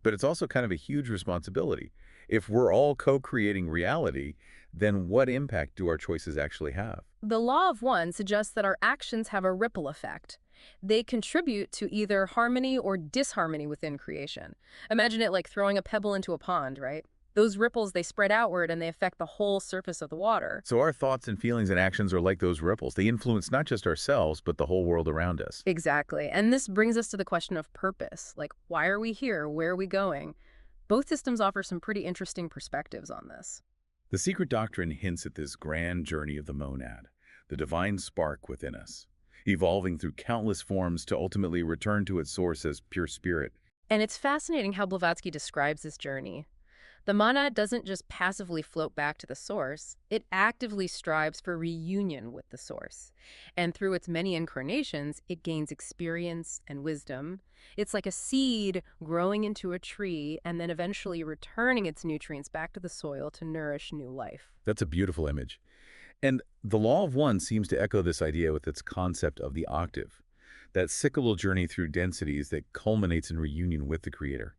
but it's also kind of a huge responsibility. If we're all co-creating reality, then what impact do our choices actually have? The Law of One suggests that our actions have a ripple effect. They contribute to either harmony or disharmony within creation. Imagine it like throwing a pebble into a pond, right? Those ripples, they spread outward and they affect the whole surface of the water. So our thoughts and feelings and actions are like those ripples. They influence not just ourselves, but the whole world around us. Exactly. And this brings us to the question of purpose. Like, why are we here? Where are we going? Both systems offer some pretty interesting perspectives on this. The secret doctrine hints at this grand journey of the monad, the divine spark within us, evolving through countless forms to ultimately return to its source as pure spirit. And it's fascinating how Blavatsky describes this journey. The monad doesn't just passively float back to the source, it actively strives for reunion with the source. And through its many incarnations, it gains experience and wisdom. It's like a seed growing into a tree and then eventually returning its nutrients back to the soil to nourish new life. That's a beautiful image. And the Law of One seems to echo this idea with its concept of the octave, that cyclical journey through densities that culminates in reunion with the Creator.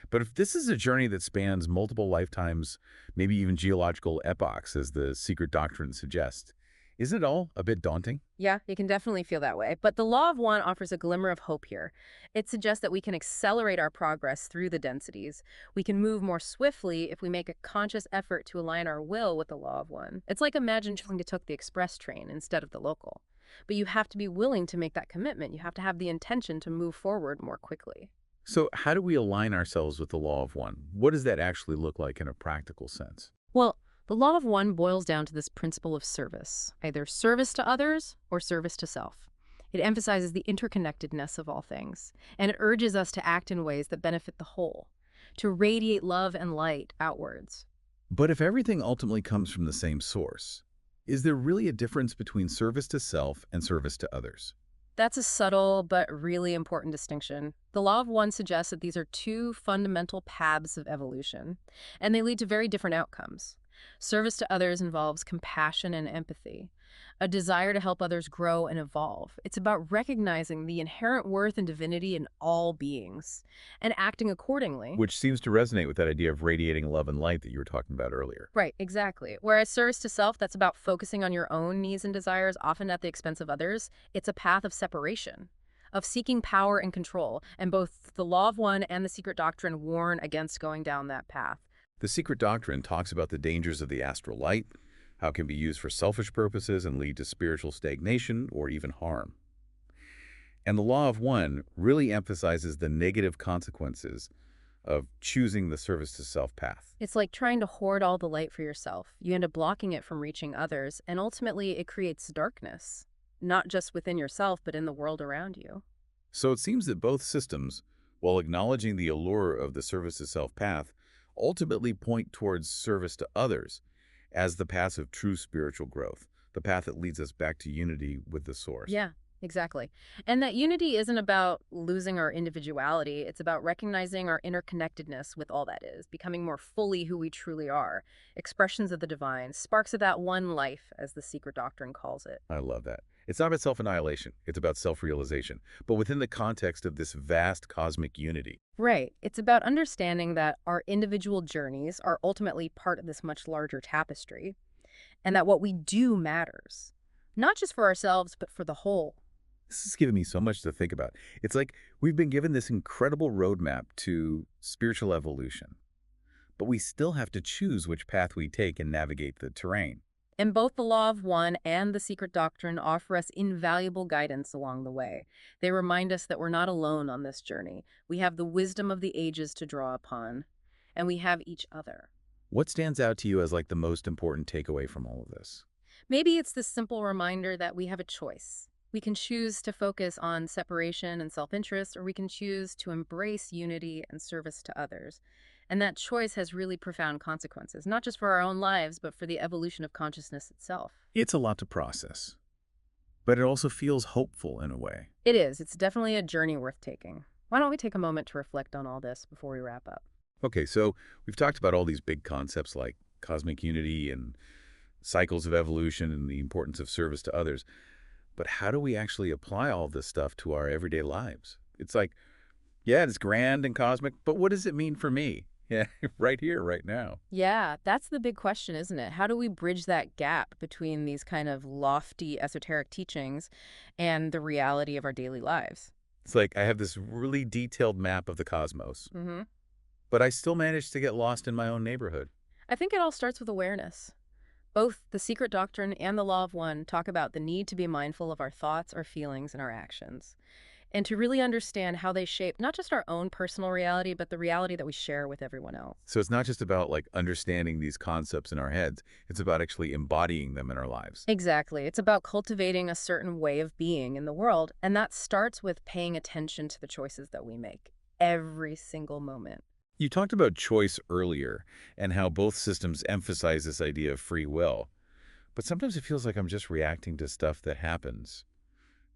But if this is a journey that spans multiple lifetimes, maybe even geological epochs, as the secret doctrine suggests, isn't it all a bit daunting? Yeah, you can definitely feel that way. But the Law of One offers a glimmer of hope here. It suggests that we can accelerate our progress through the densities. We can move more swiftly if we make a conscious effort to align our will with the Law of One. It's like imagine trying to take the express train instead of the local. But you have to be willing to make that commitment. You have to have the intention to move forward more quickly. So how do we align ourselves with the Law of One? What does that actually look like in a practical sense? Well, the Law of One boils down to this principle of service, either service to others or service to self. It emphasizes the interconnectedness of all things, and it urges us to act in ways that benefit the whole, to radiate love and light outwards. But if everything ultimately comes from the same source, is there really a difference between service to self and service to others? That's a subtle but really important distinction. The Law of One suggests that these are two fundamental paths of evolution, and they lead to very different outcomes. Service to others involves compassion and empathy, a desire to help others grow and evolve. It's about recognizing the inherent worth and divinity in all beings and acting accordingly. Which seems to resonate with that idea of radiating love and light that you were talking about earlier. Right, exactly. Whereas service to self, that's about focusing on your own needs and desires, often at the expense of others. It's a path of separation, of seeking power and control. And both the Law of One and the Secret Doctrine warn against going down that path. The secret doctrine talks about the dangers of the astral light, how it can be used for selfish purposes and lead to spiritual stagnation or even harm. And the law of one really emphasizes the negative consequences of choosing the service to self path. It's like trying to hoard all the light for yourself. You end up blocking it from reaching others, and ultimately it creates darkness, not just within yourself, but in the world around you. So it seems that both systems, while acknowledging the allure of the service to self path, ultimately point towards service to others as the path of true spiritual growth, the path that leads us back to unity with the source. Yeah, exactly. And that unity isn't about losing our individuality. It's about recognizing our interconnectedness with all that is, becoming more fully who we truly are, expressions of the divine, sparks of that one life, as the secret doctrine calls it. I love that. It's not about self-annihilation, it's about self-realization, but within the context of this vast cosmic unity. Right. It's about understanding that our individual journeys are ultimately part of this much larger tapestry, and that what we do matters, not just for ourselves, but for the whole. This has given me so much to think about. It's like we've been given this incredible roadmap to spiritual evolution, but we still have to choose which path we take and navigate the terrain. And both the Law of One and the Secret Doctrine offer us invaluable guidance along the way. They remind us that we're not alone on this journey. We have the wisdom of the ages to draw upon, and we have each other. What stands out to you as like the most important takeaway from all of this? Maybe it's this simple reminder that we have a choice. We can choose to focus on separation and self-interest, or we can choose to embrace unity and service to others. And that choice has really profound consequences, not just for our own lives, but for the evolution of consciousness itself. It's a lot to process, but it also feels hopeful in a way. It is. It's definitely a journey worth taking. Why don't we take a moment to reflect on all this before we wrap up? Okay, so we've talked about all these big concepts like cosmic unity and cycles of evolution and the importance of service to others. But how do we actually apply all this stuff to our everyday lives? It's like, yeah, it's grand and cosmic, but what does it mean for me? Yeah, right here, right now. Yeah, that's the big question, isn't it? How do we bridge that gap between these kind of lofty esoteric teachings and the reality of our daily lives? It's like I have this really detailed map of the cosmos, Mm-hmm. but I still manage to get lost in my own neighborhood. I think it all starts with awareness. Both the Secret Doctrine and the Law of One talk about the need to be mindful of our thoughts, our feelings, and our actions, and to really understand how they shape not just our own personal reality, but the reality that we share with everyone else. So it's not just about like understanding these concepts in our heads. It's about actually embodying them in our lives. Exactly. It's about cultivating a certain way of being in the world, and that starts with paying attention to the choices that we make every single moment. You talked about choice earlier and how both systems emphasize this idea of free will. But sometimes it feels like I'm just reacting to stuff that happens,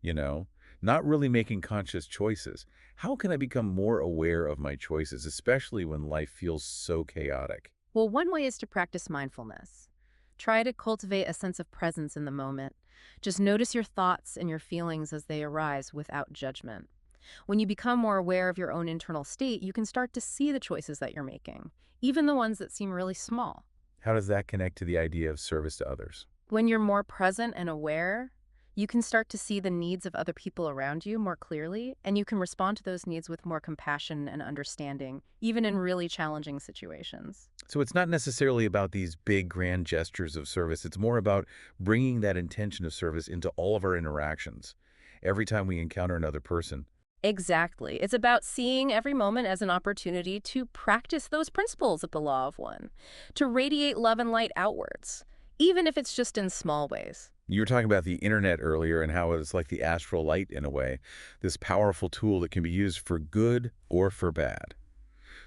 you know, not really making conscious choices. How can I become more aware of my choices, especially when life feels so chaotic? Well, one way is to practice mindfulness. Try to cultivate a sense of presence in the moment. Just notice your thoughts and your feelings as they arise without judgment. When you become more aware of your own internal state, you can start to see the choices that you're making, even the ones that seem really small. How does that connect to the idea of service to others? When you're more present and aware, you can start to see the needs of other people around you more clearly, and you can respond to those needs with more compassion and understanding, even in really challenging situations. So it's not necessarily about these big, grand gestures of service. It's more about bringing that intention of service into all of our interactions. Every time we encounter another person, Exactly. It's about seeing every moment as an opportunity to practice those principles of the Law of One, to radiate love and light outwards, even if it's just in small ways. you were talking about the internet earlier and how it's like the astral light in a way, this powerful tool that can be used for good or for bad.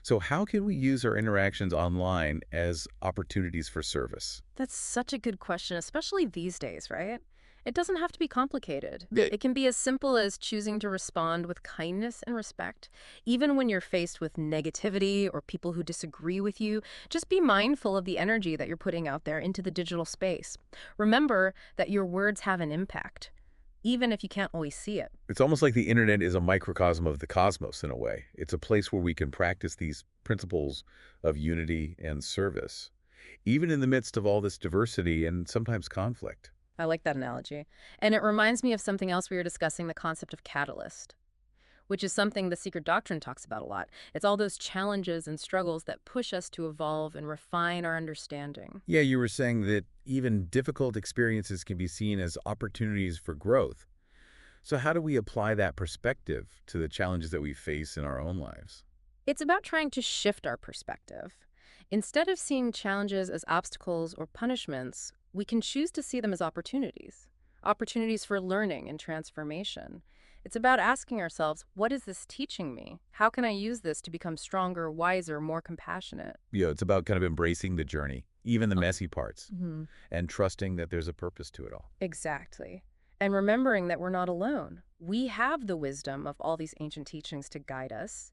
So how can we use our interactions online as opportunities for service? That's such a good question, especially these days, right? It doesn't have to be complicated. Yeah. It can be as simple as choosing to respond with kindness and respect. Even when you're faced with negativity or people who disagree with you, just be mindful of the energy that you're putting out there into the digital space. Remember that your words have an impact, even if you can't always see it. It's almost like the internet is a microcosm of the cosmos in a way. It's a place where we can practice these principles of unity and service, even in the midst of all this diversity and sometimes conflict. I like that analogy. And it reminds me of something else we were discussing, the concept of catalyst, which is something the Secret Doctrine talks about a lot. It's all those challenges and struggles that push us to evolve and refine our understanding. Yeah, you were saying that even difficult experiences can be seen as opportunities for growth. So how do we apply that perspective to the challenges that we face in our own lives? It's about trying to shift our perspective. Instead of seeing challenges as obstacles or punishments, we can choose to see them as opportunities. Opportunities for learning and transformation. It's about asking ourselves, what is this teaching me? How can I use this to become stronger, wiser, more compassionate? It's about kind of embracing the journey, even the messy parts, Mhm. and trusting that there's a purpose to it all. Exactly. And remembering that we're not alone. We have the wisdom of all these ancient teachings to guide us,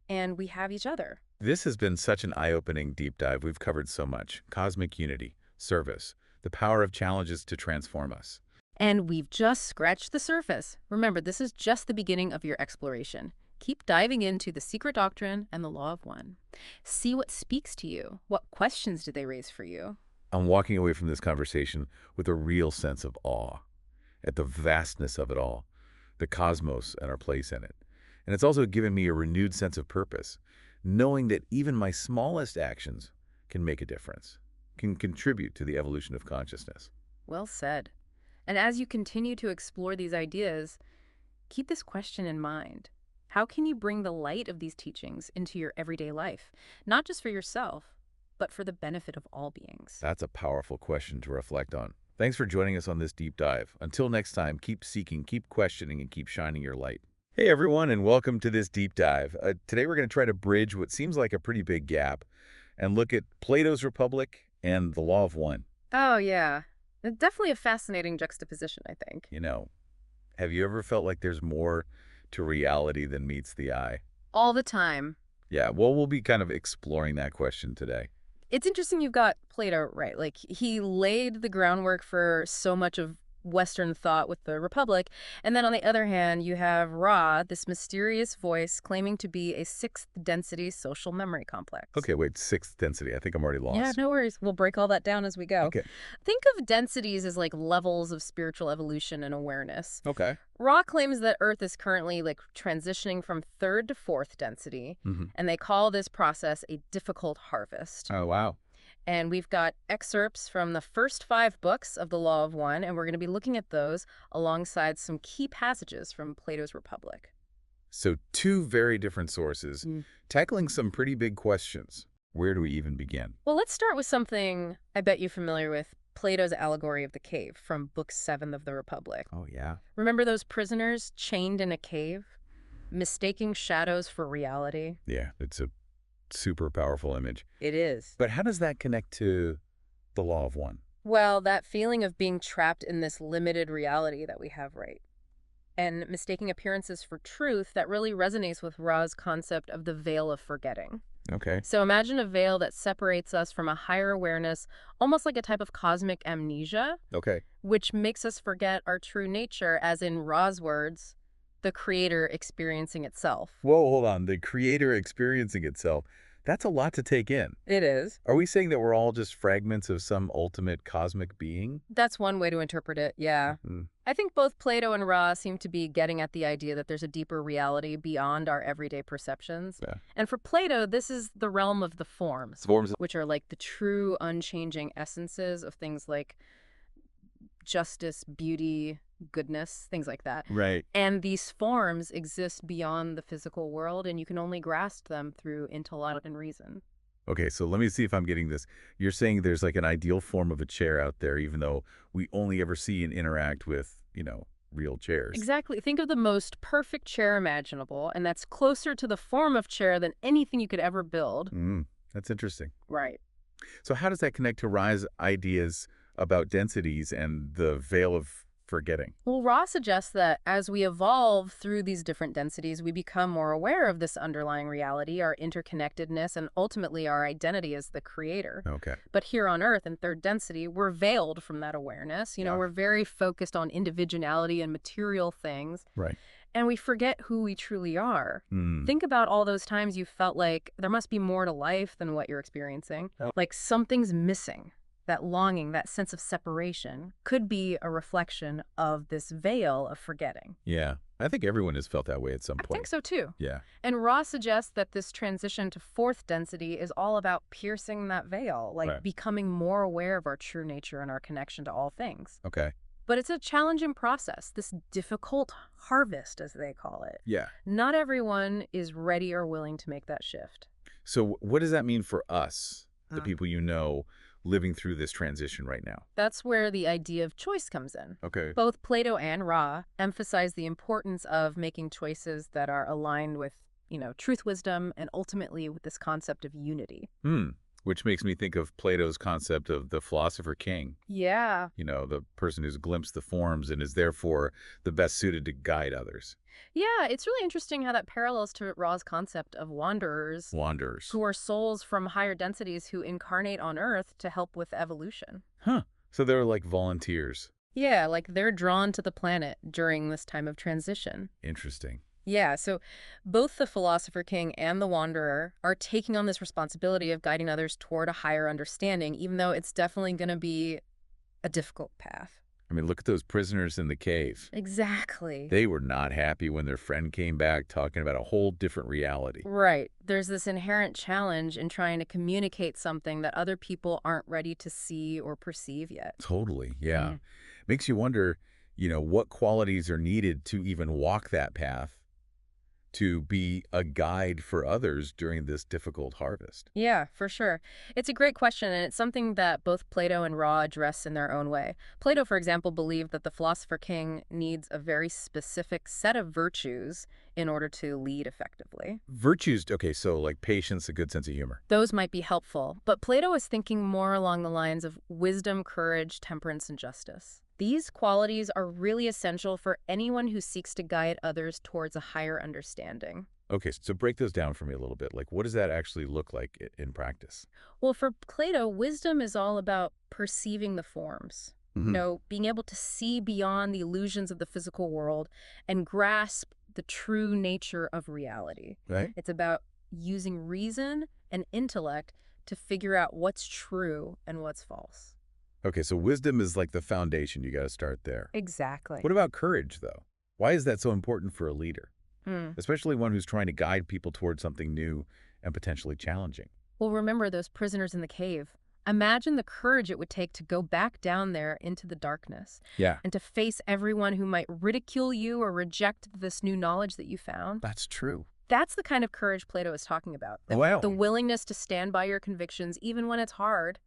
and we have each other. This has been such an eye-opening deep dive. We've covered so much. Cosmic unity, service, the power of challenges to transform us. And we've just scratched the surface. Remember, this is just the beginning of your exploration. Keep diving into the secret doctrine and the law of one. See what speaks to you. What questions do they raise for you? I'm walking away from this conversation with a real sense of awe at the vastness of it all, the cosmos and our place in it. And it's also given me a renewed sense of purpose, knowing that even my smallest actions can make a difference, can contribute to the evolution of consciousness. Well said. And as you continue to explore these ideas, keep this question in mind. How can you bring the light of these teachings into your everyday life? Not just for yourself, but for the benefit of all beings. That's a powerful question to reflect on. Thanks for joining us on this deep dive. Until next time, keep seeking, keep questioning, and keep shining your light. Hey everyone, and welcome to this deep dive. Today we're going to try to bridge what seems like a pretty big gap and look at Plato's Republic and the Law of One. Oh, yeah. Definitely a fascinating juxtaposition, I think. Have you ever felt like there's more to reality than meets the eye? All the time. Yeah, well, we'll be kind of exploring that question today. It's interesting you've got Plato right. Like, he laid the groundwork for so much of Western thought with the Republic. And then on the other hand, you have Ra, this mysterious voice claiming to be a sixth density social memory complex. Okay, wait, sixth density. I think I'm already lost. Yeah, no worries. We'll break all that down as we go. Okay. Think of densities as like levels of spiritual evolution and awareness. Okay. Ra claims that Earth is currently like transitioning from third to fourth density, and they call this process a difficult harvest. Oh, wow. And we've got excerpts from the first 5 books of the Law of One, and we're going to be looking at those alongside some key passages from Plato's Republic. So 2 very different sources, tackling some pretty big questions. Where do we even begin? Well, let's start with something I bet you're familiar with, Plato's allegory of the cave from Book 7 of the Republic. Oh, yeah. Remember those prisoners chained in a cave, mistaking shadows for reality? Yeah, it's a super powerful image. It is. But how does that connect to the Law of One? Well, that feeling of being trapped in this limited reality that we have, right? And mistaking appearances for truth, that really resonates with Ra's concept of the veil of forgetting. Okay. So imagine a veil that separates us from a higher awareness, almost like a type of cosmic amnesia, Okay. which makes us forget our true nature, as in Ra's words, the creator experiencing itself. Whoa, hold on. The creator experiencing itself. That's a lot to take in. It is. Are we saying that we're all just fragments of some ultimate cosmic being? That's one way to interpret it, yeah. I think both Plato and Ra seem to be getting at the idea that there's a deeper reality beyond our everyday perceptions. Yeah. And for Plato, this is the realm of the forms, Forms. which are like the true, unchanging essences of things like justice, beauty, goodness, things like that. Right. And these forms exist beyond the physical world, and you can only grasp them through intellect and reason. Okay, so let me see if I'm getting this. You're saying there's like an ideal form of a chair out there, even though we only ever see and interact with, real chairs. Exactly. Think of the most perfect chair imaginable, and that's closer to the form of chair than anything you could ever build. That's interesting. Right. So how does that connect to Rye's ideas about densities and the veil of forgetting? Well, Ra suggests that as we evolve through these different densities, we become more aware of this underlying reality, our interconnectedness, and ultimately our identity as the creator. Okay. But here on Earth, in third density, we're veiled from that awareness. Yeah. We're very focused on individuality and material things. Right. And we forget who we truly are. Think about all those times you felt like there must be more to life than what you're experiencing. Oh. Like something's missing. That longing, that sense of separation could be a reflection of this veil of forgetting. Yeah. I think everyone has felt that way at some I point. think so too. Yeah. And Ra suggests that this transition to fourth density is all about piercing that veil, like Right. becoming more aware of our true nature and our connection to all things. Okay. But it's a challenging process, this difficult harvest, as they call it. Yeah. Not everyone is ready or willing to make that shift. So what does that mean for us, the Mm. people you know, living through this transition right now? That's where the idea of choice comes in. Okay. Both Plato and Ra emphasize the importance of making choices that are aligned with, truth, wisdom, and ultimately with this concept of unity. Which makes me think of Plato's concept of the philosopher king. Yeah. The person who's glimpsed the forms and is therefore the best suited to guide others. Yeah, it's really interesting how that parallels to Ra's concept of wanderers, Wanderers. who are souls from higher densities who incarnate on Earth to help with evolution. Huh. So they're like volunteers. Yeah, like they're drawn to the planet during this time of transition. Interesting. Yeah, so both the philosopher king and the wanderer are taking on this responsibility of guiding others toward a higher understanding, even though it's definitely going to be a difficult path. I mean, look at those prisoners in the cave. Exactly. They were not happy when their friend came back talking about a whole different reality. Right. There's this inherent challenge in trying to communicate something that other people aren't ready to see or perceive yet. Totally, yeah. Mm. Makes you wonder, what qualities are needed to even walk that path to be a guide for others during this difficult harvest. Yeah, for sure. It's a great question, and it's something that both Plato and Ra address in their own way. Plato, for example, believed that the philosopher king needs a very specific set of virtues in order to lead effectively. Virtues, okay, so like patience, a good sense of humor. Those might be helpful, but Plato is thinking more along the lines of wisdom, courage, temperance, and justice. These qualities are really essential for anyone who seeks to guide others towards a higher understanding. Okay, so break those down for me a little bit. Like, what does that actually look like in practice? Well, for Plato, wisdom is all about perceiving the forms. Being able to see beyond the illusions of the physical world and grasp the true nature of reality. Right? It's about using reason and intellect to figure out what's true and what's false. Okay, so wisdom is like the foundation. You got to start there. Exactly. What about courage, though? Why is that so important for a leader? Hmm. Especially one who's trying to guide people towards something new and potentially challenging. Well, remember those prisoners in the cave. Imagine the courage it would take to go back down there into the darkness Yeah. and to face everyone who might ridicule you or reject this new knowledge that you found. That's true. That's the kind of courage Plato is talking about. Wow. The willingness to stand by your convictions even when it's hard.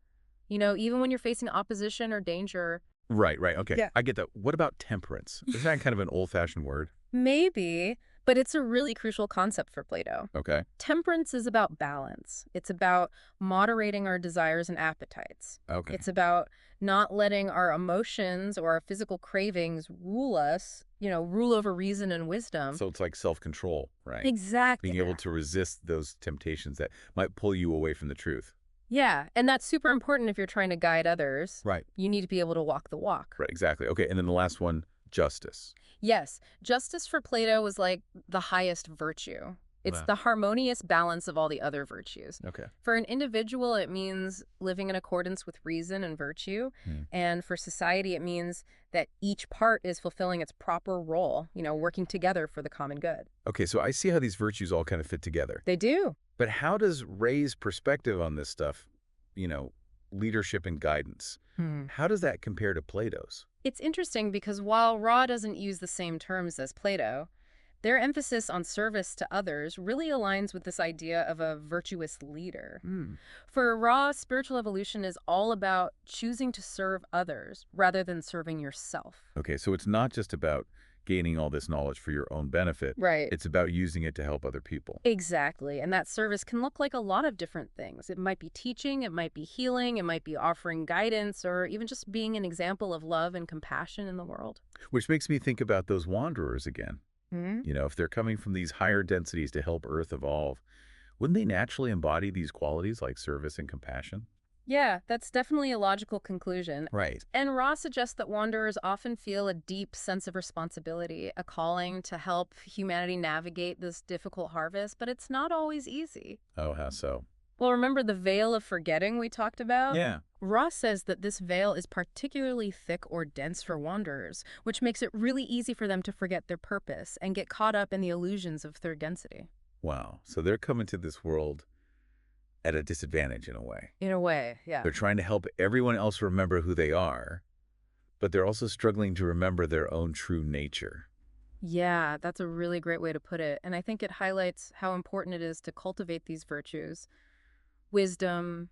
Even when you're facing opposition or danger. Right. Okay. Yeah. I get that. What about temperance? Is that kind of an old-fashioned word? Maybe, but it's a really crucial concept for Plato. Okay. Temperance is about balance. It's about moderating our desires and appetites. Okay. It's about not letting our emotions or our physical cravings rule us, rule over reason and wisdom. So it's like self-control, right? Exactly. Being able to resist those temptations that might pull you away from the truth. Yeah, and that's super important if you're trying to guide others. Right. You need to be able to walk the walk. Right, exactly. Okay, and then the last one, justice. Yes, justice for Plato was like the highest virtue. It's Wow. the harmonious balance of all the other virtues. Okay. For an individual, it means living in accordance with reason and virtue. And for society, it means that each part is fulfilling its proper role, working together for the common good. Okay, so I see how these virtues all kind of fit together. They do. But how does Ray's perspective on this stuff, leadership and guidance, how does that compare to Plato's? It's interesting because while Ra doesn't use the same terms as Plato, their emphasis on service to others really aligns with this idea of a virtuous leader. For Ra, spiritual evolution is all about choosing to serve others rather than serving yourself. Okay, so it's not just about gaining all this knowledge for your own benefit. Right. It's about using it to help other people. Exactly. And that service can look like a lot of different things. It might be teaching, it might be healing, it might be offering guidance, or even just being an example of love and compassion in the world. Which makes me think about those wanderers again. Mm-hmm. If they're coming from these higher densities to help Earth evolve, wouldn't they naturally embody these qualities like service and compassion? Yeah, that's definitely a logical conclusion. Right. And Ross suggests that wanderers often feel a deep sense of responsibility, a calling to help humanity navigate this difficult harvest, but it's not always easy. Oh, how so? Well, remember the veil of forgetting we talked about? Yeah. Ross says that this veil is particularly thick or dense for wanderers, which makes it really easy for them to forget their purpose and get caught up in the illusions of third density. Wow. So they're coming to this world at a disadvantage in a way. In a way, yeah. They're trying to help everyone else remember who they are, but they're also struggling to remember their own true nature. Yeah, that's a really great way to put it. And I think it highlights how important it is to cultivate these virtues: wisdom,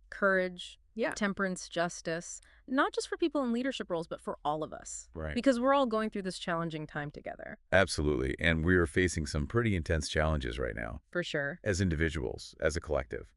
courage, Yeah. temperance, justice, not just for people in leadership roles, but for all of us. Right. Because we're all going through this challenging time together. Absolutely. And we are facing some pretty intense challenges right now, For sure. as individuals, as a collective.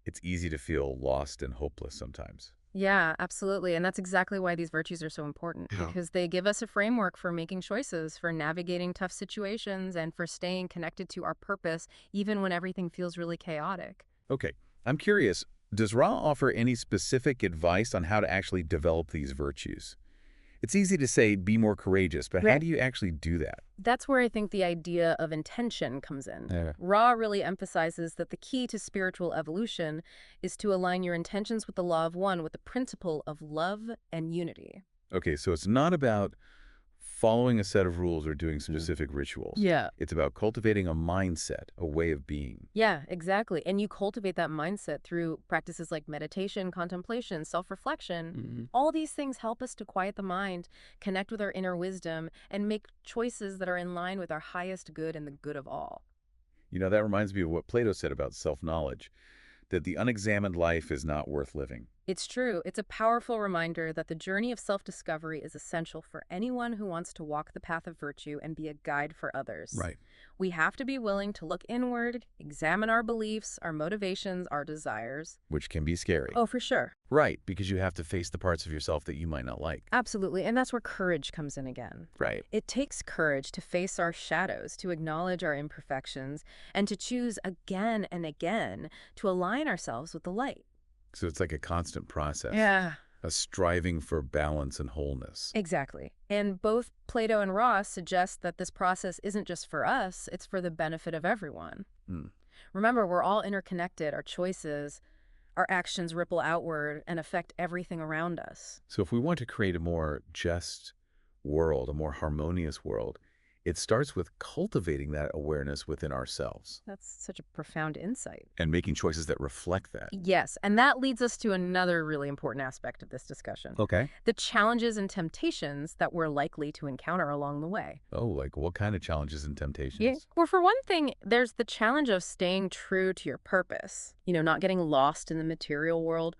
It's easy to feel lost and hopeless sometimes. Yeah, absolutely. And that's exactly why these virtues are so important, Yeah. because they give us a framework for making choices, for navigating tough situations, and for staying connected to our purpose, even when everything feels really chaotic. Okay, I'm curious, does Ra offer any specific advice on how to actually develop these virtues? It's easy to say, be more courageous, but how Right. do you actually do that? That's where I think the idea of intention comes in. Yeah. Ra really emphasizes that the key to spiritual evolution is to align your intentions with the law of one, with the principle of love and unity. Okay, so it's not about following a set of rules or doing specific rituals. Yeah. It's about cultivating a mindset, a way of being. Yeah, exactly. And you cultivate that mindset through practices like meditation, contemplation, self-reflection. All these things help us to quiet the mind, connect with our inner wisdom, and make choices that are in line with our highest good and the good of all. You know, that reminds me of what Plato said about self-knowledge, that the unexamined life is not worth living. It's true. It's a powerful reminder that the journey of self-discovery is essential for anyone who wants to walk the path of virtue and be a guide for others. We have to be willing to look inward, examine our beliefs, our motivations, our desires. Which can be scary. Oh, for sure. Right, because you have to face the parts of yourself that you might not like. Absolutely. And that's where courage comes in again. Right. It takes courage to face our shadows, to acknowledge our imperfections, and to choose again and again to align ourselves with the light. So it's like a constant process. Yeah. A striving for balance and wholeness. Exactly. And both Plato and Ross suggest that this process isn't just for us, it's for the benefit of everyone. Remember, we're all interconnected. Our choices, our actions ripple outward and affect everything around us. So if we want to create a more just world, a more harmonious world, it starts with cultivating that awareness within ourselves That's such a profound insight. and making choices that reflect that. Yes, and that leads us to another really important aspect of this discussion. Okay. The challenges and temptations that we're likely to encounter along the way. Oh, like what kind of challenges and temptations? Yeah. Well, for one thing, there's the challenge of staying true to your purpose, not getting lost in the material world.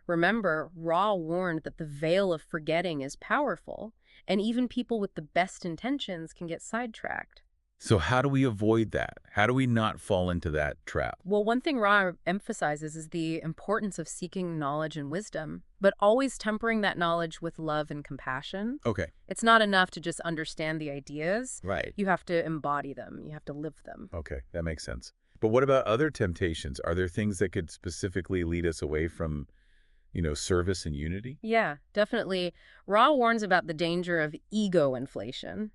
Remember, Ra warned that the veil of forgetting is powerful, and even people with the best intentions can get sidetracked. So how do we avoid that? How do we not fall into that trap? Well, one thing Ra emphasizes is the importance of seeking knowledge and wisdom, but always tempering that knowledge with love and compassion. Okay. It's not enough to just understand the ideas. Right. You have to embody them. You have to live them. Okay, that makes sense. But what about other temptations? Are there things that could specifically lead us away from, service and unity? Yeah, definitely. Ra warns about the danger of ego inflation,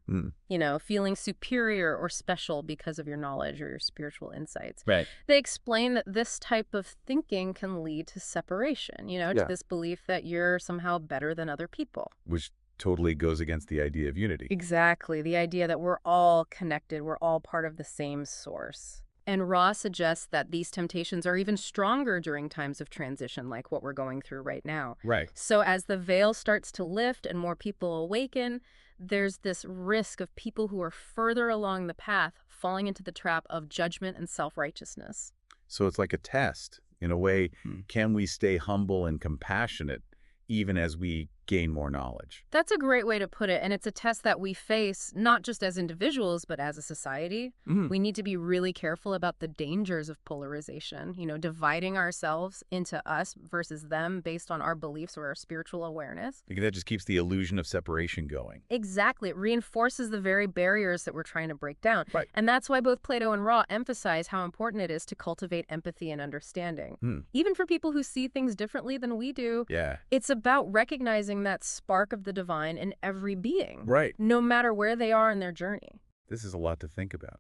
feeling superior or special because of your knowledge or your spiritual insights. Right. They explain that this type of thinking can lead to separation, to this belief that you're somehow better than other people. Which totally goes against the idea of unity. Exactly. The idea that we're all connected, we're all part of the same source. And Ra suggests that these temptations are even stronger during times of transition, like what we're going through right now. Right. So as the veil starts to lift and more people awaken, there's this risk of people who are further along the path falling into the trap of judgment and self-righteousness. So it's like a test. In a way, can we stay humble and compassionate even as we gain more knowledge? That's a great way to put it, and it's a test that we face not just as individuals, but as a society. We need to be really careful about the dangers of polarization, dividing ourselves into us versus them based on our beliefs or our spiritual awareness. Because that just keeps the illusion of separation going. Exactly. It reinforces the very barriers that we're trying to break down. Right. And that's why both Plato and Ra emphasize how important it is to cultivate empathy and understanding. Even for people who see things differently than we do. Yeah. It's about recognizing that spark of the divine in every being. Right. No matter where they are in their journey. This is a lot to think about.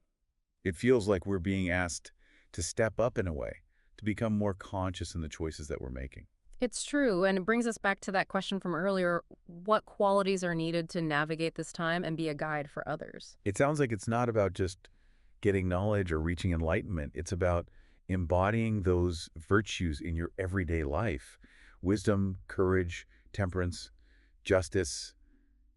It feels like we're being asked to step up in a way, to become more conscious in the choices that we're making. It's true, and it brings us back to that question from earlier. What qualities are needed to navigate this time and be a guide for others? It sounds like it's not about just getting knowledge or reaching enlightenment. It's about embodying those virtues in your everyday life. Wisdom, courage, temperance, justice,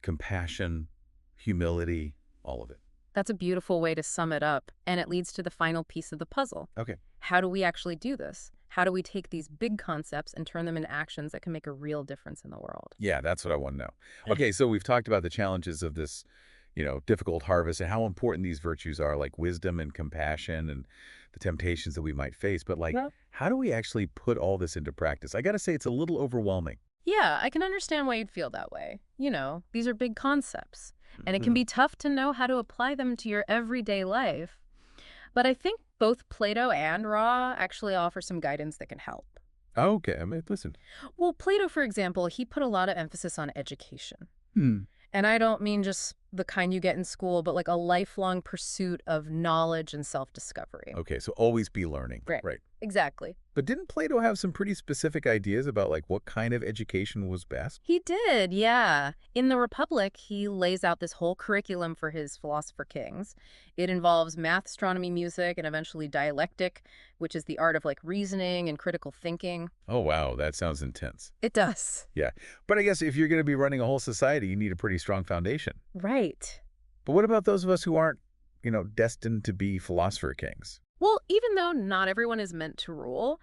compassion, humility, all of it. That's a beautiful way to sum it up, and it leads to the final piece of the puzzle. Okay. How do we actually do this? How do we take these big concepts and turn them into actions that can make a real difference in the world? Yeah, that's what I want to know. Okay, so we've talked about the challenges of this, difficult harvest and how important these virtues are, like wisdom and compassion and the temptations that we might face. But Yeah. how do we actually put all this into practice? I got to say, it's a little overwhelming. Yeah, I can understand why you'd feel that way. These are big concepts, and it can be tough to know how to apply them to your everyday life. But I think both Plato and Ra actually offer some guidance that can help. Okay, listen. Well, Plato, for example, he put a lot of emphasis on education. Hmm. And I don't mean just the kind you get in school, but like a lifelong pursuit of knowledge and self-discovery. Okay, so always be learning. Right. Exactly. But didn't Plato have some pretty specific ideas about what kind of education was best? He did, yeah. In the Republic, he lays out this whole curriculum for his philosopher kings. It involves math, astronomy, music, and eventually dialectic, which is the art of reasoning and critical thinking. Oh, wow, that sounds intense. It does. Yeah, but I guess if you're going to be running a whole society, you need a pretty strong foundation. Right. But what about those of us who aren't, destined to be philosopher kings? Well, even though not everyone is meant to rule,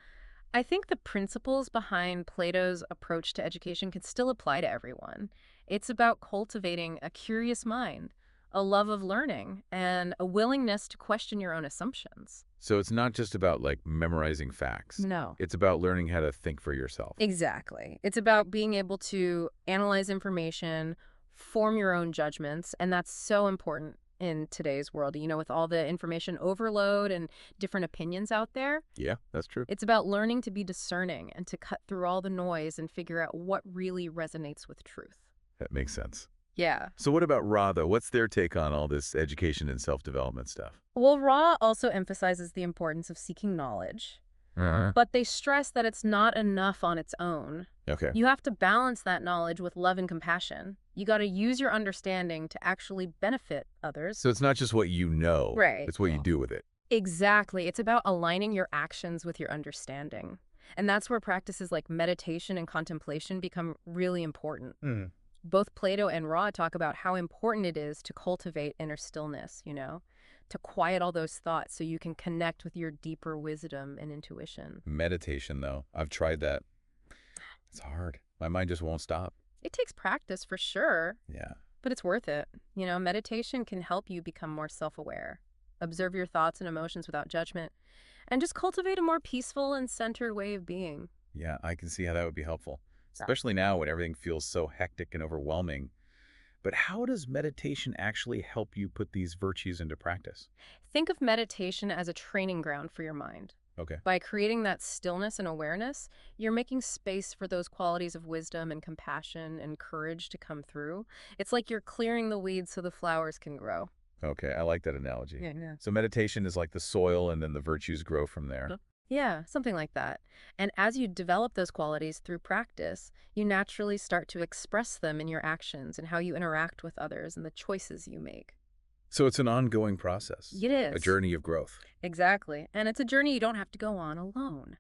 I think the principles behind Plato's approach to education can still apply to everyone. It's about cultivating a curious mind, a love of learning, and a willingness to question your own assumptions. So it's not just about memorizing facts. No. It's about learning how to think for yourself. Exactly. It's about being able to analyze information, form your own judgments, and that's so important in today's world, with all the information overload and different opinions out there. Yeah, that's true. It's about learning to be discerning and to cut through all the noise and figure out what really resonates with truth. That makes sense. Yeah. So what about Ra, though? What's their take on all this education and self-development stuff? Well, Ra also emphasizes the importance of seeking knowledge, but they stress that it's not enough on its own. Okay. You have to balance that knowledge with love and compassion. You got to use your understanding to actually benefit others. So it's not just what you know. Right. It's what you do with it. Exactly. It's about aligning your actions with your understanding. And that's where practices like meditation and contemplation become really important. Both Plato and Ra talk about how important it is to cultivate inner stillness, to quiet all those thoughts so you can connect with your deeper wisdom and intuition. Meditation, though. I've tried that. It's hard. My mind just won't stop. It takes practice for sure, Yeah. but it's worth it. Meditation can help you become more self-aware, observe your thoughts and emotions without judgment, and just cultivate a more peaceful and centered way of being. Yeah, I can see how that would be helpful, especially now when everything feels so hectic and overwhelming. But how does meditation actually help you put these virtues into practice? Think of meditation as a training ground for your mind. Okay. By creating that stillness and awareness, you're making space for those qualities of wisdom and compassion and courage to come through. It's like you're clearing the weeds so the flowers can grow. Okay, I like that analogy. Yeah. So meditation is like the soil and then the virtues grow from there. Yeah, something like that. And as you develop those qualities through practice, you naturally start to express them in your actions and how you interact with others and the choices you make. So it's an ongoing process. It is. A journey of growth. Exactly. And it's a journey you don't have to go on alone.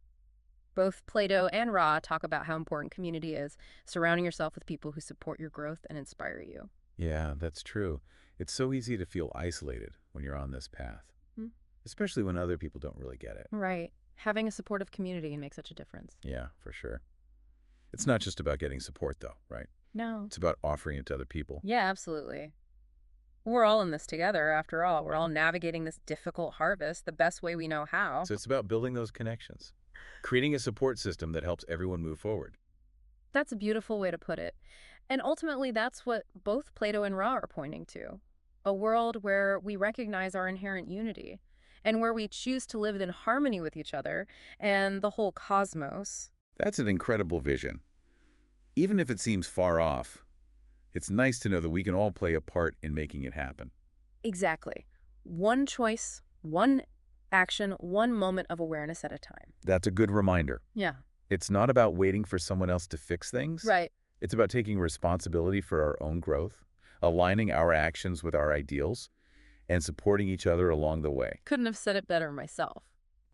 Both Plato and Ra talk about how important community is, surrounding yourself with people who support your growth and inspire you. Yeah, that's true. It's so easy to feel isolated when you're on this path, especially when other people don't really get it. Right. Having a supportive community can make such a difference. Yeah, for sure. It's not just about getting support, though, right? No. It's about offering it to other people. Yeah, absolutely. We're all in this together, after all. We're all navigating this difficult harvest the best way we know how. So it's about building those connections, creating a support system that helps everyone move forward. That's a beautiful way to put it. And ultimately, that's what both Plato and Ra are pointing to. A world where we recognize our inherent unity and where we choose to live in harmony with each other and the whole cosmos. That's an incredible vision. Even if it seems far off, it's nice to know that we can all play a part in making it happen. Exactly. One choice, one action, one moment of awareness at a time. That's a good reminder. Yeah. It's not about waiting for someone else to fix things. Right. It's about taking responsibility for our own growth, aligning our actions with our ideals, and supporting each other along the way. Couldn't have said it better myself.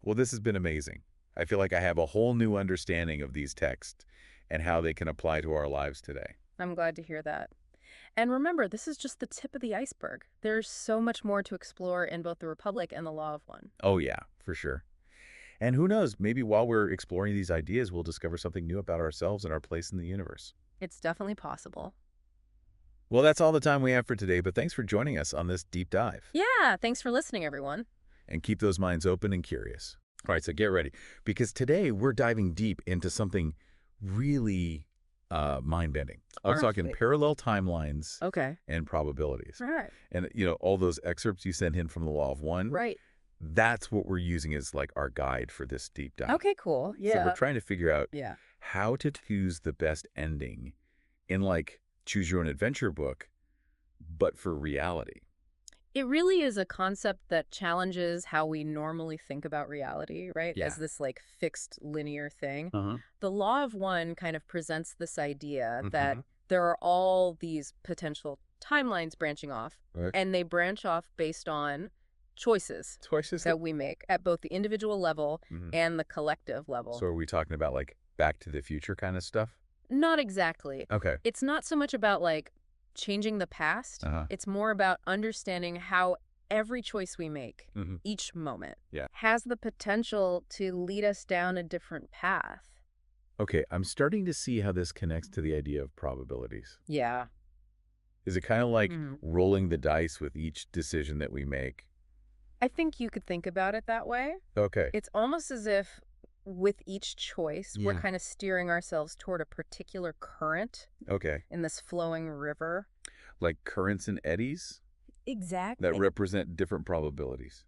Well, this has been amazing. I feel like I have a whole new understanding of these texts and how they can apply to our lives today. I'm glad to hear that. And remember, this is just the tip of the iceberg. There's so much more to explore in both the Republic and the Law of One. Oh, yeah, for sure. And who knows, maybe while we're exploring these ideas, we'll discover something new about ourselves and our place in the universe. It's definitely possible. Well, that's all the time we have for today, but thanks for joining us on this deep dive. Yeah, thanks for listening, everyone. And keep those minds open and curious. All right, so get ready, because today we're diving deep into something really mind-bending. I was talking Perfect. parallel timelines Okay. and probabilities. Right. And, all those excerpts you sent in from the Law of One, Right. that's what we're using as like our guide for this deep dive. Okay, cool. So we're trying to figure out Yeah. how to choose the best ending in like choose your own adventure book, but for reality. It really is a concept that challenges how we normally think about reality, right? Yeah. As this like fixed linear thing. Uh-huh. The Law of One kind of presents this idea that Mhm. there are all these potential timelines branching off, Right. and they branch off based on choices Choices that we make at both the individual level Mhm. and the collective level. So are we talking about like Back to the Future kind of stuff? Not exactly. Okay. It's not so much about like changing the past. Uh-huh. It's more about understanding how every choice we make, Mhm. each moment, Yeah. has the potential to lead us down a different path. Okay, I'm starting to see how this connects to the idea of probabilities. Yeah. Is it kind of like Mhm. rolling the dice with each decision that we make? I think you could think about it that way. Okay. It's almost as if with each choice, we're Yeah. kind of steering ourselves toward a particular current Okay. in this flowing river. Like currents and eddies Exactly. that represent different probabilities.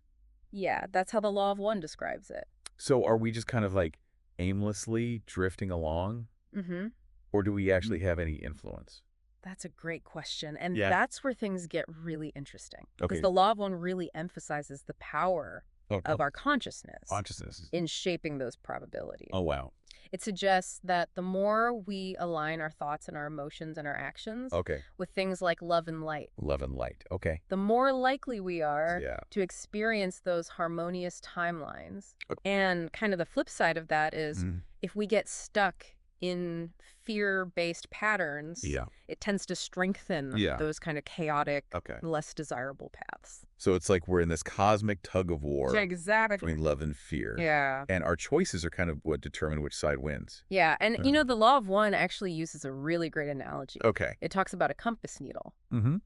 Yeah, that's how the Law of One describes it. So are we just kind of like aimlessly drifting along, Mm-hmm. or do we actually have any influence? That's a great question. And Yeah. that's where things get really interesting. Because Okay. the Law of One really emphasizes the power of our consciousness consciousness. in shaping those probabilities. Oh, wow. It suggests that the more we align our thoughts and our emotions and our actions Okay. with things like love and light, Love and light. Okay. the more likely we are Yeah. to experience those harmonious timelines. Okay. And kind of the flip side of that is Mhm. if we get stuck in fear-based patterns, Yeah. it tends to strengthen Yeah. those kind of chaotic, Okay. less desirable paths. So it's like we're in this cosmic tug of war Exactly. between love and fear. Yeah. And our choices are kind of what determine which side wins. Yeah. And, Yeah. you know, the Law of One actually uses a really great analogy. Okay. It talks about a compass needle. Mm-hmm.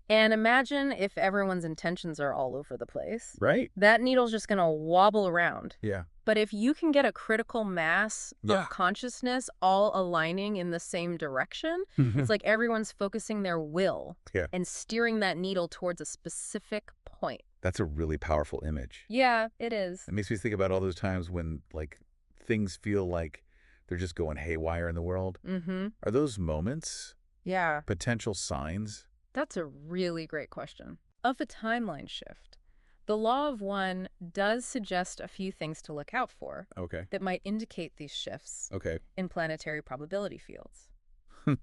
And imagine if everyone's intentions are all over the place. Right? That needle's just going to wobble around. Yeah. But if you can get a critical mass Yeah. of consciousness all aligning in the same direction, it's like everyone's focusing their will Yeah. and steering that needle towards a specific point. That's a really powerful image. Yeah, it is. It makes me think about all those times when like things feel like they're just going haywire in the world. Mm-hmm. Are those moments Yeah, potential signs? that's a really great question. Of a timeline shift, the Law of One does suggest a few things to look out for Okay. that might indicate these shifts Okay. in planetary probability fields.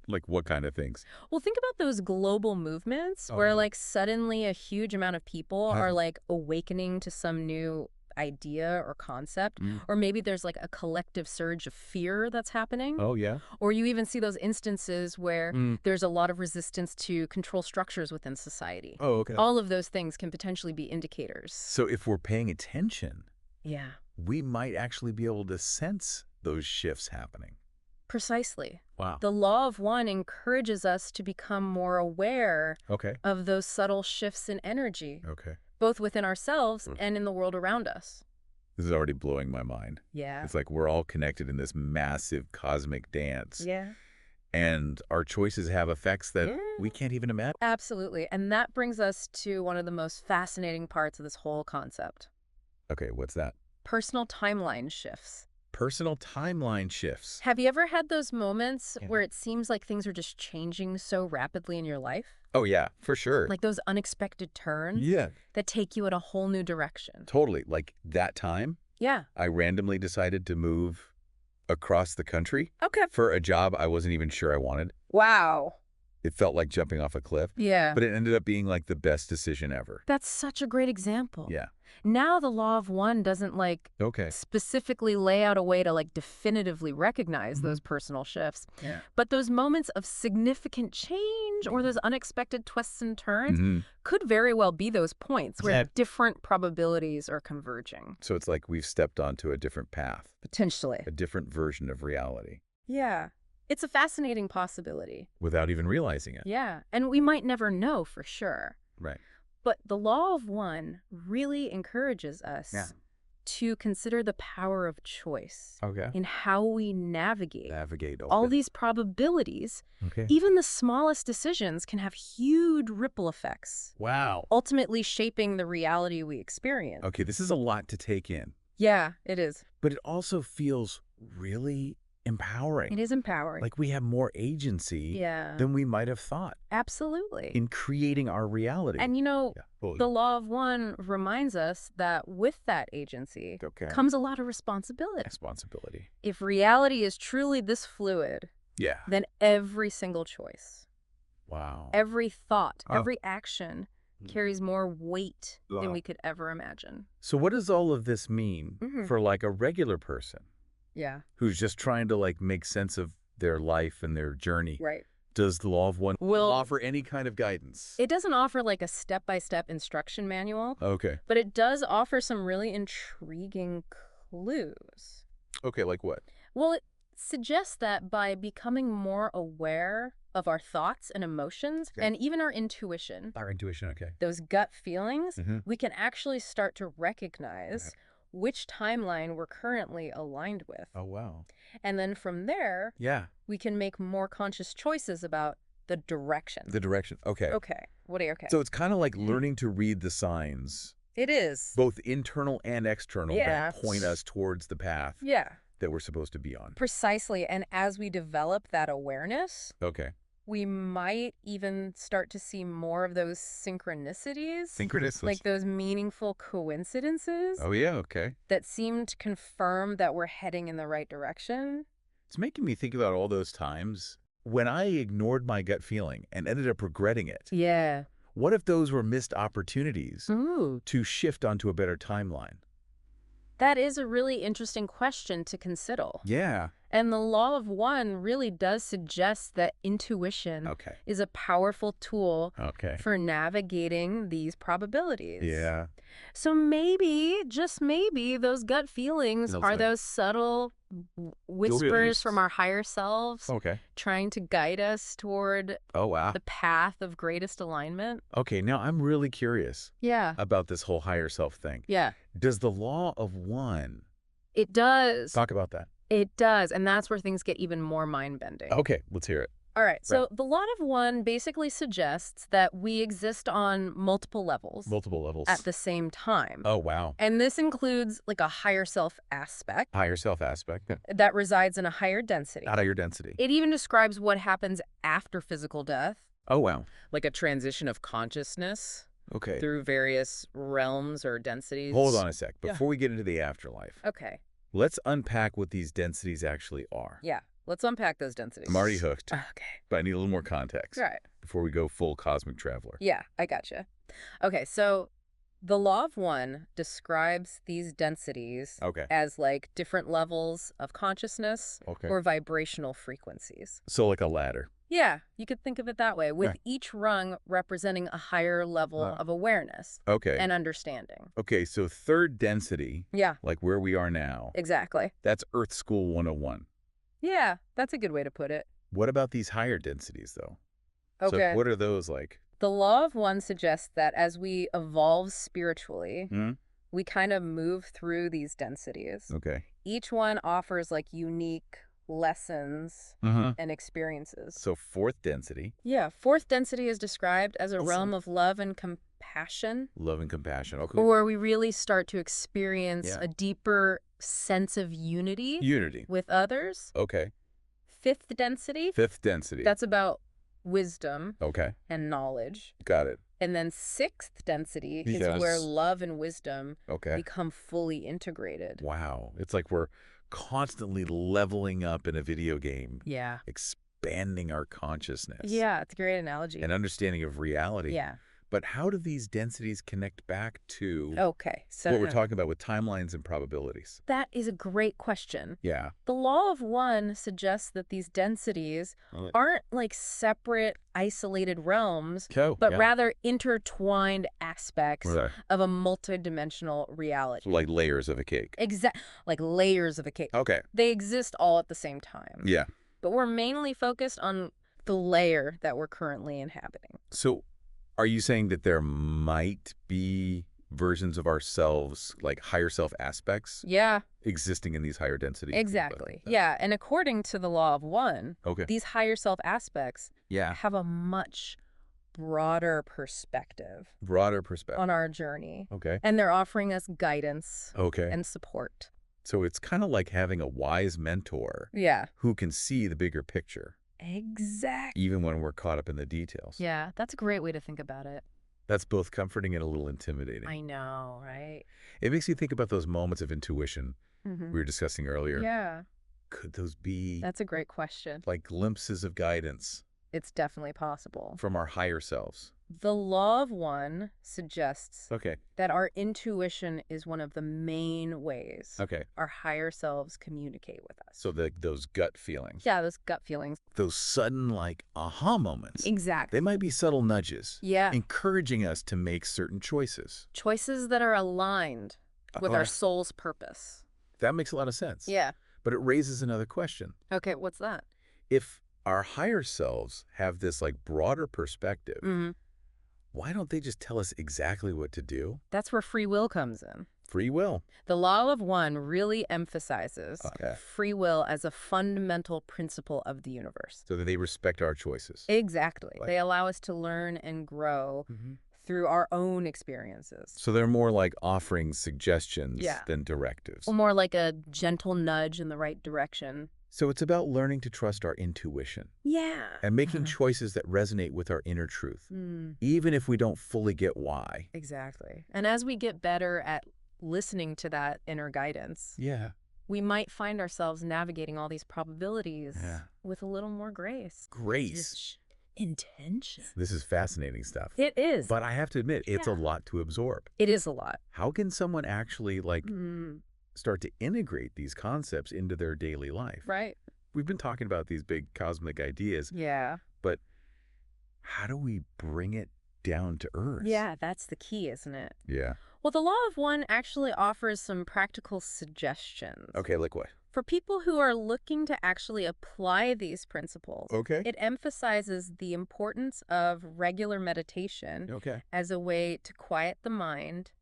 Like what kind of things? Well, think about those global movements Oh, where yeah. like suddenly a huge amount of people Have- are like awakening to some new idea or concept, Mm. or maybe there's like a collective surge of fear that's happening. Oh, yeah. Or you even see those instances where Mm. there's a lot of resistance to control structures within society. Oh, okay. All of those things can potentially be indicators. So if we're paying attention, Yeah, we might actually be able to sense those shifts happening. precisely. Wow. The Law of One encourages us to become more aware Okay. of those subtle shifts in energy, Okay. both within ourselves Mm. and in the world around us. This is already blowing my mind. Yeah. It's like we're all connected in this massive cosmic dance. Yeah. And our choices have effects that Yeah. we can't even imagine. Absolutely. And that brings us to one of the most fascinating parts of this whole concept. Okay, what's that? Personal timeline shifts. Personal timeline shifts. Have you ever had those moments Yeah. where it seems like things are just changing so rapidly in your life? Oh, yeah, for sure. Like those unexpected turns Yeah, that take you in a whole new direction. totally. Like that time, Yeah. I randomly decided to move across the country Okay. for a job I wasn't even sure I wanted. Wow. It felt like jumping off a cliff, Yeah. but it ended up being like the best decision ever. That's such a great example. Yeah. Now the law of one doesn't Okay. specifically lay out a way to definitively recognize those personal shifts. Yeah. But those moments of significant change or those unexpected twists and turns could very well be those points where different probabilities are converging. So it's like we've stepped onto a different path, Potentially. a different version of reality, Yeah. It's a fascinating possibility. without even realizing it. Yeah. And we might never know for sure. Right. But the law of one really encourages us to consider the power of choice Okay. in how we navigate Navigate all these probabilities. Okay. Even the smallest decisions can have huge ripple effects, Wow. ultimately shaping the reality we experience. Okay, this is a lot to take in, Yeah, it is. but it also feels really empowering. It is empowering. Like we have more agency Yeah, than we might have thought absolutely. in creating our reality. And Yeah. the law of one reminds us that with that agency Okay. comes a lot of responsibility. Responsibility. If reality is truly this fluid, Yeah. then every single choice, Wow. every thought, Oh. every action carries more weight than we could ever imagine. So what does all of this mean for like a regular person Yeah. who's just trying to like make sense of their life and their journey? Right. Does the law of one Will offer any kind of guidance? It doesn't offer a step-by-step instruction manual, Okay. but it does offer some really intriguing clues. Okay, like what? Well, it suggests that by becoming more aware of our thoughts and emotions, Okay. and even our intuition, Our intuition, okay. those gut feelings, Mhm. we can actually start to recognize which timeline we're currently aligned with. Oh, wow. And then from there, Yeah. we can make more conscious choices about the direction. The direction. Okay. Okay. What are you okay? So it's kind of like learning to read the signs, It is. both internal and external, Yeah. that point us towards the path Yeah, that we're supposed to be on. precisely. And as we develop that awareness, Okay. we might even start to see more of those synchronicities. Synchronicities. Like those meaningful coincidences Oh, yeah, okay. that seem to confirm that we're heading in the right direction. It's making me think about all those times when I ignored my gut feeling and ended up regretting it. Yeah. What if those were missed opportunities Ooh. to shift onto a better timeline? That is a really interesting question to consider. Yeah. And the law of one really does suggest that intuition Okay. is a powerful tool Okay. for navigating these probabilities. Yeah. So maybe, just maybe, those gut feelings Those are things. those subtle whispers from our higher selves Okay. trying to guide us toward Oh, wow. the path of greatest alignment. Okay, now I'm really curious Yeah. about this whole higher self thing. Yeah. Does the law of one It does. talk about that? It does. And that's where things get even more mind-bending. Okay, let's hear it. All right. So the law of one basically suggests that we exist on multiple levels Multiple levels. at the same time. Oh, wow. And this includes a higher self aspect Higher self aspect. Yeah. that resides in a higher density. Out of your density. It even describes what happens after physical death. Oh, wow. Like a transition of consciousness Okay. through various realms or densities. Hold on a sec. Yeah. Before we get into the afterlife, Okay. let's unpack what these densities actually are. Yeah. Let's unpack those densities. I'm already hooked, Okay. but I need a little more context Right. before we go full cosmic traveler. Yeah, I gotcha. Okay, so the law of one describes these densities Okay. as different levels of consciousness Okay. or vibrational frequencies. So like a ladder. Yeah, you could think of it that way, with Right. each rung representing a higher level of awareness Okay. and understanding. Okay, so third density, Yeah, like where we are now, exactly. that's Earth School 101. Yeah, that's a good way to put it. What about these higher densities, though? Okay. So what are those like? The law of one suggests that as we evolve spiritually, Hmm? we kind of move through these densities. Okay. Each one offers unique lessons Uh-huh. and experiences. So fourth density, Yeah, fourth density is described as a Awesome. realm of love and compassion, love and compassion. Okay. where we really start to experience Yeah. a deeper sense of unity Unity. with others. Okay. Fifth density, Fifth density. that's about wisdom okay. and knowledge. Got it. And then sixth density is Yes. where love and wisdom Okay. become fully integrated. Wow. It's like we're constantly leveling up in a video game Yeah. expanding our consciousness. Yeah, it's a great analogy. An understanding of reality. Yeah. But how do these densities connect back to Okay. So what we're talking about with timelines and probabilities? that is a great question. Yeah. The law of one suggests that these densities aren't like separate, isolated realms, but rather intertwined aspects of a multidimensional reality. So like layers of a cake. Like layers of a cake. Okay. They exist all at the same time. Yeah. But we're mainly focused on the layer that we're currently inhabiting. So are you saying that there might be versions of ourselves, like higher self aspects, existing in these higher densities? Exactly. Yeah. And according to the law of one, okay, these higher self aspects have a much broader perspective on our journey. Okay. And they're offering us guidance and support. So it's kind of like having a wise mentor who can see the bigger picture. Exactly. Even when we're caught up in the details. Yeah, that's a great way to think about it. That's both comforting and a little intimidating. I know, right? It makes you think about those moments of intuition we were discussing earlier. Yeah. Could those be... That's a great question. Like glimpses of guidance? It's definitely possible. From our higher selves? The law of one suggests okay, that our intuition is one of the main ways our higher selves communicate with us. So those gut feelings. Yeah, those gut feelings. Those sudden, like, aha moments. Exactly. They might be subtle nudges. Yeah. Encouraging us to make certain choices. Choices that are aligned with our soul's purpose. That makes a lot of sense. Yeah. But it raises another question. Okay, what's that? If our higher selves have this, like, broader perspective, why don't they just tell us exactly what to do? That's where free will comes in. Free will. The law of one really emphasizes free will as a fundamental principle of the universe. So that they respect our choices. Exactly. They allow us to learn and grow through our own experiences. So they're more like offering suggestions than directives. Or more like a gentle nudge in the right direction. So it's about learning to trust our intuition. Yeah. And making choices that resonate with our inner truth, even if we don't fully get why. Exactly. And as we get better at listening to that inner guidance, we might find ourselves navigating all these probabilities with a little more grace. Grace. Intention. This is fascinating stuff. It is. But I have to admit, it's a lot to absorb. It is a lot. How can someone actually, like, start to integrate these concepts into their daily life? Right. We've been talking about these big cosmic ideas. Yeah. But how do we bring it down to earth? Yeah, that's the key, isn't it? Yeah. Well, the law of one actually offers some practical suggestions. Okay, like what? For people who are looking to actually apply these principles, it emphasizes the importance of regular meditation as a way to quiet the mind,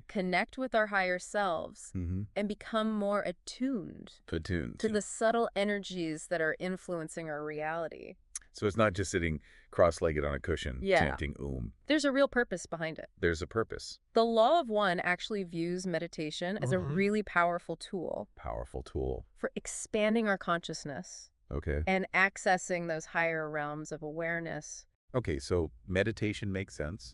connect with our higher selves, and become more attuned to the subtle energies that are influencing our reality. So it's not just sitting cross-legged on a cushion chanting There's a real purpose behind it. There's a purpose. The law of one actually views meditation as a really powerful tool. For expanding our consciousness. And accessing those higher realms of awareness. Okay, so meditation makes sense.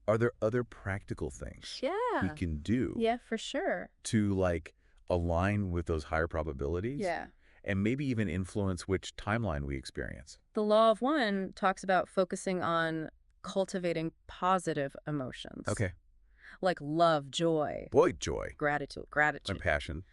Are there other practical things we can do? Yeah, for sure. To, like, align with those higher probabilities? Yeah. And maybe even influence which timeline we experience. The law of one talks about focusing on cultivating positive emotions. Like love, joy. Joy. Gratitude. And passion.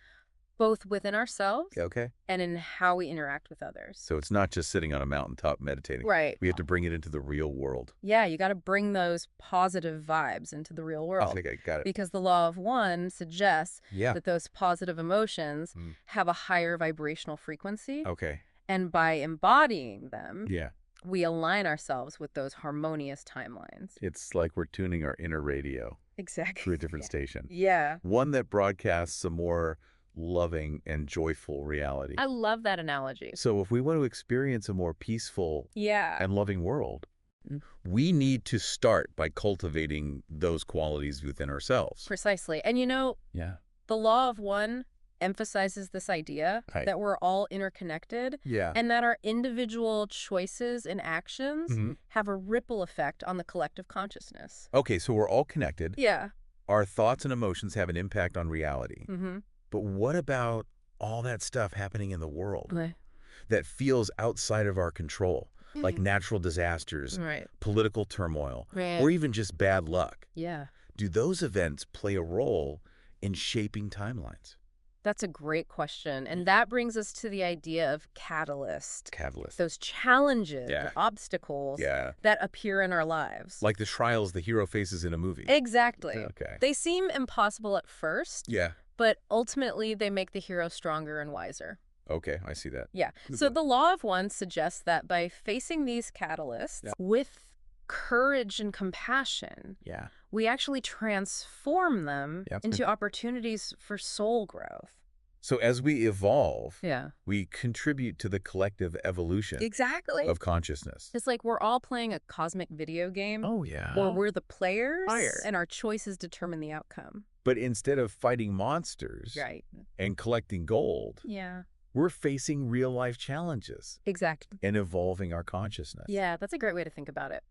Both within ourselves Okay. and in how we interact with others. So it's not just sitting on a mountaintop meditating. Right. We have to bring it into the real world. Yeah, you got to bring those positive vibes into the real world. I think I got it. Because the law of one suggests that those positive emotions have a higher vibrational frequency. Okay. And by embodying them, Yeah. we align ourselves with those harmonious timelines. It's like we're tuning our inner radio. Exactly. Through a different station. Yeah. One that broadcasts a more loving and joyful reality. I love that analogy. So if we want to experience a more peaceful and loving world, we need to start by cultivating those qualities within ourselves. Precisely. And you know, the law of one emphasizes this idea that we're all interconnected and that our individual choices and actions have a ripple effect on the collective consciousness. Okay, so we're all connected. Yeah. Our thoughts and emotions have an impact on reality. But what about all that stuff happening in the world? that feels outside of our control, like natural disasters, Right. political turmoil, Right. or even just bad luck. Yeah. Do those events play a role in shaping timelines? That's a great question. And that brings us to the idea of catalyst. Catalyst. Those challenges, Yeah. obstacles Yeah. that appear in our lives. Like the trials the hero faces in a movie. Exactly. Okay. They seem impossible at first, Yeah. but ultimately they make the hero stronger and wiser. Okay, I see that. Yeah. So the law of one suggests that by facing these catalysts with courage and compassion, Yeah. we actually transform them into opportunities for soul growth. So as we evolve, Yeah. we contribute to the collective evolution Exactly. of consciousness. It's like we're all playing a cosmic video game, Oh, yeah. or we're the players, and our choices determine the outcome. But instead of fighting monsters Right. and collecting gold, Yeah. we're facing real-life challenges Exactly. and evolving our consciousness. Yeah, that's a great way to think about it.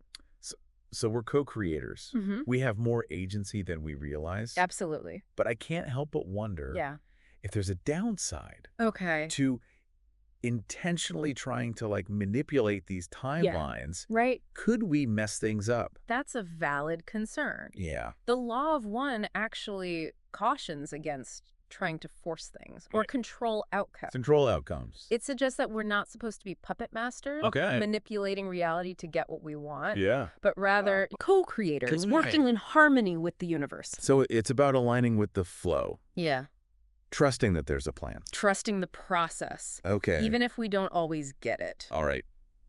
So we're co-creators. Mm-hmm. We have more agency than we realize. Absolutely. But I can't help but wonder if there's a downside Okay. to intentionally trying to manipulate these timelines. Right. Could we mess things up? That's a valid concern. Yeah. The law of one actually cautions against trying to force things or control outcomes. Control outcomes. It suggests that we're not supposed to be puppet masters, manipulating reality to get what we want, but rather co-creators working in harmony with the universe. So it's about aligning with the flow. Yeah. Trusting that there's a plan. Trusting the process. Okay. Even if we don't always get it. All right.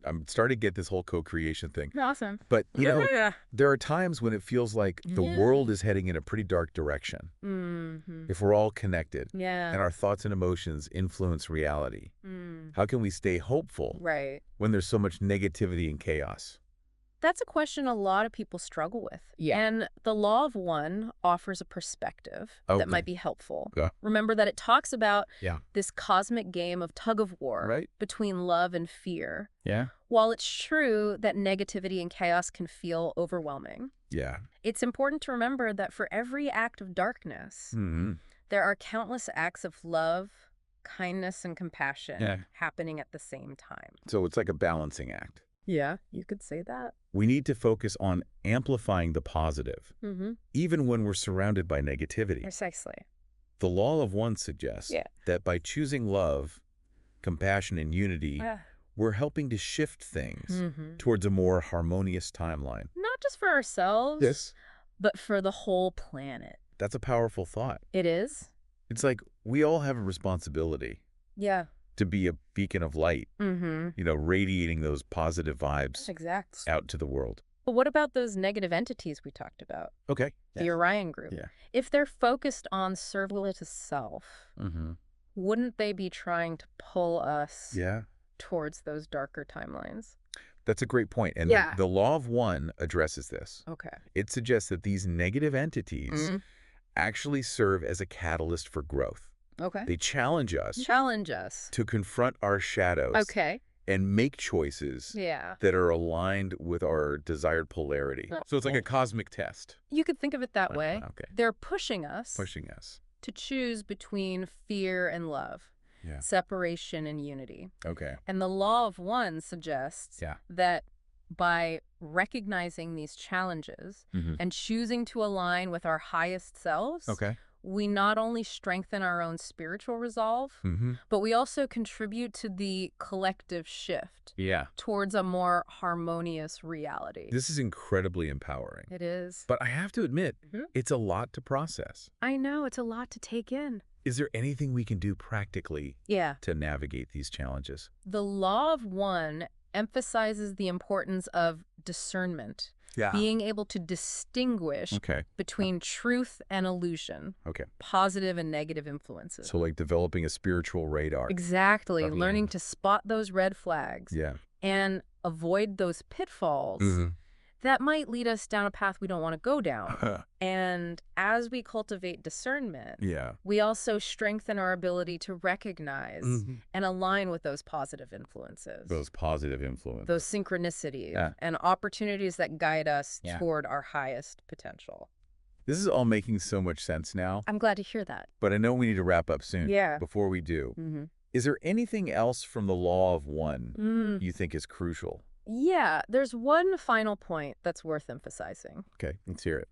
I'm starting to get this whole co-creation thing. Awesome. But, there are times when it feels like the world is heading in a pretty dark direction. Mm-hmm. If we're all connected Yeah. and our thoughts and emotions influence reality, how can we stay hopeful when there's so much negativity and chaos? That's a question a lot of people struggle with. Yeah. And the law of one offers a perspective that might be helpful. Okay. Remember that it talks about Yeah. this cosmic game of tug of war between love and fear. Yeah. While it's true that negativity and chaos can feel overwhelming, Yeah. it's important to remember that for every act of darkness, there are countless acts of love, kindness, and compassion happening at the same time. So it's like a balancing act. Yeah, you could say that. We need to focus on amplifying the positive, even when we're surrounded by negativity. Precisely. The law of one suggests that by choosing love, compassion, and unity, we're helping to shift things towards a more harmonious timeline. Not just for ourselves, but for the whole planet. That's a powerful thought. It is? It's like we all have a responsibility Yeah. to be a beacon of light, radiating those positive vibes out to the world. But what about those negative entities we talked about? Okay. The Orion group. Yeah. If they're focused on servile to self, wouldn't they be trying to pull us towards those darker timelines? That's a great point. And the law of one addresses this. Okay. It suggests that these negative entities actually serve as a catalyst for growth. Okay. They challenge us to confront our shadows and make choices that are aligned with our desired polarity. So it's like a cosmic test. You could think of it that way. Okay. They're pushing us to choose between fear and love, separation and unity. Okay. And the law of one suggests that by recognizing these challenges and choosing to align with our highest selves, we not only strengthen our own spiritual resolve, but we also contribute to the collective shift towards a more harmonious reality. This is incredibly empowering. It is. But I have to admit, it's a lot to process. I know, it's a lot to take in. Is there anything we can do practically to navigate these challenges? The law of one emphasizes the importance of discernment. Being able to distinguish between truth and illusion, positive and negative influences. So like developing a spiritual radar. Exactly. Learning to spot those red flags Yeah. and avoid those pitfalls that might lead us down a path we don't want to go down. And as we cultivate discernment, we also strengthen our ability to recognize and align with those positive influences. Those positive influences. Those synchronicities and opportunities that guide us toward our highest potential. This is all making so much sense now. I'm glad to hear that. But I know we need to wrap up soon. Yeah. Before we do, Is there anything else from the law of one Mm. you think is crucial? Yeah, there's one final point that's worth emphasizing. Okay, let's hear it.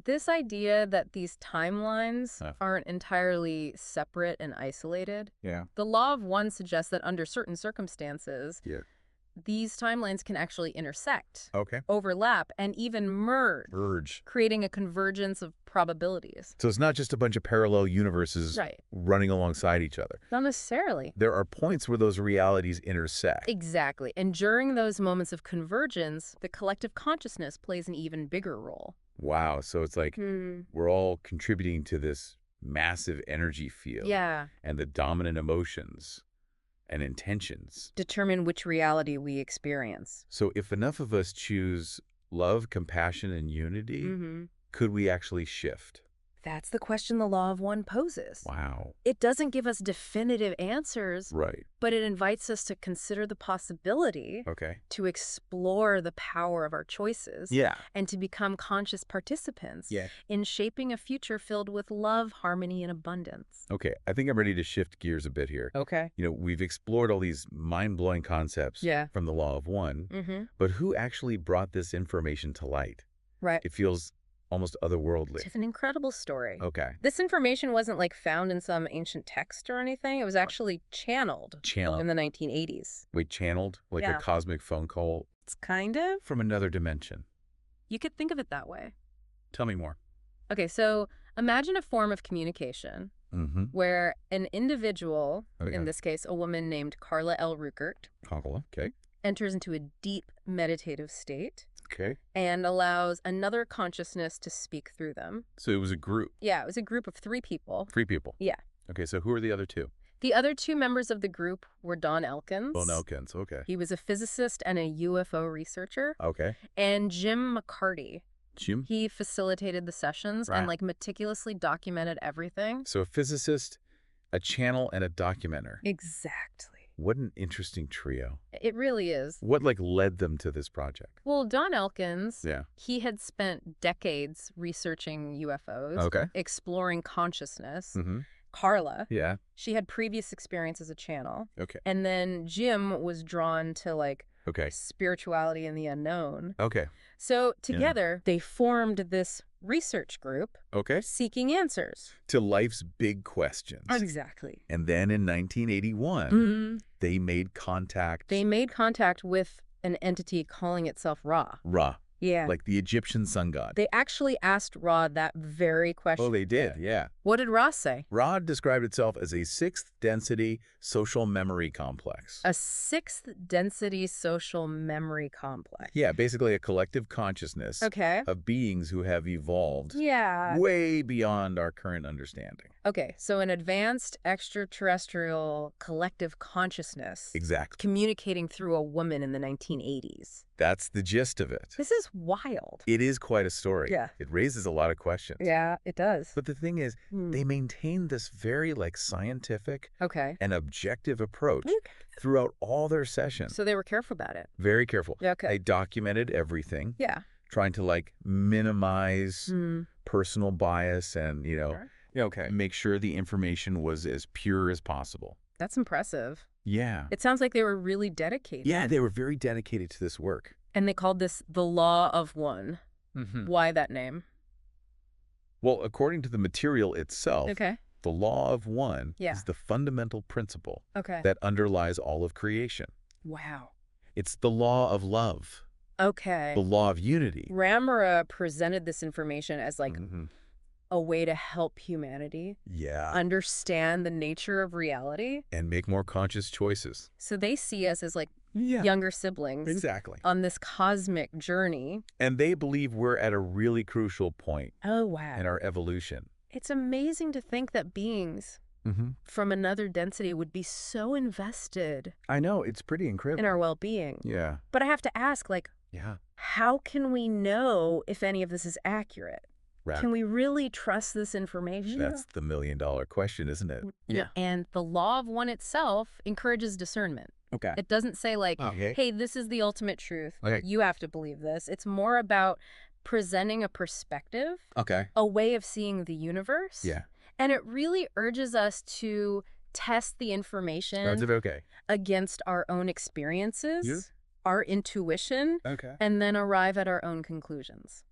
This idea that these timelines Huh. aren't entirely separate and isolated. Yeah. The law of one suggests that under certain circumstances, Yeah. these timelines can actually intersect, Okay. overlap, and even merge, creating a convergence of probabilities. So it's not just a bunch of parallel universes Right. running alongside each other. Not necessarily. There are points where those realities intersect. Exactly. And during those moments of convergence, the collective consciousness plays an even bigger role. Wow. So it's like we're all contributing to this massive energy field. Yeah. And the dominant emotions and intentions. Determine which reality we experience. So if enough of us choose love, compassion, and unity, could we actually shift? That's the question the law of one poses. Wow. It doesn't give us definitive answers, Right. but it invites us to consider the possibility, Okay. to explore the power of our choices, Yeah. and to become conscious participants Yeah. in shaping a future filled with love, harmony, and abundance. Okay. I think I'm ready to shift gears a bit here. Okay. You know, we've explored all these mind-blowing concepts Yeah. from the law of one, but who actually brought this information to light? Right. It feels almost otherworldly. It's an incredible story. Okay. This information wasn't like found in some ancient text or anything. It was actually channeled in the 1980s. Wait, channeled? Like Yeah. a cosmic phone call It's kind of. from another dimension. You could think of it that way. Tell me more. Okay, so imagine a form of communication Mm-hmm. where an individual, Okay. in this case, a woman named Carla L. Ruckert, Okay. enters into a deep meditative state Okay. and allows another consciousness to speak through them. So it was a group. Yeah, it was a group of 3 people. 3 people. Yeah. Okay, so who are the other 2? The other 2 members of the group were Don Elkins. Bon Elkins. Okay. He was a physicist and a UFO researcher. Okay. And Jim McCarty. Jim? He facilitated the sessions Right. and like meticulously documented everything. So a physicist, a channel, and a documenter. Exactly. What an interesting trio. It really is. What led them to this project? Well, Don Elkins, Yeah. he had spent decades researching UFOs, Okay. exploring consciousness. Mm-hmm. Carla, Yeah. she had previous experience as a channel. Okay. And then Jim was drawn to like Okay. spirituality and the unknown. Okay. So together, they formed this research group Okay. seeking answers. To life's big questions. Exactly. And then in 1981, they made contact. They made contact with an entity calling itself Ra. Ra, Yeah. like the Egyptian sun god. They actually asked Ra that very question. Oh, they did, yeah. What did Ra say? Ra described itself as a 6th density social memory complex. A 6th density social memory complex. Yeah, basically a collective consciousness Okay. of beings who have evolved Yeah. way beyond our current understanding. Okay, so an advanced extraterrestrial collective consciousness Exactly. communicating through a woman in the 1980s. That's the gist of it. This is wild. It is quite a story. Yeah. It raises a lot of questions. Yeah, it does. But the thing is, they maintain this very scientific Okay. and objective approach Okay. throughout all their sessions. So they were careful about it. Very careful. Yeah, okay. They documented everything, Yeah. trying to minimize personal bias and, Sure. yeah, okay, make sure the information was as pure as possible. That's impressive. Yeah. It sounds like they were really dedicated. Yeah, they were very dedicated to this work. And they called this the Law of One. Mm-hmm. Why that name? Well, according to the material itself, Okay. the law of one Yeah. is the fundamental principle Okay. that underlies all of creation. Wow. It's the law of love, Okay. the law of unity. Ramara presented this information as like Mhm. a way to help humanity Yeah, understand the nature of reality. and make more conscious choices. So they see us as like Yeah, younger siblings exactly. on this cosmic journey. And they believe we're at a really crucial point Oh, wow. in our evolution. It's amazing to think that beings Mm-hmm. from another density would be so invested I know, it's pretty incredible. in our well-being. Yeah, But I have to ask, like, yeah. how can we know if any of this is accurate? Right. Can we really trust this information? That's the million-dollar question, isn't it? Yeah. And the law of one itself encourages discernment. Okay. It doesn't say like, Okay. hey, this is the ultimate truth. Okay. You have to believe this. It's more about presenting a perspective, Okay. a way of seeing the universe. Yeah. And it really urges us to test the Oh, information okay. against our own experiences, Yes. our intuition, Okay. and then arrive at our own conclusions.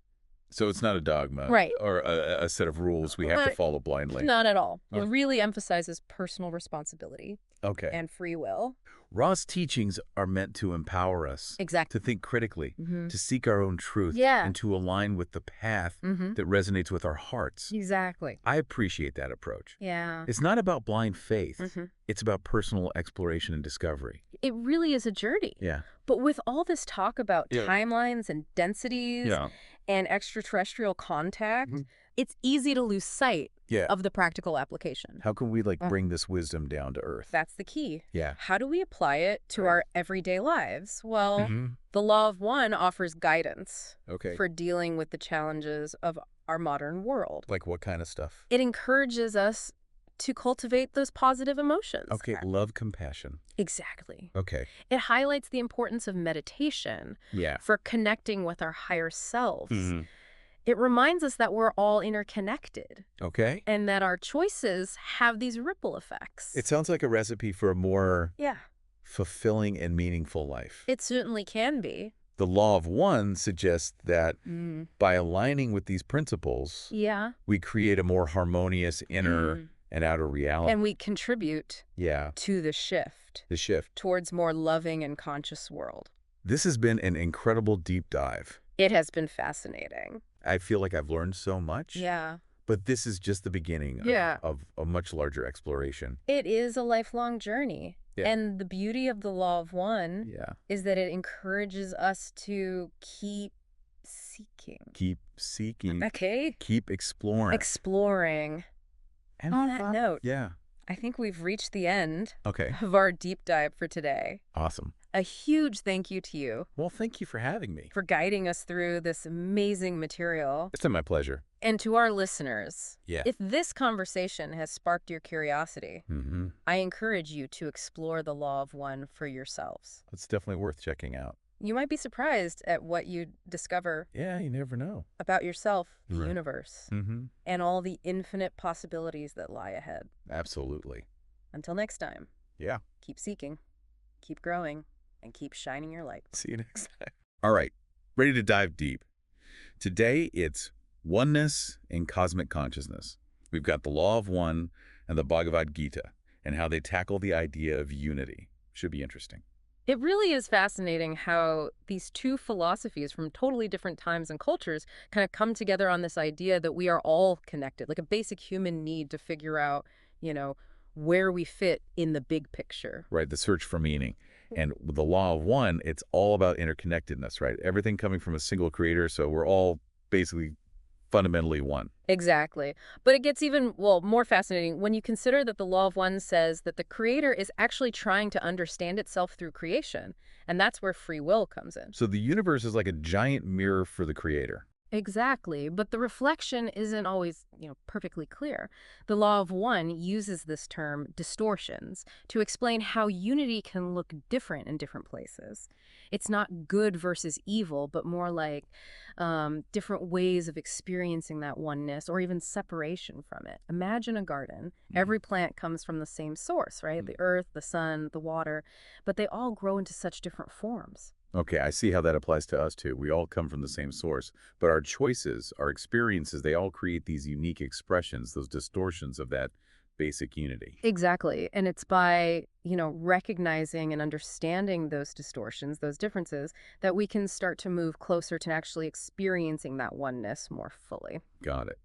So it's not a dogma Right. or a set of rules we have to follow blindly. Not at all. It Okay. really emphasizes personal responsibility Okay. and free will. Ra's teachings are meant to empower us Exactly. to think critically, Mm-hmm. to seek our own truth, Yeah. and to align with the path Mm-hmm. that resonates with our hearts. Exactly. I appreciate that approach. Yeah. It's not about blind faith. Mm-hmm. It's about personal exploration and discovery. It really is a journey. Yeah. But with all this talk about Yeah. timelines and densities and extraterrestrial contact, Mhm. it's easy to lose sight Yeah. of the practical application. How can we bring this wisdom down to earth? That's the key. Yeah. How do we apply it to our everyday lives? Well, Mhm. the Law of One offers guidance Okay. for dealing with the challenges of our modern world. Like what kind of stuff? It encourages us to cultivate those positive emotions. Okay. Love, compassion. Exactly. Okay. It highlights the importance of meditation Yeah. for connecting with our higher selves. Mhm. It reminds us that we're all interconnected Okay. and that our choices have these ripple effects. It sounds like a recipe for a more Yeah, fulfilling and meaningful life. it certainly can be. The Law of One suggests that Mm. by aligning with these principles, Yeah. we create a more harmonious inner Mm. and outer reality. And we contribute Yeah. to the shift The shift. towards more loving and conscious world. This has been an incredible deep dive. It has been fascinating. I feel like I've learned so much. Yeah. But this is just the beginning Yeah. of a much larger exploration. It is a lifelong journey. Yeah. And the beauty of the Law of One Yeah. is that it encourages us to keep seeking. Keep seeking. Okay. Keep exploring. Exploring. And On that note, yeah. I think we've reached the end Okay. of our deep dive for today. Awesome. A huge thank you to you Well, thank you for having me. for guiding us through this amazing material. It's been my pleasure. And to our listeners, Yeah. if this conversation has sparked your curiosity, Mm-hmm. I encourage you to explore the Law of One for yourselves. It's definitely worth checking out. You might be surprised at what you discover Yeah, you never know. about yourself, the Right. universe, Mm-hmm. and all the infinite possibilities that lie ahead. Absolutely. Until next time, Yeah. keep seeking, keep growing, and keep shining your light. See you next time. All right. Ready to dive deep. Today, it's oneness in cosmic consciousness. We've got the Law of One and the Bhagavad Gita and how they tackle the idea of unity. Should be interesting. It really is fascinating how these two philosophies from totally different times and cultures kind of come together on this idea that we are all connected, like a basic human need to figure out, where we fit in the big picture. Right, the search for meaning. And with the Law of One, it's all about interconnectedness, right? Everything coming from a single creator, so we're all basically fundamentally one. Exactly. But it gets even, more fascinating when you consider that the Law of One says that the creator is actually trying to understand itself through creation. And that's where free will comes in. So the universe is like a giant mirror for the creator. Exactly. But the reflection isn't always, perfectly clear. The Law of One uses this term distortions to explain how unity can look different in different places. It's not good versus evil, but more like different ways of experiencing that oneness or even separation from it. Imagine a garden. Every plant comes from the same source, right? The earth, the sun, the water, but they all grow into such different forms. Okay, I see how that applies to us too. We all come from the same source, but our choices, our experiences, they all create these unique expressions, those distortions of that basic unity. Exactly. And it's by, recognizing and understanding those distortions, those differences, that we can start to move closer to actually experiencing that oneness more fully. Got it.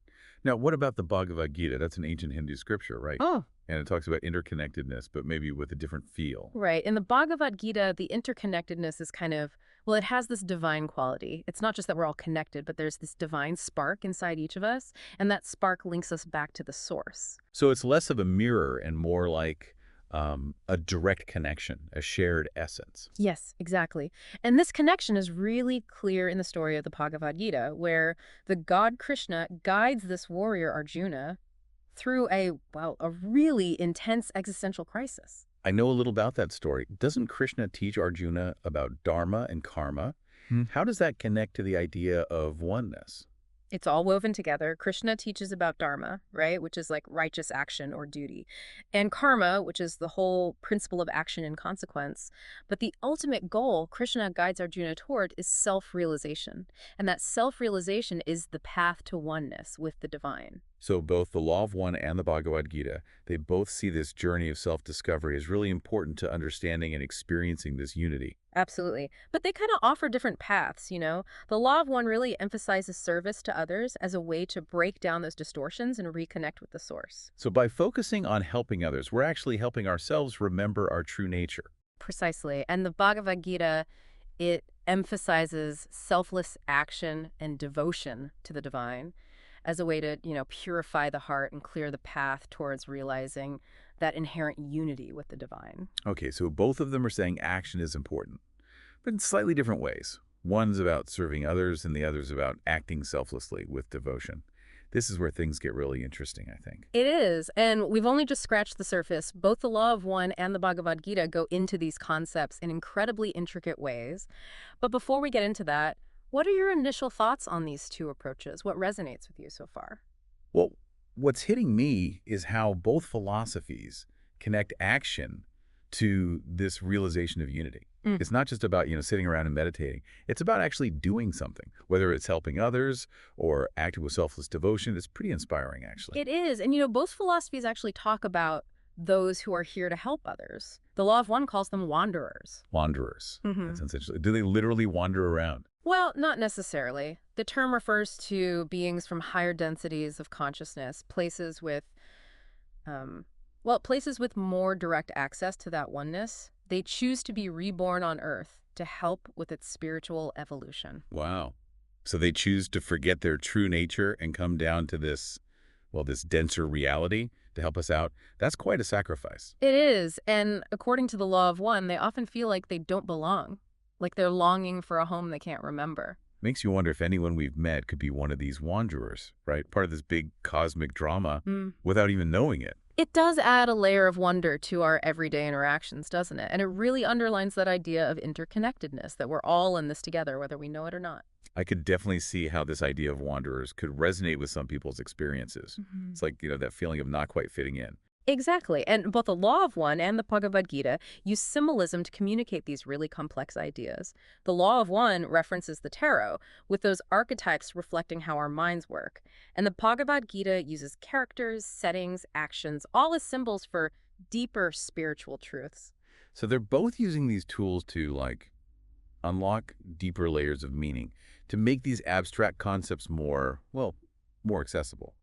Now, what about the Bhagavad Gita? That's an ancient Hindu scripture, right? Oh, And it talks about interconnectedness, but maybe with a different feel. right. In the Bhagavad Gita, the interconnectedness is it has this divine quality. It's not just that we're all connected, but there's this divine spark inside each of us, and that spark links us back to the source. So it's less of a mirror and more like a direct connection, a shared essence. Yes, exactly. And this connection is really clear in the story of the Bhagavad Gita, where the god Krishna guides this warrior Arjuna through a really intense existential crisis. I know a little about that story. Doesn't Krishna teach Arjuna about dharma and karma? How does that connect to the idea of oneness? It's all woven together. Krishna teaches about dharma, right, which is like righteous action or duty, and karma, which is the whole principle of action and consequence. But the ultimate goal Krishna guides Arjuna toward is self-realization. And that self-realization is the path to oneness with the divine. So both the Law of One and the Bhagavad Gita, they both see this journey of self-discovery as really important to understanding and experiencing this unity. Absolutely. But they kind of offer different paths, you know? The Law of One really emphasizes service to others as a way to break down those distortions and reconnect with the source. So by focusing on helping others, we're actually helping ourselves remember our true nature. Precisely. And the Bhagavad Gita, it emphasizes selfless action and devotion to the divine as a way to, purify the heart and clear the path towards realizing that inherent unity with the divine. Okay, so both of them are saying action is important, but in slightly different ways. One's about serving others and the other's about acting selflessly with devotion. This is where things get really interesting, I think. It is, and we've only just scratched the surface. Both the Law of One and the Bhagavad Gita go into these concepts in incredibly intricate ways. But before we get into that, what are your initial thoughts on these two approaches? What resonates with you so far? Well, what's hitting me is how both philosophies connect action to this realization of unity. It's not just about, sitting around and meditating. It's about actually doing something, whether it's helping others or acting with selfless devotion. It's pretty inspiring, actually. It is, and both philosophies actually talk about those who are here to help others. The Law of One calls them wanderers. Wanderers. That's essentially. Do they literally wander around? Well, not necessarily. The term refers to beings from higher densities of consciousness, places with more direct access to that oneness. They choose to be reborn on Earth to help with its spiritual evolution. Wow. So they choose to forget their true nature and come down to this denser reality to help us out. That's quite a sacrifice. It is, and according to the Law of One, they often feel like they don't belong, like they're longing for a home they can't remember. Makes you wonder if anyone we've met could be one of these wanderers, right? Part of this big cosmic drama without even knowing it. It does add a layer of wonder to our everyday interactions, doesn't it? And it really underlines that idea of interconnectedness, that we're all in this together, whether we know it or not. I could definitely see how this idea of wanderers could resonate with some people's experiences. It's like, that feeling of not quite fitting in. Exactly. And both the Law of One and the Bhagavad Gita use symbolism to communicate these really complex ideas. The Law of One references the tarot, with those archetypes reflecting how our minds work. And the Bhagavad Gita uses characters, settings, actions, all as symbols for deeper spiritual truths. So they're both using these tools to, unlock deeper layers of meaning, to make these abstract concepts more accessible.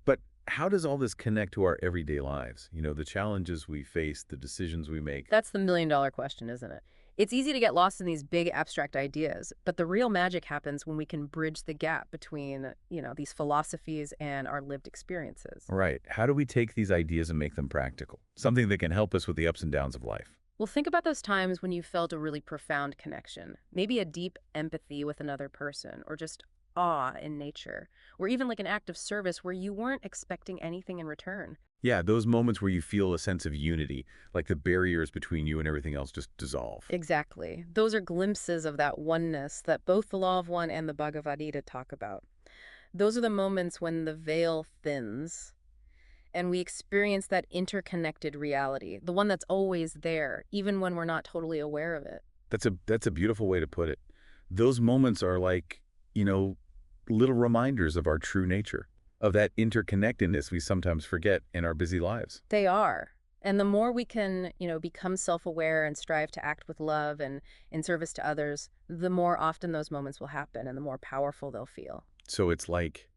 But how does all this connect to our everyday lives? The challenges we face, the decisions we make. That's the million-dollar question, isn't it? It's easy to get lost in these big abstract ideas, but the real magic happens when we can bridge the gap between, these philosophies and our lived experiences. Right. How do we take these ideas and make them practical? Something that can help us with the ups and downs of life. Well, think about those times when you felt a really profound connection, maybe a deep empathy with another person, or just awe in nature, or even like an act of service where you weren't expecting anything in return. Yeah, those moments where you feel a sense of unity, like the barriers between you and everything else just dissolve. Exactly. Those are glimpses of that oneness that both the Law of One and the Bhagavad Gita talk about. Those are the moments when the veil thins and we experience that interconnected reality, the one that's always there, even when we're not totally aware of it. That's a beautiful way to put it. Those moments are like, little reminders of our true nature, of that interconnectedness we sometimes forget in our busy lives. They are. And the more we can, become self-aware and strive to act with love and in service to others, the more often those moments will happen and the more powerful they'll feel. So it's like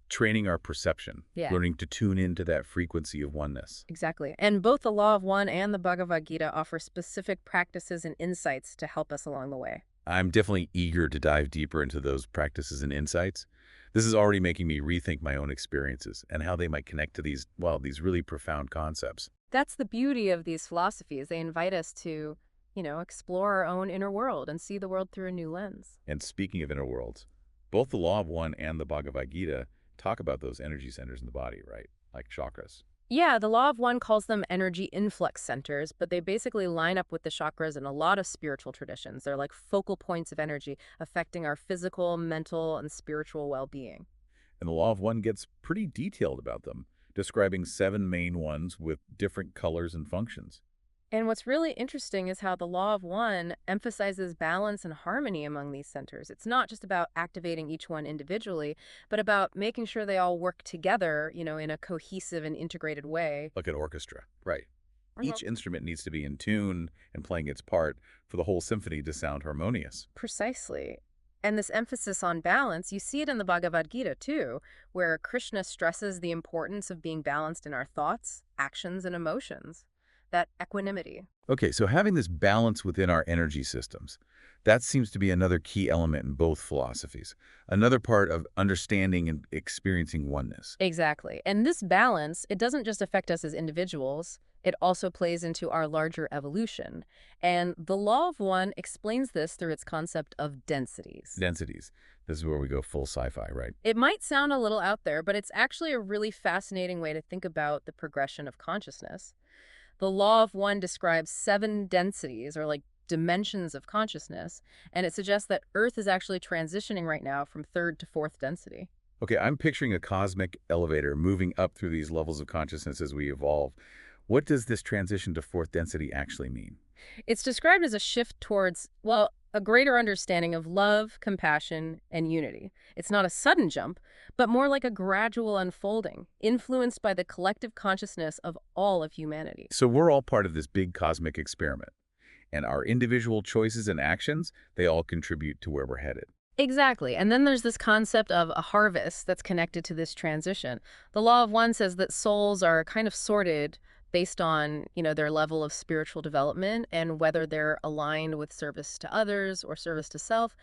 training our perception, learning to tune into that frequency of oneness. Exactly. And both the Law of One and the Bhagavad Gita offer specific practices and insights to help us along the way. I'm definitely eager to dive deeper into those practices and insights. This is already making me rethink my own experiences and how they might connect to these really profound concepts. That's the beauty of these philosophies. They invite us to, explore our own inner world and see the world through a new lens. And speaking of inner worlds, both the Law of One and the Bhagavad Gita talk about those energy centers in the body, right? Like chakras. Yeah, the Law of One calls them energy influx centers, but they basically line up with the chakras in a lot of spiritual traditions. They're like focal points of energy affecting our physical, mental, and spiritual well-being. And the Law of One gets pretty detailed about them, describing 7 main ones with different colors and functions. And what's really interesting is how the Law of One emphasizes balance and harmony among these centers. It's not just about activating each one individually, but about making sure they all work together, in a cohesive and integrated way. Like an orchestra. Right. Mhm. Each instrument needs to be in tune and playing its part for the whole symphony to sound harmonious. Precisely. And this emphasis on balance, you see it in the Bhagavad Gita too, where Krishna stresses the importance of being balanced in our thoughts, actions, and emotions. That equanimity. Okay, so having this balance within our energy systems, that seems to be another key element in both philosophies, another part of understanding and experiencing oneness. Exactly. And this balance, it doesn't just affect us as individuals, it also plays into our larger evolution. And the Law of One explains this through its concept of densities. Densities. This is where we go full sci-fi, right? It might sound a little out there, but it's actually a really fascinating way to think about the progression of consciousness. The Law of One describes 7 densities, or like dimensions of consciousness, and it suggests that Earth is actually transitioning right now from 3rd to 4th density. Okay, I'm picturing a cosmic elevator moving up through these levels of consciousness as we evolve. What does this transition to fourth density actually mean? It's described as a shift towards, well, a greater understanding of love, compassion, and unity. It's not a sudden jump, but more like a gradual unfolding, influenced by the collective consciousness of all of humanity. So we're all part of this big cosmic experiment, and our individual choices and actions, they all contribute to where we're headed. Exactly. And then there's this concept of a harvest that's connected to this transition. The Law of One says that souls are kind of sorted based on, their level of spiritual development and whether they're aligned with service to others or service to self.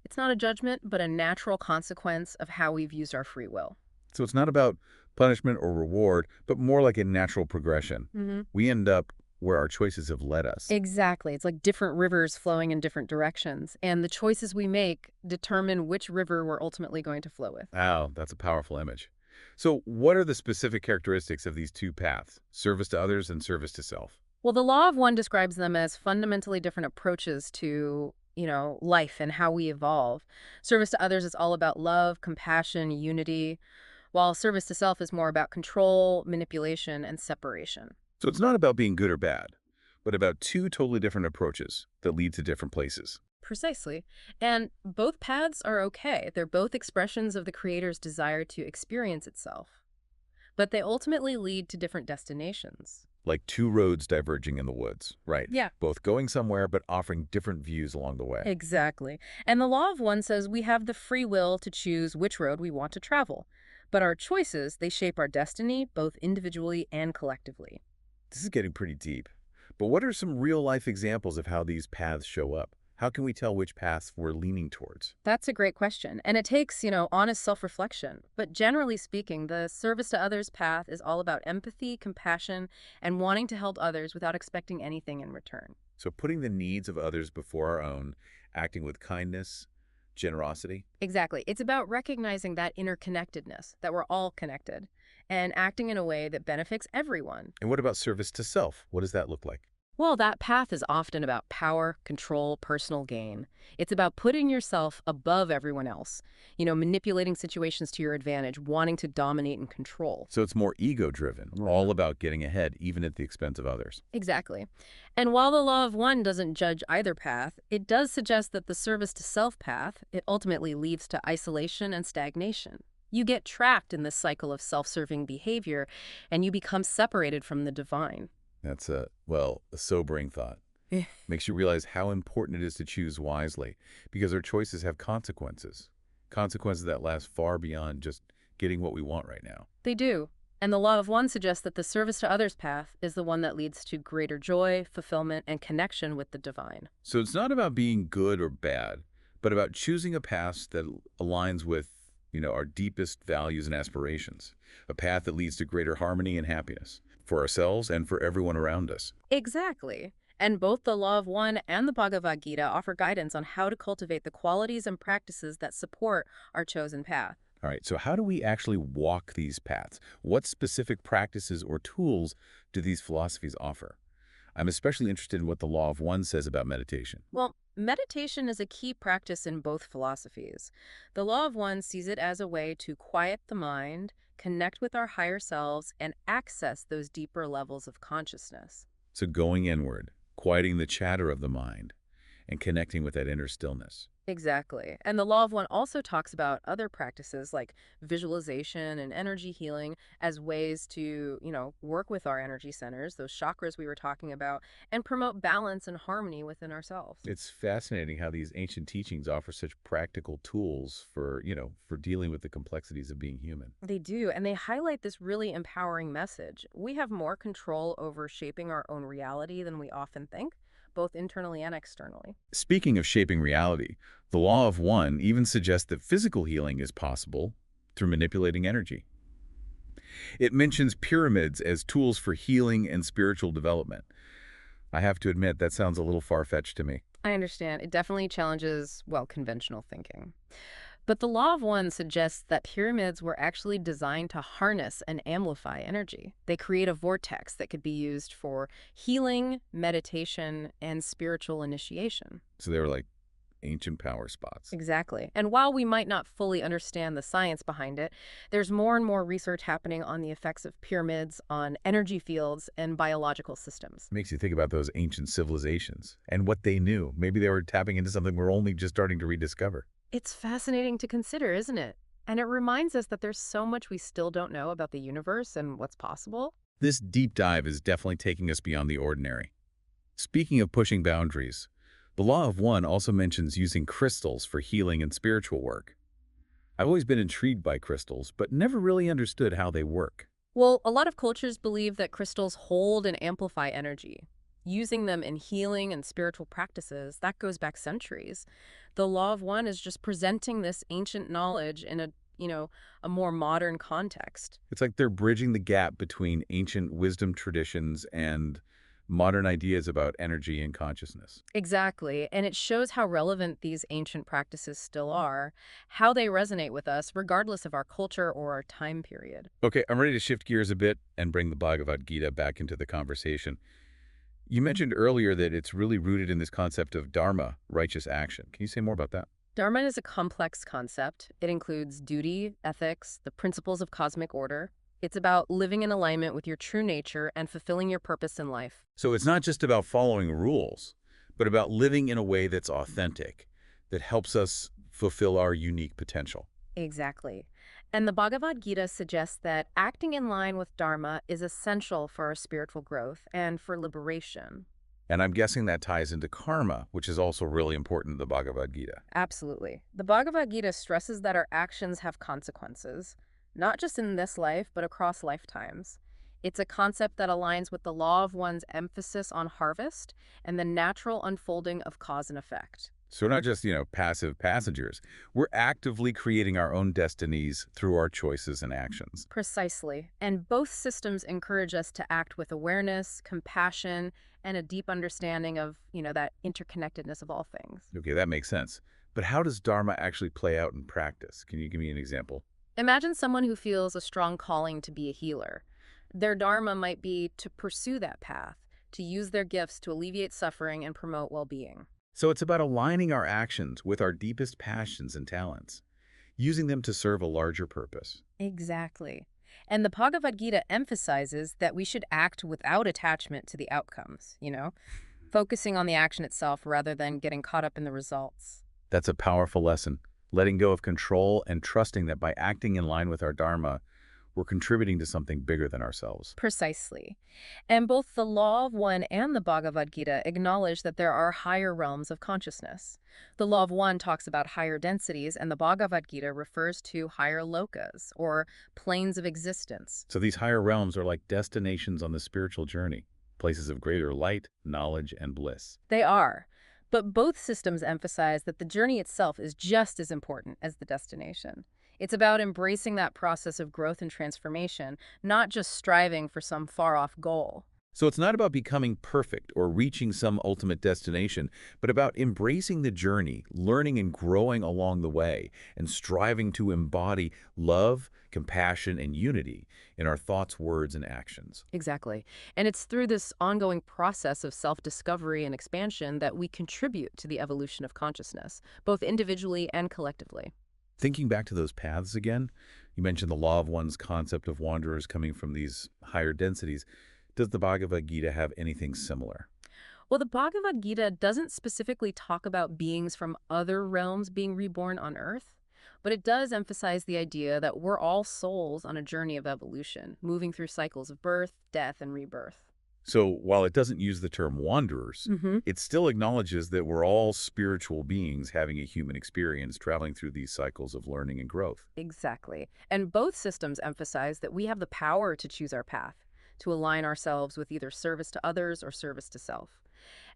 It's not a judgment, but a natural consequence of how we've used our free will. So it's not about punishment or reward, but more like a natural progression. Hmm. We end up where our choices have led us. Exactly. It's like different rivers flowing in different directions. And the choices we make determine which river we're ultimately going to flow with. Wow, that's a powerful image. So what are the specific characteristics of these two paths, service to others and service to self? Well, the Law of One describes them as fundamentally different approaches to, life and how we evolve. Service to others is all about love, compassion, unity, while service to self is more about control, manipulation, and separation. So it's not about being good or bad, but about two totally different approaches that lead to different places. Precisely. And both paths are okay. They're both expressions of the creator's desire to experience itself. But they ultimately lead to different destinations. Like two roads diverging in the woods, right? Yeah. Both going somewhere but offering different views along the way. Exactly. And the Law of One says we have the free will to choose which road we want to travel. But our choices, they shape our destiny, both individually and collectively. This is getting pretty deep. But what are some real-life examples of how these paths show up? How can we tell which paths we're leaning towards? That's a great question. And it takes, honest self-reflection. But generally speaking, the service to others path is all about empathy, compassion, and wanting to help others without expecting anything in return. So putting the needs of others before our own, acting with kindness, generosity. Exactly. It's about recognizing that interconnectedness, that we're all connected, and acting in a way that benefits everyone. And what about service to self? What does that look like? Well, that path is often about power, control, personal gain. It's about putting yourself above everyone else, manipulating situations to your advantage, wanting to dominate and control. So it's more ego-driven, all about getting ahead, even at the expense of others. Exactly. And while the Law of One doesn't judge either path, it does suggest that the service to self path, it ultimately leads to isolation and stagnation. You get trapped in this cycle of self-serving behavior, and you become separated from the divine. That's a sobering thought. Makes you realize how important it is to choose wisely, because our choices have consequences. Consequences that last far beyond just getting what we want right now. They do. And the Law of One suggests that the service to others path is the one that leads to greater joy, fulfillment, and connection with the divine. So it's not about being good or bad, but about choosing a path that aligns with, our deepest values and aspirations. A path that leads to greater harmony and happiness for ourselves and for everyone around us. Exactly. And both the Law of One and the Bhagavad Gita offer guidance on how to cultivate the qualities and practices that support our chosen path. All right, so how do we actually walk these paths? What specific practices or tools do these philosophies offer? I'm especially interested in what the Law of One says about meditation. Well, meditation is a key practice in both philosophies. The Law of One sees it as a way to quiet the mind, connect with our higher selves, and access those deeper levels of consciousness. So going inward, quieting the chatter of the mind, and connecting with that inner stillness. Exactly. And the Law of One also talks about other practices like visualization and energy healing as ways to, work with our energy centers, those chakras we were talking about, and promote balance and harmony within ourselves. It's fascinating how these ancient teachings offer such practical tools for dealing with the complexities of being human. They do, and they highlight this really empowering message. We have more control over shaping our own reality than we often think, both internally and externally. Speaking of shaping reality, the Law of One even suggests that physical healing is possible through manipulating energy. It mentions pyramids as tools for healing and spiritual development. I have to admit, that sounds a little far-fetched to me. I understand. It definitely challenges, well, conventional thinking. But the Law of One suggests that pyramids were actually designed to harness and amplify energy. They create a vortex that could be used for healing, meditation, and spiritual initiation. So they were like ancient power spots. Exactly. And while we might not fully understand the science behind it, there's more and more research happening on the effects of pyramids on energy fields and biological systems. Makes you think about those ancient civilizations and what they knew. Maybe they were tapping into something we're only just starting to rediscover. It's fascinating to consider, isn't it? And it reminds us that there's so much we still don't know about the universe and what's possible. This deep dive is definitely taking us beyond the ordinary. Speaking of pushing boundaries, the Law of One also mentions using crystals for healing and spiritual work. I've always been intrigued by crystals, but never really understood how they work. Well, a lot of cultures believe that crystals hold and amplify energy. Using them in healing and spiritual practices, that goes back centuries. The Law of One is just presenting this ancient knowledge in a more modern context. It's like they're bridging the gap between ancient wisdom traditions and modern ideas about energy and consciousness. Exactly. And it shows how relevant these ancient practices still are, how they resonate with us, regardless of our culture or our time period. Okay, I'm ready to shift gears a bit and bring the Bhagavad Gita back into the conversation. You mentioned earlier that it's really rooted in this concept of dharma, righteous action. Can you say more about that? Dharma is a complex concept. It includes duty, ethics, the principles of cosmic order. It's about living in alignment with your true nature and fulfilling your purpose in life. So it's not just about following rules, but about living in a way that's authentic, that helps us fulfill our unique potential. Exactly. And the Bhagavad Gita suggests that acting in line with Dharma is essential for our spiritual growth and for liberation. And I'm guessing that ties into karma, which is also really important in the Bhagavad Gita. Absolutely. The Bhagavad Gita stresses that our actions have consequences, not just in this life, but across lifetimes. It's a concept that aligns with the Law of One's emphasis on harvest and the natural unfolding of cause and effect. So we're not just, passive passengers. We're actively creating our own destinies through our choices and actions. Precisely. And both systems encourage us to act with awareness, compassion, and a deep understanding of, that interconnectedness of all things. Okay, that makes sense. But how does Dharma actually play out in practice? Can you give me an example? Imagine someone who feels a strong calling to be a healer. Their Dharma might be to pursue that path, to use their gifts to alleviate suffering and promote well-being. So it's about aligning our actions with our deepest passions and talents, using them to serve a larger purpose. Exactly. And the Bhagavad Gita emphasizes that we should act without attachment to the outcomes, focusing on the action itself rather than getting caught up in the results. That's a powerful lesson, letting go of control and trusting that by acting in line with our Dharma, we're contributing to something bigger than ourselves. Precisely. And both the Law of One and the Bhagavad Gita acknowledge that there are higher realms of consciousness. The Law of One talks about higher densities, and the Bhagavad Gita refers to higher lokas, or planes of existence. So these higher realms are like destinations on the spiritual journey, places of greater light, knowledge, and bliss. They are. But both systems emphasize that the journey itself is just as important as the destination. It's about embracing that process of growth and transformation, not just striving for some far-off goal. So it's not about becoming perfect or reaching some ultimate destination, but about embracing the journey, learning and growing along the way, and striving to embody love, compassion, and unity in our thoughts, words, and actions. Exactly. And it's through this ongoing process of self-discovery and expansion that we contribute to the evolution of consciousness, both individually and collectively. Thinking back to those paths again, you mentioned the law of one's concept of wanderers coming from these higher densities. Does the Bhagavad Gita have anything similar? Well, the Bhagavad Gita doesn't specifically talk about beings from other realms being reborn on Earth, but it does emphasize the idea that we're all souls on a journey of evolution, moving through cycles of birth, death, and rebirth. So while it doesn't use the term wanderers, Mm-hmm. it still acknowledges that we're all spiritual beings having a human experience, traveling through these cycles of learning and growth. Exactly. And both systems emphasize that we have the power to choose our path, to align ourselves with either service to others or service to self.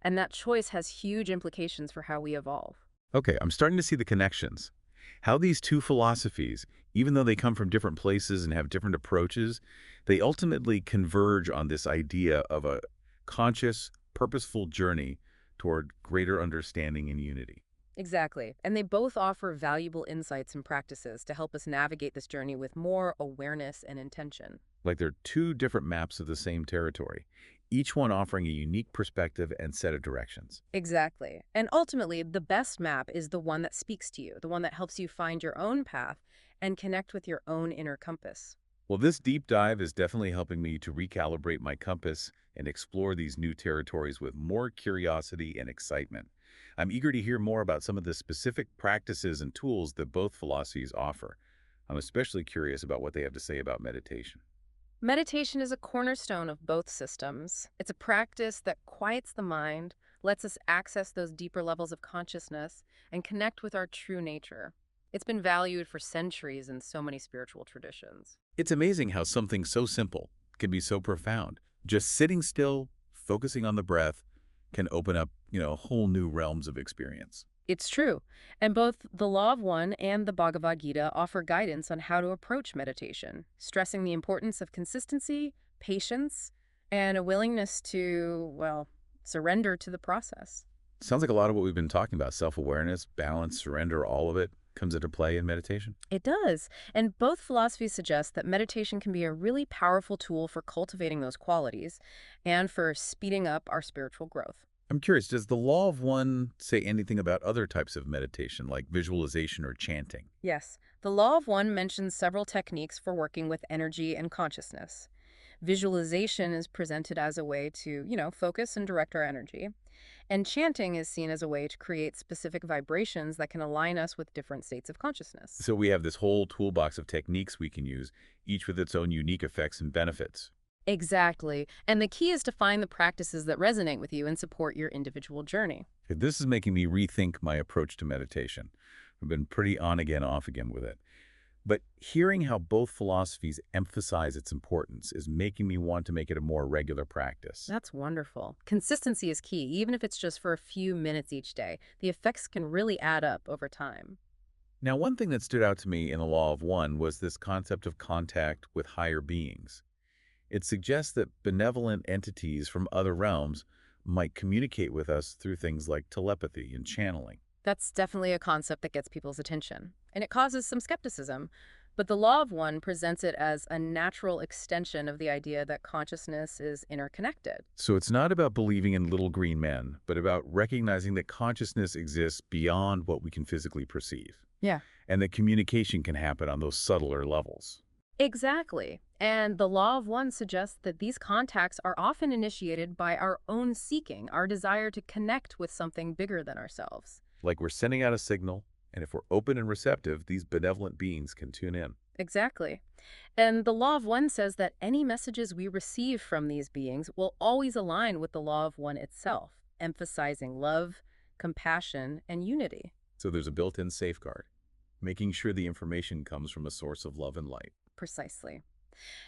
And that choice has huge implications for how we evolve. Okay, I'm starting to see the connections. How these two philosophies, even though they come from different places and have different approaches, they ultimately converge on this idea of a conscious, purposeful journey toward greater understanding and unity. Exactly. And they both offer valuable insights and practices to help us navigate this journey with more awareness and intention. Like they're two different maps of the same territory, each one offering a unique perspective and set of directions. Exactly. And ultimately, the best map is the one that speaks to you, the one that helps you find your own path and connect with your own inner compass. Well, this deep dive is definitely helping me to recalibrate my compass and explore these new territories with more curiosity and excitement. I'm eager to hear more about some of the specific practices and tools that both philosophies offer. I'm especially curious about what they have to say about meditation. Meditation is a cornerstone of both systems. It's a practice that quiets the mind, lets us access those deeper levels of consciousness, and connect with our true nature. It's been valued for centuries in so many spiritual traditions. It's amazing how something so simple can be so profound. Just sitting still, focusing on the breath, can open up, whole new realms of experience. It's true. And both the Law of One and the Bhagavad Gita offer guidance on how to approach meditation, stressing the importance of consistency, patience, and a willingness to, well, surrender to the process. Sounds like a lot of what we've been talking about, self-awareness, balance, surrender, all of it comes into play in meditation. It does. And both philosophies suggest that meditation can be a really powerful tool for cultivating those qualities and for speeding up our spiritual growth. I'm curious, does the law of one say anything about other types of meditation, like visualization or chanting? Yes, the Law of One mentions several techniques for working with energy and consciousness. Visualization is presented as a way to, focus and direct our energy. And chanting is seen as a way to create specific vibrations that can align us with different states of consciousness. So we have this whole toolbox of techniques we can use, each with its own unique effects and benefits. Exactly. And the key is to find the practices that resonate with you and support your individual journey. This is making me rethink my approach to meditation. I've been pretty on again, off again with it. But hearing how both philosophies emphasize its importance is making me want to make it a more regular practice. That's wonderful. Consistency is key, even if it's just for a few minutes each day. The effects can really add up over time. Now, one thing that stood out to me in the Law of One was this concept of contact with higher beings. It suggests that benevolent entities from other realms might communicate with us through things like telepathy and channeling. That's definitely a concept that gets people's attention, and it causes some skepticism. But the Law of One presents it as a natural extension of the idea that consciousness is interconnected. So it's not about believing in little green men, but about recognizing that consciousness exists beyond what we can physically perceive, Yeah. and that communication can happen on those subtler levels. Exactly. And the Law of One suggests that these contacts are often initiated by our own seeking, our desire to connect with something bigger than ourselves. Like we're sending out a signal, and if we're open and receptive, these benevolent beings can tune in. Exactly. And the Law of One says that any messages we receive from these beings will always align with the Law of One itself, emphasizing love, compassion, and unity. So there's a built-in safeguard, making sure the information comes from a source of love and light. Precisely.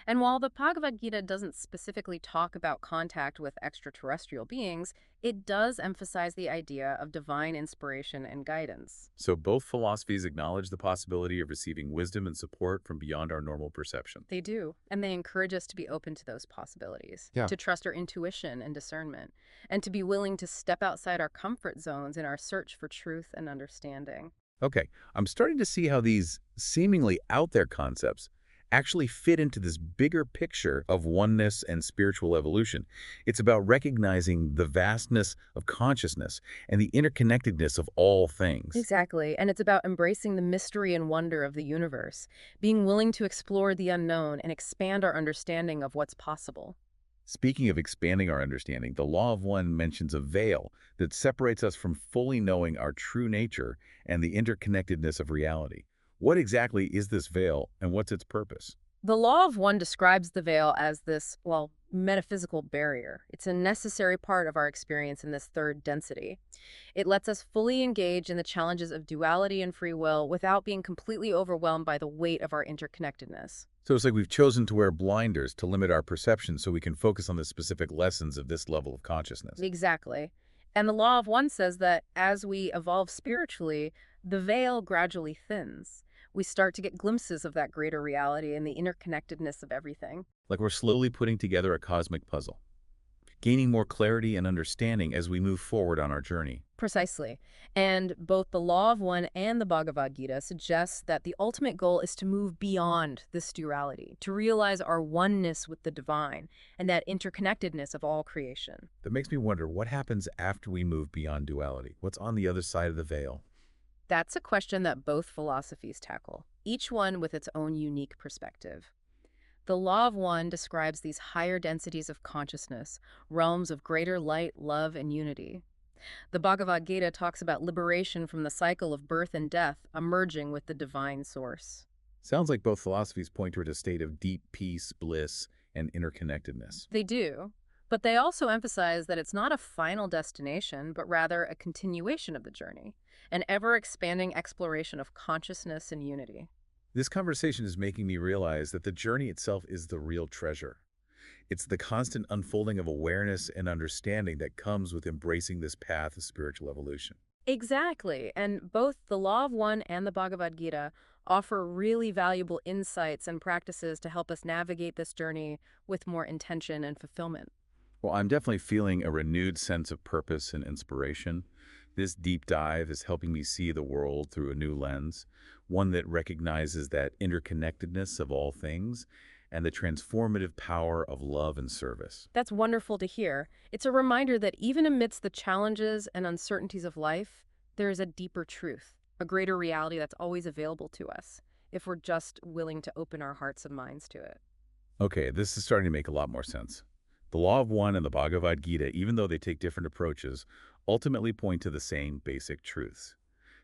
And while the Bhagavad Gita doesn't specifically talk about contact with extraterrestrial beings, it does emphasize the idea of divine inspiration and guidance. So both philosophies acknowledge the possibility of receiving wisdom and support from beyond our normal perception. They do, and they encourage us to be open to those possibilities, Yeah. to trust our intuition and discernment, and to be willing to step outside our comfort zones in our search for truth and understanding. Okay, I'm starting to see how these seemingly out there concepts actually fit into this bigger picture of oneness and spiritual evolution. It's about recognizing the vastness of consciousness and the interconnectedness of all things. Exactly, and it's about embracing the mystery and wonder of the universe, being willing to explore the unknown and expand our understanding of what's possible. Speaking of expanding our understanding, the Law of One mentions a veil that separates us from fully knowing our true nature and the interconnectedness of reality. What exactly is this veil and what's its purpose? The Law of One describes the veil as this, well, metaphysical barrier. It's a necessary part of our experience in this third density. It lets us fully engage in the challenges of duality and free will without being completely overwhelmed by the weight of our interconnectedness. So it's like we've chosen to wear blinders to limit our perception so we can focus on the specific lessons of this level of consciousness. Exactly. And the Law of One says that as we evolve spiritually, the veil gradually thins. We start to get glimpses of that greater reality and the interconnectedness of everything. Like we're slowly putting together a cosmic puzzle, gaining more clarity and understanding as we move forward on our journey. Precisely. And both the Law of One and the Bhagavad Gita suggest that the ultimate goal is to move beyond this duality, to realize our oneness with the divine and that interconnectedness of all creation. That makes me wonder what happens after we move beyond duality. What's on the other side of the veil? That's a question that both philosophies tackle, each one with its own unique perspective. The Law of One describes these higher densities of consciousness, realms of greater light, love, and unity. The Bhagavad Gita talks about liberation from the cycle of birth and death, emerging with the divine source. Sounds like both philosophies point toward a state of deep peace, bliss, and interconnectedness. They do, but they also emphasize that it's not a final destination, but rather a continuation of the journey, an ever-expanding exploration of consciousness and unity. This conversation is making me realize that the journey itself is the real treasure. It's the constant unfolding of awareness and understanding that comes with embracing this path of spiritual evolution. Exactly, and both the Law of One and the Bhagavad Gita offer really valuable insights and practices to help us navigate this journey with more intention and fulfillment. Well, I'm definitely feeling a renewed sense of purpose and inspiration. This deep dive is helping me see the world through a new lens, one that recognizes that interconnectedness of all things and the transformative power of love and service. That's wonderful to hear. It's a reminder that even amidst the challenges and uncertainties of life, there is a deeper truth, a greater reality that's always available to us, if we're just willing to open our hearts and minds to it. Okay, this is starting to make a lot more sense. The Law of One and the Bhagavad Gita, even though they take different approaches, ultimately point to the same basic truths.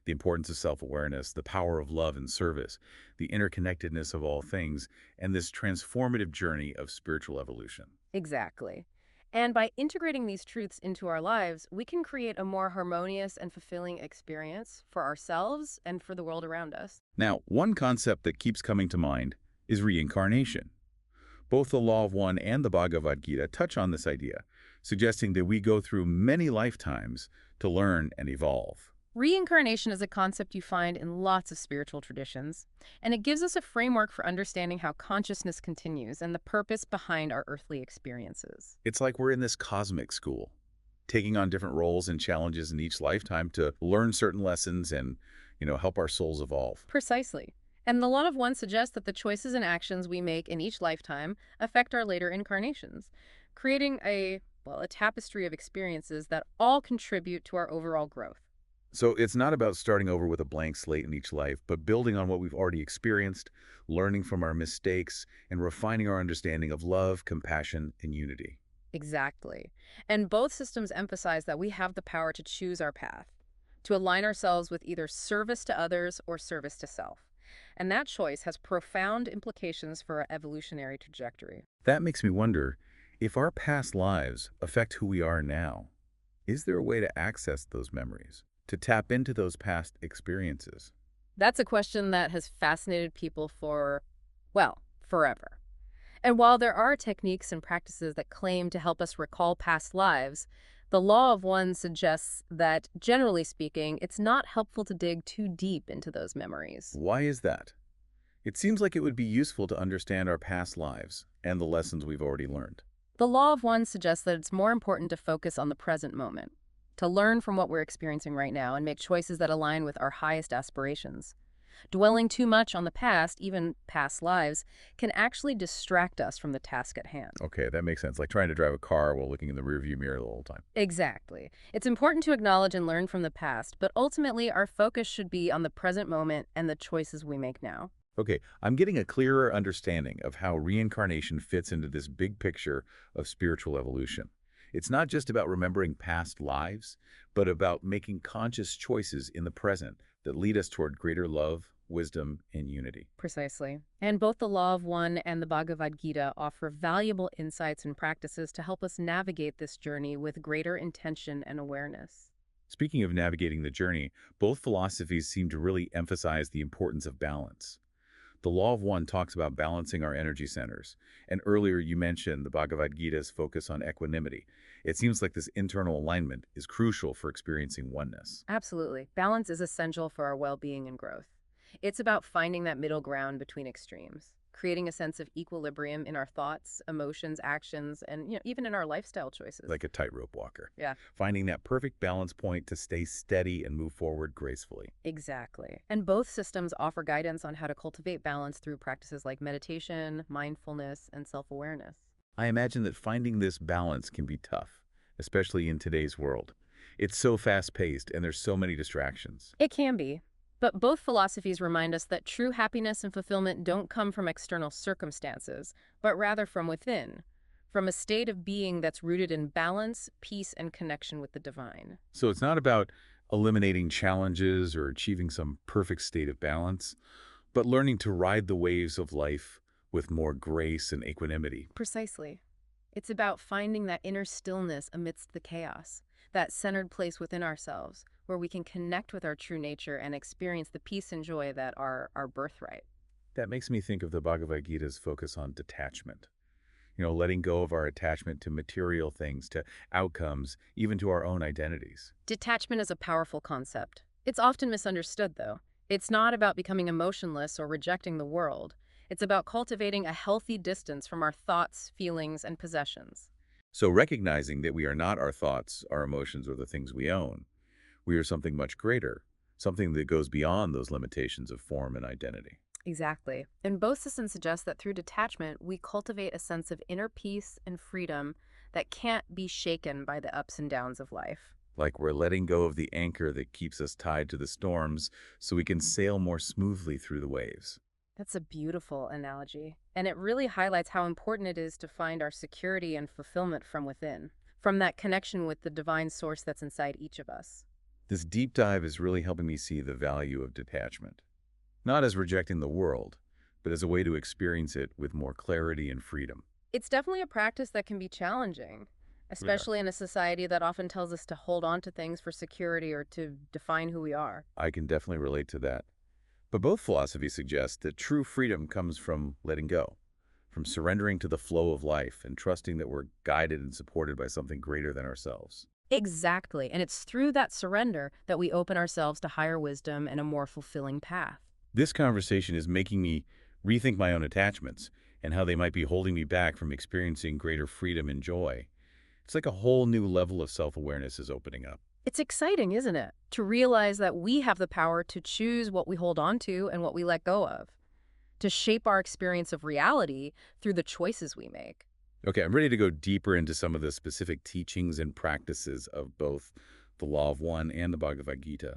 The importance of self-awareness, the power of love and service, the interconnectedness of all things, and this transformative journey of spiritual evolution. Exactly. And by integrating these truths into our lives, we can create a more harmonious and fulfilling experience for ourselves and for the world around us. Now, one concept that keeps coming to mind is reincarnation. Both the Law of One and the Bhagavad Gita touch on this idea, suggesting that we go through many lifetimes to learn and evolve. Reincarnation is a concept you find in lots of spiritual traditions, and it gives us a framework for understanding how consciousness continues and the purpose behind our earthly experiences. It's like we're in this cosmic school, taking on different roles and challenges in each lifetime to learn certain lessons and, help our souls evolve. Precisely. And the Law of One suggests that the choices and actions we make in each lifetime affect our later incarnations, creating a tapestry of experiences that all contribute to our overall growth. So it's not about starting over with a blank slate in each life, but building on what we've already experienced, learning from our mistakes, and refining our understanding of love, compassion, and unity. Exactly. And both systems emphasize that we have the power to choose our path, to align ourselves with either service to others or service to self. And that choice has profound implications for our evolutionary trajectory. That makes me wonder, if our past lives affect who we are now, is there a way to access those memories, to tap into those past experiences? That's a question that has fascinated people for, forever. And while there are techniques and practices that claim to help us recall past lives, the Law of One suggests that, generally speaking, it's not helpful to dig too deep into those memories. Why is that? It seems like it would be useful to understand our past lives and the lessons we've already learned. The Law of One suggests that it's more important to focus on the present moment, to learn from what we're experiencing right now and make choices that align with our highest aspirations. Dwelling too much on the past, even past lives, can actually distract us from the task at hand. Okay, that makes sense. Like trying to drive a car while looking in the rearview mirror the whole time. Exactly. It's important to acknowledge and learn from the past, but ultimately our focus should be on the present moment and the choices we make now. Okay, I'm getting a clearer understanding of how reincarnation fits into this big picture of spiritual evolution. It's not just about remembering past lives, but about making conscious choices in the present that lead us toward greater love, wisdom, and unity. Precisely. And both the Law of One and the Bhagavad Gita offer valuable insights and practices to help us navigate this journey with greater intention and awareness. Speaking of navigating the journey, both philosophies seem to really emphasize the importance of balance. The Law of One talks about balancing our energy centers, and earlier you mentioned the Bhagavad Gita's focus on equanimity. It seems like this internal alignment is crucial for experiencing oneness. Absolutely. Balance is essential for our well-being and growth. It's about finding that middle ground between extremes, creating a sense of equilibrium in our thoughts, emotions, actions, and even in our lifestyle choices. Like a tightrope walker. Yeah. Finding that perfect balance point to stay steady and move forward gracefully. Exactly. And both systems offer guidance on how to cultivate balance through practices like meditation, mindfulness, and self-awareness. I imagine that finding this balance can be tough, especially in today's world. It's so fast-paced and there's so many distractions. It can be. But both philosophies remind us that true happiness and fulfillment don't come from external circumstances, but rather from within, from a state of being that's rooted in balance, peace, and connection with the divine. So it's not about eliminating challenges or achieving some perfect state of balance, but learning to ride the waves of life with more grace and equanimity. Precisely. It's about finding that inner stillness amidst the chaos, that centered place within ourselves, where we can connect with our true nature and experience the peace and joy that are our birthright. That makes me think of the Bhagavad Gita's focus on detachment. Letting go of our attachment to material things, to outcomes, even to our own identities. Detachment is a powerful concept. It's often misunderstood, though. It's not about becoming emotionless or rejecting the world. It's about cultivating a healthy distance from our thoughts, feelings, and possessions. So recognizing that we are not our thoughts, our emotions, or the things we own, we are something much greater, something that goes beyond those limitations of form and identity. Exactly. And both systems suggest that through detachment, we cultivate a sense of inner peace and freedom that can't be shaken by the ups and downs of life. Like we're letting go of the anchor that keeps us tied to the storms so we can sail more smoothly through the waves. That's a beautiful analogy. And it really highlights how important it is to find our security and fulfillment from within, from that connection with the divine source that's inside each of us. This deep dive is really helping me see the value of detachment. Not as rejecting the world, but as a way to experience it with more clarity and freedom. It's definitely a practice that can be challenging, especially in a society that often tells us to hold on to things for security or to define who we are. I can definitely relate to that. But both philosophies suggest that true freedom comes from letting go, from surrendering to the flow of life and trusting that we're guided and supported by something greater than ourselves. Exactly. And it's through that surrender that we open ourselves to higher wisdom and a more fulfilling path. This conversation is making me rethink my own attachments and how they might be holding me back from experiencing greater freedom and joy. It's like a whole new level of self-awareness is opening up. It's exciting, isn't it? To realize that we have the power to choose what we hold on to and what we let go of, to shape our experience of reality through the choices we make. Okay, I'm ready to go deeper into some of the specific teachings and practices of both the Law of One and the Bhagavad Gita.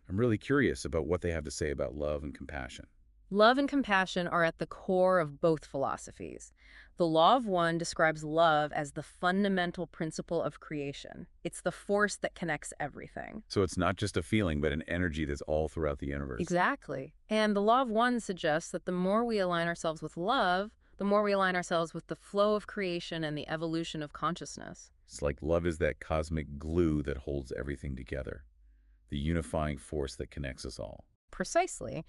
I'm really curious about what they have to say about love and compassion. Love and compassion are at the core of both philosophies. The Law of One describes love as the fundamental principle of creation. It's the force that connects everything. So it's not just a feeling, but an energy that's all throughout the universe. Exactly. And the Law of One suggests that the more we align ourselves with love, the more we align ourselves with the flow of creation and the evolution of consciousness. It's like love is that cosmic glue that holds everything together, the unifying force that connects us all. Precisely.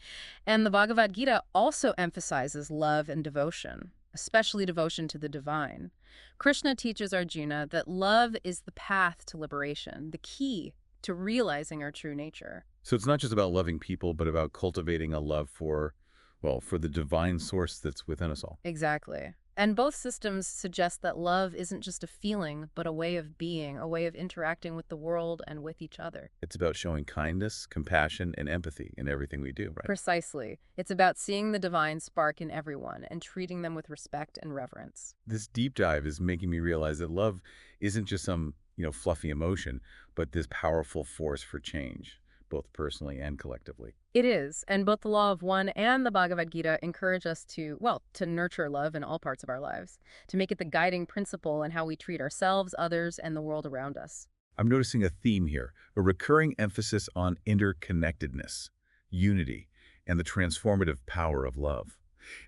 And the Bhagavad Gita also emphasizes love and devotion, especially devotion to the divine. Krishna teaches Arjuna that love is the path to liberation, the key to realizing our true nature. So it's not just about loving people, but about cultivating a love for, well, for the divine source that's within us all. Exactly. And both systems suggest that love isn't just a feeling, but a way of being, a way of interacting with the world and with each other. It's about showing kindness, compassion, and empathy in everything we do, right? Precisely. It's about seeing the divine spark in everyone and treating them with respect and reverence. This deep dive is making me realize that love isn't just some, fluffy emotion, but this powerful force for change, both personally and collectively. It is, and both the Law of One and the Bhagavad Gita encourage us to, well, to nurture love in all parts of our lives, to make it the guiding principle in how we treat ourselves, others, and the world around us. I'm noticing a theme here, a recurring emphasis on interconnectedness, unity, and the transformative power of love.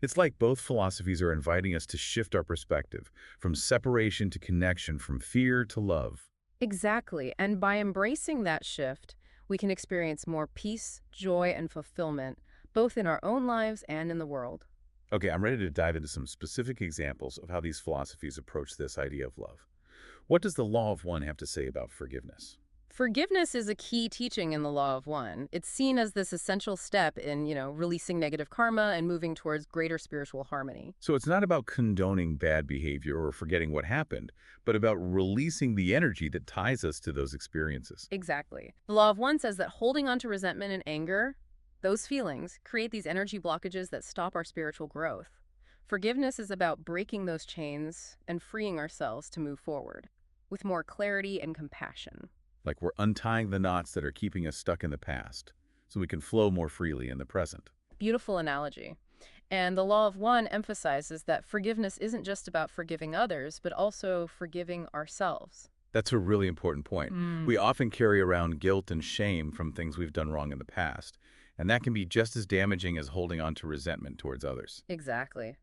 It's like both philosophies are inviting us to shift our perspective, from separation to connection, from fear to love. Exactly, and by embracing that shift, we can experience more peace, joy, and fulfillment, both in our own lives and in the world. Okay, I'm ready to dive into some specific examples of how these philosophies approach this idea of love. What does the Law of One have to say about forgiveness? Forgiveness is a key teaching in the Law of One. It's seen as this essential step in, releasing negative karma and moving towards greater spiritual harmony. So it's not about condoning bad behavior or forgetting what happened, but about releasing the energy that ties us to those experiences. Exactly. The Law of One says that holding on to resentment and anger, those feelings, create these energy blockages that stop our spiritual growth. Forgiveness is about breaking those chains and freeing ourselves to move forward with more clarity and compassion. Like we're untying the knots that are keeping us stuck in the past, so we can flow more freely in the present. Beautiful analogy. And the Law of One emphasizes that forgiveness isn't just about forgiving others, but also forgiving ourselves. That's a really important point. We often carry around guilt and shame from things we've done wrong in the past, and that can be just as damaging as holding on to resentment towards others. Exactly.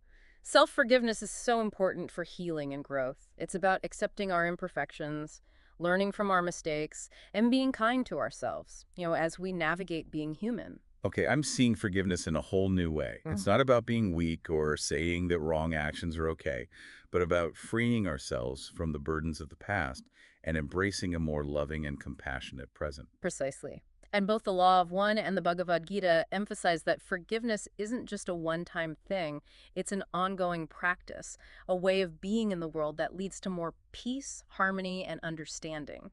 Self-forgiveness is so important for healing and growth. It's about accepting our imperfections, learning from our mistakes, and being kind to ourselves, as we navigate being human. Okay, I'm seeing forgiveness in a whole new way. It's not about being weak or saying that wrong actions are okay, but about freeing ourselves from the burdens of the past and embracing a more loving and compassionate present. Precisely. And both the Law of One and the Bhagavad Gita emphasize that forgiveness isn't just a one-time thing. It's an ongoing practice, a way of being in the world that leads to more peace, harmony, and understanding.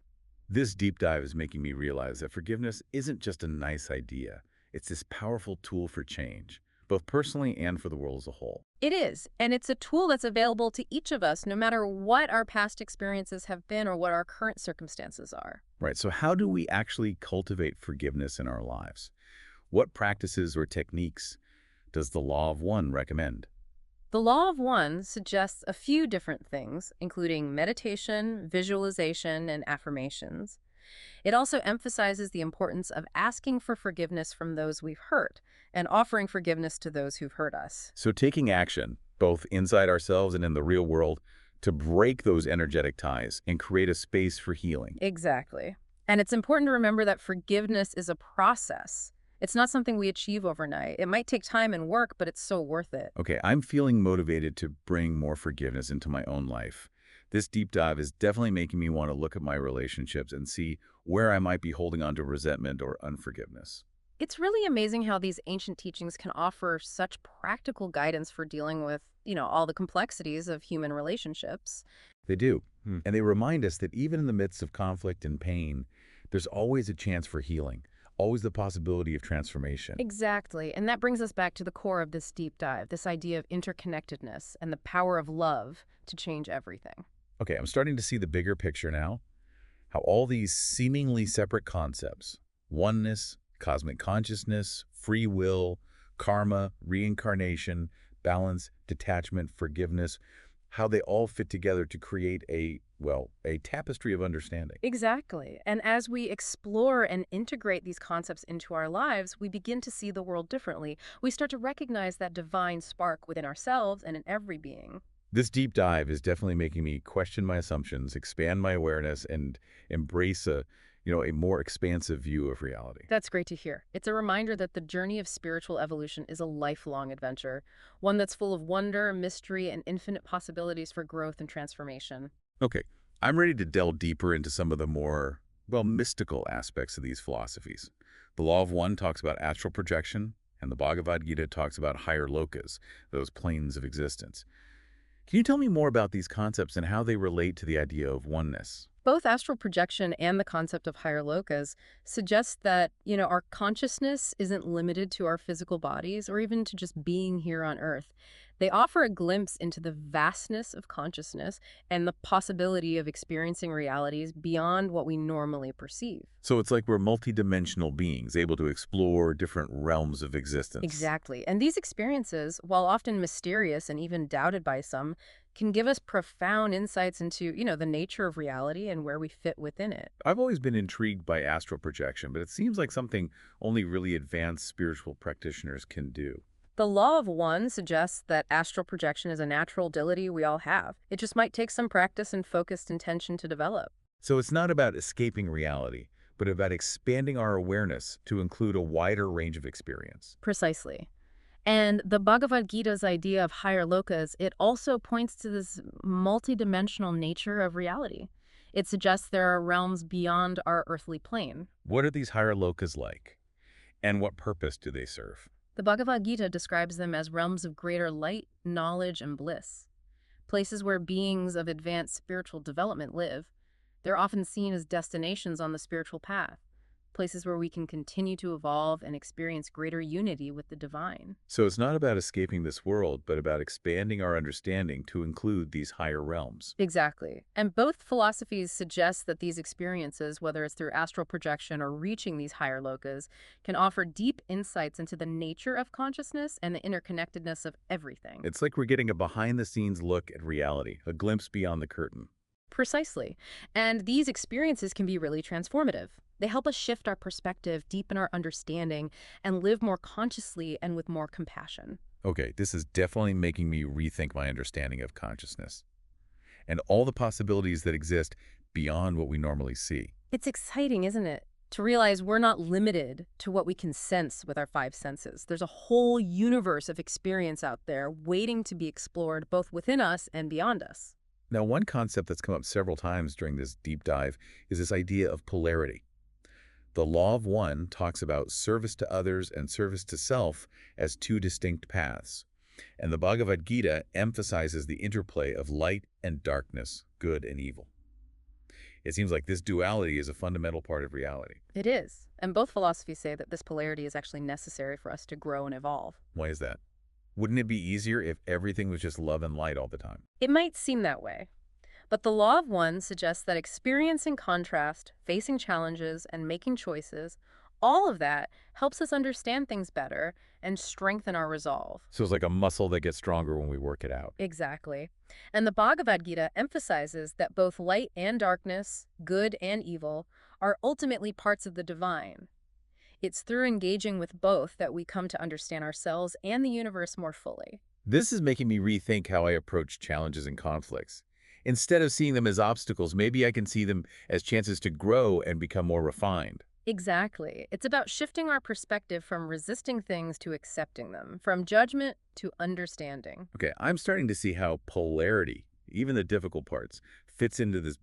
This deep dive is making me realize that forgiveness isn't just a nice idea. It's this powerful tool for change, both personally and for the world as a whole. It is, and it's a tool that's available to each of us no matter what our past experiences have been or what our current circumstances are. Right, so how do we actually cultivate forgiveness in our lives? What practices or techniques does the Law of One recommend? The Law of One suggests a few different things, including meditation, visualization, and affirmations. It also emphasizes the importance of asking for forgiveness from those we've hurt and offering forgiveness to those who've hurt us. So taking action, both inside ourselves and in the real world, to break those energetic ties and create a space for healing. Exactly. And it's important to remember that forgiveness is a process. It's not something we achieve overnight. It might take time and work, but it's so worth it. Okay, I'm feeling motivated to bring more forgiveness into my own life. This deep dive is definitely making me want to look at my relationships and see where I might be holding on to resentment or unforgiveness. It's really amazing how these ancient teachings can offer such practical guidance for dealing with, all the complexities of human relationships. They do. And they remind us that even in the midst of conflict and pain, there's always a chance for healing, always the possibility of transformation. Exactly. And that brings us back to the core of this deep dive, this idea of interconnectedness and the power of love to change everything. Okay, I'm starting to see the bigger picture now, how all these seemingly separate concepts, oneness, cosmic consciousness, free will, karma, reincarnation, balance, detachment, forgiveness, how they all fit together to create a tapestry of understanding. Exactly. And as we explore and integrate these concepts into our lives, we begin to see the world differently. We start to recognize that divine spark within ourselves and in every being. This deep dive is definitely making me question my assumptions, expand my awareness, and embrace a more expansive view of reality. That's great to hear. It's a reminder that the journey of spiritual evolution is a lifelong adventure, one that's full of wonder, mystery, and infinite possibilities for growth and transformation. Okay, I'm ready to delve deeper into some of the more, well, mystical aspects of these philosophies. The Law of One talks about astral projection, and the Bhagavad Gita talks about higher lokas, those planes of existence. Can you tell me more about these concepts and how they relate to the idea of oneness? Both astral projection and the concept of higher lokas suggest that, our consciousness isn't limited to our physical bodies or even to just being here on Earth. They offer a glimpse into the vastness of consciousness and the possibility of experiencing realities beyond what we normally perceive. So it's like we're multidimensional beings, able to explore different realms of existence. Exactly. And these experiences, while often mysterious and even doubted by some, can give us profound insights into, the nature of reality and where we fit within it. I've always been intrigued by astral projection, but it seems like something only really advanced spiritual practitioners can do. The law of one suggests that astral projection is a natural ability we all have. It just might take some practice and focused intention to develop. So it's not about escaping reality, but about expanding our awareness to include a wider range of experience. Precisely. And the Bhagavad Gita's idea of higher lokas, it also points to this multidimensional nature of reality. It suggests there are realms beyond our earthly plane. What are these higher lokas like? And what purpose do they serve? The Bhagavad Gita describes them as realms of greater light, knowledge, and bliss, places where beings of advanced spiritual development live. They're often seen as destinations on the spiritual path, places where we can continue to evolve and experience greater unity with the divine. So it's not about escaping this world, but about expanding our understanding to include these higher realms. Exactly. And both philosophies suggest that these experiences, whether it's through astral projection or reaching these higher lokas, can offer deep insights into the nature of consciousness and the interconnectedness of everything. It's like we're getting a behind-the-scenes look at reality, a glimpse beyond the curtain. Precisely. And these experiences can be really transformative. They help us shift our perspective, deepen our understanding, and live more consciously and with more compassion. Okay, this is definitely making me rethink my understanding of consciousness and all the possibilities that exist beyond what we normally see. It's exciting, isn't it? To realize we're not limited to what we can sense with our five senses. There's a whole universe of experience out there waiting to be explored both within us and beyond us. Now, one concept that's come up several times during this deep dive is this idea of polarity. The Law of One talks about service to others and service to self as two distinct paths. And the Bhagavad Gita emphasizes the interplay of light and darkness, good and evil. It seems like this duality is a fundamental part of reality. It is. And both philosophies say that this polarity is actually necessary for us to grow and evolve. Why is that? Wouldn't it be easier if everything was just love and light all the time? It might seem that way. But the law of one suggests that experiencing contrast, facing challenges, and making choices, all of that helps us understand things better and strengthen our resolve. So it's like a muscle that gets stronger when we work it out. Exactly. And the Bhagavad Gita emphasizes that both light and darkness, good and evil, are ultimately parts of the divine. It's through engaging with both that we come to understand ourselves and the universe more fully. This is making me rethink how I approach challenges and conflicts. Instead of seeing them as obstacles, maybe I can see them as chances to grow and become more refined. Exactly. It's about shifting our perspective from resisting things to accepting them, from judgment to understanding. Okay, I'm starting to see how polarity, even the difficult parts, fits into this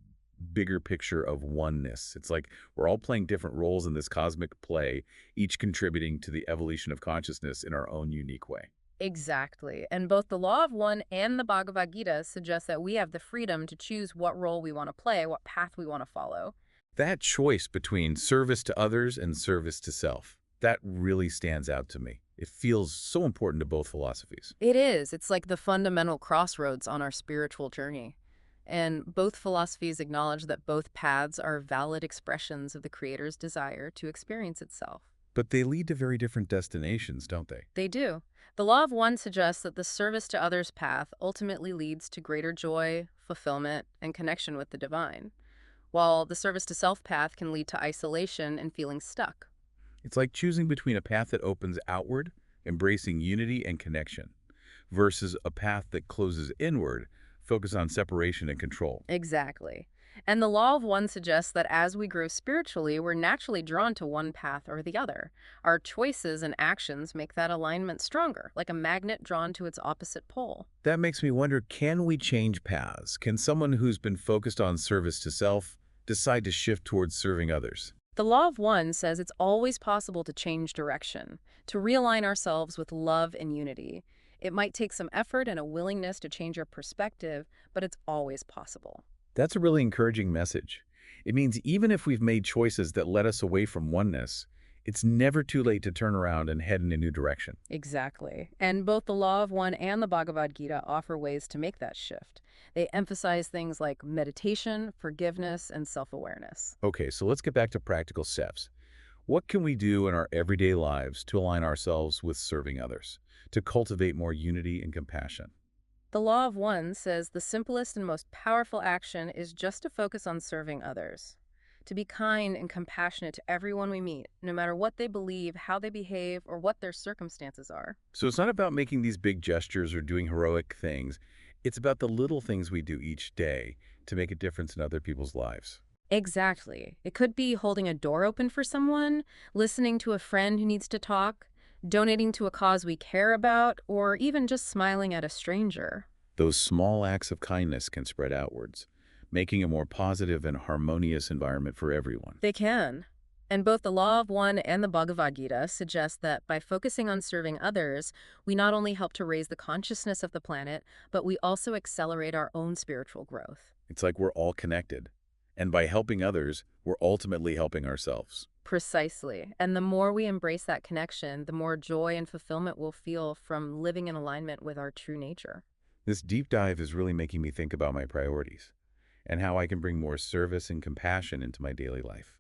bigger picture of oneness. It's like we're all playing different roles in this cosmic play, each contributing to the evolution of consciousness in our own unique way. Exactly. And both the Law of One and the Bhagavad Gita suggest that we have the freedom to choose what role we want to play, what path we want to follow. That choice between service to others and service to self, that really stands out to me. It feels so important to both philosophies. It is. It's like the fundamental crossroads on our spiritual journey. And both philosophies acknowledge that both paths are valid expressions of the Creator's desire to experience itself. But they lead to very different destinations, don't they? They do. The Law of One suggests that the service to others path ultimately leads to greater joy, fulfillment, and connection with the divine, while the service to self path can lead to isolation and feeling stuck. It's like choosing between a path that opens outward, embracing unity and connection, versus a path that closes inward, focus on separation and control. Exactly. And the law of one suggests that as we grow spiritually, we're naturally drawn to one path or the other. Our choices and actions make that alignment stronger, like a magnet drawn to its opposite pole. That makes me wonder, can we change paths? Can someone who's been focused on service to self decide to shift towards serving others? The law of one says it's always possible to change direction, to realign ourselves with love and unity. It might take some effort and a willingness to change our perspective, but it's always possible. That's a really encouraging message. It means even if we've made choices that led us away from oneness, it's never too late to turn around and head in a new direction. Exactly. And both the Law of One and the Bhagavad Gita offer ways to make that shift. They emphasize things like meditation, forgiveness, and self-awareness. Okay, so let's get back to practical steps. What can we do in our everyday lives to align ourselves with serving others, to cultivate more unity and compassion? The Law of One says the simplest and most powerful action is just to focus on serving others. To be kind and compassionate to everyone we meet, no matter what they believe, how they behave, or what their circumstances are. So it's not about making these big gestures or doing heroic things. It's about the little things we do each day to make a difference in other people's lives. Exactly. It could be holding a door open for someone, listening to a friend who needs to talk, donating to a cause we care about, or even just smiling at a stranger. Those small acts of kindness can spread outwards, making a more positive and harmonious environment for everyone. They can. And both the Law of One and the Bhagavad Gita suggest that by focusing on serving others, we not only help to raise the consciousness of the planet, but we also accelerate our own spiritual growth. It's like we're all connected. And by helping others, we're ultimately helping ourselves. Precisely. And the more we embrace that connection, the more joy and fulfillment we'll feel from living in alignment with our true nature. This deep dive is really making me think about my priorities and how I can bring more service and compassion into my daily life.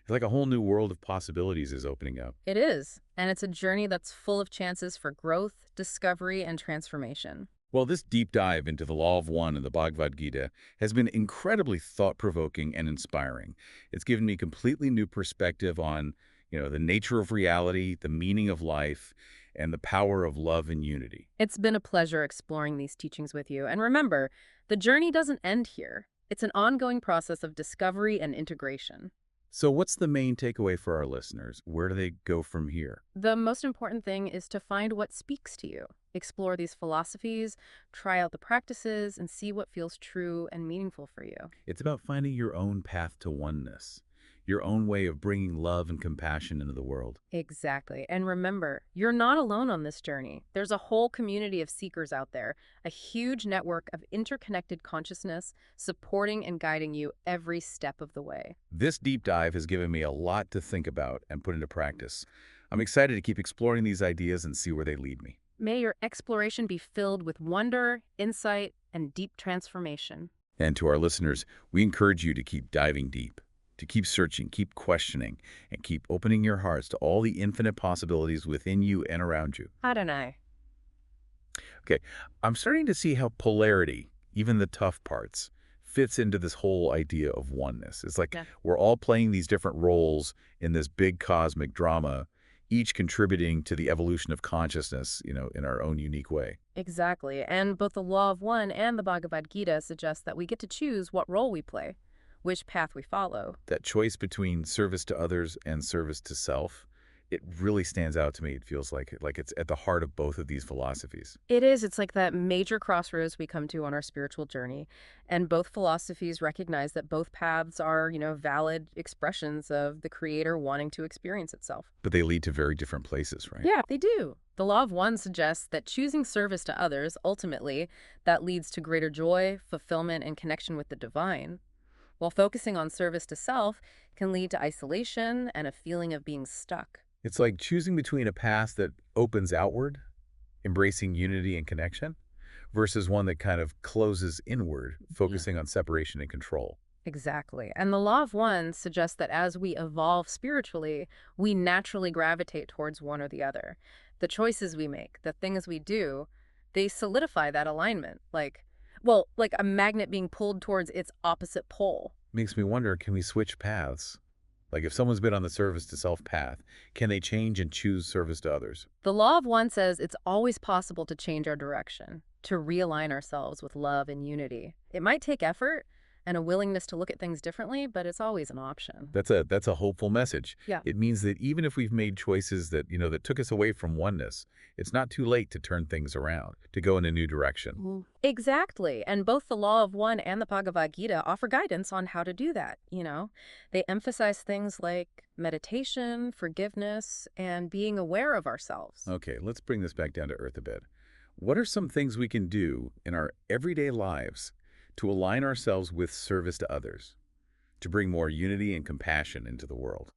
It's like a whole new world of possibilities is opening up. It is, and it's a journey that's full of chances for growth, discovery, and transformation. Well, this deep dive into the Law of One and the Bhagavad Gita has been incredibly thought-provoking and inspiring. It's given me completely new perspective on, the nature of reality, the meaning of life, and the power of love and unity. It's been a pleasure exploring these teachings with you. And remember, the journey doesn't end here. It's an ongoing process of discovery and integration. So what's the main takeaway for our listeners? Where do they go from here? The most important thing is to find what speaks to you. Explore these philosophies, try out the practices, and see what feels true and meaningful for you. It's about finding your own path to oneness, your own way of bringing love and compassion into the world. Exactly. And remember, you're not alone on this journey. There's a whole community of seekers out there, a huge network of interconnected consciousness supporting and guiding you every step of the way. This deep dive has given me a lot to think about and put into practice. I'm excited to keep exploring these ideas and see where they lead me. May your exploration be filled with wonder, insight, and deep transformation. And to our listeners, we encourage you to keep diving deep, to keep searching, keep questioning, and keep opening your hearts to all the infinite possibilities within you and around you. Adonai. Okay, I'm starting to see how polarity, even the tough parts, fits into this whole idea of oneness. It's like we're all playing these different roles in this big cosmic drama, each contributing to the evolution of consciousness, in our own unique way. Exactly. And both the Law of One and the Bhagavad Gita suggest that we get to choose what role we play, which path we follow. That choice between service to others and service to self, it really stands out to me. It feels like it's at the heart of both of these philosophies. It is. It's like that major crossroads we come to on our spiritual journey. And both philosophies recognize that both paths are, valid expressions of the Creator wanting to experience itself. But they lead to very different places, right? Yeah, they do. The Law of One suggests that choosing service to others, ultimately, that leads to greater joy, fulfillment, and connection with the divine. While focusing on service to self can lead to isolation and a feeling of being stuck. It's like choosing between a path that opens outward, embracing unity and connection, versus one that kind of closes inward, focusing on separation and control. Exactly. And the Law of One suggests that as we evolve spiritually, we naturally gravitate towards one or the other. The choices we make, the things we do, they solidify that alignment, like a magnet being pulled towards its opposite pole. Makes me wonder, can we switch paths? Like if someone's been on the service to self path, can they change and choose service to others? The law of one says it's always possible to change our direction, to realign ourselves with love and unity. It might take effort and a willingness to look at things differently, but it's always an option. That's a hopeful message. Yeah. It means that even if we've made choices that took us away from oneness, it's not too late to turn things around, to go in a new direction. Exactly. And both the Law of One and the Bhagavad Gita offer guidance on how to do that, They emphasize things like meditation, forgiveness, and being aware of ourselves. Okay, let's bring this back down to earth a bit. What are some things we can do in our everyday lives to align ourselves with service to others, to bring more unity and compassion into the world?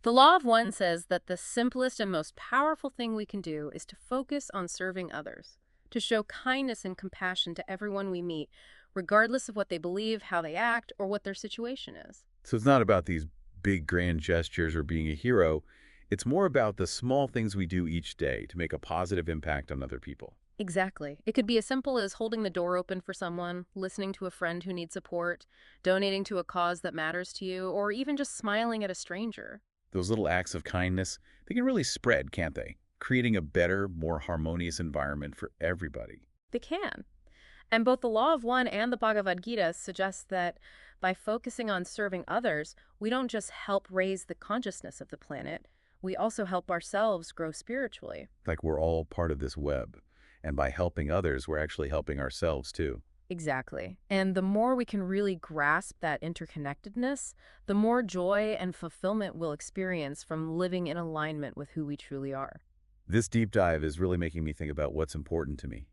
The Law of One says that the simplest and most powerful thing we can do is to focus on serving others, to show kindness and compassion to everyone we meet, regardless of what they believe, how they act, or what their situation is. So it's not about these big grand gestures or being a hero. It's more about the small things we do each day to make a positive impact on other people. Exactly. It could be as simple as holding the door open for someone, listening to a friend who needs support, donating to a cause that matters to you, or even just smiling at a stranger. Those little acts of kindness, they can really spread, can't they? Creating a better, more harmonious environment for everybody. They can. And both the Law of One and the Bhagavad Gita suggest that by focusing on serving others, we don't just help raise the consciousness of the planet, we also help ourselves grow spiritually. Like we're all part of this web. And by helping others, we're actually helping ourselves too. Exactly. And the more we can really grasp that interconnectedness, the more joy and fulfillment we'll experience from living in alignment with who we truly are. This deep dive is really making me think about what's important to me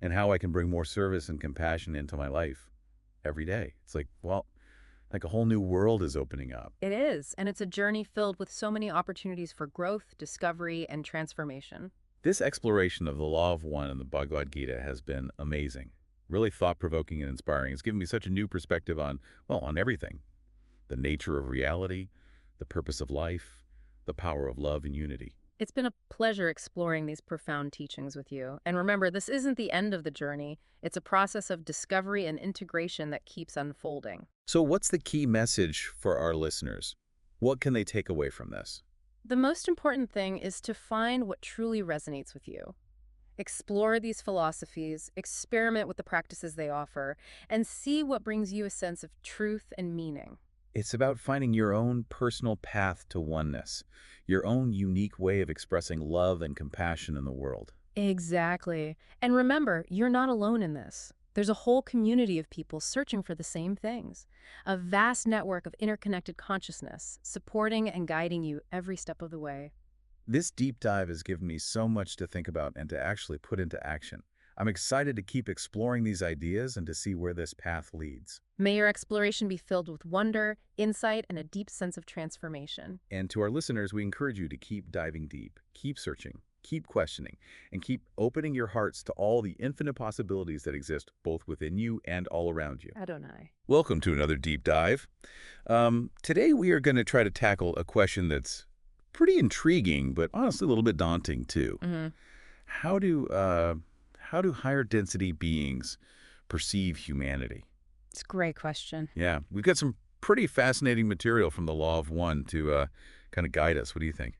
and how I can bring more service and compassion into my life every day. It's like a whole new world is opening up. It is, and it's a journey filled with so many opportunities for growth, discovery, and transformation. This exploration of the Law of One and the Bhagavad Gita has been amazing. Really thought-provoking and inspiring. It's given me such a new perspective on everything. The nature of reality, the purpose of life, the power of love and unity. It's been a pleasure exploring these profound teachings with you. And remember, this isn't the end of the journey. It's a process of discovery and integration that keeps unfolding. So what's the key message for our listeners? What can they take away from this? The most important thing is to find what truly resonates with you. Explore these philosophies, experiment with the practices they offer, and see what brings you a sense of truth and meaning. It's about finding your own personal path to oneness, your own unique way of expressing love and compassion in the world. Exactly. And remember, you're not alone in this. There's a whole community of people searching for the same things, a vast network of interconnected consciousness, supporting and guiding you every step of the way. This deep dive has given me so much to think about and to actually put into action. I'm excited to keep exploring these ideas and to see where this path leads. May your exploration be filled with wonder, insight, and a deep sense of transformation. And to our listeners, we encourage you to keep diving deep, keep searching, keep questioning, and keep opening your hearts to all the infinite possibilities that exist both within you and all around you. Adonai. Welcome to another deep dive. Today we are going to try to tackle a question that's pretty intriguing, but honestly a little bit daunting too. How do higher density beings perceive humanity? It's a great question. Yeah, we've got some pretty fascinating material from the Law of One to kind of guide us. What do you think?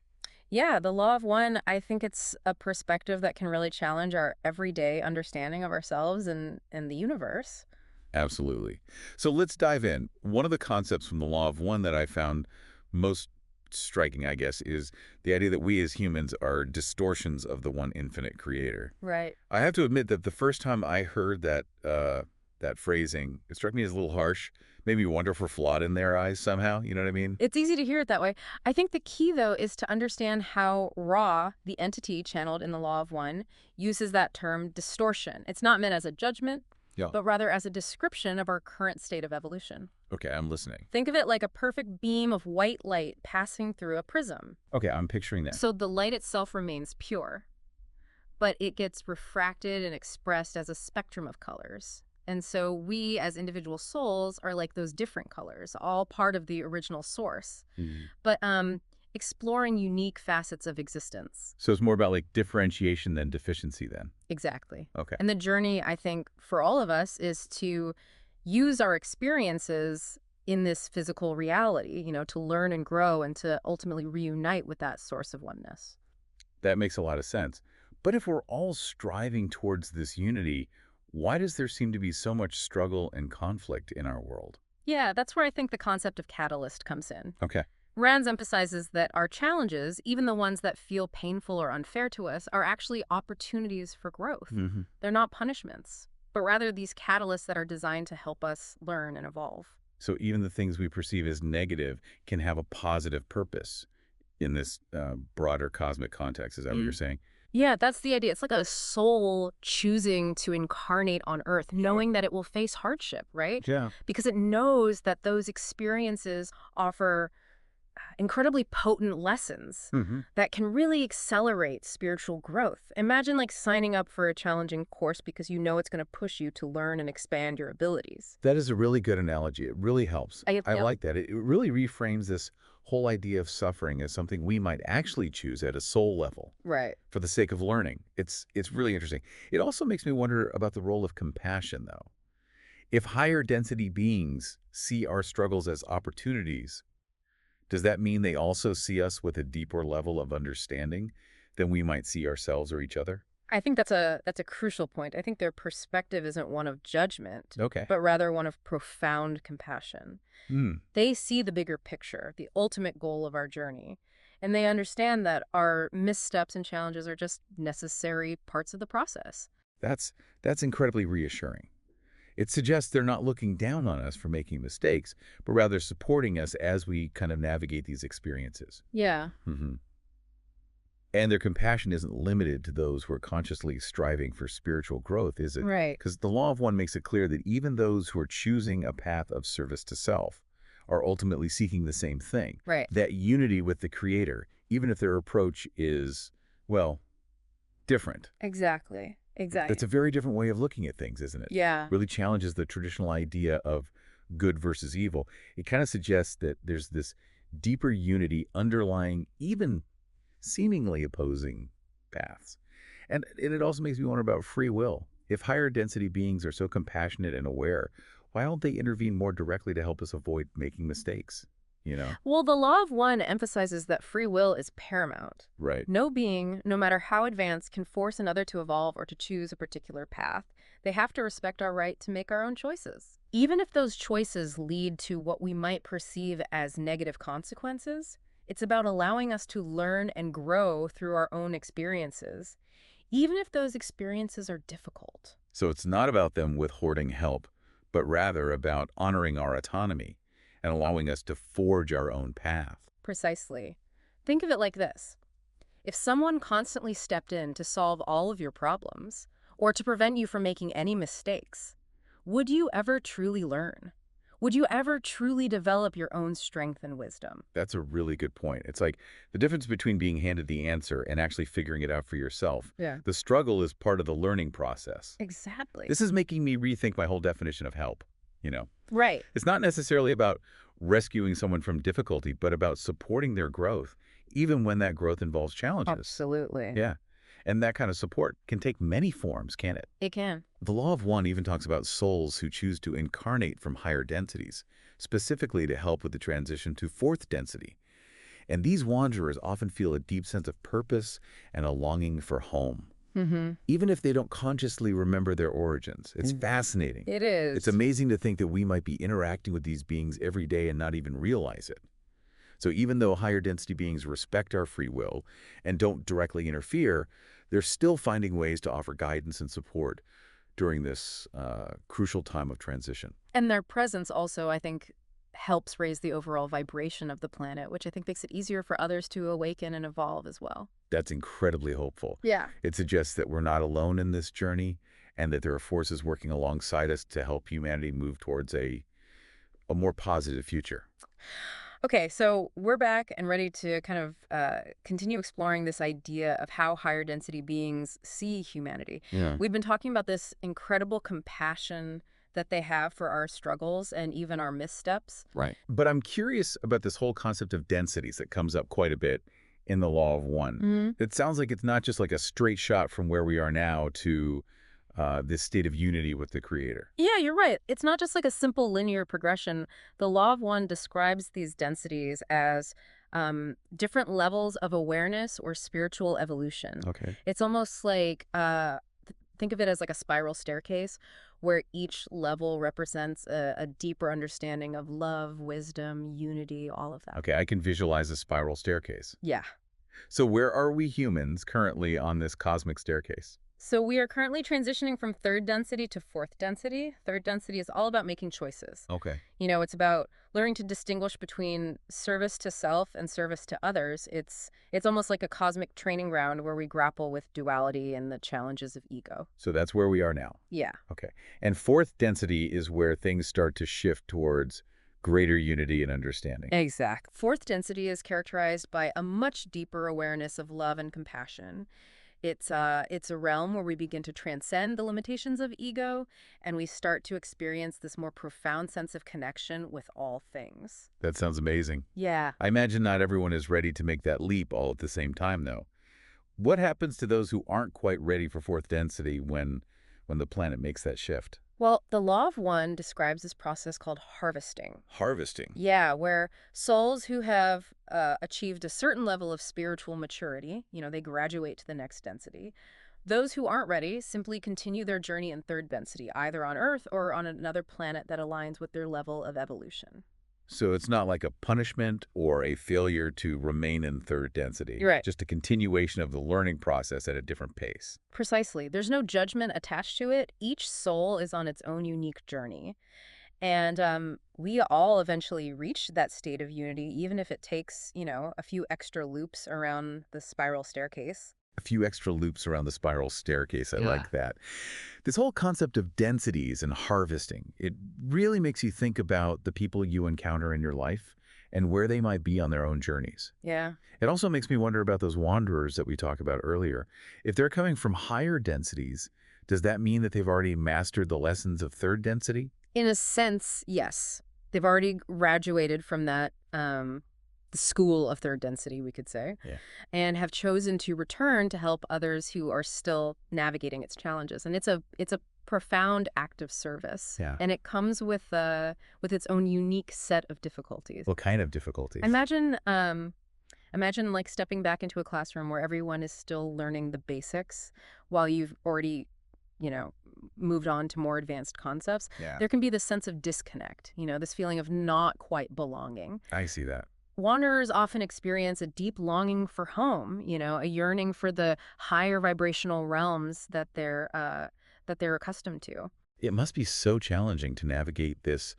Yeah, the Law of One, I think it's a perspective that can really challenge our everyday understanding of ourselves and the universe. Absolutely. So let's dive in. One of the concepts from the Law of One that I found most striking, I guess, is the idea that we as humans are distortions of the one infinite creator. Right. I have to admit that the first time I heard that phrasing, it struck me as a little harsh, made me wonder if we're flawed in their eyes somehow, you know what I mean? It's easy to hear it that way. I think the key, though, is to understand how Ra, the entity channeled in the Law of One, uses that term distortion. It's not meant as a judgment, but rather as a description of our current state of evolution. Okay, I'm listening. Think of it like a perfect beam of white light passing through a prism. Okay, I'm picturing that. So the light itself remains pure, but it gets refracted and expressed as a spectrum of colors. And so we, as individual souls, are like those different colors, all part of the original source, but exploring unique facets of existence. So it's more about like differentiation than deficiency then? Exactly. Okay. And the journey, I think, for all of us is to use our experiences in this physical reality, to learn and grow and to ultimately reunite with that source of oneness. That makes a lot of sense. But if we're all striving towards this unity, why does there seem to be so much struggle and conflict in our world? Yeah, that's where I think the concept of catalyst comes in. Okay. Rands emphasizes that our challenges, even the ones that feel painful or unfair to us, are actually opportunities for growth. Mm-hmm. They're not punishments, but rather these catalysts that are designed to help us learn and evolve. So even the things we perceive as negative can have a positive purpose in this broader cosmic context. Is that what you're saying? Yeah, that's the idea. It's like a soul choosing to incarnate on Earth, knowing that it will face hardship, right? Yeah. Because it knows that those experiences offer incredibly potent lessons Mm-hmm. that can really accelerate spiritual growth. Imagine like signing up for a challenging course because you know it's going to push you to learn and expand your abilities. That is a really good analogy. It really helps. I Yep. like that. It really reframes this whole idea of suffering as something we might actually choose at a soul level Right. for the sake of learning. It's really interesting. It also makes me wonder about the role of compassion, though. If higher density beings see our struggles as opportunities, does that mean they also see us with a deeper level of understanding than we might see ourselves or each other? I think that's a crucial point. I think their perspective isn't one of judgment, Okay. but rather one of profound compassion. Hmm. They see the bigger picture, the ultimate goal of our journey, and they understand that our missteps and challenges are just necessary parts of the process. That's incredibly reassuring. It suggests they're not looking down on us for making mistakes, but rather supporting us as we kind of navigate these experiences. Yeah. Hmm. And their compassion isn't limited to those who are consciously striving for spiritual growth, is it? Right. Because the Law of One makes it clear that even those who are choosing a path of service to self are ultimately seeking the same thing. Right. That unity with the Creator, even if their approach is, well, different. Exactly. That's a very different way of looking at things, isn't it? Yeah. Really challenges the traditional idea of good versus evil. It kind of suggests that there's this deeper unity underlying even seemingly opposing paths. And it also makes me wonder about free will. If higher density beings are so compassionate and aware, why don't they intervene more directly to help us avoid making mistakes? Well, the Law of One emphasizes that free will is paramount. Right. No being, no matter how advanced, can force another to evolve or to choose a particular path. They have to respect our right to make our own choices. Even if those choices lead to what we might perceive as negative consequences, it's about allowing us to learn and grow through our own experiences, even if those experiences are difficult. So it's not about them withholding help, but rather about honoring our autonomy and allowing us to forge our own path. Precisely. Think of it like this. If someone constantly stepped in to solve all of your problems, or to prevent you from making any mistakes, would you ever truly learn? Would you ever truly develop your own strength and wisdom? That's a really good point. It's like the difference between being handed the answer and actually figuring it out for yourself. Yeah. The struggle is part of the learning process. Exactly. This is making me rethink my whole definition of help. Right. It's not necessarily about rescuing someone from difficulty, but about supporting their growth, even when that growth involves challenges. Absolutely. Yeah. And that kind of support can take many forms, can't it? It can. The Law of One even talks about souls who choose to incarnate from higher densities, specifically to help with the transition to fourth density. And these wanderers often feel a deep sense of purpose and a longing for home, even if they don't consciously remember their origins. It's fascinating. It is. It's amazing to think that we might be interacting with these beings every day and not even realize it. So even though higher density beings respect our free will and don't directly interfere, they're still finding ways to offer guidance and support during this crucial time of transition. And their presence also, I think, helps raise the overall vibration of the planet, which I think makes it easier for others to awaken and evolve as well. That's incredibly hopeful. Yeah. It suggests that we're not alone in this journey and that there are forces working alongside us to help humanity move towards a more positive future. Okay, so we're back and ready to kind of continue exploring this idea of how higher density beings see humanity. Yeah. We've been talking about this incredible compassion that they have for our struggles and even our missteps. Right. But I'm curious about this whole concept of densities that comes up quite a bit in the Law of One. It sounds like it's not just like a straight shot from where we are now to this state of unity with the Creator. Yeah, you're right. It's not just like a simple linear progression. The Law of One describes these densities as different levels of awareness or spiritual evolution. Okay. It's almost like, think of it as like a spiral staircase where each level represents a deeper understanding of love, wisdom, unity, all of that. Okay, I can visualize a spiral staircase. Yeah. So where are we humans currently on this cosmic staircase? So we are currently transitioning from third density to fourth density. Third density is all about making choices. Okay. You know, it's about learning to distinguish between service to self and service to others. It's almost like a cosmic training ground where we grapple with duality and the challenges of ego. So that's where we are now. Yeah. Okay. And fourth density is where things start to shift towards greater unity and understanding. Exact. Fourth density is characterized by a much deeper awareness of love and compassion. It's a realm where we begin to transcend the limitations of ego, and we start to experience this more profound sense of connection with all things. That sounds amazing. Yeah. I imagine not everyone is ready to make that leap all at the same time, though. What happens to those who aren't quite ready for fourth density when the planet makes that shift? Well, the Law of One describes this process called harvesting. Harvesting. Yeah, where souls who have achieved a certain level of spiritual maturity, you know, they graduate to the next density. Those who aren't ready simply continue their journey in third density, either on Earth or on another planet that aligns with their level of evolution. So it's not like a punishment or a failure to remain in third density. You're right. Just a continuation of the learning process at a different pace. Precisely. There's no judgment attached to it. Each soul is on its own unique journey. And we all eventually reach that state of unity, even if it takes, you know, a few extra loops around the spiral staircase. A few extra loops around the spiral staircase. I Yeah. like that. This whole concept of densities and harvesting, it really makes you think about the people you encounter in your life and where they might be on their own journeys. Yeah. It also makes me wonder about those wanderers that we talked about earlier. If they're coming from higher densities, does that mean that they've already mastered the lessons of third density? In a sense, yes. They've already graduated from that the school of third density, we could say, Yeah. and have chosen to return to help others who are still navigating its challenges. And it's a profound act of service. Yeah. And it comes with its own unique set of difficulties. What kind of difficulties? Imagine like stepping back into a classroom where everyone is still learning the basics while you've already, you know, moved on to more advanced concepts. Yeah. There can be this sense of disconnect, you know, this feeling of not quite belonging. I see that. Wanderers often experience a deep longing for home, you know, a yearning for the higher vibrational realms that they're accustomed to. It must be so challenging to navigate this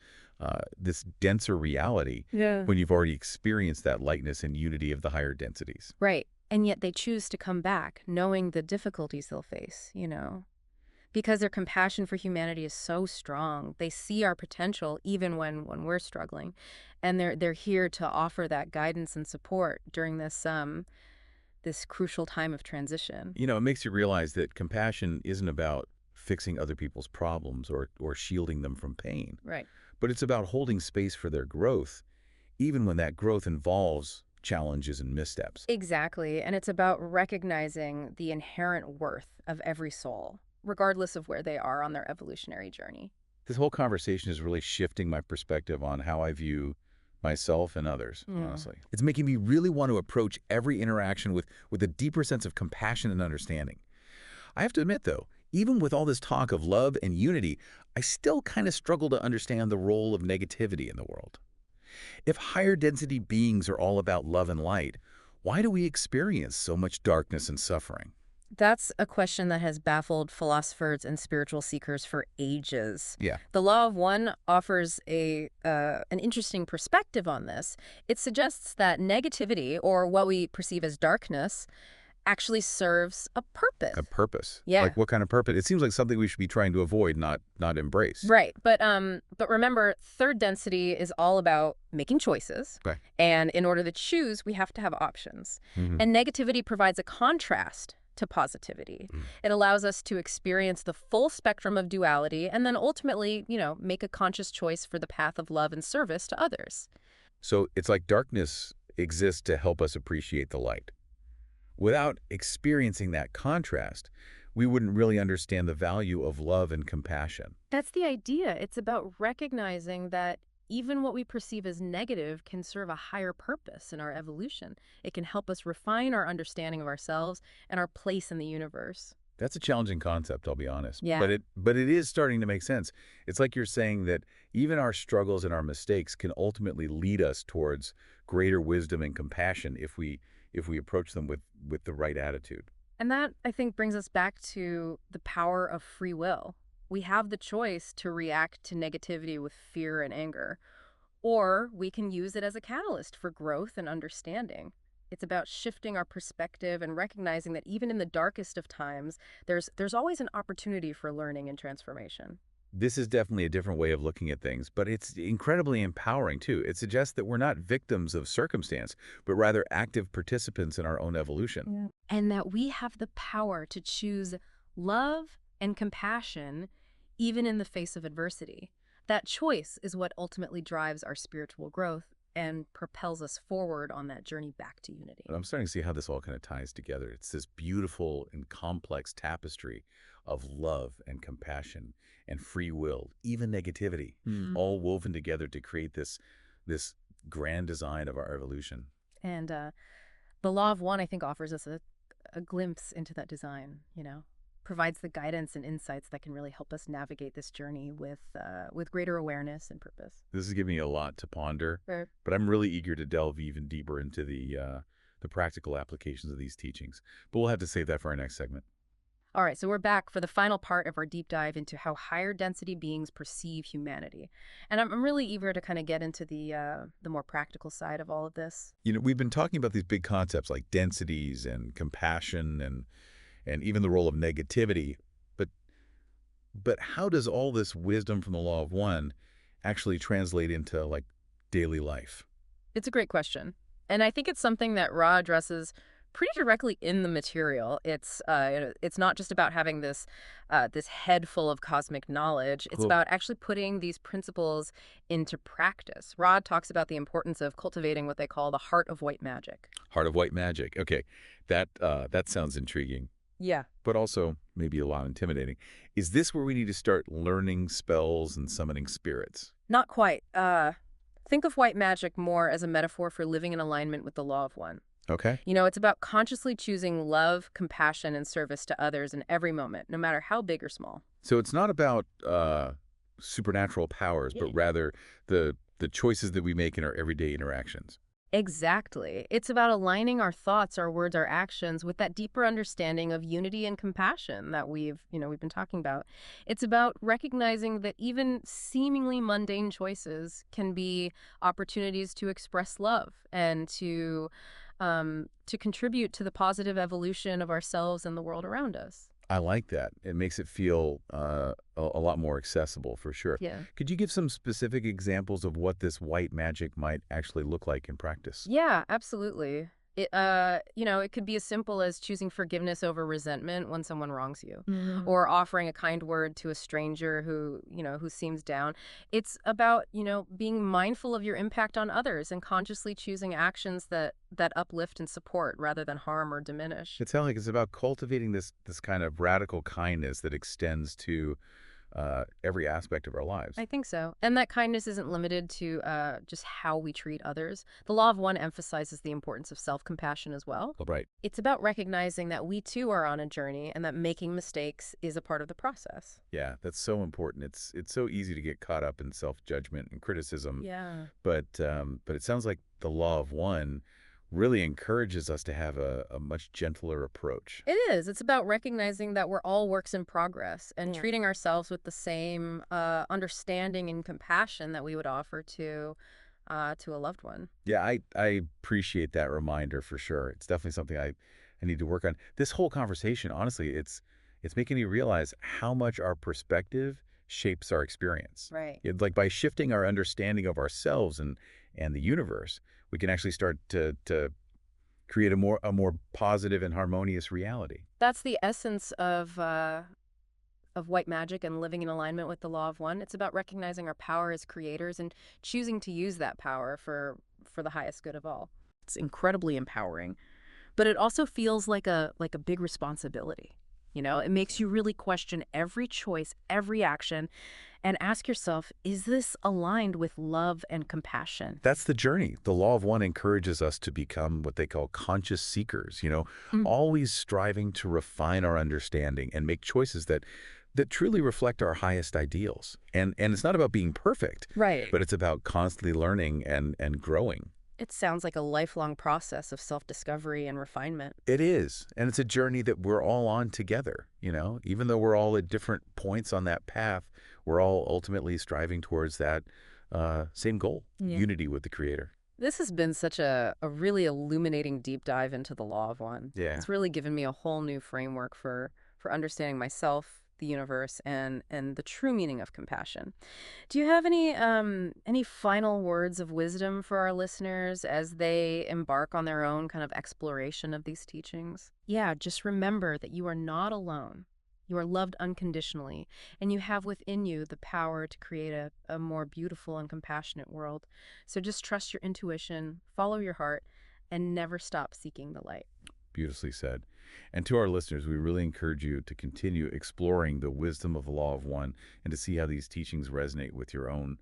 denser reality Yeah. when you've already experienced that lightness and unity of the higher densities. Right. And yet they choose to come back knowing the difficulties they'll face, you know. Because their compassion for humanity is so strong. They see our potential even when we're struggling. And they're here to offer that guidance and support during this crucial time of transition. You know, it makes you realize that compassion isn't about fixing other people's problems or shielding them from pain, Right. but it's about holding space for their growth, even when that growth involves challenges and missteps. Exactly. And it's about recognizing the inherent worth of every soul, regardless of where they are on their evolutionary journey. This whole conversation is really shifting my perspective on how I view myself and others, honestly. It's making me really want to approach every interaction with a deeper sense of compassion and understanding. I have to admit, though, even with all this talk of love and unity, I still kind of struggle to understand the role of negativity in the world. If higher density beings are all about love and light, why do we experience so much darkness and suffering? That's a question that has baffled philosophers and spiritual seekers for ages. Yeah. The Law of One offers an interesting perspective on this. It suggests that negativity, or what we perceive as darkness, actually serves a purpose. A purpose? Yeah. Like what kind of purpose? It seems like something we should be trying to avoid, not embrace. Right. But remember, third density is all about making choices. Okay. And in order to choose, we have to have options. Mhm. And negativity provides a contrast to positivity. It allows us to experience the full spectrum of duality and then ultimately, you know, make a conscious choice for the path of love and service to others. So it's like darkness exists to help us appreciate the light. Without experiencing that contrast, we wouldn't really understand the value of love and compassion. That's the idea. It's about recognizing that even what we perceive as negative can serve a higher purpose in our evolution. It can help us refine our understanding of ourselves and our place in the universe. That's a challenging concept, I'll be honest. Yeah. But it is starting to make sense. It's like you're saying that even our struggles and our mistakes can ultimately lead us towards greater wisdom and compassion if we approach them with the right attitude. And that, I think, brings us back to the power of free will. We have the choice to react to negativity with fear and anger, or we can use it as a catalyst for growth and understanding. It's about shifting our perspective and recognizing that even in the darkest of times, there's always an opportunity for learning and transformation. This is definitely a different way of looking at things, but it's incredibly empowering too. It suggests that we're not victims of circumstance, but rather active participants in our own evolution. Yeah. And that we have the power to choose love and compassion even in the face of adversity. That choice is what ultimately drives our spiritual growth and propels us forward on that journey back to unity. And I'm starting to see how this all kind of ties together. It's this beautiful and complex tapestry of love and compassion and free will, even negativity, all woven together to create this grand design of our evolution. And the Law of One, I think, offers us a glimpse into that design, provides the guidance and insights that can really help us navigate this journey with greater awareness and purpose. This is giving me a lot to ponder, Right. but I'm really eager to delve even deeper into the practical applications of these teachings. But we'll have to save that for our next segment. All right, so we're back for the final part of our deep dive into how higher density beings perceive humanity. And I'm really eager to kind of get into the more practical side of all of this. We've been talking about these big concepts like densities and compassion and even the role of negativity. But how does all this wisdom from the Law of One actually translate into like daily life? It's a great question. And I think it's something that Ra addresses pretty directly in the material. It's not just about having this head full of cosmic knowledge. It's Cool. about actually putting these principles into practice. Ra talks about the importance of cultivating what they call the heart of white magic. Heart of white magic. Okay, that sounds intriguing, Yeah. but also maybe a lot intimidating. Is this where we need to start learning spells and summoning spirits? Not quite. Think of white magic more as a metaphor for living in alignment with the Law of One. Okay. It's about consciously choosing love, compassion, and service to others in every moment, no matter how big or small. So it's not about supernatural powers, but rather the choices that we make in our everyday interactions. Exactly. It's about aligning our thoughts, our words, our actions with that deeper understanding of unity and compassion that we've been talking about. It's about recognizing that even seemingly mundane choices can be opportunities to express love and to contribute to the positive evolution of ourselves and the world around us. I like that. It makes it feel a lot more accessible for sure. Yeah. Could you give some specific examples of what this white magic might actually look like in practice? Yeah, absolutely. It could be as simple as choosing forgiveness over resentment when someone wrongs you, or offering a kind word to a stranger who seems down. It's about, being mindful of your impact on others and consciously choosing actions that uplift and support rather than harm or diminish. It sounds like it's about cultivating this kind of radical kindness that extends to every aspect of our lives. I think so. And that kindness isn't limited to just how we treat others. The Law of One emphasizes the importance of self-compassion as well. Right. It's about recognizing that we too are on a journey and that making mistakes is a part of the process. Yeah, that's so important. It's so easy to get caught up in self-judgment and criticism. Yeah. But it sounds like the Law of One really encourages us to have a much gentler approach. It is. It's about recognizing that we're all works in progress and treating ourselves with the same understanding and compassion that we would offer to a loved one. Yeah, I appreciate that reminder for sure. It's definitely something I need to work on. This whole conversation, honestly, it's making me realize how much our perspective shapes our experience. Right. Like by shifting our understanding of ourselves and the universe, we can actually start to create a more positive and harmonious reality. That's the essence of white magic and living in alignment with the Law of One. It's about recognizing our power as creators and choosing to use that power for the highest good of all. It's incredibly empowering, but it also feels like a big responsibility. You know, it makes you really question every choice, every action, and ask yourself, is this aligned with love and compassion? That's the journey. The Law of One encourages us to become what they call conscious seekers, Mm. always striving to refine our understanding and make choices that truly reflect our highest ideals. And it's not about being perfect, Right. but it's about constantly learning and growing. It sounds like a lifelong process of self-discovery and refinement. It is, and it's a journey that we're all on together, Even though we're all at different points on that path, we're all ultimately striving towards that same goal, Yeah. unity with the Creator. This has been such a really illuminating deep dive into the Law of One. Yeah. It's really given me a whole new framework for understanding myself, the universe, and the true meaning of compassion. Do you have any final words of wisdom for our listeners as they embark on their own kind of exploration of these teachings? Yeah, just remember that you are not alone. You are loved unconditionally, and you have within you the power to create a more beautiful and compassionate world. So just trust your intuition, follow your heart, and never stop seeking the light. Beautifully said. And to our listeners, we really encourage you to continue exploring the wisdom of the Law of One and to see how these teachings resonate with your own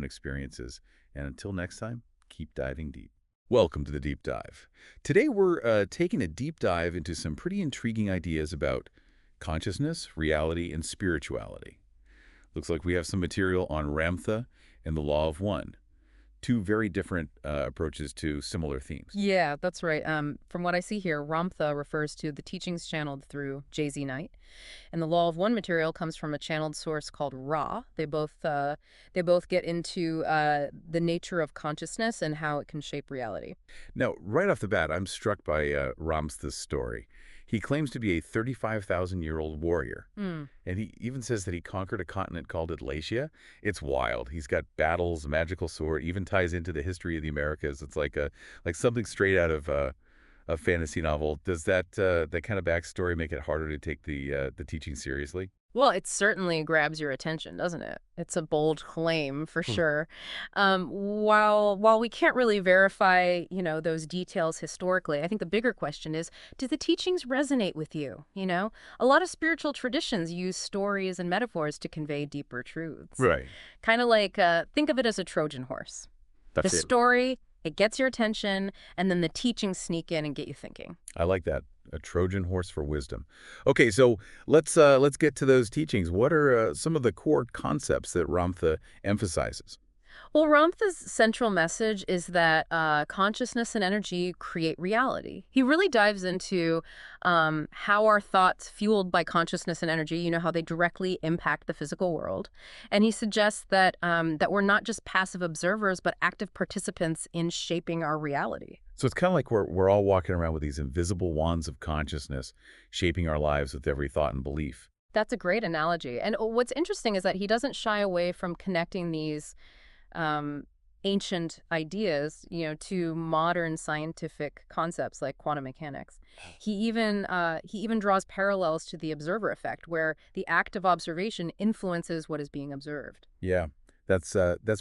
experiences. And until next time, keep diving deep. Welcome to the Deep Dive. Today we're taking a deep dive into some pretty intriguing ideas about consciousness, reality, and spirituality. Looks like we have some material on Ramtha and the Law of One. Two very different approaches to similar themes. Yeah, that's right. From what I see here, Ramtha refers to the teachings channeled through JZ Knight, and the Law of One material comes from a channeled source called Ra. They both get into the nature of consciousness and how it can shape reality. Now, right off the bat, I'm struck by Ramtha's story. He claims to be a 35,000-year-old warrior, Mm. and he even says that he conquered a continent called Atlasia. It's wild. He's got battles, a magical sword, even ties into the history of the Americas. It's like something straight out of a fantasy novel. Does that kind of backstory make it harder to take the teaching seriously? Well, it certainly grabs your attention, doesn't it? It's a bold claim for sure. While we can't really verify, those details historically, I think the bigger question is, do the teachings resonate with you? A lot of spiritual traditions use stories and metaphors to convey deeper truths. Right. Kind of like, think of it as a Trojan horse. That's The it. story, it gets your attention, and then the teachings sneak in and get you thinking. I like that. A Trojan horse for wisdom. Okay, so let's get to those teachings. What are some of the core concepts that Ramtha emphasizes? Well, Ramtha's central message is that consciousness and energy create reality. He really dives into how our thoughts, fueled by consciousness and energy, how they directly impact the physical world. And he suggests that we're not just passive observers, but active participants in shaping our reality. So it's kind of like we're all walking around with these invisible wands of consciousness, shaping our lives with every thought and belief. That's a great analogy. And what's interesting is that he doesn't shy away from connecting these ancient ideas, to modern scientific concepts like quantum mechanics. He even draws parallels to the observer effect, where the act of observation influences what is being observed. Yeah, that's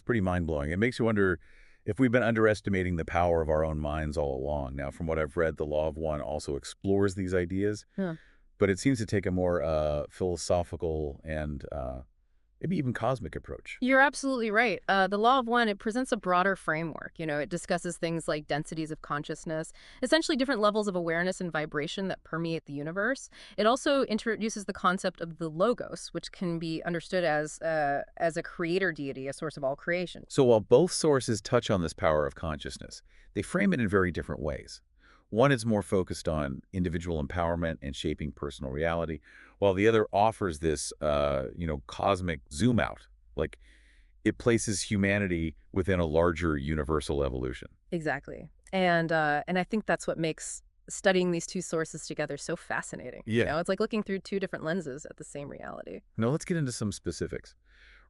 pretty mind-blowing. It makes you wonder if we've been underestimating the power of our own minds all along. Now, from what I've read, the Law of One also explores these ideas, Yeah. but it seems to take a more philosophical and maybe even cosmic approach. You're absolutely right. The Law of One, it presents a broader framework. It discusses things like densities of consciousness, essentially different levels of awareness and vibration that permeate the universe. It also introduces the concept of the logos, which can be understood as a creator deity, a source of all creation. So while both sources touch on this power of consciousness, they frame it in very different ways. One is more focused on individual empowerment and shaping personal reality, while the other offers this, cosmic zoom out. Like, it places humanity within a larger universal evolution. Exactly. And I think that's what makes studying these two sources together so fascinating. Yeah. It's like looking through two different lenses at the same reality. Now, let's get into some specifics.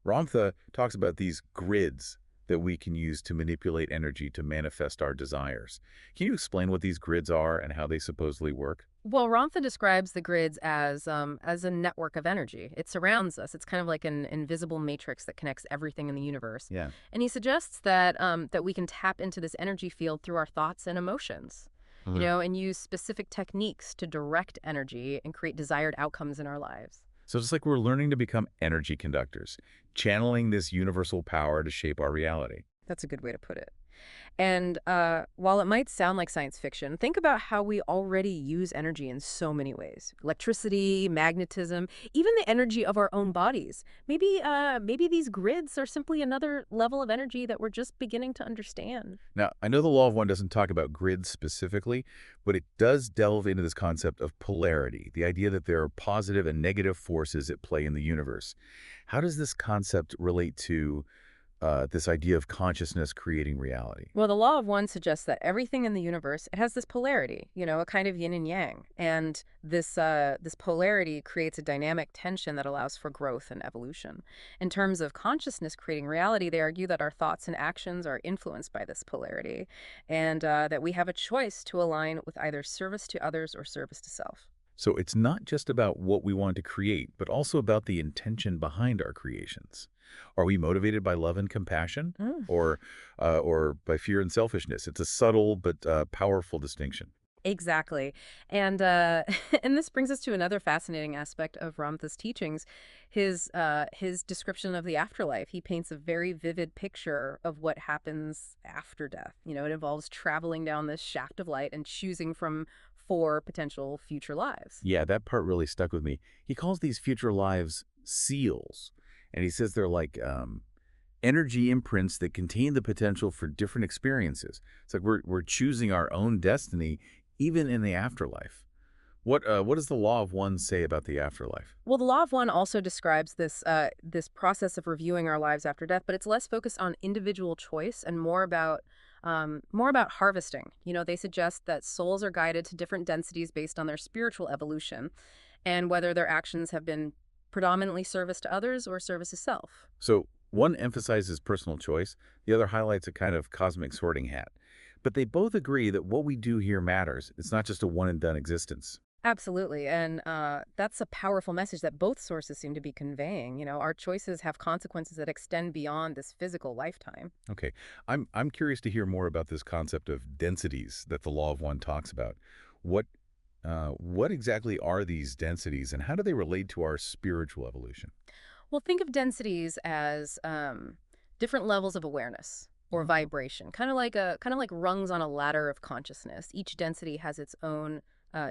Ramtha talks about these grids that we can use to manipulate energy to manifest our desires. Can you explain what these grids are and how they supposedly work? Well, Ramtha describes the grids as a network of energy. It surrounds us. It's kind of like an invisible matrix that connects everything in the universe. Yeah. And he suggests that we can tap into this energy field through our thoughts and emotions. and use specific techniques to direct energy and create desired outcomes in our lives. So it's like we're learning to become energy conductors, channeling this universal power to shape our reality. That's a good way to put it. And while it might sound like science fiction, think about how we already use energy in so many ways. Electricity, magnetism, even the energy of our own bodies. Maybe these grids are simply another level of energy that we're just beginning to understand. Now, I know the Law of One doesn't talk about grids specifically, but it does delve into this concept of polarity, the idea that there are positive and negative forces at play in the universe. How does this concept relate to this idea of consciousness creating reality? Well, the law of one suggests that everything in the universe, it has this polarity, a kind of yin and yang. And this polarity creates a dynamic tension that allows for growth and evolution. In terms of consciousness creating reality, they argue that our thoughts and actions are influenced by this polarity, and that we have a choice to align with either service to others or service to self. So it's not just about what we want to create, but also about the intention behind our creations. Are we motivated by love and compassion, or by fear and selfishness? It's a subtle but powerful distinction. Exactly. And and this brings us to another fascinating aspect of Ramtha's teachings, his description of the afterlife. He paints a very vivid picture of what happens after death. It involves traveling down this shaft of light and choosing from four potential future lives. Yeah, that part really stuck with me. He calls these future lives seals, and he says they're like energy imprints that contain the potential for different experiences. It's like we're choosing our own destiny even in the afterlife. What does the Law of One say about the afterlife? Well, the Law of One also describes this process of reviewing our lives after death, but it's less focused on individual choice and more about harvesting. They suggest that souls are guided to different densities based on their spiritual evolution and whether their actions have been predominantly service to others or service to self. So one emphasizes personal choice, the other highlights a kind of cosmic sorting hat. But they both agree that what we do here matters. It's not just a one-and-done existence. Absolutely. And that's a powerful message that both sources seem to be conveying. Our choices have consequences that extend beyond this physical lifetime. Okay, I'm curious to hear more about this concept of densities that the Law of One talks about. What what exactly are these densities, and how do they relate to our spiritual evolution? Well, think of densities as different levels of awareness or vibration, kind of like rungs on a ladder of consciousness. Each density has its own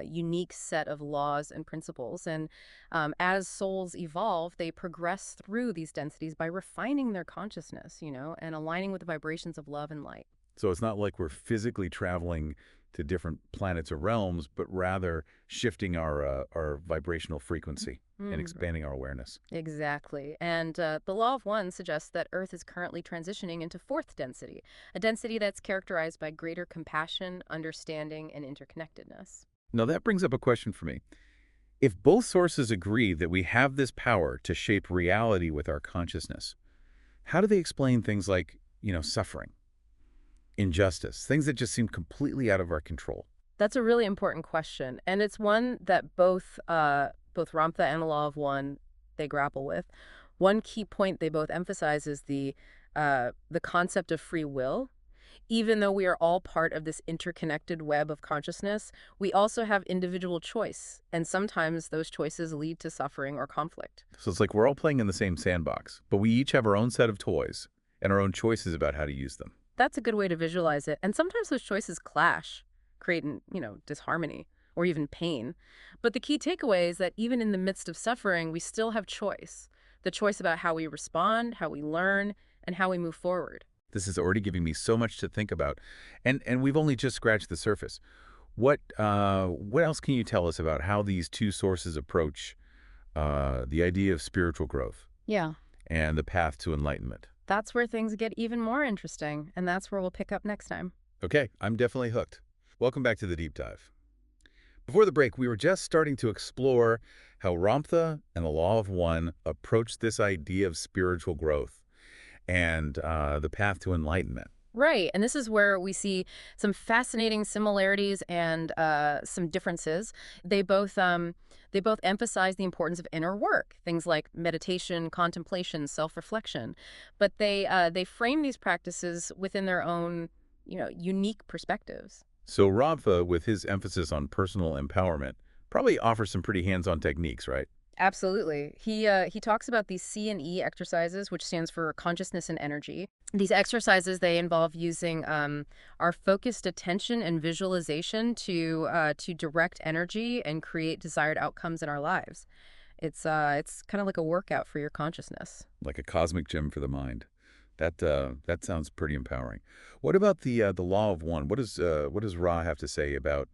unique set of laws and principles. And as souls evolve, they progress through these densities by refining their consciousness, and aligning with the vibrations of love and light. So it's not like we're physically traveling to different planets or realms, but rather shifting our vibrational frequency and expanding our awareness. Exactly. And the Law of One suggests that Earth is currently transitioning into fourth density, a density that's characterized by greater compassion, understanding, and interconnectedness. Now that brings up a question for me. If both sources agree that we have this power to shape reality with our consciousness, how do they explain things like, suffering, injustice, things that just seem completely out of our control? That's a really important question, and it's one that both Ramtha and the Law of One, they grapple with. One key point they both emphasize is the concept of free will. Even though we are all part of this interconnected web of consciousness, we also have individual choice, and sometimes those choices lead to suffering or conflict. So it's like we're all playing in the same sandbox, but we each have our own set of toys and our own choices about how to use them. That's a good way to visualize it, and sometimes those choices clash, creating, disharmony or even pain. But the key takeaway is that even in the midst of suffering, we still have choice. The choice about how we respond, how we learn, and how we move forward. This is already giving me so much to think about, and we've only just scratched the surface. What else can you tell us about how these two sources approach the idea of spiritual growth Yeah. and the path to enlightenment? That's where things get even more interesting, and that's where we'll pick up next time. Okay, I'm definitely hooked. Welcome back to the deep dive. Before the break, we were just starting to explore how Ramtha and the Law of One approach this idea of spiritual growth and the path to enlightenment. Right, and this is where we see some fascinating similarities and some differences. They both emphasize the importance of inner work, things like meditation, contemplation, self-reflection, but they frame these practices within their own, unique perspectives. So Ramtha, with his emphasis on personal empowerment, probably offers some pretty hands-on techniques, right? Absolutely. He talks about these C&E exercises, which stands for consciousness and energy. These exercises, they involve using our focused attention and visualization to direct energy and create desired outcomes in our lives. It's kind of like a workout for your consciousness. Like a cosmic gym for the mind. That sounds pretty empowering. What about the law of one? What does Ra have to say about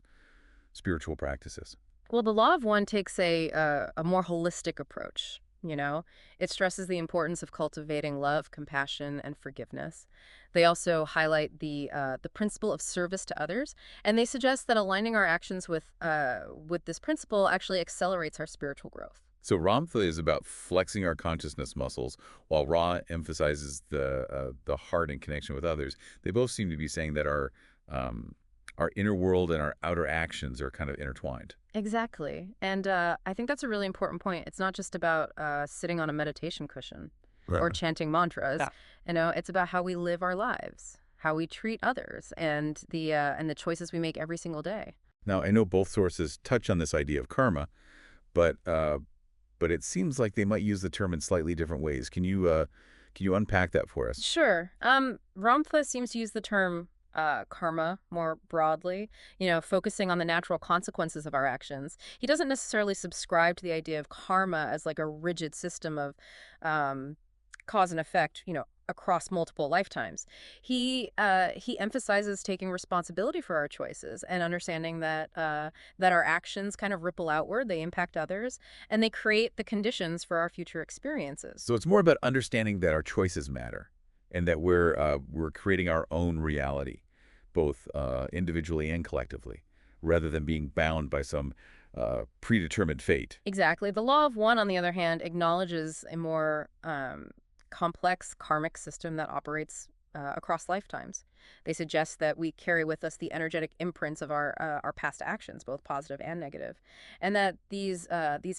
spiritual practices? Well, the law of one takes a more holistic approach. It stresses the importance of cultivating love, compassion, and forgiveness. They also highlight the principle of service to others, and they suggest that aligning our actions with this principle actually accelerates our spiritual growth. So Ramtha is about flexing our consciousness muscles, while Ra emphasizes the heart and connection with others. They both seem to be saying that our inner world and our outer actions are kind of intertwined. Exactly, and I think that's a really important point. It's not just about sitting on a meditation cushion or Right. chanting mantras. Yeah. It's about how we live our lives, how we treat others, and the choices we make every single day. Now, I know both sources touch on this idea of karma, but it seems like they might use the term in slightly different ways. Can you unpack that for us? Sure. Ramtha seems to use the term karma more broadly, focusing on the natural consequences of our actions. He doesn't necessarily subscribe to the idea of karma as like a rigid system of um, cause and effect, across multiple lifetimes. He emphasizes taking responsibility for our choices and understanding that our actions kind of ripple outward, they impact others, and they create the conditions for our future experiences. So it's more about understanding that our choices matter, and that we're creating our own reality, both individually and collectively, rather than being bound by some predetermined fate. Exactly. The law of one, on the other hand, acknowledges a more complex karmic system that operates across lifetimes. They suggest that we carry with us the energetic imprints of our past actions, both positive and negative, and that these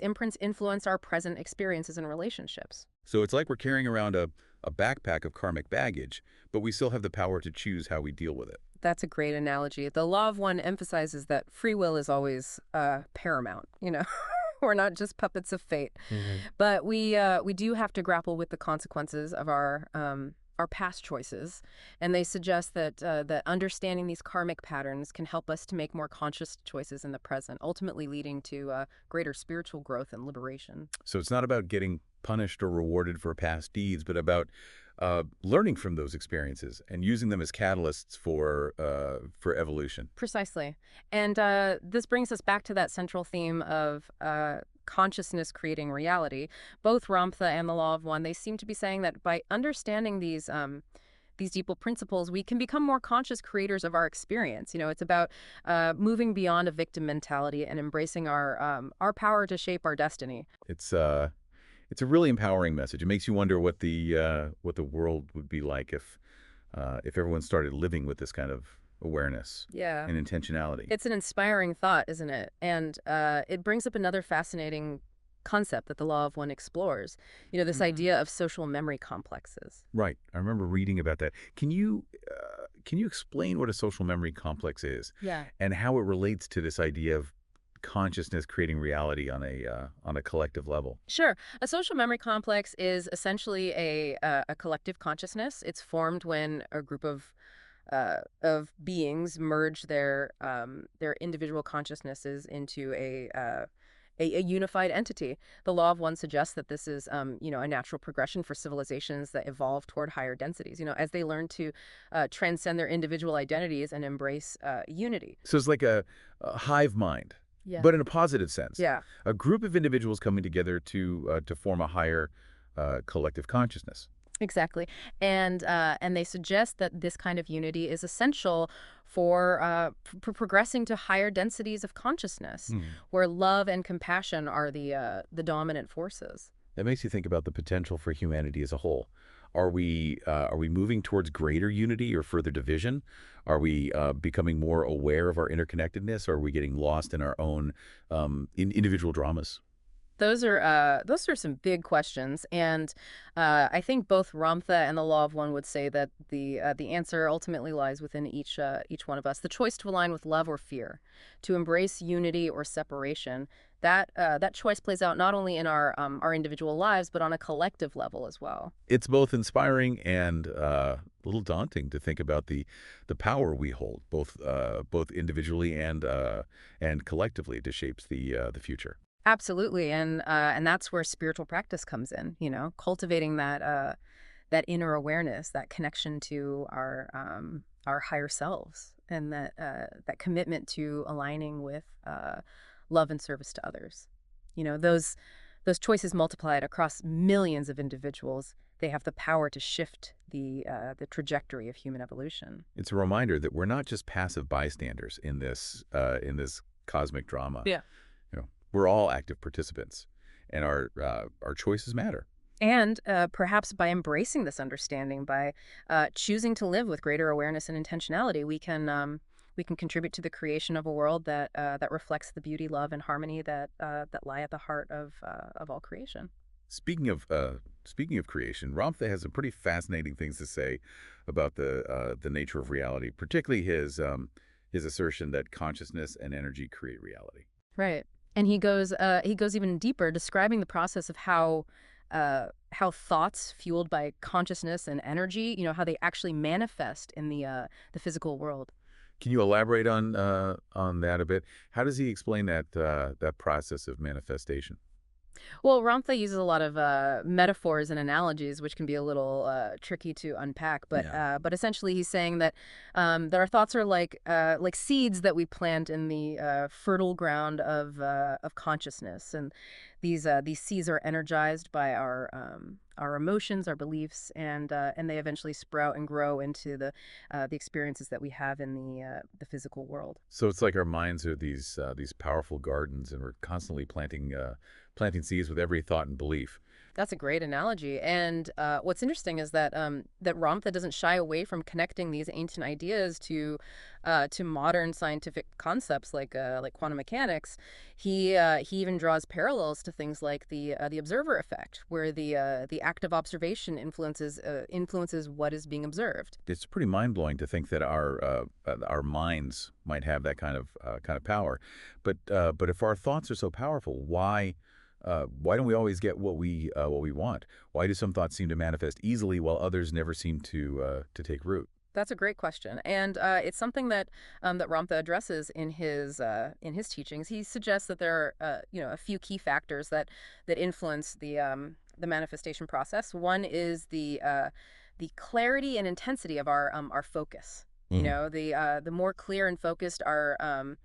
imprints influence our present experiences and relationships. So it's like we're carrying around a backpack of karmic baggage, but we still have the power to choose how we deal with it. That's a great analogy. The law of one emphasizes that free will is always paramount. We're not just puppets of fate. But we do have to grapple with the consequences of our past choices, and they suggest that understanding these karmic patterns can help us to make more conscious choices in the present, ultimately leading to greater spiritual growth and liberation. So it's not about getting punished or rewarded for past deeds, but about learning from those experiences and using them as catalysts for evolution. Precisely, and this brings us back to that central theme of consciousness creating reality. Both Ramtha and the Law of One, they seem to be saying that by understanding these deeper principles, we can become more conscious creators of our experience. It's about moving beyond a victim mentality and embracing our power to shape our destiny. It's a really empowering message. It makes you wonder what the world would be like if everyone started living with this kind of awareness Yeah. and intentionality. It's an inspiring thought, isn't it? And it brings up another fascinating concept that the Law of One explores. This idea of social memory complexes. Right. I remember reading about that. Can you explain what a social memory complex is Yeah. and how it relates to this idea of consciousness creating reality on a collective level? Sure. A social memory complex is essentially a collective consciousness. It's formed when a group of beings merge their individual consciousnesses into a unified entity. The Law of One suggests that this is, a natural progression for civilizations that evolve toward higher densities, as they learn to transcend their individual identities and embrace unity. So it's like a hive mind, Yeah. but in a positive sense. Yeah. A group of individuals coming together to form a higher collective consciousness. Exactly. And they suggest that this kind of unity is essential for progressing to higher densities of consciousness, where love and compassion are the dominant forces. That makes you think about the potential for humanity as a whole. Are we moving towards greater unity or further division? Are we becoming more aware of our interconnectedness? Or are we getting lost in our own individual dramas? Those are some big questions, and I think both Ramtha and the Law of One would say that the answer ultimately lies within each one of us. The choice to align with love or fear, to embrace unity or separation. That choice plays out not only in our individual lives, but on a collective level as well. It's both inspiring and a little daunting to think about the power we hold, both individually and collectively, to shape the future. Absolutely, and that's where spiritual practice comes in. Cultivating that inner awareness, that connection to our higher selves, and that commitment to aligning with love and service to others. Those choices multiplied across millions of individuals. They have the power to shift the trajectory of human evolution. It's a reminder that we're not just passive bystanders in this cosmic drama. Yeah. We're all active participants, and our choices matter. And perhaps by embracing this understanding, by choosing to live with greater awareness and intentionality, we can contribute to the creation of a world that reflects the beauty, love, and harmony that lie at the heart of all creation. Speaking of creation, Ramtha has some pretty fascinating things to say about the nature of reality, particularly his assertion that consciousness and energy create reality. Right. And he goes even deeper, describing the process of how thoughts fueled by consciousness and energy, how they actually manifest in the physical world. Can you elaborate on that a bit? How does he explain that process of manifestation? Well, Ramtha uses a lot of metaphors and analogies, which can be a little tricky to unpack. But Yeah. but essentially, he's saying that our thoughts are like seeds that we plant in the fertile ground of consciousness, and these seeds are energized by our emotions, our beliefs, and they eventually sprout and grow into the experiences that we have in the physical world. So it's like our minds are these powerful gardens, and we're constantly planting seeds with every thought and belief. That's a great analogy. And what's interesting is that Ramtha doesn't shy away from connecting these ancient ideas to modern scientific concepts like quantum mechanics. He even draws parallels to things like the observer effect, where the act of observation influences what is being observed. It's pretty mind-blowing to think that our minds might have that kind of power. But if our thoughts are so powerful, why don't we always get what we want? Why do some thoughts seem to manifest easily while others never seem to take root? That's a great question, and it's something that Ramtha addresses in his teachings. He suggests that there are a few key factors that influence the manifestation process. One is the clarity and intensity of our focus. Mhm. The more clear and focused our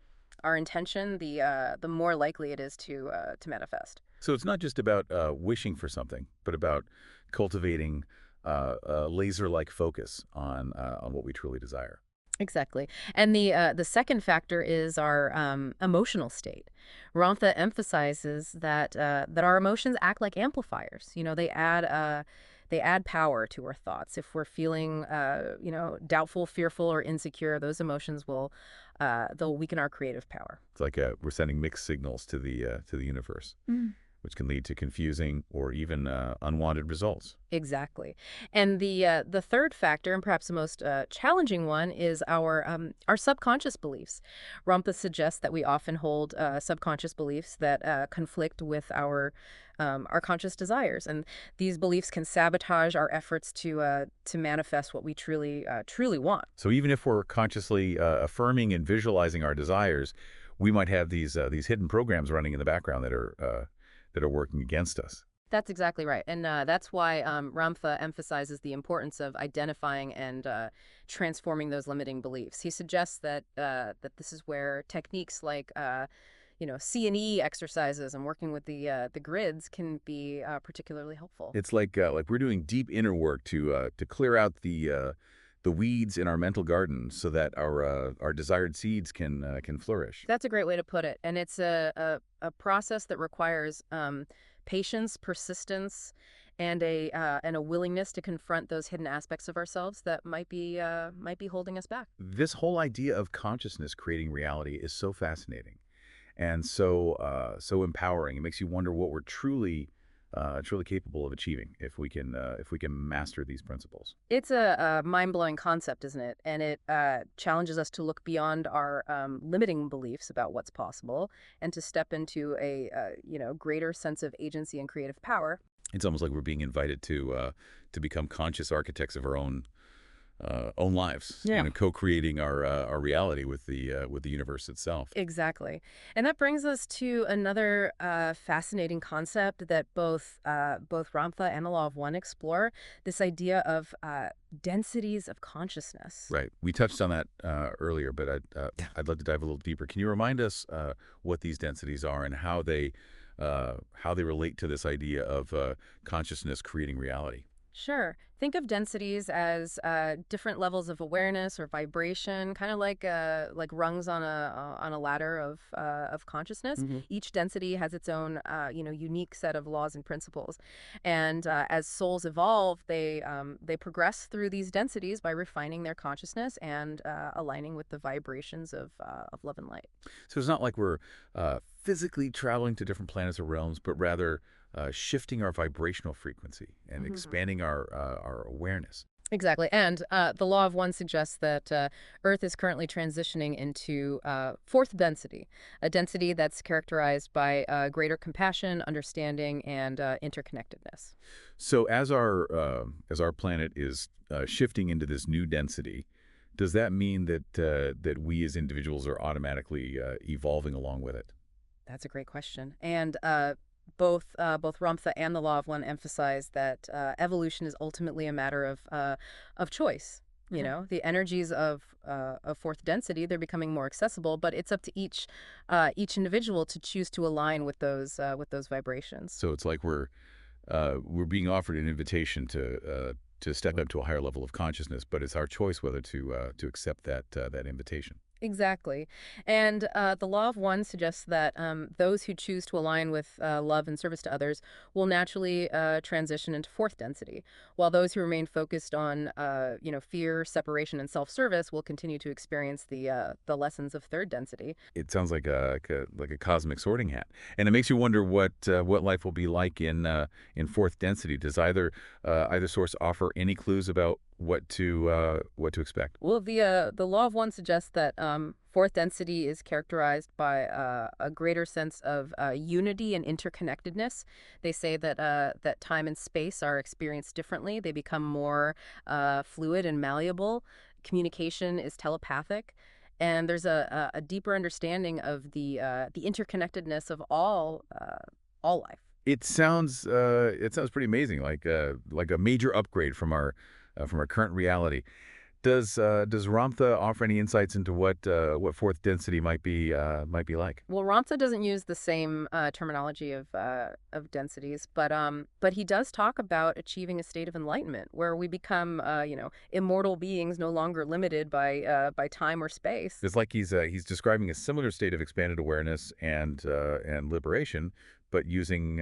intention, the more likely it is to manifest. So it's not just about wishing for something, but about cultivating a laser-like focus on what we truly desire. Exactly. And the second factor is our emotional state. Ramtha emphasizes that our emotions act like amplifiers. They add power to our thoughts. If we're feeling doubtful, fearful, or insecure, those emotions they'll weaken our creative power. It's like we're sending mixed signals to the universe, which can lead to confusing or even unwanted results. Exactly. And the third factor, and perhaps the most challenging one, is our subconscious beliefs. Ramtha suggests that we often hold subconscious beliefs that conflict with our conscious desires, and these beliefs can sabotage our efforts to manifest what we truly want. So even if we're consciously affirming and visualizing our desires, we might have these hidden programs running in the background that are working against us. That's exactly right. And that's why Ramtha emphasizes the importance of identifying and transforming those limiting beliefs. He suggests that this is where techniques like C&E exercises and working with the grids can be particularly helpful. It's like we're doing deep inner work to clear out the weeds in our mental garden so that our desired seeds can flourish. That's a great way to put it. And it's a process that requires patience, persistence, and a willingness to confront those hidden aspects of ourselves that might be holding us back. This whole idea of consciousness creating reality is so fascinating. and so empowering. It makes you wonder what we're truly capable of achieving if we can master these principles. It's a mind-blowing concept, isn't it? And it challenges us to look beyond our limiting beliefs about what's possible and to step into a greater sense of agency and creative power. It's almost like we're being invited to become conscious architects of our own lives, Yeah. Yeah. co-creating our reality with the universe itself. Exactly. And that brings us to another fascinating concept that both Ramtha and the Law of One explore, this idea of densities of consciousness. Right. We touched on that earlier, but Yeah. I'd love to dive a little deeper. Can you remind us what these densities are and how they relate to this idea of consciousness creating reality? Sure. Think of densities as different levels of awareness or vibration, kind of like rungs on a ladder of consciousness. Hmm. Each density has its own unique set of laws and principles, and as souls evolve, they progress through these densities by refining their consciousness and aligning with the vibrations of love and light. So it's not like we're physically traveling to different planets or realms, but rather shifting our vibrational frequency and Mhm. expanding our awareness. Exactly. And the Law of One suggests that Earth is currently transitioning into fourth density, a density that's characterized by greater compassion, understanding, and interconnectedness. So as our planet is shifting into this new density, does that mean that we as individuals are automatically evolving along with it? That's a great question. And both Ramtha and the Law of One emphasize that evolution is ultimately a matter of choice. You Okay. know, the energies of fourth density, they're becoming more accessible, but it's up to each individual to choose to align with those vibrations. So it's like we're being offered an invitation to step up to a higher level of consciousness, but it's our choice whether to accept that invitation. Exactly. And the Law of One suggests that those who choose to align with love and service to others will naturally transition into fourth density, while those who remain focused on, fear, separation, and self-service will continue to experience the lessons of third density. It sounds like a cosmic sorting hat, and it makes you wonder what life will be like in fourth density. Does either source offer any clues about what to expect? Well, the Law of One suggests that fourth density is characterized by a greater sense of unity and interconnectedness. They say that time and space are experienced differently. They become more fluid and malleable. Communication is telepathic, and there's a deeper understanding of the interconnectedness of all life. It sounds pretty amazing, like a major upgrade from our current reality. Does Ramtha offer any insights into what fourth density might be like? Well, Ramtha doesn't use the same terminology of densities, but he does talk about achieving a state of enlightenment where we become immortal beings, no longer limited by time or space. It's like he's describing a similar state of expanded awareness and liberation, but using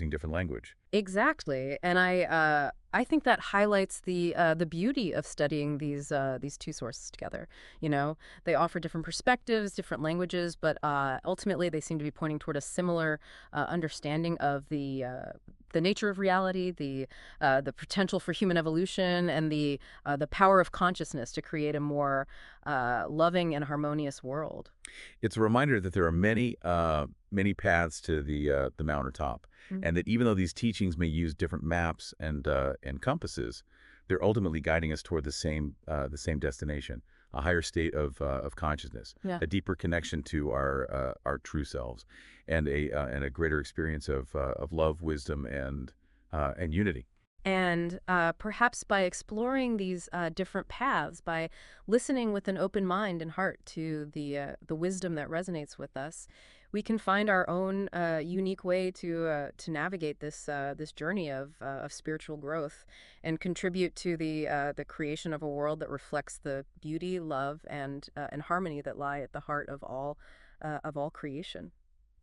different language. Exactly, and I think that highlights the beauty of studying these two sources together. You know, they offer different perspectives, different languages, but ultimately they seem to be pointing toward a similar understanding of the nature of reality, the potential for human evolution, and the power of consciousness to create a more loving and harmonious world. It's a reminder that there are many paths to the mountaintop, Mm. and that even though these teachings may use different maps and compasses, they're ultimately guiding us toward the same destination, a higher state of consciousness, Yeah. a deeper connection to our true selves, and a greater experience of love, wisdom, and unity. And perhaps by exploring these different paths, by listening with an open mind and heart to the wisdom that resonates with us, we can find our own unique way to navigate this journey of spiritual growth and contribute to the creation of a world that reflects the beauty, love, and harmony that lie at the heart of all creation.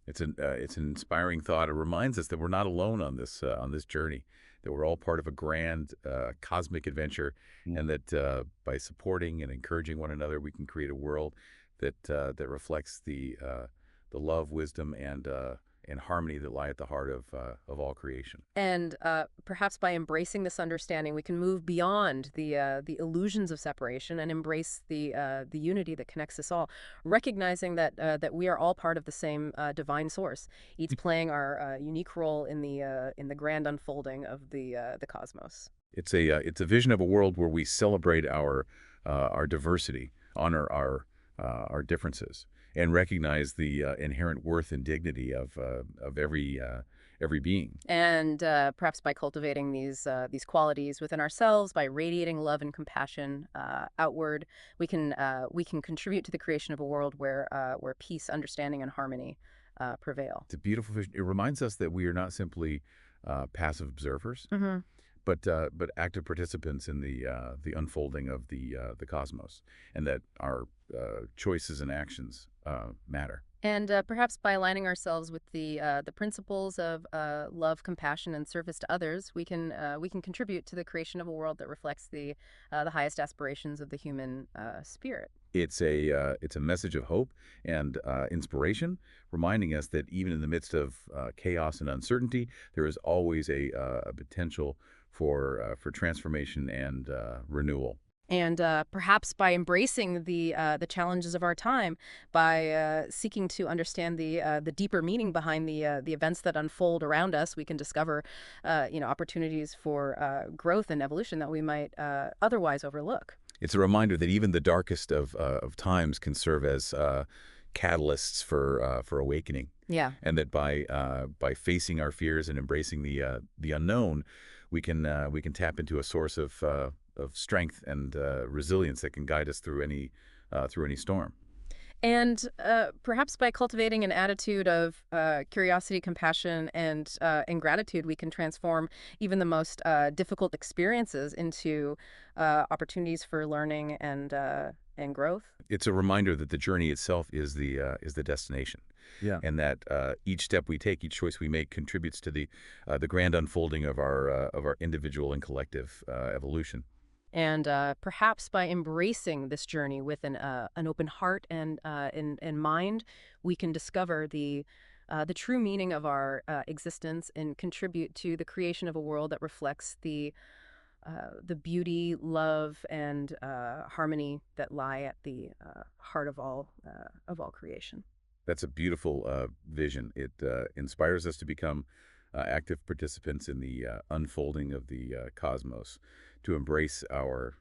It's an inspiring thought. It reminds us that we're not alone on this journey, that we're all part of a grand cosmic adventure, and that by supporting and encouraging one another, we can create a world that reflects the love, wisdom, and harmony that lie at the heart of all creation. And perhaps by embracing this understanding, we can move beyond the illusions of separation and embrace the unity that connects us all, recognizing that we are all part of the same divine source, each playing our unique role in the grand unfolding of the cosmos. It's a vision of a world where we celebrate our diversity, honor our differences, and recognize the inherent worth and dignity of every being. And perhaps by cultivating these qualities within ourselves, by radiating love and compassion outward, we can contribute to the creation of a world where peace, understanding, and harmony prevail. It's a beautiful vision. It reminds us that we are not simply passive observers, Hmm. but active participants in the unfolding of the cosmos, and that our choices and actions matter. And perhaps by aligning ourselves with the principles of love, compassion, and service to others, we can contribute to the creation of a world that reflects the highest aspirations of the human spirit. It's a message of hope and inspiration, reminding us that even in the midst of chaos and uncertainty, there is always a potential for transformation and renewal. And perhaps by embracing the challenges of our time, by seeking to understand the deeper meaning behind the events that unfold around us, we can discover opportunities for growth and evolution that we might otherwise overlook. It's a reminder that even the darkest of times can serve as catalysts for awakening, Yeah. and that by facing our fears and embracing the unknown, we can tap into a source of strength and resilience that can guide us through any storm. And perhaps by cultivating an attitude of curiosity, compassion, and gratitude, we can transform even the most difficult experiences into opportunities for learning and growth. It's a reminder that the journey itself is the destination. Yeah. And that each step we take, each choice we make, contributes to the grand unfolding of our individual and collective evolution. And perhaps by embracing this journey with an open heart and mind, we can discover the true meaning of our existence and contribute to the creation of a world that reflects the beauty, love, and harmony that lie at the heart of all creation. That's a beautiful vision. It inspires us to become active participants in the unfolding of the cosmos, to embrace our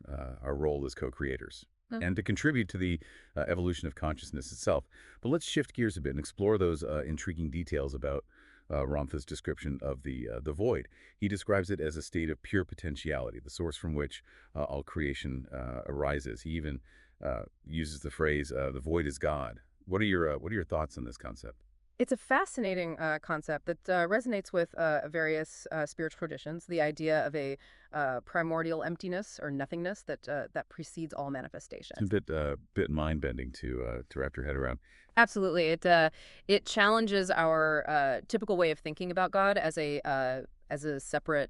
role as co-creators, Mm. and to contribute to the evolution of consciousness itself. But let's shift gears a bit and explore those intriguing details about Ramtha's description of the void. He describes it as a state of pure potentiality, the source from which all creation arises. He even uses the phrase, "the void is God." What are your thoughts on this concept? It's a fascinating concept that resonates with various spiritual traditions. The idea of a primordial emptiness or nothingness that precedes all manifestation. It's a bit mind-bending to wrap your head around. Absolutely, it challenges our typical way of thinking about God as a separate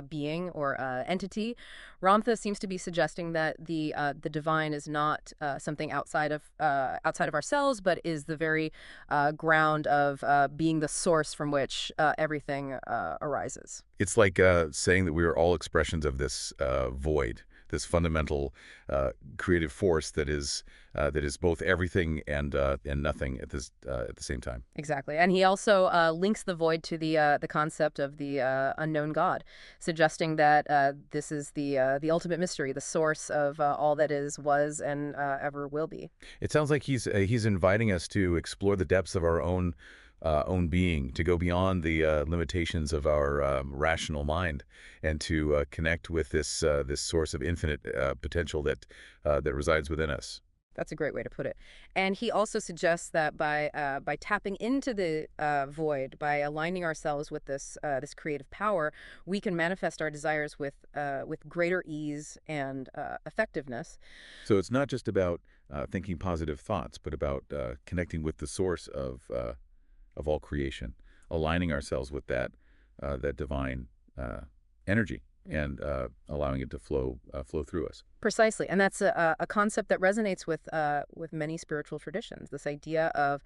being or entity. Ramtha seems to be suggesting that the divine is not something outside of ourselves, but is the very ground of being the source from which everything arises. It's like saying that we are all expressions of this void, this fundamental creative force that is both everything and nothing at the same time. Exactly, and he also links the void to the concept of the unknown God, suggesting that this is the ultimate mystery, the source of all that is, was, and ever will be. It sounds like he's inviting us to explore the depths of our own being, to go beyond the limitations of our rational mind, and to connect with this source of infinite potential that resides within us. That's a great way to put it. And he also suggests that by tapping into the void, by aligning ourselves with this creative power, we can manifest our desires with greater ease and effectiveness. So it's not just about thinking positive thoughts, but about connecting with the source of all creation, aligning ourselves with that divine energy. and allowing it to flow through us. Precisely, and that's a concept that resonates with many spiritual traditions. This idea of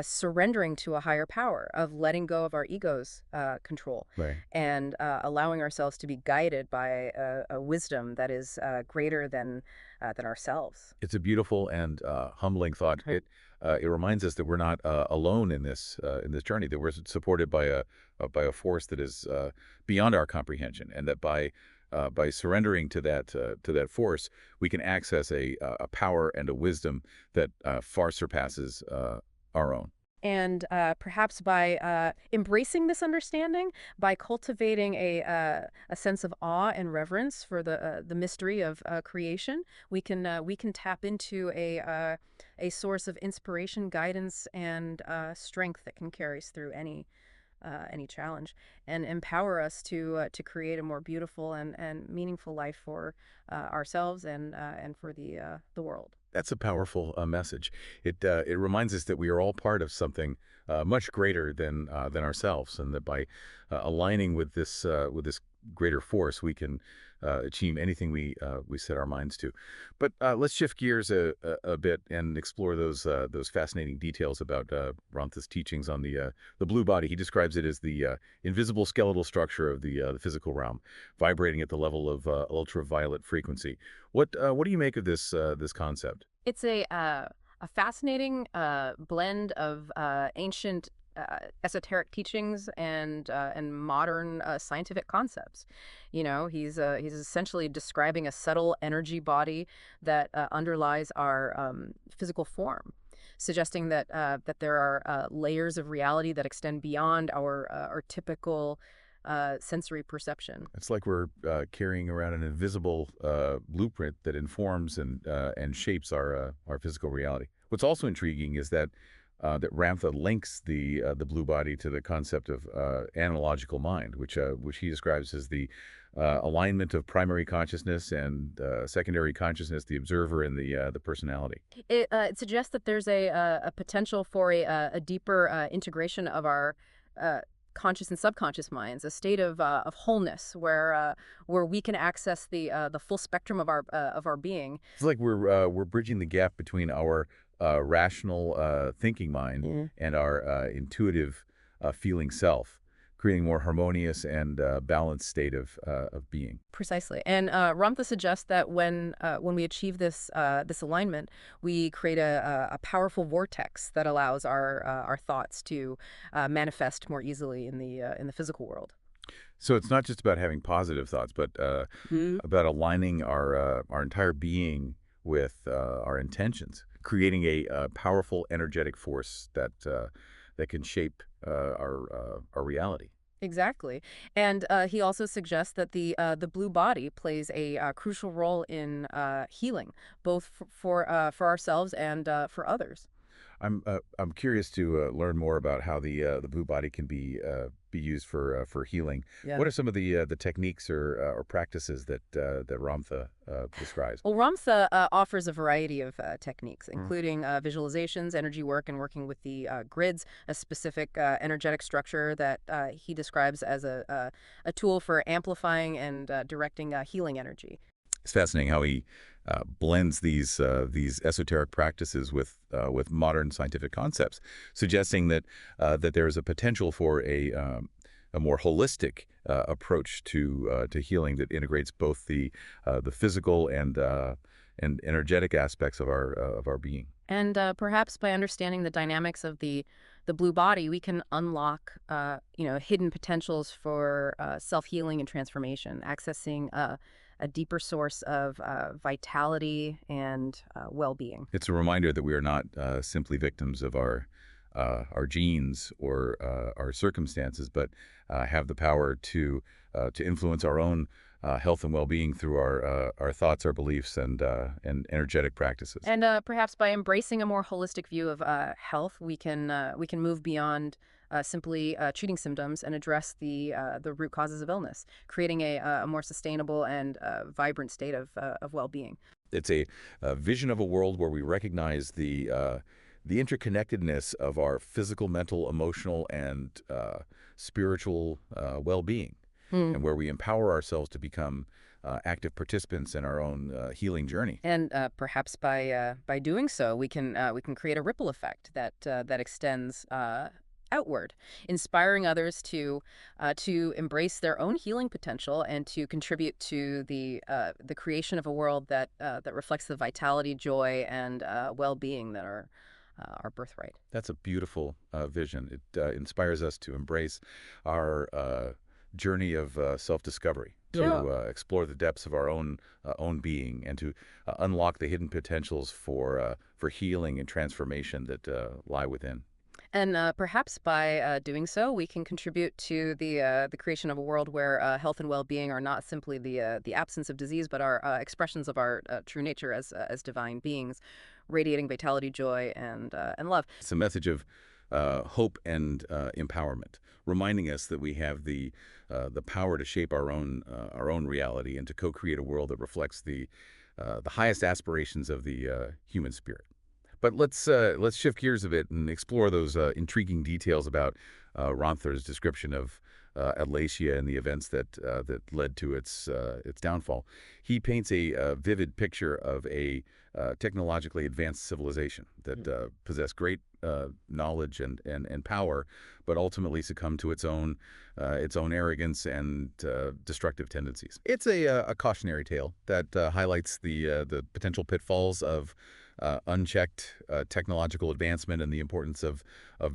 surrendering to a higher power, of letting go of our ego's control, Right. and allowing ourselves to be guided by a wisdom that is greater than ourselves. It's a beautiful and humbling thought. It reminds us that we're not alone in this journey. That we're supported by a force that is beyond our comprehension, and that by surrendering to that force, we can access a power and a wisdom that far surpasses our own. And perhaps by embracing this understanding, by cultivating a sense of awe and reverence for the mystery of creation, we can tap into a source of inspiration, guidance, and strength that can carry us through any challenge, and empower us to create a more beautiful and meaningful life for ourselves and for the world. That's a powerful message. It reminds us that we are all part of something much greater than ourselves, and that by aligning with this greater force, we can achieve anything we set our minds to. But let's shift gears a bit and explore those fascinating details about Ramtha's teachings on the blue body. He describes it as the invisible skeletal structure of the physical realm, vibrating at the level of ultraviolet frequency. What do you make of this concept? It's a fascinating blend of ancient esoteric teachings and modern scientific concepts. He's essentially describing a subtle energy body that underlies our physical form, suggesting that there are layers of reality that extend beyond our typical sensory perception. It's like we're carrying around an invisible blueprint that informs and shapes our physical reality. What's also intriguing is that Ramtha links the blue body to the concept of analogical mind, which he describes as the alignment of primary consciousness and secondary consciousness, the observer, and the personality. It suggests that there's a potential for a deeper integration of our conscious and subconscious minds, a state of wholeness where we can access the full spectrum of our being. It's like we're bridging the gap between our rational thinking mind and our intuitive feeling self, creating a more harmonious and balanced state of being. Precisely, and Ramtha suggests that when we achieve this alignment, we create a powerful vortex that allows our thoughts to manifest more easily in the physical world. So it's not just about having positive thoughts, but about aligning our entire being with our intentions, creating a powerful energetic force that can shape our reality. Exactly, and he also suggests that the blue body plays a crucial role in healing, both for ourselves and for others. I'm curious to learn more about how the blue body can be used for healing. Yeah. What are some of the techniques or practices that Ramtha describes? Well, Ramtha offers a variety of techniques, including visualizations, energy work, and working with the grids, a specific energetic structure that he describes as a tool for amplifying and directing healing energy. It's fascinating how he blends these esoteric practices with modern scientific concepts, suggesting that there is a potential for a more holistic approach to healing that integrates both the physical and energetic aspects of our being. And perhaps by understanding the dynamics of the blue body, we can unlock hidden potentials for self-healing and transformation, accessing a deeper source of vitality and well-being. It's a reminder that we are not simply victims of our genes or our circumstances, but have the power to influence our own health and well-being through our thoughts, our beliefs, and energetic practices. And perhaps by embracing a more holistic view of health, we can move beyond simply treating symptoms and address the root causes of illness, creating a more sustainable and vibrant state of well-being. It's a vision of a world where we recognize the interconnectedness of our physical, mental, emotional, and spiritual well-being, and where we empower ourselves to become active participants in our own healing journey. And perhaps by doing so, we can create a ripple effect that extends outward, inspiring others to embrace their own healing potential and to contribute to the creation of a world that reflects the vitality, joy, and well-being that are our birthright. That's a beautiful vision. It inspires us to embrace our journey of self-discovery, to Yeah. explore the depths of our own being, and to unlock the hidden potentials for healing and transformation that lie within. And perhaps by doing so, we can contribute to the creation of a world where health and well-being are not simply the absence of disease, but are expressions of our true nature as divine beings, radiating vitality, joy, and love. It's a message of hope and empowerment, reminding us that we have the power to shape our own reality and to co-create a world that reflects the highest aspirations of the human spirit. But let's shift gears a bit and explore those intriguing details about Ronther's description of Atlasia and the events that led to its downfall. He paints a vivid picture of a technologically advanced civilization that possessed great knowledge and power, but ultimately succumbed to its own arrogance and destructive tendencies. It's a cautionary tale that highlights the potential pitfalls of unchecked technological advancement and the importance of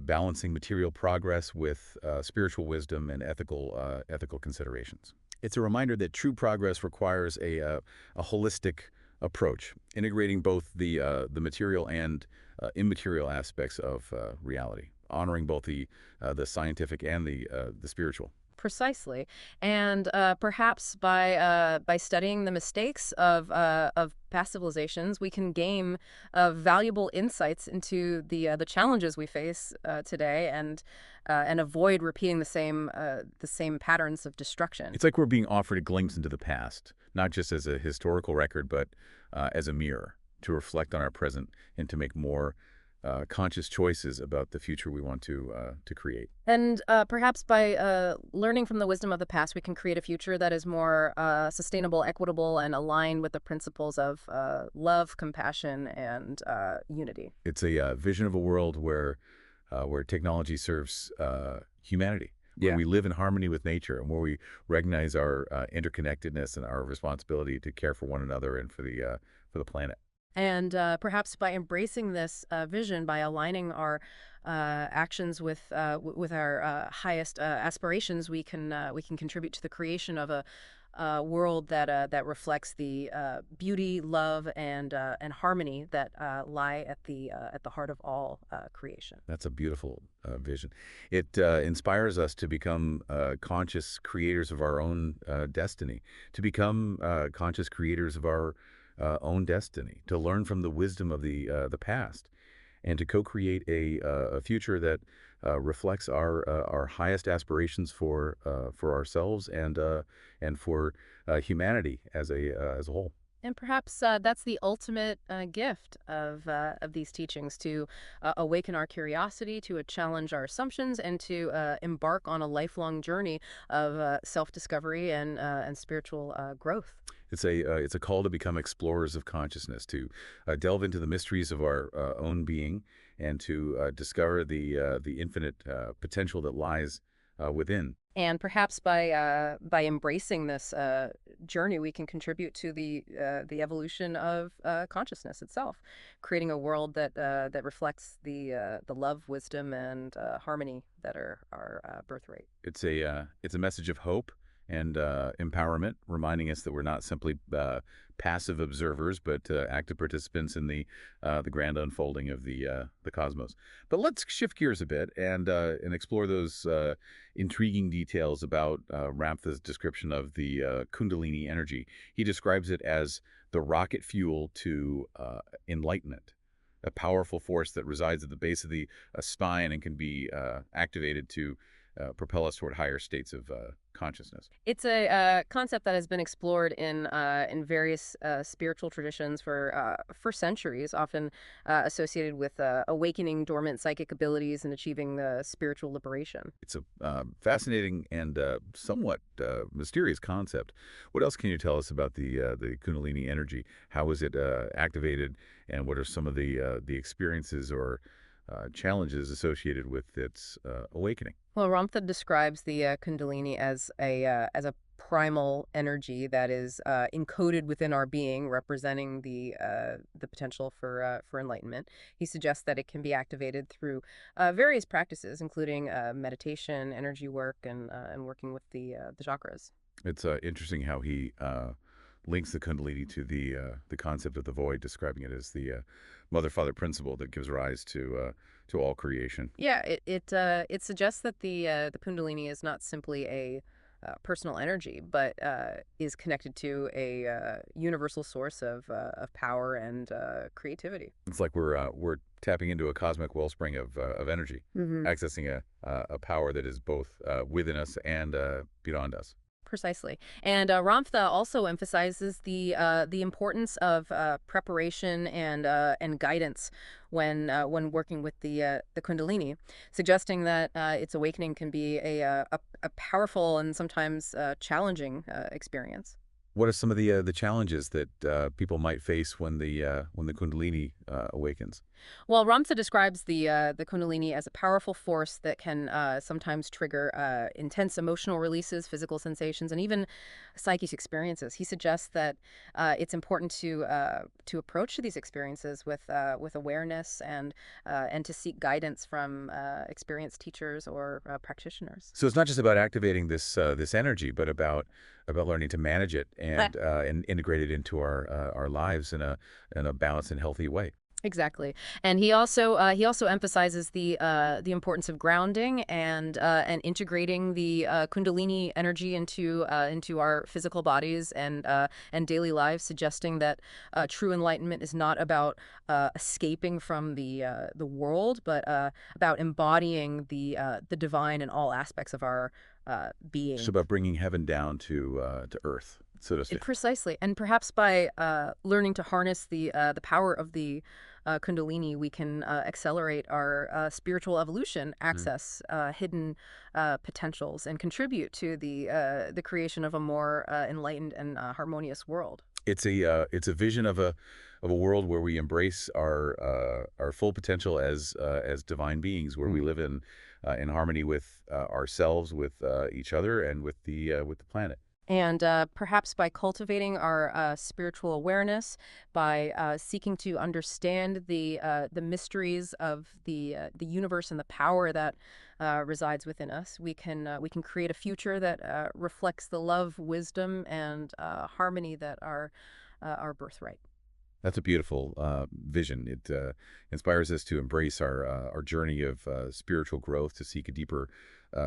balancing material progress with spiritual wisdom and ethical considerations. It's a reminder that true progress requires a holistic approach, integrating both the material and immaterial aspects of reality, honoring both the scientific and the spiritual. Precisely, and perhaps by studying the mistakes of past civilizations, we can gain valuable insights into the challenges we face today, and avoid repeating the same patterns of destruction. It's like we're being offered a glimpse into the past, not just as a historical record, but as a mirror to reflect on our present and to make more conscious choices about the future we want to create. And perhaps by learning from the wisdom of the past, we can create a future that is more sustainable, equitable, and aligned with the principles of love, compassion, and unity. It's a vision of a world where technology serves humanity, where we live in harmony with nature, and where we recognize our interconnectedness and our responsibility to care for one another and for the planet. And perhaps by embracing this vision, by aligning our actions with our highest aspirations, we can contribute to the creation of a world that reflects the beauty, love, and harmony that lie at the heart of all creation. That's a beautiful vision. It inspires us to become conscious creators of our own destiny, to become conscious creators of our own destiny, to learn from the wisdom of the past, and to co-create a future that reflects our highest aspirations for ourselves and for humanity as a whole. And perhaps that's the ultimate gift of these teachings, to awaken our curiosity, to challenge our assumptions, and to embark on a lifelong journey of self-discovery and spiritual growth. It's a call to become explorers of consciousness, to delve into the mysteries of our own being, and to discover the infinite potential that lies within. And perhaps by embracing this journey, we can contribute to the evolution of consciousness itself, creating a world that reflects the love, wisdom, and harmony that are our birthright. It's a message of hope and empowerment, reminding us that we're not simply passive observers, but active participants in the grand unfolding of the cosmos. But let's shift gears a bit and explore those intriguing details about Ramtha's description of the Kundalini energy. He describes it as the rocket fuel to enlightenment, a powerful force that resides at the base of the spine and can be activated to propel us toward higher states of consciousness. It's a concept that has been explored in various spiritual traditions for centuries, often associated with awakening dormant psychic abilities and achieving the spiritual liberation. It's a fascinating and somewhat mysterious concept. What else can you tell us about the Kundalini energy? How is it activated, and what are some of the experiences or challenges associated with its awakening? Well, Ramtha describes the Kundalini as a primal energy that is encoded within our being, representing the potential for enlightenment. He suggests that it can be activated through various practices, including meditation, energy work, and working with the chakras. It's interesting how he links the Kundalini to the concept of the void, describing it as the mother-father principle that gives rise to all creation. Yeah, it suggests that the Kundalini is not simply a personal energy, but is connected to a universal source of power and creativity. It's like we're tapping into a cosmic wellspring of energy, accessing a power that is both within us and beyond us. Precisely. And Ramtha also emphasizes the importance of preparation and guidance when working with the Kundalini, suggesting that its awakening can be a powerful and sometimes challenging experience. What are some of the challenges that people might face when the Kundalini awakens? Well, Ramtha describes the Kundalini as a powerful force that can sometimes trigger intense emotional releases, physical sensations, and even psychic experiences. He suggests that it's important to approach these experiences with awareness and to seek guidance from experienced teachers or practitioners. So it's not just about activating this energy, but about learning to manage it and integrate it into our lives in a balanced and healthy way. Exactly, and he also emphasizes the importance of grounding and integrating the Kundalini energy into our physical bodies and daily lives, suggesting that true enlightenment is not about escaping from the world, but about embodying the divine in all aspects of our being. It's about bringing heaven down to earth, so to speak. Precisely, and perhaps by learning to harness the power of the Kundalini, we can accelerate our spiritual evolution, access hidden potentials, and contribute to the creation of a more enlightened and harmonious world. It's a vision of a world where we embrace our full potential as divine beings, where we live in harmony with ourselves, with each other, and with the planet. And perhaps by cultivating our spiritual awareness, by seeking to understand the mysteries of the universe and the power that resides within us, we can create a future that reflects the love, wisdom, and harmony that are our birthright. That's a beautiful vision. It inspires us to embrace our journey of spiritual growth, to seek a deeper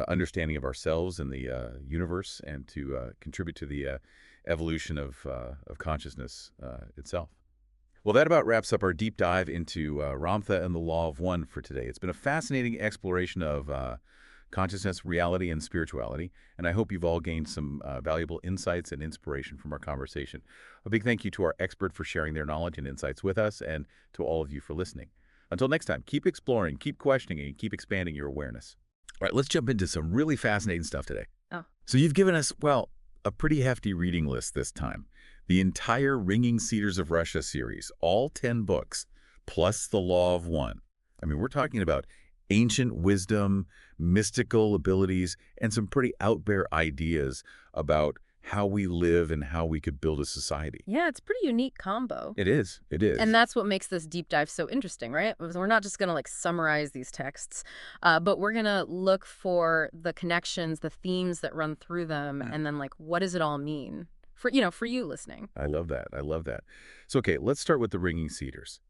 understanding of ourselves and the universe, and to contribute to the evolution of consciousness itself. Well, that about wraps up our deep dive into Ramtha and the Law of One for today. It's been a fascinating exploration of consciousness, reality, and spirituality, and I hope you've all gained some valuable insights and inspiration from our conversation. A big thank you to our expert for sharing their knowledge and insights with us, and to all of you for listening. Until next time, keep exploring, keep questioning, and keep expanding your awareness. All right, let's jump into some really fascinating stuff today. Oh. So you've given us, well, a pretty hefty reading list this time. The entire Ringing Cedars of Russia series, all 10 books, plus The Law of One. I mean, we're talking about ancient wisdom, mystical abilities, and some pretty out there ideas about how we live and how we could build a society. Yeah, it's a pretty unique combo. It is. It is. And that's what makes this deep dive so interesting, right? Because we're not just going to like summarize these texts, but we're going to look for the connections, the themes that run through them, and then like, what does it all mean for you listening? I love that. I love that. So, okay, let's start with the Ringing Cedars.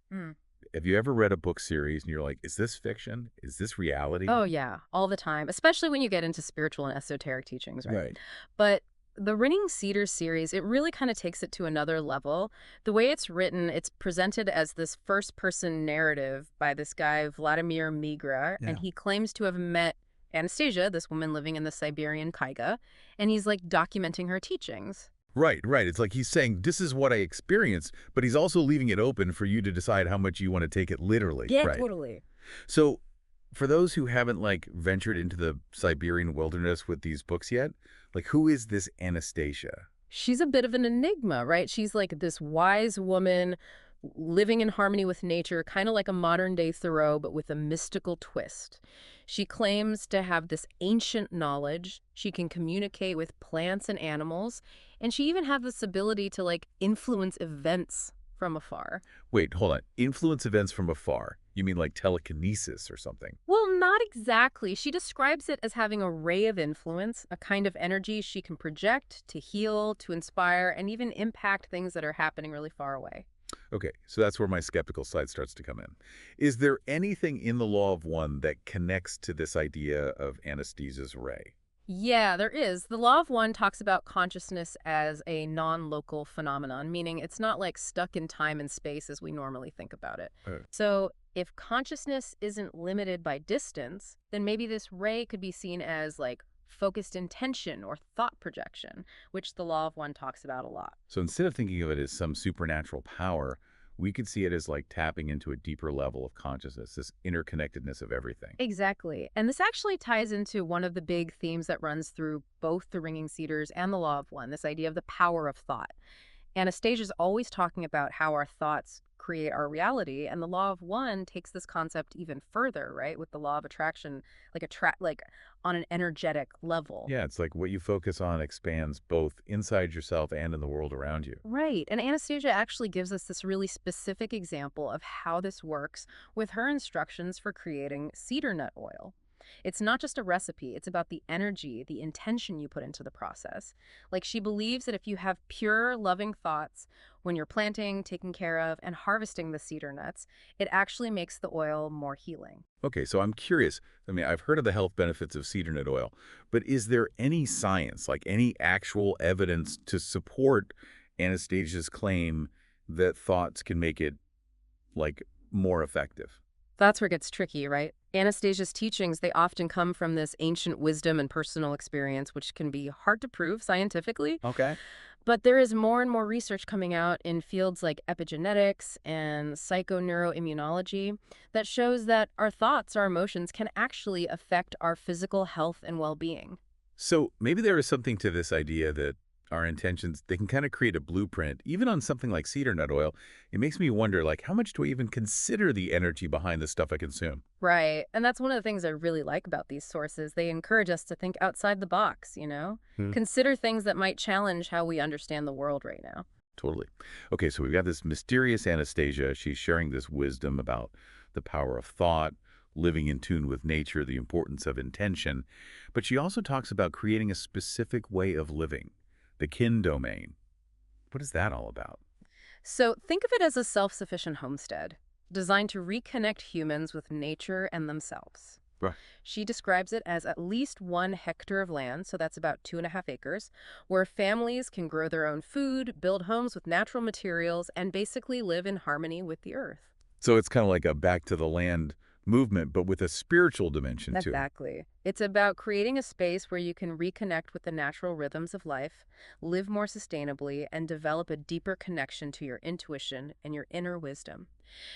Have you ever read a book series and you're like, is this fiction? Is this reality? Oh, yeah, all the time, especially when you get into spiritual and esoteric teachings, right? Right. But the Ringing Cedars series, it really kind of takes it to another level. The way it's written, it's presented as this first-person narrative by this guy, Vladimir Migra, and he claims to have met Anastasia, this woman living in the Siberian taiga, and he's like documenting her teachings. Right, right. It's like he's saying, this is what I experienced, but he's also leaving it open for you to decide how much you want to take it literally. Yeah, Right. totally. So for those who haven't, like, ventured into the Siberian wilderness with these books yet, like, who is this Anastasia? She's a bit of an enigma, right? She's like this wise woman living in harmony with nature, kind of like a modern day Thoreau, but with a mystical twist. She claims to have this ancient knowledge. She can communicate with plants and animals, and she even has this ability to like influence events from afar. Wait, hold on. Influence events from afar. You mean like telekinesis or something? Well, not exactly. She describes it as having a ray of influence, a kind of energy she can project to heal, to inspire, and even impact things that are happening really far away. Okay, so that's where my skeptical side starts to come in. Is there anything in the Law of One that connects to this idea of Anastasia's ray? Yeah, there is. The Law of One talks about consciousness as a non-local phenomenon, meaning it's not like stuck in time and space as we normally think about it. So if consciousness isn't limited by distance, then maybe this ray could be seen as like focused intention or thought projection, which the Law of One talks about a lot. So instead of thinking of it as some supernatural power, we could see it as like tapping into a deeper level of consciousness, this interconnectedness of everything. Exactly. And this actually ties into one of the big themes that runs through both the Ringing Cedars and the Law of One, this idea of the power of thought. Anastasia's always talking about how our thoughts create our reality, and the Law of One takes this concept even further, right? With the law of attraction, like on an energetic level. Yeah, it's like what you focus on expands both inside yourself and in the world around you. Right. And Anastasia actually gives us this really specific example of how this works with her instructions for creating cedar nut oil. It's not just a recipe, it's about the energy, the intention you put into the process. Like she believes that if you have pure, loving thoughts when you're planting, taking care of, and harvesting the cedar nuts, it actually makes the oil more healing. Okay, so I'm curious. I mean, I've heard of the health benefits of cedar nut oil, but is there any science, like any actual evidence to support Anastasia's claim that thoughts can make it, like, more effective? That's where it gets tricky, right? Anastasia's teachings, they often come from this ancient wisdom and personal experience, which can be hard to prove scientifically. Okay. But there is more and more research coming out in fields like epigenetics and psychoneuroimmunology that shows that our thoughts, our emotions can actually affect our physical health and well-being. So maybe there is something to this idea that our intentions, they can kind of create a blueprint, even on something like cedar nut oil. It makes me wonder, like, how much do I even consider the energy behind the stuff I consume? Right. And that's one of the things I really like about these sources. They encourage us to think outside the box, you know? Hmm. Consider things that might challenge how we understand the world right now. Totally. Okay, so we've got this mysterious Anastasia. She's sharing this wisdom about the power of thought, living in tune with nature, the importance of intention. But she also talks about creating a specific way of living, the kin domain. What is that all about? So think of it as a self-sufficient homestead, designed to reconnect humans with nature and themselves. Right. She describes it as at least 1 hectare of land, so that's about 2.5 acres, where families can grow their own food, build homes with natural materials, and basically live in harmony with the earth. So it's kind of like a back to the land movement, but with a spiritual dimension to it. Exactly. It's about creating a space where you can reconnect with the natural rhythms of life, live more sustainably, and develop a deeper connection to your intuition and your inner wisdom.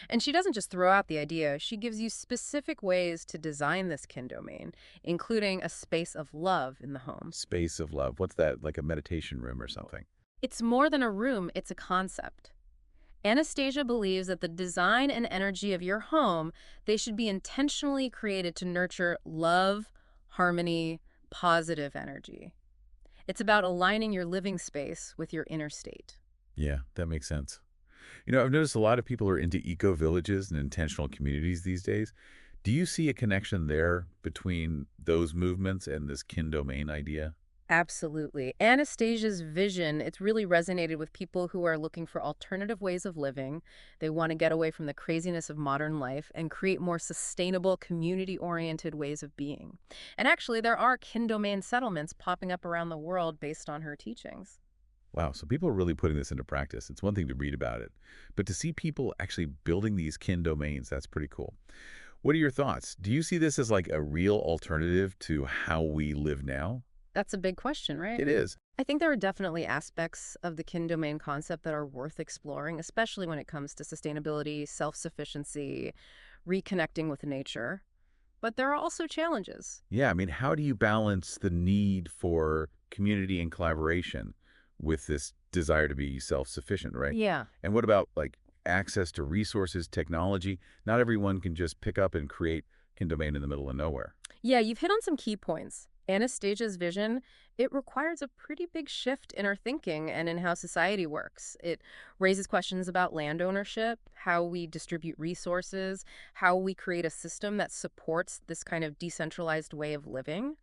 And she doesn't just throw out the idea, she gives you specific ways to design this kin domain, including a space of love in the home. Space of love. What's that? Like a meditation room or something? It's more than a room, it's a concept. Anastasia believes that the design and energy of your home, they should be intentionally created to nurture love, harmony, positive energy. It's about aligning your living space with your inner state. Yeah, that makes sense. You know, I've noticed a lot of people are into eco-villages and intentional communities these days. Do you see a connection there between those movements and this kin domain idea? Absolutely. Anastasia's vision, it's really resonated with people who are looking for alternative ways of living. They want to get away from the craziness of modern life and create more sustainable, community-oriented ways of being. And actually, there are kin domain settlements popping up around the world based on her teachings. Wow, so people are really putting this into practice. It's one thing to read about it, but to see people actually building these kin domains, that's pretty cool. What are your thoughts? Do you see this as like a real alternative to how we live now? That's a big question, right? It is. I think there are definitely aspects of the kin domain concept that are worth exploring, especially when it comes to sustainability, self-sufficiency, reconnecting with nature. But there are also challenges. Yeah, I mean, how do you balance the need for community and collaboration with this desire to be self-sufficient, right? Yeah. And what about like access to resources, technology? Not everyone can just pick up and create kin domain in the middle of nowhere. Yeah, you've hit on some key points. Anastasia's vision, it requires a pretty big shift in our thinking and in how society works. It raises questions about land ownership, how we distribute resources, how we create a system that supports this kind of decentralized way of living.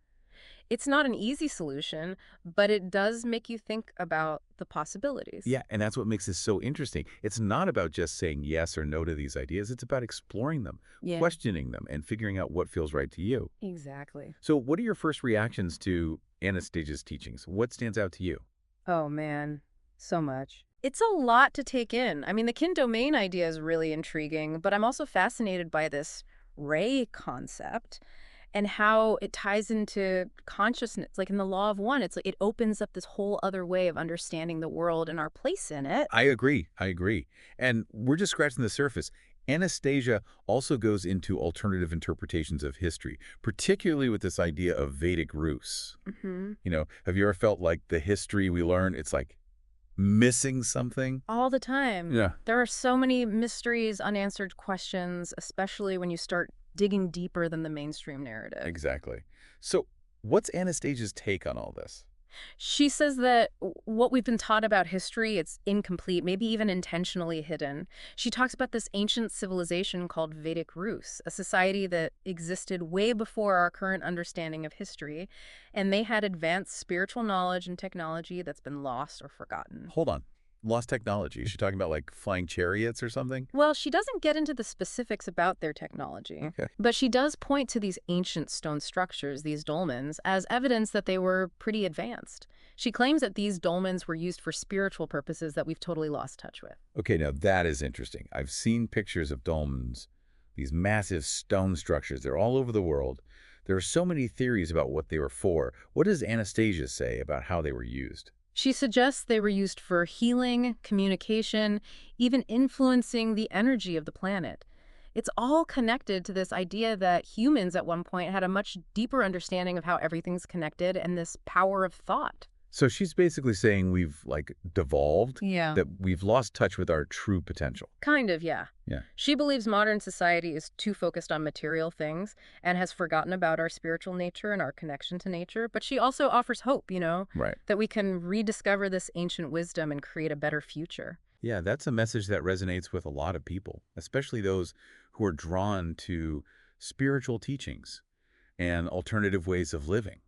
It's not an easy solution, but it does make you think about the possibilities. Yeah, and that's what makes this so interesting. It's not about just saying yes or no to these ideas. It's about exploring them, Yeah, questioning them, and figuring out what feels right to you. exactly. So what are your first reactions to Anastasia's teachings? What stands out to you? Oh man, so much. It's a lot to take in. I mean, the kin domain idea is really intriguing, but I'm also fascinated by this ray concept and how it ties into consciousness. Like in the law of one, it's like it opens up this whole other way of understanding the world and our place in it. I agree. I agree. And we're just scratching the surface. Anastasia also goes into alternative interpretations of history, particularly with this idea of Vedic Rus. Hmm. Have you ever felt like the history we learn, it's like missing something? All the time. Yeah. There are so many mysteries, unanswered questions, especially when you start digging deeper than the mainstream narrative. Exactly. So what's Anastasia's take on all this? She says that what we've been taught about history, it's incomplete, maybe even intentionally hidden. She talks about this ancient civilization called Vedic Rus, a society that existed way before our current understanding of history, and they had advanced spiritual knowledge and technology that's been lost or forgotten. Hold on. Lost technology. Is she talking about like flying chariots or something? Well, she doesn't get into the specifics about their technology, Okay. but she does point to these ancient stone structures, these dolmens, as evidence that they were pretty advanced. She claims that these dolmens were used for spiritual purposes that we've totally lost touch with. Okay, now that is interesting. I've seen pictures of dolmens, these massive stone structures. They're all over the world. There are so many theories about what they were for. What does Anastasia say about how they were used? She suggests they were used for healing, communication, even influencing the energy of the planet. It's all connected to this idea that humans at one point had a much deeper understanding of how everything's connected and this power of thought. So she's basically saying we've like devolved, Yeah. that we've lost touch with our true potential. Kind of, yeah. Yeah. She believes modern society is too focused on material things and has forgotten about our spiritual nature and our connection to nature. But she also offers hope, Right. that we can rediscover this ancient wisdom and create a better future. Yeah, that's a message that resonates with a lot of people, especially those who are drawn to spiritual teachings and alternative ways of living.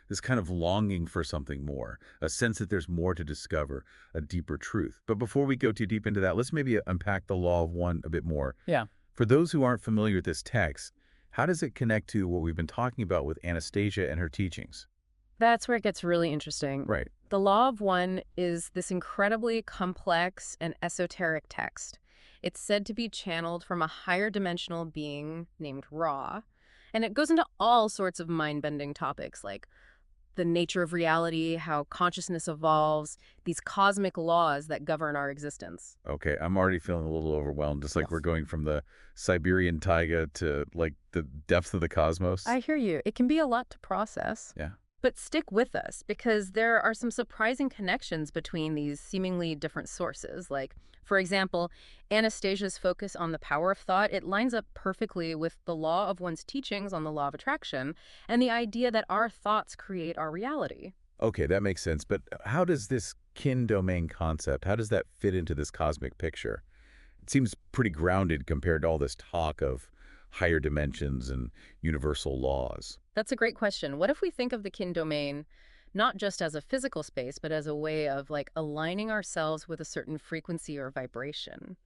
This kind of longing for something more, a sense that there's more to discover, a deeper truth. But before we go too deep into that, let's maybe unpack the law of one a bit more. Yeah. For those who aren't familiar with this text, how does it connect to what we've been talking about with Anastasia and her teachings? That's where it gets really interesting. Right. The Law of One is this incredibly complex and esoteric text. It's said to be channeled from a higher dimensional being named Ra, and it goes into all sorts of mind-bending topics like the nature of reality, how consciousness evolves, these cosmic laws that govern our existence. Okay, I'm already feeling a little overwhelmed, just like we're going from the Siberian taiga to like the depths of the cosmos. I hear you. It can be a lot to process. Yeah. But stick with us, because there are some surprising connections between these seemingly different sources. Like, for example, Anastasia's focus on the power of thought, it lines up perfectly with the law of one's teachings on the law of attraction and the idea that our thoughts create our reality. Okay, that makes sense. But how does this kin domain concept, how does that fit into this cosmic picture? It seems pretty grounded compared to all this talk of higher dimensions and universal laws. That's a great question. What if we think of the kin domain not just as a physical space, but as a way of like aligning ourselves with a certain frequency or vibration?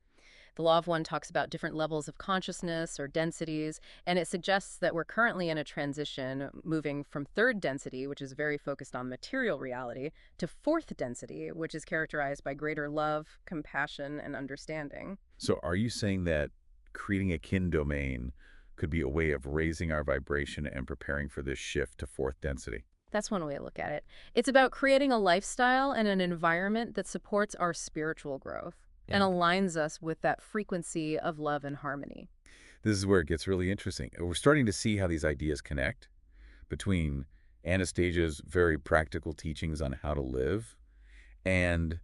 The Law of One talks about different levels of consciousness or densities, and it suggests that we're currently in a transition moving from third density, which is very focused on material reality, to fourth density, which is characterized by greater love, compassion, and understanding. So are you saying that creating a kin domain could be a way of raising our vibration and preparing for this shift to fourth density. That's one way to look at it. It's about creating a lifestyle and an environment that supports our spiritual growth and Yeah. aligns us with that frequency of love and harmony. This is where it gets really interesting. We're starting to see how these ideas connect between Anastasia's very practical teachings on how to live and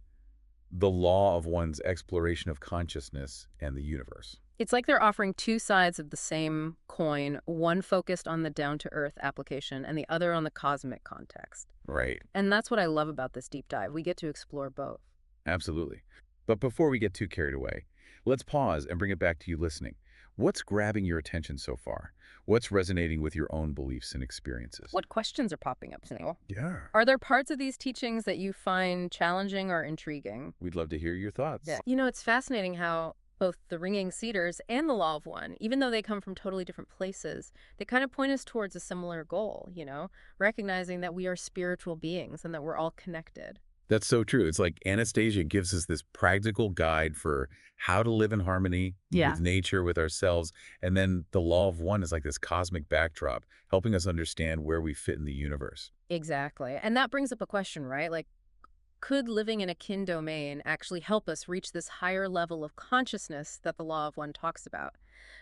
the law of one's exploration of consciousness and the universe. It's like they're offering two sides of the same coin, one focused on the down-to-earth application and the other on the cosmic context. Right. And that's what I love about this deep dive. We get to explore both. Absolutely. But before we get too carried away, let's pause and bring it back to you listening. What's grabbing your attention so far? What's resonating with your own beliefs and experiences? What questions are popping up, Snail? Yeah. Are there parts of these teachings that you find challenging or intriguing? We'd love to hear your thoughts. Yeah. You know, it's fascinating how both the Ringing Cedars and the Law of One, even though they come from totally different places, they kind of point us towards a similar goal, recognizing that we are spiritual beings and that we're all connected. That's so true. It's like Anastasia gives us this practical guide for how to live in harmony with nature, with ourselves. And then the law of one is like this cosmic backdrop, helping us understand where we fit in the universe. Exactly. And that brings up a question, right? Like, could living in a kin domain actually help us reach this higher level of consciousness that the Law of One talks about?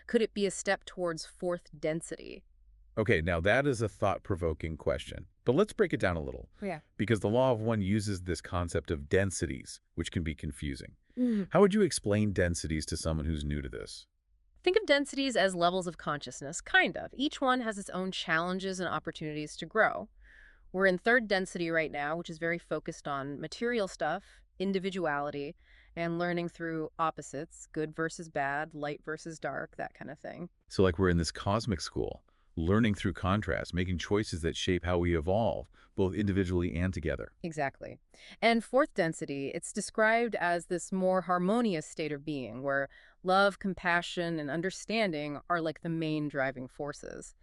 Could it be a step towards fourth density? Okay, now that is a thought-provoking question. But let's break it down a little. Yeah. Because the law of one uses this concept of densities, which can be confusing. Mhm. How would you explain densities to someone who's new to this? Think of densities as levels of consciousness, kind of. Each one has its own challenges and opportunities to grow. We're in third density right now, which is very focused on material stuff, individuality, and learning through opposites, good versus bad, light versus dark, that kind of thing. So like we're in this cosmic school, learning through contrast, making choices that shape how we evolve, both individually and together. Exactly. And fourth density, it's described as this more harmonious state of being where love, compassion, and understanding are like the main driving forces.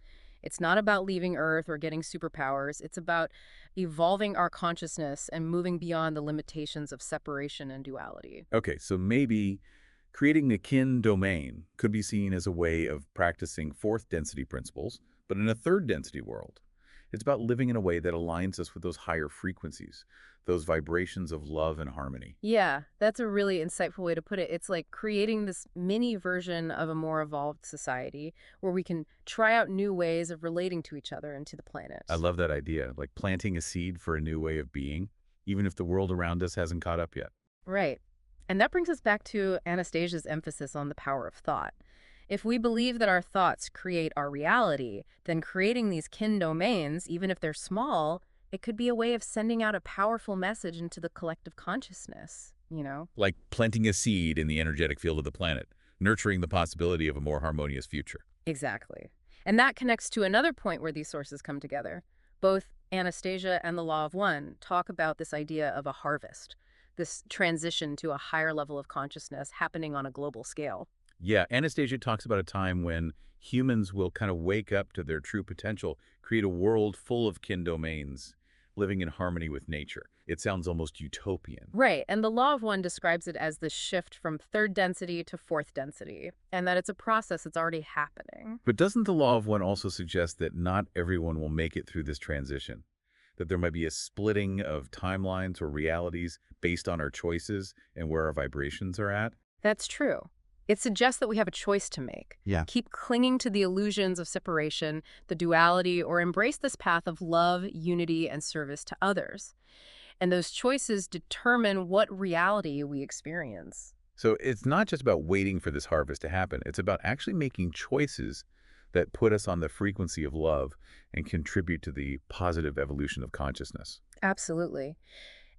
It's not about leaving Earth or getting superpowers. It's about evolving our consciousness and moving beyond the limitations of separation and duality. Okay, so maybe creating a kin domain could be seen as a way of practicing fourth density principles, but in a third density world. It's about living in a way that aligns us with those higher frequencies, those vibrations of love and harmony. Yeah, that's a really insightful way to put it. It's like creating this mini version of a more evolved society where we can try out new ways of relating to each other and to the planet. I love that idea, like planting a seed for a new way of being, even if the world around us hasn't caught up yet. Right. And that brings us back to Anastasia's emphasis on the power of thought. If we believe that our thoughts create our reality, then creating these kin domains, even if they're small, it could be a way of sending out a powerful message into the collective consciousness. Like planting a seed in the energetic field of the planet, nurturing the possibility of a more harmonious future. Exactly. And that connects to another point where these sources come together. Both Anastasia and the Law of One talk about this idea of a harvest, this transition to a higher level of consciousness happening on a global scale. Yeah, Anastasia talks about a time when humans will kind of wake up to their true potential, create a world full of kin domains, living in harmony with nature. It sounds almost utopian. Right, and the Law of One describes it as the shift from third density to fourth density, and that it's a process that's already happening. But doesn't the law of one also suggest that not everyone will make it through this transition? That there might be a splitting of timelines or realities based on our choices and where our vibrations are at? That's true. It suggests that we have a choice to make. Yeah. Keep clinging to the illusions of separation, the duality, or embrace this path of love, unity, and service to others. And those choices determine what reality we experience. So it's not just about waiting for this harvest to happen. It's about actually making choices that put us on the frequency of love and contribute to the positive evolution of consciousness. Absolutely.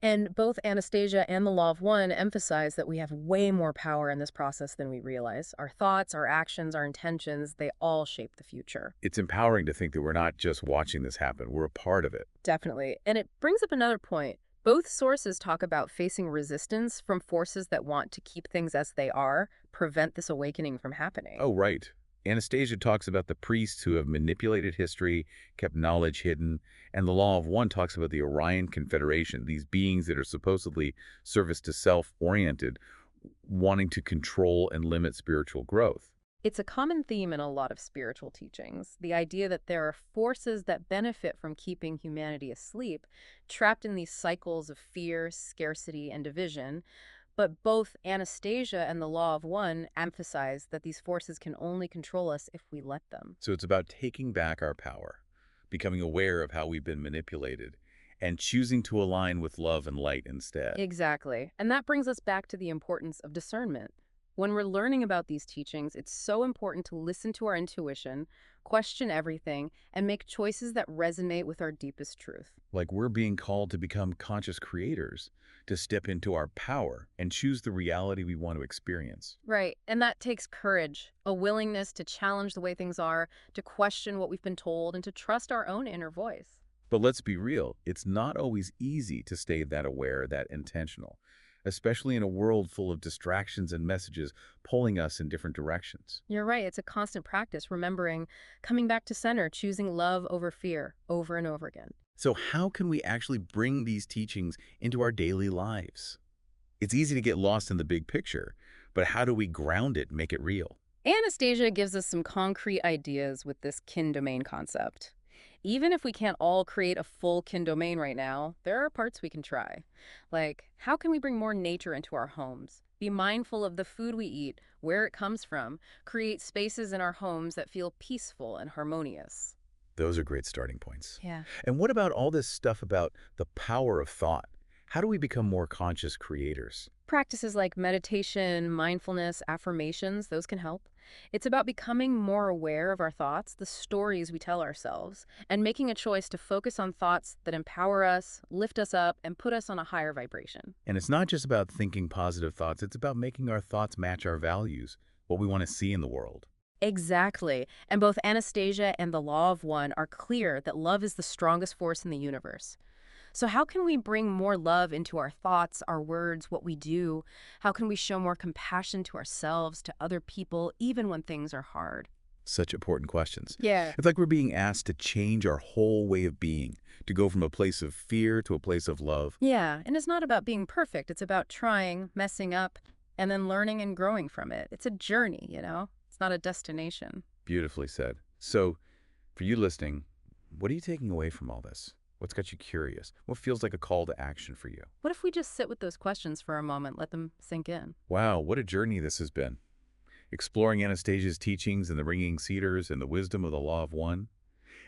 And both Anastasia and the Law of One emphasize that we have way more power in this process than we realize. Our thoughts, our actions, our intentions, they all shape the future. It's empowering to think that we're not just watching this happen, we're a part of it. Definitely. And it brings up another point. Both sources talk about facing resistance from forces that want to keep things as they are, prevent this awakening from happening. Oh, right. Anastasia talks about the priests who have manipulated history, kept knowledge hidden, and the Law of One talks about the Orion Confederation, these beings that are supposedly service to self-oriented, wanting to control and limit spiritual growth. It's a common theme in a lot of spiritual teachings, the idea that there are forces that benefit from keeping humanity asleep, trapped in these cycles of fear, scarcity, and division. But both Anastasia and the Law of One emphasize that these forces can only control us if we let them. So it's about taking back our power, becoming aware of how we've been manipulated, and choosing to align with love and light instead. Exactly. And that brings us back to the importance of discernment. When we're learning about these teachings, it's so important to listen to our intuition, question everything, and make choices that resonate with our deepest truth. Like we're being called to become conscious creators, to step into our power and choose the reality we want to experience. Right. And that takes courage, a willingness to challenge the way things are, to question what we've been told, and to trust our own inner voice. But let's be real, it's not always easy to stay that aware, that intentional, especially in a world full of distractions and messages pulling us in different directions. You're right. It's a constant practice, remembering, coming back to center, choosing love over fear over and over again. So how can we actually bring these teachings into our daily lives? It's easy to get lost in the big picture, but how do we ground it and make it real? Anastasia gives us some concrete ideas with this kin domain concept. Even if we can't all create a full kin domain right now, there are parts we can try. Like, how can we bring more nature into our homes? Be mindful of the food we eat, where it comes from, create spaces in our homes that feel peaceful and harmonious. Those are great starting points. Yeah. And what about all this stuff about the power of thought? How do we become more conscious creators? Practices like meditation, mindfulness, affirmations, those can help. It's about becoming more aware of our thoughts, the stories we tell ourselves, and making a choice to focus on thoughts that empower us, lift us up, and put us on a higher vibration. And it's not just about thinking positive thoughts, it's about making our thoughts match our values, what we want to see in the world. Exactly. And both Anastasia and the Law of One are clear that love is the strongest force in the universe. So how can we bring more love into our thoughts, our words, what we do? How can we show more compassion to ourselves, to other people, even when things are hard? Such important questions. Yeah. It's like we're being asked to change our whole way of being, to go from a place of fear to a place of love. Yeah, and it's not about being perfect. It's about trying, messing up, and then learning and growing from it. It's a journey, It's not a destination. Beautifully said. So, for you listening, what are you taking away from all this? What's got you curious? What feels like a call to action for you? What if we just sit with those questions for a moment, let them sink in? Wow, what a journey this has been. Exploring Anastasia's teachings and the ringing cedars and the wisdom of the Law of One.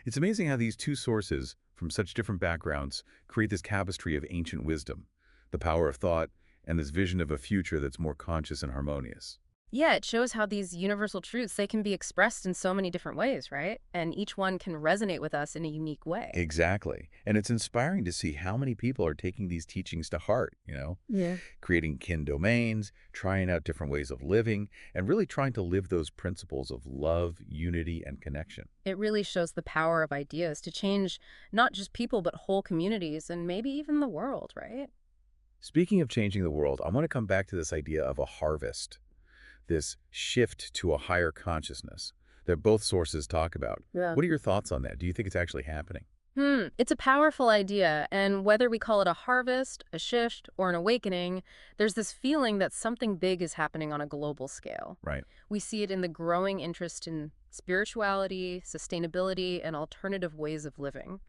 It's amazing how these two sources, from such different backgrounds, create this tapestry of ancient wisdom, the power of thought, and this vision of a future that's more conscious and harmonious. Yeah, it shows how these universal truths, they can be expressed in so many different ways, right? And each one can resonate with us in a unique way. Exactly. And it's inspiring to see how many people are taking these teachings to heart, Yeah. creating kin domains, trying out different ways of living, and really trying to live those principles of love, unity, and connection. It really shows the power of ideas to change not just people, but whole communities and maybe even the world, right? Speaking of changing the world, I want to come back to this idea of a harvest, this shift to a higher consciousness that both sources talk about. Yeah. What are your thoughts on that? Do you think it's actually happening? It's a powerful idea, and whether we call it a harvest, a shift, or an awakening, there's this feeling that something big is happening on a global scale. Right. We see it in the growing interest in spirituality, sustainability, and alternative ways of living.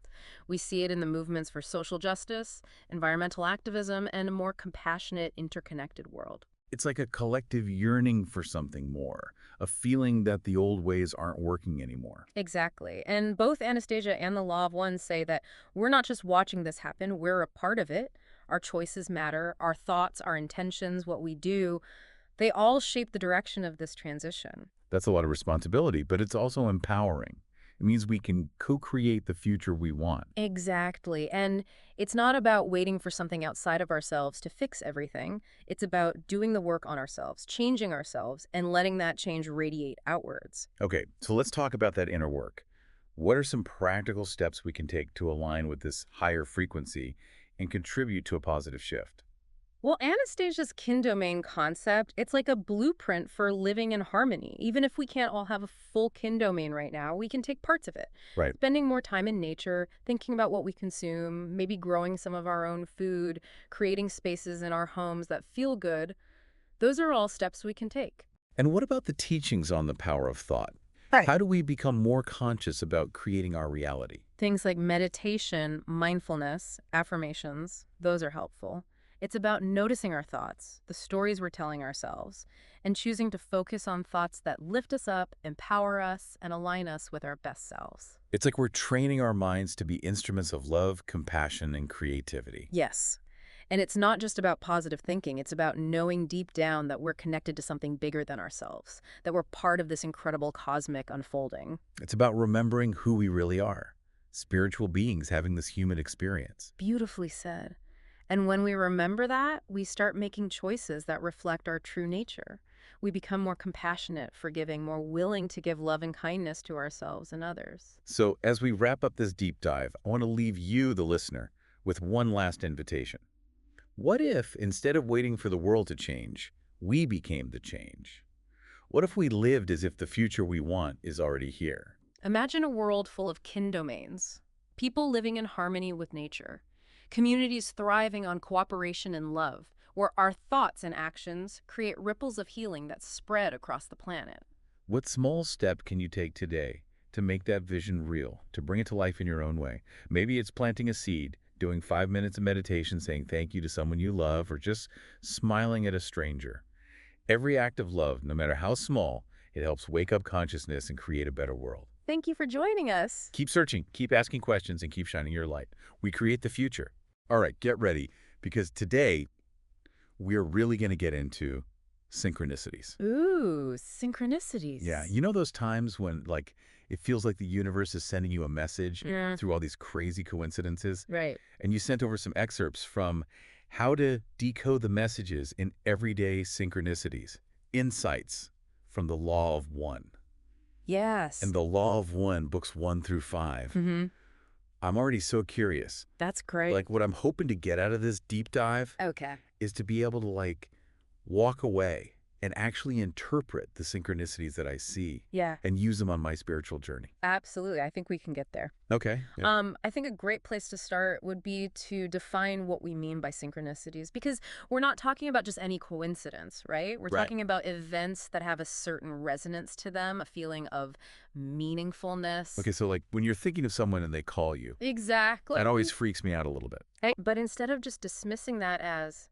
We see it in the movements for social justice, environmental activism, and a more compassionate, interconnected world. It's like a collective yearning for something more, a feeling that the old ways aren't working anymore. Exactly. And both Anastasia and the Law of One say that we're not just watching this happen, we're a part of it. Our choices matter, our thoughts, our intentions, what we do, they all shape the direction of this transition. That's a lot of responsibility, but it's also empowering. It means we can co-create the future we want. Exactly. And it's not about waiting for something outside of ourselves to fix everything. It's about doing the work on ourselves, changing ourselves, and letting that change radiate outwards. Okay, so let's talk about that inner work. What are some practical steps we can take to align with this higher frequency and contribute to a positive shift? Well, Anastasia's kin domain concept, it's like a blueprint for living in harmony. Even if we can't all have a full kin domain right now, we can take parts of it. Right. Spending more time in nature, thinking about what we consume, maybe growing some of our own food, creating spaces in our homes that feel good. Those are all steps we can take. And what about the teachings on the power of thought? Right. How do we become more conscious about creating our reality? Things like meditation, mindfulness, affirmations, those are helpful. It's about noticing our thoughts, the stories we're telling ourselves, and choosing to focus on thoughts that lift us up, empower us, and align us with our best selves. It's like we're training our minds to be instruments of love, compassion, and creativity. Yes. And it's not just about positive thinking. It's about knowing deep down that we're connected to something bigger than ourselves, that we're part of this incredible cosmic unfolding. It's about remembering who we really are, spiritual beings having this human experience. Beautifully said. And when we remember that, we start making choices that reflect our true nature. We become more compassionate, forgiving, more willing to give love and kindness to ourselves and others. So as we wrap up this deep dive, I want to leave you, the listener, with one last invitation. What if, instead of waiting for the world to change, we became the change? What if we lived as if the future we want is already here? Imagine a world full of kin domains, people living in harmony with nature, communities thriving on cooperation and love, where our thoughts and actions create ripples of healing that spread across the planet. What small step can you take today to make that vision real, to bring it to life in your own way? Maybe it's planting a seed, doing 5 minutes of meditation, saying thank you to someone you love, or just smiling at a stranger. Every act of love, no matter how small, it helps wake up consciousness and create a better world. Thank you for joining us. Keep searching, keep asking questions, and keep shining your light. We create the future. All right, get ready, because today we're really going to get into synchronicities. Ooh, synchronicities. Yeah, you know those times when, like, it feels like the universe is sending you a message Yeah. through all these crazy coincidences? Right. And you sent over some excerpts from How to Decode the Messages in Everyday Synchronicities, insights from the Law of One. Yes. And the Law of One, books 1 through 5. I'm already so curious. That's great. Like, what I'm hoping to get out of this deep dive Okay. is to be able to, like, walk away and actually interpret the synchronicities that I see Yeah, and use them on my spiritual journey. absolutely. I think we can get there. Okay. Yeah. I think a great place to start would be to define what we mean by synchronicities, because we're not talking about just any coincidence, right? We're Right. talking about events that have a certain resonance to them, a feeling of meaningfulness. Okay, so, like, when you're thinking of someone and they call you, Exactly. that always freaks me out a little bit. But instead of just dismissing that as,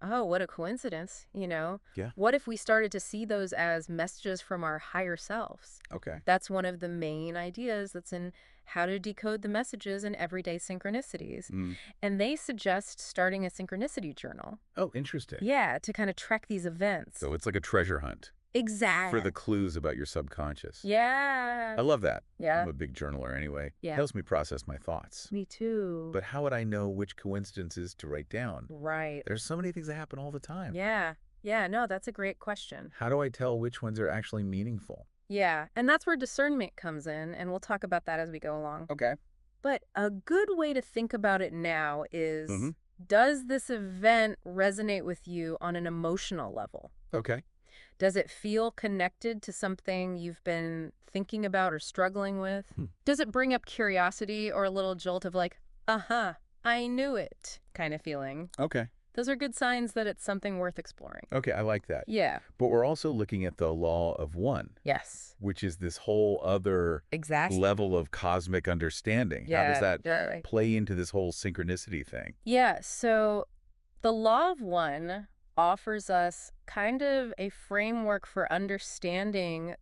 oh, what a coincidence, Yeah. what if we started to see those as messages from our higher selves? Okay. That's one of the main ideas that's in How to Decode the Messages in Everyday Synchronicities. Mm. And they suggest starting a synchronicity journal. Oh, interesting. Yeah, to kind of track these events. So it's like a treasure hunt Exactly. for the clues about your subconscious. Yeah. I love that. Yeah. I'm a big journaler anyway. Yeah. It helps me process my thoughts. Me too. But how would I know which coincidences to write down? Right. There's so many things that happen all the time. Yeah. Yeah, no, that's a great question. How do I tell which ones are actually meaningful? Yeah, and that's where discernment comes in, and we'll talk about that as we go along. Okay. But a good way to think about it now is, Mhm. does this event resonate with you on an emotional level? Okay. Does it feel connected to something you've been thinking about or struggling with? Does it bring up curiosity or a little jolt of like, I knew it kind of feeling? Okay. Those are good signs that it's something worth exploring. Okay, I like that. Yeah. But we're also looking at the law of one, Yes. which is this whole other Exactly. level of cosmic understanding. How does that right. play into this whole synchronicity thing? Yeah, so the Law of One offers us kind of a framework for understanding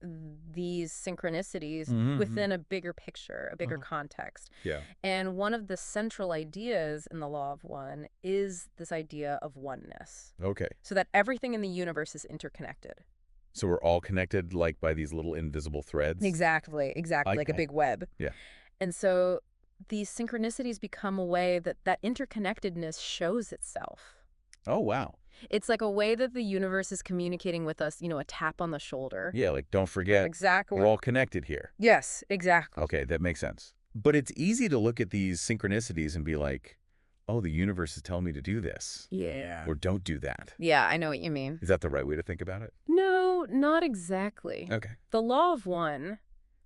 these synchronicities Mhm, within a bigger picture, a bigger Uh-huh. context. Yeah. And one of the central ideas in the Law of One is this idea of oneness, Okay. so that everything in the universe is interconnected. So we're all connected, like, by these little invisible threads? Exactly, like a Okay. big web. Yeah. And so these synchronicities become a way that that interconnectedness shows itself. Oh, wow. It's like a way that the universe is communicating with us, a tap on the shoulder. Yeah, like, don't forget, Exactly. we're all connected here. Yes, exactly. Okay, that makes sense. But it's easy to look at these synchronicities and be like, oh, the universe is telling me to do this. Yeah. Or don't do that. Yeah, I know what you mean. Is that the right way to think about it? No, not exactly. Okay. The Law of One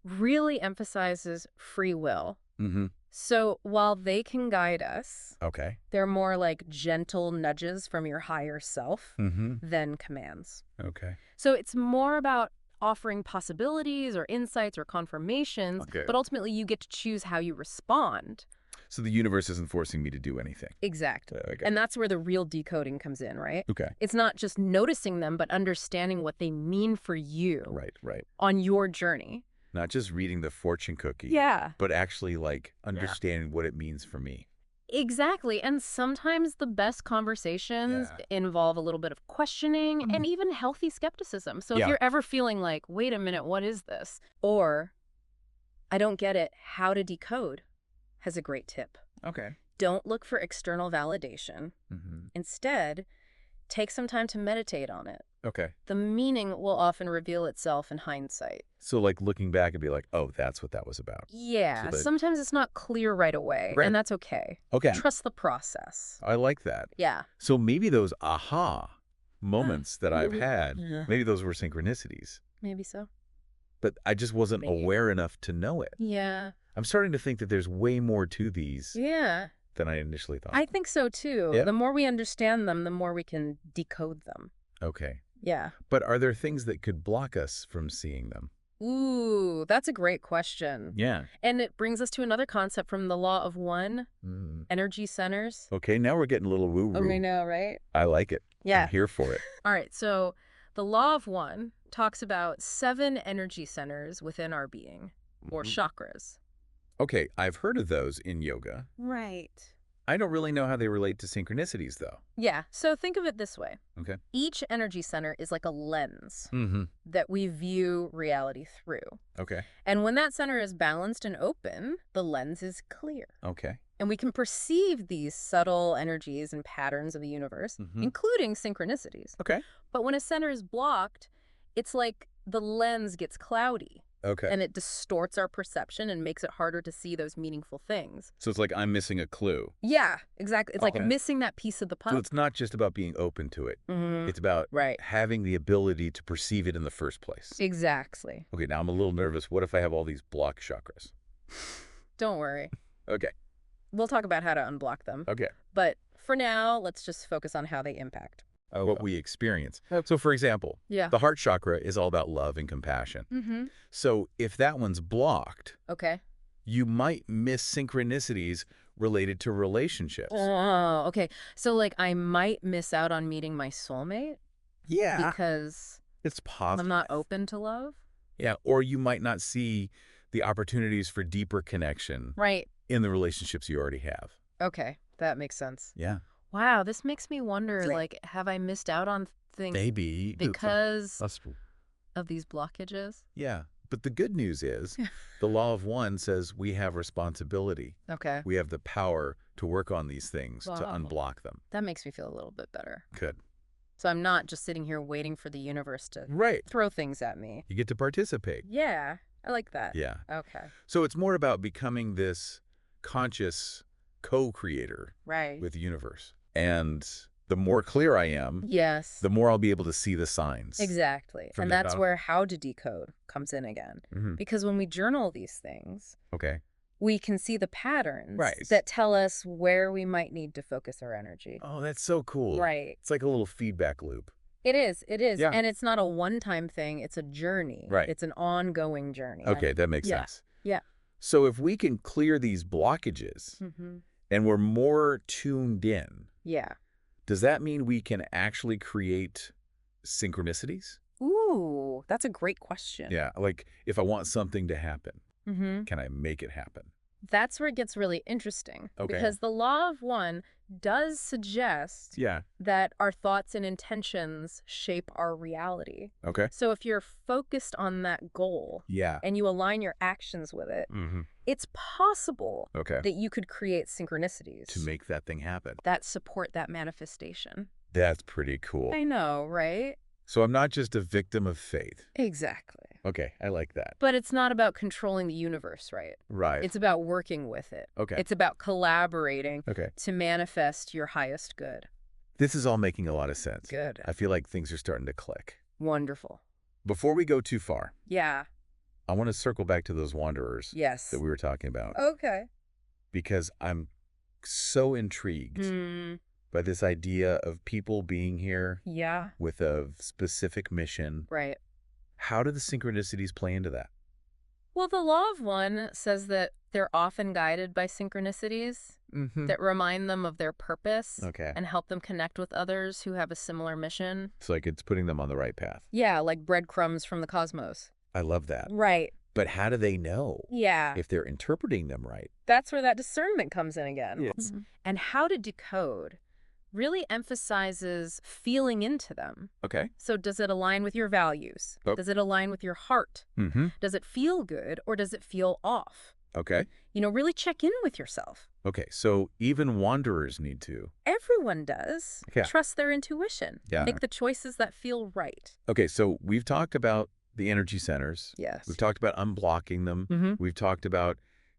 really emphasizes free will. Mm-hmm. So while they can guide us, Okay. they're more like gentle nudges from your higher self Mm-hmm. than commands. Okay. So it's more about offering possibilities or insights or confirmations, Okay. but ultimately you get to choose how you respond. So the universe isn't forcing me to do anything. Exactly. Okay. And that's where the real decoding comes in, right? Okay. It's not just noticing them, but understanding what they mean for you Right. on your journey. Not just reading the fortune cookie. Yeah. But actually, like, understanding what it means for me. Exactly. And sometimes the best conversations involve a little bit of questioning and even healthy skepticism. So if you're ever feeling like, wait a minute, what is this? Or, I don't get it, how to decode has a great tip. Okay. Don't look for external validation. Mm-hmm. Instead, take some time to meditate on it. Okay. The meaning will often reveal itself in hindsight. So, like, looking back and be like, oh, that's what that was about. Yeah, So sometimes it's not clear right away, Right. and that's okay. Okay. Trust the process. I like that. Yeah. So maybe those aha moments that I've had, Yeah. maybe those were synchronicities. Maybe so. But I just wasn't Maybe. aware enough to know it. Yeah. I'm starting to think that there's way more to these Yeah. than I initially thought. I think so, too. Yep. The more we understand them, the more we can decode them. Okay. Yeah. But are there things that could block us from seeing them? Ooh, that's a great question. Yeah. And it brings us to another concept from the law of one, energy centers. Okay, now we're getting a little woo-woo. I know, right? I like it. Yeah. I'm here for it. All right, so the law of one talks about 7 energy centers within our being, or chakras. Okay, I've heard of those in yoga. Right. I don't really know how they relate to synchronicities, though. Yeah, so think of it this way. Okay. Each energy center is like a lens Mm-hmm. that we view reality through. Okay. And when that center is balanced and open, the lens is clear. Okay. And we can perceive these subtle energies and patterns of the universe, including synchronicities. Okay. But when a center is blocked, it's like the lens gets cloudy. Okay. And it distorts our perception and makes it harder to see those meaningful things. So it's like I'm missing a clue. Yeah, exactly. It's like Okay. missing that piece of the So puzzle. it's not just about being open to it. It's about Right. having the ability to perceive it in the first place. Exactly. Okay, now I'm a little nervous. What if I have all these block chakras? Don't worry. Okay. We'll talk about how to unblock them. Okay. But for now, let's just focus on how they impact. What we experience. So, for example, Yeah. the heart chakra is all about love and compassion. Mm-hmm. So if that one's blocked, Okay. you might miss synchronicities related to relationships. Oh, okay. So, like, I might miss out on meeting my soulmate Yeah. because It's possible. I'm not open to love? Yeah, or you might not see the opportunities for deeper connection Right. in the relationships you already have. Okay. That makes sense. Yeah. Wow, this makes me wonder, like, have I missed out on things Maybe. because of these blockages? Yeah. But the good news is the law of one says we have responsibility. Okay. We have the power to work on these things, to Wow. unblock them. That makes me feel a little bit better. Good. So I'm not just sitting here waiting for the universe to Right. throw things at me. You get to participate. Yeah, I like that. Yeah. Okay. So it's more about becoming this conscious co-creator Right. with the universe. And the more clear I am, Yes. the more I'll be able to see the signs. Exactly. from And the that's data. where how to decode comes in again. Mhm. Because when we journal these things, Okay. we can see the patterns Right. that tell us where we might need to focus our energy. Oh, that's so cool. Right. It's like a little feedback loop. It is. It is. Yeah. And it's not a one-time thing. It's a journey. Right. It's an ongoing journey. Okay, that makes Yeah. sense. Yeah. So if we can clear these blockages Mm-hmm. and we're more tuned in, Yeah. does that mean we can actually create synchronicities? Ooh, that's a great question. Yeah, like if I want something to happen, Mm-hmm. can I make it happen? That's where it gets really interesting. Okay. Because the law of one does suggest Yeah. that our thoughts and intentions shape our reality. Okay. So if you're focused on that goal Yeah. and you align your actions with it, Mm-hmm. it's possible Okay. that you could create synchronicities To make that thing happen. that support that manifestation. That's pretty cool. I know, right? So I'm not just a victim of fate. Exactly. Okay, I like that. But it's not about controlling the universe, right? Right. It's about working with it. Okay. It's about collaborating Okay. to manifest your highest good. This is all making a lot of sense. Good. I feel like things are starting to click. Wonderful. Before we go too far, Yeah. I want to circle back to those wanderers Yes. that we were talking about Okay. because I'm so intrigued by this idea of people being here Yeah. with a specific mission. Right. How do the synchronicities play into that? Well, the Law of One says that they're often guided by synchronicities that remind them of their purpose Okay. and help them connect with others who have a similar mission. It's like it's putting them on the right path. Yeah, like breadcrumbs from the cosmos. I love that. Right. But how do they know Yeah. if they're interpreting them right? That's where that discernment comes in again. Yes. And how to decode really emphasizes feeling into them. Okay. So does it align with your values? Oh. Does it align with your heart? Mm-hmm. Does it feel good or does it feel off? Okay. Really check in with yourself. Okay. So even wanderers need to. Everyone does. Yeah. Trust their intuition. Yeah. Make the choices that feel right. Okay. So we've talked about the energy centers. Yes. We've talked about unblocking them. We've talked about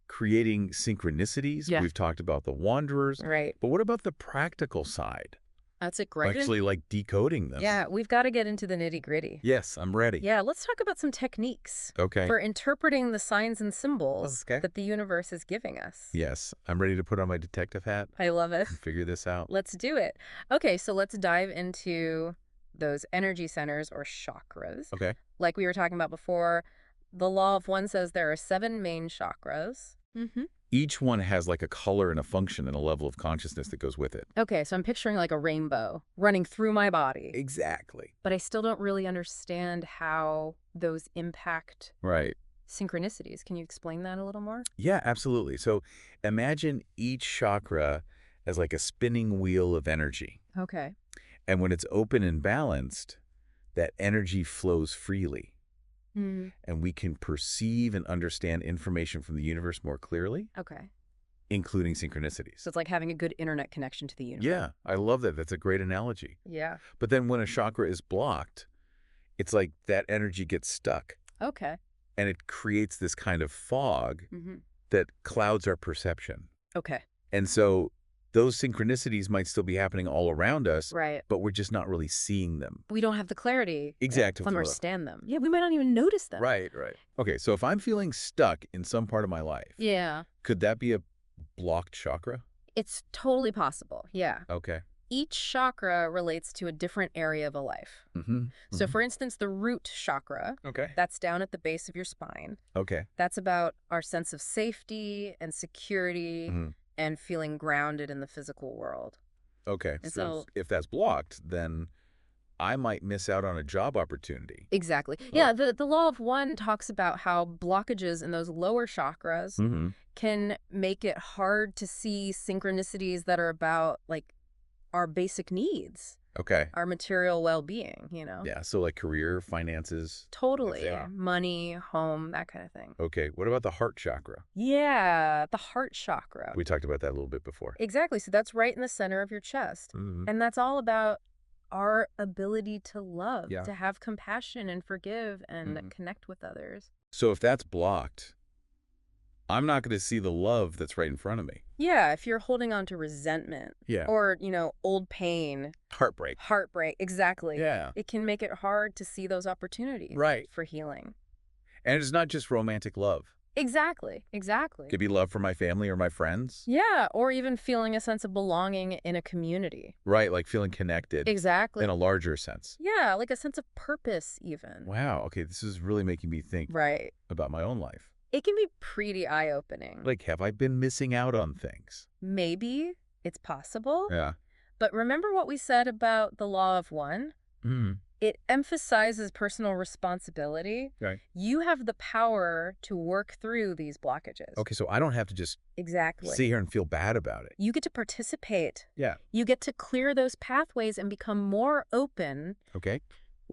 creating synchronicities. Yeah. We've talked about the wanderers. Right. But what about the practical side? That's a great. Actually, like decoding them. Yeah, we've got to get into the nitty-gritty. Yes, I'm ready. Yeah, let's talk about some techniques Okay. for interpreting the signs and symbols Okay. that the universe is giving us. Yes, I'm ready to put on my detective hat I love it. and figure this out. Let's do it. Okay, so let's dive into those energy centers or chakras. Okay. Like we were talking about before, the Law of One says there are 7 main chakras. Each one has like a color and a function and a level of consciousness that goes with it. Okay, so I'm picturing like a rainbow running through my body, Exactly. but I still don't really understand how those impact Right. synchronicities. Can you explain that a little more? Yeah, absolutely. So imagine each chakra as like a spinning wheel of energy. Okay. And when it's open and balanced, that energy flows freely. And we can perceive and understand information from the universe more clearly, Okay. including synchronicities. So it's like having a good internet connection to the universe. Yeah, I love that. That's a great analogy. Yeah. But then when a chakra is blocked, it's like that energy gets stuck Okay. and it creates this kind of fog that clouds our perception. Okay. And so those synchronicities might still be happening all around us, Right. but we're just not really seeing them. We don't have the clarity Exactly. to understand them. Yeah, we might not even notice them. Right. Okay, so if I'm feeling stuck in some part of my life, Yeah. could that be a blocked chakra? It's totally possible. Yeah. Okay. Each chakra relates to a different area of a life. So for instance, the root chakra, Okay. that's down at the base of your spine. Okay. That's about our sense of safety and security and feeling grounded in the physical world. Okay. And So so- if that's blocked, then I might miss out on a job opportunity. Exactly. Yeah, the Law of One talks about how blockages in those lower chakras can make it hard to see synchronicities that are about like our basic needs, Okay. our material well-being, Yeah, so like career, finances. Totally. Yeah. Money, home, that kind of thing. Okay. What about the heart chakra? Yeah, the heart chakra. We talked about that a little bit before. Exactly. So that's right in the center of your chest. And that's all about our ability to love, Yeah. to have compassion and forgive and connect with others. So if that's blocked, I'm not going to see the love that's right in front of me. Yeah, if you're holding on to resentment Yeah. or, old pain, Heartbreak. heartbreak, exactly. Yeah. It can make it hard to see those opportunities Right. for healing. And it's not just romantic love. Exactly. It could be love for my family or my friends. Yeah, or even feeling a sense of belonging in a community. Right, like feeling connected Exactly. in a larger sense. Yeah, like a sense of purpose even. Wow, okay, this is really making me think Right. about my own life. It can be pretty eye-opening. Like, have I been missing out on things? Maybe it's possible. Yeah. But remember what we said about the Law of One? It emphasizes personal responsibility. Right. You have the power to work through these blockages. Okay, so I don't have to just Exactly. sit here and feel bad about it. You get to participate. Yeah. You get to clear those pathways and become more open Okay.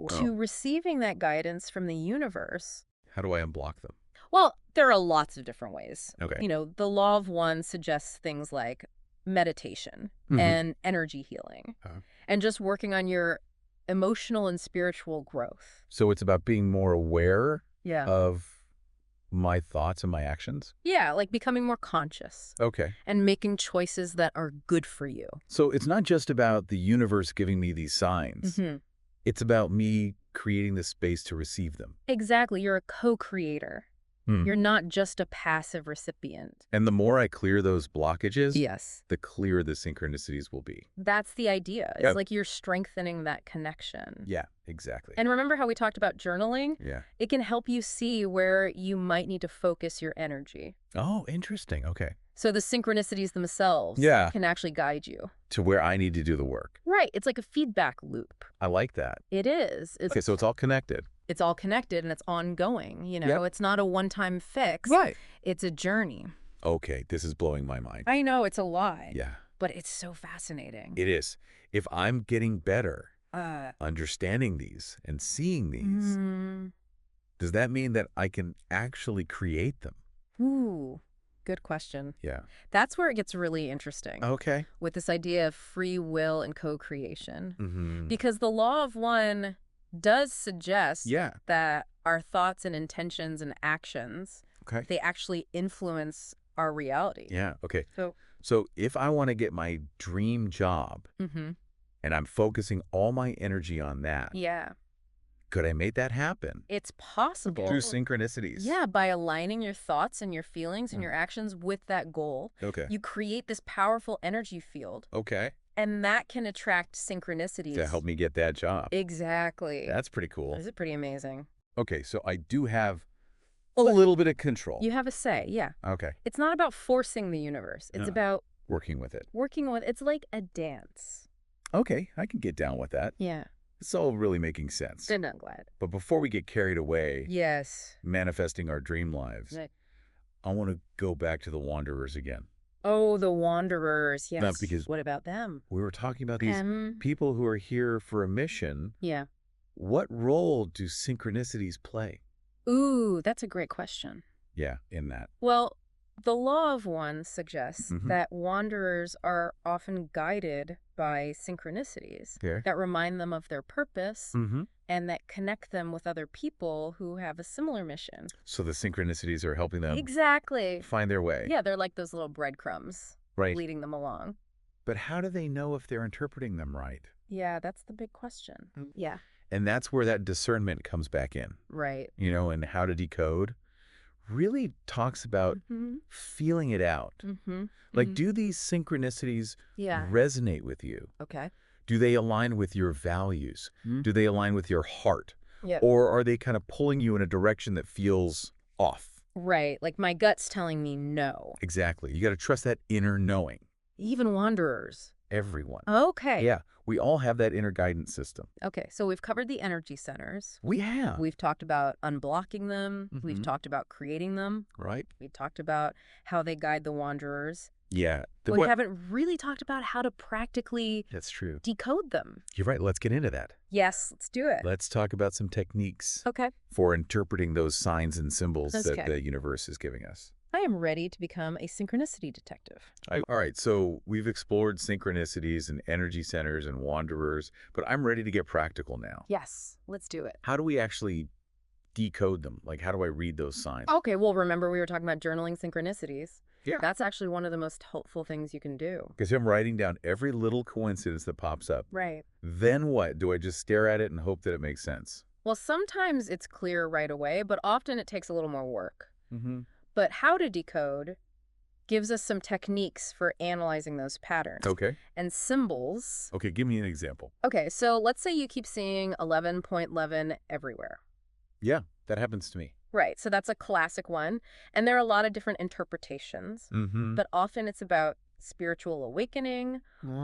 to receiving that guidance from the universe. How do I unblock them? Well, there are lots of different ways. Okay. The Law of One suggests things like meditation and energy healing and just working on your emotional and spiritual growth. So it's about being more aware Yeah. of my thoughts and my actions? Yeah, like becoming more conscious Okay. and making choices that are good for you. So it's not just about the universe giving me these signs. It's about me creating the space to receive them. Exactly. You're a co-creator. Hmm. You're not just a passive recipient. And the more I clear those blockages, Yes. the clearer the synchronicities will be. That's the idea. It's Yep. like you're strengthening that connection. Yeah, exactly. And remember how we talked about journaling? Yeah. It can help you see where you might need to focus your energy. Oh, interesting. Okay. So the synchronicities themselves Yeah. can actually guide you. To where I need to do the work. Right. It's like a feedback loop. I like that. It is. Okay, so it's all connected. It's all connected and it's ongoing. You know, Yep. it's not a one-time fix. Right. It's a journey. Okay, this is blowing my mind. I know it's a lie. Yeah, But it's so fascinating. it is. If I'm getting better understanding these and seeing these, does that mean that I can actually create them? Ooh, good question. Yeah. That's where it gets really interesting Okay. with this idea of free will and co-creation. Mm-hmm. Because the law of one does suggest Yeah. that our thoughts and intentions and actions, Okay. they actually influence our reality. Yeah. Okay. So, So if I want to get my dream job and I'm focusing all my energy on that, yeah, could I make that happen? it's possible. Through synchronicities. Yeah, by aligning your thoughts and your feelings and your actions with that goal, Okay. you create this powerful energy field, Okay. and that can attract synchronicities. To help me get that job. Exactly. That's pretty cool. Is it pretty amazing? Okay, so I do have a little bit of control. You have a say, yeah. Okay. It's not about forcing the universe. It's No. about Working with it. working with, it's like a dance. Okay, I can get down with that. Yeah. It's all really making sense. Then I'm glad. But before we get carried away, Yes. manifesting our dream lives, Right. I want to go back to the wanderers again. Oh, the wanderers. Yes. Not because- What about them? We were talking about these people who are here for a mission. Yeah. What role do synchronicities play? Ooh, that's a great question. Yeah, in that. Well, the law of one suggests Mhm. that wanderers are often guided by synchronicities Okay. that remind them of their purpose Mm-hmm. and that connect them with other people who have a similar mission. So the synchronicities are helping them Exactly. find their way. Yeah, they're like those little breadcrumbs Right. leading them along. But how do they know if they're interpreting them right? Yeah, that's the big question. Yeah, And that's where that discernment comes back in, right. and how to decode really talks about Mm-hmm. feeling it out. Mm-hmm. Like, do these synchronicities Yeah. resonate with you? Okay. Do they align with your values? Do they align with your heart? Yeah. Or are they kind of pulling you in a direction that feels off? Right. Like my gut's telling me no. Exactly. You got to trust that inner knowing. Even wanderers. Everyone. Okay. Yeah. We all have that inner guidance system. Okay. So we've covered the energy centers. We have. We've talked about unblocking them. We've Mhm. talked about creating them. Right? We've talked about how they guide the wanderers. Yeah. But we haven't really talked about how to practically That's true. decode them. You're right. Let's get into that. Yes, let's do it. Let's talk about some techniques Okay. for interpreting those signs and symbols that Okay. the universe is giving us. I am ready to become a synchronicity detective. All right, so we've explored synchronicities and energy centers and wanderers, but I'm ready to get practical now. Yes, let's do it. How do we actually decode them? Like, how do I read those signs? Okay, well, remember we were talking about journaling synchronicities. Yeah. That's actually one of the most helpful things you can do. Because I'm writing down every little coincidence that pops up. Right. Then what? Do I just stare at it and hope that it makes sense? Well, sometimes it's clear right away, but often it takes a little more work. Mm-hmm. But how to decode gives us some techniques for analyzing those patterns. Okay. And symbols. Okay, give me an example. Okay, so let's say you keep seeing 11.11 everywhere. Yeah, that happens to me. Right, so that's a classic one. And there are a lot of different interpretations, Mm-hmm. but often it's about spiritual awakening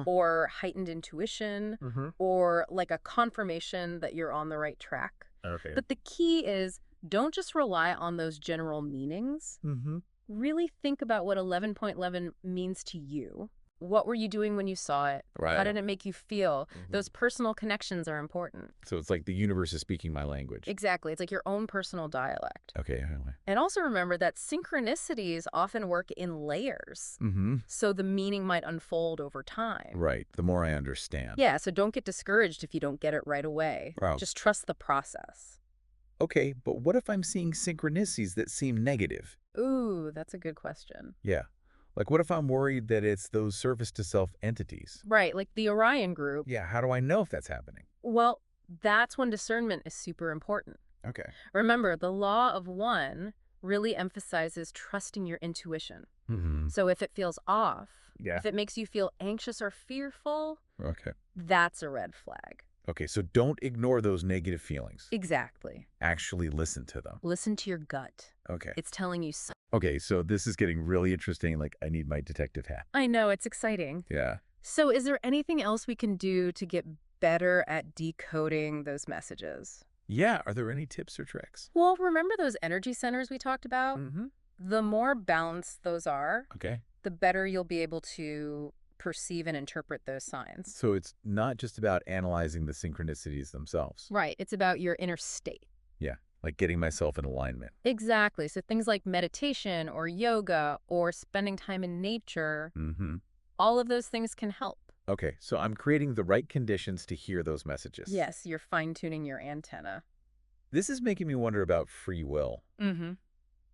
or heightened intuition Mm-hmm. or like a confirmation that you're on the right track. Okay. But the key is don't just rely on those general meanings. Mm-hmm. Really think about what 11.11 means to you. What were you doing when you saw it? Right. How did it make you feel? Mhm. Those personal connections are important. So it's like the universe is speaking my language. Exactly. It's like your own personal dialect. Okay. Anyway. And also remember that synchronicities often work in layers. Mm-hmm. So the meaning might unfold over time. Right. The more I understand. Yeah, so don't get discouraged if you don't get it right away. Wow. Just trust the process. Okay, but what if I'm seeing synchronicities that seem negative? Ooh, that's a good question. Yeah. Like, what if I'm worried that it's those service to self entities? Right, like the Orion group. Yeah, how do I know if that's happening? Well, That's when discernment is super important. Okay. Remember, the law of one really emphasizes trusting your intuition. Mm-hmm. So if it feels off, Yeah. if it makes you feel anxious or fearful, Okay. that's a red flag. Okay, so don't ignore those negative feelings. Exactly. Actually listen to them. Listen to your gut. Okay. It's telling you something. Okay, so this is getting really interesting. Like, I need my detective hat. I know, it's exciting. Yeah. So is there anything else we can do to get better at decoding those messages? Yeah, are there any tips or tricks? Well, remember those energy centers we talked about? Mm-hmm. The more balanced those are, Okay. the better you'll be able to perceive and interpret those signs. So it's not just about analyzing the synchronicities themselves. Right. It's about your inner state. Yeah, like getting myself in alignment. Exactly. So things like meditation or yoga or spending time in nature, Mm-hmm. all of those things can help. Okay, so I'm creating the right conditions to hear those messages. Yes, you're fine-tuning your antenna. This is making me wonder about free will. Mm-hmm.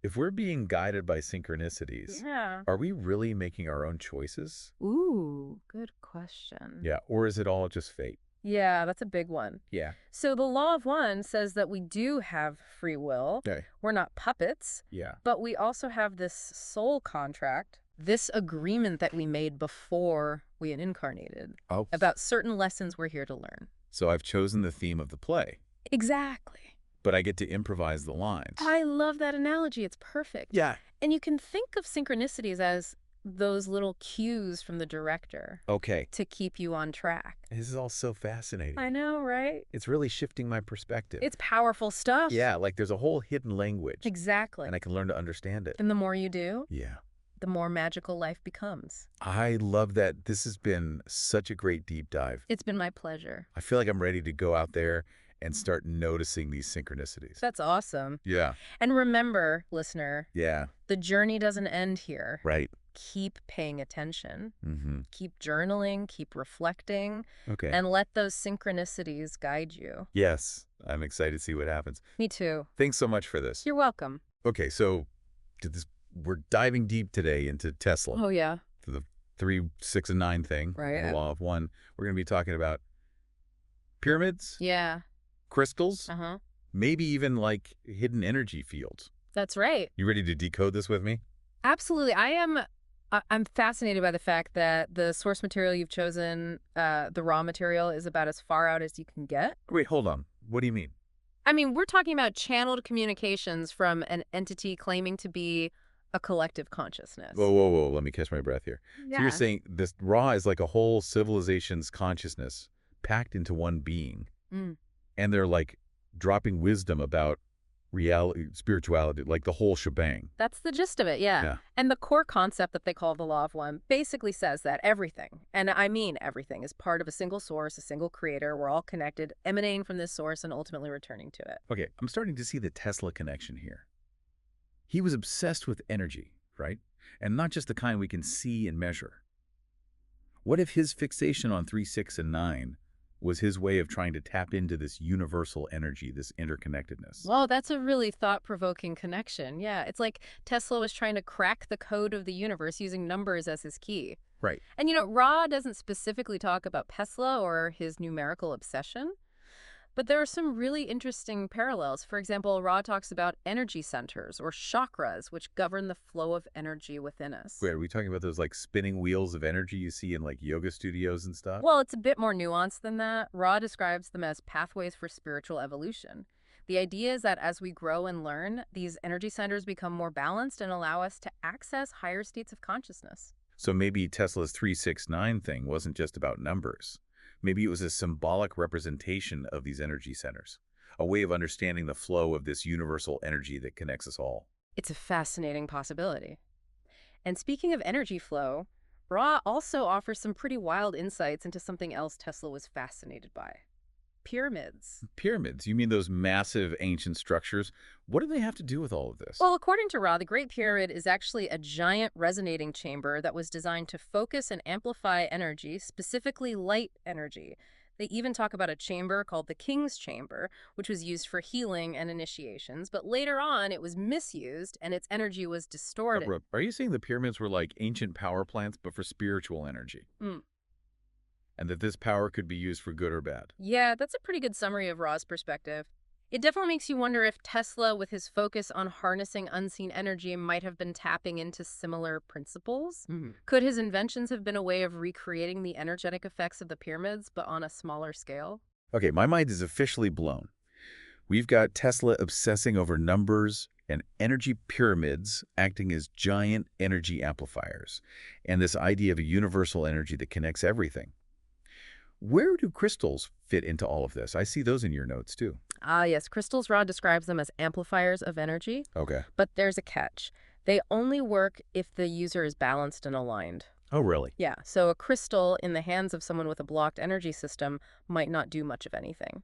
If we're being guided by synchronicities, Yeah. are we really making our own choices? Ooh, good question. Yeah, or is it all just fate? Yeah, that's a big one. Yeah. So the law of one says that we do have free will. Okay. We're not puppets, Yeah. but we also have this soul contract, this agreement that we made before we had incarnated Oh. about certain lessons we're here to learn. So I've chosen the theme of the play, Exactly. but I get to improvise the lines. I love that analogy. It's perfect. Yeah. And you can think of synchronicities as those little cues from the director Okay. to keep you on track. This is all so fascinating. I know, right? It's really shifting my perspective. It's powerful stuff. Yeah, like there's a whole hidden language. Exactly. And I can learn to understand it. And the more you do, Yeah. the more magical life becomes. I love that. This has been such a great deep dive. It's been my pleasure. I feel like I'm ready to go out there and start noticing these synchronicities. That's awesome. Yeah. And remember, listener, Yeah. the journey doesn't end here. Right. Keep paying attention. Mm-hmm. Keep journaling, keep reflecting, Okay. and let those synchronicities guide you. Yes. I'm excited to see what happens. Me too. Thanks so much for this. You're welcome. Okay, so we're diving deep today into Tesla, Oh, yeah. to the 3, 6, and 9 thing, Right. the law of one. We're going to be talking about pyramids, Yeah. crystals, Uh-huh. maybe even like hidden energy fields. That's right. You ready to decode this with me? Absolutely. I'm fascinated by the fact that the source material you've chosen, the raw material, is about as far out as you can get. Wait, hold on. What do you mean? I mean, we're talking about channeled communications from an entity claiming to be a collective consciousness. Whoa, whoa, whoa. Let me catch my breath here. Yeah. So you're saying this raw is like a whole civilization's consciousness packed into one being. Mm. And they're like dropping wisdom about reality, spirituality, like the whole shebang. That's the gist of it, yeah. Yeah. And the core concept that they call the law of one basically says that everything, and I mean everything, is part of a single source, a single creator. We're all connected, emanating from this source and ultimately returning to it. Okay, I'm starting to see the Tesla connection here. He was obsessed with energy, right? And not just the kind we can see and measure. What if his fixation on 3, 6, and 9 was his way of trying to tap into this universal energy, this interconnectedness? Well, that's a really thought-provoking connection. Yeah, it's like Tesla was trying to crack the code of the universe using numbers as his key. Right. And Ra doesn't specifically talk about Tesla or his numerical obsession, but there are some really interesting parallels. For example, Ra talks about energy centers or chakras, which govern the flow of energy within us. Wait, are we talking about those like spinning wheels of energy you see in like yoga studios and stuff? Well, it's a bit more nuanced than that. Ra describes them as pathways for spiritual evolution. The idea is that as we grow and learn, these energy centers become more balanced and allow us to access higher states of consciousness. So maybe Tesla's 369 thing wasn't just about numbers. Maybe it was a symbolic representation of these energy centers, a way of understanding the flow of this universal energy that connects us all. It's a fascinating possibility. And speaking of energy flow, Ra also offers some pretty wild insights into something else Tesla was fascinated by. Pyramids. Pyramids, you mean those massive ancient structures? What do they have to do with all of this? Well, according to Ra, the Great Pyramid is actually a giant resonating chamber that was designed to focus and amplify energy, specifically light energy. They even talk about a chamber called the King's Chamber, which was used for healing and initiations, but later on it was misused and its energy was distorted. Are you saying the pyramids were like ancient power plants, but for spiritual energy? and that this power could be used for good or bad. Yeah, that's a pretty good summary of Ra's perspective. It definitely makes you wonder if Tesla, with his focus on harnessing unseen energy, might have been tapping into similar principles. Could his inventions have been a way of recreating the energetic effects of the pyramids, but on a smaller scale? Okay, my mind is officially blown. We've got Tesla obsessing over numbers and energy pyramids acting as giant energy amplifiers, and this idea of a universal energy that connects everything. Where do crystals fit into all of this? I see those in your notes, too. Ah, yes, crystals, Ra describes them as amplifiers of energy, Okay. but there's a catch. They only work if the user is balanced and aligned. Oh, really? Yeah, so a crystal in the hands of someone with a blocked energy system might not do much of anything.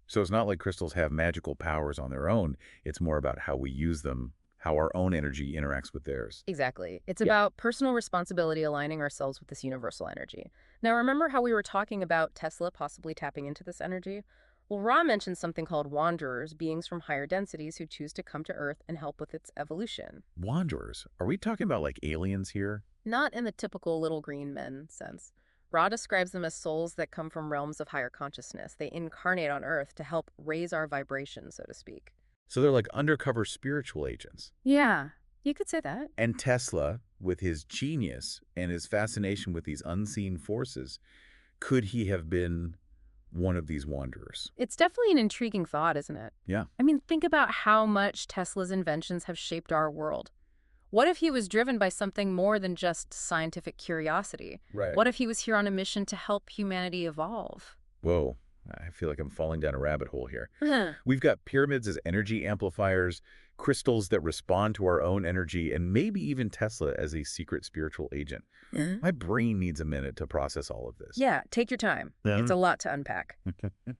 So it's not like crystals have magical powers on their own. It's more about how we use them, how our own energy interacts with theirs. Exactly. It's Yeah. about personal responsibility aligning ourselves with this universal energy. Now, remember how we were talking about Tesla possibly tapping into this energy? Well, Ra mentioned something called wanderers, beings from higher densities who choose to come to Earth and help with its evolution. Wanderers? Are we talking about like aliens here? Not in the typical little green men sense. Ra describes them as souls that come from realms of higher consciousness. They incarnate on Earth to help raise our vibration, so to speak. So they're like undercover spiritual agents. Yeah, you could say that. And Tesla, with his genius and his fascination with these unseen forces, could he have been one of these wanderers? It's definitely an intriguing thought, isn't it? Yeah. I mean, think about how much Tesla's inventions have shaped our world. What if he was driven by something more than just scientific curiosity? Right. What if he was here on a mission to help humanity evolve? Whoa. I feel like I'm falling down a rabbit hole here. We've got pyramids as energy amplifiers, crystals that respond to our own energy, and maybe even Tesla as a secret spiritual agent. My brain needs a minute to process all of this. Yeah, take your time. Yeah. It's a lot to unpack.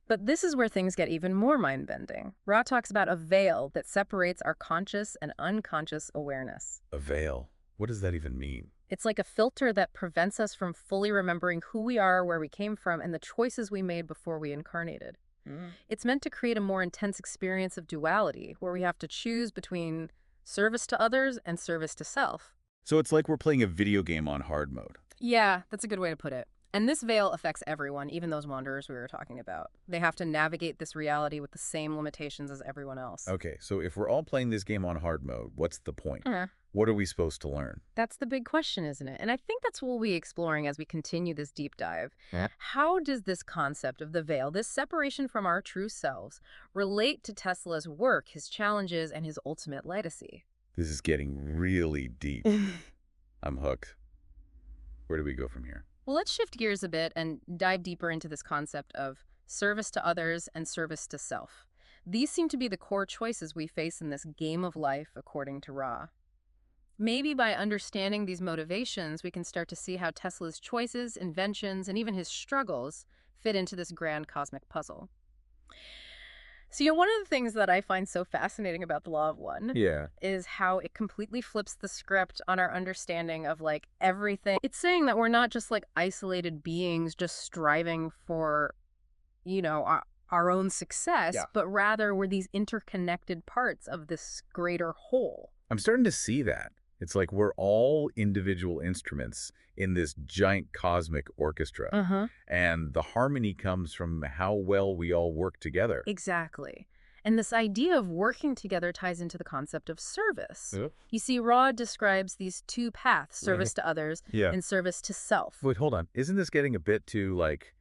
But this is where things get even more mind-bending. Ra talks about a veil that separates our conscious and unconscious awareness. A veil. What does that even mean? It's like a filter that prevents us from fully remembering who we are, where we came from, and the choices we made before we incarnated. It's meant to create a more intense experience of duality, where we have to choose between service to others and service to self. So it's like we're playing a video game on hard mode. Yeah, that's a good way to put it. And this veil affects everyone, even those wanderers we were talking about. They have to navigate this reality with the same limitations as everyone else. Okay, so if we're all playing this game on hard mode, what's the point? Yeah. What are we supposed to learn? That's the big question, isn't it? And I think that's what we'll be exploring as we continue this deep dive. Yeah. How does this concept of the veil, this separation from our true selves, relate to Tesla's work, his challenges, and his ultimate legacy? This is getting really deep. I'm hooked. Where do we go from here? Well, let's shift gears a bit and dive deeper into this concept of service to others and service to self. These seem to be the core choices we face in this game of life, according to Ra. Maybe by understanding these motivations, we can start to see how Tesla's choices, inventions, and even his struggles fit into this grand cosmic puzzle. So, one of the things that I find so fascinating about the Law of One is how it completely flips the script on our understanding of, like, everything. It's saying that we're not just, like, isolated beings just striving for, our own success, but rather we're these interconnected parts of this greater whole. I'm starting to see that. It's like we're all individual instruments in this giant cosmic orchestra. And the harmony comes from how well we all work together. Exactly. And this idea of working together ties into the concept of service. You see, Ra describes these two paths, service to others and service to self. Wait, hold on. Isn't this getting a bit too, like,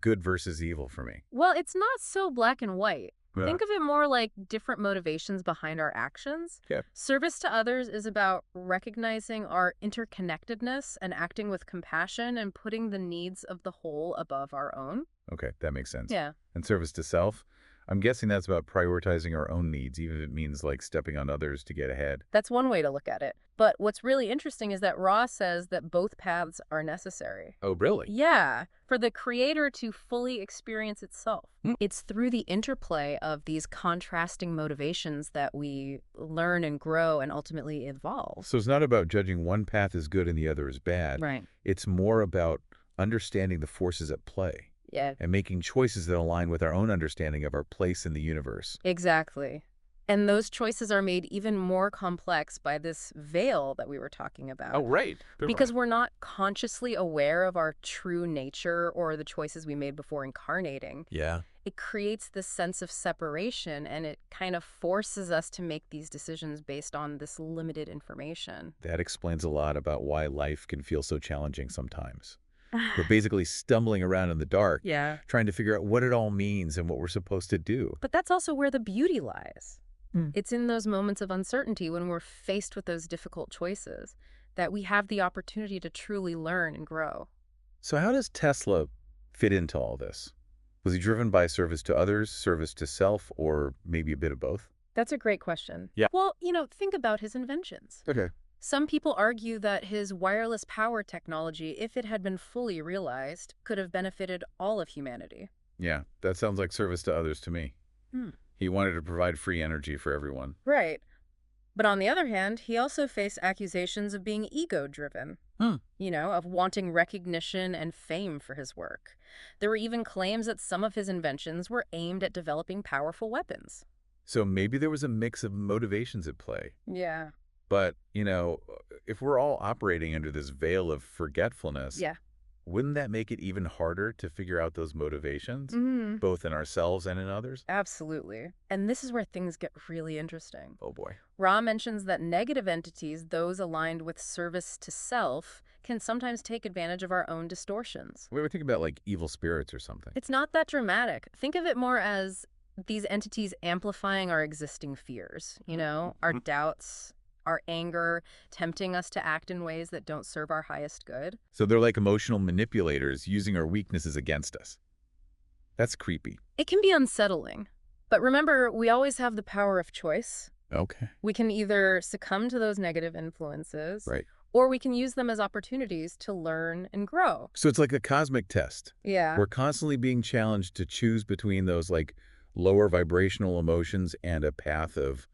good versus evil for me? Well, it's not so black and white. Think of it more like different motivations behind our actions. Service to others is about recognizing our interconnectedness and acting with compassion and putting the needs of the whole above our own. Okay, that makes sense. Yeah. And service to self? I'm guessing that's about prioritizing our own needs, even if it means, like, stepping on others to get ahead. That's one way to look at it. But what's really interesting is that Ra says that both paths are necessary. Oh, really? Yeah, for the creator to fully experience itself. It's through the interplay of these contrasting motivations that we learn and grow and ultimately evolve. So it's not about judging one path as good and the other as bad. Right. It's more about understanding the forces at play. Yeah. And making choices that align with our own understanding of our place in the universe. Exactly. And those choices are made even more complex by this veil that we were talking Oh, about. right. Because we're not consciously aware of our true nature or the choices we made before incarnating. Yeah. It creates this sense of separation, and it kind of forces us to make these decisions based on this limited information. That explains a lot about why life can feel so challenging sometimes. We're basically stumbling around in the dark, Yeah. trying to figure out what it all means and what we're supposed to do. But that's also where the beauty lies. Hmm. It's in those moments of uncertainty when we're faced with those difficult choices that we have the opportunity to truly learn and grow. So how does Tesla fit into all this? Was he driven by service to others, service to self, or maybe a bit of both? That's a great question. Yeah. Well, think about his inventions. Okay. Some people argue that his wireless power technology, if it had been fully realized, could have benefited all of humanity. Yeah, that sounds like service to others to me. Hmm. He wanted to provide free energy for everyone. Right. But on the other hand, he also faced accusations of being ego-driven. Of wanting recognition and fame for his work. There were even claims that some of his inventions were aimed at developing powerful weapons. So maybe there was a mix of motivations at play. Yeah. But, if we're all operating under this veil of forgetfulness, Yeah. wouldn't that make it even harder to figure out those motivations, Mm-hmm. both in ourselves and in others? Absolutely. And this is where things get really interesting. Oh, boy. Ra mentions that negative entities, those aligned with service to self, can sometimes take advantage of our own distortions. We were thinking about, like, evil spirits or something. It's not that dramatic. Think of it more as these entities amplifying our existing fears, our doubts, our anger, tempting us to act in ways that don't serve our highest good. So they're like emotional manipulators using our weaknesses against us. That's creepy. It can be unsettling. But remember, we always have the power of choice. Okay. We can either succumb to those negative influences, Right. or we can use them as opportunities to learn and grow. So it's like a cosmic test. Yeah. We're constantly being challenged to choose between those, like, lower vibrational emotions and a path of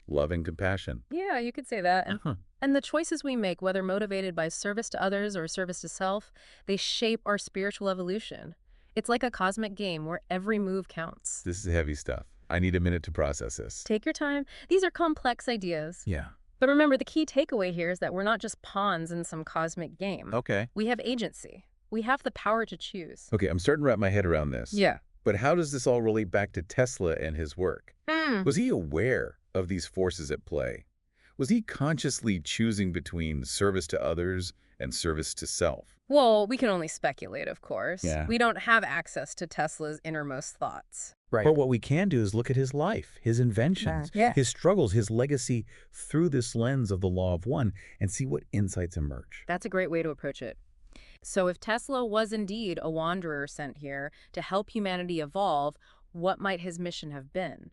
love and compassion. Yeah, you could say that. Uh-huh. And the choices we make, whether motivated by service to others or service to self, they shape our spiritual evolution. It's like a cosmic game where every move counts. This is heavy stuff. I need a minute to process this. Take your time. These are complex ideas. Yeah. But remember, the key takeaway here is that we're not just pawns in some cosmic game. Okay. We have agency. We have the power to choose. Okay, I'm starting to wrap my head around this. Yeah. But how does this all relate back to Tesla and his work? Was he aware of these forces at play? Was he consciously choosing between service to others and service to self? Well, we can only speculate, of course. Yeah. We don't have access to Tesla's innermost thoughts. Right. But what we can do is look at his life, his inventions, Yeah. his struggles, his legacy through this lens of the law of one and see what insights emerge. That's a great way to approach it. So if Tesla was indeed a wanderer sent here to help humanity evolve, what might his mission have been?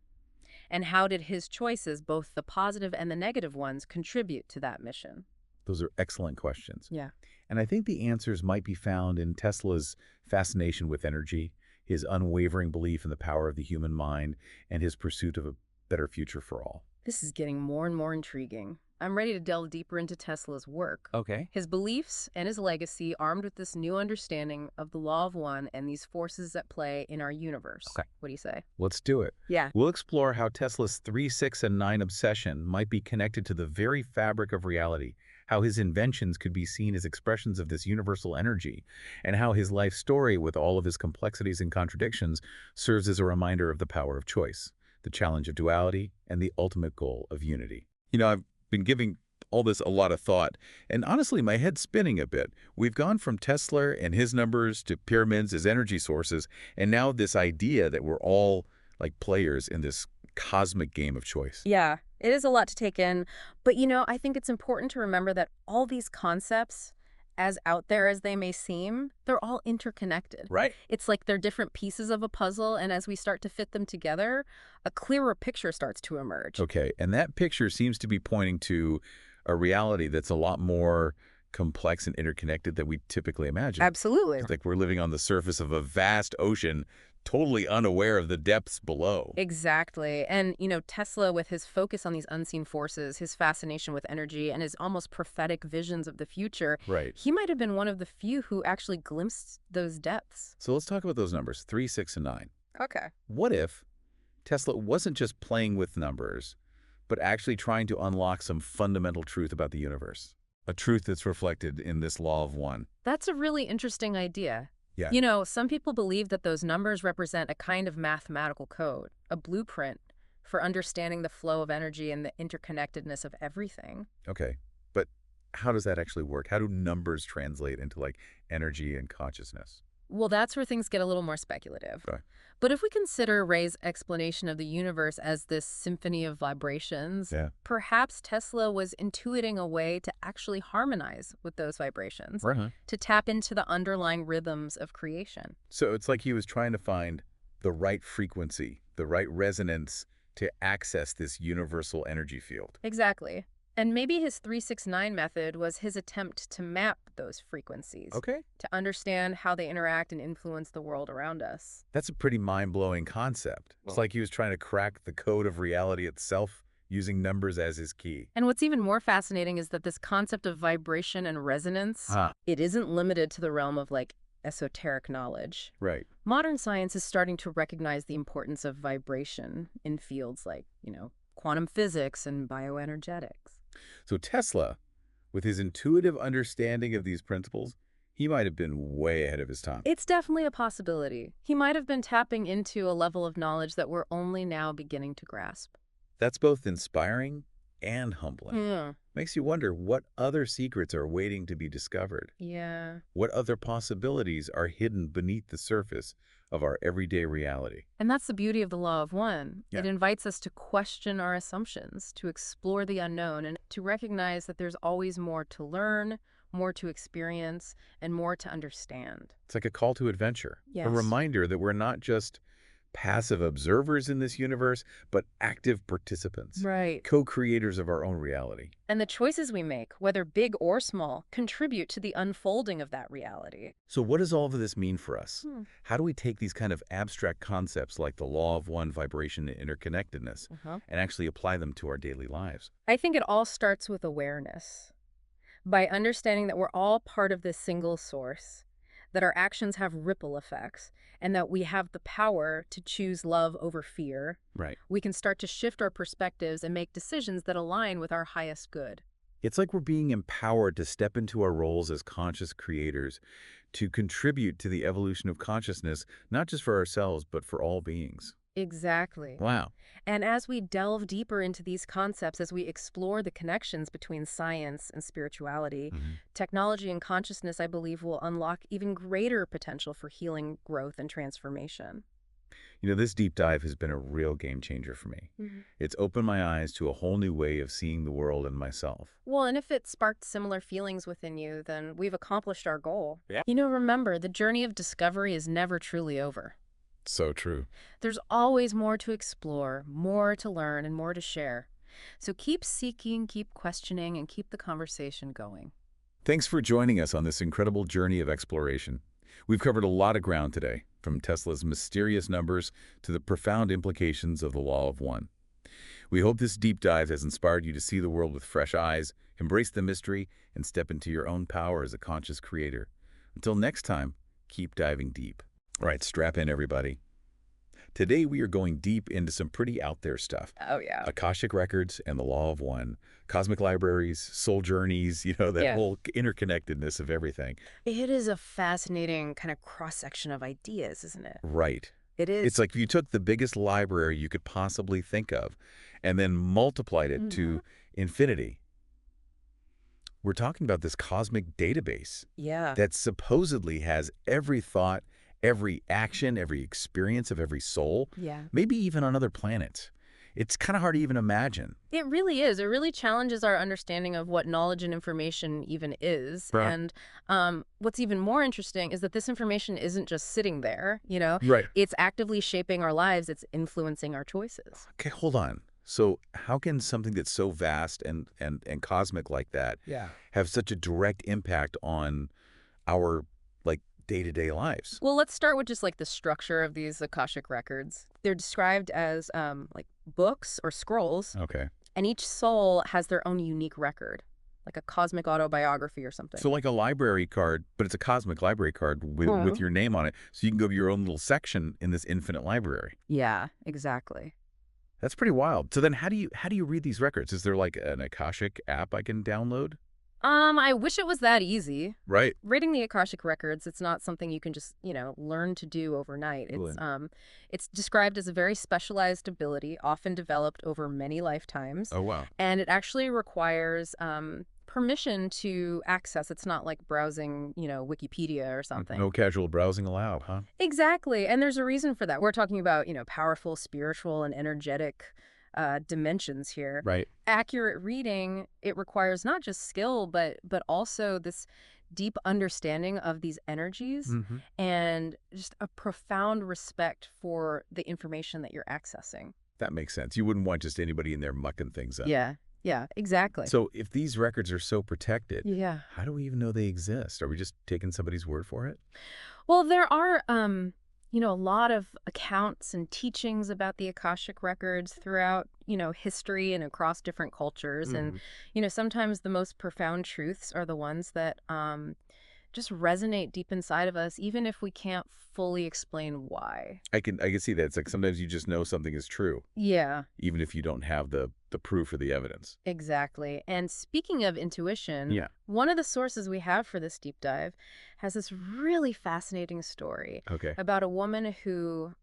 And how did his choices, both the positive and the negative ones, contribute to that mission? Those are excellent questions. Yeah. And I think the answers might be found in Tesla's fascination with energy, his unwavering belief in the power of the human mind, and his pursuit of a better future for all. This is getting more and more intriguing. I'm ready to delve deeper into Tesla's work. Okay. His beliefs and his legacy, armed with this new understanding of the law of one and these forces at play in our universe. Okay. What do you say? Let's do it. Yeah. We'll explore how Tesla's 3, 6, and 9 obsession might be connected to the very fabric of reality, how his inventions could be seen as expressions of this universal energy, and how his life story, with all of his complexities and contradictions, serves as a reminder of the power of choice, the challenge of duality, and the ultimate goal of unity. I've been giving all this a lot of thought, and honestly, my head's spinning a bit. We've gone from Tesla and his numbers to pyramids as energy sources, and now this idea that we're all like players in this cosmic game of choice. Yeah, it is a lot to take in. But, I think it's important to remember that all these concepts, as out there as they may seem, they're all interconnected. Right. It's like they're different pieces of a puzzle, and as we start to fit them together, a clearer picture starts to emerge. Okay, and that picture seems to be pointing to a reality that's a lot more complex and interconnected than we typically imagine. Absolutely. It's like we're living on the surface of a vast ocean, totally unaware of the depths below. Exactly. And, Tesla, with his focus on these unseen forces, his fascination with energy, and his almost prophetic visions of the future, Right. he might have been one of the few who actually glimpsed those depths. So let's talk about those numbers, 3, 6, and 9. Okay. What if Tesla wasn't just playing with numbers, but actually trying to unlock some fundamental truth about the universe. A truth that's reflected in this law of one. That's a really interesting idea. Yeah. You know, some people believe that those numbers represent a kind of mathematical code, a blueprint for understanding the flow of energy and the interconnectedness of everything. Okay. But how does that actually work? How do numbers translate into like energy and consciousness? Well, that's where things get a little more speculative. Okay. But if we consider Ray's explanation of the universe as this symphony of vibrations, Yeah. perhaps Tesla was intuiting a way to actually harmonize with those vibrations, Right. to tap into the underlying rhythms of creation. So it's like he was trying to find the right frequency, the right resonance to access this universal energy field. Exactly. And maybe his 369 method was his attempt to map those frequencies, Okay. to understand how they interact and influence the world around us. That's a pretty mind-blowing concept. It's like he was trying to crack the code of reality itself using numbers as his key. And what's even more fascinating is that this concept of vibration and resonance, it isn't limited to the realm of like esoteric knowledge. Right. Modern science is starting to recognize the importance of vibration in fields like, quantum physics and bioenergetics. So Tesla, with his intuitive understanding of these principles, he might have been way ahead of his time. It's definitely a possibility. He might have been tapping into a level of knowledge that we're only now beginning to grasp. That's both inspiring and humbling. Yeah. Makes you wonder what other secrets are waiting to be discovered. Yeah. What other possibilities are hidden beneath the surface of our everyday reality? And that's the beauty of the law of one. Yeah. It invites us to question our assumptions, to explore the unknown, and to recognize that there's always more to learn, more to experience, and more to understand. It's like a call to adventure. Yes. A reminder that we're not just passive observers in this universe, but active participants. Right. Co-creators of our own reality. And the choices we make, whether big or small, contribute to the unfolding of that reality. So what does all of this mean for us? How do we take these kind of abstract concepts like the law of one, vibration, and interconnectedness, and actually apply them to our daily lives? I think it all starts with awareness. By understanding that we're all part of this single source, that our actions have ripple effects, and that we have the power to choose love over fear, Right. we can start to shift our perspectives and make decisions that align with our highest good. It's like we're being empowered to step into our roles as conscious creators, to contribute to the evolution of consciousness, not just for ourselves, but for all beings. Exactly. Wow. And as we delve deeper into these concepts, as we explore the connections between science and spirituality, technology and consciousness, I believe, will unlock even greater potential for healing, growth, and transformation. You know, this deep dive has been a real game changer for me. It's opened my eyes to a whole new way of seeing the world and myself. Well, and if it sparked similar feelings within you, then we've accomplished our goal. Yeah. Remember, the journey of discovery is never truly over. So true. There's always more to explore, more to learn, and more to share. So keep seeking, keep questioning, and keep the conversation going. Thanks for joining us on this incredible journey of exploration. We've covered a lot of ground today, from Tesla's mysterious numbers to the profound implications of the law of one. We hope this deep dive has inspired you to see the world with fresh eyes, embrace the mystery, and step into your own power as a conscious creator. Until next time, keep diving deep. All right, strap in, everybody. Today, we are going deep into some pretty out there stuff. Oh, yeah. Akashic records and the law of one, cosmic libraries, soul journeys, that whole interconnectedness of everything. It is a fascinating kind of cross-section of ideas, isn't it? Right. It is. It's like if you took the biggest library you could possibly think of and then multiplied it to infinity. We're talking about this cosmic database Yeah. that supposedly has every thought, every action, every experience of every soul, Yeah. maybe even on other planets. It's kind of hard to even imagine. It really is. It really challenges our understanding of what knowledge and information even is. Right. And what's even more interesting is that this information isn't just sitting there, Right. It's actively shaping our lives. It's influencing our choices. Okay, hold on. So how can something that's so vast and cosmic like that have such a direct impact on our day-to-day lives? Well, let's start with just the structure of these Akashic records. They're described as books or scrolls, Okay. and each soul has their own unique record, like a cosmic autobiography or something. So like a library card, but it's a cosmic library card with your name on it. So you can go to your own little section in this infinite library. Yeah, exactly. That's pretty wild. So then how do you read these records? Is there like an Akashic app I can download? I wish it was that easy. Right. Reading the Akashic records, it's not something you can just, learn to do overnight. Brilliant. It's described as a very specialized ability, often developed over many lifetimes, Oh, wow. and it actually requires permission to access. It's not like browsing, Wikipedia or something. No casual browsing allowed, huh? Exactly, and there's a reason for that. We're talking about, powerful spiritual and energetic dimensions here. Right. Accurate reading, it requires not just skill, but also this deep understanding of these energies Mm-hmm. and just a profound respect for the information that you're accessing. That makes sense. You wouldn't want just anybody in there mucking things up. Yeah, exactly. So if these records are so protected, Yeah. how do we even know they exist? Are we just taking somebody's word for it? Well, there are, a lot of accounts and teachings about the Akashic records throughout, history and across different cultures. And, sometimes the most profound truths are the ones that just resonate deep inside of us, even if we can't fully explain why. I can see that. It's like sometimes you just know something is true, Yeah, even if you don't have the proof or the evidence. exactly. And speaking of intuition, Yeah. one of the sources we have for this deep dive has this really fascinating story Okay. about a woman who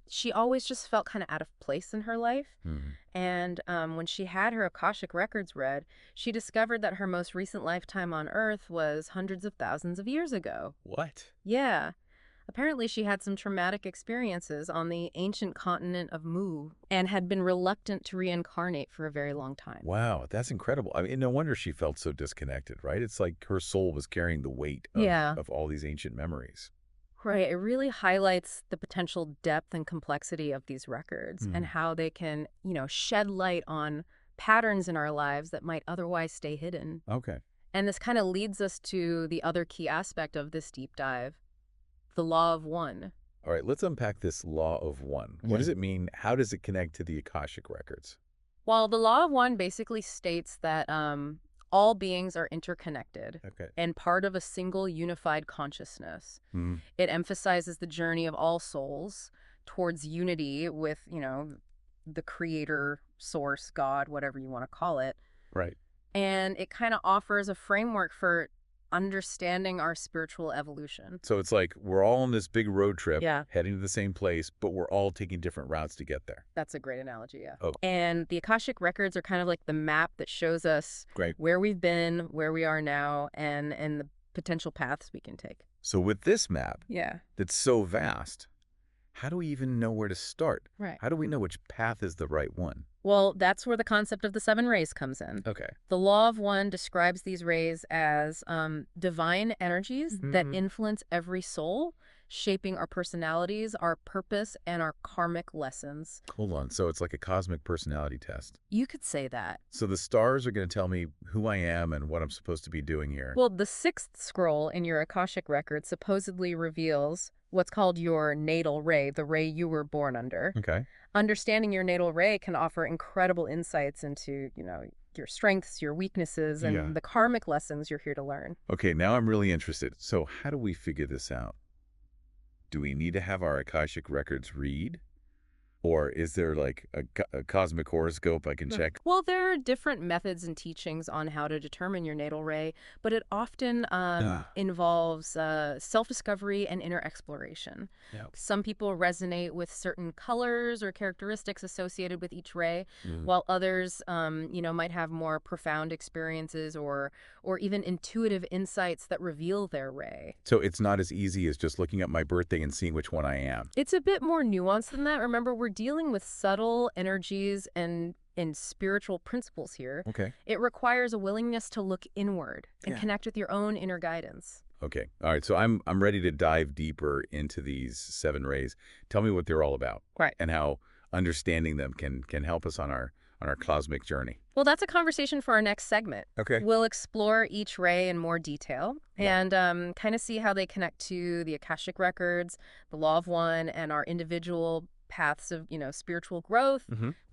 she always just felt kind of out of place in her life. Mhm. And when she had her Akashic records read, she discovered that her most recent lifetime on Earth was hundreds of thousands of years ago. What? Yeah. Apparently, she had some traumatic experiences on the ancient continent of Mu and had been reluctant to reincarnate for a very long time. Wow, that's incredible. I mean, no wonder she felt so disconnected, right? It's like her soul was carrying the weight Yeah. of all these ancient memories. Right. It really highlights the potential depth and complexity of these records and Mhm. how they can, shed light on patterns in our lives that might otherwise stay hidden. Okay. And this kind of leads us to the other key aspect of this deep dive, the law of one. All right, let's unpack this law of one. What does it mean? How does it connect to the Akashic records? Well, the law of one basically states that all beings are interconnected Okay. and part of a single unified consciousness. Mhm. It emphasizes the journey of all souls towards unity with, the creator, source, God, whatever you want to call it. Right. And it kind of offers a framework for understanding our spiritual evolution. So it's like we're all on this big road trip, Yeah. heading to the same place, but we're all taking different routes to get there. That's a great analogy, yeah. Oh. And the Akashic records are kind of like the map that shows us Great. where we've been, where we are now, and the potential paths we can take. So with this map Yeah. that's so vast, how do we even know where to start? Right. How do we know which path is the right one? Well, that's where the concept of the 7 rays comes in. Okay. The law of one describes these rays as divine energies that Mhm. influence every soul, shaping our personalities, our purpose, and our karmic lessons. Hold on. So it's like a cosmic personality test. You could say that. So the stars are going to tell me who I am and what I'm supposed to be doing here. Well, the 6th scroll in your Akashic record supposedly reveals what's called your natal ray, the ray you were born under. Okay. Understanding your natal ray can offer incredible insights into, your strengths, your weaknesses, and Yeah. the karmic lessons you're here to learn. Okay, now I'm really interested. So how do we figure this out? Do we need to have our Akashic records read? Or is there like a cosmic horoscope I can check? Well, there are different methods and teachings on how to determine your natal ray, but it often involves self-discovery and inner exploration. Yeah. Some people resonate with certain colors or characteristics associated with each ray, Mm. while others, might have more profound experiences or even intuitive insights that reveal their ray. So it's not as easy as just looking at my birthday and seeing which one I am. It's a bit more nuanced than that. Remember, we're dealing with subtle energies and spiritual principles here. Okay. It requires a willingness to look inward and Yeah. connect with your own inner guidance. Okay. All right. So I'm ready to dive deeper into these 7 rays. Tell me what they're all about. Right. And how understanding them can help us on our cosmic journey. Well, that's a conversation for our next segment. Okay. We'll explore each ray in more detail and kind of see how they connect to the Akashic records, the law of one, and our individual paths of, spiritual growth.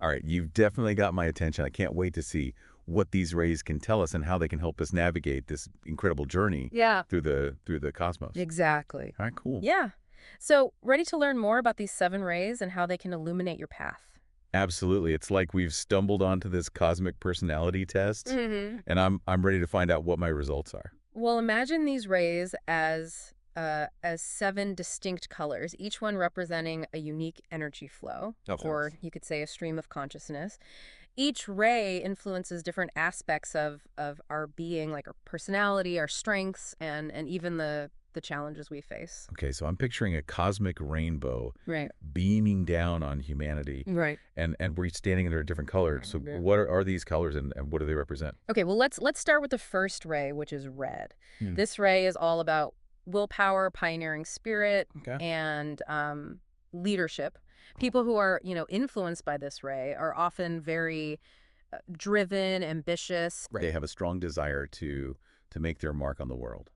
All right. You've definitely got my attention. I can't wait to see what these rays can tell us and how they can help us navigate this incredible journey Yeah, through the cosmos. exactly. All right. Cool. Yeah. So, ready to learn more about these 7 rays and how they can illuminate your path? Absolutely. It's like we've stumbled onto this cosmic personality test, Mm-hmm. and I'm ready to find out what my results are. Well, imagine these rays as 7 distinct colors, each one representing a unique energy flow, Okay. or you could say a stream of consciousness. Each ray influences different aspects of our being, like our personality, our strengths, and even the challenges we face. Okay, so I'm picturing a cosmic rainbow Right. beaming down on humanity, Right. and we're standing under a different color. So Yeah. what are these colors, and what do they represent? Okay, well let's start with the first ray, which is red. Hmm. This ray is all about willpower, pioneering spirit, Okay. and leadership. People who are, influenced by this ray are often very driven, ambitious. They have a strong desire to make their mark on the world.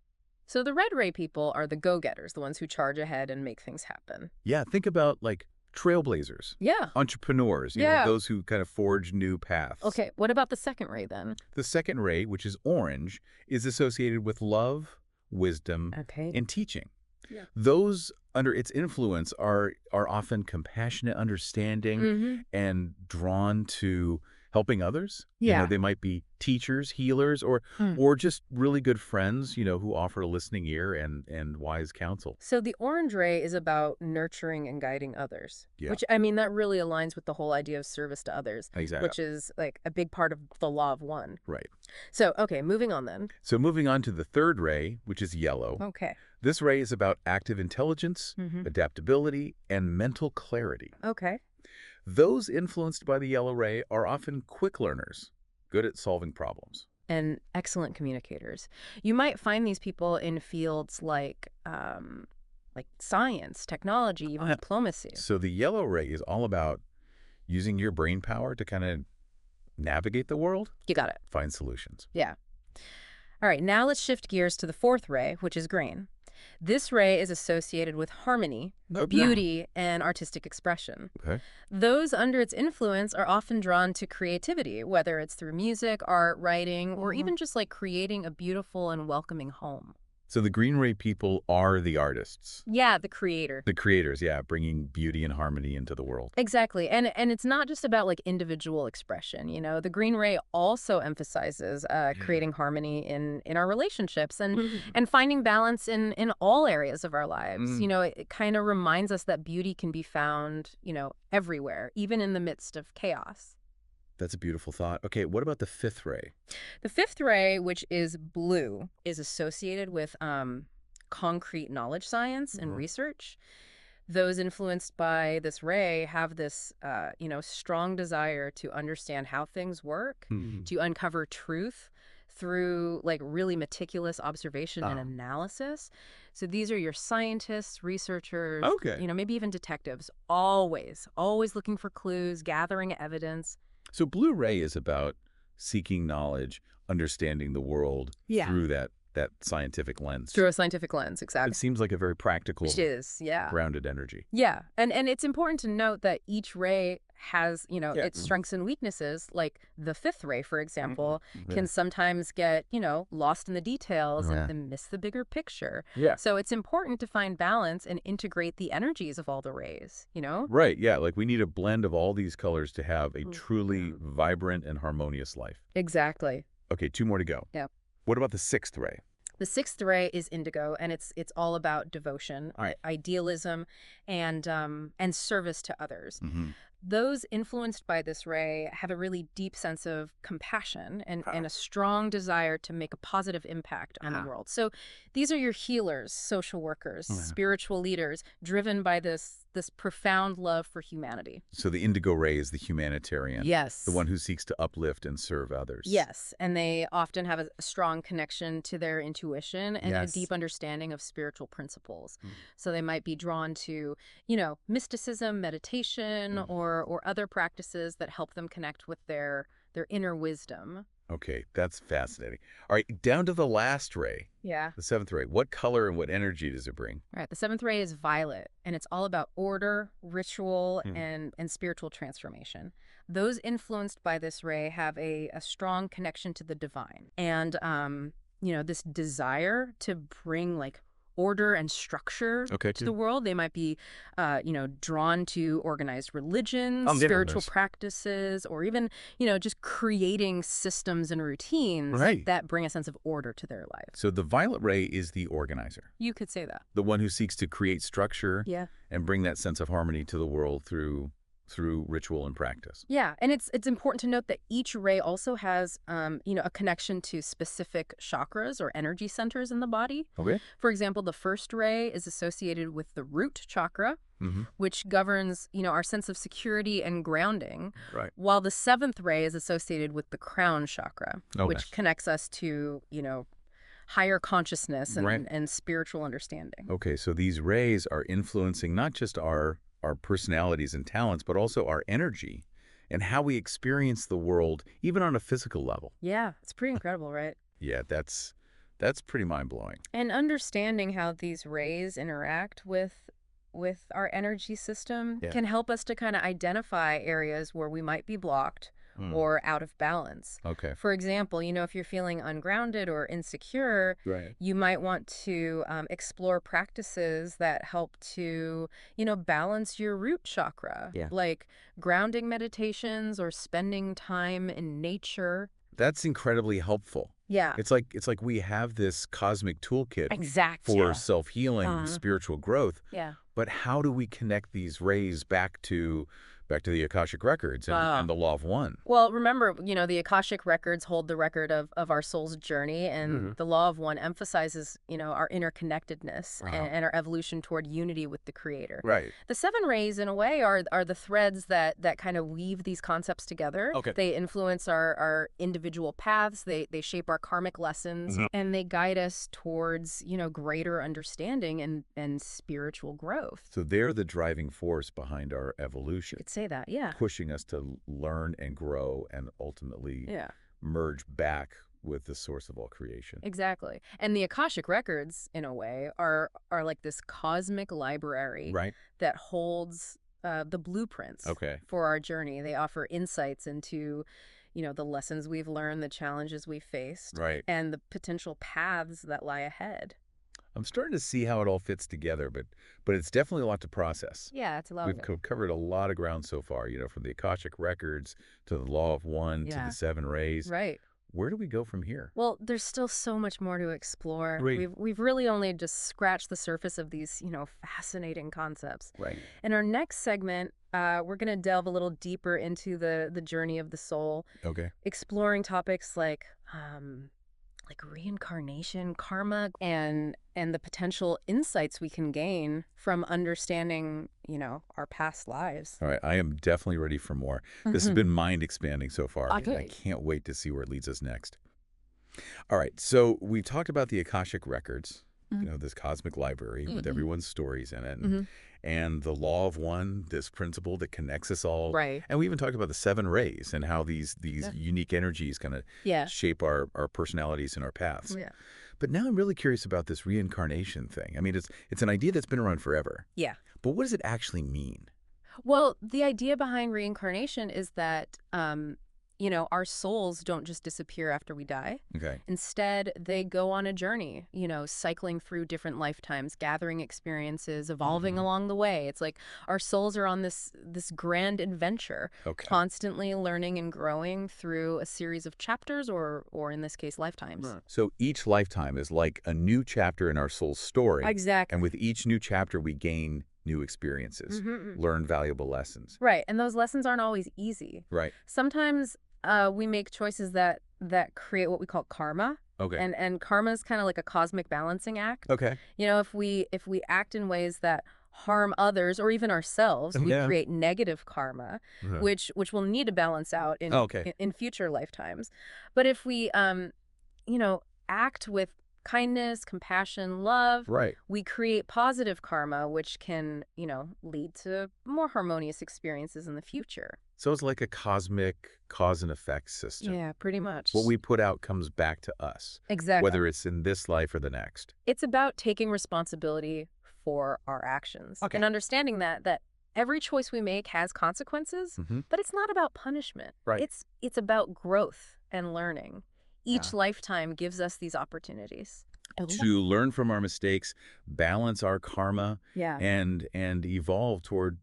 So the red ray people are the go-getters, the ones who charge ahead and make things happen. Yeah, think about like trailblazers, Yeah. entrepreneurs, Yeah. those who kind of forge new paths. Okay, what about the second ray then? The second ray, which is orange, is associated with love, wisdom, Okay. and teaching. Yeah. Those under its influence are often compassionate, understanding, Mm-hmm. and drawn to helping others. Yeah. They might be teachers, healers, or Hmm. or just really good friends, who offer a listening ear and wise counsel. So the orange ray is about nurturing and guiding others, Yeah. which, I mean, that really aligns with the whole idea of service to others, Exactly. which is like a big part of the law of one. Right. So, okay, moving on then. So moving on to the third ray, which is yellow. Okay. This ray is about active intelligence, Mm-hmm. adaptability, and mental clarity. Okay. Those influenced by the yellow ray are often quick learners, good at solving problems. And excellent communicators. You might find these people in fields like science, technology, even Yeah. diplomacy. So the yellow ray is all about using your brain power to kind of navigate the world, You got it. find solutions. Yeah. All right, now let's shift gears to the fourth ray, which is green. This ray is associated with harmony, beauty, and artistic expression. Okay. Those under its influence are often drawn to creativity, whether it's through music, art, writing, or even just like creating a beautiful and welcoming home. So the green ray people are the artists, Yeah, the creator. the creators, yeah, bringing beauty and harmony into the world. Exactly. And it's not just about like individual expression, The green ray also emphasizes creating harmony in our relationships and finding balance in all areas of our lives. It kind of reminds us that beauty can be found, everywhere, even in the midst of chaos. That's a beautiful thought. Okay, what about the fifth ray? The fifth ray, which is blue, is associated with concrete knowledge science and research. Those influenced by this ray have this, strong desire to understand how things work, to uncover truth through like really meticulous observation and analysis. So these are your scientists, researchers, Okay. Maybe even detectives, always looking for clues, gathering evidence. So blue ray is about seeking knowledge, understanding the world through that scientific lens. Through a scientific lens, exactly. It seems like a very practical, It is, yeah. grounded energy. Yeah, and it's important to note that each ray has, its strengths and weaknesses. Like the fifth ray, for example, can sometimes get, lost in the details and miss the bigger picture. Yeah. So it's important to find balance and integrate the energies of all the rays, Right, yeah, like we need a blend of all these colors to have a truly vibrant and harmonious life. Exactly. Okay, 2 more to go. Yeah. What about the sixth ray? The sixth ray is indigo, and it's all about devotion, idealism, and service to others. Those influenced by this ray have a really deep sense of compassion and a strong desire to make a positive impact on the world. So these are your healers, social workers, spiritual leaders, driven by this profound love for humanity. So the indigo ray is the humanitarian. Yes. The one who seeks to uplift and serve others. Yes, and they often have a strong connection to their intuition and a deep understanding of spiritual principles. So they might be drawn to, mysticism, meditation, or other practices that help them connect with their inner wisdom. Okay, that's fascinating. All right, down to the last ray, Yeah. the seventh ray. What color and what energy does it bring? All right, the seventh ray is violet, and it's all about order, ritual, and spiritual transformation. Those influenced by this ray have a strong connection to the divine and, this desire to bring like order and structure to the world. They might be, drawn to organized religions, spiritual practices, or even, just creating systems and routines that bring a sense of order to their life. So the violet ray is the organizer. You could say that. The one who seeks to create structure and bring that sense of harmony to the world through ritual and practice. Yeah, and it's important to note that each ray also has, a connection to specific chakras or energy centers in the body. Okay. For example, the first ray is associated with the root chakra, which governs, our sense of security and grounding. Right. While the seventh ray is associated with the crown chakra, which connects us to, higher consciousness and spiritual understanding. Okay, so these rays are influencing not just our personalities and talents, but also our energy and how we experience the world, even on a physical level. Yeah, it's pretty incredible, right? Yeah, that's pretty mind-blowing. And understanding how these rays interact with our energy system can help us to kind of identify areas where we might be blocked or out of balance. Okay. For example, if you're feeling ungrounded or insecure, you might want to explore practices that help to, balance your root chakra, like grounding meditations or spending time in nature. That's incredibly helpful. Yeah. It's like we have this cosmic toolkit for self-healing, spiritual growth. Yeah. But how do we connect these rays back to the Akashic Records and the Law of One? Well, remember, the Akashic Records hold the record of our soul's journey, and the Law of One emphasizes, our interconnectedness and our evolution toward unity with the Creator. Right. The seven rays, in a way, are the threads that kind of weave these concepts together. Okay. They influence our individual paths, they shape our karmic lessons, and they guide us towards, greater understanding and spiritual growth. So they're the driving force behind our evolution. You could say that, yeah. Pushing us to learn and grow and ultimately merge back with the source of all creation. Exactly. And the Akashic Records, in a way, are like this cosmic library that holds the blueprints for our journey. They offer insights into, the lessons we've learned, the challenges we've faced, and the potential paths that lie ahead. I'm starting to see how it all fits together, but it's definitely a lot to process. Yeah, it's a lot. We've covered a lot of ground so far, from the Akashic Records to the Law of One to the seven rays. Right. Where do we go from here? Well, there's still so much more to explore. Right. We've really only just scratched the surface of these, fascinating concepts. Right. In our next segment, we're going to delve a little deeper into the journey of the soul. Okay. Exploring topics like reincarnation, karma, and the potential insights we can gain from understanding, our past lives. All right. I am definitely ready for more. This has been mind-expanding so far. Okay. I can't wait to see where it leads us next. All right. So we talked about the Akashic Records, this cosmic library with everyone's stories in it. And the Law of One, this principle that connects us all. Right. And we even talked about the seven rays and how these unique energies kind of shape our personalities and our paths. Yeah. But now I'm really curious about this reincarnation thing. I mean, it's an idea that's been around forever. Yeah. But what does it actually mean? Well, the idea behind reincarnation is that, our souls don't just disappear after we die. Okay. Instead, they go on a journey, cycling through different lifetimes, gathering experiences, evolving along the way. It's like our souls are on this grand adventure, constantly learning and growing through a series of chapters or in this case, lifetimes. Right. So each lifetime is like a new chapter in our soul's story. Exactly. And with each new chapter, we gain new experiences, learn valuable lessons. Right. And those lessons aren't always easy. Right. Sometimes we make choices that create what we call karma. Okay. And karma is kind of like a cosmic balancing act. Okay. If we act in ways that harm others or even ourselves, we create negative karma, which we'll need to balance out in future lifetimes. But if we act with kindness, compassion, love, we create positive karma, which can, lead to more harmonious experiences in the future. So it's like a cosmic cause and effect system. Yeah, pretty much. What we put out comes back to us. Exactly. Whether it's in this life or the next. It's about taking responsibility for our actions and understanding that every choice we make has consequences, but it's not about punishment. Right. It's about growth and learning. Each lifetime gives us these opportunities. to learn from our mistakes, balance our karma, Yeah. and evolve toward,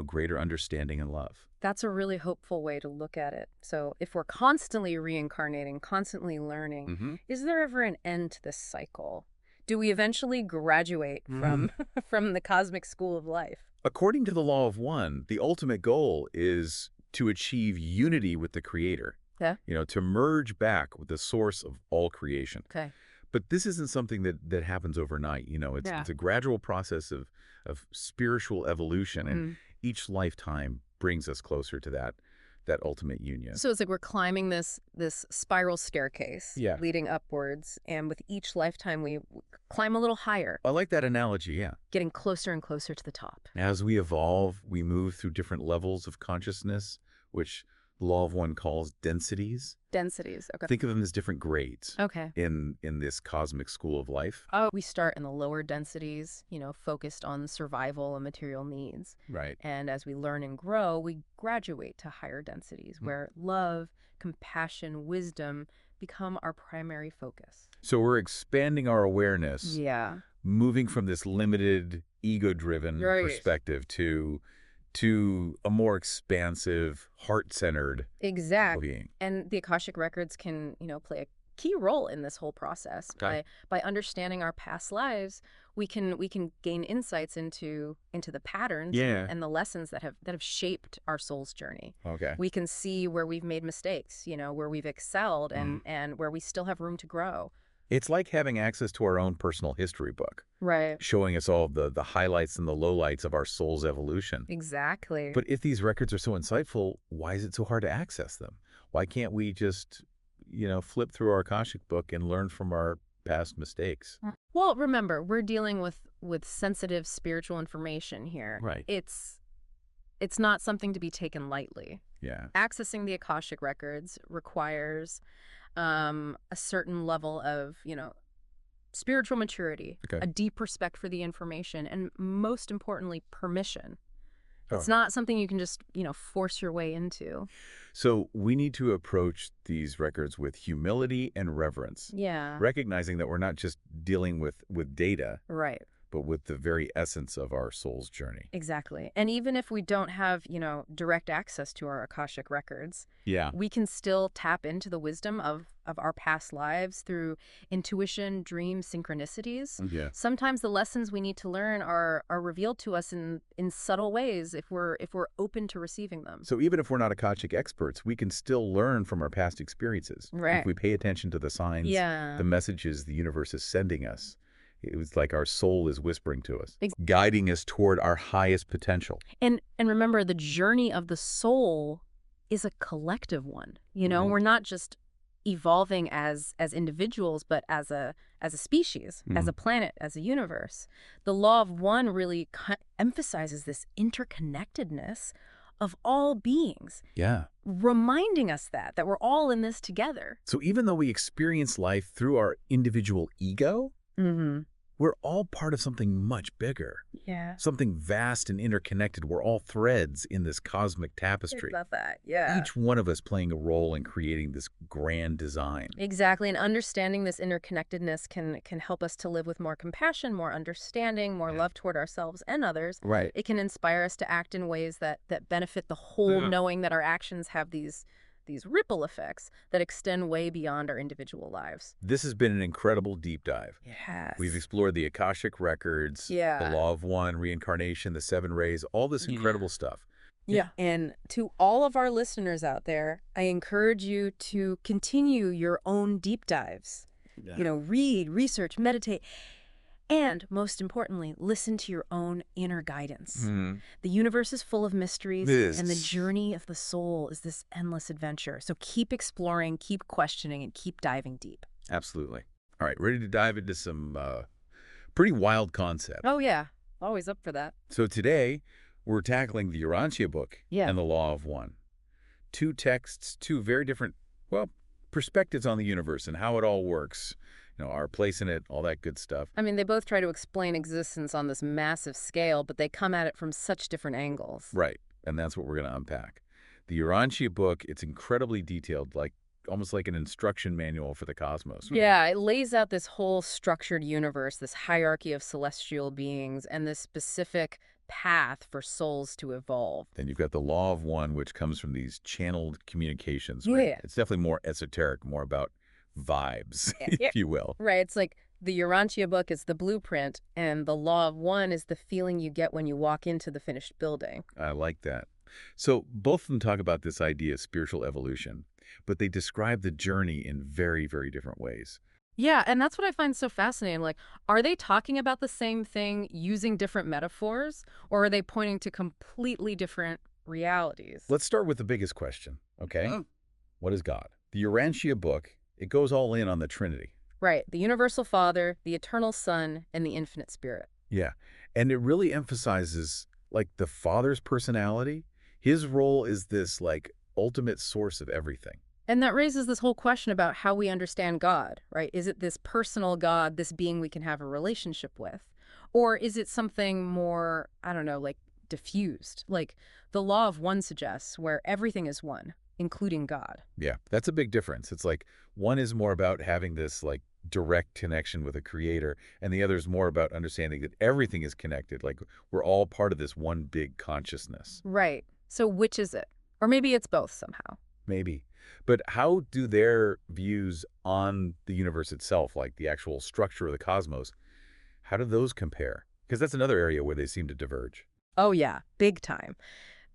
greater understanding and love. That's a really hopeful way to look at it. So if we're constantly reincarnating, constantly learning, Mm-hmm. is there ever an end to this cycle? Do we eventually graduate from from the cosmic school of life? According to the law of one, the ultimate goal is to achieve unity with the Creator, Yeah. to merge back with the source of all creation. Okay. But this isn't something that happens overnight. It's Yeah. it's a gradual process of spiritual evolution, and each lifetime brings us closer to that ultimate union. So it's like we're climbing this spiral staircase, Yeah. leading upwards, and with each lifetime we climb a little higher, I like that analogy, yeah. getting closer and closer to the top. As we evolve, we move through different levels of consciousness, which the law of one calls densities. Densities. Okay. Think of them as different grades Okay. in this cosmic school of life. Oh, we start in the lower densities, focused on survival and material needs. Right. And as we learn and grow, we graduate to higher densities where love, compassion, wisdom become our primary focus. So we're expanding our awareness, Yeah. moving from this limited, ego-driven Right. perspective to a more expansive, heart-centered Exactly. being. And the Akashic records can, play a key role in this whole process. Okay. By understanding our past lives, we can gain insights into the patterns Yeah. and the lessons that have shaped our soul's journey. Okay. We can see where we've made mistakes, where we've excelled and where we still have room to grow. It's like having access to our own personal history book, Right. showing us all the highlights and the lowlights of our soul's evolution. Exactly. But if these records are so insightful, why is it so hard to access them? Why can't we just, flip through our Akashic book and learn from our past mistakes? Well, remember, we're dealing with sensitive spiritual information here. Right. It's not something to be taken lightly. Yeah. Accessing the Akashic records requires a certain level of, spiritual maturity, Okay. a deep respect for the information, and most importantly, permission. It's Oh. not something you can just, force your way into. So we need to approach these records with humility and reverence, Yeah. recognizing that we're not just dealing with data, Right. but with the very essence of our soul's journey. Exactly. And even if we don't have, direct access to our Akashic records, Yeah. we can still tap into the wisdom of our past lives through intuition, dreams, synchronicities. Yeah. Sometimes the lessons we need to learn are revealed to us in subtle ways if we're open to receiving them. So even if we're not Akashic experts, we can still learn from our past experiences. Right. If we pay attention to the signs, Yeah. the messages the universe is sending us. It was like our soul is whispering to us, Ex- guiding us toward our highest potential. And remember, the journey of the soul is a collective one. We're not just evolving as individuals, but as a species, as a planet, as a universe. The law of one really emphasizes this interconnectedness of all beings, Yeah. reminding us that we're all in this together. So even though we experience life through our individual ego, we're all part of something much bigger, Yeah. something vast and interconnected. We're all threads in this cosmic tapestry. Love that. Yeah. Each one of us playing a role in creating this grand design. Exactly. And understanding this interconnectedness can help us to live with more compassion, more understanding, more love toward ourselves and others. Right. It can inspire us to act in ways that benefit the whole, knowing that our actions have these ripple effects that extend way beyond our individual lives. This has been an incredible deep dive. Yes. We've explored the Akashic records, Yeah. the law of one, reincarnation, the 7 rays, all this incredible stuff. Yeah. And to all of our listeners out there, I encourage you to continue your own deep dives. Read, research, meditate, and most importantly, listen to your own inner guidance. The universe is full of mysteries, and the journey of the soul is this endless adventure. So keep exploring, keep questioning, and keep diving deep. Absolutely. All right, ready to dive into some pretty wild concepts. Oh, yeah. Always up for that. So today, we're tackling the Urantia book Yeah. and the law of one. 2 texts, 2 very different, perspectives on the universe and how it all works. Our place in it, all that good stuff. I mean, they both try to explain existence on this massive scale, but they come at it from such different angles. Right, and that's what we're going to unpack. The Urantia book, it's incredibly detailed, like almost like an instruction manual for the cosmos. Yeah, it lays out this whole structured universe, this hierarchy of celestial beings, and this specific path for souls to evolve. Then you've got the law of one, which comes from these channeled communications, right? Yeah. It's definitely more esoteric, more about vibes, Yeah. if you will. Right, it's like the Urantia book is the blueprint, and the Law of One is the feeling you get when you walk into the finished building. I like that. So both of them talk about this idea of spiritual evolution, but they describe the journey in very, very different ways. Yeah, and that's what I find so fascinating. Like, are they talking about the same thing using different metaphors, or are they pointing to completely different realities? Let's start with the biggest question, okay? Oh. What is God? The Urantia book, it goes all in on the Trinity. Right, the Universal Father, the Eternal Son, and the Infinite Spirit. Yeah, and it really emphasizes, like, the Father's personality. His role is this, like, ultimate source of everything. And that raises this whole question about how we understand God, right? Is it this personal God, this being we can have a relationship with? Or is it something more, I don't know, like diffused? Like the Law of One suggests, where everything is one, including God. Yeah, that's a big difference. It's like one is more about having this, like, direct connection with a creator, and the other is more about understanding that everything is connected. Like, we're all part of this one big consciousness. Right. So which is it? Or maybe it's both somehow. Maybe. But how do their views on the universe itself, like the actual structure of the cosmos, how do those compare? Because that's another area where they seem to diverge. Oh yeah, big time.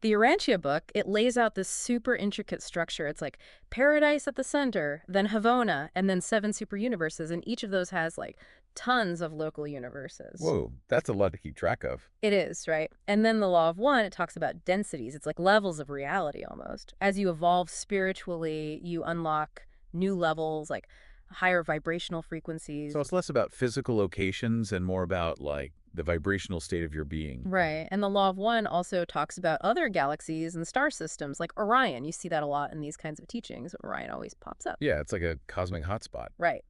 The Urantia book, it lays out this super intricate structure. It's like paradise at the center, then Havona, and then 7 super universes, and each of those has like tons of local universes. Whoa, that's a lot to keep track of. It is, right? And then the Law of One, it talks about densities. It's like levels of reality almost. As you evolve spiritually, you unlock new levels, like higher vibrational frequencies. So it's less about physical locations and more about, like, the vibrational state of your being. Right. And the Law of One also talks about other galaxies and star systems, like Orion. You see that a lot in these kinds of teachings. Orion always pops up. Yeah, it's like a cosmic hotspot. Right.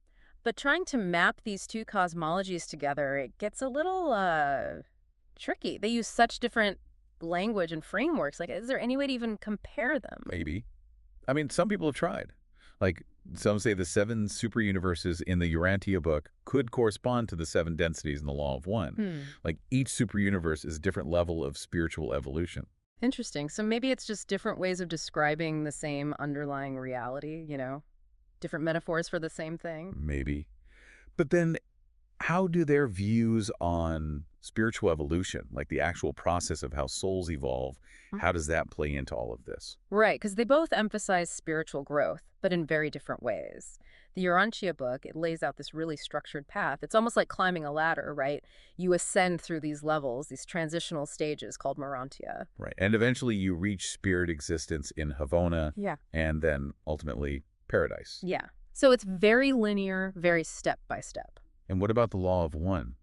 But trying to map these two cosmologies together, it gets a little tricky. They use such different language and frameworks. Like, is there any way to even compare them? Maybe. I mean, some people have tried. Like, some say the 7 super universes in the Urantia book could correspond to the 7 densities in the Law of One. Like, each super universe is a different level of spiritual evolution. Interesting. So maybe it's just different ways of describing the same underlying reality, different metaphors for the same thing. Maybe. But then, how do their views on spiritual evolution, like the actual process of how souls evolve, how does that play into all of this? Right, because they both emphasize spiritual growth, but in very different ways. The Urantia book, it lays out this really structured path. It's almost like climbing a ladder, right? You ascend through these levels, these transitional stages called Morantia. Right. And eventually you reach spirit existence in Havona. Yeah. And then ultimately paradise. Yeah. So it's very linear, very step by step. And what about the Law of One?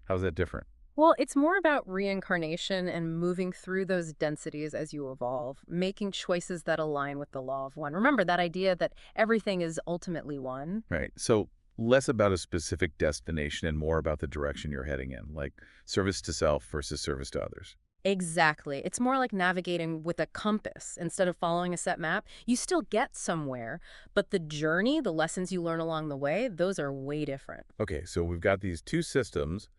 How's that different? Well, it's more about reincarnation and moving through those densities as you evolve, making choices that align with the Law of One. Remember that idea that everything is ultimately one? Right. So less about a specific destination and more about the direction you're heading in, like service to self versus service to others. Exactly. It's more like navigating with a compass instead of following a set map. You still get somewhere, but the journey, the lessons you learn along the way, those are way different. Okay, so we've got these two systems,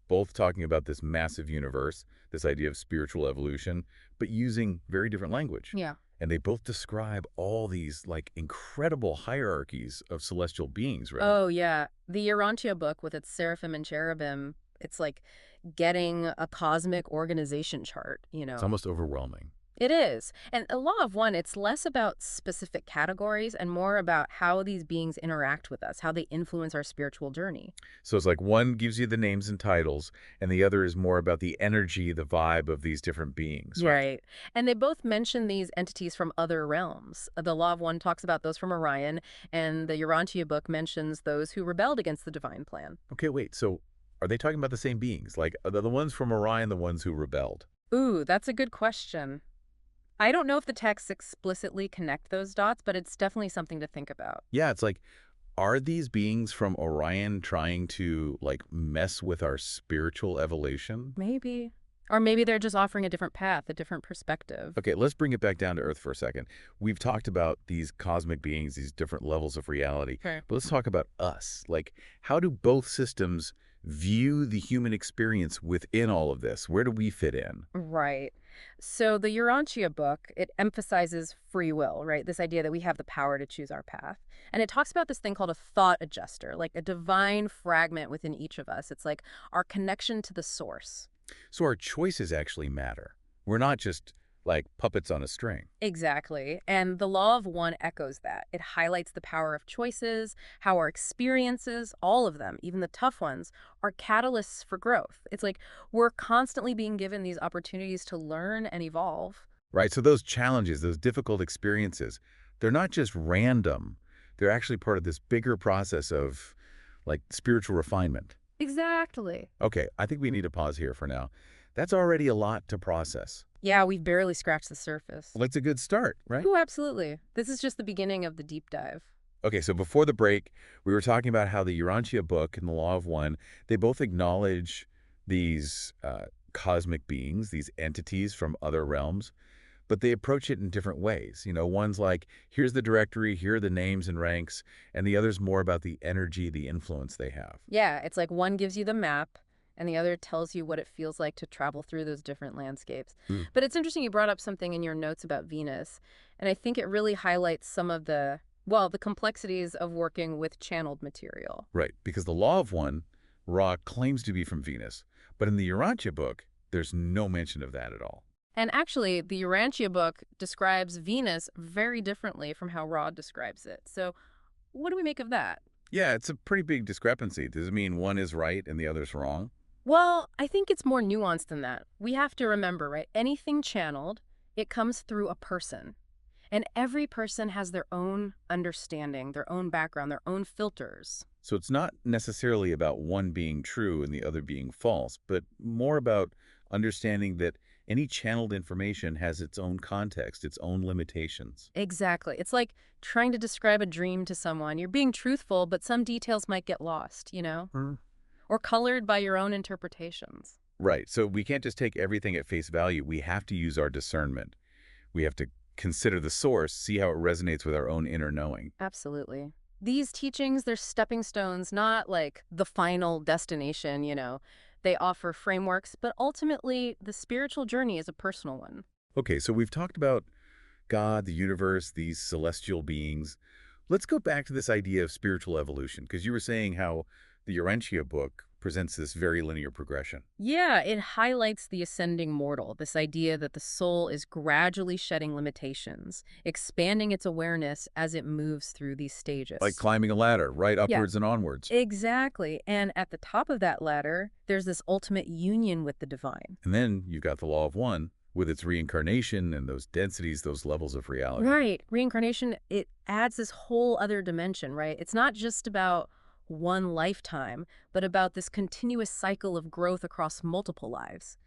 both talking about this massive universe, this idea of spiritual evolution, but using very different language. Yeah. And they both describe all these, like, incredible hierarchies of celestial beings, right? Oh, yeah. The Urantia book with its seraphim and cherubim, it's like getting a cosmic organization chart, It's almost overwhelming. It is. And a Law of One, it's less about specific categories and more about how these beings interact with us, how they influence our spiritual journey. So it's like one gives you the names and titles, and the other is more about the energy, the vibe of these different beings. Right. And they both mention these entities from other realms. The Law of One talks about those from Orion, and the Urantia book mentions those who rebelled against the divine plan. Okay, wait, so are they talking about the same beings? Like, are the ones from Orion the ones who rebelled? Ooh, that's a good question. I don't know if the texts explicitly connect those dots, but it's definitely something to think about. Yeah, it's like, are these beings from Orion trying to, like, mess with our spiritual evolution? Maybe. Or maybe they're just offering a different path, a different perspective. Okay, let's bring it back down to Earth for a second. We've talked about these cosmic beings, these different levels of reality, Sure. but let's talk about us. Like, how do both systems view the human experience within all of this? Where do we fit in? Right. So the Urantia book, it emphasizes free will, right? This idea that we have the power to choose our path. And it talks about this thing called a thought adjuster, like a divine fragment within each of us. It's like our connection to the source. So our choices actually matter. We're not just like puppets on a string. Exactly. And the law of one echoes that. It highlights the power of choices, how our experiences, all of them, even the tough ones, are catalysts for growth. It's like we're constantly being given these opportunities to learn and evolve. Right? So those challenges, those difficult experiences, they're not just random. They're actually part of this bigger process of like spiritual refinement. Exactly. Okay, I think we need to pause here for now. That's already a lot to process. Yeah, we've barely scratched the surface. Well, it's a good start, right? Oh, absolutely. This is just the beginning of the deep dive. Okay, so before the break, we were talking about how the Urantia book and the Law of One, they both acknowledge these cosmic beings, these entities from other realms, but they approach it in different ways. You know, one's like, here's the directory, here are the names and ranks, and the other's more about the energy, the influence they have. Yeah, it's like one gives you the map and the other tells you what it feels like to travel through those different landscapes. Mm. But it's interesting you brought up something in your notes about Venus, and I think it really highlights some of the, well, the complexities of working with channeled material. Right, because the Law of One, Ra claims to be from Venus, but in the Urantia book, there's no mention of that at all. And actually, the Urantia book describes Venus very differently from how Ra describes it. So what do we make of that? Yeah, it's a pretty big discrepancy. Does it mean one is right and the other's wrong? Well, I think it's more nuanced than that. We have to remember, right? Anything channeled, it comes through a person. And every person has their own understanding, their own background, their own filters. So it's not necessarily about one being true and the other being false, but more about understanding that any channeled information has its own context, its own limitations. Exactly. It's like trying to describe a dream to someone. You're being truthful, but some details might get lost, you know? Or colored by your own interpretations. Right. So we can't just take everything at face value. We have to use our discernment. We have to consider the source, see how it resonates with our own inner knowing. Absolutely. These teachings, they're stepping stones, not like the final destination, you know. They offer frameworks, but ultimately the spiritual journey is a personal one. Okay, so we've talked about God, the universe, these celestial beings. Let's go back to this idea of spiritual evolution, because you were saying how the Urantia book presents this very linear progression. Yeah, it highlights the ascending mortal, this idea that the soul is gradually shedding limitations, expanding its awareness as it moves through these stages. Like climbing a ladder, right upwards and onwards. Exactly. And at the top of that ladder, there's this ultimate union with the divine. And then you've got the Law of One, with its reincarnation and those densities, those levels of reality. Right. Reincarnation, it adds this whole other dimension, right? It's not just about one lifetime, but about this continuous cycle of growth across multiple lives.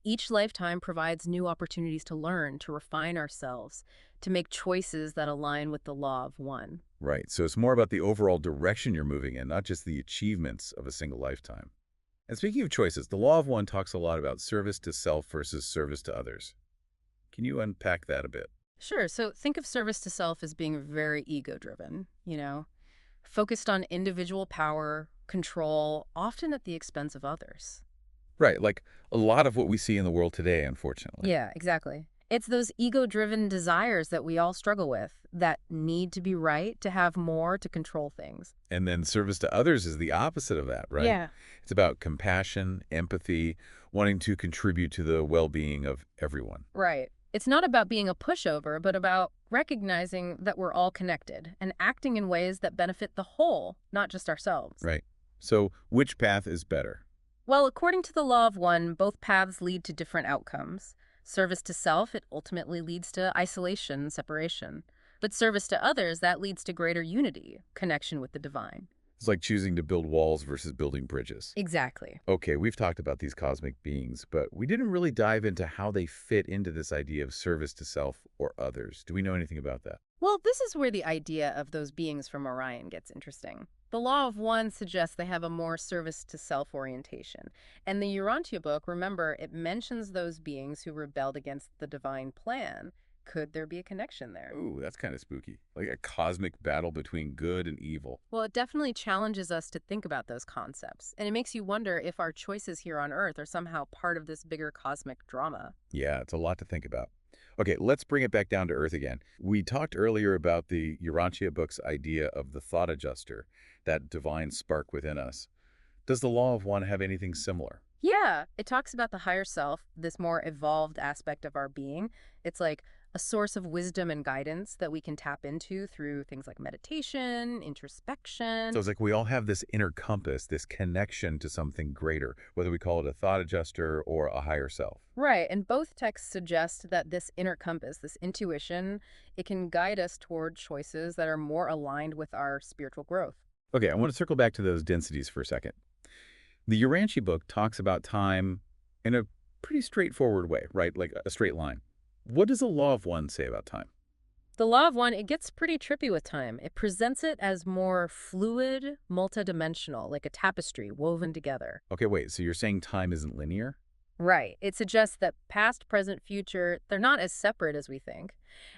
Each lifetime provides new opportunities to learn, to refine ourselves, to make choices that align with the law of one. Right, so it's more about the overall direction you're moving in, not just the achievements of a single lifetime. And speaking of choices, the Law of One talks a lot about service to self versus service to others. Can you unpack that a bit? Sure. So think of service to self as being very ego-driven, you know, focused on individual power, control, often at the expense of others. Right, like a lot of what we see in the world today, unfortunately. Yeah, exactly. It's those ego-driven desires that we all struggle with, that need to be right, to have more, to control things. And then service to others is the opposite of that, right? Yeah. It's about compassion, empathy, wanting to contribute to the well-being of everyone. Right. It's not about being a pushover, but about recognizing that we're all connected and acting in ways that benefit the whole, not just ourselves. Right. So which path is better? Well, according to the law of one, both paths lead to different outcomes. Service to self, it ultimately leads to isolation, separation. But service to others, that leads to greater unity, connection with the divine. It's like choosing to build walls versus building bridges. Exactly. Okay, we've talked about these cosmic beings, but we didn't really dive into how they fit into this idea of service to self or others. Do we know anything about that? Well, this is where the idea of those beings from Orion gets interesting. The Law of One suggests they have a more service to self orientation. And the Urantia book, remember, it mentions those beings who rebelled against the divine plan. Could there be a connection there? Ooh, that's kind of spooky. Like a cosmic battle between good and evil. Well, it definitely challenges us to think about those concepts. And it makes you wonder if our choices here on Earth are somehow part of this bigger cosmic drama. Yeah, it's a lot to think about. Okay, let's bring it back down to Earth again. We talked earlier about the Urantia book's idea of the thought adjuster, that divine spark within us. Does the Law of One have anything similar? Yeah, it talks about the higher self, this more evolved aspect of our being. It's like a source of wisdom and guidance that we can tap into through things like meditation, introspection. So it's like we all have this inner compass, this connection to something greater, whether we call it a thought adjuster or a higher self. Right, and both texts suggest that this inner compass, this intuition, it can guide us toward choices that are more aligned with our spiritual growth. Okay, I want to circle back to those densities for a second. The Urantia book talks about time in a pretty straightforward way, right? Like a straight line. What does the Law of One say about time? The Law of One, it gets pretty trippy with time. It presents it as more fluid, multidimensional, like a tapestry woven together. Okay, wait, so you're saying time isn't linear? Right. It suggests that past, present, future, they're not as separate as we think.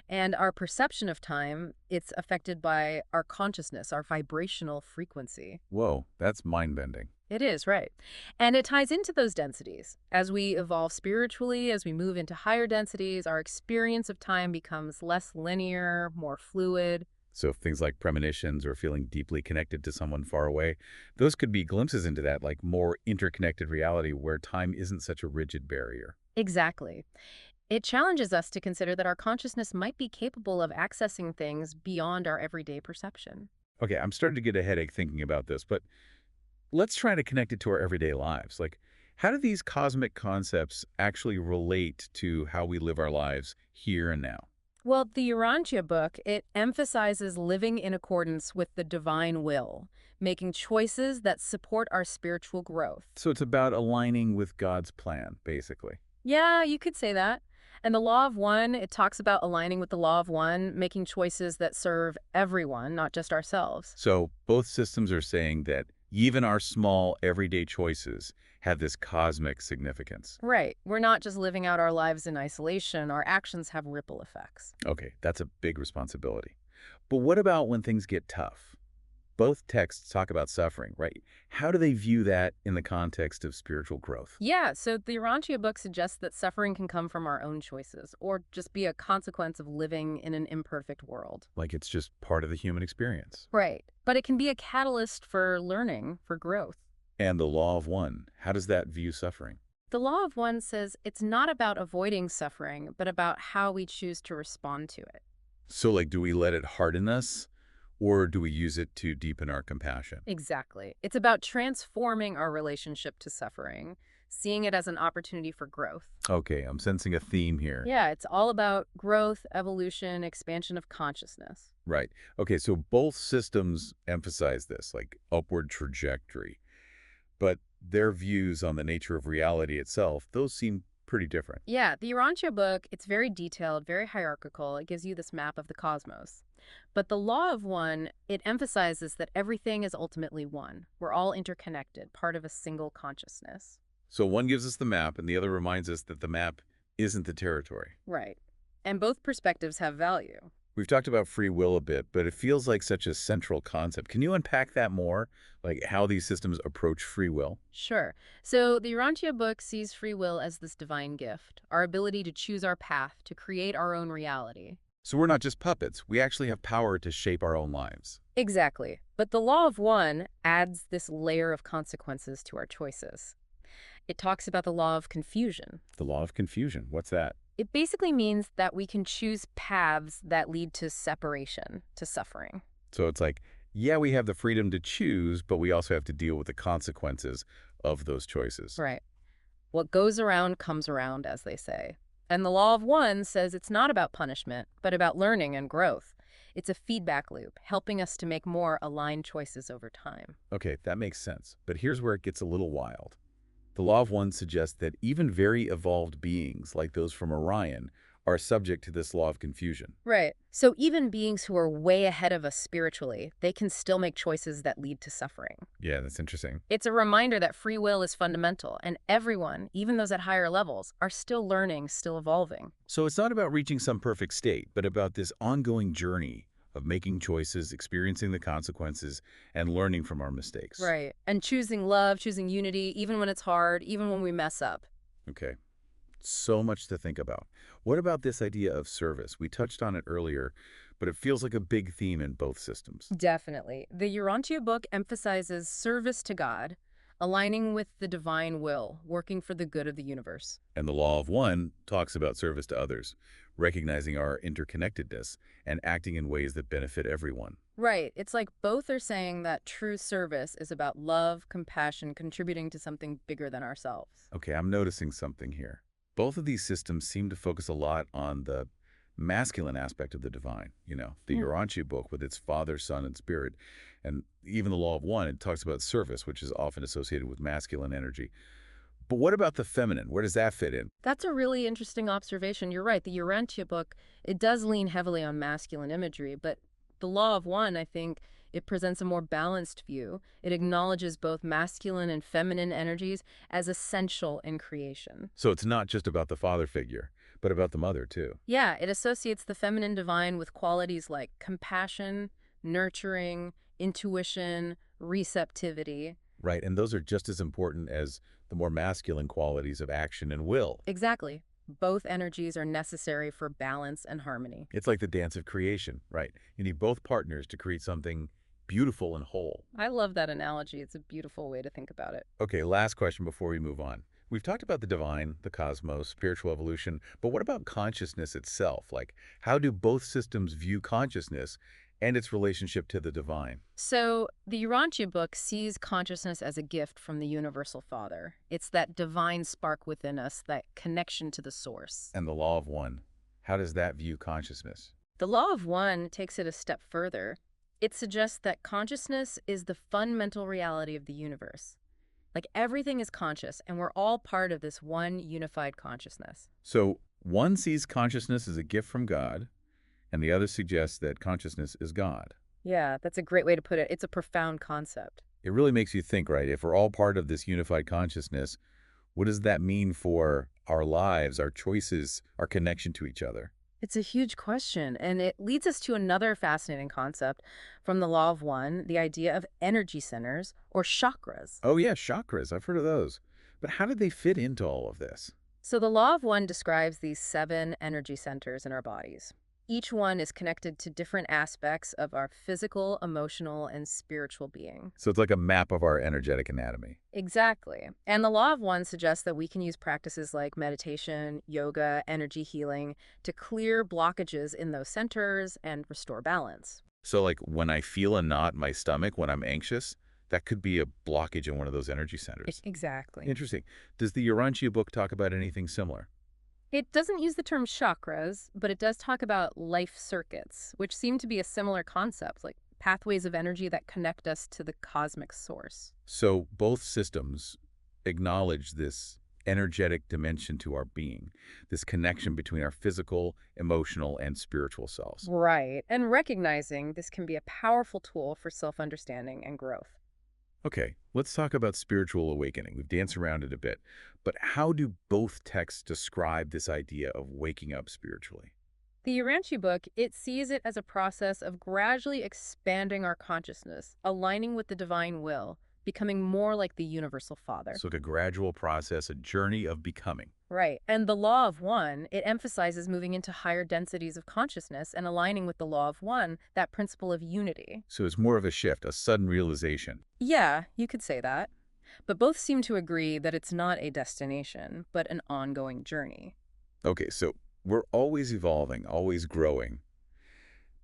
And our perception of time, it's affected by our consciousness, our vibrational frequency. Whoa, that's mind-bending. It is, right. And it ties into those densities. As we evolve spiritually, as we move into higher densities, our experience of time becomes less linear, more fluid. So things like premonitions or feeling deeply connected to someone far away, those could be glimpses into that, like more interconnected reality where time isn't such a rigid barrier. Exactly. It challenges us to consider that our consciousness might be capable of accessing things beyond our everyday perception. Okay, I'm starting to get a headache thinking about this, but let's try to connect it to our everyday lives. Like, how do these cosmic concepts actually relate to how we live our lives here and now? Well, the Urantia book, it emphasizes living in accordance with the divine will, making choices that support our spiritual growth. So it's about aligning with God's plan, basically. Yeah, you could say that. And the Law of One, it talks about aligning with the Law of One, making choices that serve everyone, not just ourselves. So both systems are saying that even our small, everyday choices have this cosmic significance. Right. We're not just living out our lives in isolation. Our actions have ripple effects. Okay, that's a big responsibility. But what about when things get tough? Both texts talk about suffering, right? How do they view that in the context of spiritual growth? Yeah, so the Urantia book suggests that suffering can come from our own choices, or just be a consequence of living in an imperfect world. Like it's just part of the human experience. Right. But it can be a catalyst for learning, for growth. And the Law of One, how does that view suffering? The Law of One says it's not about avoiding suffering, but about how we choose to respond to it. So like, do we let it harden us? Or do we use it to deepen our compassion? Exactly. It's about transforming our relationship to suffering, seeing it as an opportunity for growth. Okay, I'm sensing a theme here. Yeah, it's all about growth, evolution, expansion of consciousness. Right. Okay, so both systems emphasize this, like upward trajectory. But their views on the nature of reality itself, those seem pretty different. Yeah, the Urantia book, it's very detailed, very hierarchical. It gives you this map of the cosmos. But the Law of One, it emphasizes that everything is ultimately one. We're all interconnected, part of a single consciousness. So one gives us the map, and the other reminds us that the map isn't the territory. Right. And both perspectives have value. We've talked about free will a bit, but it feels like such a central concept. Can you unpack that more? Like how these systems approach free will? Sure. So the Urantia book sees free will as this divine gift, our ability to choose our path, to create our own reality. So we're not just puppets. We actually have power to shape our own lives. Exactly. But the Law of One adds this layer of consequences to our choices. It talks about the law of confusion. The law of confusion. What's that? It basically means that we can choose paths that lead to separation, to suffering. So it's like, yeah, we have the freedom to choose, but we also have to deal with the consequences of those choices. Right. What goes around comes around, as they say. And the Law of One says it's not about punishment, but about learning and growth. It's a feedback loop, helping us to make more aligned choices over time. Okay, that makes sense. But here's where it gets a little wild. The Law of One suggests that even very evolved beings, like those from Orion, are subject to this law of confusion. Right. So even beings who are way ahead of us spiritually, they can still make choices that lead to suffering. Yeah, that's interesting. It's a reminder that free will is fundamental, and everyone, even those at higher levels, are still learning, still evolving. So it's not about reaching some perfect state, but about this ongoing journey of making choices, experiencing the consequences, and learning from our mistakes. Right. And choosing love, choosing unity, even when it's hard, even when we mess up. Okay. So much to think about. What about this idea of service? We touched on it earlier, but it feels like a big theme in both systems. Definitely. The Urantia book emphasizes service to God, aligning with the divine will, working for the good of the universe. And the Law of One talks about service to others, recognizing our interconnectedness and acting in ways that benefit everyone. Right. It's like both are saying that true service is about love, compassion, contributing to something bigger than ourselves. Okay, I'm noticing something here. Both of these systems seem to focus a lot on the masculine aspect of the divine. The Urantia book with its Father, Son, and Spirit, and even the Law of One, it talks about service, which is often associated with masculine energy. But what about the feminine? Where does that fit in? That's a really interesting observation. You're right. The Urantia book, it does lean heavily on masculine imagery, but the Law of One, I think, it presents a more balanced view. It acknowledges both masculine and feminine energies as essential in creation. So it's not just about the father figure, but about the mother, too. Yeah, it associates the feminine divine with qualities like compassion, nurturing, intuition, receptivity. Right, and those are just as important as the more masculine qualities of action and will. Exactly. Both energies are necessary for balance and harmony. It's like the dance of creation, right? You need both partners to create something beautiful and whole. I love that analogy. It's a beautiful way to think about it. Okay, last question before we move on. We've talked about the divine, the cosmos, spiritual evolution, but what about consciousness itself? Like, how do both systems view consciousness and its relationship to the divine? So, the Urantia book sees consciousness as a gift from the Universal Father. It's that divine spark within us, that connection to the source. And the Law of One, how does that view consciousness? The Law of One takes it a step further. It suggests that consciousness is the fundamental reality of the universe. Like everything is conscious, and we're all part of this one unified consciousness. So one sees consciousness as a gift from God, and the other suggests that consciousness is God. Yeah, that's a great way to put it. It's a profound concept. It really makes you think, right? If we're all part of this unified consciousness, what does that mean for our lives, our choices, our connection to each other? It's a huge question, and it leads us to another fascinating concept from the Law of One, the idea of energy centers, or chakras. Oh yeah, chakras. I've heard of those. But how do they fit into all of this? So the Law of One describes these 7 energy centers in our bodies. Each one is connected to different aspects of our physical, emotional, and spiritual being. So it's like a map of our energetic anatomy. Exactly. And the Law of One suggests that we can use practices like meditation, yoga, energy healing to clear blockages in those centers and restore balance. So like when I feel a knot in my stomach when I'm anxious, that could be a blockage in one of those energy centers. Exactly. Interesting. Does the Urantia book talk about anything similar? It doesn't use the term chakras, but it does talk about life circuits, which seem to be a similar concept, like pathways of energy that connect us to the cosmic source. So both systems acknowledge this energetic dimension to our being, this connection between our physical, emotional, and spiritual selves. Right. And recognizing this can be a powerful tool for self-understanding and growth. Okay, let's talk about spiritual awakening. We've danced around it a bit, but how do both texts describe this idea of waking up spiritually? The Urantia book, it sees it as a process of gradually expanding our consciousness, aligning with the divine will, becoming more like the Universal Father. So like a gradual process, a journey of becoming. Right. And the Law of One, it emphasizes moving into higher densities of consciousness and aligning with the Law of One, that principle of unity. So it's more of a shift, a sudden realization. Yeah, you could say that. But both seem to agree that it's not a destination, but an ongoing journey. Okay, so we're always evolving, always growing.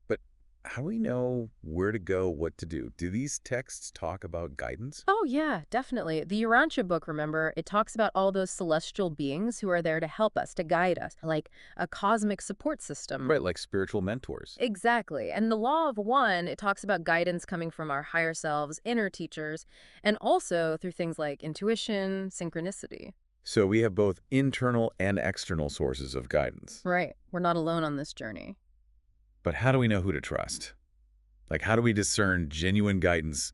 But how do we know where to go, what to do? Do these texts talk about guidance? Oh, yeah, definitely. The Urantia book, remember, it talks about all those celestial beings who are there to help us, to guide us, like a cosmic support system. Right, like spiritual mentors. Exactly. And the Law of One, it talks about guidance coming from our higher selves, inner teachers, and also through things like intuition, synchronicity. So we have both internal and external sources of guidance. Right. We're not alone on this journey. But how do we know who to trust? Like, how do we discern genuine guidance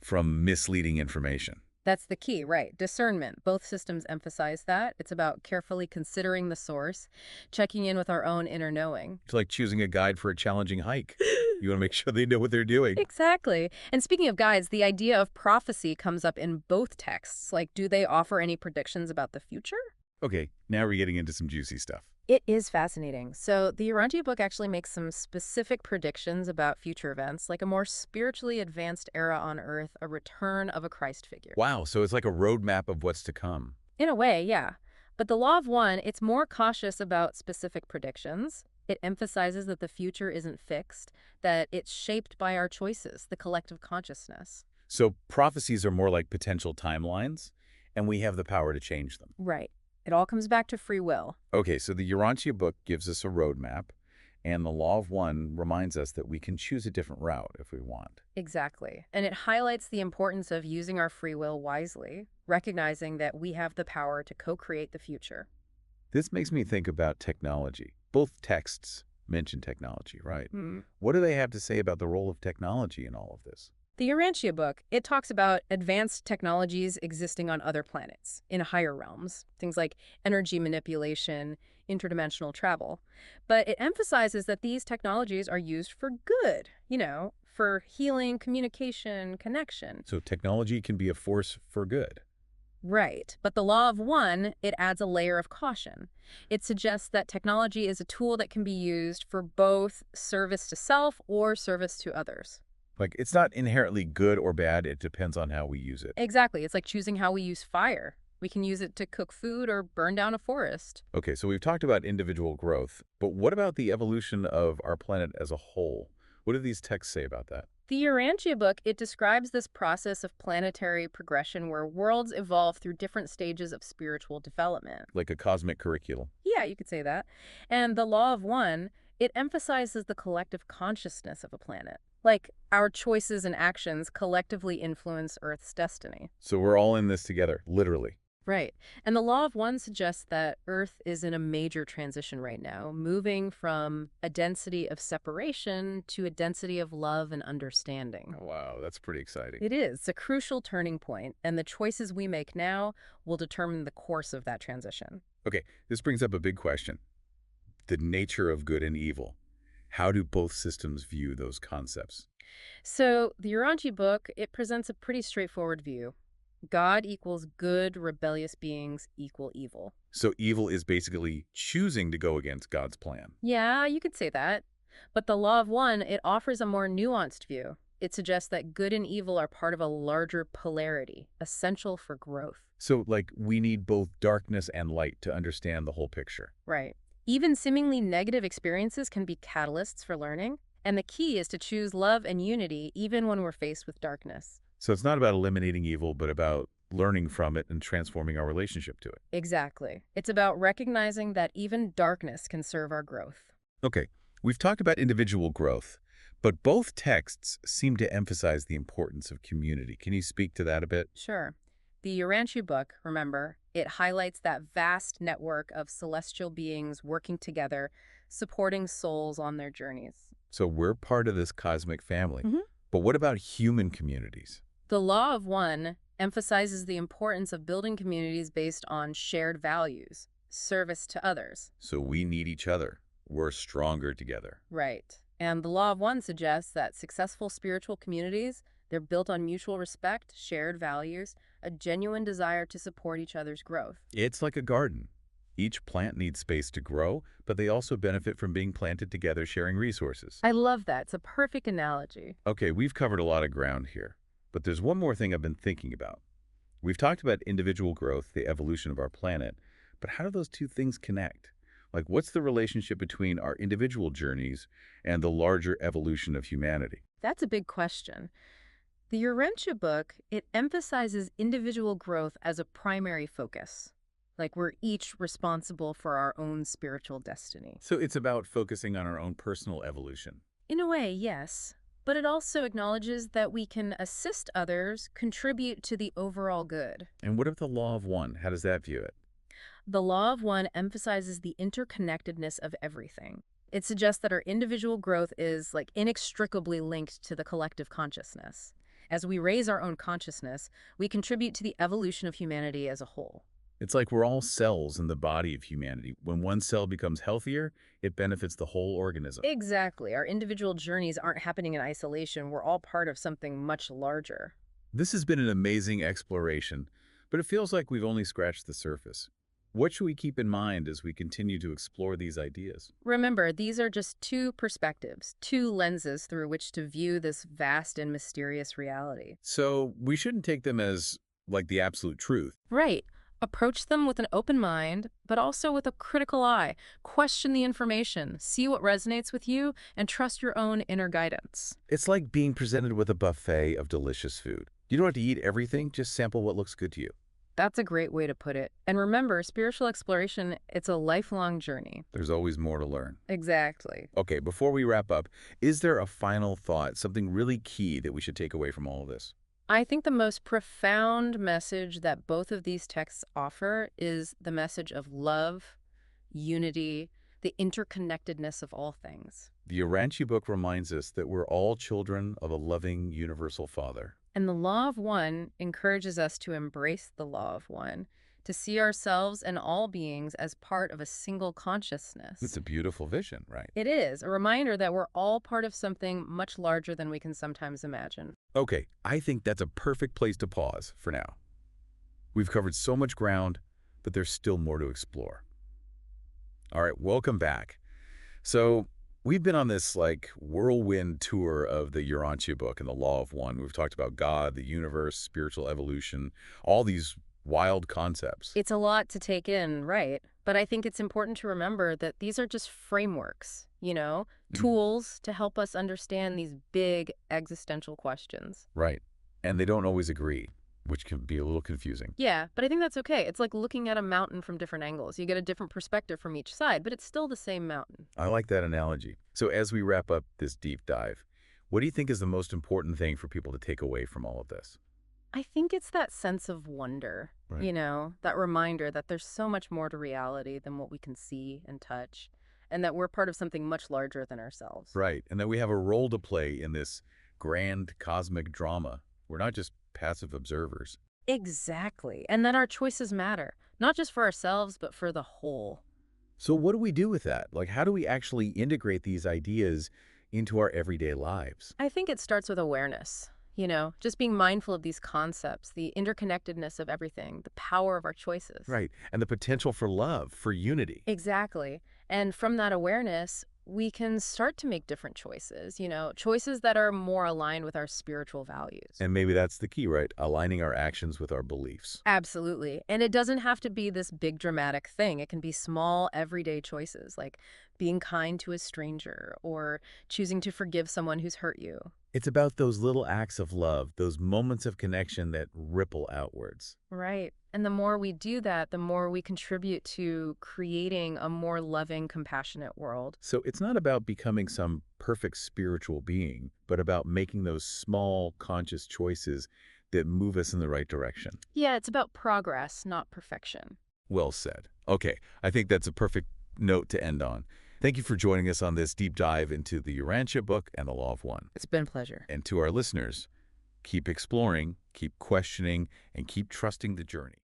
from misleading information? That's the key, right? Discernment. Both systems emphasize that. It's about carefully considering the source, checking in with our own inner knowing. It's like choosing a guide for a challenging hike. You want to make sure they know what they're doing. Exactly. And speaking of guides, the idea of prophecy comes up in both texts. Like, do they offer any predictions about the future? Okay, now we're getting into some juicy stuff. It is fascinating. So the Urantia book actually makes some specific predictions about future events, like a more spiritually advanced era on Earth, a return of a Christ figure. Wow, so it's like a roadmap of what's to come. In a way, yeah. But the Law of One, it's more cautious about specific predictions. It emphasizes that the future isn't fixed, that it's shaped by our choices, the collective consciousness. So prophecies are more like potential timelines, and we have the power to change them. Right. It all comes back to free will. Okay, so the Urantia book gives us a roadmap, and the Law of One reminds us that we can choose a different route if we want. Exactly. And it highlights the importance of using our free will wisely, recognizing that we have the power to co-create the future. This makes me think about technology. Both texts mention technology, right? Mm. What do they have to say about the role of technology in all of this? The Urantia book, it talks about advanced technologies existing on other planets, in higher realms, things like energy manipulation, interdimensional travel. But it emphasizes that these technologies are used for good, for healing, communication, connection. So technology can be a force for good. Right. But the Law of One, it adds a layer of caution. It suggests that technology is a tool that can be used for both service to self or service to others. Like, it's not inherently good or bad, it depends on how we use it. Exactly. It's like choosing how we use fire. We can use it to cook food or burn down a forest. Okay, so we've talked about individual growth, but what about the evolution of our planet as a whole? What do these texts say about that? The Urantia book, it describes this process of planetary progression where worlds evolve through different stages of spiritual development. Like a cosmic curriculum. Yeah, you could say that. And the Law of One, it emphasizes the collective consciousness of a planet. Like, our choices and actions collectively influence Earth's destiny. So we're all in this together, literally. Right. And the Law of One suggests that Earth is in a major transition right now, moving from a density of separation to a density of love and understanding. Wow, that's pretty exciting. It is. It's a crucial turning point, and the choices we make now will determine the course of that transition. Okay, this brings up a big question. The nature of good and evil. How do both systems view those concepts? So the Urantia book, it presents a pretty straightforward view. God equals good, rebellious beings equal evil. So evil is basically choosing to go against God's plan. Yeah, you could say that. But the Law of One, it offers a more nuanced view. It suggests that good and evil are part of a larger polarity, essential for growth. So, like, we need both darkness and light to understand the whole picture. Right. Even seemingly negative experiences can be catalysts for learning. And the key is to choose love and unity even when we're faced with darkness. So it's not about eliminating evil, but about learning from it and transforming our relationship to it. Exactly. It's about recognizing that even darkness can serve our growth. Okay, we've talked about individual growth, but both texts seem to emphasize the importance of community. Can you speak to that a bit? Sure. The Urantia book, remember, it highlights that vast network of celestial beings working together, supporting souls on their journeys. So we're part of this cosmic family. Mhm. But what about human communities? The Law of One emphasizes the importance of building communities based on shared values, service to others. So we need each other. We're stronger together. Right. And the Law of One suggests that successful spiritual communities, they're built on mutual respect, shared values, a genuine desire to support each other's growth. It's like a garden. Each plant needs space to grow, but they also benefit from being planted together, sharing resources. I love that. It's a perfect analogy. Okay, we've covered a lot of ground here, but there's one more thing I've been thinking about. We've talked about individual growth, the evolution of our planet, but how do those two things connect? Like, what's the relationship between our individual journeys and the larger evolution of humanity? That's a big question. The Urantia book, it emphasizes individual growth as a primary focus. Like we're each responsible for our own spiritual destiny. So it's about focusing on our own personal evolution. In a way, yes. But it also acknowledges that we can assist others, contribute to the overall good. And what of the law of one? How does that view it? The law of one emphasizes the interconnectedness of everything. It suggests that our individual growth is like inextricably linked to the collective consciousness. As we raise our own consciousness, we contribute to the evolution of humanity as a whole. It's like we're all cells in the body of humanity. When one cell becomes healthier, it benefits the whole organism. Exactly. Our individual journeys aren't happening in isolation. We're all part of something much larger. This has been an amazing exploration, but it feels like we've only scratched the surface. What should we keep in mind as we continue to explore these ideas? Remember, these are just two perspectives, two lenses through which to view this vast and mysterious reality. So we shouldn't take them as like the absolute truth. Right. Approach them with an open mind, but also with a critical eye. Question the information, see what resonates with you, and trust your own inner guidance. It's like being presented with a buffet of delicious food. You don't have to eat everything, just sample what looks good to you. That's a great way to put it. And remember, spiritual exploration, it's a lifelong journey. There's always more to learn. Exactly. Okay, before we wrap up, is there a final thought, something really key that we should take away from all of this? I think the most profound message that both of these texts offer is the message of love, unity, the interconnectedness of all things. The Urantia book reminds us that we're all children of a loving, universal Father. And the law of one encourages us to embrace the law of one, to see ourselves and all beings as part of a single consciousness. It's a beautiful vision, right? It is a reminder that we're all part of something much larger than we can sometimes imagine. Okay, I think that's a perfect place to pause for now. We've covered so much ground, but there's still more to explore. All right, welcome back. So we've been on this like whirlwind tour of the Urantia book and the law of one. We've talked about God, the universe, spiritual evolution, all these wild concepts. It's a lot to take in, right? But I think it's important to remember that these are just frameworks, tools to help us understand these big existential questions. Right. And they don't always agree, which can be a little confusing. Yeah, but I think that's okay. It's like looking at a mountain from different angles. You get a different perspective from each side, but it's still the same mountain. I like that analogy. So as we wrap up this deep dive, what do you think is the most important thing for people to take away from all of this? I think it's that sense of wonder, Right. that reminder that there's so much more to reality than what we can see and touch, and that we're part of something much larger than ourselves. Right. And that we have a role to play in this grand cosmic drama. We're not just passive observers. Exactly. And that our choices matter, not just for ourselves, but for the whole. So what do we do with that? Like, how do we actually integrate these ideas into our everyday lives? I think it starts with awareness. Just being mindful of these concepts, the interconnectedness of everything, the power of our choices. Right. And the potential for love, for unity. Exactly. And from that awareness, we can start to make different choices, choices that are more aligned with our spiritual values. And maybe that's the key, right? Aligning our actions with our beliefs. Absolutely. And it doesn't have to be this big dramatic thing. It can be small, everyday choices, like being kind to a stranger or choosing to forgive someone who's hurt you. It's about those little acts of love, those moments of connection that ripple outwards. Right. And the more we do that, the more we contribute to creating a more loving, compassionate world. So it's not about becoming some perfect spiritual being, but about making those small, conscious choices that move us in the right direction. Yeah, it's about progress, not perfection. Well said. Okay, I think that's a perfect note to end on. Thank you for joining us on this deep dive into the Urantia book and the Law of One. It's been a pleasure. And to our listeners, keep exploring, keep questioning, and keep trusting the journey.